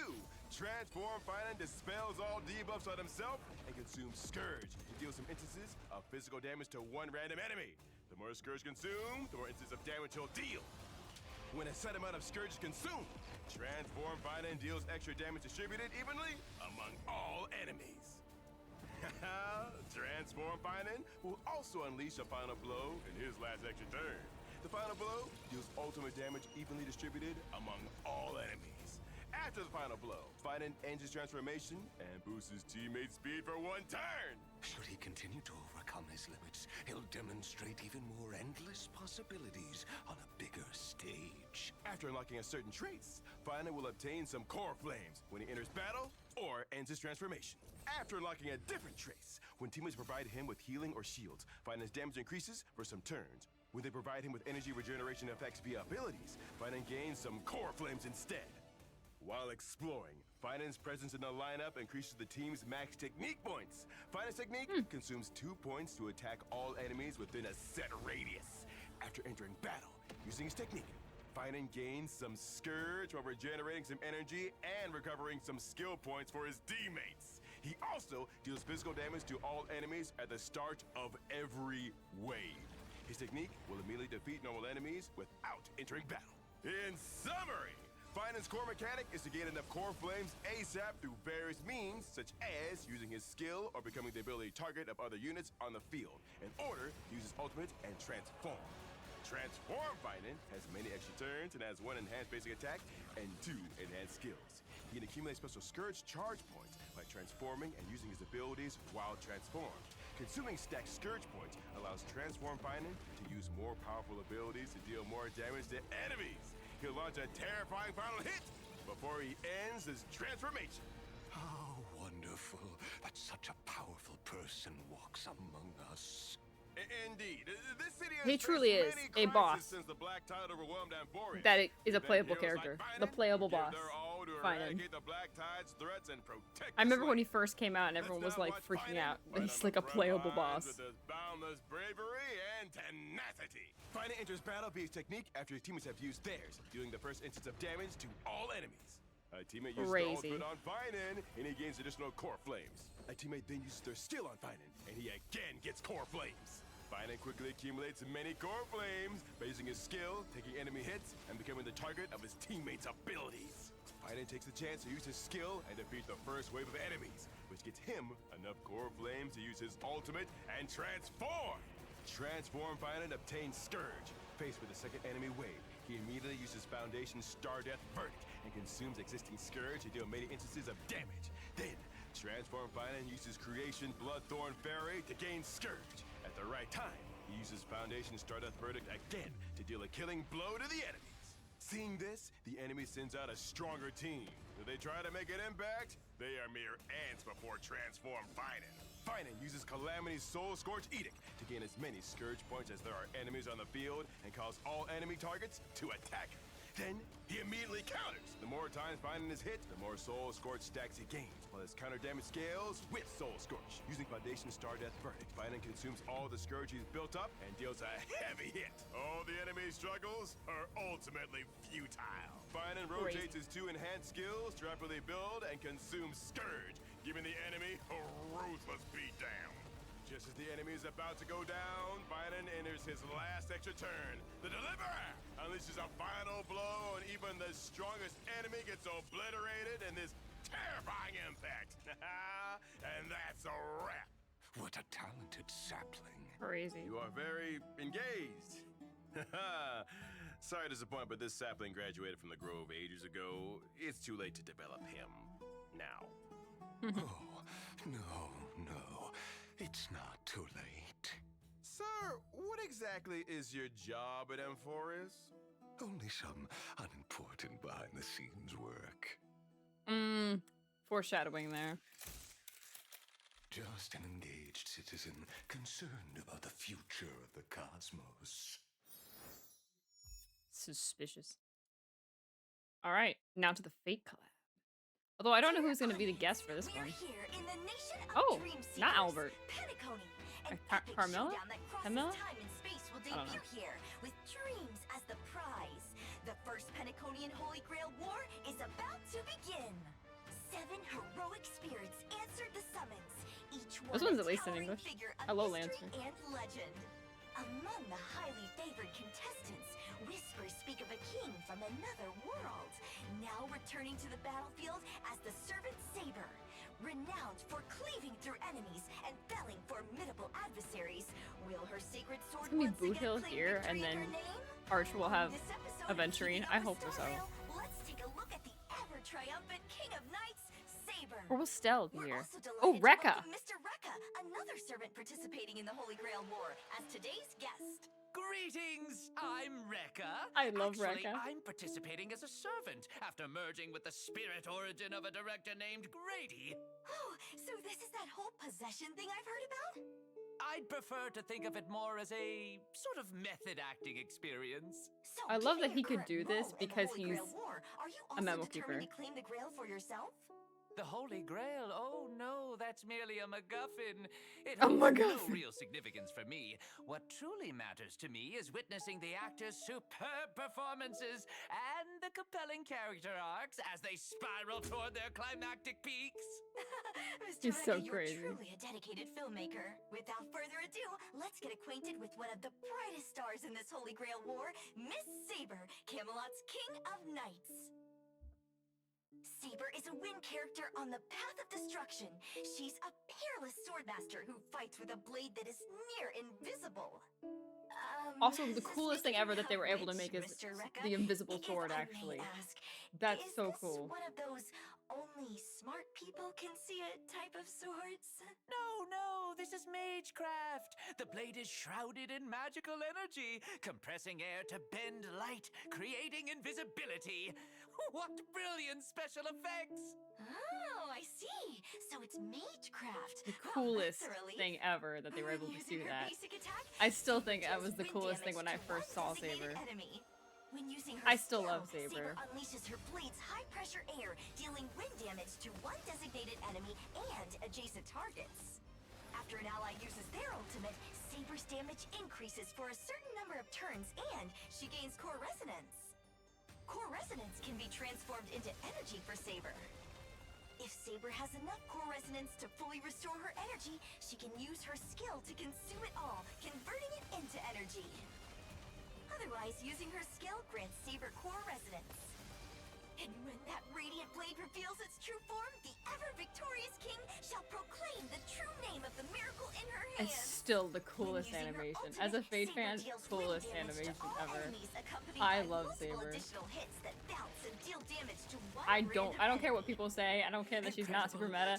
Transform Finan dispels all debuffs on himself and consumes Scourge to deal some instances of physical damage to 1 random enemy. The more Scourge consumed, the more instances of damage he'll deal. When a set amount of Scourge is consumed, Transform Finan deals extra damage distributed evenly among all enemies. Transform Finan will also unleash a final blow in his last extra turn. The final blow deals ultimate damage evenly distributed among all enemies. After the final blow, Finan ends his transformation and boosts his teammate's speed for 1 turn. Should he continue to overcome his limits, he'll demonstrate even more endless possibilities on a bigger stage. After unlocking a certain trace, Finan will obtain some core flames when he enters battle or ends his transformation. After unlocking a different trace, when teammates provide him with healing or shields, Finan's damage increases for some turns. When they provide him with energy regeneration effects via abilities, Finan gains some core flames instead. While exploring, Finan's presence in the lineup increases the team's max technique points. Finan's technique consumes 2 points to attack all enemies within a set radius. After entering battle, using his technique, Finan gains some Scourge while regenerating some energy and recovering some skill points for his teammates. He also deals physical damage to all enemies at the start of every wave. His technique will immediately defeat normal enemies without entering battle. In summary, Finan's core mechanic is to gain enough core flames ASAP through various means, such as using his skill or becoming the ability target of other units on the field, in order to use his ultimate and transform. Transform Finan has many extra turns and has 1 enhanced basic attack and 2 enhanced skills. He can accumulate special Scourge charge points by transforming and using his abilities while transformed. Consuming stacked Scourge points allows Transform Finan to use more powerful abilities to deal more damage to enemies. He'll launch a terrifying final hit before he ends his transformation. How wonderful that such a powerful person walks among us. Indeed. This city has He truly is a boss. since the Black Tide overwhelmed Emporium. That is a Then playable heroes character. like The Finan playable give boss. their all to Finan. eradicate the Black Tide's threats and protect I remember the when he first came out and everyone was like freaking out. Fight He's on like a the front playable lines boss. With his boundless bravery and tenacity. Finan enters battle via his technique after his teammates have used theirs, dealing the first instance of damage to all enemies. A teammate uses their Crazy. ultimate on Finan, and he gains additional core flames. A teammate then uses their skill on Finan, and he again gets core flames. Finan quickly accumulates many core flames by using his skill, taking enemy hits, and becoming the target of his teammates' abilities. Finan takes the chance to use his skill and defeat the first wave of enemies, which gets him enough core flames to use his ultimate and transform. Transform Finan obtains Scourge. Faced with the second enemy wave, he immediately uses Foundation Star Death Verdict and consumes existing Scourge to deal many instances of damage. Then, Transform Finan uses Creation Bloodthorn Fairy to gain Scourge. At the right time, he uses Foundation Star Death Verdict again to deal a killing blow to the enemies. Seeing this, the enemy sends out a stronger team. Do they try to make an impact? They are mere ants before Transform Finan. Finan uses Calamity's Soul Scorch Edict to gain as many Scourge points as there are enemies on the field and cause all enemy targets to attack him. Then, he immediately counters. The more times Finan is hit, the more Soul Scorch stacks he gains, while his counter damage scales with Soul Scorch. Using Foundation Star Death Verdict, Finan consumes all the Scourge he's built up and deals a heavy hit. All the enemy's struggles are ultimately futile. Finan rotates his 2 enhanced skills to rapidly build and consume Scourge, giving the enemy a ruthless beatdown. Just as the enemy is about to go down, Finan enters his last extra turn. The Deliverer unleashes a final blow, and even the strongest enemy gets obliterated in this terrifying impact. And that's a wrap. What a talented sapling. Crazy. You are very engaged. Sorry to disappoint, but this sapling graduated from the grove ages ago. It's too late to develop him now. Oh, no. It's not too late. Sir, what exactly is your job at Amphoris? Only some unimportant behind-the-scenes work. Foreshadowing there. Just an engaged citizen concerned about the future of the cosmos. Suspicious. All right, now to the fake collab. Although I don't know who's going to be the guest for this one. Oh, not Owlbert. Carmilla? Camilla? I don't know. Here with dreams as the prize. The first Penaconian Holy Grail War is about to begin. 7 heroic spirits answered the summons. Each one This one's at least in towering English. figure of Hello, history Lancer. and legend. Among the highly favored contestants, whispers speak of a king from another world, now returning to the battlefield as the servant Saber. Renowned for cleaving through enemies and felling formidable adversaries, will her sacred sword It's gonna be once Boot again Hill claim here, and victory in then her name? Arch will have This episode of Aventurine. Keeping I Up hope with so. Star Rail, let's take a look at the ever-triumphant King of Knights, Saber. Or will Stell be We're here? also Oh, delighted to Rekka! welcome Mr. Rekka, another servant participating in the Holy Grail War, as today's guest. Greetings! I'm Rekka. I love Actually, Rekka. I'm participating as a servant after merging with the spirit origin of a director named Grady. Oh, so this is that whole possession thing I've heard about? I'd prefer to think of it more as a sort of method acting experience. So, I love that given he your could do current this role in the because Holy he's Grail War, are you a also memo determined keeper. to claim the Grail for yourself? The Holy Grail? Oh no, that's merely a MacGuffin. It A holds no MacGuffin. real significance for me. What truly matters to me is witnessing the actors' superb performances and the compelling character arcs as they spiral toward their climactic peaks. Mr. He's so Rekka, you're crazy. truly a dedicated filmmaker. Without further ado, let's get acquainted with one of the brightest stars in this Holy Grail War, Miss Saber, Camelot's King of Knights. Saber is a wind character on the path of destruction. She's a peerless swordmaster who fights with a blade that is near invisible. Also, the Since coolest thing making ever that they were able to coverage, make is Mr. Rekka, the invisible if sword, I may actually. ask, That's is so this cool. one of those only smart people can see it type of swords? No, this is Magecraft. The blade is shrouded in magical energy, compressing air to bend light, creating invisibility. What brilliant special effects! Oh, I see. So it's Magecraft. The Well, coolest that's a relief. thing ever that they were able to Using do her that. basic attack, I still Saber think that deals was the wind coolest thing damage when I to first one saw designated Saber. enemy. When using her I still love skill, Saber. unleashes her blade's high-pressure air, dealing wind damage to one designated enemy and adjacent targets. After an ally uses their ultimate, Saber's damage increases for a certain number of turns, and she gains core resonance. Core resonance can be transformed into energy for Saber. If Saber has enough core resonance to fully restore her energy, she can use her skill to consume it all, converting it into energy. Otherwise, using her skill grants Saber core resonance. And when that radiant blade reveals its true form, the ever-victorious king shall proclaim the true name of the miracle in her It's hands. still the coolest animation. As a Fate fan, coolest animation ever. I love Saber. I don't care what people say. I don't care that she's not super meta.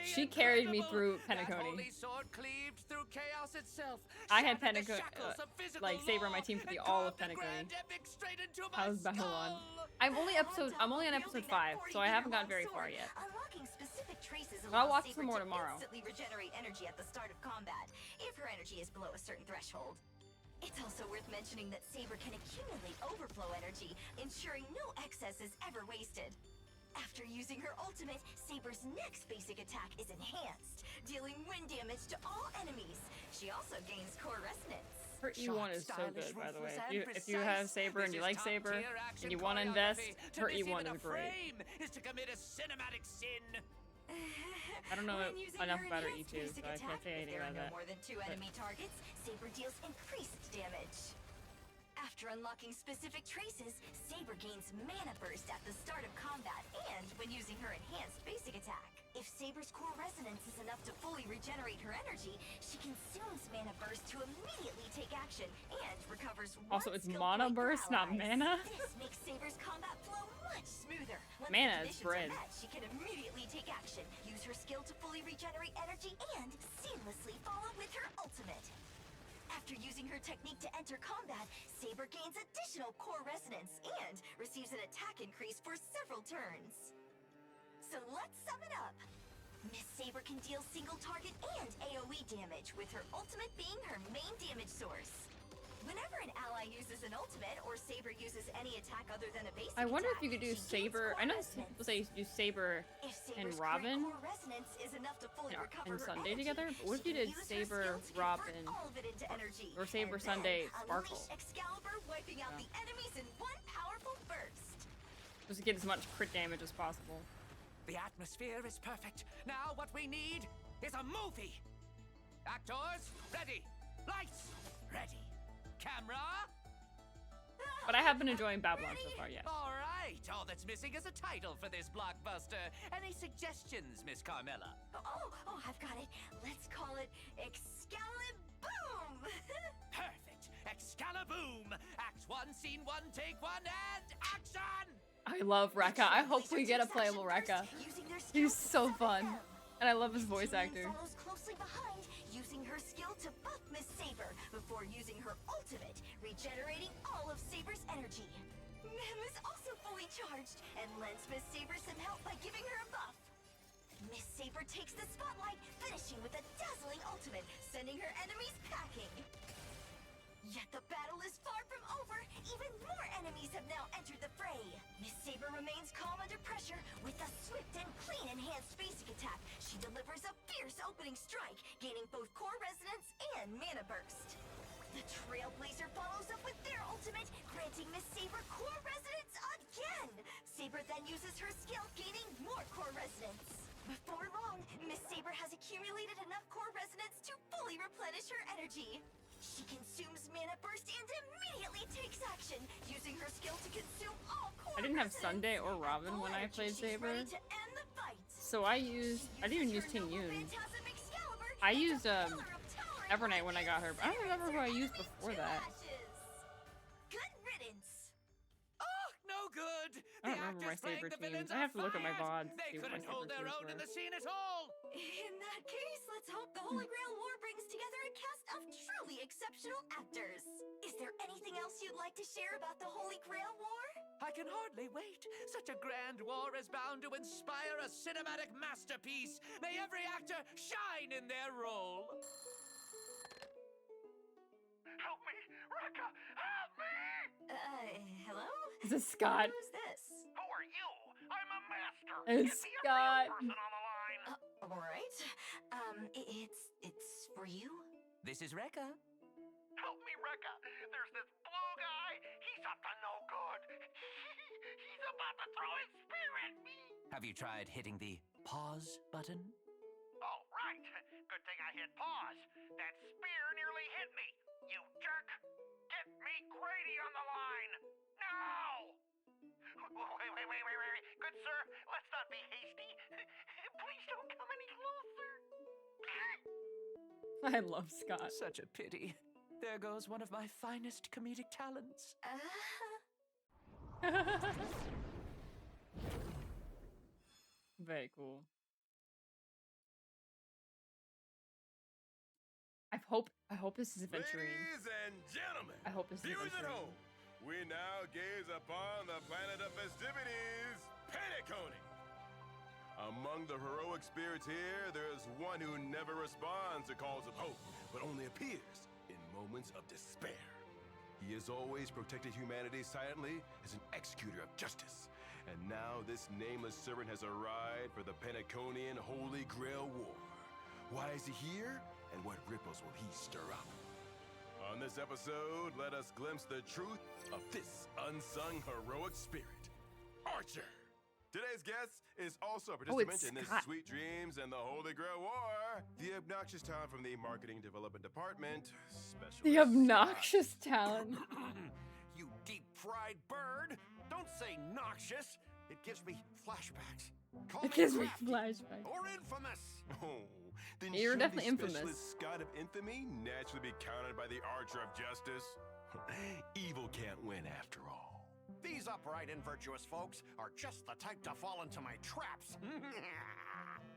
She carried me through Penacony. I had Penacony, like Saber on my team for all of Penacony. How's Battle on? I'm only on episode 5, so I haven't gotten very far yet. Unlocking specific traces But I'll allows watch Saber some more to tomorrow. instantly regenerate energy at the start of combat, if her energy is below a certain threshold. It's also worth mentioning that Saber can accumulate overflow energy, ensuring no excess is ever wasted. After using her ultimate, Saber's next basic attack is enhanced, dealing wind damage to all enemies. She also gains core resonance. Her E1 is so good, by the way. If you have Saber and you like Saber and you want to invest, her E1 is great. Is to commit a cinematic sin. I don't know When using enough her about her enhanced E2, basic so I can't attack, say if anything there are about no that. more than 2 But- enemy targets, Saber deals increased damage. After unlocking specific traces, Saber gains mana burst at the start of combat and when using her enhanced basic attack. If Saber's core resonance is enough to fully regenerate her energy, she consumes Mana Burst to immediately take action and recovers Also, it's Mana Burst, not Mana. This makes Saber's combat flow much smoother. Once Mana the is conditions bread. are met, she can immediately take action, use her skill to fully regenerate energy, and seamlessly follow with her ultimate. After using her technique to enter combat, Saber gains additional core resonance and receives an attack increase for several turns. So let's sum it up. Miss Saber can deal single target and AoE damage, with her ultimate being her main damage source. Whenever an ally uses an ultimate or Saber uses any attack other than a basic I wonder if attack, you could do she gains Saber. core I know resonance. people say do Saber If and Saber's Robin current core resonance is enough to fully recover and her Sunday energy, together. But what if she you can did use her Saber, skill to convert Robin, all of it into energy, or Saber and then Sunday Sparkle? unleash Excalibur, wiping out the enemies in one powerful burst. Just to get as much crit damage as possible. The atmosphere is perfect. Now what we need is a movie. Actors, ready. Lights, ready. Camera. But I have been enjoying Babylon so far, yes. All right. All that's missing is a title for this blockbuster. Any suggestions, Miss Carmela? Oh, I've got it. Let's call it Excaliboom! Perfect. Excaliboom. Act 1, scene 1, take 1, and action! I love Rekka. I hope we get a playable Rekka. He's so fun. And I love his voice actor. Follows closely behind, using her skill to buff Miss Saber before using her ultimate, regenerating all of Saber's energy. Mem is also fully charged and lends Miss Saber some help by giving her a buff. Miss Saber takes the spotlight, finishing with a dazzling ultimate, sending her enemies packing. Yet the battle is far from over. Even more enemies have now entered the fray. Miss Saber remains calm under pressure. With a swift and clean enhanced basic attack, she delivers a fierce opening strike, gaining both core resonance and mana burst. The Trailblazer follows up with their ultimate, granting Miss Saber core resonance again. Saber then uses her skill, gaining more core resonance. Before long, Miss Saber has accumulated enough core resonance to fully replenish her energy. She consumes Mana Burst and immediately takes action, using her skill to consume all core I didn't have resonance. Sunday or Robin when I played She's Saber. ready to end the fight. So I didn't even use Ting Yun. Phantasm Excalibur I into used pillar of towering Evernight when I got her, but I don't remember who I used before that. Good riddance. Oh, no good. I don't remember my Saber teams. I have to look at my VODs to They see what my couldn't Saber hold their teams own in were. the scene at all. In that case, let's hope the Holy Grail War brings together a cast of truly exceptional actors. Is there anything else you'd like to share about the Holy Grail War? I can hardly wait. Such a grand war is bound to inspire a cinematic masterpiece. May every actor shine in their role. Help me! Rekka! Help me! Hello? Is this Scott? Who's this? Who are you? I'm a master! It's Get me a Scott. real person on the line! Alright. It's for you? This is Rekka. Help me, Rekka! There's this blue guy! He's up to no good! He's about to throw his spear at me! Have you tried hitting the pause button? Oh, right! Good thing I hit pause! That spear nearly hit me! You jerk! Get me Grady on the line! Now! Wait. Good sir, let's not be hasty. Please don't come any closer. I love Scott. Such a pity. There goes one of my finest comedic talents. Very cool. I hope this is adventuring. Ladies and gentlemen, I hope this is viewers at adventuring. home, we now gaze upon the planet of festivities, Penacony. Among the heroic spirits here, there is one who never responds to calls of hope, but only appears in moments of despair. He has always protected humanity silently as an executor of justice. And now this nameless servant has arrived for the Penaconian Holy Grail War. Why is he here? And what ripples will he stir up? On this episode, let us glimpse the truth of this unsung heroic spirit, Archer. Today's guest is also a participant in this Scott. Sweet Dreams and the Holy Grail War. The obnoxious talent from the Marketing Development Department, Specialist The obnoxious talent. You deep-fried bird! Don't say noxious! It gives me flashbacks. Call It me gives me crafty flashbacks. or infamous. Oh, then You're shouldn't definitely the infamous. specialist Scott of Infamy naturally be counted by the Archer of Justice? Evil can't win after all. These upright and virtuous folks are just the type to fall into my traps.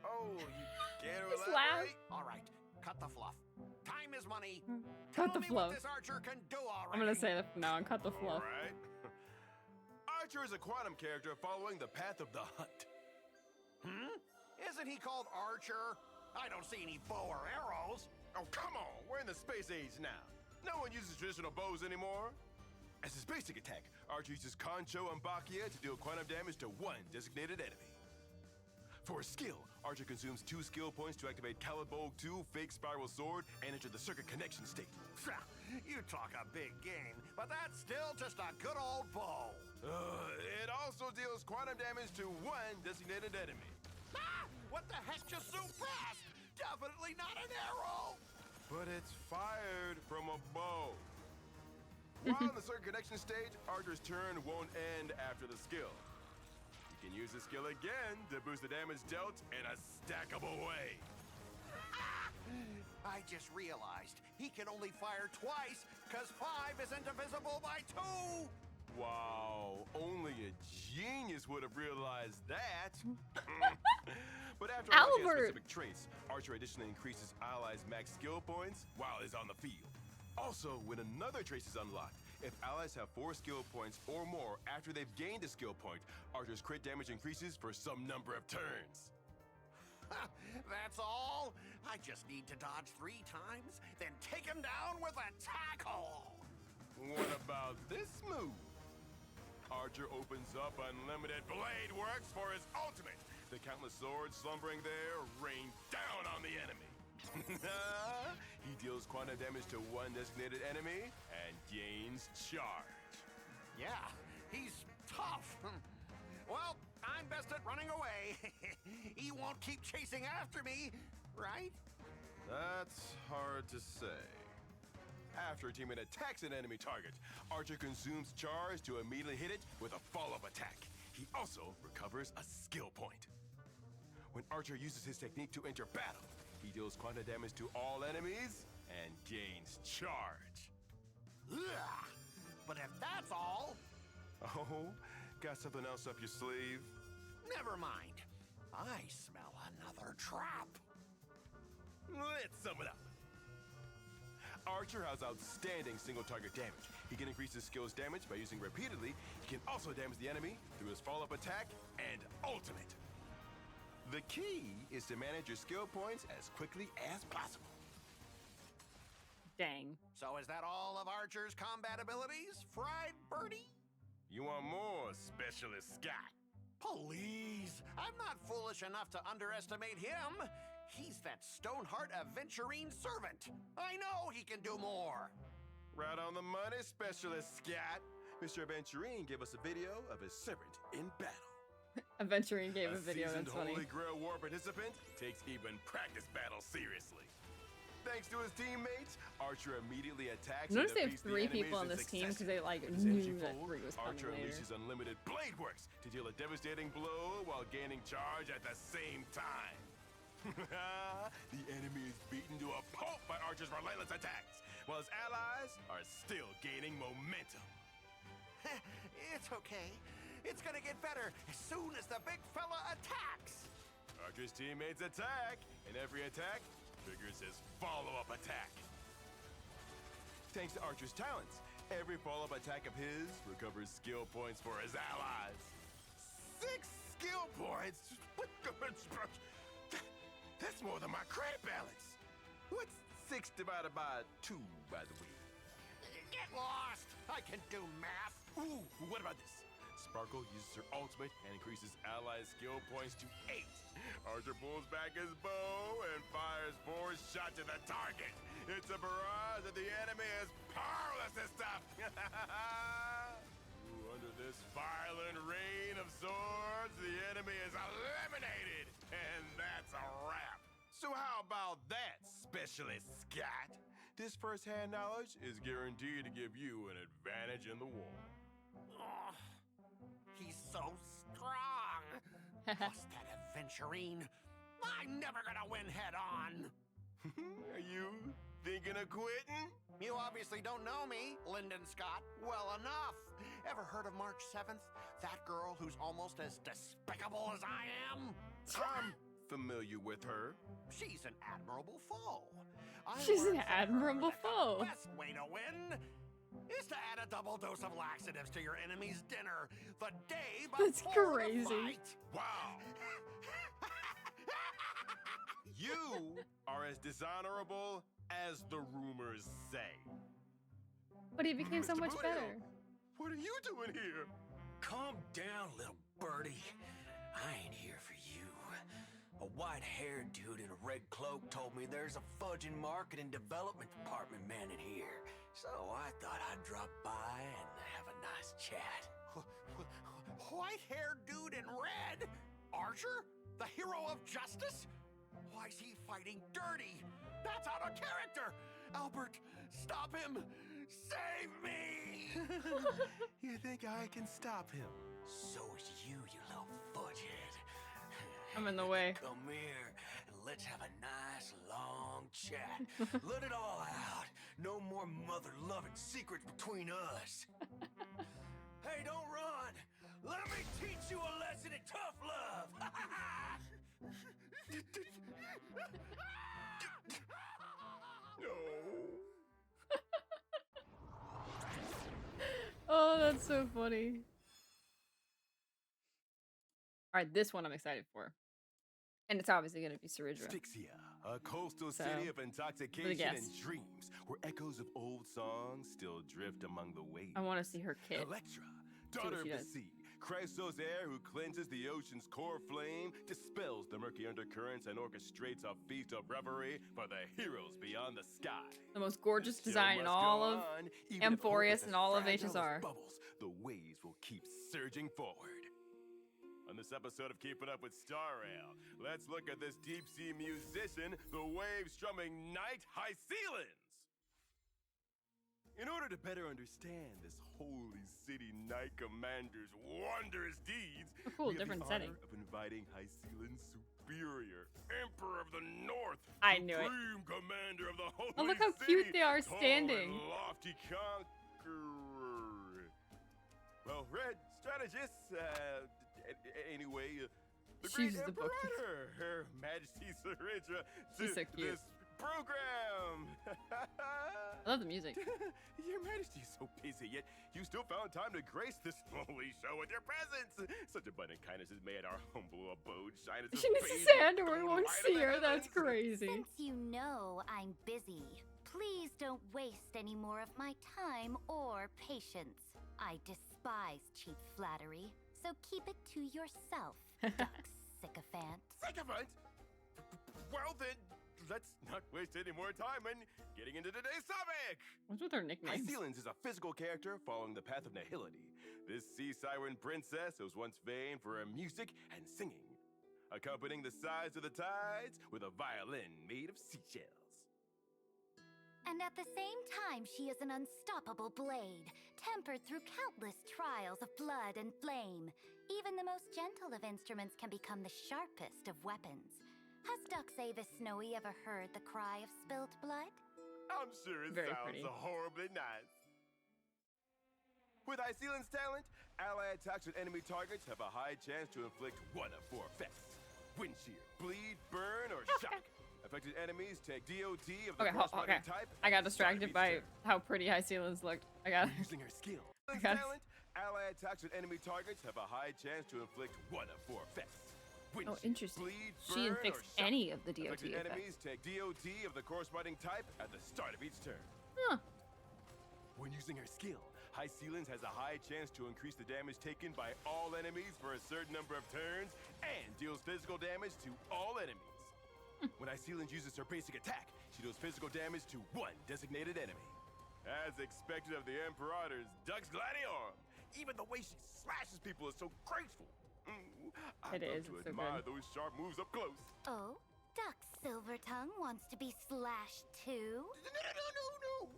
Oh, you can't Just laugh. elaborate? All right, cut the fluff. Time is money. Cut Tell the me what fluff. this archer can do already. I'm gonna say that from now on. Cut the fluff. All right. Archer is a quantum character following the path of the hunt. Isn't he called Archer? I don't see any bow or arrows. Oh, come on! We're in the space age now. No one uses traditional bows anymore. As his basic attack, Archer uses Concho and Bakia to deal quantum damage to one designated enemy. For his skill, Archer consumes 2 skill points to activate Calibold 2 Fake Spiral Sword and enter the circuit connection state. You talk a big game, but that's still just a good old bow. It also deals quantum damage to one designated enemy. Ah! What the heck just so fast? Definitely not an arrow! But it's fired from a bow. While in the circuit connection stage, Archer's turn won't end after the skill. He can use the skill again to boost the damage dealt in a stackable way. I just realized he can only fire twice because 5 isn't divisible by 2! Wow, only a genius would have realized that. But after unlocking a Owlbert. specific traits, Archer additionally increases allies' max skill points while he's on the field. Also, when another trace is unlocked, if allies have 4 skill points or more after they've gained a skill point, Archer's crit damage increases for some number of turns. That's all? I just need to dodge 3 times, then take him down with a tackle! What about this move? Archer opens up unlimited blade works for his ultimate. The countless swords slumbering there rain down on the enemy. He deals quantum damage to one designated enemy and gains charge. Yeah, he's tough. Well, I'm best at running away. He won't keep chasing after me, right? That's hard to say. After a teammate attacks an enemy target, Archer consumes charge to immediately hit it with a follow-up attack. He also recovers a skill point. When Archer uses his technique to enter battle, he deals quantum damage to all enemies and gains charge. Ugh. But if that's all... Oh, got something else up your sleeve? Never mind. I smell another trap. Let's sum it up. Archer has outstanding single target damage. He can increase his skill's damage by using repeatedly. He can also damage the enemy through his follow-up attack and ultimate. The key is to manage your skill points as quickly as possible. Dang. So is that all of Archer's combat abilities, Fried Birdie? You want more, Specialist Scott? Please, I'm not foolish enough to underestimate him. He's that Stoneheart Aventurine servant. I know he can do more. Right on the money, Specialist Scott. Mr. Aventurine gave us a video of his servant in battle. Aventurine gave a video, seasoned that's funny. Holy Grail War participant takes even practice battles seriously. Thanks to his teammates, Archer immediately attacks. Notice they and have defeats the 3 people on enemies this team because succession. they like With his knew energy that full, 3 was coming Archer later. unleashes unlimited blade works to deal a devastating blow while gaining charge at the same time. The enemy is beaten to a pulp by Archer's relentless attacks, while his allies are still gaining momentum. It's okay. It's gonna get better as soon as the big fella attacks. Archer's teammates attack, and every attack triggers his follow-up attack. Thanks to Archer's talents, every follow-up attack of his recovers skill points for his allies. 6 skill points? What the... That's more than my credit balance. What's 6 divided by 2, by the way? Get lost! I can do math. Ooh, what about this? Sparkle uses her ultimate and increases ally skill points to 8. Archer pulls back his bow and fires 4 shots at the target. It's a barrage that the enemy is powerless to stop. Ooh, under this violent rain of swords, the enemy is eliminated. And that's a wrap. So how about that, Specialist Scott? This first-hand knowledge is guaranteed to give you an advantage in the war. He's so strong. Plus that adventurine. I'm never gonna win head on. Are you thinking of quitting? You obviously don't know me, Lyndon Scott, well enough. Ever heard of March 7th? That girl who's almost as despicable as I am? I'm familiar with her. She's an admirable foe. She's an admirable foe. The best way to win is to add a double dose of laxatives to your enemy's dinner the day before That's crazy. the fight. Wow. You are as dishonorable as the rumors say. But he became so Mr. much Buddha, better. What are you doing here? Calm down, little birdie. I ain't here for you. A white-haired dude in a red cloak told me there's a fudging marketing development department man in here. So I thought I'd drop by and have a nice chat. White-haired dude in red? Archer? The hero of justice? Why's he fighting dirty? That's out of character! Albert, stop him! Save me! You think I can stop him? So is you little fudgehead. I'm in the way. Come here and let's have a nice long chat. Let it all out. No more mother-loving secrets between us. Hey, don't run! Let me teach you a lesson in tough love! Oh, that's so funny. All right, this one I'm excited for. And it's obviously going to be Ceridra. Styxia, a coastal So, city of let me intoxication guess. and dreams, where echoes of old songs still drift among the waves. I want to see her kit. Electra, See what daughter of she the does. sea, Chrysos air who cleanses the ocean's core flame, dispels the murky undercurrents, and orchestrates a feast of revelry for the heroes beyond the sky. The most gorgeous The show design in must all go of on, even if hope Emphorius is and as all of fragile as HSR. Bubbles, the waves will keep surging forward. On this episode of Keeping Up with Star Rail, let's look at this deep-sea musician, the wave-strumming Knight Hycealins. In order to better understand this holy city knight commander's wondrous deeds, A cool, we have different the setting. honor of inviting Hycealin's superior, Emperor of the North, I knew it. Supreme Commander of the Holy Oh, look how City, cute they are tall standing. and lofty conqueror. Well, Red Strategist, anyway, the She's Great the book. Emperor, Her Majesty Ceridra, She's to so cute. this program. I love the music. Your Majesty's so busy, yet you still found time to grace this holy show with your presence. Such abundant kindness has made our humble abode shine as a She needs to bathing say underwear. We golden won't light of see the her. That's heavens. crazy. Since you know I'm busy, please don't waste any more of my time or patience. I despise cheap flattery, so keep it to yourself, duck sycophant. Sycophant? Well then, let's not waste any more time in getting into today's topic. What's with her nicknames? Hycealins is a physical character following the path of nihility. This sea siren princess was once famed for her music and singing, accompanying the sighs of the tides with a violin made of seashells. And at the same time, she is an unstoppable blade, tempered through countless trials of blood and flame. Even the most gentle of instruments can become the sharpest of weapons. Has Duxay the Snowy ever heard the cry of spilt blood? I'm sure it Very sounds pretty. horribly nice. With Hycealin's talent, allied attacks with enemy targets have a high chance to inflict one of four effects: wind shear, bleed, burn, or shock. Affected enemies take DOT of the Okay, corresponding okay. type. I got at the start of distracted each by turn. how pretty Hycealins looked. I got it. Using her skill. I With got it. talent, allied attacks with enemy targets have a high chance to inflict one of four effects: wind Oh, shear, interesting. bleed, She burn, inflicts or shock. any of the DOT Affected effects. enemies take DOT of the corresponding type at the start of each turn. Huh. When using her skill, Hycealins has a high chance to increase the damage taken by all enemies for a certain number of turns and deals physical damage to all enemies. When Hycealins uses her basic attack, she deals physical damage to one designated enemy. As expected of the Imperator's Dux Gladiatorum, even the way she slashes people is so graceful. I'd It love is, to it's so admire good. those sharp moves up close. Oh, Duck Silvertongue wants to be slashed too? No!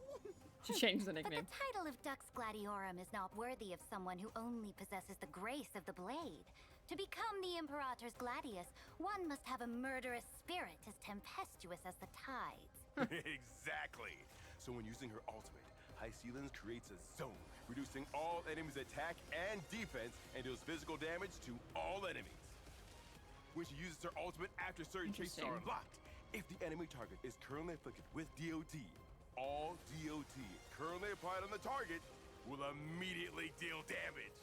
She changed the But nickname. the title of Dux Gladiorum is not worthy of someone who only possesses the grace of the blade. To become the Imperator's Gladius, one must have a murderous spirit as tempestuous as the tides. Exactly. So when using her ultimate, High Ceilings creates a zone, reducing all enemies' attack and defense, and deals physical damage to all enemies. When she uses her ultimate after certain traits are unlocked, if the enemy target is currently afflicted with DOT, all DOT currently applied on the target will immediately deal damage.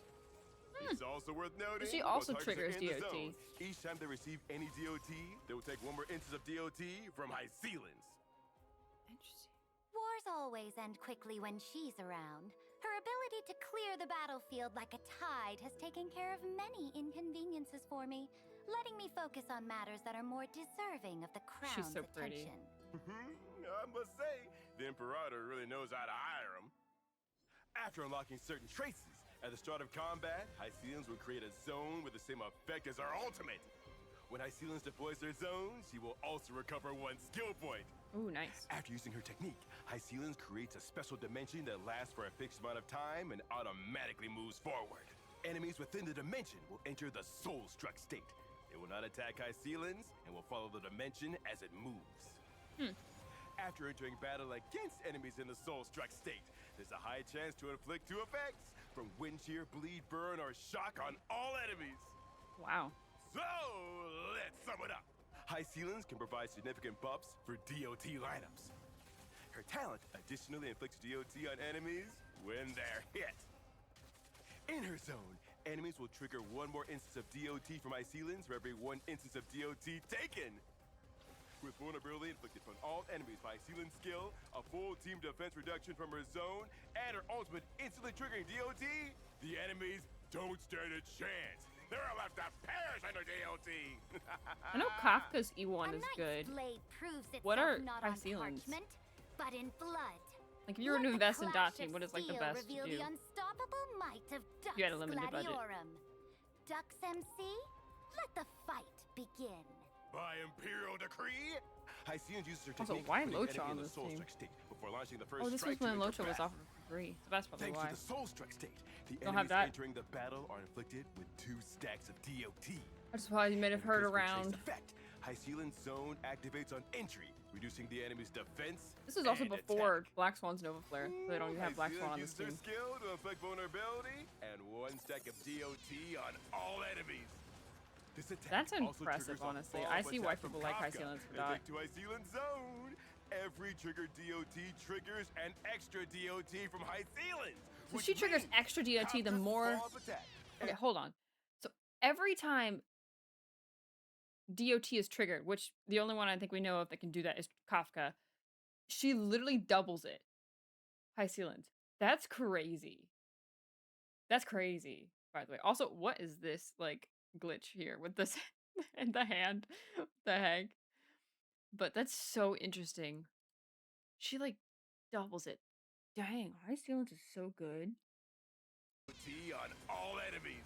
It's also worth noting She while also targets are triggers in the DOT. zone, each time they receive any DOT, they will take one more instance of DOT from High Ceilings. Wars always end quickly when she's around. Her ability to clear the battlefield like a tide has taken care of many inconveniences for me, letting me focus on matters that are more deserving of the crown's She's so pretty. attention. I must say, the Imperator really knows how to hire him. After unlocking certain traces, at the start of combat, High Ceilings will create a zone with the same effect as our ultimate. When High Ceilings deploys their zone, she will also recover one skill point. Ooh, nice. After using her technique, High Ceilings creates a special dimension that lasts for a fixed amount of time and automatically moves forward. Enemies within the dimension will enter the soul-struck state. They will not attack High Ceilings and will follow the dimension as it moves. After entering battle against enemies in the soul-struck state, there's a high chance to inflict 2 effects, from wind shear, bleed, burn, or shock on all enemies. Wow. So, let's sum it up. High Ceilings can provide significant buffs for DOT lineups. Her talent additionally inflicts DOT on enemies when they're hit. In her zone, enemies will trigger 1 more instance of DOT from High Ceilings for every 1 instance of DOT taken. With vulnerability inflicted from all enemies by Ceilings skill, a full team defense reduction from her zone, and her ultimate instantly triggering DOT, the enemies don't stand a chance. They're left to perish under DOT. I know Kafka's E1 is Knight's good. blade proves itself What are not High on Ceilings? parchment, but in blood. Like if you were to invest in Dot Team, what is like the Steel best to reveal do? the unstoppable might of Dux You had a limited budget. Gladiorum. Dux MC, let the fight begin. By Imperial decree, High Ceilings uses her Also, technique why putting Locha enemy on in the this soul team? struck state before launching the first Oh, this was strike when to Locha was breath. offered for free. So that's probably Thanks why. to the soul struck state, the Don't have enemies that. entering the battle are inflicted with 2 stacks of DOT. That's why you might have heard around. Effect, High Ceilings zone activates on entry, reducing the enemy's defense. This is also and before Black Swan's Nova Flare, so they don't even have High Black Swan on Ceilings this uses team. her skill to inflict vulnerability and 1 stack of DOT on all enemies. This attack That's also impressive, triggers a honestly. follow-up I see why attack from people like High Kafka. Ceilings for And Dot. take to High Ceilings zone. Every triggered DOT triggers an extra DOT from High Ceilings. So she triggers extra DOT the more. Okay, hold on. So every time DOT is triggered, which the only one I think we know of that can do that is Kafka, she literally doubles it. High Ceilings. That's crazy. That's crazy, by the way. Also, what is this like glitch here with this and the hand? What the heck? But that's so interesting. She like doubles it. Dang, High Ceilings is so good. DOT on all enemies.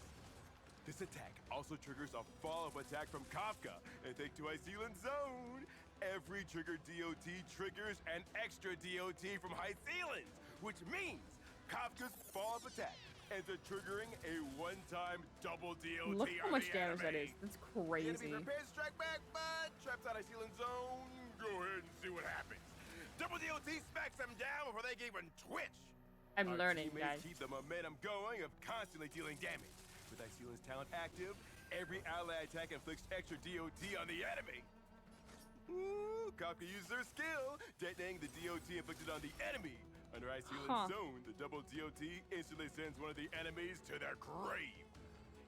This attack also triggers a follow-up attack from Kafka and take to High Ceilings zone. Every triggered DOT triggers an extra DOT from High Ceilings, which means Kafka's follow-up attack ends up triggering a one-time double DOT Look how on much the damage that enemy. is. That's The crazy. enemy prepares to strike back, but traps out High Ceilings zone. Go ahead and see what happens. Double DOT smacks them down before they can even twitch. I'm Our learning, teammates guys. keep the momentum going of constantly dealing damage. With High Ceilings talent active, every ally attack inflicts extra DOT on the enemy. Ooh, Kafka uses her skill, detonating the DOT inflicted on the enemy. Under High Ceilings zone, the double DOT instantly sends one of the enemies to their grave.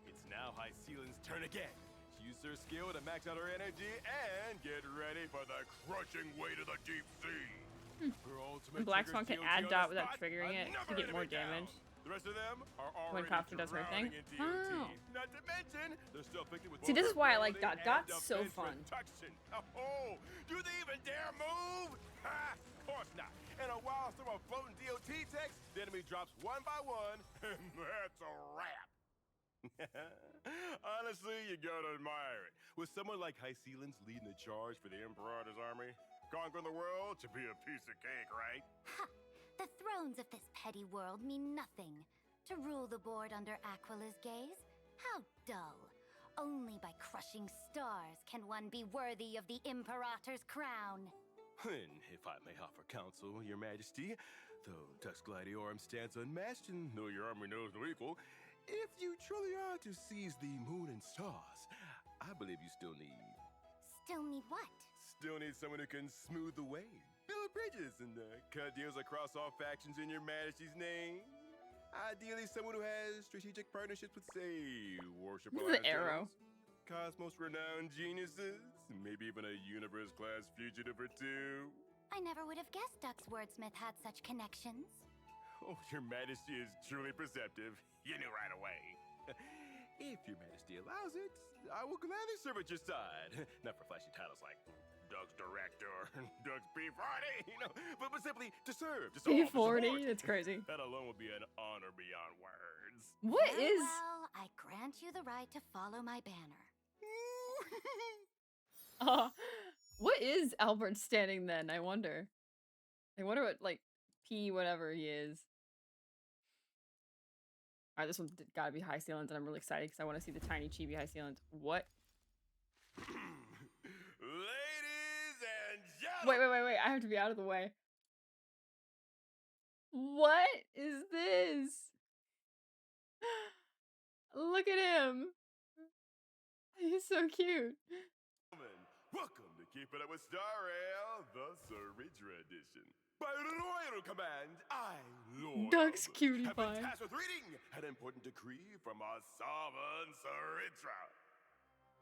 It's now High Ceilings' turn again. She uses her skill to max out her energy and get ready for the crushing weight of the deep sea. Her ultimate And Black triggers Swan can DOT add on Dot the without spot, triggering it to another get more enemy down. damage. The rest of them are When already Kafka does her thing. drowning in DOT. Oh. Not to mention, they're still afflicted with See, this is why I like vulnerability Dot. and Dot's so defense fun. reduction. Oh, do they even dare move? Ha! Of course not. And a wild storm of floating DOT text, the enemy drops one by one, and that's a wrap. Honestly, you gotta admire it. With someone like High Ceilings leading the charge for the Imperator's army, conquering the world should be a piece of cake, right? Ha! The thrones of this petty world mean nothing. To rule the board under Aquila's gaze? How dull. Only by crushing stars can one be worthy of the Imperator's crown. And if I may offer counsel, Your Majesty, though Tux Gladiatorum stands unmatched and though your army knows no equal, if you truly are to seize the moon and stars, I believe you still need... Still need what? Still need someone who can smooth the way, build bridges, and cut deals across all factions in Your Majesty's name. Ideally, someone who has strategic partnerships with, say, Worship This is an arrow. Cosmos-renowned geniuses, maybe even a universe-class fugitive or two. I never would have guessed Duck's wordsmith had such connections. Oh, Your Majesty is truly perceptive. You knew right away. If Your Majesty allows it, I will gladly serve at your side. Not for flashy titles like Doug's Director or Doug's P40, you know, but simply to serve. To P40? That's crazy. That alone would be an honor beyond words. What is... Well, I grant you the right to follow my banner. What is Albert standing then? I wonder. I wonder what, like, P whatever he is. Alright, this one's gotta be High Sealant, and I'm really excited because I want to see the tiny chibi High Sealant. What? Ladies and gentlemen! Wait. I have to be out of the way. What is this? Look at him. He's so cute. Welcome to Keeping Up with Starrail, the Saridra edition. By royal command, I, Lord Duck's Albert, cutie have been pie. tasked with reading an important decree from our sovereign Saridra.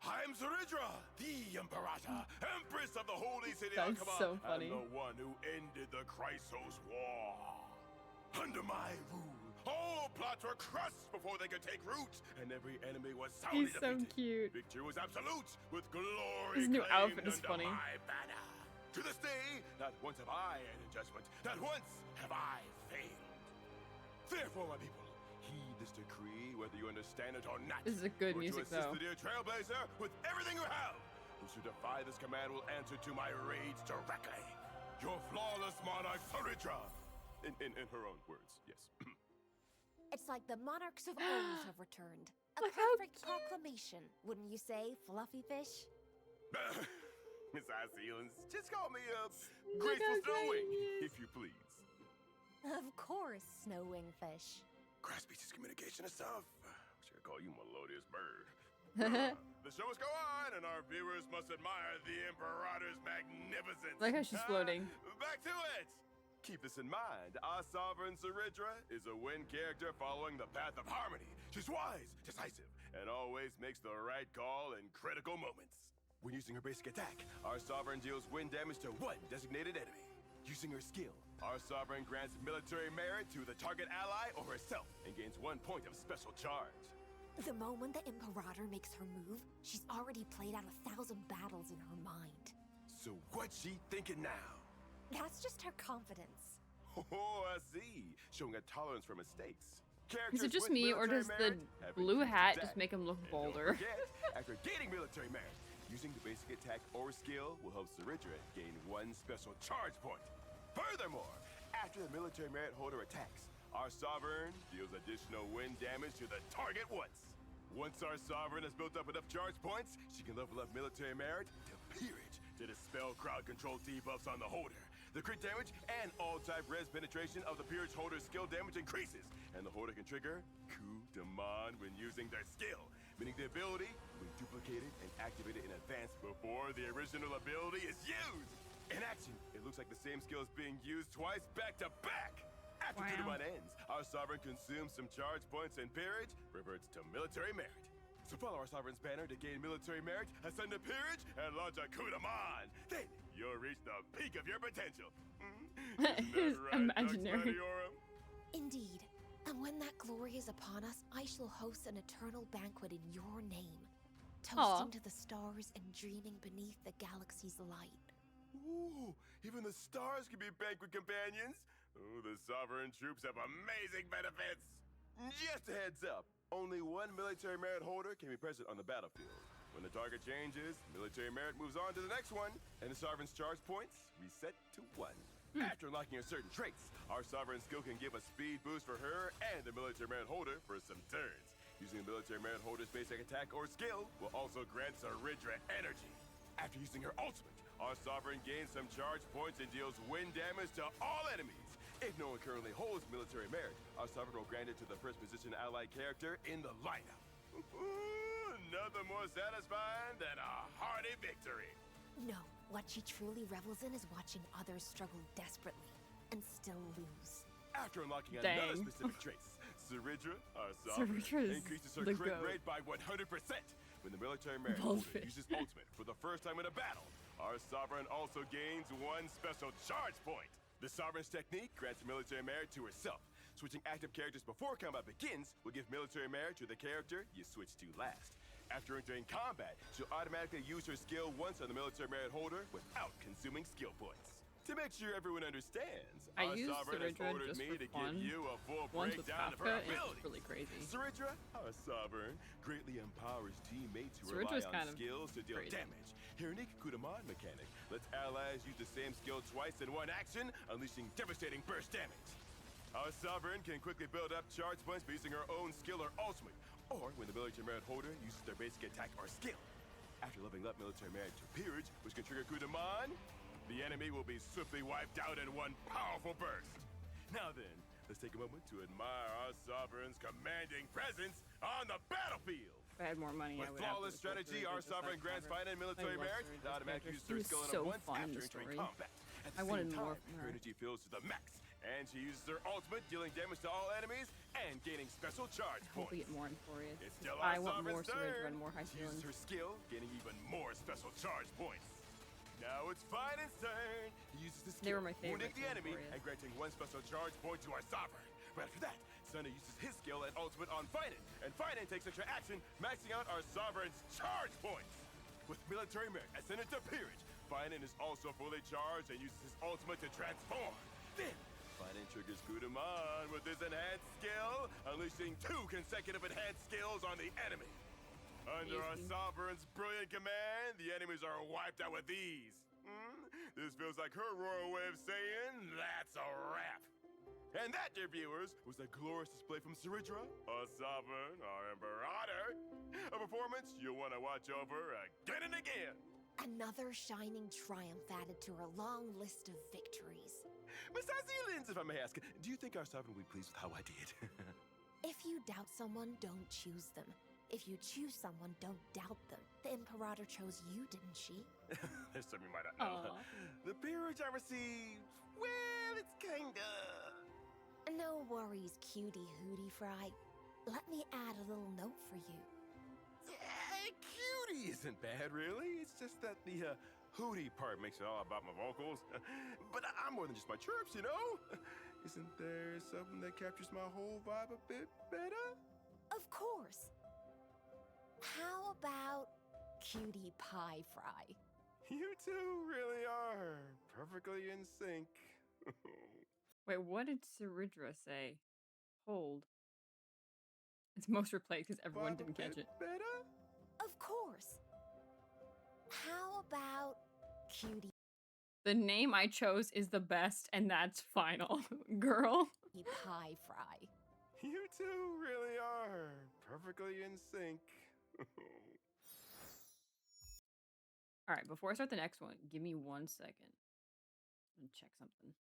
I am Saridra, the Imperator, Empress of the Holy City That's Alchema, so funny. and the one who ended the Chrysos War. Under my rule, all plots were crushed before they could take root, and every enemy was soundly He's so defeated. cute. Victory was absolute, with glory His new claimed outfit is under funny. my banner. To this day, not once have I ended judgment, not once have I failed. Therefore, my people, heed this decree whether you understand it or not. This is a good For music, to assist though. the dear Trailblazer with everything you have. Those who defy this command will answer to my raids directly. Your flawless monarch, Saridra. In her own words, yes. It's like the monarchs of old have returned. A Look how perfect proclamation, wouldn't you say, Fluffy Fish? Miss Icelands, just call me Look Graceful how Snowwing, cute. if you please. Of course, Snowwing Fish. Cross species communication and stuff. Wish I could call you Melodious Bird. The show must go on, and our viewers must admire the Imperator's magnificence. Like how she's floating. Back to it! Keep this in mind. Our sovereign Saridra is a wind character following the path of harmony. She's wise, decisive, and always makes the right call in critical moments. When using her basic attack, our sovereign deals wind damage to one designated enemy. Using her skill, our sovereign grants military merit to the target ally or herself and gains 1 point of special charge. The moment the Imperator makes her move, she's already played out 1,000 battles in her mind. So what's she thinking now? That's just her confidence. Oh, I see. Showing a tolerance for mistakes. Is it just with me, or does military the merit have blue increased hat attack. just make him look And don't bolder? forget, after gaining military merit, using the basic attack or skill will help Saridra gain 1 special charge point. Furthermore, after the military merit holder attacks, our sovereign deals additional wind damage to the target once. Once our sovereign has built up enough charge points, she can level up military merit to peerage to dispel crowd control debuffs on the holder. The crit damage and all-type res penetration of the peerage holder's skill damage increases, and the holder can trigger coup de monde when using their skill, meaning the ability will be duplicated and activated in advance before the original ability is used. In action, it looks like the same skill is being used twice back to back. After coup de monde ends, our sovereign consumes some charge points and peerage reverts to military merit. So follow our sovereign's banner to gain military merit, ascend to peerage, and launch a coup de monde. Then you'll reach the peak of your potential. It's imaginary. Indeed. And when that glory is upon us, I shall host an eternal banquet in your name, toasting to the stars and dreaming beneath the galaxy's light. Ooh, even the stars can be banquet companions. Ooh, the sovereign troops have amazing benefits. Just a heads up, only 1 military merit holder can be present on the battlefield. When the target changes, military merit moves on to the next one, and the sovereign's charge points reset to 1. After unlocking a certain traits, our sovereign skill can give a speed boost for her and the military merit holder for some turns. Using the military merit holder's basic attack or skill will also grant Saridra energy. After using her ultimate, our sovereign gains some charge points and deals wind damage to all enemies. If no one currently holds military merit, our sovereign will grant it to the first position allied character in the lineup. Nothing more satisfying than a hearty victory. No, what she truly revels in is watching others struggle desperately and still lose. After unlocking another specific trace, Saridra, our sovereign, increases her crit rate by 100%. When the military merit holder uses ultimate for the first time in a battle, our sovereign also gains one special charge point. The sovereign's technique grants military merit to herself. Switching active characters before combat begins will give military merit to the character you switch to last. After entering combat, she'll automatically use her skill once on the military merit holder without consuming skill points. To make sure everyone understands, our sovereign has ordered me to give you a full breakdown of her abilities. It's really crazy. Saridra, our sovereign, greatly empowers teammates who rely on skills to deal damage. Her unique Kudaman mechanic lets allies use the same skill twice in one action, unleashing devastating burst damage. Our sovereign can quickly build up charge points by using her own skill or ultimate, or when the military merit holder uses their basic attack or skill. After leveling up military merit to peerage, which can trigger Kudaman, the enemy will be swiftly wiped out in one powerful burst. Now then, let's take a moment to admire our sovereign's commanding presence on the battlefield. If I had more money, With I would flawless strategy, our sovereign grants finite military merit to automatically use their skill in once after entering combat. At the same time, her energy fills to the max, and she uses her ultimate, dealing damage to all enemies and gaining special charge points. We get more Enforius. It's still I our want more sovereign's Saridra turn. and more high She uses her skill, gaining even more special charge points. Now it's Finance turn. He uses the skill, wounding the enemy and granting one special charge point to our sovereign. Right after that, Sunny uses his skill and ultimate on Finance, and Finance takes extra action, maxing out our sovereign's charge points. With military merit ascended to peerage, Finance is also fully charged and uses his ultimate to transform. Then, Finance triggers Kudaman with his enhanced skill, unleashing 2 consecutive enhanced skills on the enemy. Under our sovereign's brilliant command, the enemies are wiped out with ease. This feels like her royal way of saying, that's a wrap. And that, dear viewers, was a glorious display from Saridra, our sovereign, our imperator. A performance you'll want to watch over again and again. Another shining triumph added to her long list of victories. Miss Azilins, if I may ask, do you think our sovereign will be pleased with how I did? If you doubt someone, don't choose them. If you choose someone, don't doubt them. The Imperator chose you, didn't she? There's something you might not know. The peerage I received, well, it's kinda... No worries, cutie hootie fry. Let me add a little note for you. Yeah, cutie isn't bad, really. It's just that the hootie part makes it all about my vocals. But I'm more than just my chirps, you know? Isn't there something that captures my whole vibe a bit better? Of course. How about cutie pie fry? You two really are perfectly in sync. Wait, what did Saridra say? Hold. It's most replayed because everyone didn't catch it. Better? Of course. How about cutie The name I chose is the best, and that's final. Girl. pie fry? You two really are perfectly in sync. All right, before I start the next one, give me 1 second. I'm gonna check something.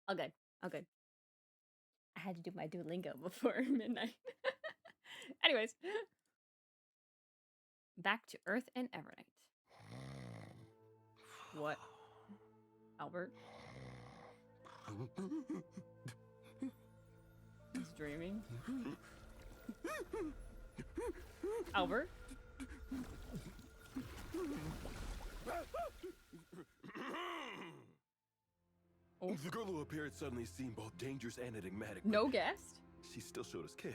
All good. All good. I had to do my Duolingo before midnight. Anyways. Back to Earth and Evernight. What? Albert? He's dreaming. Albert? Oh. The girl who appeared suddenly seemed both dangerous and enigmatic. No guest? She still showed us care.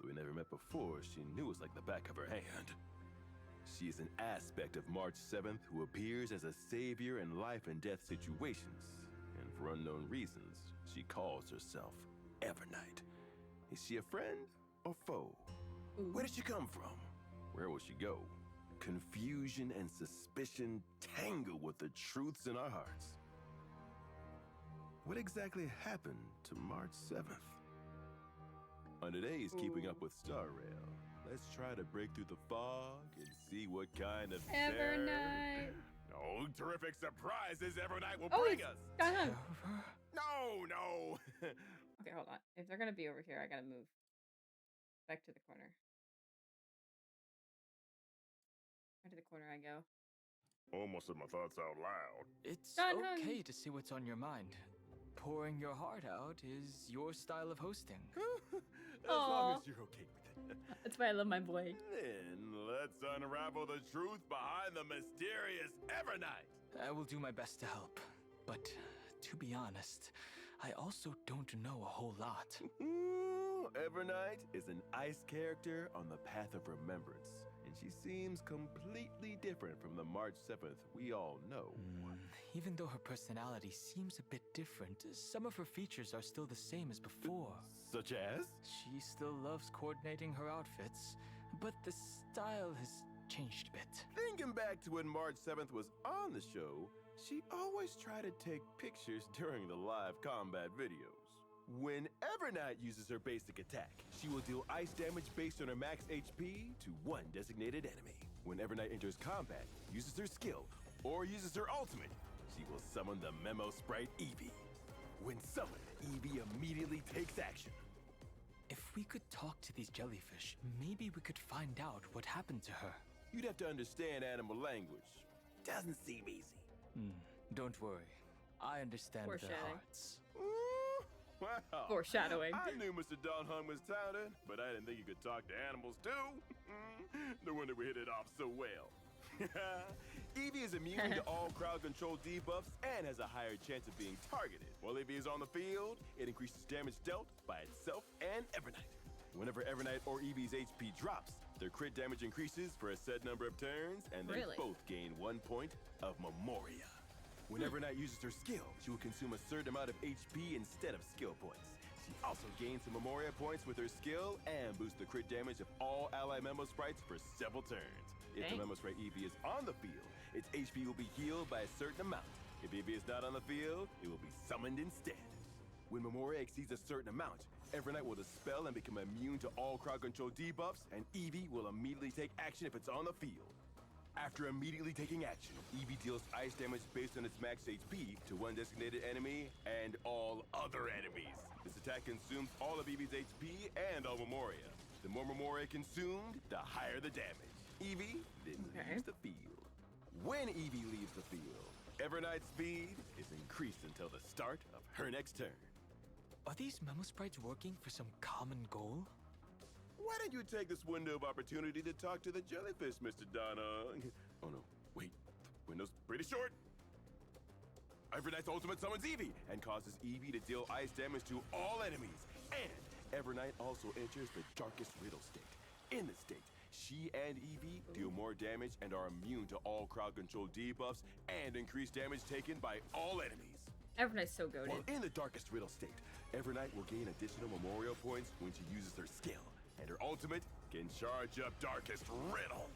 Though we never met before, she knew us like the back of her hand. She is an aspect of March 7th who appears as a savior in life and death situations. And for unknown reasons, she calls herself Evernight. Is she a friend or foe? Ooh. Where did she come from? Where will she go? Confusion and suspicion tangle with the truths in our hearts. What exactly happened to March 7th? On today's Keeping Up with StarRail, let's try to break through the fog and see what kind of Evernight. Oh, terrific surprises Evernight will bring us. No. Okay, hold on. If they're gonna be over here, I gotta move back to the corner. Back to the corner I go. Almost said my thoughts out loud. It's Done. okay to see what's on your mind. Pouring your heart out is your style of hosting. As long as you're okay with it. That's why I love my boy. Then let's unravel the truth behind the mysterious Evernight. I will do my best to help. But to be honest, I also don't know a whole lot. Evernight is an ice character on the path of remembrance. And she seems completely different from the March 7th we all know. Even though her personality seems a bit different, some of her features are still the same as before. Such as? She still loves coordinating her outfits, but the style has changed a bit. Thinking back to when March 7th was on the show, she always tried to take pictures during the live combat videos. When Evernight uses her basic attack, she will deal ice damage based on her max HP to one designated enemy. When Evernight enters combat, uses her skill, or uses her ultimate, she will summon the Memo Sprite Eevee. When summoned, Eevee immediately takes action. If we could talk to these jellyfish, maybe we could find out what happened to her. You'd have to understand animal language. Doesn't seem easy. Don't worry. I understand their Foreshadowing. hearts. Wow. Foreshadowing. I knew Mr. Don Hung was talented, but I didn't think he could talk to animals too. No wonder we hit it off so well. Eevee is immune to all crowd control debuffs and has a higher chance of being targeted. While Eevee is on the field, it increases damage dealt by itself and Evernight. Whenever Evernight or Eevee's HP drops, their crit damage increases for a set number of turns, and they both gain 1 point of Memoria. When Evernight uses her skill, she will consume a certain amount of HP instead of skill points. She also gains some Memoria points with her skill and boosts the crit damage of all ally Memo Sprites for several turns. If the Memo Sprite Eevee is on the field, its HP will be healed by a certain amount. If Eevee is not on the field, it will be summoned instead. When Memoria exceeds a certain amount, Evernight will dispel and become immune to all crowd control debuffs, and Eevee will immediately take action if it's on the field. After immediately taking action, Eevee deals ice damage based on its max HP to one designated enemy and all other enemies. This attack consumes all of Eevee's HP and all Memoria. The more Memoria consumed, the higher the damage. Eevee then leaves the field. When Eevee leaves the field, Evernight's speed is increased until the start of her next turn. Are these Memo Sprites working for some common goal? Why don't you take this window of opportunity to talk to the jellyfish, Mr. Donna? Oh no, wait, the window's pretty short. Evernight's ultimate summons Eevee and causes Eevee to deal ice damage to all enemies. And Evernight also enters the darkest riddle state. In the state, she and Eevee deal more damage and are immune to all crowd control debuffs and increased damage taken by all enemies. Evernight's so goated. While in the darkest riddle state, Evernight will gain additional Memorial points when she uses her skill, and her ultimate can charge up Darkest Riddle.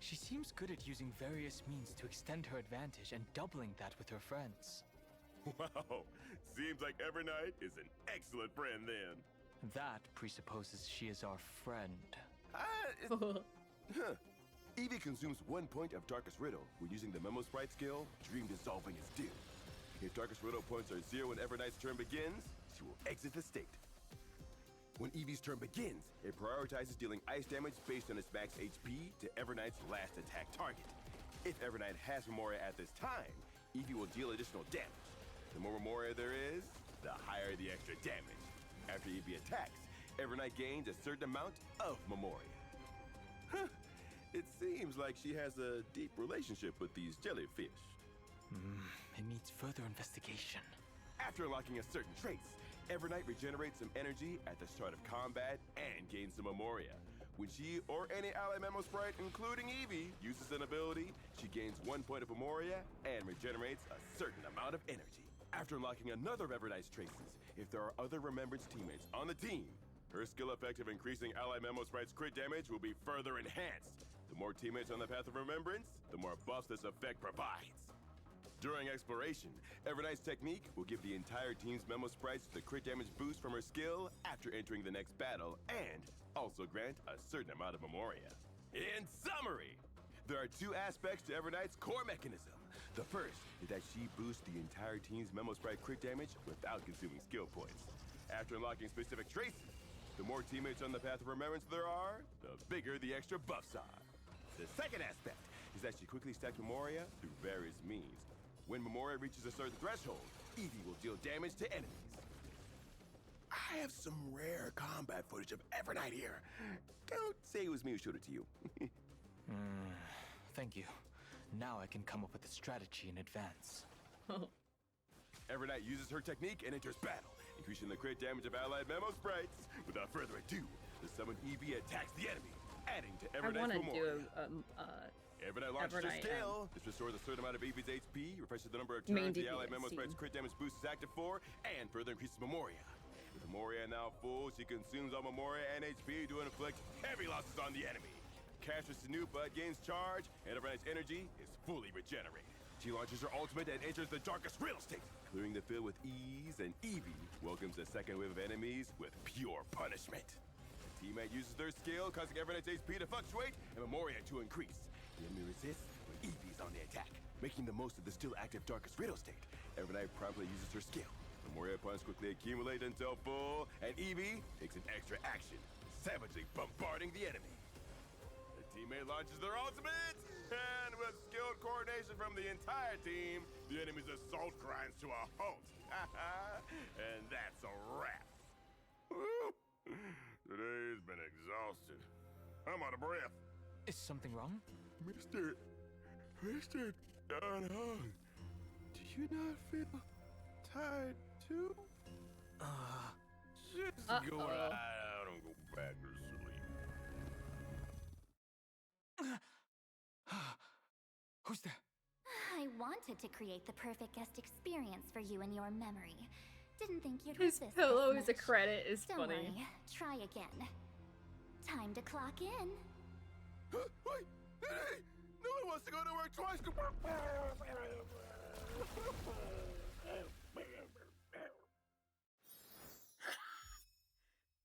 She seems good at using various means to extend her advantage and doubling that with her friends. Wow, seems like Evernight is an excellent friend then. That presupposes she is our friend. Eevee consumes 1 point of Darkest Riddle when using the Memo Sprite skill, Dream Dissolving is due. If Darkest Riddle points are 0 when Everknight's turn begins, she will exit the state. When Eevee's turn begins, it prioritizes dealing ice damage based on its max HP to Everknight's last attack target. If Everknight has Memoria at this time, Eevee will deal additional damage. The more Memoria there is, the higher the extra damage. After Eevee attacks, Everknight gains a certain amount of Memoria. Huh. It seems like she has a deep relationship with these jellyfish. It needs further investigation. After unlocking a certain trace, Everknight regenerates some energy at the start of combat and gains some Memoria. When she or any ally Memo Sprite, including Eevee, uses an ability, she gains 1 point of Memoria and regenerates a certain amount of energy. After unlocking another of Everknight's traces, if there are other Remembrance teammates on the team, her skill effect of increasing ally Memo Sprite's crit damage will be further enhanced. The more teammates on the path of Remembrance, the more buffs this effect provides. During exploration, Everknight's technique will give the entire team's Memo Sprites the crit damage boost from her skill after entering the next battle, and also grant a certain amount of Memoria. In summary, there are 2 aspects to Everknight's core mechanism. The first is that she boosts the entire team's Memo Sprite crit damage without consuming skill points. After unlocking specific traces, the more teammates on the path of Remembrance there are, the bigger the extra buffs are. The second aspect is that she quickly stacks Memoria through various means. When Memoria reaches a certain threshold, Eevee will deal damage to enemies. I have some rare combat footage of Everknight here. Don't say it was me who showed it to you. Thank you. Now I can come up with a strategy in advance. Everknight uses her technique and enters battle, increasing the crit damage of allied Memo Sprites. Without further ado, the summoned Eevee attacks the enemy, adding to Everknight's Memoria. Everknight launches her skill. This restores a certain amount of Eevee's HP, refreshes the number of turns the allied Memo Sprite's crit damage boost is active for, and further increases Memoria. With Memoria now full, she consumes all Memoria and HP to inflict heavy losses on the enemy. Castress Sanupa gains charge, and Everknight's energy is fully regenerated. She launches her ultimate and enters the Darkest Riddle state, clearing the field with ease, and Eevee welcomes a second wave of enemies with pure punishment. The teammate uses their skill, causing Everknight's HP to fluctuate and Memoria to increase. The enemy resists when Eevee is on the attack, making the most of the still active Darkest Riddle state. Everknight promptly uses her skill. Memoria points quickly accumulate until full, and Eevee takes an extra action, savagely bombarding the enemy. The teammate launches their ultimate, and with skilled coordination from the entire team, the enemy's assault grinds to a halt. And that's a wrap. Today's been exhausted. I'm out of breath. Is something wrong? Mr. Don Hung, do you not feel tired too? Just go out and go back to sleep. Who's there? I wanted to create the perfect guest experience for you and your memory. Didn't think you'd His resist pillow this is a much. credit is Don't funny. worry, try again. Time to clock in. Wait! Hey! No one wants to go to work twice!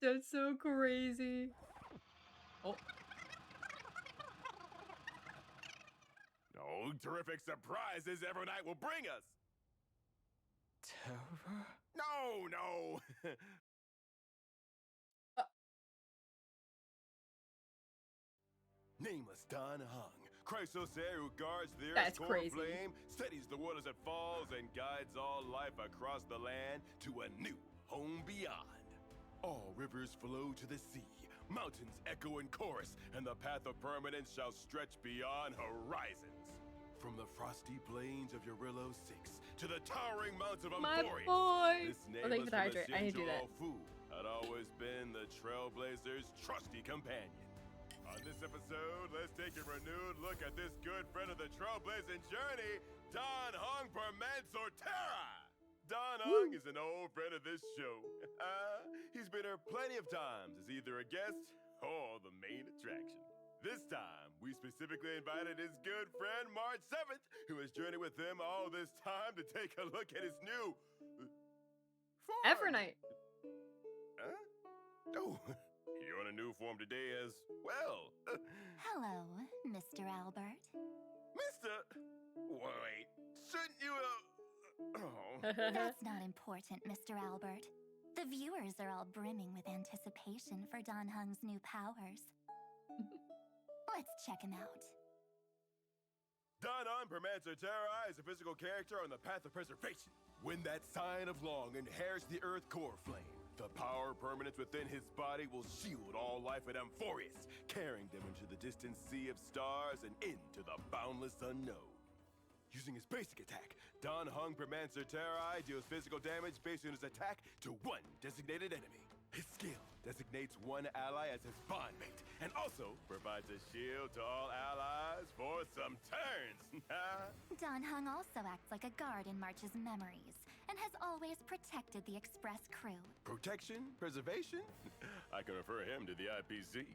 That's so crazy. Oh. Oh, terrific surprises Everknight will bring us! Terror? No! Nameless Don Hung, Chrysosaur who guards the Earth's core flame, steadies the world as it falls, and guides all life across the land to a new home beyond. All rivers flow to the sea, mountains echo in chorus, and the path of permanence shall stretch beyond horizons. From the frosty plains of Eurillo 6 to the towering mountains of Emporius, this nameless Fu had always been the Trailblazer's trusty companion. On this episode, let's take a renewed look at this good friend of the Trailblazing journey, Don Hung Permansorterra! Don Hung is an old friend of this show. He's been here plenty of times as either a guest or the main attraction. This time, we specifically invited his good friend March 7th, who has journeyed with him all this time to take a look at his new... Everknight. Huh? Oh, you're on a new form today as well. Hello, Mr. Owlbert. Mr. Wait, shouldn't you Oh, That's not important, Mr. Owlbert. The viewers are all brimming with anticipation for Dan Heng's new powers. Let's check him out. Dan Heng Permancer Terrai is a physical character on the path of preservation. When that sign of Long inherits the Earth core flame, the power permanence within his body will shield all life at Amphorius, carrying them into the distant sea of stars and into the boundless unknown. Using his basic attack, Dan Heng Permancer Terrai deals physical damage based on his attack to one designated enemy. His skill designates one ally as his bondmate, and also provides a shield to all allies for some turns. Dan Heng also acts like a guard in March's memories, and has always protected the Express crew. Protection? Preservation? I can refer him to the IPC.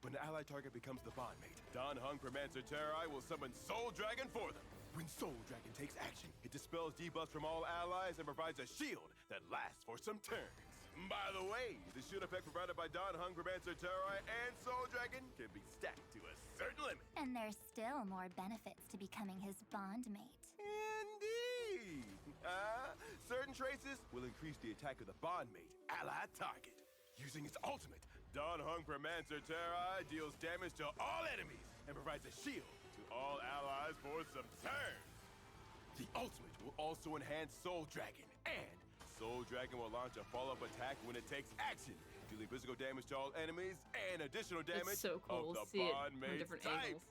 When the ally target becomes the bondmate, Dan Heng Permancer Terrai will summon Soul Dragon for them. When Soul Dragon takes action, it dispels debuffs from all allies and provides a shield that lasts for some turns. By the way, the shield effect provided by Dan Heng Permancer Terrai and Soul Dragon can be stacked to a certain limit. And there's still more benefits to becoming his bondmate. Indeed! Certain traces will increase the attack of the bondmate ally target. Using its ultimate, Dan Heng Permancer Terrai deals damage to all enemies and provides a shield to all allies for some turns. The ultimate will also enhance Soul Dragon, and Soul Dragon will launch a follow-up attack when it takes action, dealing physical damage to all enemies and additional damage It's so cool. of the See it from bondmate different type. angles.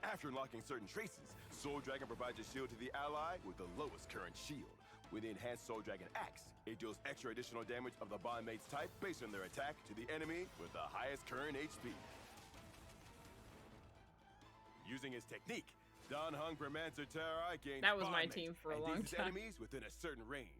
After unlocking certain traces, Soul Dragon provides a shield to the ally with the lowest current shield. When the enhanced Soul Dragon acts, it deals extra additional damage of the bondmate's type based on their attack to the enemy with the highest current HP. Using his technique, Dan Heng Permancer Terrai gains That was my bondmates team for a and long dazes time. enemies within a certain range.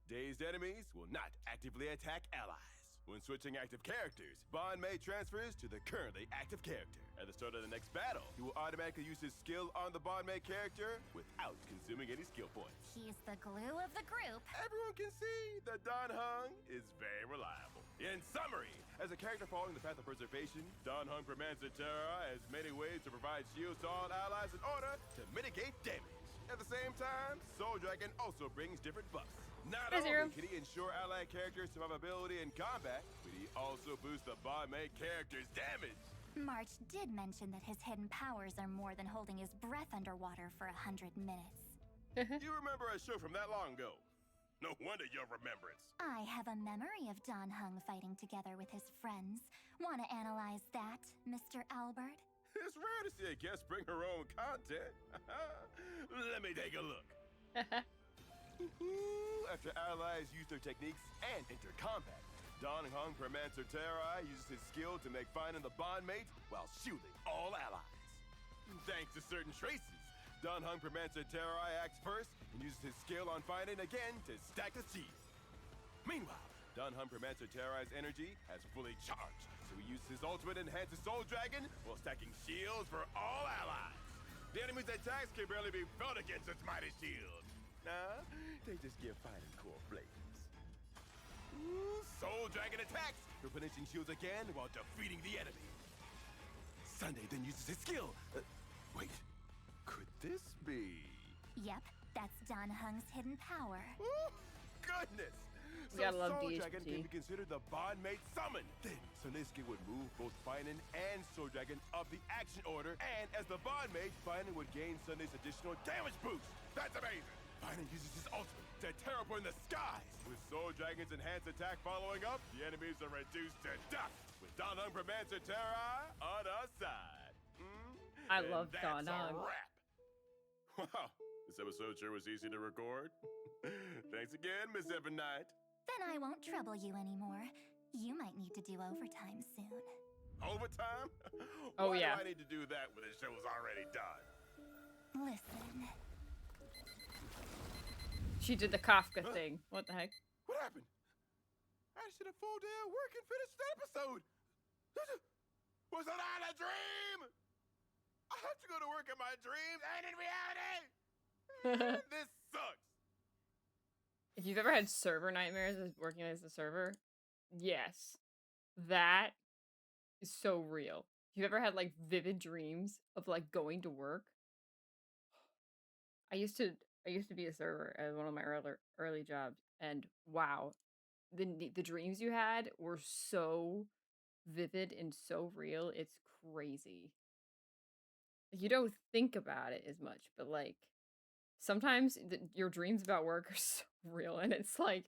Dazed enemies will not actively attack allies. When switching active characters, bondmate transfers to the currently active character. At the start of the next battle, he will automatically use his skill on the bondmate character without consuming any skill points. He's the glue of the group. Everyone can see that Dan Heng is very reliable. In summary, as a character following the path of preservation, Dan Heng Permancer Terrai has many ways to provide shields to all allies in order to mitigate damage. At the same time, Soul Dragon also brings different buffs. Not Hi, only Zero. can he ensure allied characters' survivability in combat, but he also boosts the bondmate character's damage. March did mention that his hidden powers are more than holding his breath underwater for 100 minutes. You remember a show from that long ago? No wonder you have remembrance. I have a memory of Dan Heng fighting together with his friends. Want to analyze that, Mr. Owlbert? It's rare to see a guest bring her own content. Let me take a look. After allies use their techniques and enter combat, Dan Heng Permancer Terrai uses his skill to make finding the bondmate while shielding all allies. Thanks to certain traces, Dan Heng Permancer Terrai acts first and uses his skill on finding again to stack the shield. Meanwhile, Dan Heng Permancer Terrai's energy has fully charged, so he uses his ultimate and enhances Soul Dragon while stacking shields for all allies. The enemy's attacks can barely be felt against its mighty shield. Nah, they just give fighting core flames. Soul Dragon attacks, replenishing shields again while defeating the enemy. Sunday then uses his skill. Wait, could this be? Yep, that's Dan Heng's hidden power. Goodness! We gotta love Soul DHT. Dragon can be considered the bondmate summon. Then Soniski would move both Finan and Soul Dragon up the action order, and as the bondmate, Finan would gain Sunday's additional damage boost. That's amazing! Finan uses his ultimate to tear up in the skies. With Soul Dragon's enhanced attack following up, the enemies are reduced to dust. With Dan Heng Permancer Terrai on our side. I And love that's Dan a Heng. wrap. Wow, this episode sure was easy to record. Thanks again, Miss Evernight. Then I won't trouble you anymore. You might need to do overtime soon. Overtime? Oh, Why yeah. do I need to do that when the show's already done? Listen. She did the Kafka thing. What the heck? What happened? I should have full day of work and finished the episode. Was it all a dream? I have to go to work in my dreams and in reality. This sucks. If you've ever had server nightmares as working as a server, yes. That is so real. If you've ever had like vivid dreams of like going to work, I used to I used to be a server at one of my early jobs, and wow, the dreams you had were so vivid and so real. It's crazy. You don't think about it as much, but like sometimes your dreams about work are so real, and it's like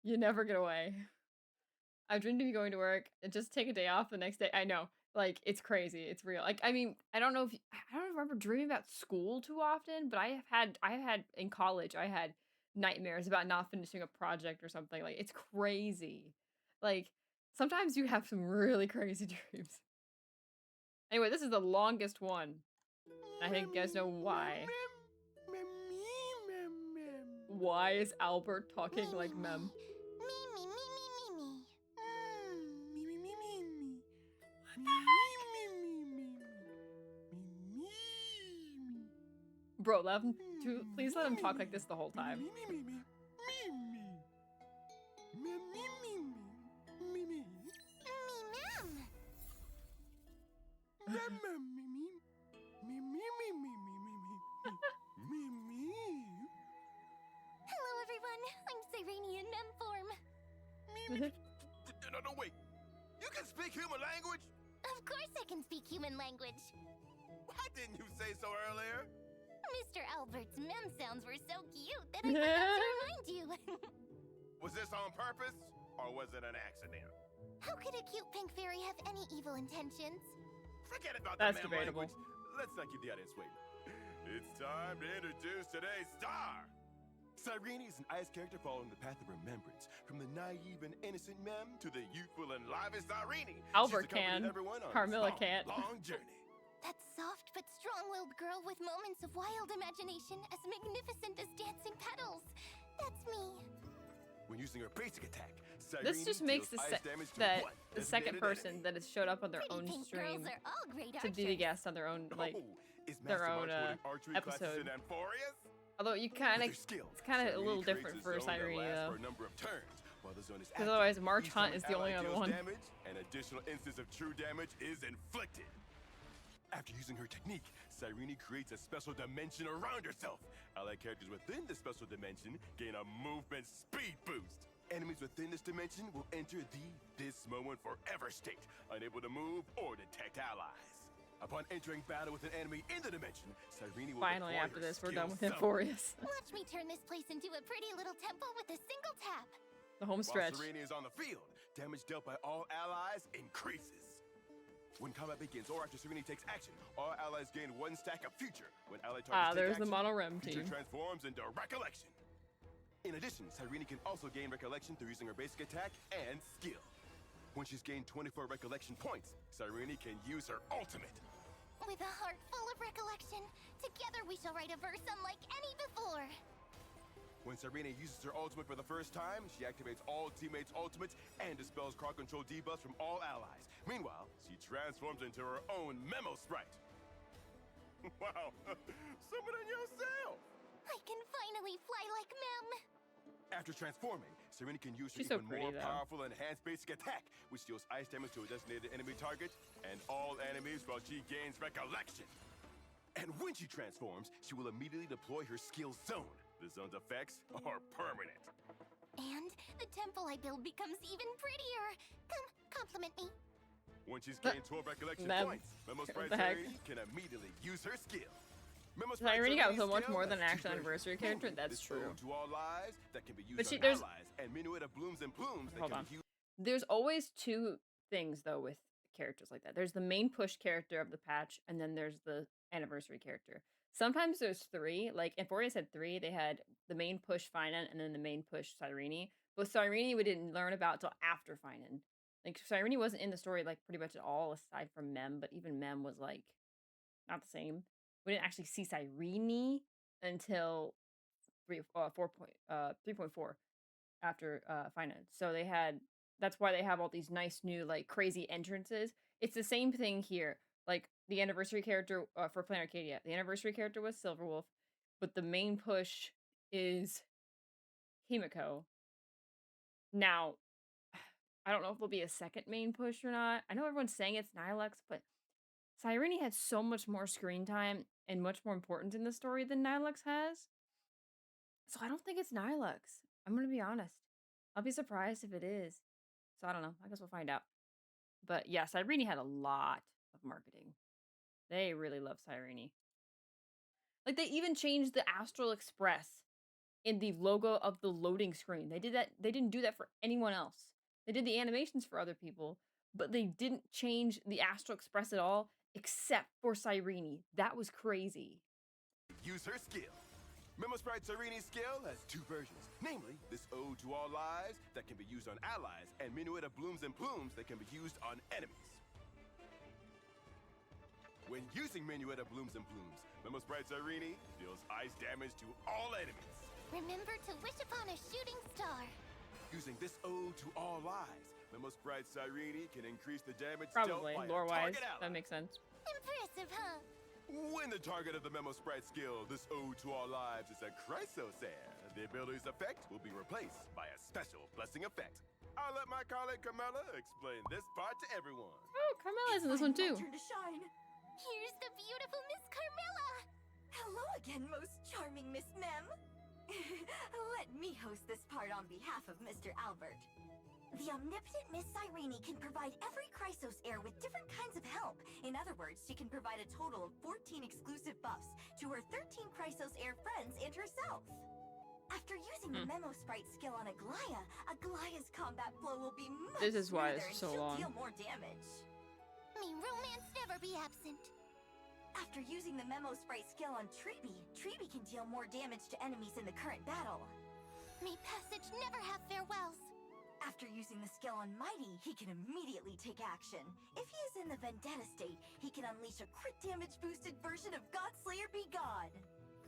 you never get away. I dreamed of you going to work and just take a day off the next day. I know, like it's crazy. It's real. Like I mean, I don't know if I don't remember dreaming about school too often, but I have had in college. I had nightmares about not finishing a project or something. Like it's crazy. Like sometimes you have some really crazy dreams. Anyway, this is the longest one. I think you guys know why. Why is Albert talking like Mem? Bro, let him please let him talk like this the whole time. Hello, everyone. I'm Cyrene in mem form. No, wait. You can speak human language? Of course I can speak human language. Why didn't you say so earlier? Mr. Albert's mem sounds were so cute that I forgot to remind you. Was this on purpose, or was it an accident? How could a cute pink fairy have any evil intentions? Forget about That's the mem debatable. language. Let's not keep the audience waiting. It's time to introduce today's star. Cyrene is an ice character following the path of remembrance, from the naive and innocent Mem to the youthful and livest Irene. Albert She's accompanied can. everyone on Carmilla this can't. long journey. That soft but strong-willed girl with moments of wild imagination as magnificent as dancing petals. That's me. When using her basic attack, This just makes the second person that has showed up on their Pretty own pink stream girls are all great to be the archers. guest on their own like Is their Master own March holding archery classes episode. in Amphorius? Although you kind of With her skill, it's kind of a little Cyrene different creates a for zone that Cyrene lasts though. for a number of turns, while the zone is Because active. otherwise March Each Hunt time is an the only ally other deals one. damage, an additional instance of true damage is inflicted. After using her technique, Cyrene creates a special dimension around herself. Allied characters within the special dimension gain a movement speed boost. Enemies within this dimension will enter the this moment forever state, unable to move or detect allies. Upon entering battle with an enemy in the dimension, Cyrene will Finally, deploy after her this, we're skill done with zone. Amphorius. Watch me turn this place into a pretty little temple with a single tap. The home stretch. While Cyrene is on the field, damage dealt by all allies increases. When combat begins or after Cyrene takes action, all allies gain one stack of future. When allied targets take There's the action, Mono Rem future team. transforms into recollection. In addition, Cyrene can also gain recollection through using her basic attack and skill. When she's gained 24 recollection points, Cyrene can use her ultimate. With a heart full of recollection, together we shall write a verse unlike any before. When Cyrene uses her ultimate for the first time, she activates all teammates' ultimates and dispels crowd control debuffs from all allies. Meanwhile, she transforms into her own memo sprite. Wow, summon on yourself! I can finally fly like Mem. After transforming, Cyrene can use her She's so even pretty, more though. powerful enhanced basic attack, which deals ice damage to a designated enemy target and all enemies while she gains recollection. And when she transforms, she will immediately deploy her skill zone. The zone's effects are permanent. And the temple I build becomes even prettier. Come, compliment me. When she's gained 12 recollection points, Memo Sprite the heck? Cyrene can immediately use her skill. Memo Cyrene got so much skill more than an has actual two anniversary great character. movements. That's This true. ode to all lives that can be used But on there's allies, and Minuet of Blooms and Plumes that hold can on. be used. There's always two things though with characters like that. There's the main push character of the patch, and then there's the anniversary character. Sometimes there's three. Like Amphorius had three. They had the main push Finan and then the main push Cyrene. But Cyrene we didn't learn about till after Finan. Like Cyrene wasn't in the story like pretty much at all aside from Mem, but even Mem was like not the same. We didn't actually see Cyrene until 3.4 after Finan. So they had that's why they have all these nice new like crazy entrances. It's the same thing here. Like the anniversary character for Planet Arcadia, the anniversary character was Silverwolf, but the main push is Himiko. Now, I don't know if there'll be a second main push or not. I know everyone's saying it's Nihilux, but Cyrene had so much more screen time and much more importance in the story than Nihilux has. So I don't think it's Nilux. I'm gonna be honest. I'll be surprised if it is. So I don't know. I guess we'll find out. But yeah, Cyrene had a lot of marketing. They really love Cyrene. Like they even changed the Astral Express in the logo of the loading screen. They did that. They didn't do that for anyone else. They did the animations for other people, but they didn't change the Astral Express at all, except for Cyrene. That was crazy. Use her skill. Memosprite Cyrene's skill has two versions, namely this Ode to All Lives that can be used on allies and Minuet of Blooms and Plumes that can be used on enemies. When using Minuet of Blooms and Plumes, Memosprite Cyrene deals ice damage to all enemies. Remember to wish upon a shooting star. Using this Ode to All Lives, Memosprite Cyrene can increase the damage Probably, dealt by lore-wise, a target ally. that makes sense. Impressive, huh? When the target of the Memosprite skill, this Ode to All Lives, is a Chrysosaur, the ability's effect will be replaced by a special blessing effect. I'll let my colleague Carmela explain this part to everyone. Oh, Carmela's in this one too. Turn to shine. Here's the beautiful Miss Carmela. Hello again, most charming Miss Mem. Let me host this part on behalf of Mr. Owlbert. The omnipotent Miss Cyrene can provide every Chrysos heir with different kinds of help. In other words, she can provide a total of 14 exclusive buffs to her 13 Chrysos heir friends and herself. After using the Memo Sprite skill on Aglaya's combat flow will be much This is why smoother it's so and she'll long. deal more damage. Me romance never be absent. After using the Memo Sprite skill on Treeby can deal more damage to enemies in the current battle. Me passage never have farewells. After using the skill on Mighty, he can immediately take action. If he is in the Vendetta state, he can unleash a crit damage boosted version of Godslayer Be God.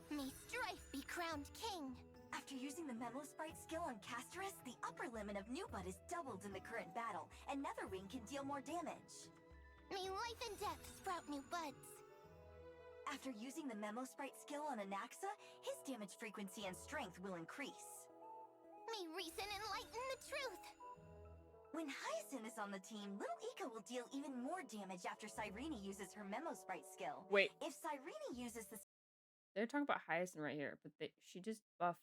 Me Strife be crowned king. After using the Memo Sprite skill on Casteress, the upper limit of New Bud is doubled in the current battle, and Netherwing can deal more damage. Me life and death sprout new buds. After using the Memo Sprite skill on Anaxa, his damage frequency and strength will increase. Me reason enlighten the truth. When Hyacinth is on the team, Little Ika will deal even more damage after Cyrene uses her Memo Sprite skill. Wait. If Cyrene uses the... They're talking about Hyacinth right here, but she just buffed.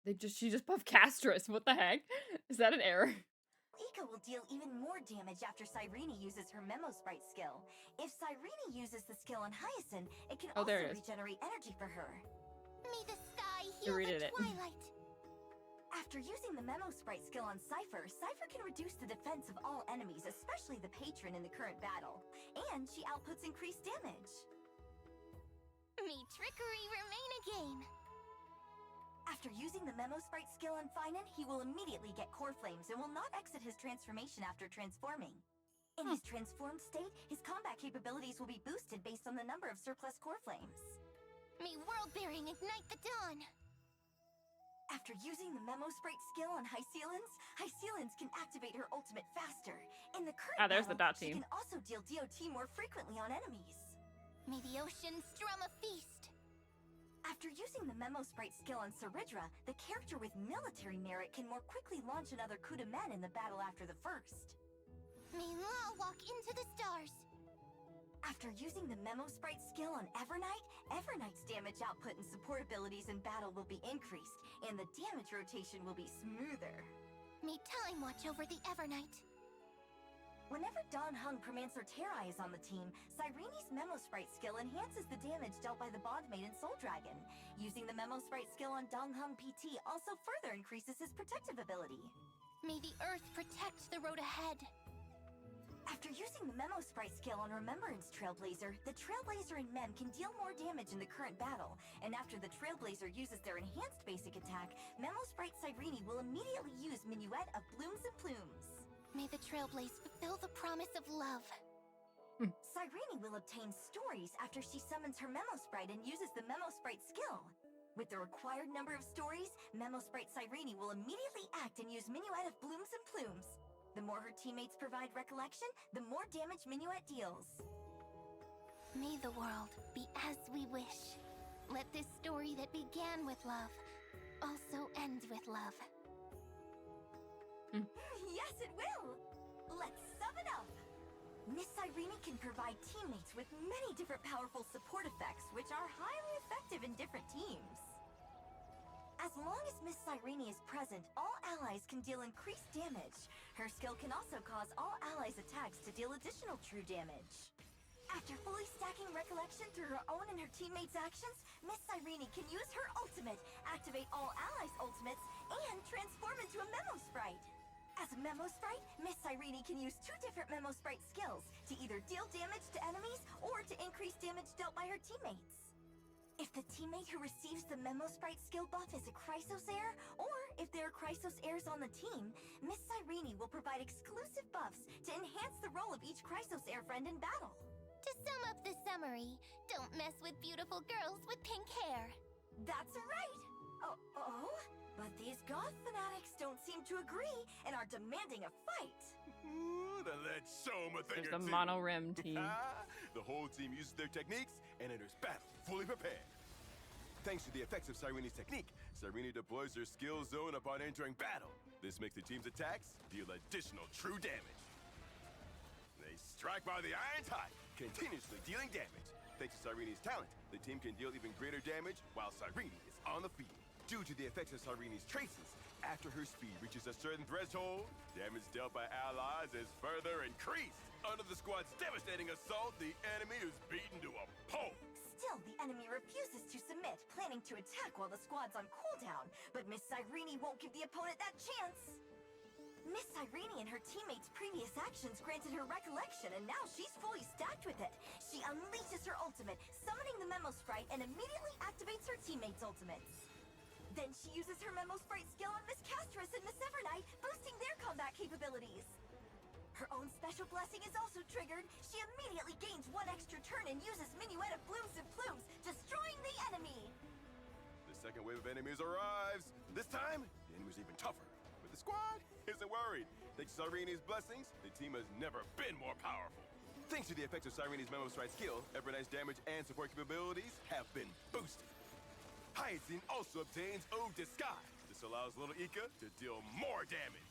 She just buffed Castress. What the heck? Is that an error? Ika will deal even more damage after Cyrene uses her Memo Sprite skill. If Cyrene uses the skill on Hyacinth, it can also regenerate energy for her. Me the sky heal the twilight. After using the Memo Sprite skill on Cypher can reduce the defense of all enemies, especially the Patron in the current battle. And she outputs increased damage. Me trickery remain a game. After using the Memo Sprite skill on Finan, he will immediately get Core Flames and will not exit his transformation after transforming. In his transformed state, his combat capabilities will be boosted based on the number of surplus Core Flames. Me world-bearing ignite the dawn. After using the Memo Sprite skill on Hycealins can activate her ultimate faster. In the current there's the battle, dot team. she can also deal DOT more frequently on enemies. May the ocean strum a feast. After using the Memo Sprite skill on Ceridra, the character with military merit can more quickly launch another coup de main in the battle after the first. May law walk into the stars. After using the Memo Sprite skill on Everknight's damage output and support abilities in battle will be increased, and the damage rotation will be smoother. May time watch over the Everknight. Whenever Don Hung Promancer Terrai is on the team, Cyrene's Memo Sprite skill enhances the damage dealt by the Bondmaiden Soul Dragon. Using the Memo Sprite skill on Dong Hung PT also further increases his protective ability. May the earth protect the road ahead. After using the Memo Sprite skill on Remembrance Trailblazer, the Trailblazer and Mem can deal more damage in the current battle, and after the Trailblazer uses their enhanced basic attack, Memo Sprite Cyrene will immediately use Minuet of Blooms and Plumes. May the Trailblaze fulfill the promise of love. Cyrene will obtain stories after she summons her Memo Sprite and uses the Memo Sprite skill. With the required number of stories, Memo Sprite Cyrene will immediately act and use Minuet of Blooms and Plumes. The more her teammates provide recollection, the more damage Minuet deals. May the world be as we wish. Let this story that began with love also end with love. Yes, it will! Let's sum it up! Miss Cyrene can provide teammates with many different powerful support effects, which are highly effective in different teams. As long as Miss Cyrene is present, all allies can deal increased damage. Her skill can also cause all allies' attacks to deal additional true damage. After fully stacking Recollection through her own and her teammates' actions, Miss Cyrene can use her ultimate, activate all allies' ultimates, and transform into a Memo Sprite. As a Memo Sprite, Miss Cyrene can use 2 different Memo Sprite skills to either deal damage to enemies or to increase damage dealt by her teammates. If the teammate who receives the Memo Sprite skill buff is a Chrysos heir, or if there are Chrysos heirs on the team, Miss Cyrene will provide exclusive buffs to enhance the role of each Chrysos heir friend in battle. To sum up the summary, don't mess with beautiful girls with pink hair. That's right! Oh? But these goth fanatics don't seem to agree and are demanding a fight. Ooh, then let's show them a thing There's or the two. mono rim team. The whole team uses their techniques and enters battle fully prepared. Thanks to the effects of Cyrene's technique, Cyrene deploys her skill zone upon entering battle. This makes the team's attacks deal additional true damage. They strike by the iron tide, continuously dealing damage. Thanks to Cyrene's talent, the team can deal even greater damage while Cyrene is on the field. Due to the effects of Cyrene's traces, after her speed reaches a certain threshold, damage dealt by allies is further increased. Under the squad's devastating assault, the enemy is beaten to a pulp. Still, the enemy refuses to submit, planning to attack while the squad's on cooldown. But Miss Cyrene won't give the opponent that chance. Miss Cyrene and her teammates' previous actions granted her Recollection, and now she's fully stacked with it. She unleashes her ultimate, summoning the Memo Sprite, and immediately activates her teammates' ultimates. Then she uses her Memo Sprite skill on Miss Castress and Miss Evernight, boosting their combat capabilities. Her own special blessing is also triggered. She immediately gains 1 extra turn and uses Minuet of Blooms and Plumes, destroying the enemy. The second wave of enemies arrives. This time, the enemy's even tougher. But the squad isn't worried. Thanks to Cyrene's blessings, the team has never been more powerful. Thanks to the effects of Cyrene's Memo Sprite skill, Evernight's damage and support capabilities have been boosted. Hyacinth also obtains Ode Disguise. This allows little Ika to deal more damage.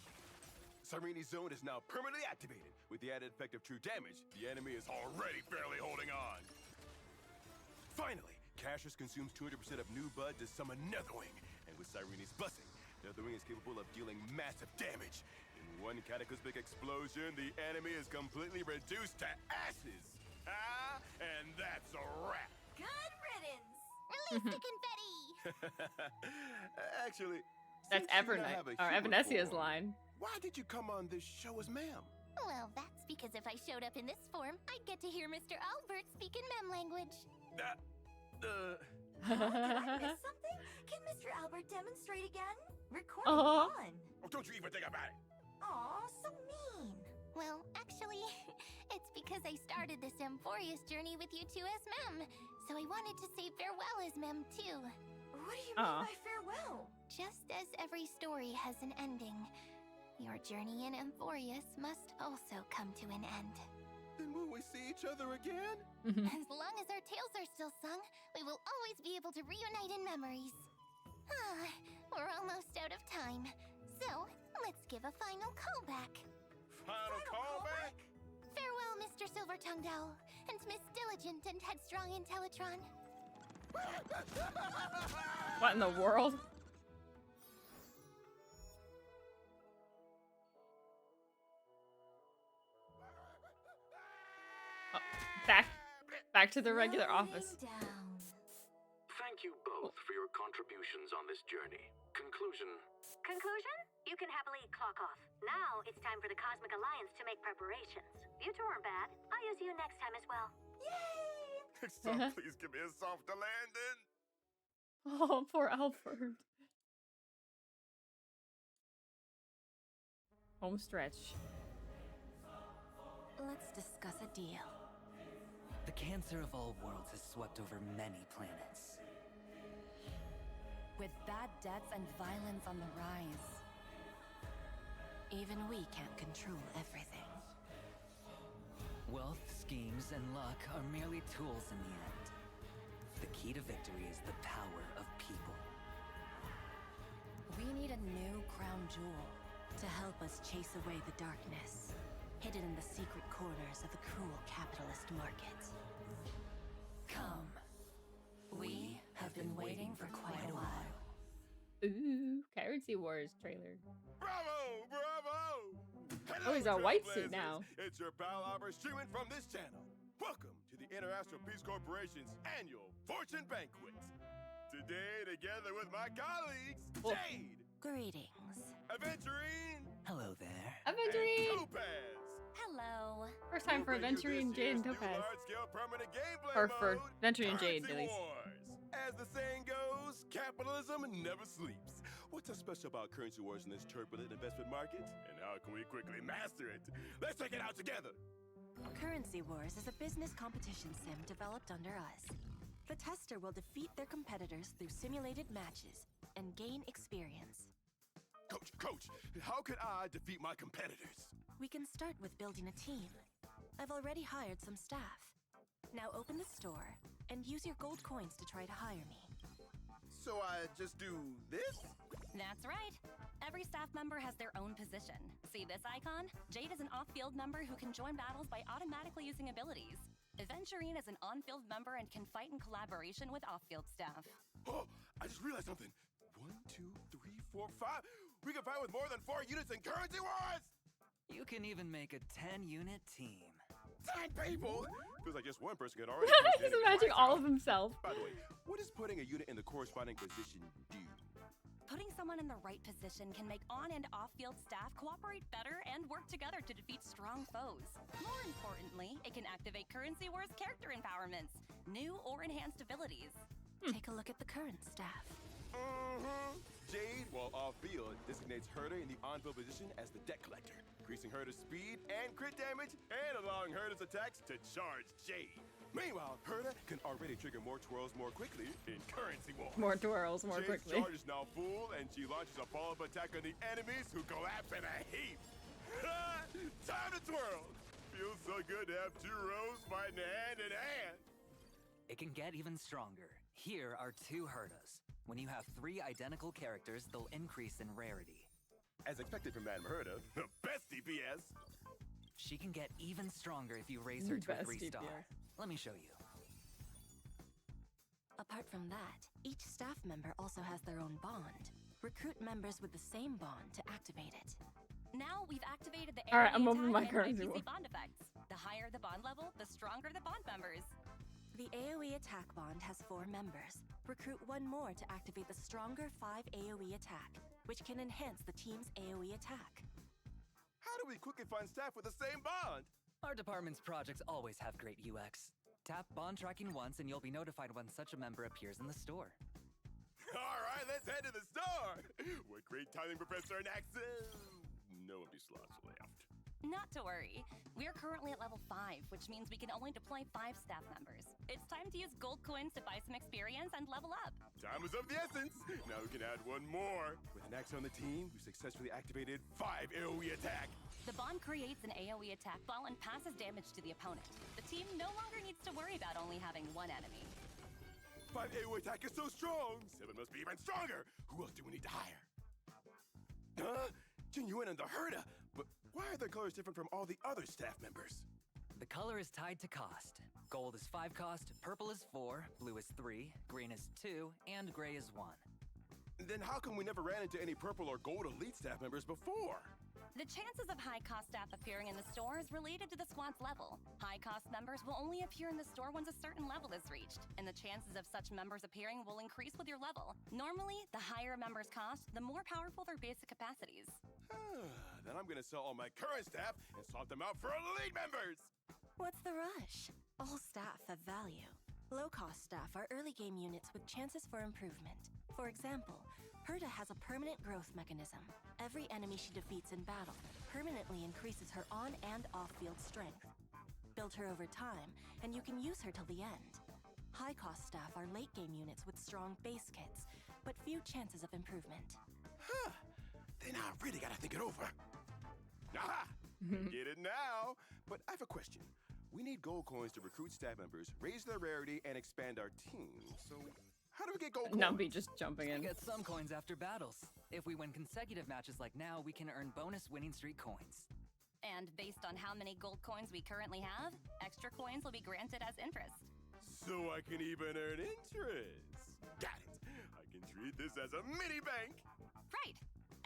Cyrene's zone is now permanently activated. With the added effect of true damage, the enemy is already barely holding on. Finally, Cassius consumes 200% of New Bud to summon Netherwing. And with Cyrene's blessing, Netherwing is capable of dealing massive damage. In one cataclysmic explosion, the enemy is completely reduced to ashes. And that's a wrap. Good riddance! Release the confetti! Actually, That's since you now Evernight, have a or human Evanesia's form, line. Why did you come on this show as ma'am? Well, that's because if I showed up in this form, I'd get to hear Mr. Owlbert speak in mem language. Did I miss something? Can Mr. Owlbert demonstrate again? Recording on. Oh, don't you even think about it. Aw, so mean. Well, actually, it's because I started this Amphorius journey with you two as mem, so I wanted to say farewell as mem too. What do you mean by farewell? Just as every story has an ending, your journey in Amphorius must also come to an end. Then will we see each other again? As long as our tales are still sung, we will always be able to reunite in memories. We're almost out of time, so let's give a final callback. Final callback? Farewell, Mr. Silver-Tongued Owl, and Miss Diligent and Headstrong Intellitron. What in the world? Oh, back to the regular office. Thank you both for your contributions on this journey. Conclusion. Conclusion? You can happily clock off. Now it's time for the Cosmic Alliance to make preparations. You two aren't bad. I'll use you next time as well. Yay! So please give me a softer landing. Oh, poor Albert. Home stretch. Let's discuss a deal. The cancer of all worlds has swept over many planets. With bad debts and violence on the rise, even we can't control everything. Wealth, schemes, and luck are merely tools in the end. The key to victory is the power of people. We need a new crown jewel to help us chase away the darkness, hidden in the secret corners of the cruel capitalist market. Come. We have been waiting for quite a while. Ooh. Currency Wars trailer. Bravo! Bravo! Oh, he's a white suit now. It's your pal Albert streaming from this channel. Welcome to the International Peace Corporation's annual Fortune Banquet. Today, together with my colleagues, Jade. Greetings. Aventurine. Hello there. Aventurine. And Topaz. Hello. First time for Aventurine, Jade, and Topaz. Large-scale permanent gameplay Or for mode, Aventurine and Jade, at Currency least. Wars. As the saying goes, capitalism never sleeps. What's so special about Currency Wars in this turbulent investment market? And how can we quickly master it? Let's check it out together. Currency Wars is a business competition sim developed under us. The tester will defeat their competitors through simulated matches and gain experience. Coach, how could I defeat my competitors? We can start with building a team. I've already hired some staff. Now open the store and use your gold coins to try to hire me. So I just do this? That's right. Every staff member has their own position. See this icon? Jade is an off-field member who can join battles by automatically using abilities. Aventurine is an on-field member and can fight in collaboration with off-field staff. Oh, I just realized something. 1, 2, 3, 4, 5. We can fight with more than 4 units in Currency Wars! You can even make a 10-unit team. 10 people? Feels like just one person could already. He's imagining all of himself. By the way, what does putting a unit in the corresponding position do? Putting someone in the right position can make on- and off-field staff cooperate better and work together to defeat strong foes. More importantly, it can activate Currency Wars character empowerments, new or enhanced abilities. Take a look at the current staff. Jade, while off-field, designates Herta in the on-field position as the debt collector, increasing Herta's speed and crit damage, and allowing Herta's attacks to charge Jade. Meanwhile, Herta can already trigger more twirls more quickly in Currency Wars. More twirls more Jade's quickly. charge is now full, and she launches a follow-up attack on the enemies who collapse in a heap. Time to twirl! Feels so good to have 2 rows fighting hand in hand. It can get even stronger. Here are 2 Hertas. When you have 3 identical characters, they'll increase in rarity. As expected from Madame Herta, the best DPS. She can get even stronger if you raise her to a 3-star. Let me show you. Apart from that, each staff member also has their own bond. Recruit members with the same bond to activate it. Now we've activated the All right, I'm AoE over my attack Currency and War. IPC bond effects. The higher the bond level, the stronger the bond members. The AoE attack bond has 4 members. Recruit 1 more to activate the stronger 5 AoE attack, which can enhance the team's AoE attack. How do we quickly find staff with the same bond? Our department's projects always have great UX. Tap bond tracking once and you'll be notified when such a member appears in the store. All right, let's head to the store. What great timing, Professor Naxus. No empty slots left. Not to worry. We're currently at level 5, which means we can only deploy 5 staff members. It's time to use gold coins to buy some experience and level up. Time is of the essence. Now we can add 1 more. With Nax on the team, we successfully activated 5 AoE attack. The bond creates an AoE attack ball and passes damage to the opponent. The team no longer needs to worry about only having 1 enemy. 5 AoE attack is so strong. 7 must be even stronger. Who else do we need to hire? Jin Yuan and the Herta. But why are their colors different from all the other staff members? The color is tied to cost. Gold is 5 cost, purple is 4, blue is 3, green is 2, and gray is 1. Then how come we never ran into any purple or gold elite staff members before? The chances of high-cost staff appearing in the store is related to the squad's level. High-cost members will only appear in the store once a certain level is reached, and the chances of such members appearing will increase with your level. Normally, the higher a member's cost, the more powerful their basic capacities. Then I'm gonna sell all my current staff and swap them out for elite members! What's the rush? All staff have value. Low-cost staff are early game units with chances for improvement. For example, Herta has a permanent growth mechanism. Every enemy she defeats in battle permanently increases her on- and off-field strength. Build her over time, and you can use her till the end. High-cost staff are late-game units with strong base kits, but few chances of improvement. Then I really gotta think it over. Aha! Get it now! But I have a question. We need gold coins to recruit staff members, raise their rarity, and expand our team. So how do we get gold coins? Numpy just jumping in. We get some coins after battles. If we win consecutive matches like now, we can earn bonus winning streak coins. And based on how many gold coins we currently have, extra coins will be granted as interest. So I can even earn interest. Got it. I can treat this as a mini bank. Right.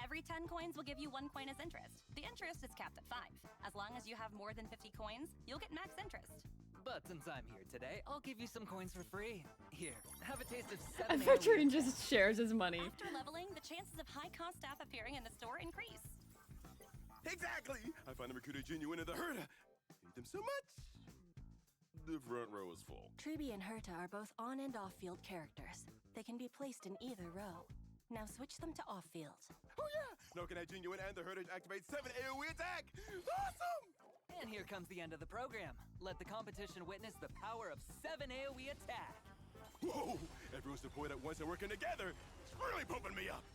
Every 10 coins will give you 1 coin as interest. The interest is capped at 5. As long as you have more than 50 coins, you'll get max interest. But since I'm here today, I'll give you some coins for free. Here, have a taste of A 7 veteran just shares his money. After leveling, the chances of high-cost staff appearing in the store increase. Exactly. I find the recruiter genuine in the Herta. Hate them so much. The front row is full. Tribi and Herta are both on and off-field characters. They can be placed in either row. Now switch them to off-field. Oh yeah! Now can I genuine and the Herta activate 7 AoE attack? Awesome! And here comes the end of the program. Let the competition witness the power of 7 AoE attack. Whoa! Everyone's deployed at once and working together. It's really pumping me up.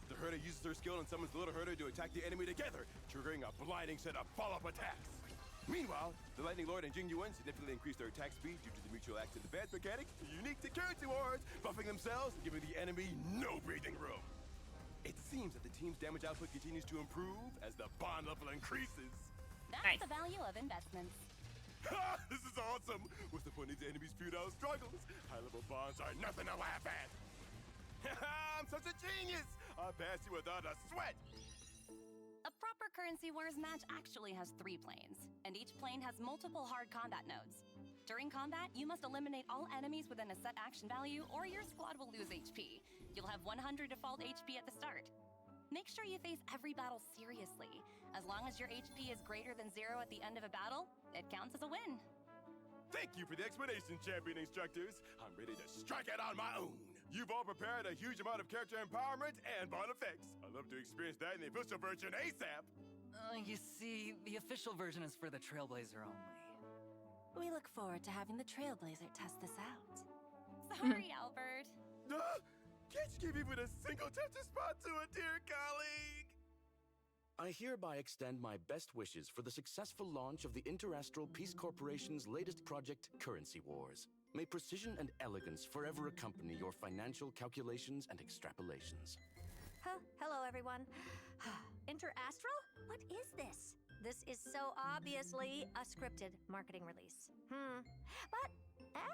The Herta uses her skill and summons the little Herta to attack the enemy together, triggering a blinding set of follow-up attacks. Meanwhile, the Lightning Lord and Jingyuan significantly increase their attack speed due to the mutual acts advance mechanic unique to currency wars, buffing themselves and giving the enemy no breathing room. It seems that the team's damage output continues to improve as the bond level increases. That's the value of investments. Ha! This is awesome! What's the point of these enemies' feudal struggles? High-level bonds are nothing to laugh at. I'm such a genius! I'll pass you without a sweat! A proper Currency Wars match actually has 3 planes, and each plane has multiple hard combat nodes. During combat, you must eliminate all enemies within a set action value, or your squad will lose HP. You'll have 100 default HP at the start. Make sure you face every battle seriously. As long as your HP is greater than 0 at the end of a battle, it counts as a win. Thank you for the explanation, champion instructors. I'm ready to strike out on my own. You've all prepared a huge amount of character empowerment and bond effects. I'd love to experience that in the official version ASAP. You see, the official version is for the Trailblazer only. We look forward to having the Trailblazer test this out. Sorry, Albert. Can't you give even a single touch spot to a dear colleague? I hereby extend my best wishes for the successful launch of the Interastral Peace Corporation's latest project, Currency Wars. May precision and elegance forever accompany your financial calculations and extrapolations. Hello, everyone. Interastral? What is this? This is so obviously a scripted marketing release. But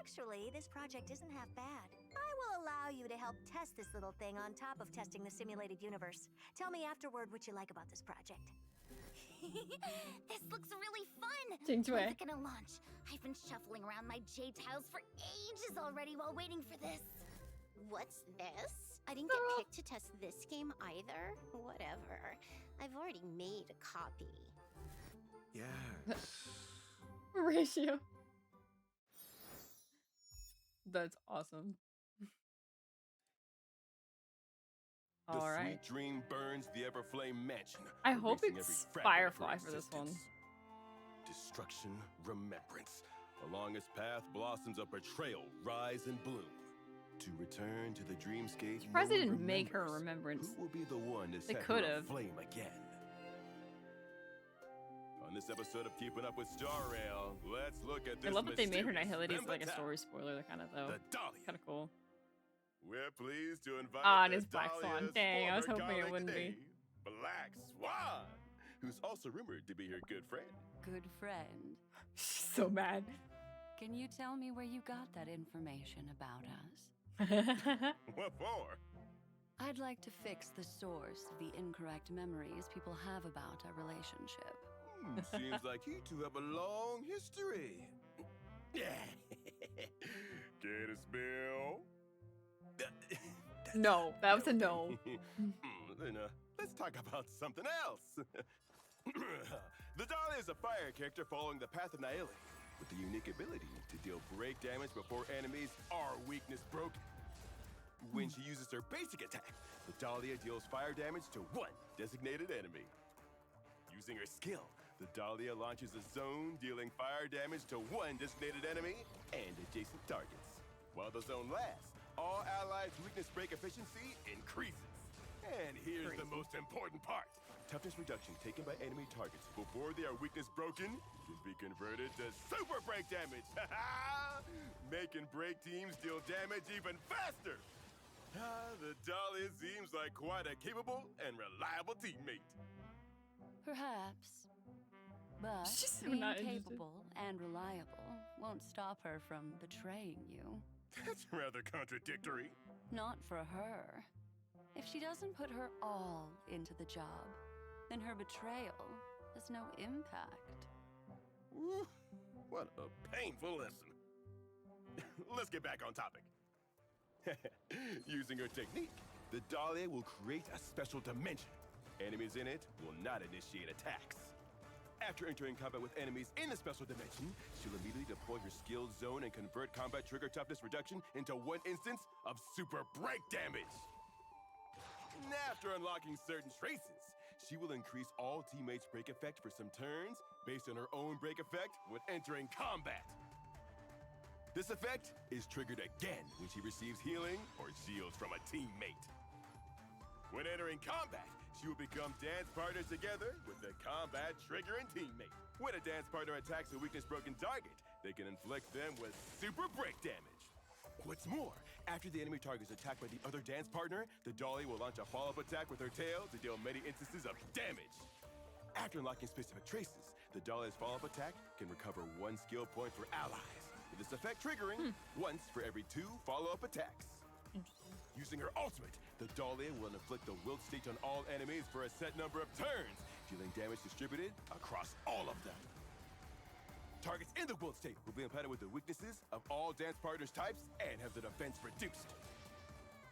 actually, this project isn't half bad. I will allow you to help test this little thing on top of testing the simulated universe. Tell me afterward what you like about this project. This looks really fun! When's it gonna launch? I've been shuffling around my J-tiles for ages already while waiting for this. What's this? I didn't get picked to test this game either. Whatever. I've already made a copy. Yes. Ratio. That's awesome. The All sweet right. dream burns the Everflame mansion. I hope erasing it's every fragment of Firefly her for this one. existence. Destruction, remembrance. Along its path blossoms a betrayal, rise and bloom. To return to the dreamscape. Surprised they no one didn't make her remembers. remembrance. Who will be the one to They set could her have. aflame again? On this episode of Keeping Up with Star Rail, let's look at this. I love that they made her mysterious Nihilities like a member story spoiler, kind of though. The Dolly. Kind of cool. We're pleased to invite Ah, it the is Black Swan. Dahlia's Dang, I was former hoping it colleague wouldn't be. today, Black Swan, who's also rumored to be her good friend. Good friend. So mad. Can you tell me where you got that information about us? What for? I'd like to fix the source of the incorrect memories people have about our relationship. Seems like you two have a long history. Get a spell? No, that was a no. Then, let's talk about something else. The Dolly is a fire character following the path of Nihility, with the unique ability to deal break damage before enemies are weakness broken. When she uses her basic attack, the Dahlia deals fire damage to one designated enemy. Using her skill, the Dahlia launches a zone dealing fire damage to one designated enemy and adjacent targets. While the zone lasts, all allies' weakness break efficiency increases. And here's the most important part. Toughness reduction taken by enemy targets before they are weakness broken can be converted to super break damage. Making break teams deal damage even faster. The Dahlia seems like quite a capable and reliable teammate. Perhaps. But She's so being not interested. capable and reliable won't stop her from betraying you. That's rather contradictory. Not for her. If she doesn't put her all into the job, then her betrayal has no impact. Ooh, what a painful lesson. Let's get back on topic. Using her technique, the Dahlia will create a special dimension. Enemies in it will not initiate attacks. After entering combat with enemies in the special dimension, she'll immediately deploy her skill zone and convert combat trigger toughness reduction into one instance of super break damage. After unlocking certain traces, she will increase all teammates' break effect for some turns based on her own break effect when entering combat. This effect is triggered again when she receives healing or shields from a teammate. When entering combat, she will become dance partners together with a combat triggering teammate. When a dance partner attacks a weakness-broken target, they can inflict them with super break damage. What's more, after the enemy target is attacked by the other dance partner, the Dolly will launch a follow-up attack with her tail to deal many instances of damage. After unlocking specific traces, the Dolly's follow-up attack can recover 1 skill point for allies, with this effect triggering once for every 2 follow-up attacks. Using her ultimate, the Dahlia will inflict the wilt state on all enemies for a set number of turns, dealing damage distributed across all of them. Targets in the wilt state will be implanted with the weaknesses of all dance partners types and have the defense reduced.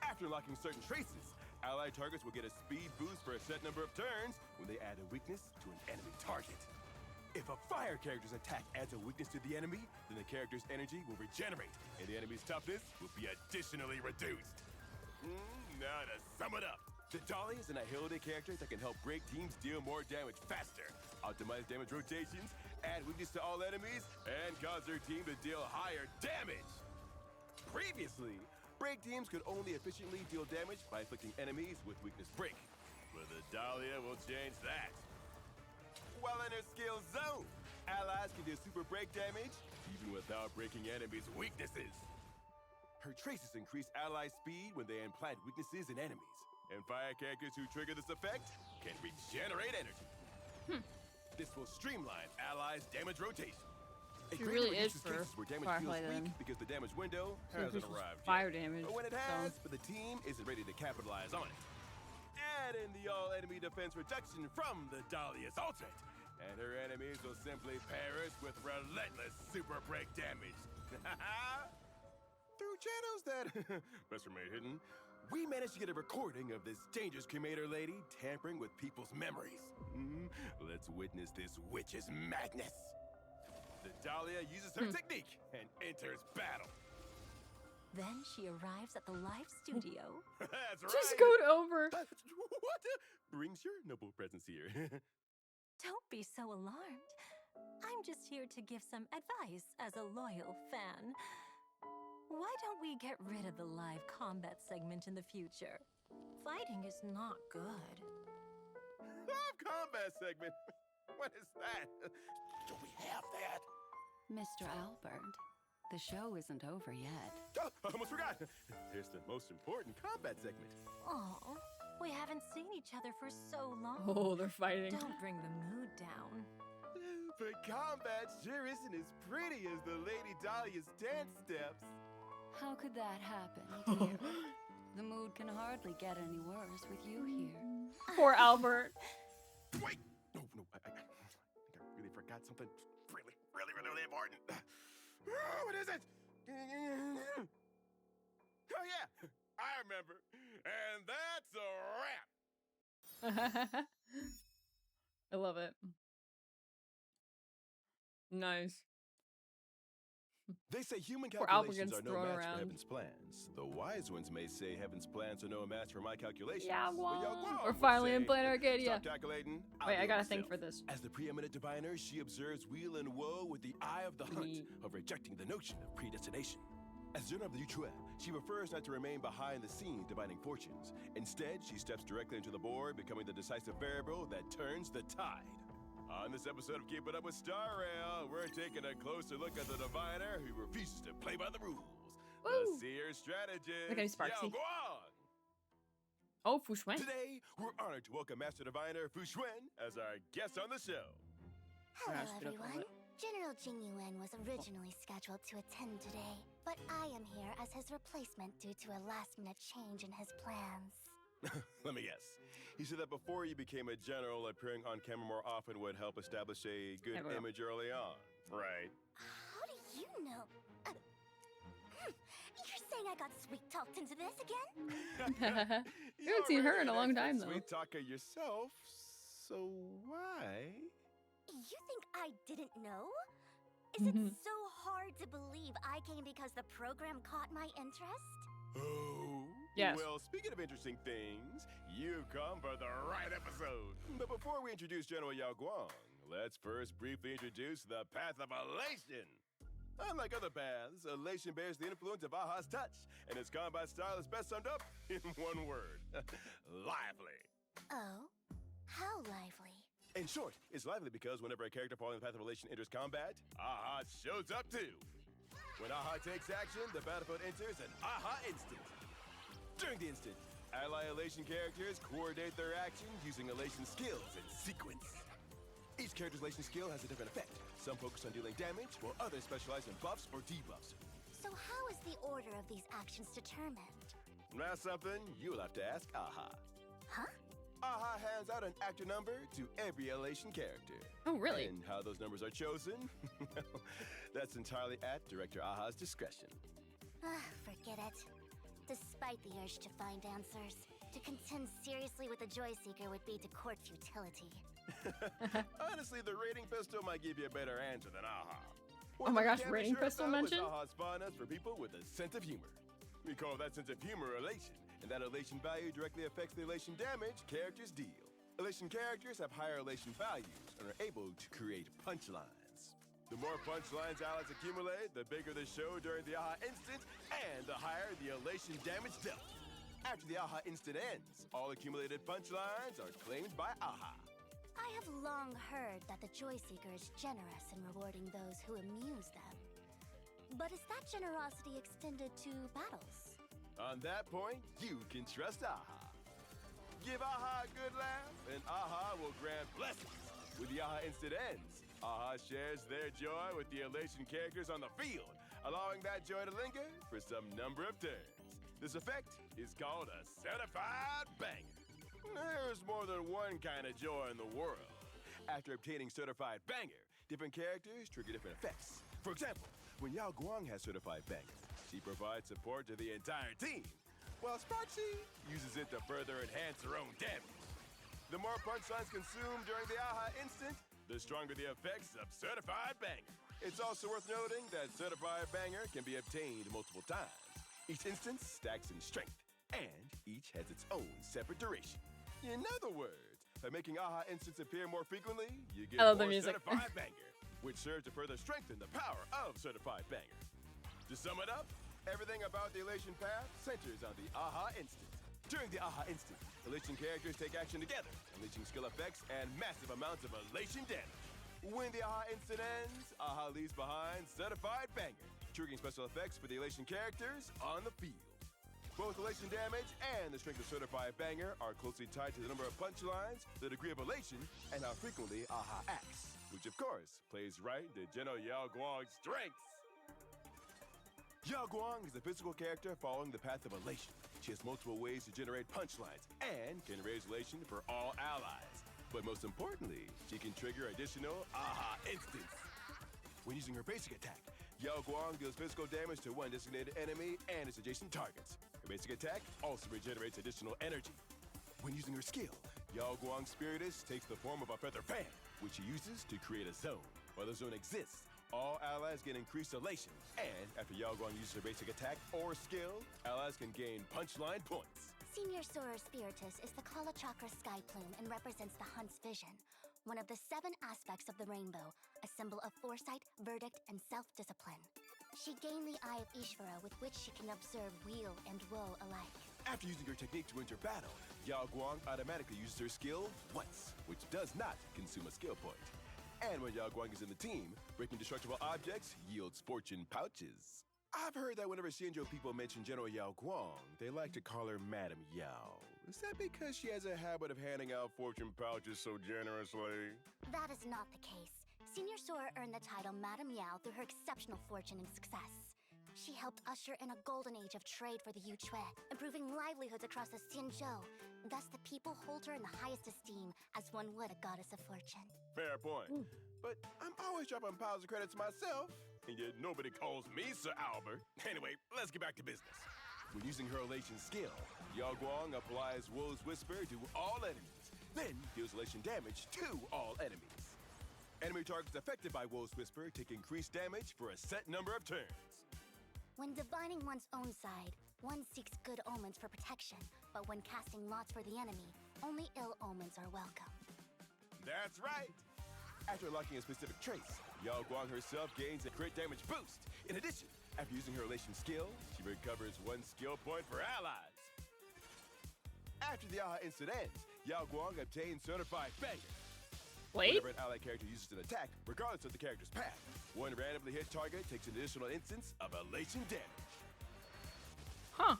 After unlocking certain traces, allied targets will get a speed boost for a set number of turns when they add a weakness to an enemy target. If a fire character's attack adds a weakness to the enemy, then the character's energy will regenerate, and the enemy's toughness will be additionally reduced. Now to sum it up, the Dolly is an agility character that can help break teams deal more damage faster, optimize damage rotations, add weakness to all enemies, and cause their team to deal higher damage. Previously, break teams could only efficiently deal damage by inflicting enemies with weakness break, but the Dahlia will change that. While in her skill zone, allies can deal super break damage even without breaking enemies' weaknesses. Her traces increase ally speed when they implant weaknesses in enemies, and fire characters who trigger this effect can regenerate energy. This will streamline allies' damage rotation. It She greatly really is reduces for cases where damage Firefly feels weak then. because the damage window She hasn't increases arrived fire yet. damage, But when it so- has, but the team isn't ready to capitalize on it. Add in the all-enemy defense reduction from the Dahlia's ultimate, and her enemies will simply perish with relentless super break damage. Through channels that best remain hidden, we managed to get a recording of this dangerous cremator lady tampering with people's memories. Let's witness this witch's madness. The Dahlia uses her technique and enters battle. Then she arrives at the live studio. That's right. Just scoot over. What? Brings your noble presence here. Don't be so alarmed. I'm just here to give some advice as a loyal fan. Why don't we get rid of the live combat segment in the future? Fighting is not good. Live combat segment? What is that? Do we have that? Mr. Owlbert, the show isn't over yet. Oh, I almost forgot. Here's the most important combat segment. Oh, we haven't seen each other for so long. Oh, they're fighting. Don't bring the mood down. But combat sure isn't as pretty as the Lady Dahlia's dance steps. How could that happen, dear? The mood can hardly get any worse with you here. Poor Owlbert. Wait! No, I think I really forgot something really important. What is it? Oh yeah, I remember. And that's a wrap. I love it. Nice. They say human Poor Owlbert calculations gets are no thrown match around. for heaven's plans. The wise ones may say heaven's plans are no match for my calculations. Yeah, but Yagwam we're would finally say, in Planet Arcadia. Stop calculating. Wait, I'll I do gotta it think myself." for this. As the preeminent diviner, she observes weal and woe with the eye of the hunt, of rejecting the notion of predestination. As Zona of the Utrua, she prefers not to remain behind the scenes divining fortunes. Instead, she steps directly into the board, becoming the decisive variable that turns the tide. On this episode of Keep It Up with Star Rail, we're taking a closer look at the diviner who refuses to play by the rules. Woo! The seer strategist. Look at his Sparksy. Yao Guang. Oh, Fu Xuan. Today, we're honored to welcome Master Diviner Fu Xuan as our guest on the show. Hello, That's what I call everyone. it. General Jing Yuan was originally scheduled to attend today, but I am here as his replacement due to a last-minute change in his plans. Let me guess. He said that before you became a general, appearing on camera more often would help establish a good I will. image early on, right? How do you know? You're saying I got sweet-talked into this again? You haven't seen her in a long time, though. Sweet talker yourself, so why? You think I didn't know? Is it so hard to believe I came because the program caught my interest? Oh. Yes. Well, speaking of interesting things, you've come for the right episode. But before we introduce General Yao Guang, let's first briefly introduce the Path of Elation. Unlike other paths, Elation bears the influence of Aha's touch, and its combat style is best summed up in one word. Lively. Oh? How lively? In short, it's lively because whenever a character following the Path of Elation enters combat, Aha shows up too. When Aha takes action, the battlefield enters an Aha instant. During the instant, ally Elation characters coordinate their actions using Elation skills in sequence. Each character's Elation skill has a different effect. Some focus on dealing damage, while others specialize in buffs or debuffs. So how is the order of these actions determined? That's something you'll have to ask Aha. Huh? Aha hands out an actor number to every Elation character. Oh, really? And how those numbers are chosen? That's entirely at Director Aha's discretion. Forget it. Despite the urge to find answers, to contend seriously with the Joy Seeker would be to court futility. Honestly, the rating pistol might give you a better answer than Aha. Oh my gosh, rating pistol mentioned? Aha spawned us for people with a sense of humor. We call that sense of humor elation, and that elation value directly affects the elation damage characters deal. Elation characters have higher elation values and are able to create punchlines. The more punchlines allies accumulate, the bigger the show during the Aha instant, and the higher the elation damage dealt. After the Aha instant ends, all accumulated punchlines are claimed by Aha. I have long heard that the Joy Seeker is generous in rewarding those who amuse them. But is that generosity extended to battles? On that point, you can trust Aha. Give Aha a good laugh, and Aha will grant blessings. When the Aha instant ends, Aha shares their joy with the elation characters on the field, allowing that joy to linger for some number of turns. This effect is called a certified banger. There's more than one kind of joy in the world. After obtaining certified banger, different characters trigger different effects. For example, when Yao Guang has certified banger, she provides support to the entire team, while Sparksy uses it to further enhance her own damage. The more punchlines consumed during the Aha instant, the stronger the effects of certified banger. It's also worth noting that certified banger can be obtained multiple times. Each instance stacks in strength, and each has its own separate duration. In other words, by making Aha instants appear more frequently, you get I love the more music. certified banger, which serves to further strengthen the power of certified banger. To sum it up, everything about the elation path centers on the Aha instant. During the Aha instant, elation characters take action together, unleashing skill effects and massive amounts of elation damage. When the Aha instant ends, Aha leaves behind certified banger, triggering special effects for the elation characters on the field. Both elation damage and the strength of certified banger are closely tied to the number of punchlines, the degree of elation, and how frequently Aha acts, which of course plays right into General Yao Guang's strengths. Yao Guang is a physical character following the path of elation. She has multiple ways to generate punchlines and can raise elation for all allies. But most importantly, she can trigger additional Aha instants. When using her basic attack, Yao Guang deals physical damage to one designated enemy and its adjacent targets. Her basic attack also regenerates additional energy. When using her skill, Yao Guang's Spiritus takes the form of a feather fan, which she uses to create a zone. While the zone exists, all allies get increased elation, and after Yao Guang uses her basic attack or skill, allies can gain punchline points. Senior Sorer Spiritus is the Kala Chakra sky plume and represents the Hunt's vision, one of the 7 aspects of the rainbow, a symbol of foresight, verdict, and self-discipline. She gained the Eye of Ishvara, with which she can observe weal and woe alike. After using her technique to enter battle, Yao Guang automatically uses her skill once, which does not consume a skill point. And when Yao Guang is in the team, breaking destructible objects yields fortune pouches. I've heard that whenever Xianzhou people mention General Yao Guang, they like to call her Madame Yao. Is that because she has a habit of handing out fortune pouches so generously? That is not the case. Senior Sora earned the title Madame Yao through her exceptional fortune and success. She helped usher in a golden age of trade for the Yuchue, improving livelihoods across the Xinzhou. Thus, the people hold her in the highest esteem, as one would a goddess of fortune. Fair point. But I'm always dropping piles of credits myself, and yet nobody calls me Sir Owlbert. Anyway, let's get back to business. When using her elation skill, Yao Guang applies Woe's Whisper to all enemies, then deals elation damage to all enemies. Enemy targets affected by Woe's Whisper take increased damage for a set number of turns. When divining one's own side, one seeks good omens for protection, but when casting lots for the enemy, only ill omens are welcome. That's right! After unlocking a specific trace, Yao Guang herself gains a crit damage boost. In addition, after using her elation skill, she recovers 1 skill point for allies. After the AHA instant ends, Yao Guang obtains Certified Banger. Wait? Whenever an ally character uses an attack, regardless of the character's path, one randomly hit target takes an additional instance of elation damage. Huh.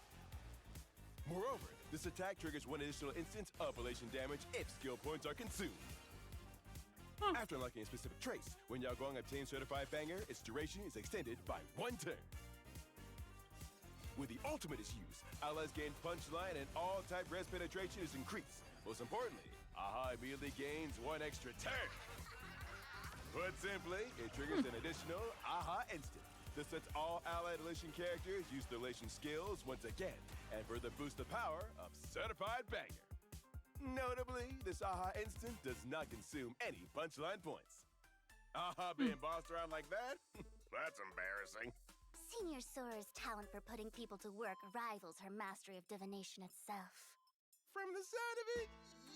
Moreover, this attack triggers 1 additional instance of elation damage if skill points are consumed. After unlocking a specific trace, when Yao Guang obtains Certified Banger, its duration is extended by 1 turn. When the ultimate is used, allies gain punchline and all-type res penetration is increased. Most importantly, AHA immediately gains 1 extra turn. Put simply, it triggers an additional AHA instant. This lets all allied elation characters use their elation skills once again, and further boost the power of Certified Banger. Notably, this AHA instant does not consume any punchline points. AHA being bossed around like that? That's embarrassing. Senior Sora's talent for putting people to work rivals her mastery of divination itself. From the side of it,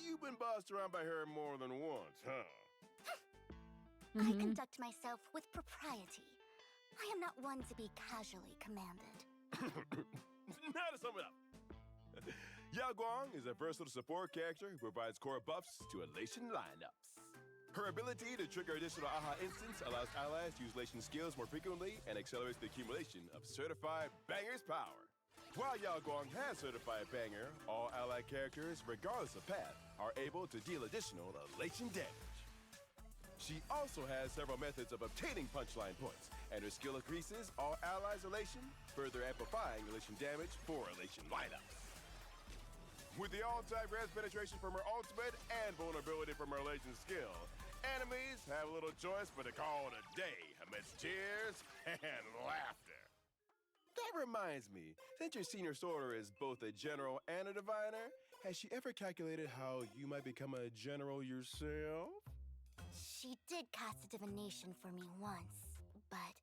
you've been bossed around by her more than once, huh? I conduct myself with propriety. I am not one to be casually commanded. Now to sum it up. Yao Guang is a versatile support character who provides core buffs to elation lineups. Her ability to trigger additional AHA instance allows allies to use elation skills more frequently and accelerates the accumulation of Certified Banger's power. While Yao Guang has Certified Banger, all allied characters, regardless of path, are able to deal additional elation damage. She also has several methods of obtaining punchline points, and her skill increases all allies' elation, further amplifying elation damage for elation lineups. With the all-type res penetration from her ultimate and vulnerability from her elation skill, enemies have little choice but to call it a day amidst tears and laughter. That reminds me, since your senior sorter is both a general and a diviner, has she ever calculated how you might become a general yourself? She did cast a divination for me once, but...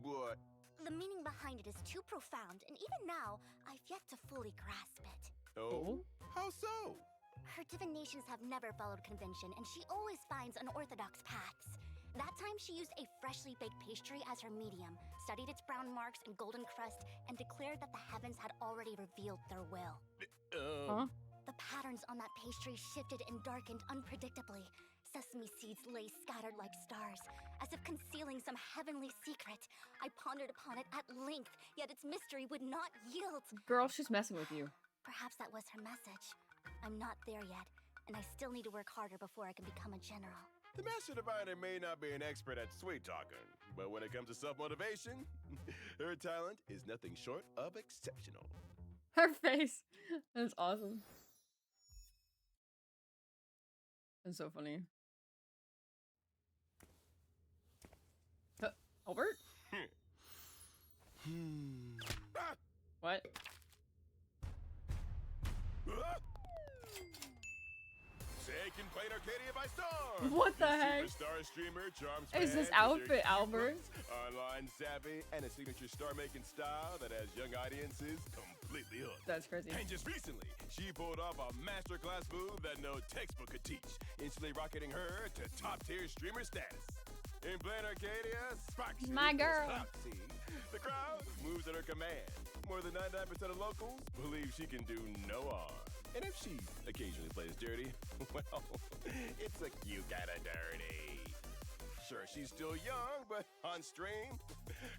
What? The meaning behind it is too profound, and even now, I've yet to fully grasp it. Oh? How so? Her divinations have never followed convention, and she always finds unorthodox paths. That time, she used a freshly baked pastry as her medium, studied its brown marks and golden crust, and declared that the heavens had already revealed their will. The patterns on that pastry shifted and darkened unpredictably. Sesame seeds lay scattered like stars, as if concealing some heavenly secret. I pondered upon it at length, yet its mystery would not yield. Girl, she's messing with you. Perhaps that was her message. I'm not there yet, and I still need to work harder before I can become a general. The Master Diviner may not be an expert at sweet talking, but when it comes to self-motivation, her talent is nothing short of exceptional. Her face. That's awesome. That's so funny. Albert? What? Taking Plane Arcadia by storm! What the heck? Superstar streamer charms Is this fans with outfit their Albert? cute, online savvy, and a signature star-making style that has young audiences completely hooked. That's crazy. And just recently, she pulled off a masterclass move that no textbook could teach, instantly rocketing her to top-tier streamer status. In Plane Arcadia, Sparksy My girl. The crowd moves at her command. More than 99% of locals believe she can do no harm. And if she occasionally plays dirty, well, it's a cute kind of dirty. Sure, she's still young, but on stream,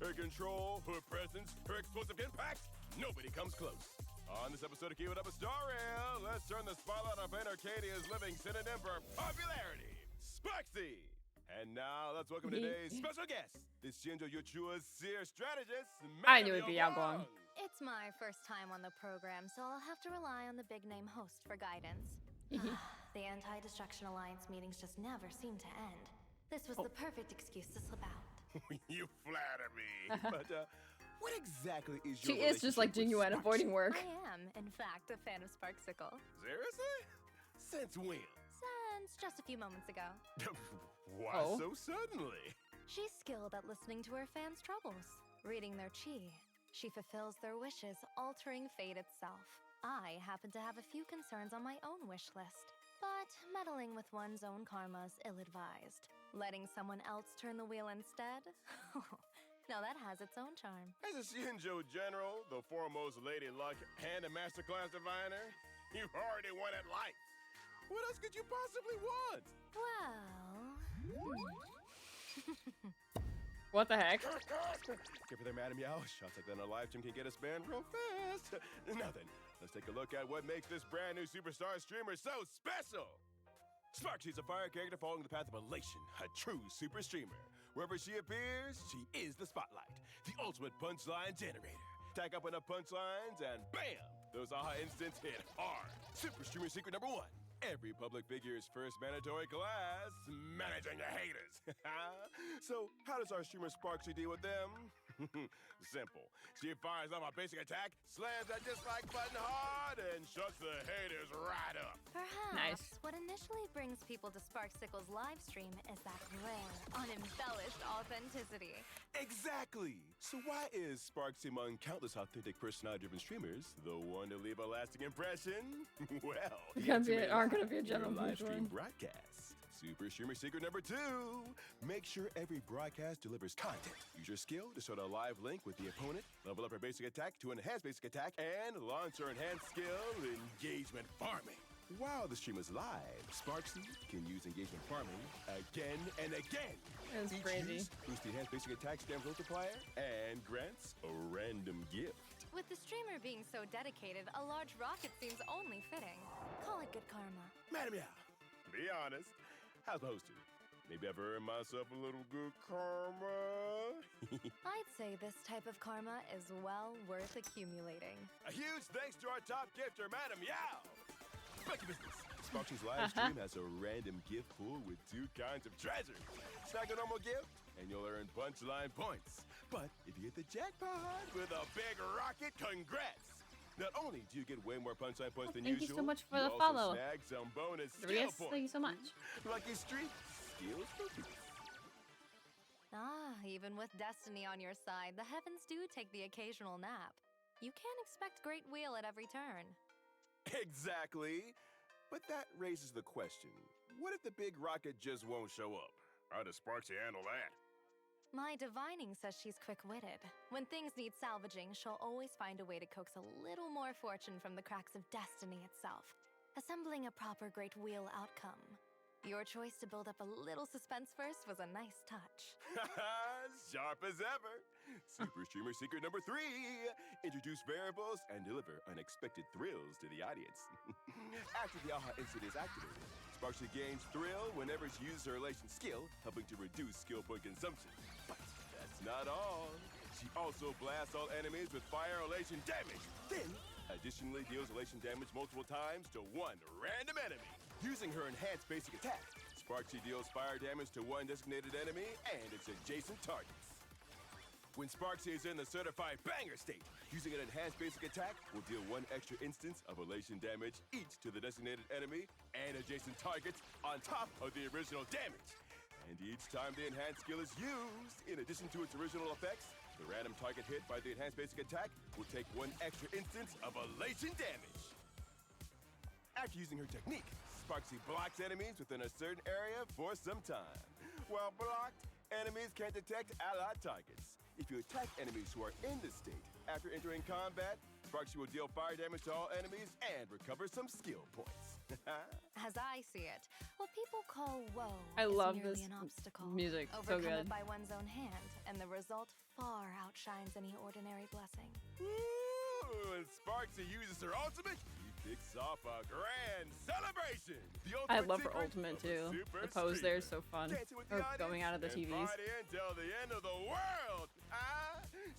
her control, her presence, her explosive impact, nobody comes close. On this episode of Keep It Up with Starrail, let's turn the spotlight on Plane Arcadia's living synonym for popularity, Sparksy. And now let's welcome today's special guest, the Shinjo Yuchua's seer strategist. I knew it'd be Yaguang. It's my first time on the program, so I'll have to rely on the big-name host for guidance. The Anti-Destruction Alliance meetings just never seem to end. This was the perfect excuse to slip out. You flatter me. But what exactly is your She is just like genuine avoiding work. I am, in fact, a fan of Sparksicle. Seriously? Since when? Since just a few moments ago. Why so suddenly? She's skilled at listening to her fans' troubles, reading their chi. She fulfills their wishes, altering fate itself. I happen to have a few concerns on my own wish list, but meddling with one's own karma is ill-advised. Letting someone else turn the wheel instead? Now that has its own charm. As a Shinjo General, the foremost lady luck and a masterclass diviner, you've already won at life. What else could you possibly want? Well... What the heck? Give her there, Madam Yao. Shots like that on a live stream can get us banned real fast. Now then, let's take a look at what makes this brand new superstar streamer so special. Sparksy's a fire character following the path of elation, a true super streamer. Wherever she appears, she is the spotlight, the ultimate punchline generator. Tack up enough punchlines and bam! Those aha instants hit hard. Super streamer secret number 1. Every public figure's first mandatory class, managing the haters. So, how does our streamer Sparksy deal with them? Simple. She fires off a basic attack, slams that dislike button hard, and shuts the haters right up. Perhaps what initially brings people to Sparksicle's live stream is that rare, unembellished authenticity. Exactly! So why is Sparksy among countless authentic personality-driven streamers the one to leave a lasting impression? Well, aren't gonna be a general live stream one. broadcast. Super streamer secret number 2. Make sure every broadcast delivers content. Use your skill to start a live link with the opponent, level up her basic attack to enhance basic attack, and launch her enhanced skill, engagement farming. While the stream is live, Sparksy can use engagement farming again and again. That's crazy. Boosts the enhanced basic attack stamp multiplier and grants a random gift. With the streamer being so dedicated, a large rocket seems only fitting. Call it good karma. Madam Yao, be honest. How's my hosting? Maybe I've earned myself a little good karma. I'd say this type of karma is well worth accumulating. A huge thanks to our top gifter, Madam Yao. Back to business. Sparksy's live stream has a random gift pool with 2 kinds of treasures. Snag a normal gift, and you'll earn punchline points. But if you hit the jackpot with a big rocket, congrats! Not only do you get way more punchline points than thank usual, you so much for you the also follow. snag some bonus skill Yes, points. thank you so much. Lucky Streak, skills for peace. Even with destiny on your side, the heavens do take the occasional nap. You can't expect great wheel at every turn. Exactly. But that raises the question, what if the big rocket just won't show up? How does Sparksy handle that? My divining says she's quick-witted. When things need salvaging, she'll always find a way to coax a little more fortune from the cracks of destiny itself, assembling a proper great wheel outcome. Your choice to build up a little suspense first was a nice touch. Sharp as ever. Super streamer secret number 3. Introduce variables and deliver unexpected thrills to the audience. After the aha instant is activated, Sparksy gains thrill whenever she uses her elation skill, helping to reduce skill point consumption. But that's not all. She also blasts all enemies with fire elation damage. Then, additionally deals elation damage multiple times to one random enemy. Using her enhanced basic attack, Sparksy deals fire damage to one designated enemy and its adjacent targets. When Sparksy is in the certified banger state, using an enhanced basic attack will deal 1 extra instance of elation damage each to the designated enemy and adjacent targets on top of the original damage. And each time the enhanced skill is used, in addition to its original effects, the random target hit by the enhanced basic attack will take 1 extra instance of elation damage. After using her technique, Sparksy blocks enemies within a certain area for some time. While blocked, enemies can't detect allied targets. If you attack enemies who are in this state, after entering combat, Sparksy will deal fire damage to all enemies and recover some skill points. As I see it, what people call woe I is love merely this an obstacle. music. So Overcome good. it by one's own hand, and the result far outshines any ordinary blessing. Woo! When Sparksy uses her ultimate, he kicks off a grand celebration. I love her ultimate too. The pose there is so fun. Or going out of the TVs. Party until the end of the world.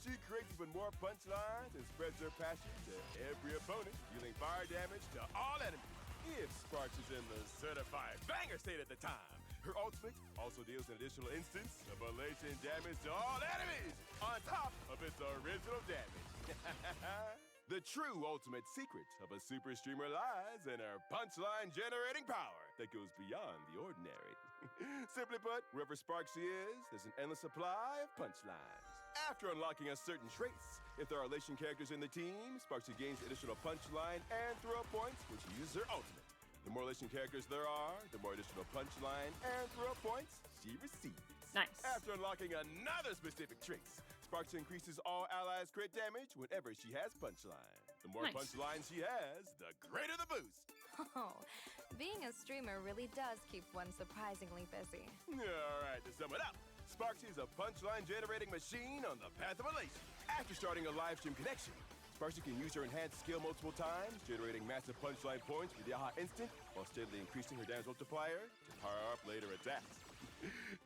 She creates even more punchlines and spreads her passion to every opponent, dealing fire damage to all enemies. If Sparks is in the certified banger state at the time, her ultimate also deals an additional instance of elation damage to all enemies, on top of its original damage. The true ultimate secret of a super streamer lies in her punchline generating power that goes beyond the ordinary. Simply put, wherever Sparksy is, there's an endless supply of punchlines. After unlocking a certain trace, if there are elation characters in the team, Sparksy gains additional punchline and throw points when she uses her ultimate. The more elation characters there are, the more additional punchline and throw points she receives. Nice. After unlocking another specific trace, Sparks increases all allies' crit damage whenever she has punchline. The more punchline she has, the greater the boost. Oh, being a streamer really does keep one surprisingly busy. Alright, to sum it up, Sparksy is a punchline generating machine on the path of elation. After starting a live stream connection, Sparksy can use her enhanced skill multiple times, generating massive punchline points with the AHA instant, while steadily increasing her damage multiplier to power up later attacks.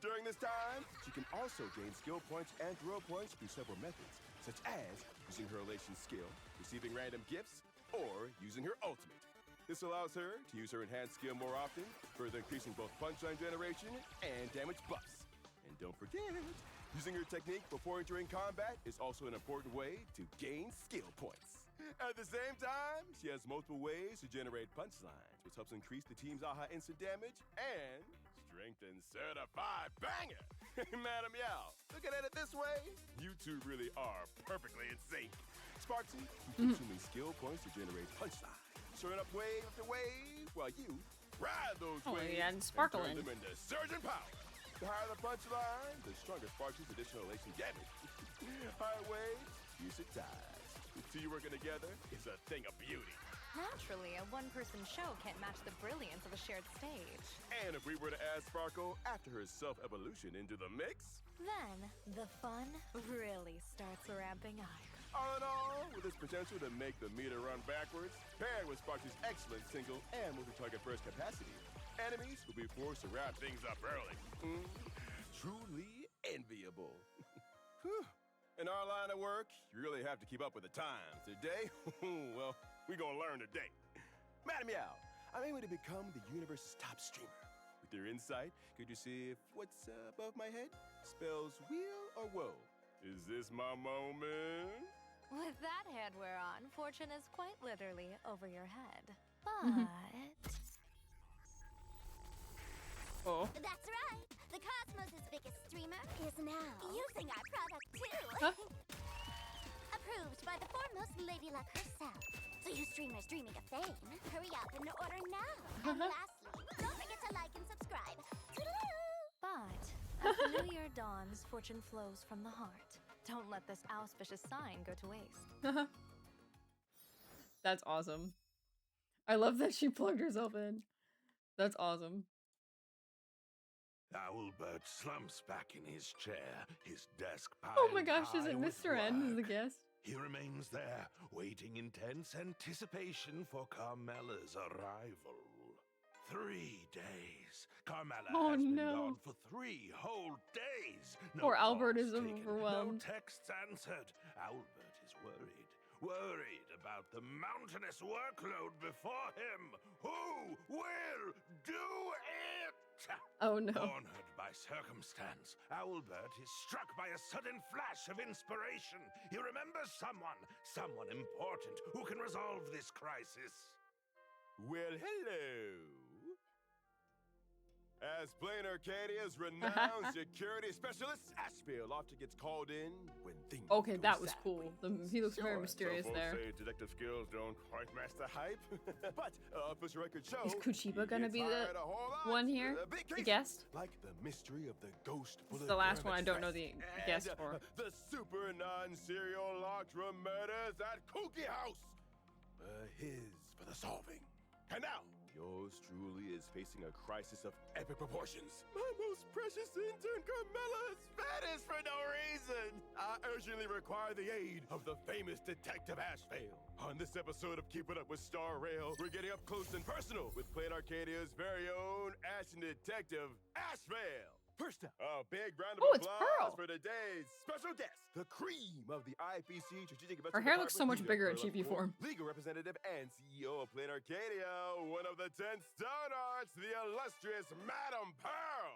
During this time, she can also gain skill points and throw points through several methods, such as using her elation skill, receiving random gifts, or using her ultimate. This allows her to use her enhanced skill more often, further increasing both punchline generation and damage buffs. And don't forget, using her technique before entering combat is also an important way to gain skill points. At the same time, she has multiple ways to generate punchlines, which helps increase the team's AHA instant damage and strengthen certified banger. Madam Yao, looking at it this way, you two really are perfectly in sync. Sparksy keeps consuming skill points to generate punchlines, showing up wave after wave, while you ride those waves and sparkle turn in. them into surging power. The higher the punchline, the stronger Sparksy's additional elation damage. Higher waves, user ties. The two working together is a thing of beauty. Naturally, a one-person show can't match the brilliance of a shared stage. And if we were to add Sparkle after her self-evolution into the mix? Then, the fun really starts ramping up. All in all, with its potential to make the meter run backwards, paired with Sparksy's excellent single and multi-target burst capacity, enemies will be forced to wrap things up early. Truly enviable. In our line of work, you really have to keep up with the times. Today, well, we're gonna learn today. Madam Yao, I'm aiming to become the universe's top streamer. With your insight, could you see if what's above my head spells weal or woe? Is this my moment? With that head we're on, fortune is quite literally over your head. But... Oh. That's right. The Cosmos' biggest streamer is now using our product too. Approved by the foremost lady luck herself. So you streamers dreaming of fame, hurry up and order now. And lastly, don't forget to like and subscribe. Toodaloo! But, as the new year dawns, fortune flows from the heart. Don't let this auspicious sign go to waste. That's awesome. I love that she plugged herself in. That's awesome. Owlbert slumps back in his chair, his desk piled Oh my gosh, is high it with Mr. N as the work. guest? He remains there, waiting in tense anticipation for Carmela's arrival. 3 days. Carmela has been gone for 3 whole days. No Poor Albert calls is taken, overwhelmed. No texts answered. Owlbert is worried. Worried about the mountainous workload before him. Who will do it? Oh no. Cornered by circumstance, Owlbert is struck by a sudden flash of inspiration. He remembers someone important who can resolve this crisis. Well, hello. As Blaine Arcadia's renowned security specialist, Ashfield often gets called in when things Okay, go that was south. cool. He looks very Sure, mysterious some folks there. say detective skills don't quite match the hype, but official records show Is Kuchiba gonna be the the one here? The guest? Like the mystery of the ghost bullet. It's the last one I pyramid don't know threat the and, guest for. The super non-serial Loctra murders at Kooky House. His for the solving. And now, yours truly is facing a crisis of epic proportions. My most precious intern Carmela is fat for no reason. I urgently require the aid of the famous Detective Ashvale. On this episode of Keeping Up with Star Rail, we're getting up close and personal with Plain Arcadia's very own action detective, Ashvale. First up, a big round of applause for today's special guest, the cream of the IPC Strategic Investment Her hair looks so much Department, bigger in leader, GP Pearl form. Legal representative and CEO of Plain Arcadia, one of the 10 Stone Arts, the illustrious Madam Pearl.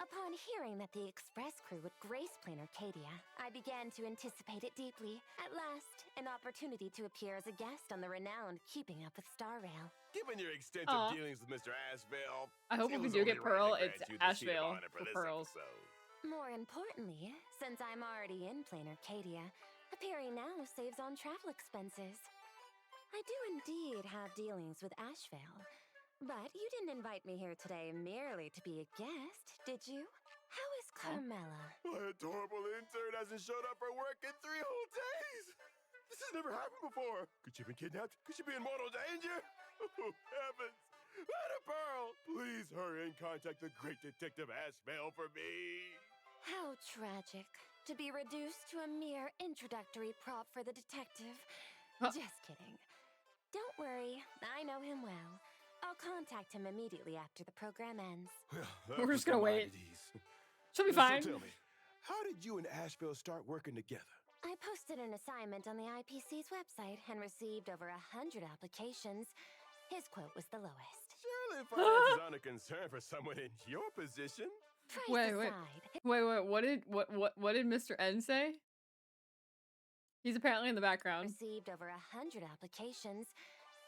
Upon hearing that the Express crew would grace Plain Arcadia, I began to anticipate it deeply. At last, an opportunity to appear as a guest on the renowned Keeping Up with Star Rail. Given your extensive dealings with Mr. Ashvale, I hope if we do get Pearl, it's Ashvale for pearls. More importantly, since I'm already in Plain Arcadia, appearing now saves on travel expenses. I do indeed have dealings with Ashvale. But you didn't invite me here today merely to be a guest, did you? How is Carmela? My adorable intern hasn't showed up for work in 3 whole days. This has never happened before. Could she have been kidnapped? Could she be in mortal danger? Oh, heavens. Madam Pearl, please hurry and contact the great Detective Ashvale for me. How tragic. To be reduced to a mere introductory prop for the detective. Just kidding. Don't worry, I know him well. I'll contact him immediately after the program ends. We're just gonna wait. She'll be So fine. tell me, how did you and Ashvale start working together? I posted an assignment on the IPC's website and received over 100 applications. His quote was the lowest. Surely finance is not a concern for someone in your position. Wait. What did Mr. N say? He's apparently in the background. Received over 100 applications.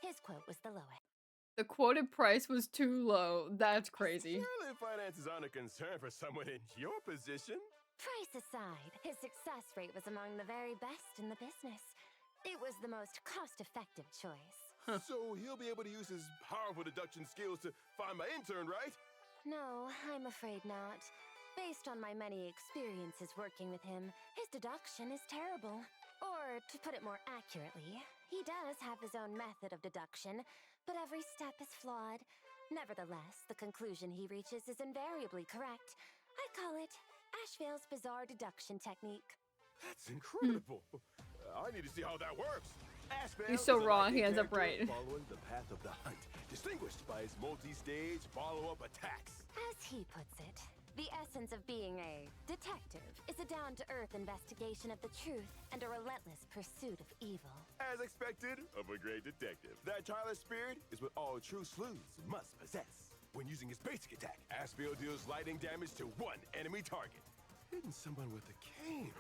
His quote was the lowest. The quoted price was too low. That's crazy. Surely finance is not a concern for someone in your position. Price aside, his success rate was among the very best in the business. It was the most cost-effective choice. So he'll be able to use his powerful deduction skills to find my intern, right? No, I'm afraid not. Based on my many experiences working with him, his deduction is terrible. Or, to put it more accurately, he does have his own method of deduction, but every step is flawed. Nevertheless, the conclusion he reaches is invariably correct. I call it Ashvale's bizarre deduction technique. That's incredible. I need to see how that works. Ashvale He's so is a wrong, lightning he ends up character right. Following the path of the hunt, distinguished by his multi-stage follow-up attacks. As he puts it, the essence of being a detective is a down-to-earth investigation of the truth and a relentless pursuit of evil. As expected of a great detective, that tireless spirit is what all true sleuths must possess. When using his basic attack, Ashvale deals lightning damage to one enemy target. Hitting someone with a cane.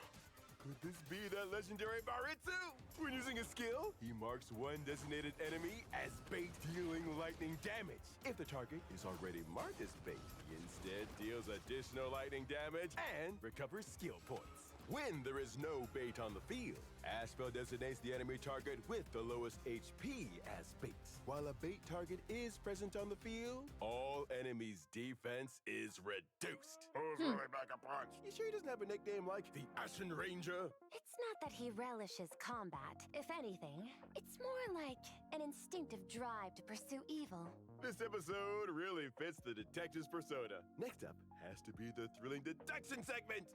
Could this be that legendary Baritsu? When using a skill, he marks one designated enemy as bait, dealing lightning damage. If the target is already marked as bait, he instead deals additional lightning damage and recovers skill points. When there is no bait on the field, Ashvale designates the enemy target with the lowest HP as bait. While a bait target is present on the field, all enemies' defense is reduced. Who's really back a punch? You sure he doesn't have a nickname like the Ashen Ranger? It's not that he relishes combat. If anything, it's more like an instinctive drive to pursue evil. This episode really fits the detective's persona. Next up has to be the thrilling deduction segment.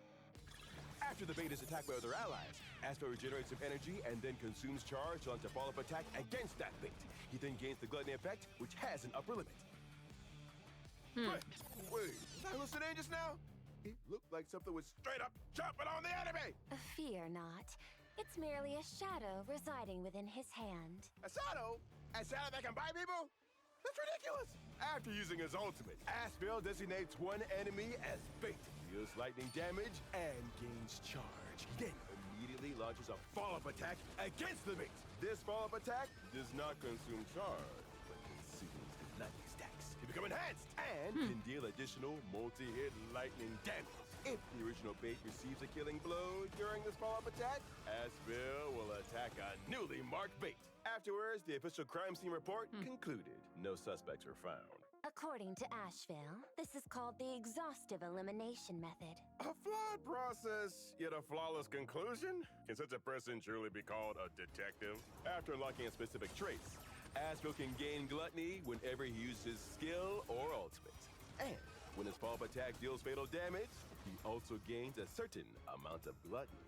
After the bait is attacked by other allies, Ashvale regenerates some energy and then consumes charge to launch a follow-up attack against that bait. He then gains the gluttony effect, which has an upper limit. Wait, was I hallucinating just now? It looked like something was straight up jumping on the enemy! Fear not. It's merely a shadow residing within his hand. A shadow? A shadow that can bite people? That's ridiculous! After using his ultimate, Ashvale designates one enemy as bait, deals lightning damage, and gains charge. Then immediately launches a follow-up attack against the bait. This follow-up attack does not consume charge, but consumes the lightning stacks to become enhanced, and can deal additional multi-hit lightning damage. If the original bait receives a killing blow during this follow-up attack, Ashvale will attack a newly marked bait. Afterwards, the official crime scene report concluded. No suspects were found. According to Ashvale, this is called the exhaustive elimination method. A flawed process, yet a flawless conclusion? Can such a person truly be called a detective? After unlocking a specific trace, Aspel can gain gluttony whenever he uses skill or ultimate. And when his follow-up attack deals fatal damage, he also gains a certain amount of gluttony.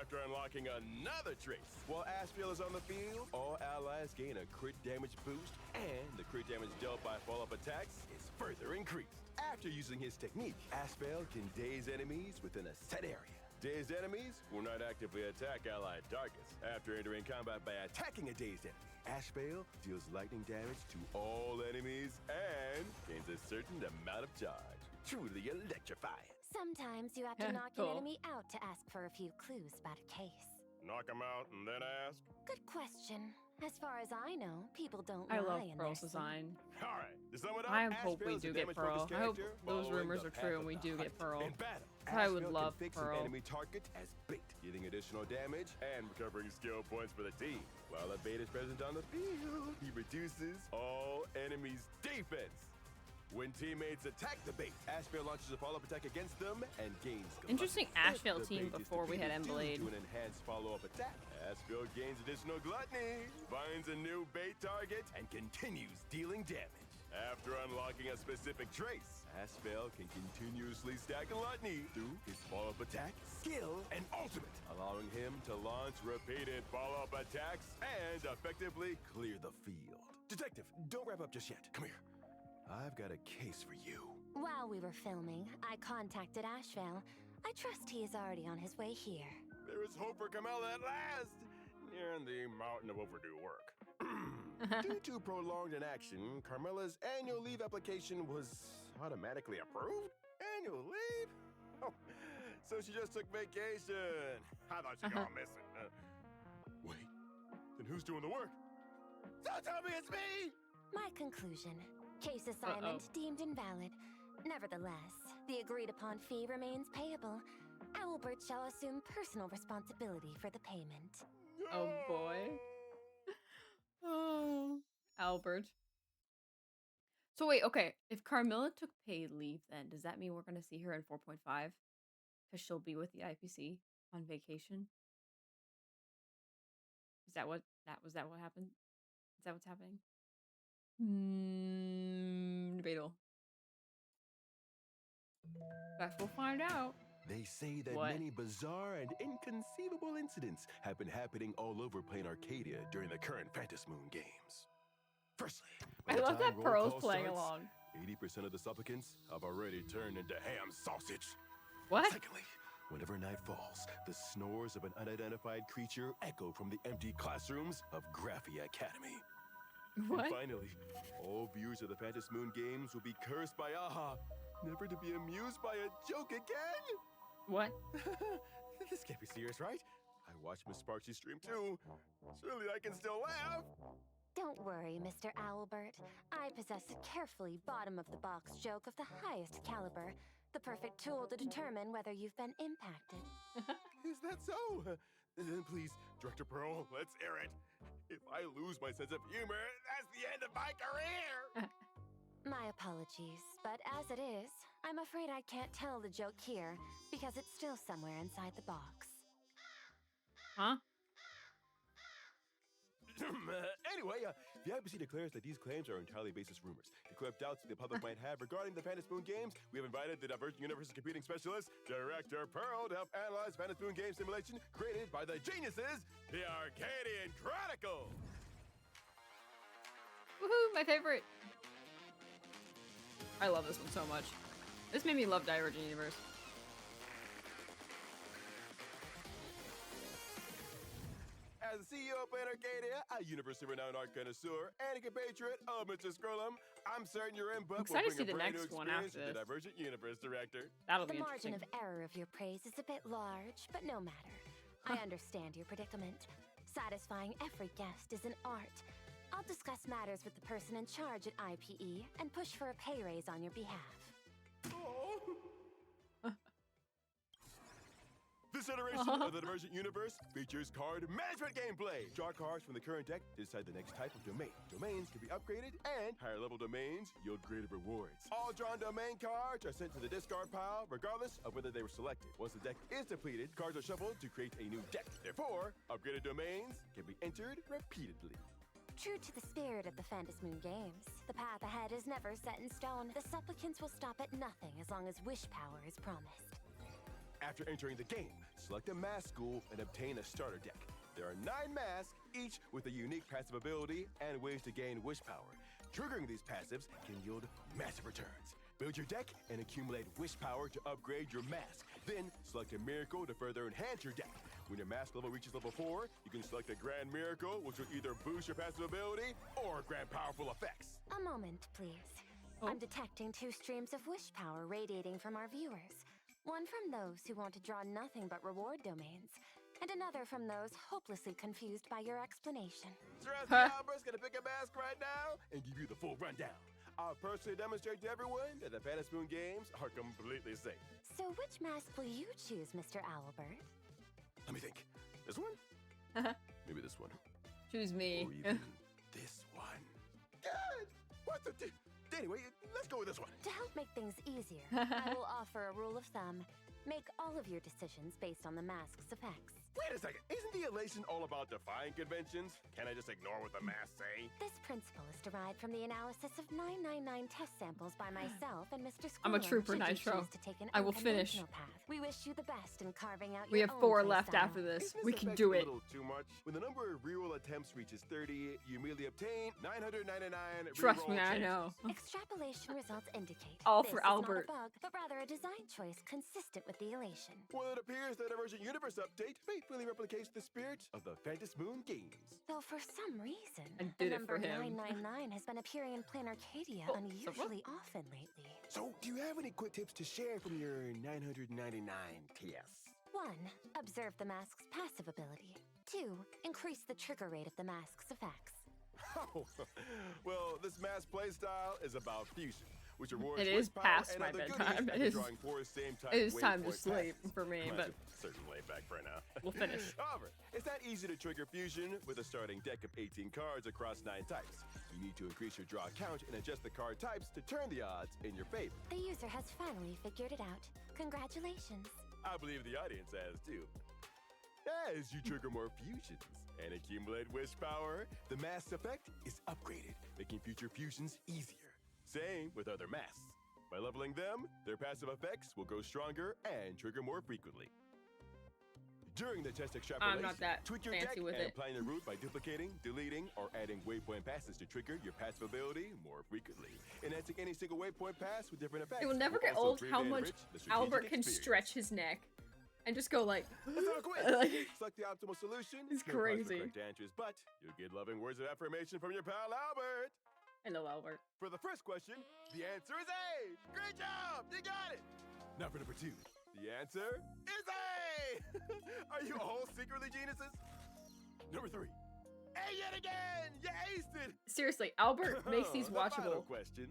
After unlocking another trace, while Aspel is on the field, all allies gain a crit damage boost, and the crit damage dealt by follow-up attacks is further increased. After using his technique, Aspel can daze enemies within a set area. Dazed enemies will not actively attack allied targets. After entering combat by attacking a dazed enemy, Aspel deals lightning damage to all enemies and gains a certain amount of charge. Truly electrifying. Sometimes you have to knock an enemy out to ask for a few clues about a case. Knock him out and then ask? Good question. As far as I know, people don't I love lie in Pearl's their design. All right, to sum it up, I hope we Aspel is do a get Pearl. damage-focused I hope character those following rumors the are path true of and we the do get hunt. Pearl. In battle, I would Aspel love can fix Pearl. an enemy target as bait, getting additional damage and recovering skill points for the team. While a bait is present on the field, he reduces all enemies' defense. When teammates attack the bait, Aspel launches a follow-up attack against them and gains gluttony. Interesting If Aspel the team bait is before we had defeated Emblade. due to an enhanced follow-up attack, Aspel gains additional gluttony, finds a new bait target, and continues dealing damage. After unlocking a specific trace, Aspel can continuously stack gluttony through his follow-up attack, skill, and ultimate, allowing him to launch repeated follow-up attacks and effectively clear the field. Detective, don't wrap up just yet. Come here. I've got a case for you. While we were filming, I contacted Ashvale. I trust he is already on his way here. There is hope for Kamala at last! Near the mountain of overdue work. Due to prolonged inaction, Carmela's annual leave application was automatically approved? Annual leave? Oh, so she just took vacation. I thought she gonna miss it. Wait, then who's doing the work? Don't tell me it's me! My conclusion. Case assignment deemed invalid. Nevertheless, the agreed-upon fee remains payable. Owlbert shall assume personal responsibility for the payment. Oh boy. Oh, Albert. So wait, okay. If Carmilla took paid leave, then does that mean we're gonna see her in 4.5? Because she'll be with the IPC on vacation. Is that what what happened? Is that what's happening? Debatable. Guess we'll find out. They say that What? many bizarre and inconceivable incidents have been happening all over Plain Arcadia during the current Phantom Moon games. Firstly, by I the love time that roll Pearl's call playing starts, along. 80% of the supplicants have already turned into ham sausage. What? Secondly, whenever night falls, the snores of an unidentified creature echo from the empty classrooms of Graphia Academy. What? And finally, all viewers of the Phantom Moon games will be cursed by Aha, never to be amused by a joke again. What? This can't be serious, right? I watched Miss Sparksy stream too. Surely I can still laugh. Don't worry, Mr. Owlbert. I possess a carefully bottom-of-the-box joke of the highest caliber, the perfect tool to determine whether you've been impacted. Is that so? Then please, Director Pearl, let's air it. If I lose my sense of humor, that's the end of my career. My apologies, but as it is, I'm afraid I can't tell the joke here because it's still somewhere inside the box. Huh? Anyway, the IPC declares that these claims are entirely baseless rumors. To clear up doubts the public might have regarding the Phantom Moon games, we have invited the Divergent Universe's computing specialist, Director Pearl, to help analyze Phantom Moon game simulation created by the geniuses, the Arcadian Chronicle. Woohoo, my favorite. I love this one so much. This made me love Divergent Universe. As the CEO of Planet Arcadia, a universally-renowned art connoisseur, and a compatriot of Mr. Scrollum, I'm certain your input will excited to bring see the a brand new next one experience after to the this. Divergent Universe Director. That'll The be margin interesting. of error of your praise is a bit large, but no matter. I understand your predicament. Satisfying every guest is an art. I'll discuss matters with the person in charge at IPE and push for a pay raise on your behalf. This iteration of the Divergent Universe features card management gameplay. Draw cards from the current deck to decide the next type of domain. Domains can be upgraded, and higher level domains yield greater rewards. All drawn domain cards are sent to the discard pile, regardless of whether they were selected. Once the deck is depleted, cards are shuffled to create a new deck. Therefore, upgraded domains can be entered repeatedly. True to the spirit of the Phantom Moon Games, the path ahead is never set in stone. The supplicants will stop at nothing as long as wish power is promised. After entering the game, select a mask school and obtain a starter deck. There are 9 masks, each with a unique passive ability and ways to gain wish power. Triggering these passives can yield massive returns. Build your deck and accumulate wish power to upgrade your mask. Then, select a miracle to further enhance your deck. When your mask level reaches level 4, you can select a grand miracle, which will either boost your passive ability or grant powerful effects. A moment, please. I'm detecting 2 streams of wish power radiating from our viewers. One from those who want to draw nothing but reward domains, and another from those hopelessly confused by your explanation. Owlbert's gonna pick a mask right now and give you the full rundown. I'll personally demonstrate to everyone that the Phantom Moon Games are completely safe. So which mask will you choose, Mr. Owlbert? Let me think. This one? Maybe this one. Choose me. Or even this one. Good! What the... Anyway, let's go with this one. To help make things easier, I will offer a rule of thumb. Make all of your decisions based on the mask's effects. Wait a second. Isn't the elation all about defying conventions? Can't I just ignore what the masks say? This principle is derived from the analysis of 999 test samples by myself and Mr. Squirrel. I'm a trooper, should you Nitro. choose to take an I will finish. unconventional path. We wish you the best in carving out We your have own 4 left playstyle. after this. Isn't We this can effect do a it. little too much? When the number of reroll attempts reaches 30, you immediately obtain 999 Trust reroll me, I chances. know. Extrapolation results indicate All this for is Owlbert. not a bug, but rather a design choice consistent with the elation. Well, it appears that Emergent Universe Update faithfully replicates the spirit of the Phantom Moon Games. Though for some reason, I the did it for number him. 999 has been appearing in Planar Arcadia Oh, unusually often lately. So, do you have any quick tips to share from your 999 TS? 1. Observe the mask's passive ability. 2. Increase the trigger rate of the mask's effects. Oh, well, this mask playstyle is about fusion, which rewards It is wish power past and my other bedtime. goodies It after is- drawing 4 same-type It is time to waypoint sleep passes. for me, Mine's but a certain laid back for now. we'll finish. However, it's not easy to trigger fusion with a starting deck of 18 cards across 9 types. You need to increase your draw count and adjust the card types to turn the odds in your favor. The user has finally figured it out. Congratulations. I believe the audience has too. As you trigger more fusions and accumulate wish power, the mask's effect is upgraded, making future fusions easier. Same with other masks. By leveling them, their passive effects will grow stronger and trigger more frequently. During the test extrapolation, I'm not that tweak your fancy deck with and it. plan your route by duplicating, deleting, or adding waypoint passes to trigger your passive ability more frequently. Enhancing any single waypoint pass with different effects. It will never get also old greatly how much enrich the strategic Albert can experience. stretch his neck and just go like. That's not a quiz. like Select the optimal solution. It's No prize for crazy. correct answers, but you'll get loving words of affirmation from your pal Albert. Hello, Albert. For the first question, the answer is A. Great job, you got it. Now for number 2, the answer is A. Are you all secretly geniuses? Number 3, A yet again. You aced it. Seriously, Albert makes these The final watchable. question.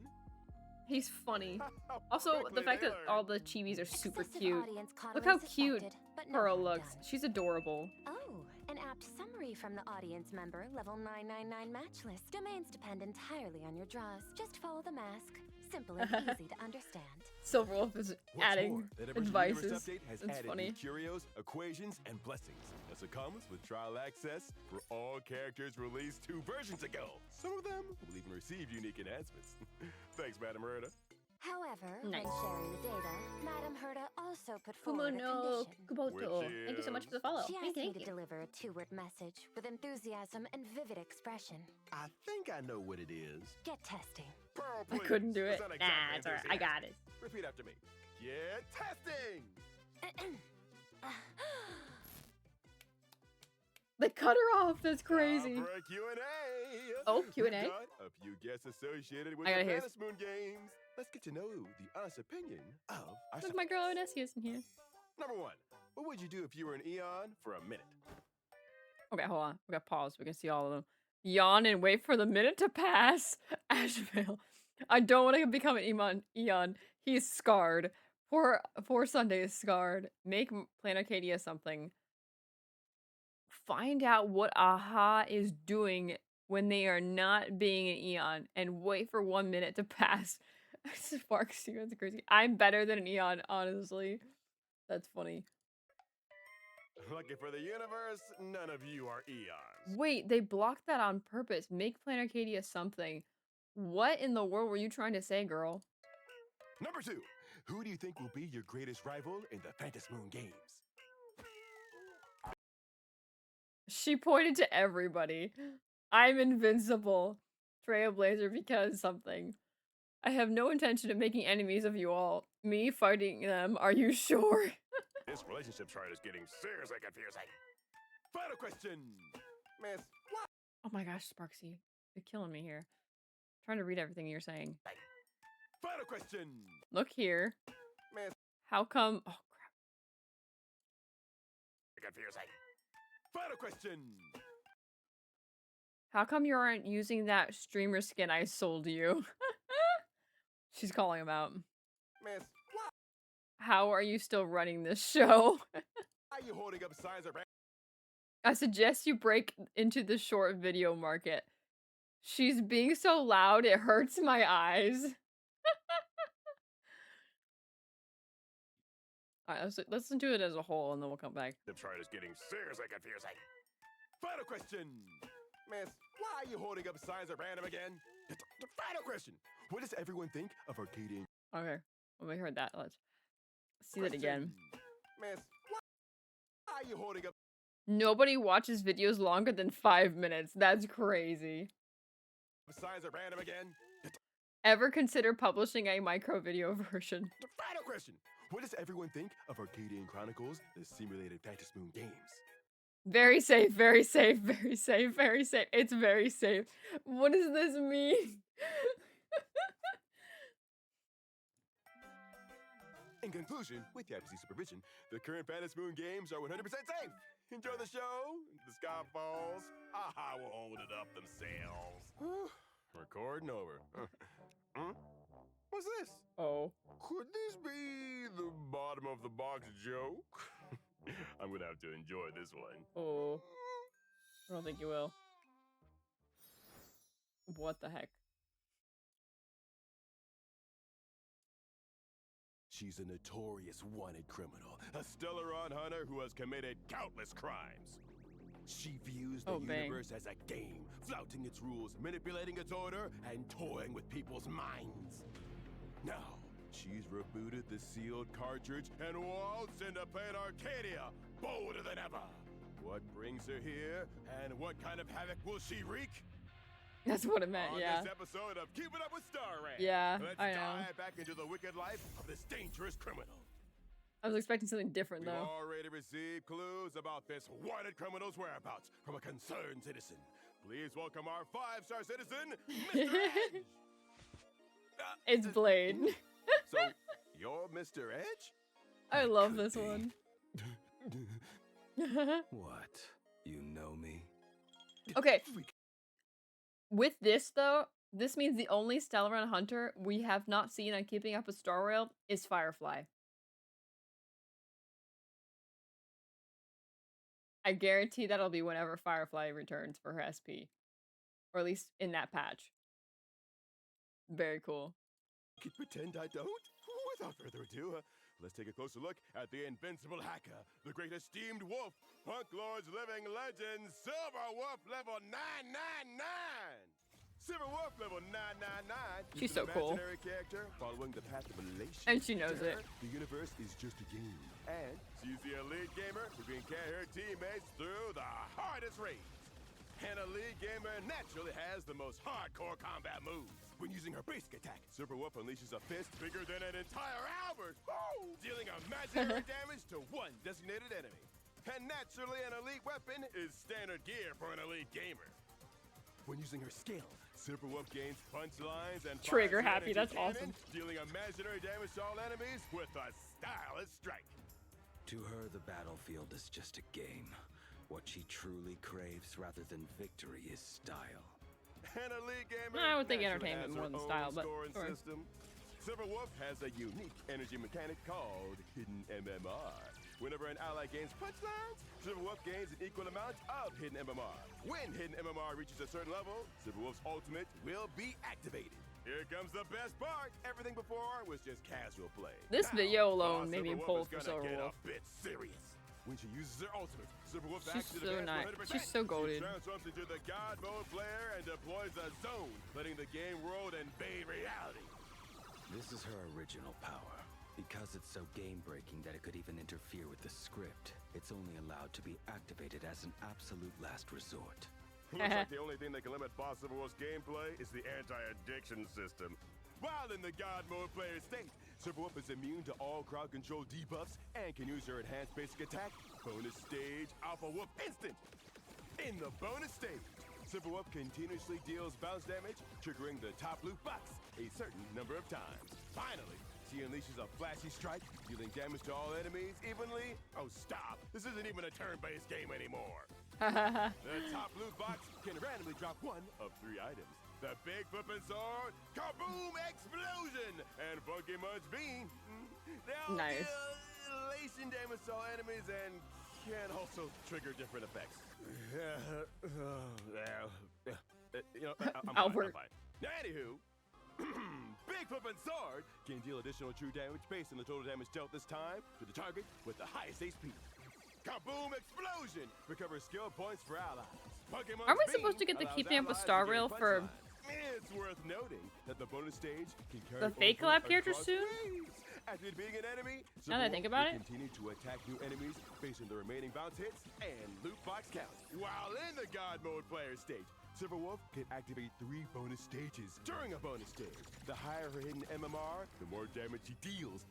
He's funny. How Also, the quickly fact they that learn. all the chibis are super Excessive cute. audience Look coddling how is cute expected, but no Pearl harm looks. done. She's adorable. Oh, an apt summary from the audience member, level 999 match list. Domains depend entirely on your draws. Just follow the mask. Simple and easy to understand. Silverwolf is What's adding more, that Emergent Universe advices. Update has It's added funny. new curios, equations, and blessings. Plus, it comes with trial access for all characters released 2 versions ago. Some of them will even receive unique enhancements. Thanks, Madam Herda. However, Nice. when sharing the data, Madam Herda also put forward a Kumono condition. Kuboto. Which Thank you so much for the follow. She Thank asked me you. to deliver a 2-word message with enthusiasm and vivid expression. I think I know what it is. Get testing. Pearl, I please. couldn't do it. That's not Nah, exactly it's alright. I got it. enthusiastic. Repeat after me. Get testing. They cut her off. That's crazy. For a Q&A. Oh, Q&A. We've got a few guests associated with I the gotta hear. Phantom Moon Games. Let's get to know the honest opinion of our Look, my girl Onesia's in here. Number 1. What would you do if you were an Eon for a minute? Okay, hold on. We got pause. We can see all of them. Yawn and wait for the minute to pass. Asheville. I don't want to become an Eon. He's scarred. Poor Sunday is scarred. Make Plan Arcadia something. Find out what AHA is doing when they are not being an Eon and wait for 1 minute to pass. Sparks, you guys are crazy. I'm better than an Eon, honestly. That's funny. Lucky for the universe, none of you are eons. Wait, they blocked that on purpose. Make Planet Arcadia something. What in the world were you trying to say, girl? Number 2. Who do you think will be your greatest rival in the Phantasy Moon games? She pointed to everybody. I'm invincible. Trailblazer because something. I have no intention of making enemies of you all. Me fighting them, are you sure? This relationship chart is getting seriously confusing. Final question, Miss. What? Oh my gosh, Sparksy. You're killing me here. Trying to read everything you're saying. Final question. Look here. Miss. How come? Oh crap. Confusing. Final question. How come you aren't using that streamer skin I sold you? She's calling him out. Miss. What? How are you still running this show? Are you holding up signs of? I suggest you break into the short video market. She's being so loud, it hurts my eyes. Alright, let's listen to it as a whole and then we'll come back. The chart is getting seriously confusing. Final question. Miss, why are you holding up signs at random again? The final question. What does everyone think of Arcadian? Okay, well, we heard that. Let's see that again. Miss, why are you holding up? Nobody watches videos longer than 5 minutes. That's crazy. Signs at random again? Ever consider publishing a micro video version? The final question. What does everyone think of Arcadian Chronicles, the simulated Phantasy Moon games? Very safe, very safe, very safe, very safe. It's very safe. What does this mean? In conclusion, with the FTC supervision, the current Phantasy Moon games are 100% safe. Enjoy the show. The sky falls. Aha will hold it up themselves. Recording over. What's this? Oh. Could this be the bottom of the box joke? I'm gonna have to enjoy this one. Oh. I don't think you will. What the heck? She's a notorious wanted criminal, a Stellaron hunter who has committed countless crimes. She views the universe as a game, flouting its rules, manipulating its order, and toying with people's minds. Now, she's rebooted the sealed cartridge and waltzed into Planet Arcadia, bolder than ever. What brings her here, and what kind of havoc will she wreak? That's what it meant, yeah. On this episode of Keeping Up with StarRail. Yeah, Let's I know. dive back into the wicked life of this dangerous criminal. I was expecting something different, We've though. already received clues about this wanted criminal's whereabouts from a concerned citizen. Please welcome our 5-star citizen, Mr. Edge. It's Blade. So, you're Mr. Edge? I love this one. What? You know me? Okay. With this, though, this means the only Stellaron hunter we have not seen on Keeping Up with StarRail is Firefly. I guarantee that'll be whenever Firefly returns for her SP. Or at least in that patch. Very cool. Can pretend I don't? Without further ado, let's take a closer look at the invincible hacker, the great esteemed wolf, Punk Lord's living legend, Silver Wolf level 999! Silver Wolf level 999. She's so cool. Imaginary character following the path of elation. And she knows To it. her, the universe is just a game. And she's the elite gamer who can carry her teammates through the hardest raids. An elite gamer naturally has the most hardcore combat moves. When using her basic attack, Silver Wolf unleashes a fist bigger than an entire Owlbert, dealing imaginary damage to one designated enemy. And naturally, an elite weapon is standard gear for an elite gamer. When using her skill, Silver Wolf gains punch lines and Trigger fires happy, energy that's cannon, awesome. dealing imaginary damage to all enemies with a stylish strike. To her, the battlefield is just a game. What she truly craves rather than victory is style. An elite gamer I would think naturally entertainment has more her than own style, but scoring sure. system. Silver Wolf has a unique energy mechanic called Hidden MMR. Whenever an ally gains punch lines, Silver Wolf gains an equal amount of Hidden MMR. When Hidden MMR reaches a certain level, Silver Wolf's ultimate will be activated. Here comes the best part. Everything before was just casual play. This Now, video alone our made me Silver pull Wolf for is gonna Silver get Wolf. a bit serious. When she uses her ultimate, Silverwolf She's acts so nice. 100%. She's so goated. She transforms into the God Mode player and deploys a zone, letting the game world invade reality. This is her original power. Because it's so game-breaking that it could even interfere with the script, it's only allowed to be activated as an absolute last resort. Looks like the only thing that can limit Boss Silverwolf's gameplay is the anti-addiction system. While in the God Mode player state, Silverwolf is immune to all crowd control debuffs and can use her enhanced basic attack, bonus stage, Alpha Wolf instant. In the bonus stage, Silverwolf continuously deals bounce damage, triggering the top loot box a certain number of times. Finally, she unleashes a flashy strike, dealing damage to all enemies evenly. Oh, stop. This isn't even a turn-based game anymore. The top loot box can randomly drop one of 3 items. The Big Flippin' Sword, Kaboom Explosion, and Funky Munch Bean. They'll Nice. deal elation damage to all enemies and can also trigger different effects. I'm Albert. fine. Now, anywho, Big Flippin' Sword can deal additional true damage based on the total damage dealt this time to the target with the highest HP. Kaboom Explosion recovers skill points for allies. Pokemon Aren't we supposed to get the Keeping Up with Star Rail for It's worth noting that the bonus stage can carry the fake over lab character across soon? phase. After defeating an enemy, Now that I think Silverwolf about will it. continue to attack new enemies based on the remaining bounce hits and loot box count. While in the God Mode player stage, Silverwolf can activate 3 bonus stages during a bonus stage. The higher her hidden MMR, the more damage she deals.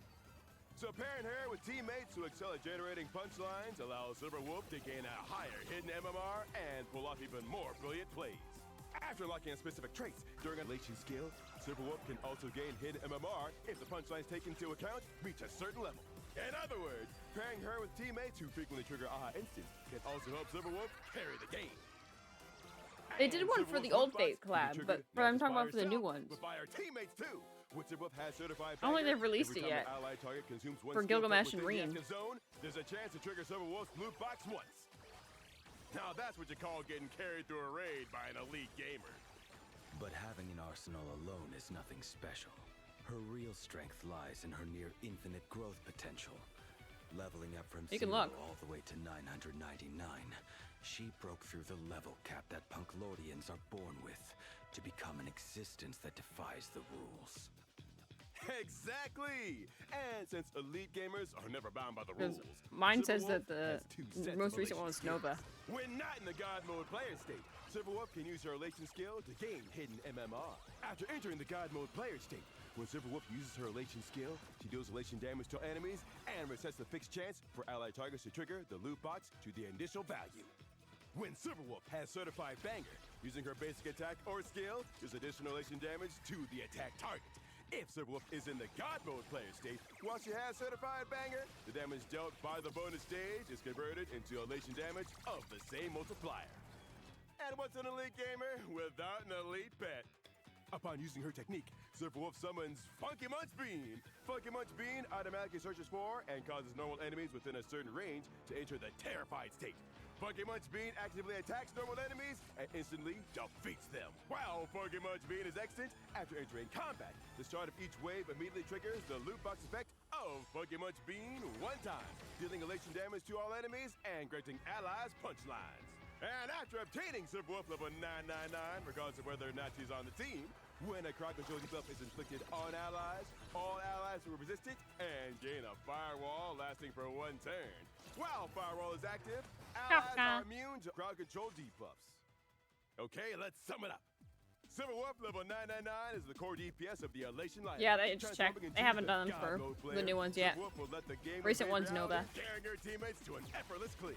So pairing her with teammates who excel at generating punchlines allows Silverwolf to gain a higher hidden MMR and pull off even more brilliant plays. After unlocking a specific traits during a elation skill, Silverwolf can also gain hidden MMR if the punchlines taken into account reach a certain level. In other words, pairing her with teammates who frequently trigger AHA instants can also help Silverwolf carry the game. They did one for the old fake collab, but I'm talking about for the new ones. But by our teammates too. Silverwolf has certified I don't think banger. they've released Every it time yet. an allied target consumes one For skill point Gilgamesh and within the Reen. active zone, there's a chance to trigger Silverwolf's loot box once. Now that's what you call getting carried through a raid by an elite gamer. But having an arsenal alone is nothing special. Her real strength lies in her near infinite growth potential. Leveling up from You can 0 look. all the way to 999, she broke through the level cap that Punklordians are born with to become an existence that defies the rules. Exactly! And since elite gamers are never bound by the 'Cause rules, mine says Silverwolf that the has 2 sets most of recent one was elation Nova. skills. When not in the God Mode player state, Silverwolf can use her elation skill to gain hidden MMR. After entering the God Mode player state, when Silverwolf uses her elation skill, she deals elation damage to enemies and resets the fixed chance for allied targets to trigger the loot box to the initial value. When Silverwolf has certified banger, using her basic attack or skill, does additional elation damage to the attack target. If Silverwolf is in the God Mode player state, while she has certified banger, the damage dealt by the bonus stage is converted into elation damage of the same multiplier. And what's an elite gamer without an elite pet? Upon using her technique, Silverwolf summons Funky Munch Bean. Funky Munch Bean automatically searches for and causes normal enemies within a certain range to enter the terrified state. Funky Munch Bean actively attacks normal enemies and instantly defeats them. While Funky Munch Bean is extant, after entering combat, the start of each wave immediately triggers the loot box effect of Funky Munch Bean one time, dealing elation damage to all enemies and granting allies punchlines. And after obtaining Silverwolf level 999, regardless of whether or not she's on the team, when a crowd control debuff is inflicted on allies, all allies will resist it and gain a firewall lasting for 1 turn. While firewall is active, allies are immune to crowd control debuffs. Okay, let's sum it up. Silverwolf level 999 is the core DPS of the Elation lineup. Yeah, they just checked. Transforming They into haven't the done them God for Mode the player, new ones yet. Silverwolf will let the game Recent invade ones know reality, that. carrying her teammates to an effortless clear.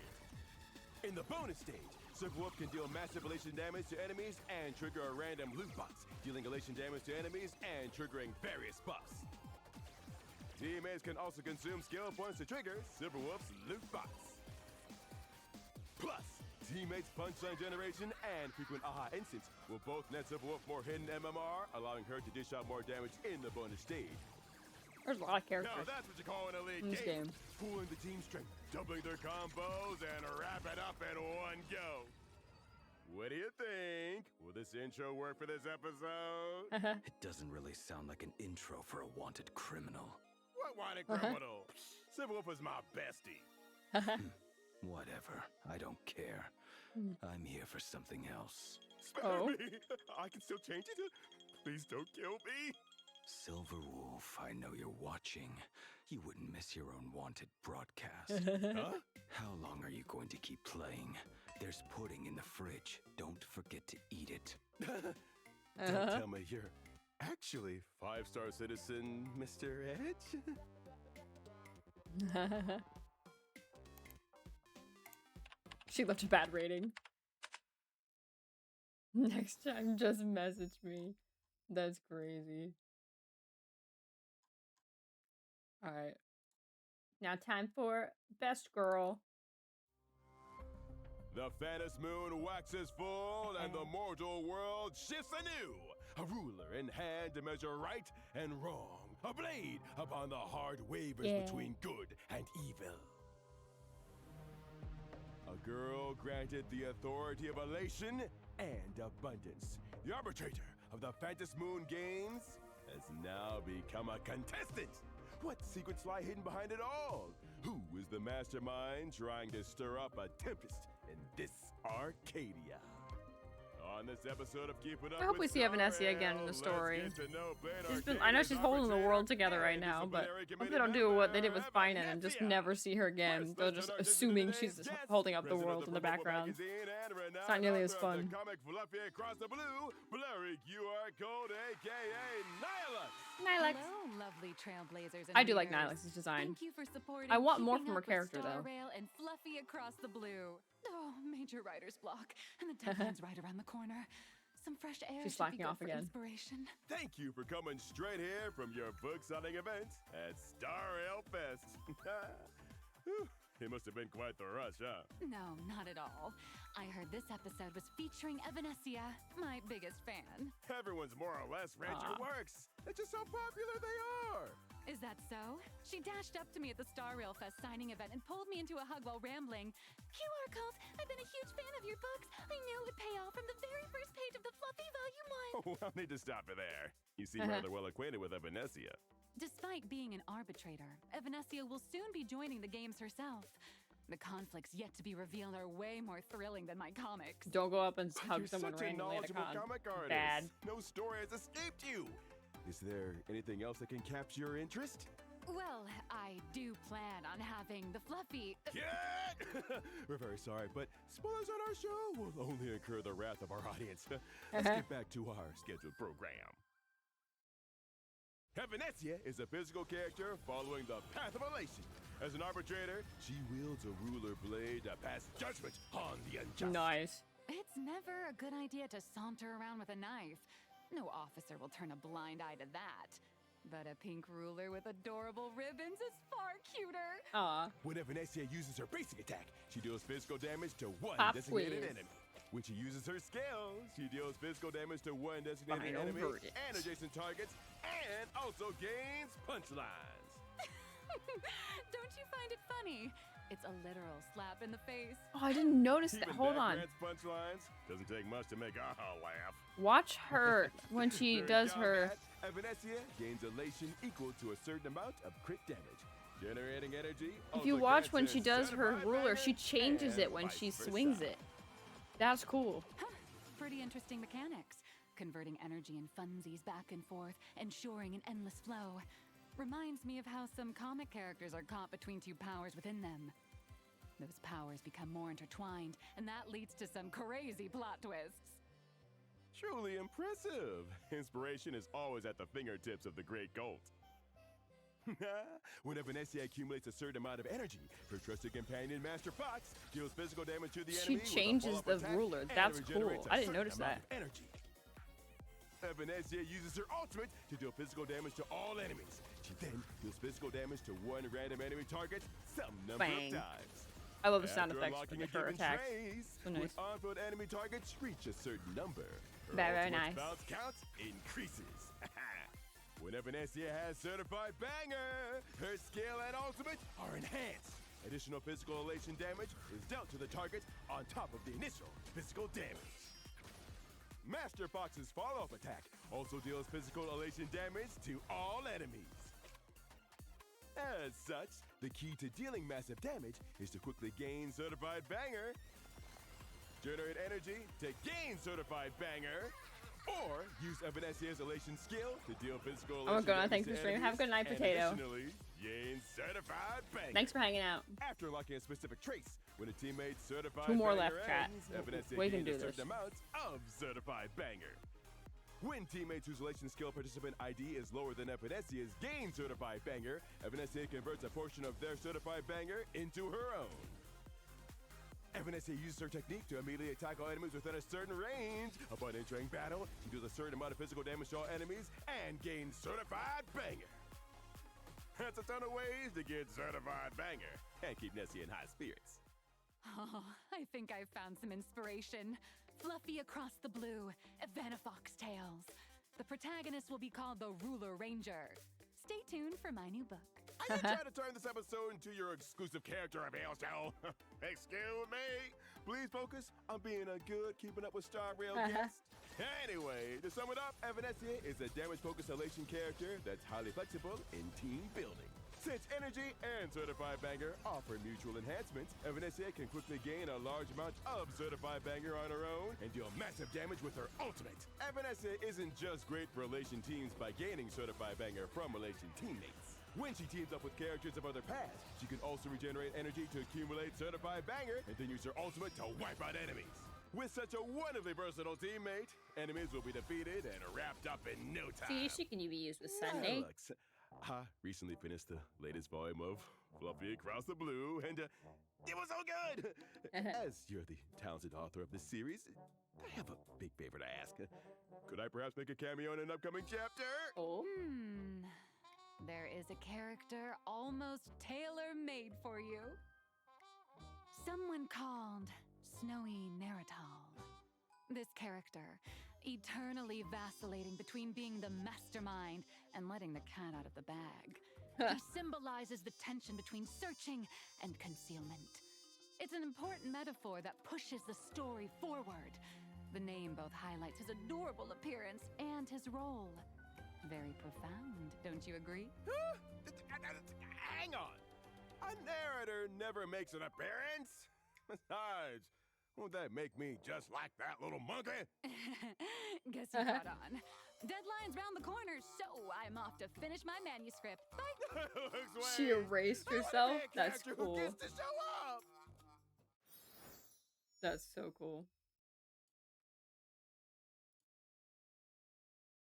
In the bonus stage, Silverwolf can deal massive elation damage to enemies and trigger a random loot box, dealing elation damage to enemies and triggering various buffs. Teammates can also consume skill points to trigger Silverwolf's loot box. Plus, teammates' punchline generation and frequent AHA instants will both net Silverwolf more hidden MMR, allowing her to dish out more damage in the bonus stage. There's a lot of characters. Now that's what you call an elite in this game. Pooling the team strength, doubling their combos, and wrap it up in one go. What do you think? Will this intro work for this episode? It doesn't really sound like an intro for a wanted criminal. What wanted criminal? Silverwolf is my bestie. Whatever. I don't care. I'm here for something else. Spare me! I can still change it. Please don't kill me. Silver Wolf, I know you're watching. You wouldn't miss your own wanted broadcast. Huh? How long are you going to keep playing? There's pudding in the fridge. Don't forget to eat it. Don't tell me you're actually 5-star citizen, Mr. Edge. She left a bad rating. Next time, just message me. That's crazy. Alright. Now time for Best Girl. The Phantom moon waxes full, and the mortal world shifts anew. A ruler in hand to measure right and wrong. A blade upon the hard wavers between good and evil. A girl granted the authority of elation and abundance. The arbitrator of the Phantom Moon Games has now become a contestant. What secrets lie hidden behind it all? Who is the mastermind trying to stir up a tempest in this Arcadia? On this episode of Keep It Up, I hope we see Evanessia again in the story. I know she's holding the world together right now, but I hope they don't do what they did with Finan and just never see her again. They're just assuming she's holding up the world in the background. It's not nearly as fun. Comic fluffy across the blue, blurry QR code, aka Nihilus. Nihilus. Hello, lovely trailblazers. And I do like readers. Nihilus's design. Thank you for supporting. I want more Keeping from her Up with character though. Starrail and Fluffy across the blue. Oh, major writer's block, and the deadline's right around the corner. Some fresh air. She's should slacking be good off for again. Inspiration. Thank you for coming straight here from your book signing event at Starrail Fest. Whew, it must have been quite the rush, huh? No, not at all. I heard this episode was featuring Evanessia, my biggest fan. Everyone's more or less read your works. That's just how popular they are. Is that so? She dashed up to me at the Starrail Fest signing event and pulled me into a hug while rambling. QR Cult, I've been a huge fan of your books. I knew it would pay off from the very first page of the Fluffy Volume 1. Oh, I'll need to stop you there. You seem rather well acquainted with Evanessia. Despite being an arbitrator, Evanessia will soon be joining the games herself. The conflicts yet to be revealed are way more thrilling than my comics. Don't go up and hug You're someone such a randomly at a knowledgeable con. comic artist. Bad. No story has escaped you. Is there anything else that can capture your interest? Well, I do plan on having the Fluffy... We're very sorry, but spoilers on our show will only incur the wrath of our audience. Let's get back to our scheduled program. Evanessia is a physical character following the path of elation. As an arbitrator, she wields a ruler blade to pass judgment on the unjust. Nice. It's never a good idea to saunter around with a knife. No officer will turn a blind eye to that. But a pink ruler with adorable ribbons is far cuter. Aw. When Evanessia uses her basic attack, she deals physical damage to one Pop designated quiz. enemy. When she uses her skills, she deals physical damage to one designated Final enemy verdict. and adjacent targets, and also gains punchlines. Don't you find it funny? It's a literal slap in the face. Oh, I didn't notice that. Even Hold on. grants punchlines. Doesn't take much to make Aha laugh. Watch her when she During does her... combat, Evanessia gains elation equal to a certain amount of crit damage, generating energy. If you also watch when grants she an does her certified ruler, banner, she changes and it when she vice swings versa. it. That's cool. Pretty interesting mechanics. Converting energy and funsies back and forth, ensuring an endless flow. Reminds me of how some comic characters are caught between two powers within them. Those powers become more intertwined, and that leads to some crazy plot twists. Truly impressive. Inspiration is always at the fingertips of the great Gold. When Evanessia accumulates a certain amount of energy, her trusted companion Master Fox deals physical damage to the She enemy. changes with a the follow-up attack ruler. and That's regenerates cool. a I didn't certain notice amount that. of energy. Evanessia uses her ultimate to deal physical damage to all enemies. She then deals physical damage to one random enemy target some number Bang. of times. I love the sound After effects unlocking for a her given attacks. trace, So when nice. on-field enemy targets reach a certain number, her Very ultimate's nice. bounce count increases. When Evanessia has certified banger, her skill and ultimate are enhanced. Additional physical elation damage is dealt to the target on top of the initial physical damage. Master Fox's follow-up attack also deals physical elation damage to all enemies. As such, the key to dealing massive damage is to quickly gain certified banger, generate energy to gain certified banger, or use Evanesia's elation skill to deal physical elation damage thanks to for streaming. enemies, Have a good night, and Potato. additionally, gain certified banger. Thanks for hanging out. After unlocking a specific trace, when a teammate's certified 2 more banger left, chat. ends, Evanesia We can gains do a certain this. amount of certified banger. When teammates whose elation skill participant ID is lower than Evanesia's gain certified banger, Evanesia converts a portion of their certified banger into her own. Evanesia uses her technique to immediately attack all enemies within a certain range. Upon entering battle, she deals a certain amount of physical damage to all enemies and gains certified banger. That's a ton of ways to get certified banger and keep Nessie in high spirits. Oh, I think I've found some inspiration. Fluffy across the blue, Vanafox Tales. The protagonist will be called the Ruler Ranger. Stay tuned for my new book. Are you trying to turn this episode into your exclusive character of Hailstone? Excuse me. Please focus on being a good Keeping Up with Star Rail guest. Anyway, to sum it up, Evanesia is a damage-focused elation character that's highly flexible in team building. Since energy and certified banger offer mutual enhancements, Evanesia can quickly gain a large amount of certified banger on her own and deal massive damage with her ultimate. Evanesia isn't just great for elation teams by gaining certified banger from elation teammates. When she teams up with characters of other paths, she can also regenerate energy to accumulate certified banger and then use her ultimate to wipe out enemies. With such a wonderfully versatile teammate, enemies will be defeated and wrapped up in no time. See, she can be used with Sunday. I recently finished the latest volume of Fluffy Across the Blue, and it was so good! As you're the talented author of this series, I have a big favor to ask. Could I perhaps make a cameo in an upcoming chapter? Oh. There is a character almost tailor-made for you. Someone called Snowy Narutal. This character, eternally vacillating between being the mastermind and letting the cat out of the bag. He symbolizes the tension between searching and concealment. It's an important metaphor that pushes the story forward. The name both highlights his adorable appearance and his role. Very profound, don't you agree? Hang on! A narrator never makes an appearance! Besides, won't that make me just like that little monkey? Guess you caught on. Deadline's round the corner, so I'm off to finish my manuscript. Bye! She erased herself? That's cool. Who gets to show up? That's so cool.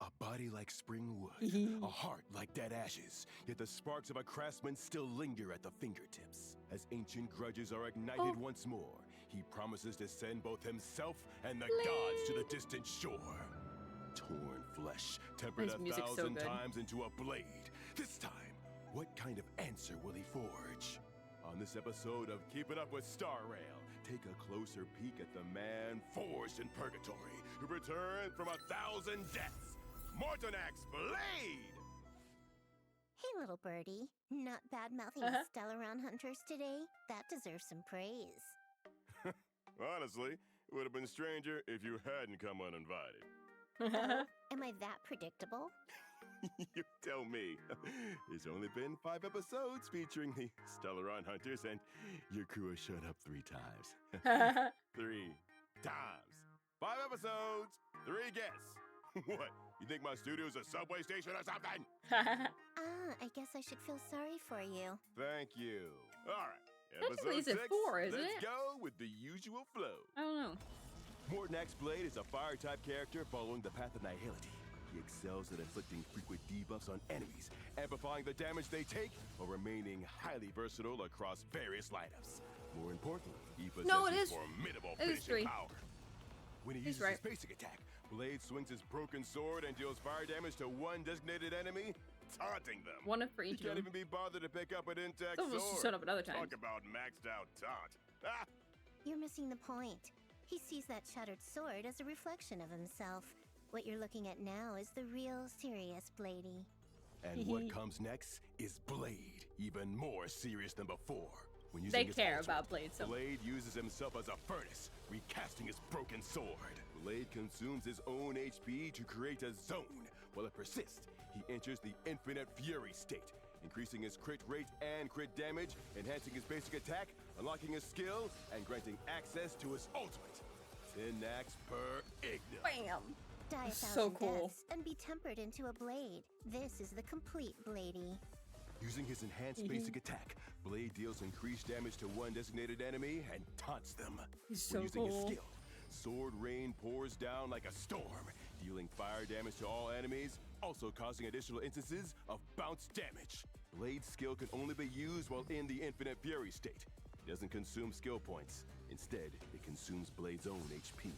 A body like spring wood, a heart like dead ashes, yet the sparks of a craftsman still linger at the fingertips. As ancient grudges are ignited once more, he promises to send both himself and the gods to the distant shore. Torn flesh, tempered His a music's so thousand good. times into a blade. This time, what kind of answer will he forge? On this episode of Keeping Up with Star Rail, take a closer peek at the man forged in purgatory, who returned from 1,000 deaths. Mortonax Blade! Hey, little birdie. Not bad-mouthing the Stellaron hunters today? That deserves some praise. Honestly, it would have been stranger if you hadn't come uninvited. Am I that predictable? You tell me. It's only been 5 episodes featuring the Stellaron hunters, and your crew has showed up 3 times. 3 times. 5 episodes, 3 guests. What? You think my studio's a subway station or something? I guess I should feel sorry for you. Thank you. All right. Technically, Episode it's 6, at 4, isn't let's it? go with the usual flow. I don't know. Mortonax Blade is a fire-type character following the path of nihility. He excels at inflicting frequent debuffs on enemies, amplifying the damage they take, while remaining highly versatile across various lineups. More importantly, he possesses formidable finishing power. When he uses his basic attack, Blade swings his broken sword and deals fire damage to one designated enemy, taunting them. One for each He can't of them. even be bothered to pick up an intact Some of us sword. shut up at other times. Talk about maxed out taunt. Ah! You're missing the point. He sees that shattered sword as a reflection of himself. What you're looking at now is the real serious Bladey. And what comes next is Blade, even more serious than before. When using They his care ultimate, about Blade so much. Blade uses himself as a furnace, recasting his broken sword. Blade consumes his own HP to create a zone. While it persists, he enters the infinite fury state, increasing his crit rate and crit damage, enhancing his basic attack, unlocking his skill, and granting access to his ultimate. 10 knacks per ignite. Bam! Die a So thousand cool. deaths and be tempered into a blade. This is the complete Bladey. Using his enhanced basic attack, Blade deals increased damage to one designated enemy and taunts them. He's so When using his cool. skill, Sword Rain pours down like a storm, dealing fire damage to all enemies, also causing additional instances of bounce damage. Blade's skill can only be used while in the Infinite Fury state. It doesn't consume skill points. Instead, it consumes Blade's own HP.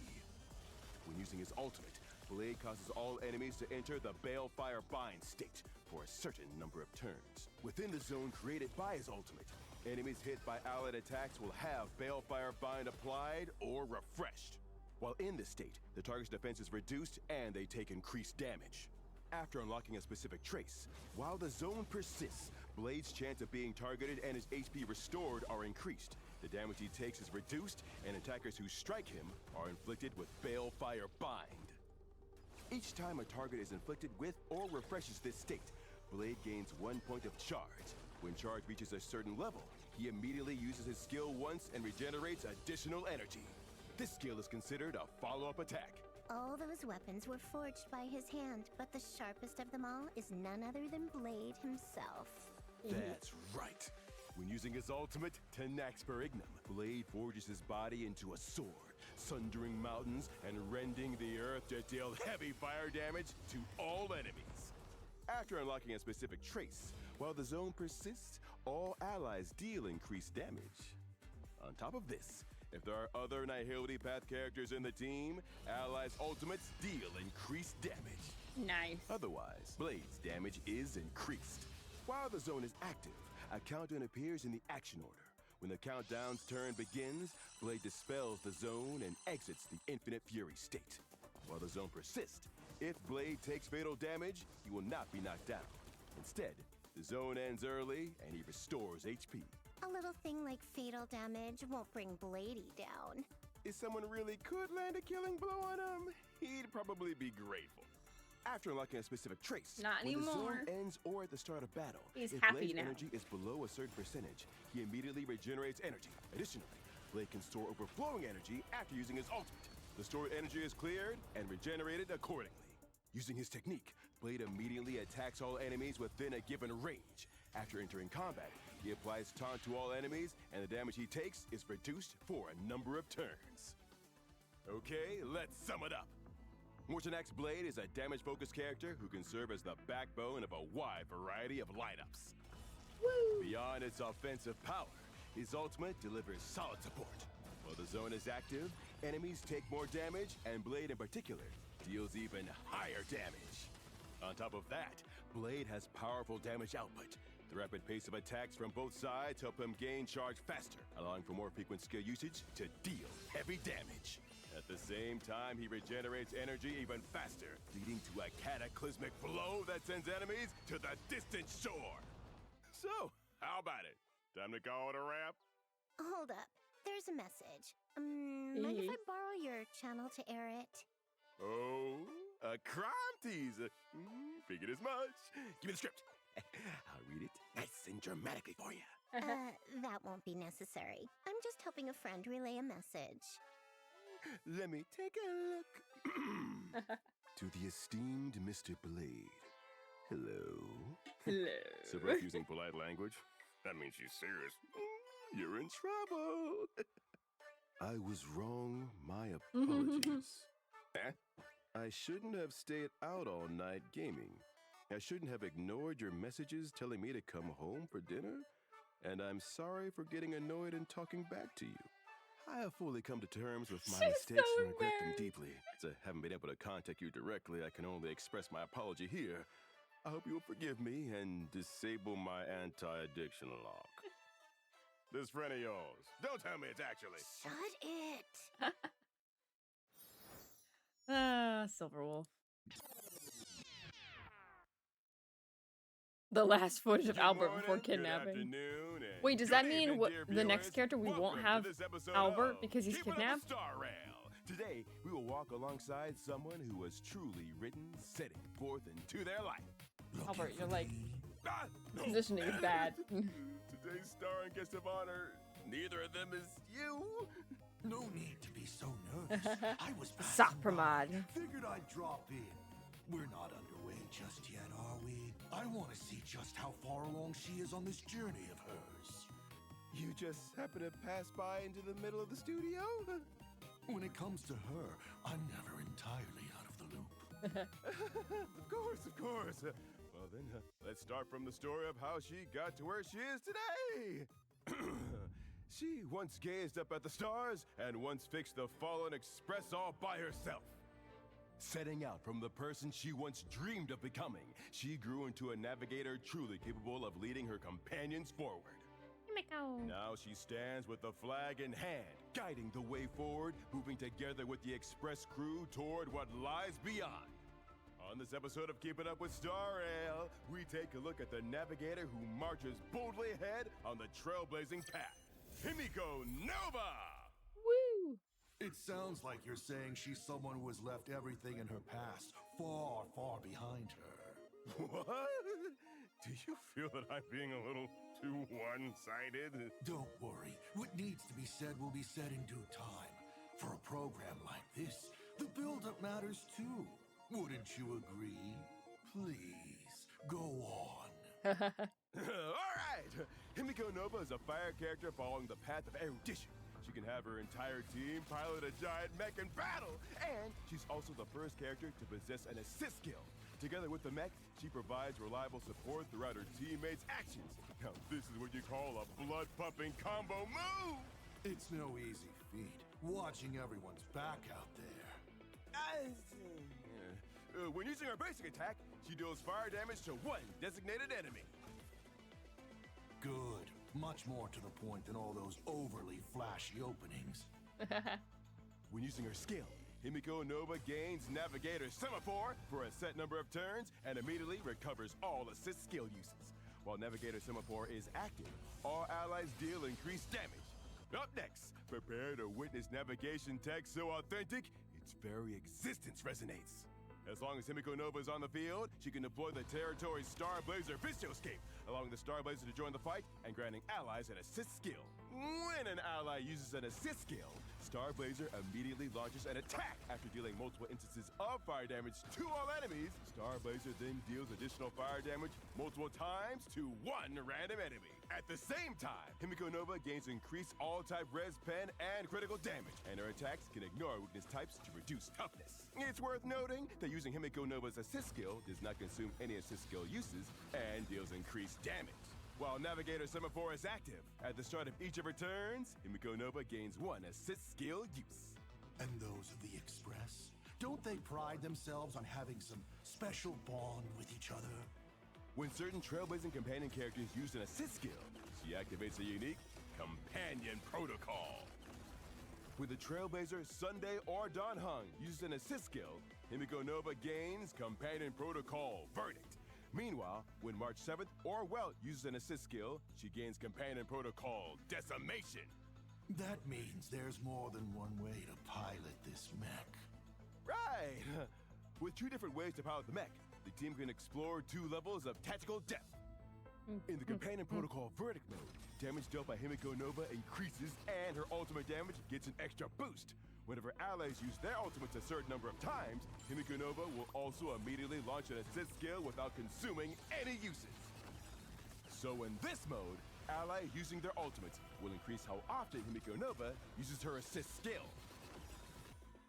When using his ultimate, Blade causes all enemies to enter the Balefire Bind state for a certain number of turns. Within the zone created by his ultimate, enemies hit by allied attacks will have Balefire Bind applied or refreshed. While in this state, the target's defense is reduced and they take increased damage. After unlocking a specific trace, while the zone persists, Blade's chance of being targeted and his HP restored are increased. The damage he takes is reduced, and attackers who strike him are inflicted with Balefire Bind. Each time a target is inflicted with or refreshes this state, Blade gains 1 point of charge. When charge reaches a certain level, he immediately uses his skill once and regenerates additional energy. This skill is considered a follow-up attack. All those weapons were forged by his hand, but the sharpest of them all is none other than Blade himself. That's right. When using his ultimate, 10 knacks per ignum, Blade forges his body into a sword, sundering mountains and rending the earth to deal heavy fire damage to all enemies. After unlocking a specific trace, while the zone persists, all allies deal increased damage. On top of this, if there are other Nihility Path characters in the team, allies' ultimates deal increased damage. Nice. Otherwise, Blade's damage is increased. While the zone is active, a countdown appears in the action order. When the countdown's turn begins, Blade dispels the zone and exits the Infinite Fury state. While the zone persists, if Blade takes fatal damage, he will not be knocked down. Instead, the zone ends early and he restores HP. A little thing like fatal damage won't bring Bladey down. If someone really could land a killing blow on him, he'd probably be grateful. After unlocking a specific trace, Not when anymore. the zone ends or at the start of battle, He's if happy Blade's now. energy is below a certain percentage, he immediately regenerates energy. Additionally, Blade can store overflowing energy after using his ultimate. The stored energy is cleared and regenerated accordingly. Using his technique, Blade immediately attacks all enemies within a given range. After entering combat, he applies taunt to all enemies, and the damage he takes is reduced for a number of turns. Okay, let's sum it up. Mortonak's Blade is a damage-focused character who can serve as the backbone of a wide variety of lineups. Beyond its offensive power, his ultimate delivers solid support. While the zone is active, enemies take more damage, and Blade in particular deals even higher damage. On top of that, Blade has powerful damage output. The rapid pace of attacks from both sides help him gain charge faster, allowing for more frequent skill usage to deal heavy damage. At the same time, he regenerates energy even faster, leading to a cataclysmic blow that sends enemies to the distant shore. So, how about it? Time to call it a wrap? Hold up. There's a message. Mind if I borrow your channel to air it? Oh, a crime teaser. Figured as much. Give me the script. I'll read it nice and dramatically for you. That won't be necessary. I'm just helping a friend relay a message. Let me take a look. To the esteemed Mr. Blade. Hello. Hello. Surprised using polite language? That means she's serious. You're in trouble. I was wrong. My apologies. I shouldn't have stayed out all night gaming. I shouldn't have ignored your messages telling me to come home for dinner. And I'm sorry for getting annoyed and talking back to you. I have fully come to terms with my mistakes and regret them deeply. As I haven't been able to contact you directly, I can only express my apology here. I hope you will forgive me and disable my anti-addiction lock. This friend of yours. Don't tell me it's actually. Shut it. Silverwolf. The last footage of Owlbert before kidnapping. Wait, does that mean the next character we won't have Owlbert because he's kidnapped? Today, we will walk alongside someone who has truly written, setting forth into their life. Owlbert, you're like Positioning is bad. Today's star and guest of honor, neither of them is you. No need to be so nervous. I was Sapramad. Figured I'd drop in. We're not underway just yet, are we? I want to see just how far along she is on this journey of hers. You just happen to pass by into the middle of the studio? When it comes to her, I'm never entirely out of the loop. Of course, of course. Well then, let's start from the story of how she got to where she is today. She once gazed up at the stars and once fixed the fallen express all by herself. Setting out from the person she once dreamed of becoming, she grew into a navigator truly capable of leading her companions forward. Now she stands with the flag in hand, guiding the way forward, moving together with the express crew toward what lies beyond. On this episode of Keeping Up with Starrail, we take a look at the navigator who marches boldly ahead on the trailblazing path, Himiko Nova! Woo! It sounds like you're saying she's someone who has left everything in her past far, far behind her. What? Do you feel that I'm being a little too one-sided? Don't worry. What needs to be said will be said in due time. For a program like this, the build-up matters too. Wouldn't you agree? Please, go on. All right! Himiko Nova is a fire character following the path of erudition. She can have her entire team pilot a giant mech in battle, and she's also the first character to possess an assist skill. Together with the mech, she provides reliable support throughout her teammates' actions. Now, this is what you call a blood-pumping combo move! It's no easy feat, watching everyone's back out there. When using her basic attack, she deals fire damage to one designated enemy. Good. Much more to the point than all those overly flashy openings. When using her skill, Himiko Nova gains Navigator Semaphore for a set number of turns and immediately recovers all assist skill uses. While Navigator Semaphore is active, all allies deal increased damage. Up next, prepare to witness navigation tech so authentic, its very existence resonates. As long as Himiko Nova is on the field, she can deploy the Territory's Star Blazer Vistoscape, allowing the Star Blazer to join the fight and granting allies an assist skill. When an ally uses an assist skill, Star Blazer immediately launches an attack after dealing multiple instances of fire damage to all enemies. Star Blazer then deals additional fire damage multiple times to one random enemy. At the same time, Himiko Nova gains increased all-type res pen and critical damage, and her attacks can ignore weakness types to reduce toughness. It's worth noting that using Himiko Nova's assist skill does not consume any assist skill uses and deals increased damage. While Navigator Semaphore is active, at the start of each of her turns, Himiko Nova gains one assist skill use. And those of the Express? Don't they pride themselves on having some special bond with each other? When certain trailblazing companion characters use an assist skill, she activates a unique companion protocol. When the Trailblazer, Sunday, or Don Hung uses an assist skill, Himiko Nova gains companion protocol Verdict. Meanwhile, when March 7th or Welt uses an assist skill, she gains companion protocol Decimation. That means there's more than one way to pilot this mech. Right! With two different ways to pilot the mech, the team can explore two levels of tactical depth. In the companion protocol Verdict mode, damage dealt by Himiko Nova increases and her ultimate damage gets an extra boost. Whenever allies use their ultimates a certain number of times, Himiko Nova will also immediately launch an assist skill without consuming any uses. So in this mode, allies using their ultimates will increase how often Himiko Nova uses her assist skill.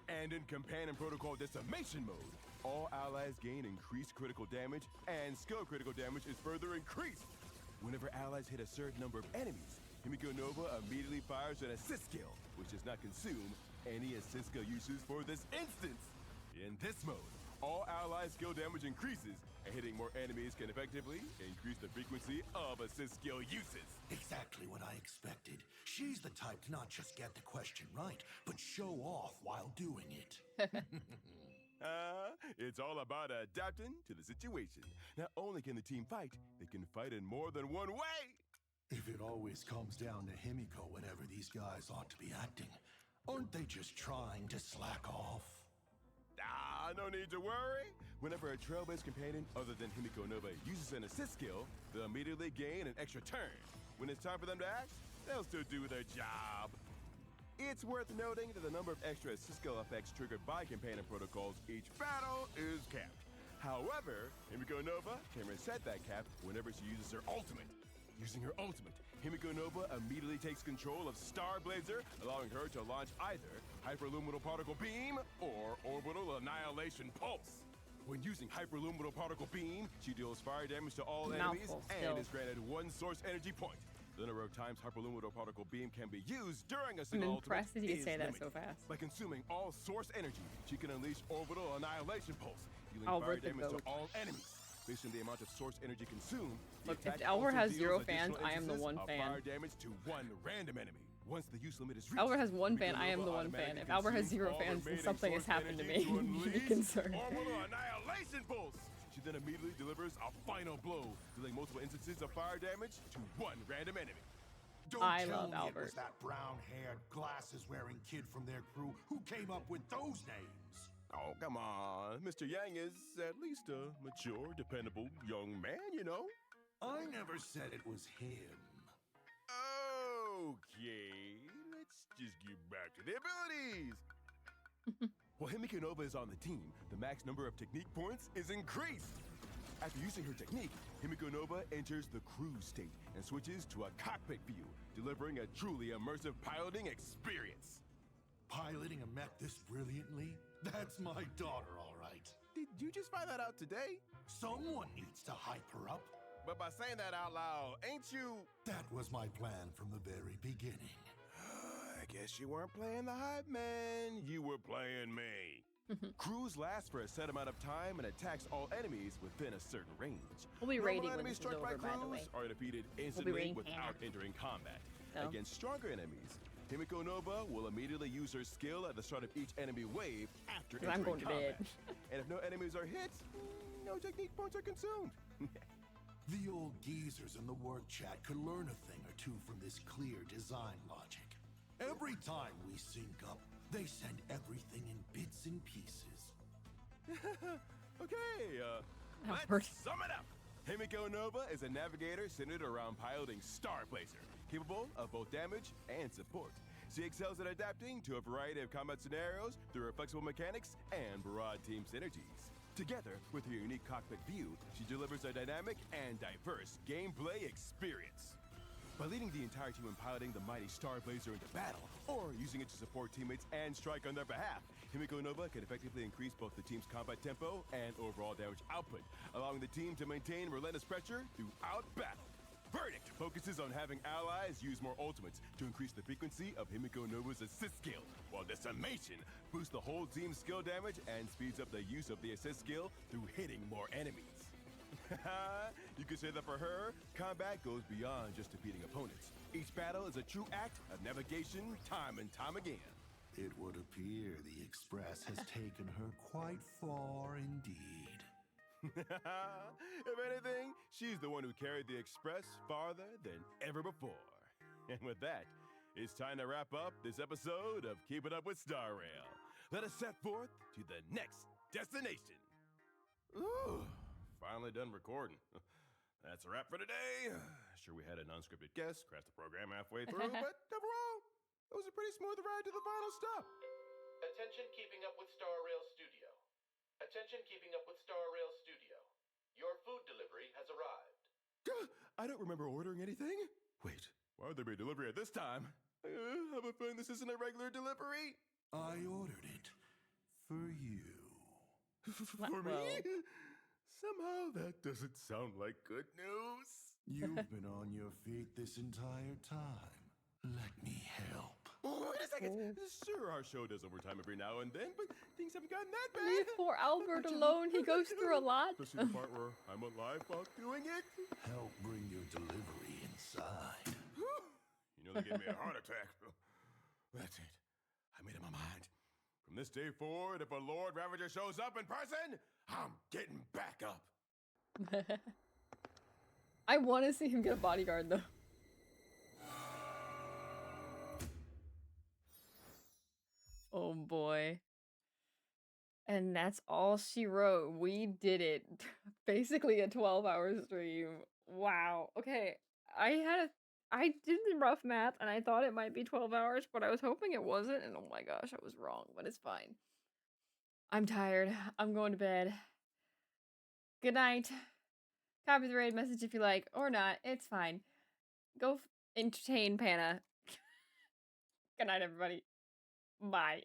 And in companion protocol Decimation mode, all allies gain increased critical damage, and skill critical damage is further increased. Whenever allies hit a certain number of enemies, Himiko Nova immediately fires an assist skill, which does not consume any assist skill uses for this instance. In this mode, all allies' skill damage increases, and hitting more enemies can effectively increase the frequency of assist skill uses. Exactly what I expected. She's the type to not just get the question right, but show off while doing it. It's all about adapting to the situation. Not only can the team fight, they can fight in more than one way. If it always comes down to Himiko whenever these guys ought to be acting, aren't they just trying to slack off? No need to worry. Whenever a Trailblaze companion other than Himiko Nova uses an assist skill, they'll immediately gain an extra turn. When it's time for them to act, they'll still do their job. It's worth noting that the number of extra assist skill effects triggered by companion protocols each battle is capped. However, Himiko Nova can reset that cap whenever she uses her ultimate. Using her ultimate, Himiko Nova immediately takes control of Star Blazer, allowing her to launch either Hyperluminal Particle Beam or Orbital Annihilation Pulse. When using Hyperluminal Particle Beam, she deals fire damage to all enemies and is granted 1 source energy point. The number of times Hyperluminal Particle Beam can be used during a single ultimate impressed that you is say that limited. so fast. By consuming all source energy, she can unleash Orbital Annihilation Pulse, dealing Owlbert fire the damage to goat. all enemies. Based on the amount of source energy consumed, the Look, if attack Owlbert also has deals 0 fans, additional I am the instances 1 of fan. Fire damage to 1 random enemy. Once the use limit is reached, Owlbert has 1 fan, Himiko I am the Nova 1 fan. If automatically Owlbert has consumes 0 all fans, then remaining something has source happened to energy me. You should be unleash concerned. Orbital Annihilation Pulse. She then immediately delivers a final blow, dealing multiple instances of fire damage to 1 random enemy. Don't I tell love me it Owlbert. was that brown-haired, glasses-wearing kid from their crew who came up with those names. Oh, come on. Mr. Yang is at least a mature, dependable young man, you know? I never said it was him. Okay, let's just get back to the abilities. While Himiko Nova is on the team, the max number of technique points is increased. After using her technique, Himiko Nova enters the cruise state and switches to a cockpit view, delivering a truly immersive piloting experience. Piloting a mech this brilliantly? That's my daughter, all right. Did you just find that out today? Someone needs to hype her up. But by saying that out loud, ain't you... That was my plan from the very beginning. I guess you weren't playing the hype man, you were playing me. Cruise lasts for a set amount of time and attacks all enemies within a certain range. We'll be Normal raiding when enemies this is struck by over, by the way. Cruise are defeated We'll be instantly raiding without Hannah. entering combat. So? Against stronger enemies, Himiko Nova will immediately use her skill at the start of each enemy wave after 'Cause I'm entering going to combat. bed. And if no enemies are hit, no technique points are consumed. The old geezers in the work chat could learn a thing or two from this clear design logic. Every time we sync up, they send everything in bits and pieces. Okay, Owlbert. let's sum it up. Himiko Nova is a navigator centered around piloting Star Blazer, capable of both damage and support. She excels at adapting to a variety of combat scenarios through her flexible mechanics and broad team synergies. Together, with her unique cockpit view, she delivers a dynamic and diverse gameplay experience. By leading the entire team in piloting the mighty Star Blazer into battle, or using it to support teammates and strike on their behalf, Himiko Nova can effectively increase both the team's combat tempo and overall damage output, allowing the team to maintain relentless pressure throughout battle. Verdict focuses on having allies use more ultimates to increase the frequency of Himiko Nova's assist skill, while Decimation boosts the whole team's skill damage and speeds up the use of the assist skill through hitting more enemies. You could say that for her, combat goes beyond just defeating opponents. Each battle is a true act of navigation, time and time again. It would appear the Express has taken her quite far indeed. If anything, she's the one who carried the Express farther than ever before. And with that, it's time to wrap up this episode of Keeping Up with Star Rail. Let us set forth to the next destination. Ooh, finally done recording. That's a wrap for today. Sure, we had an unscripted guest crash the program halfway through, but overall, it was a pretty smooth ride to the final stop. Attention Keeping Up with Star Rail Studio. Attention Keeping Up with Star Rail Studio. Your food delivery has arrived. I don't remember ordering anything. Wait, why would there be a delivery at this time? I have a feeling this isn't a regular delivery. I ordered it for you. For me? Somehow that doesn't sound like good news. You've been on your feet this entire time. Let me help. Wait a second. Sure, our show does overtime every now and then, but things haven't gotten that bad. Leave poor Owlbert alone. He goes through a lot. Especially the part where I'm alive while doing it. Help bring your delivery inside. You know, they gave me a heart attack. That's it. I made up my mind. From this day forward, if a Lord Ravager shows up in person, I'm getting back up. I want to see him get a bodyguard, though. Oh boy. And that's all she wrote. We did it. Basically a 12-hour stream. Wow. Okay. I did the rough math and I thought it might be 12 hours, but I was hoping it wasn't, and oh my gosh, I was wrong, but it's fine. I'm tired. I'm going to bed. Good night. Copy the raid message if you like, or not. It's fine. Go entertain Panna. Good night, everybody. Bye.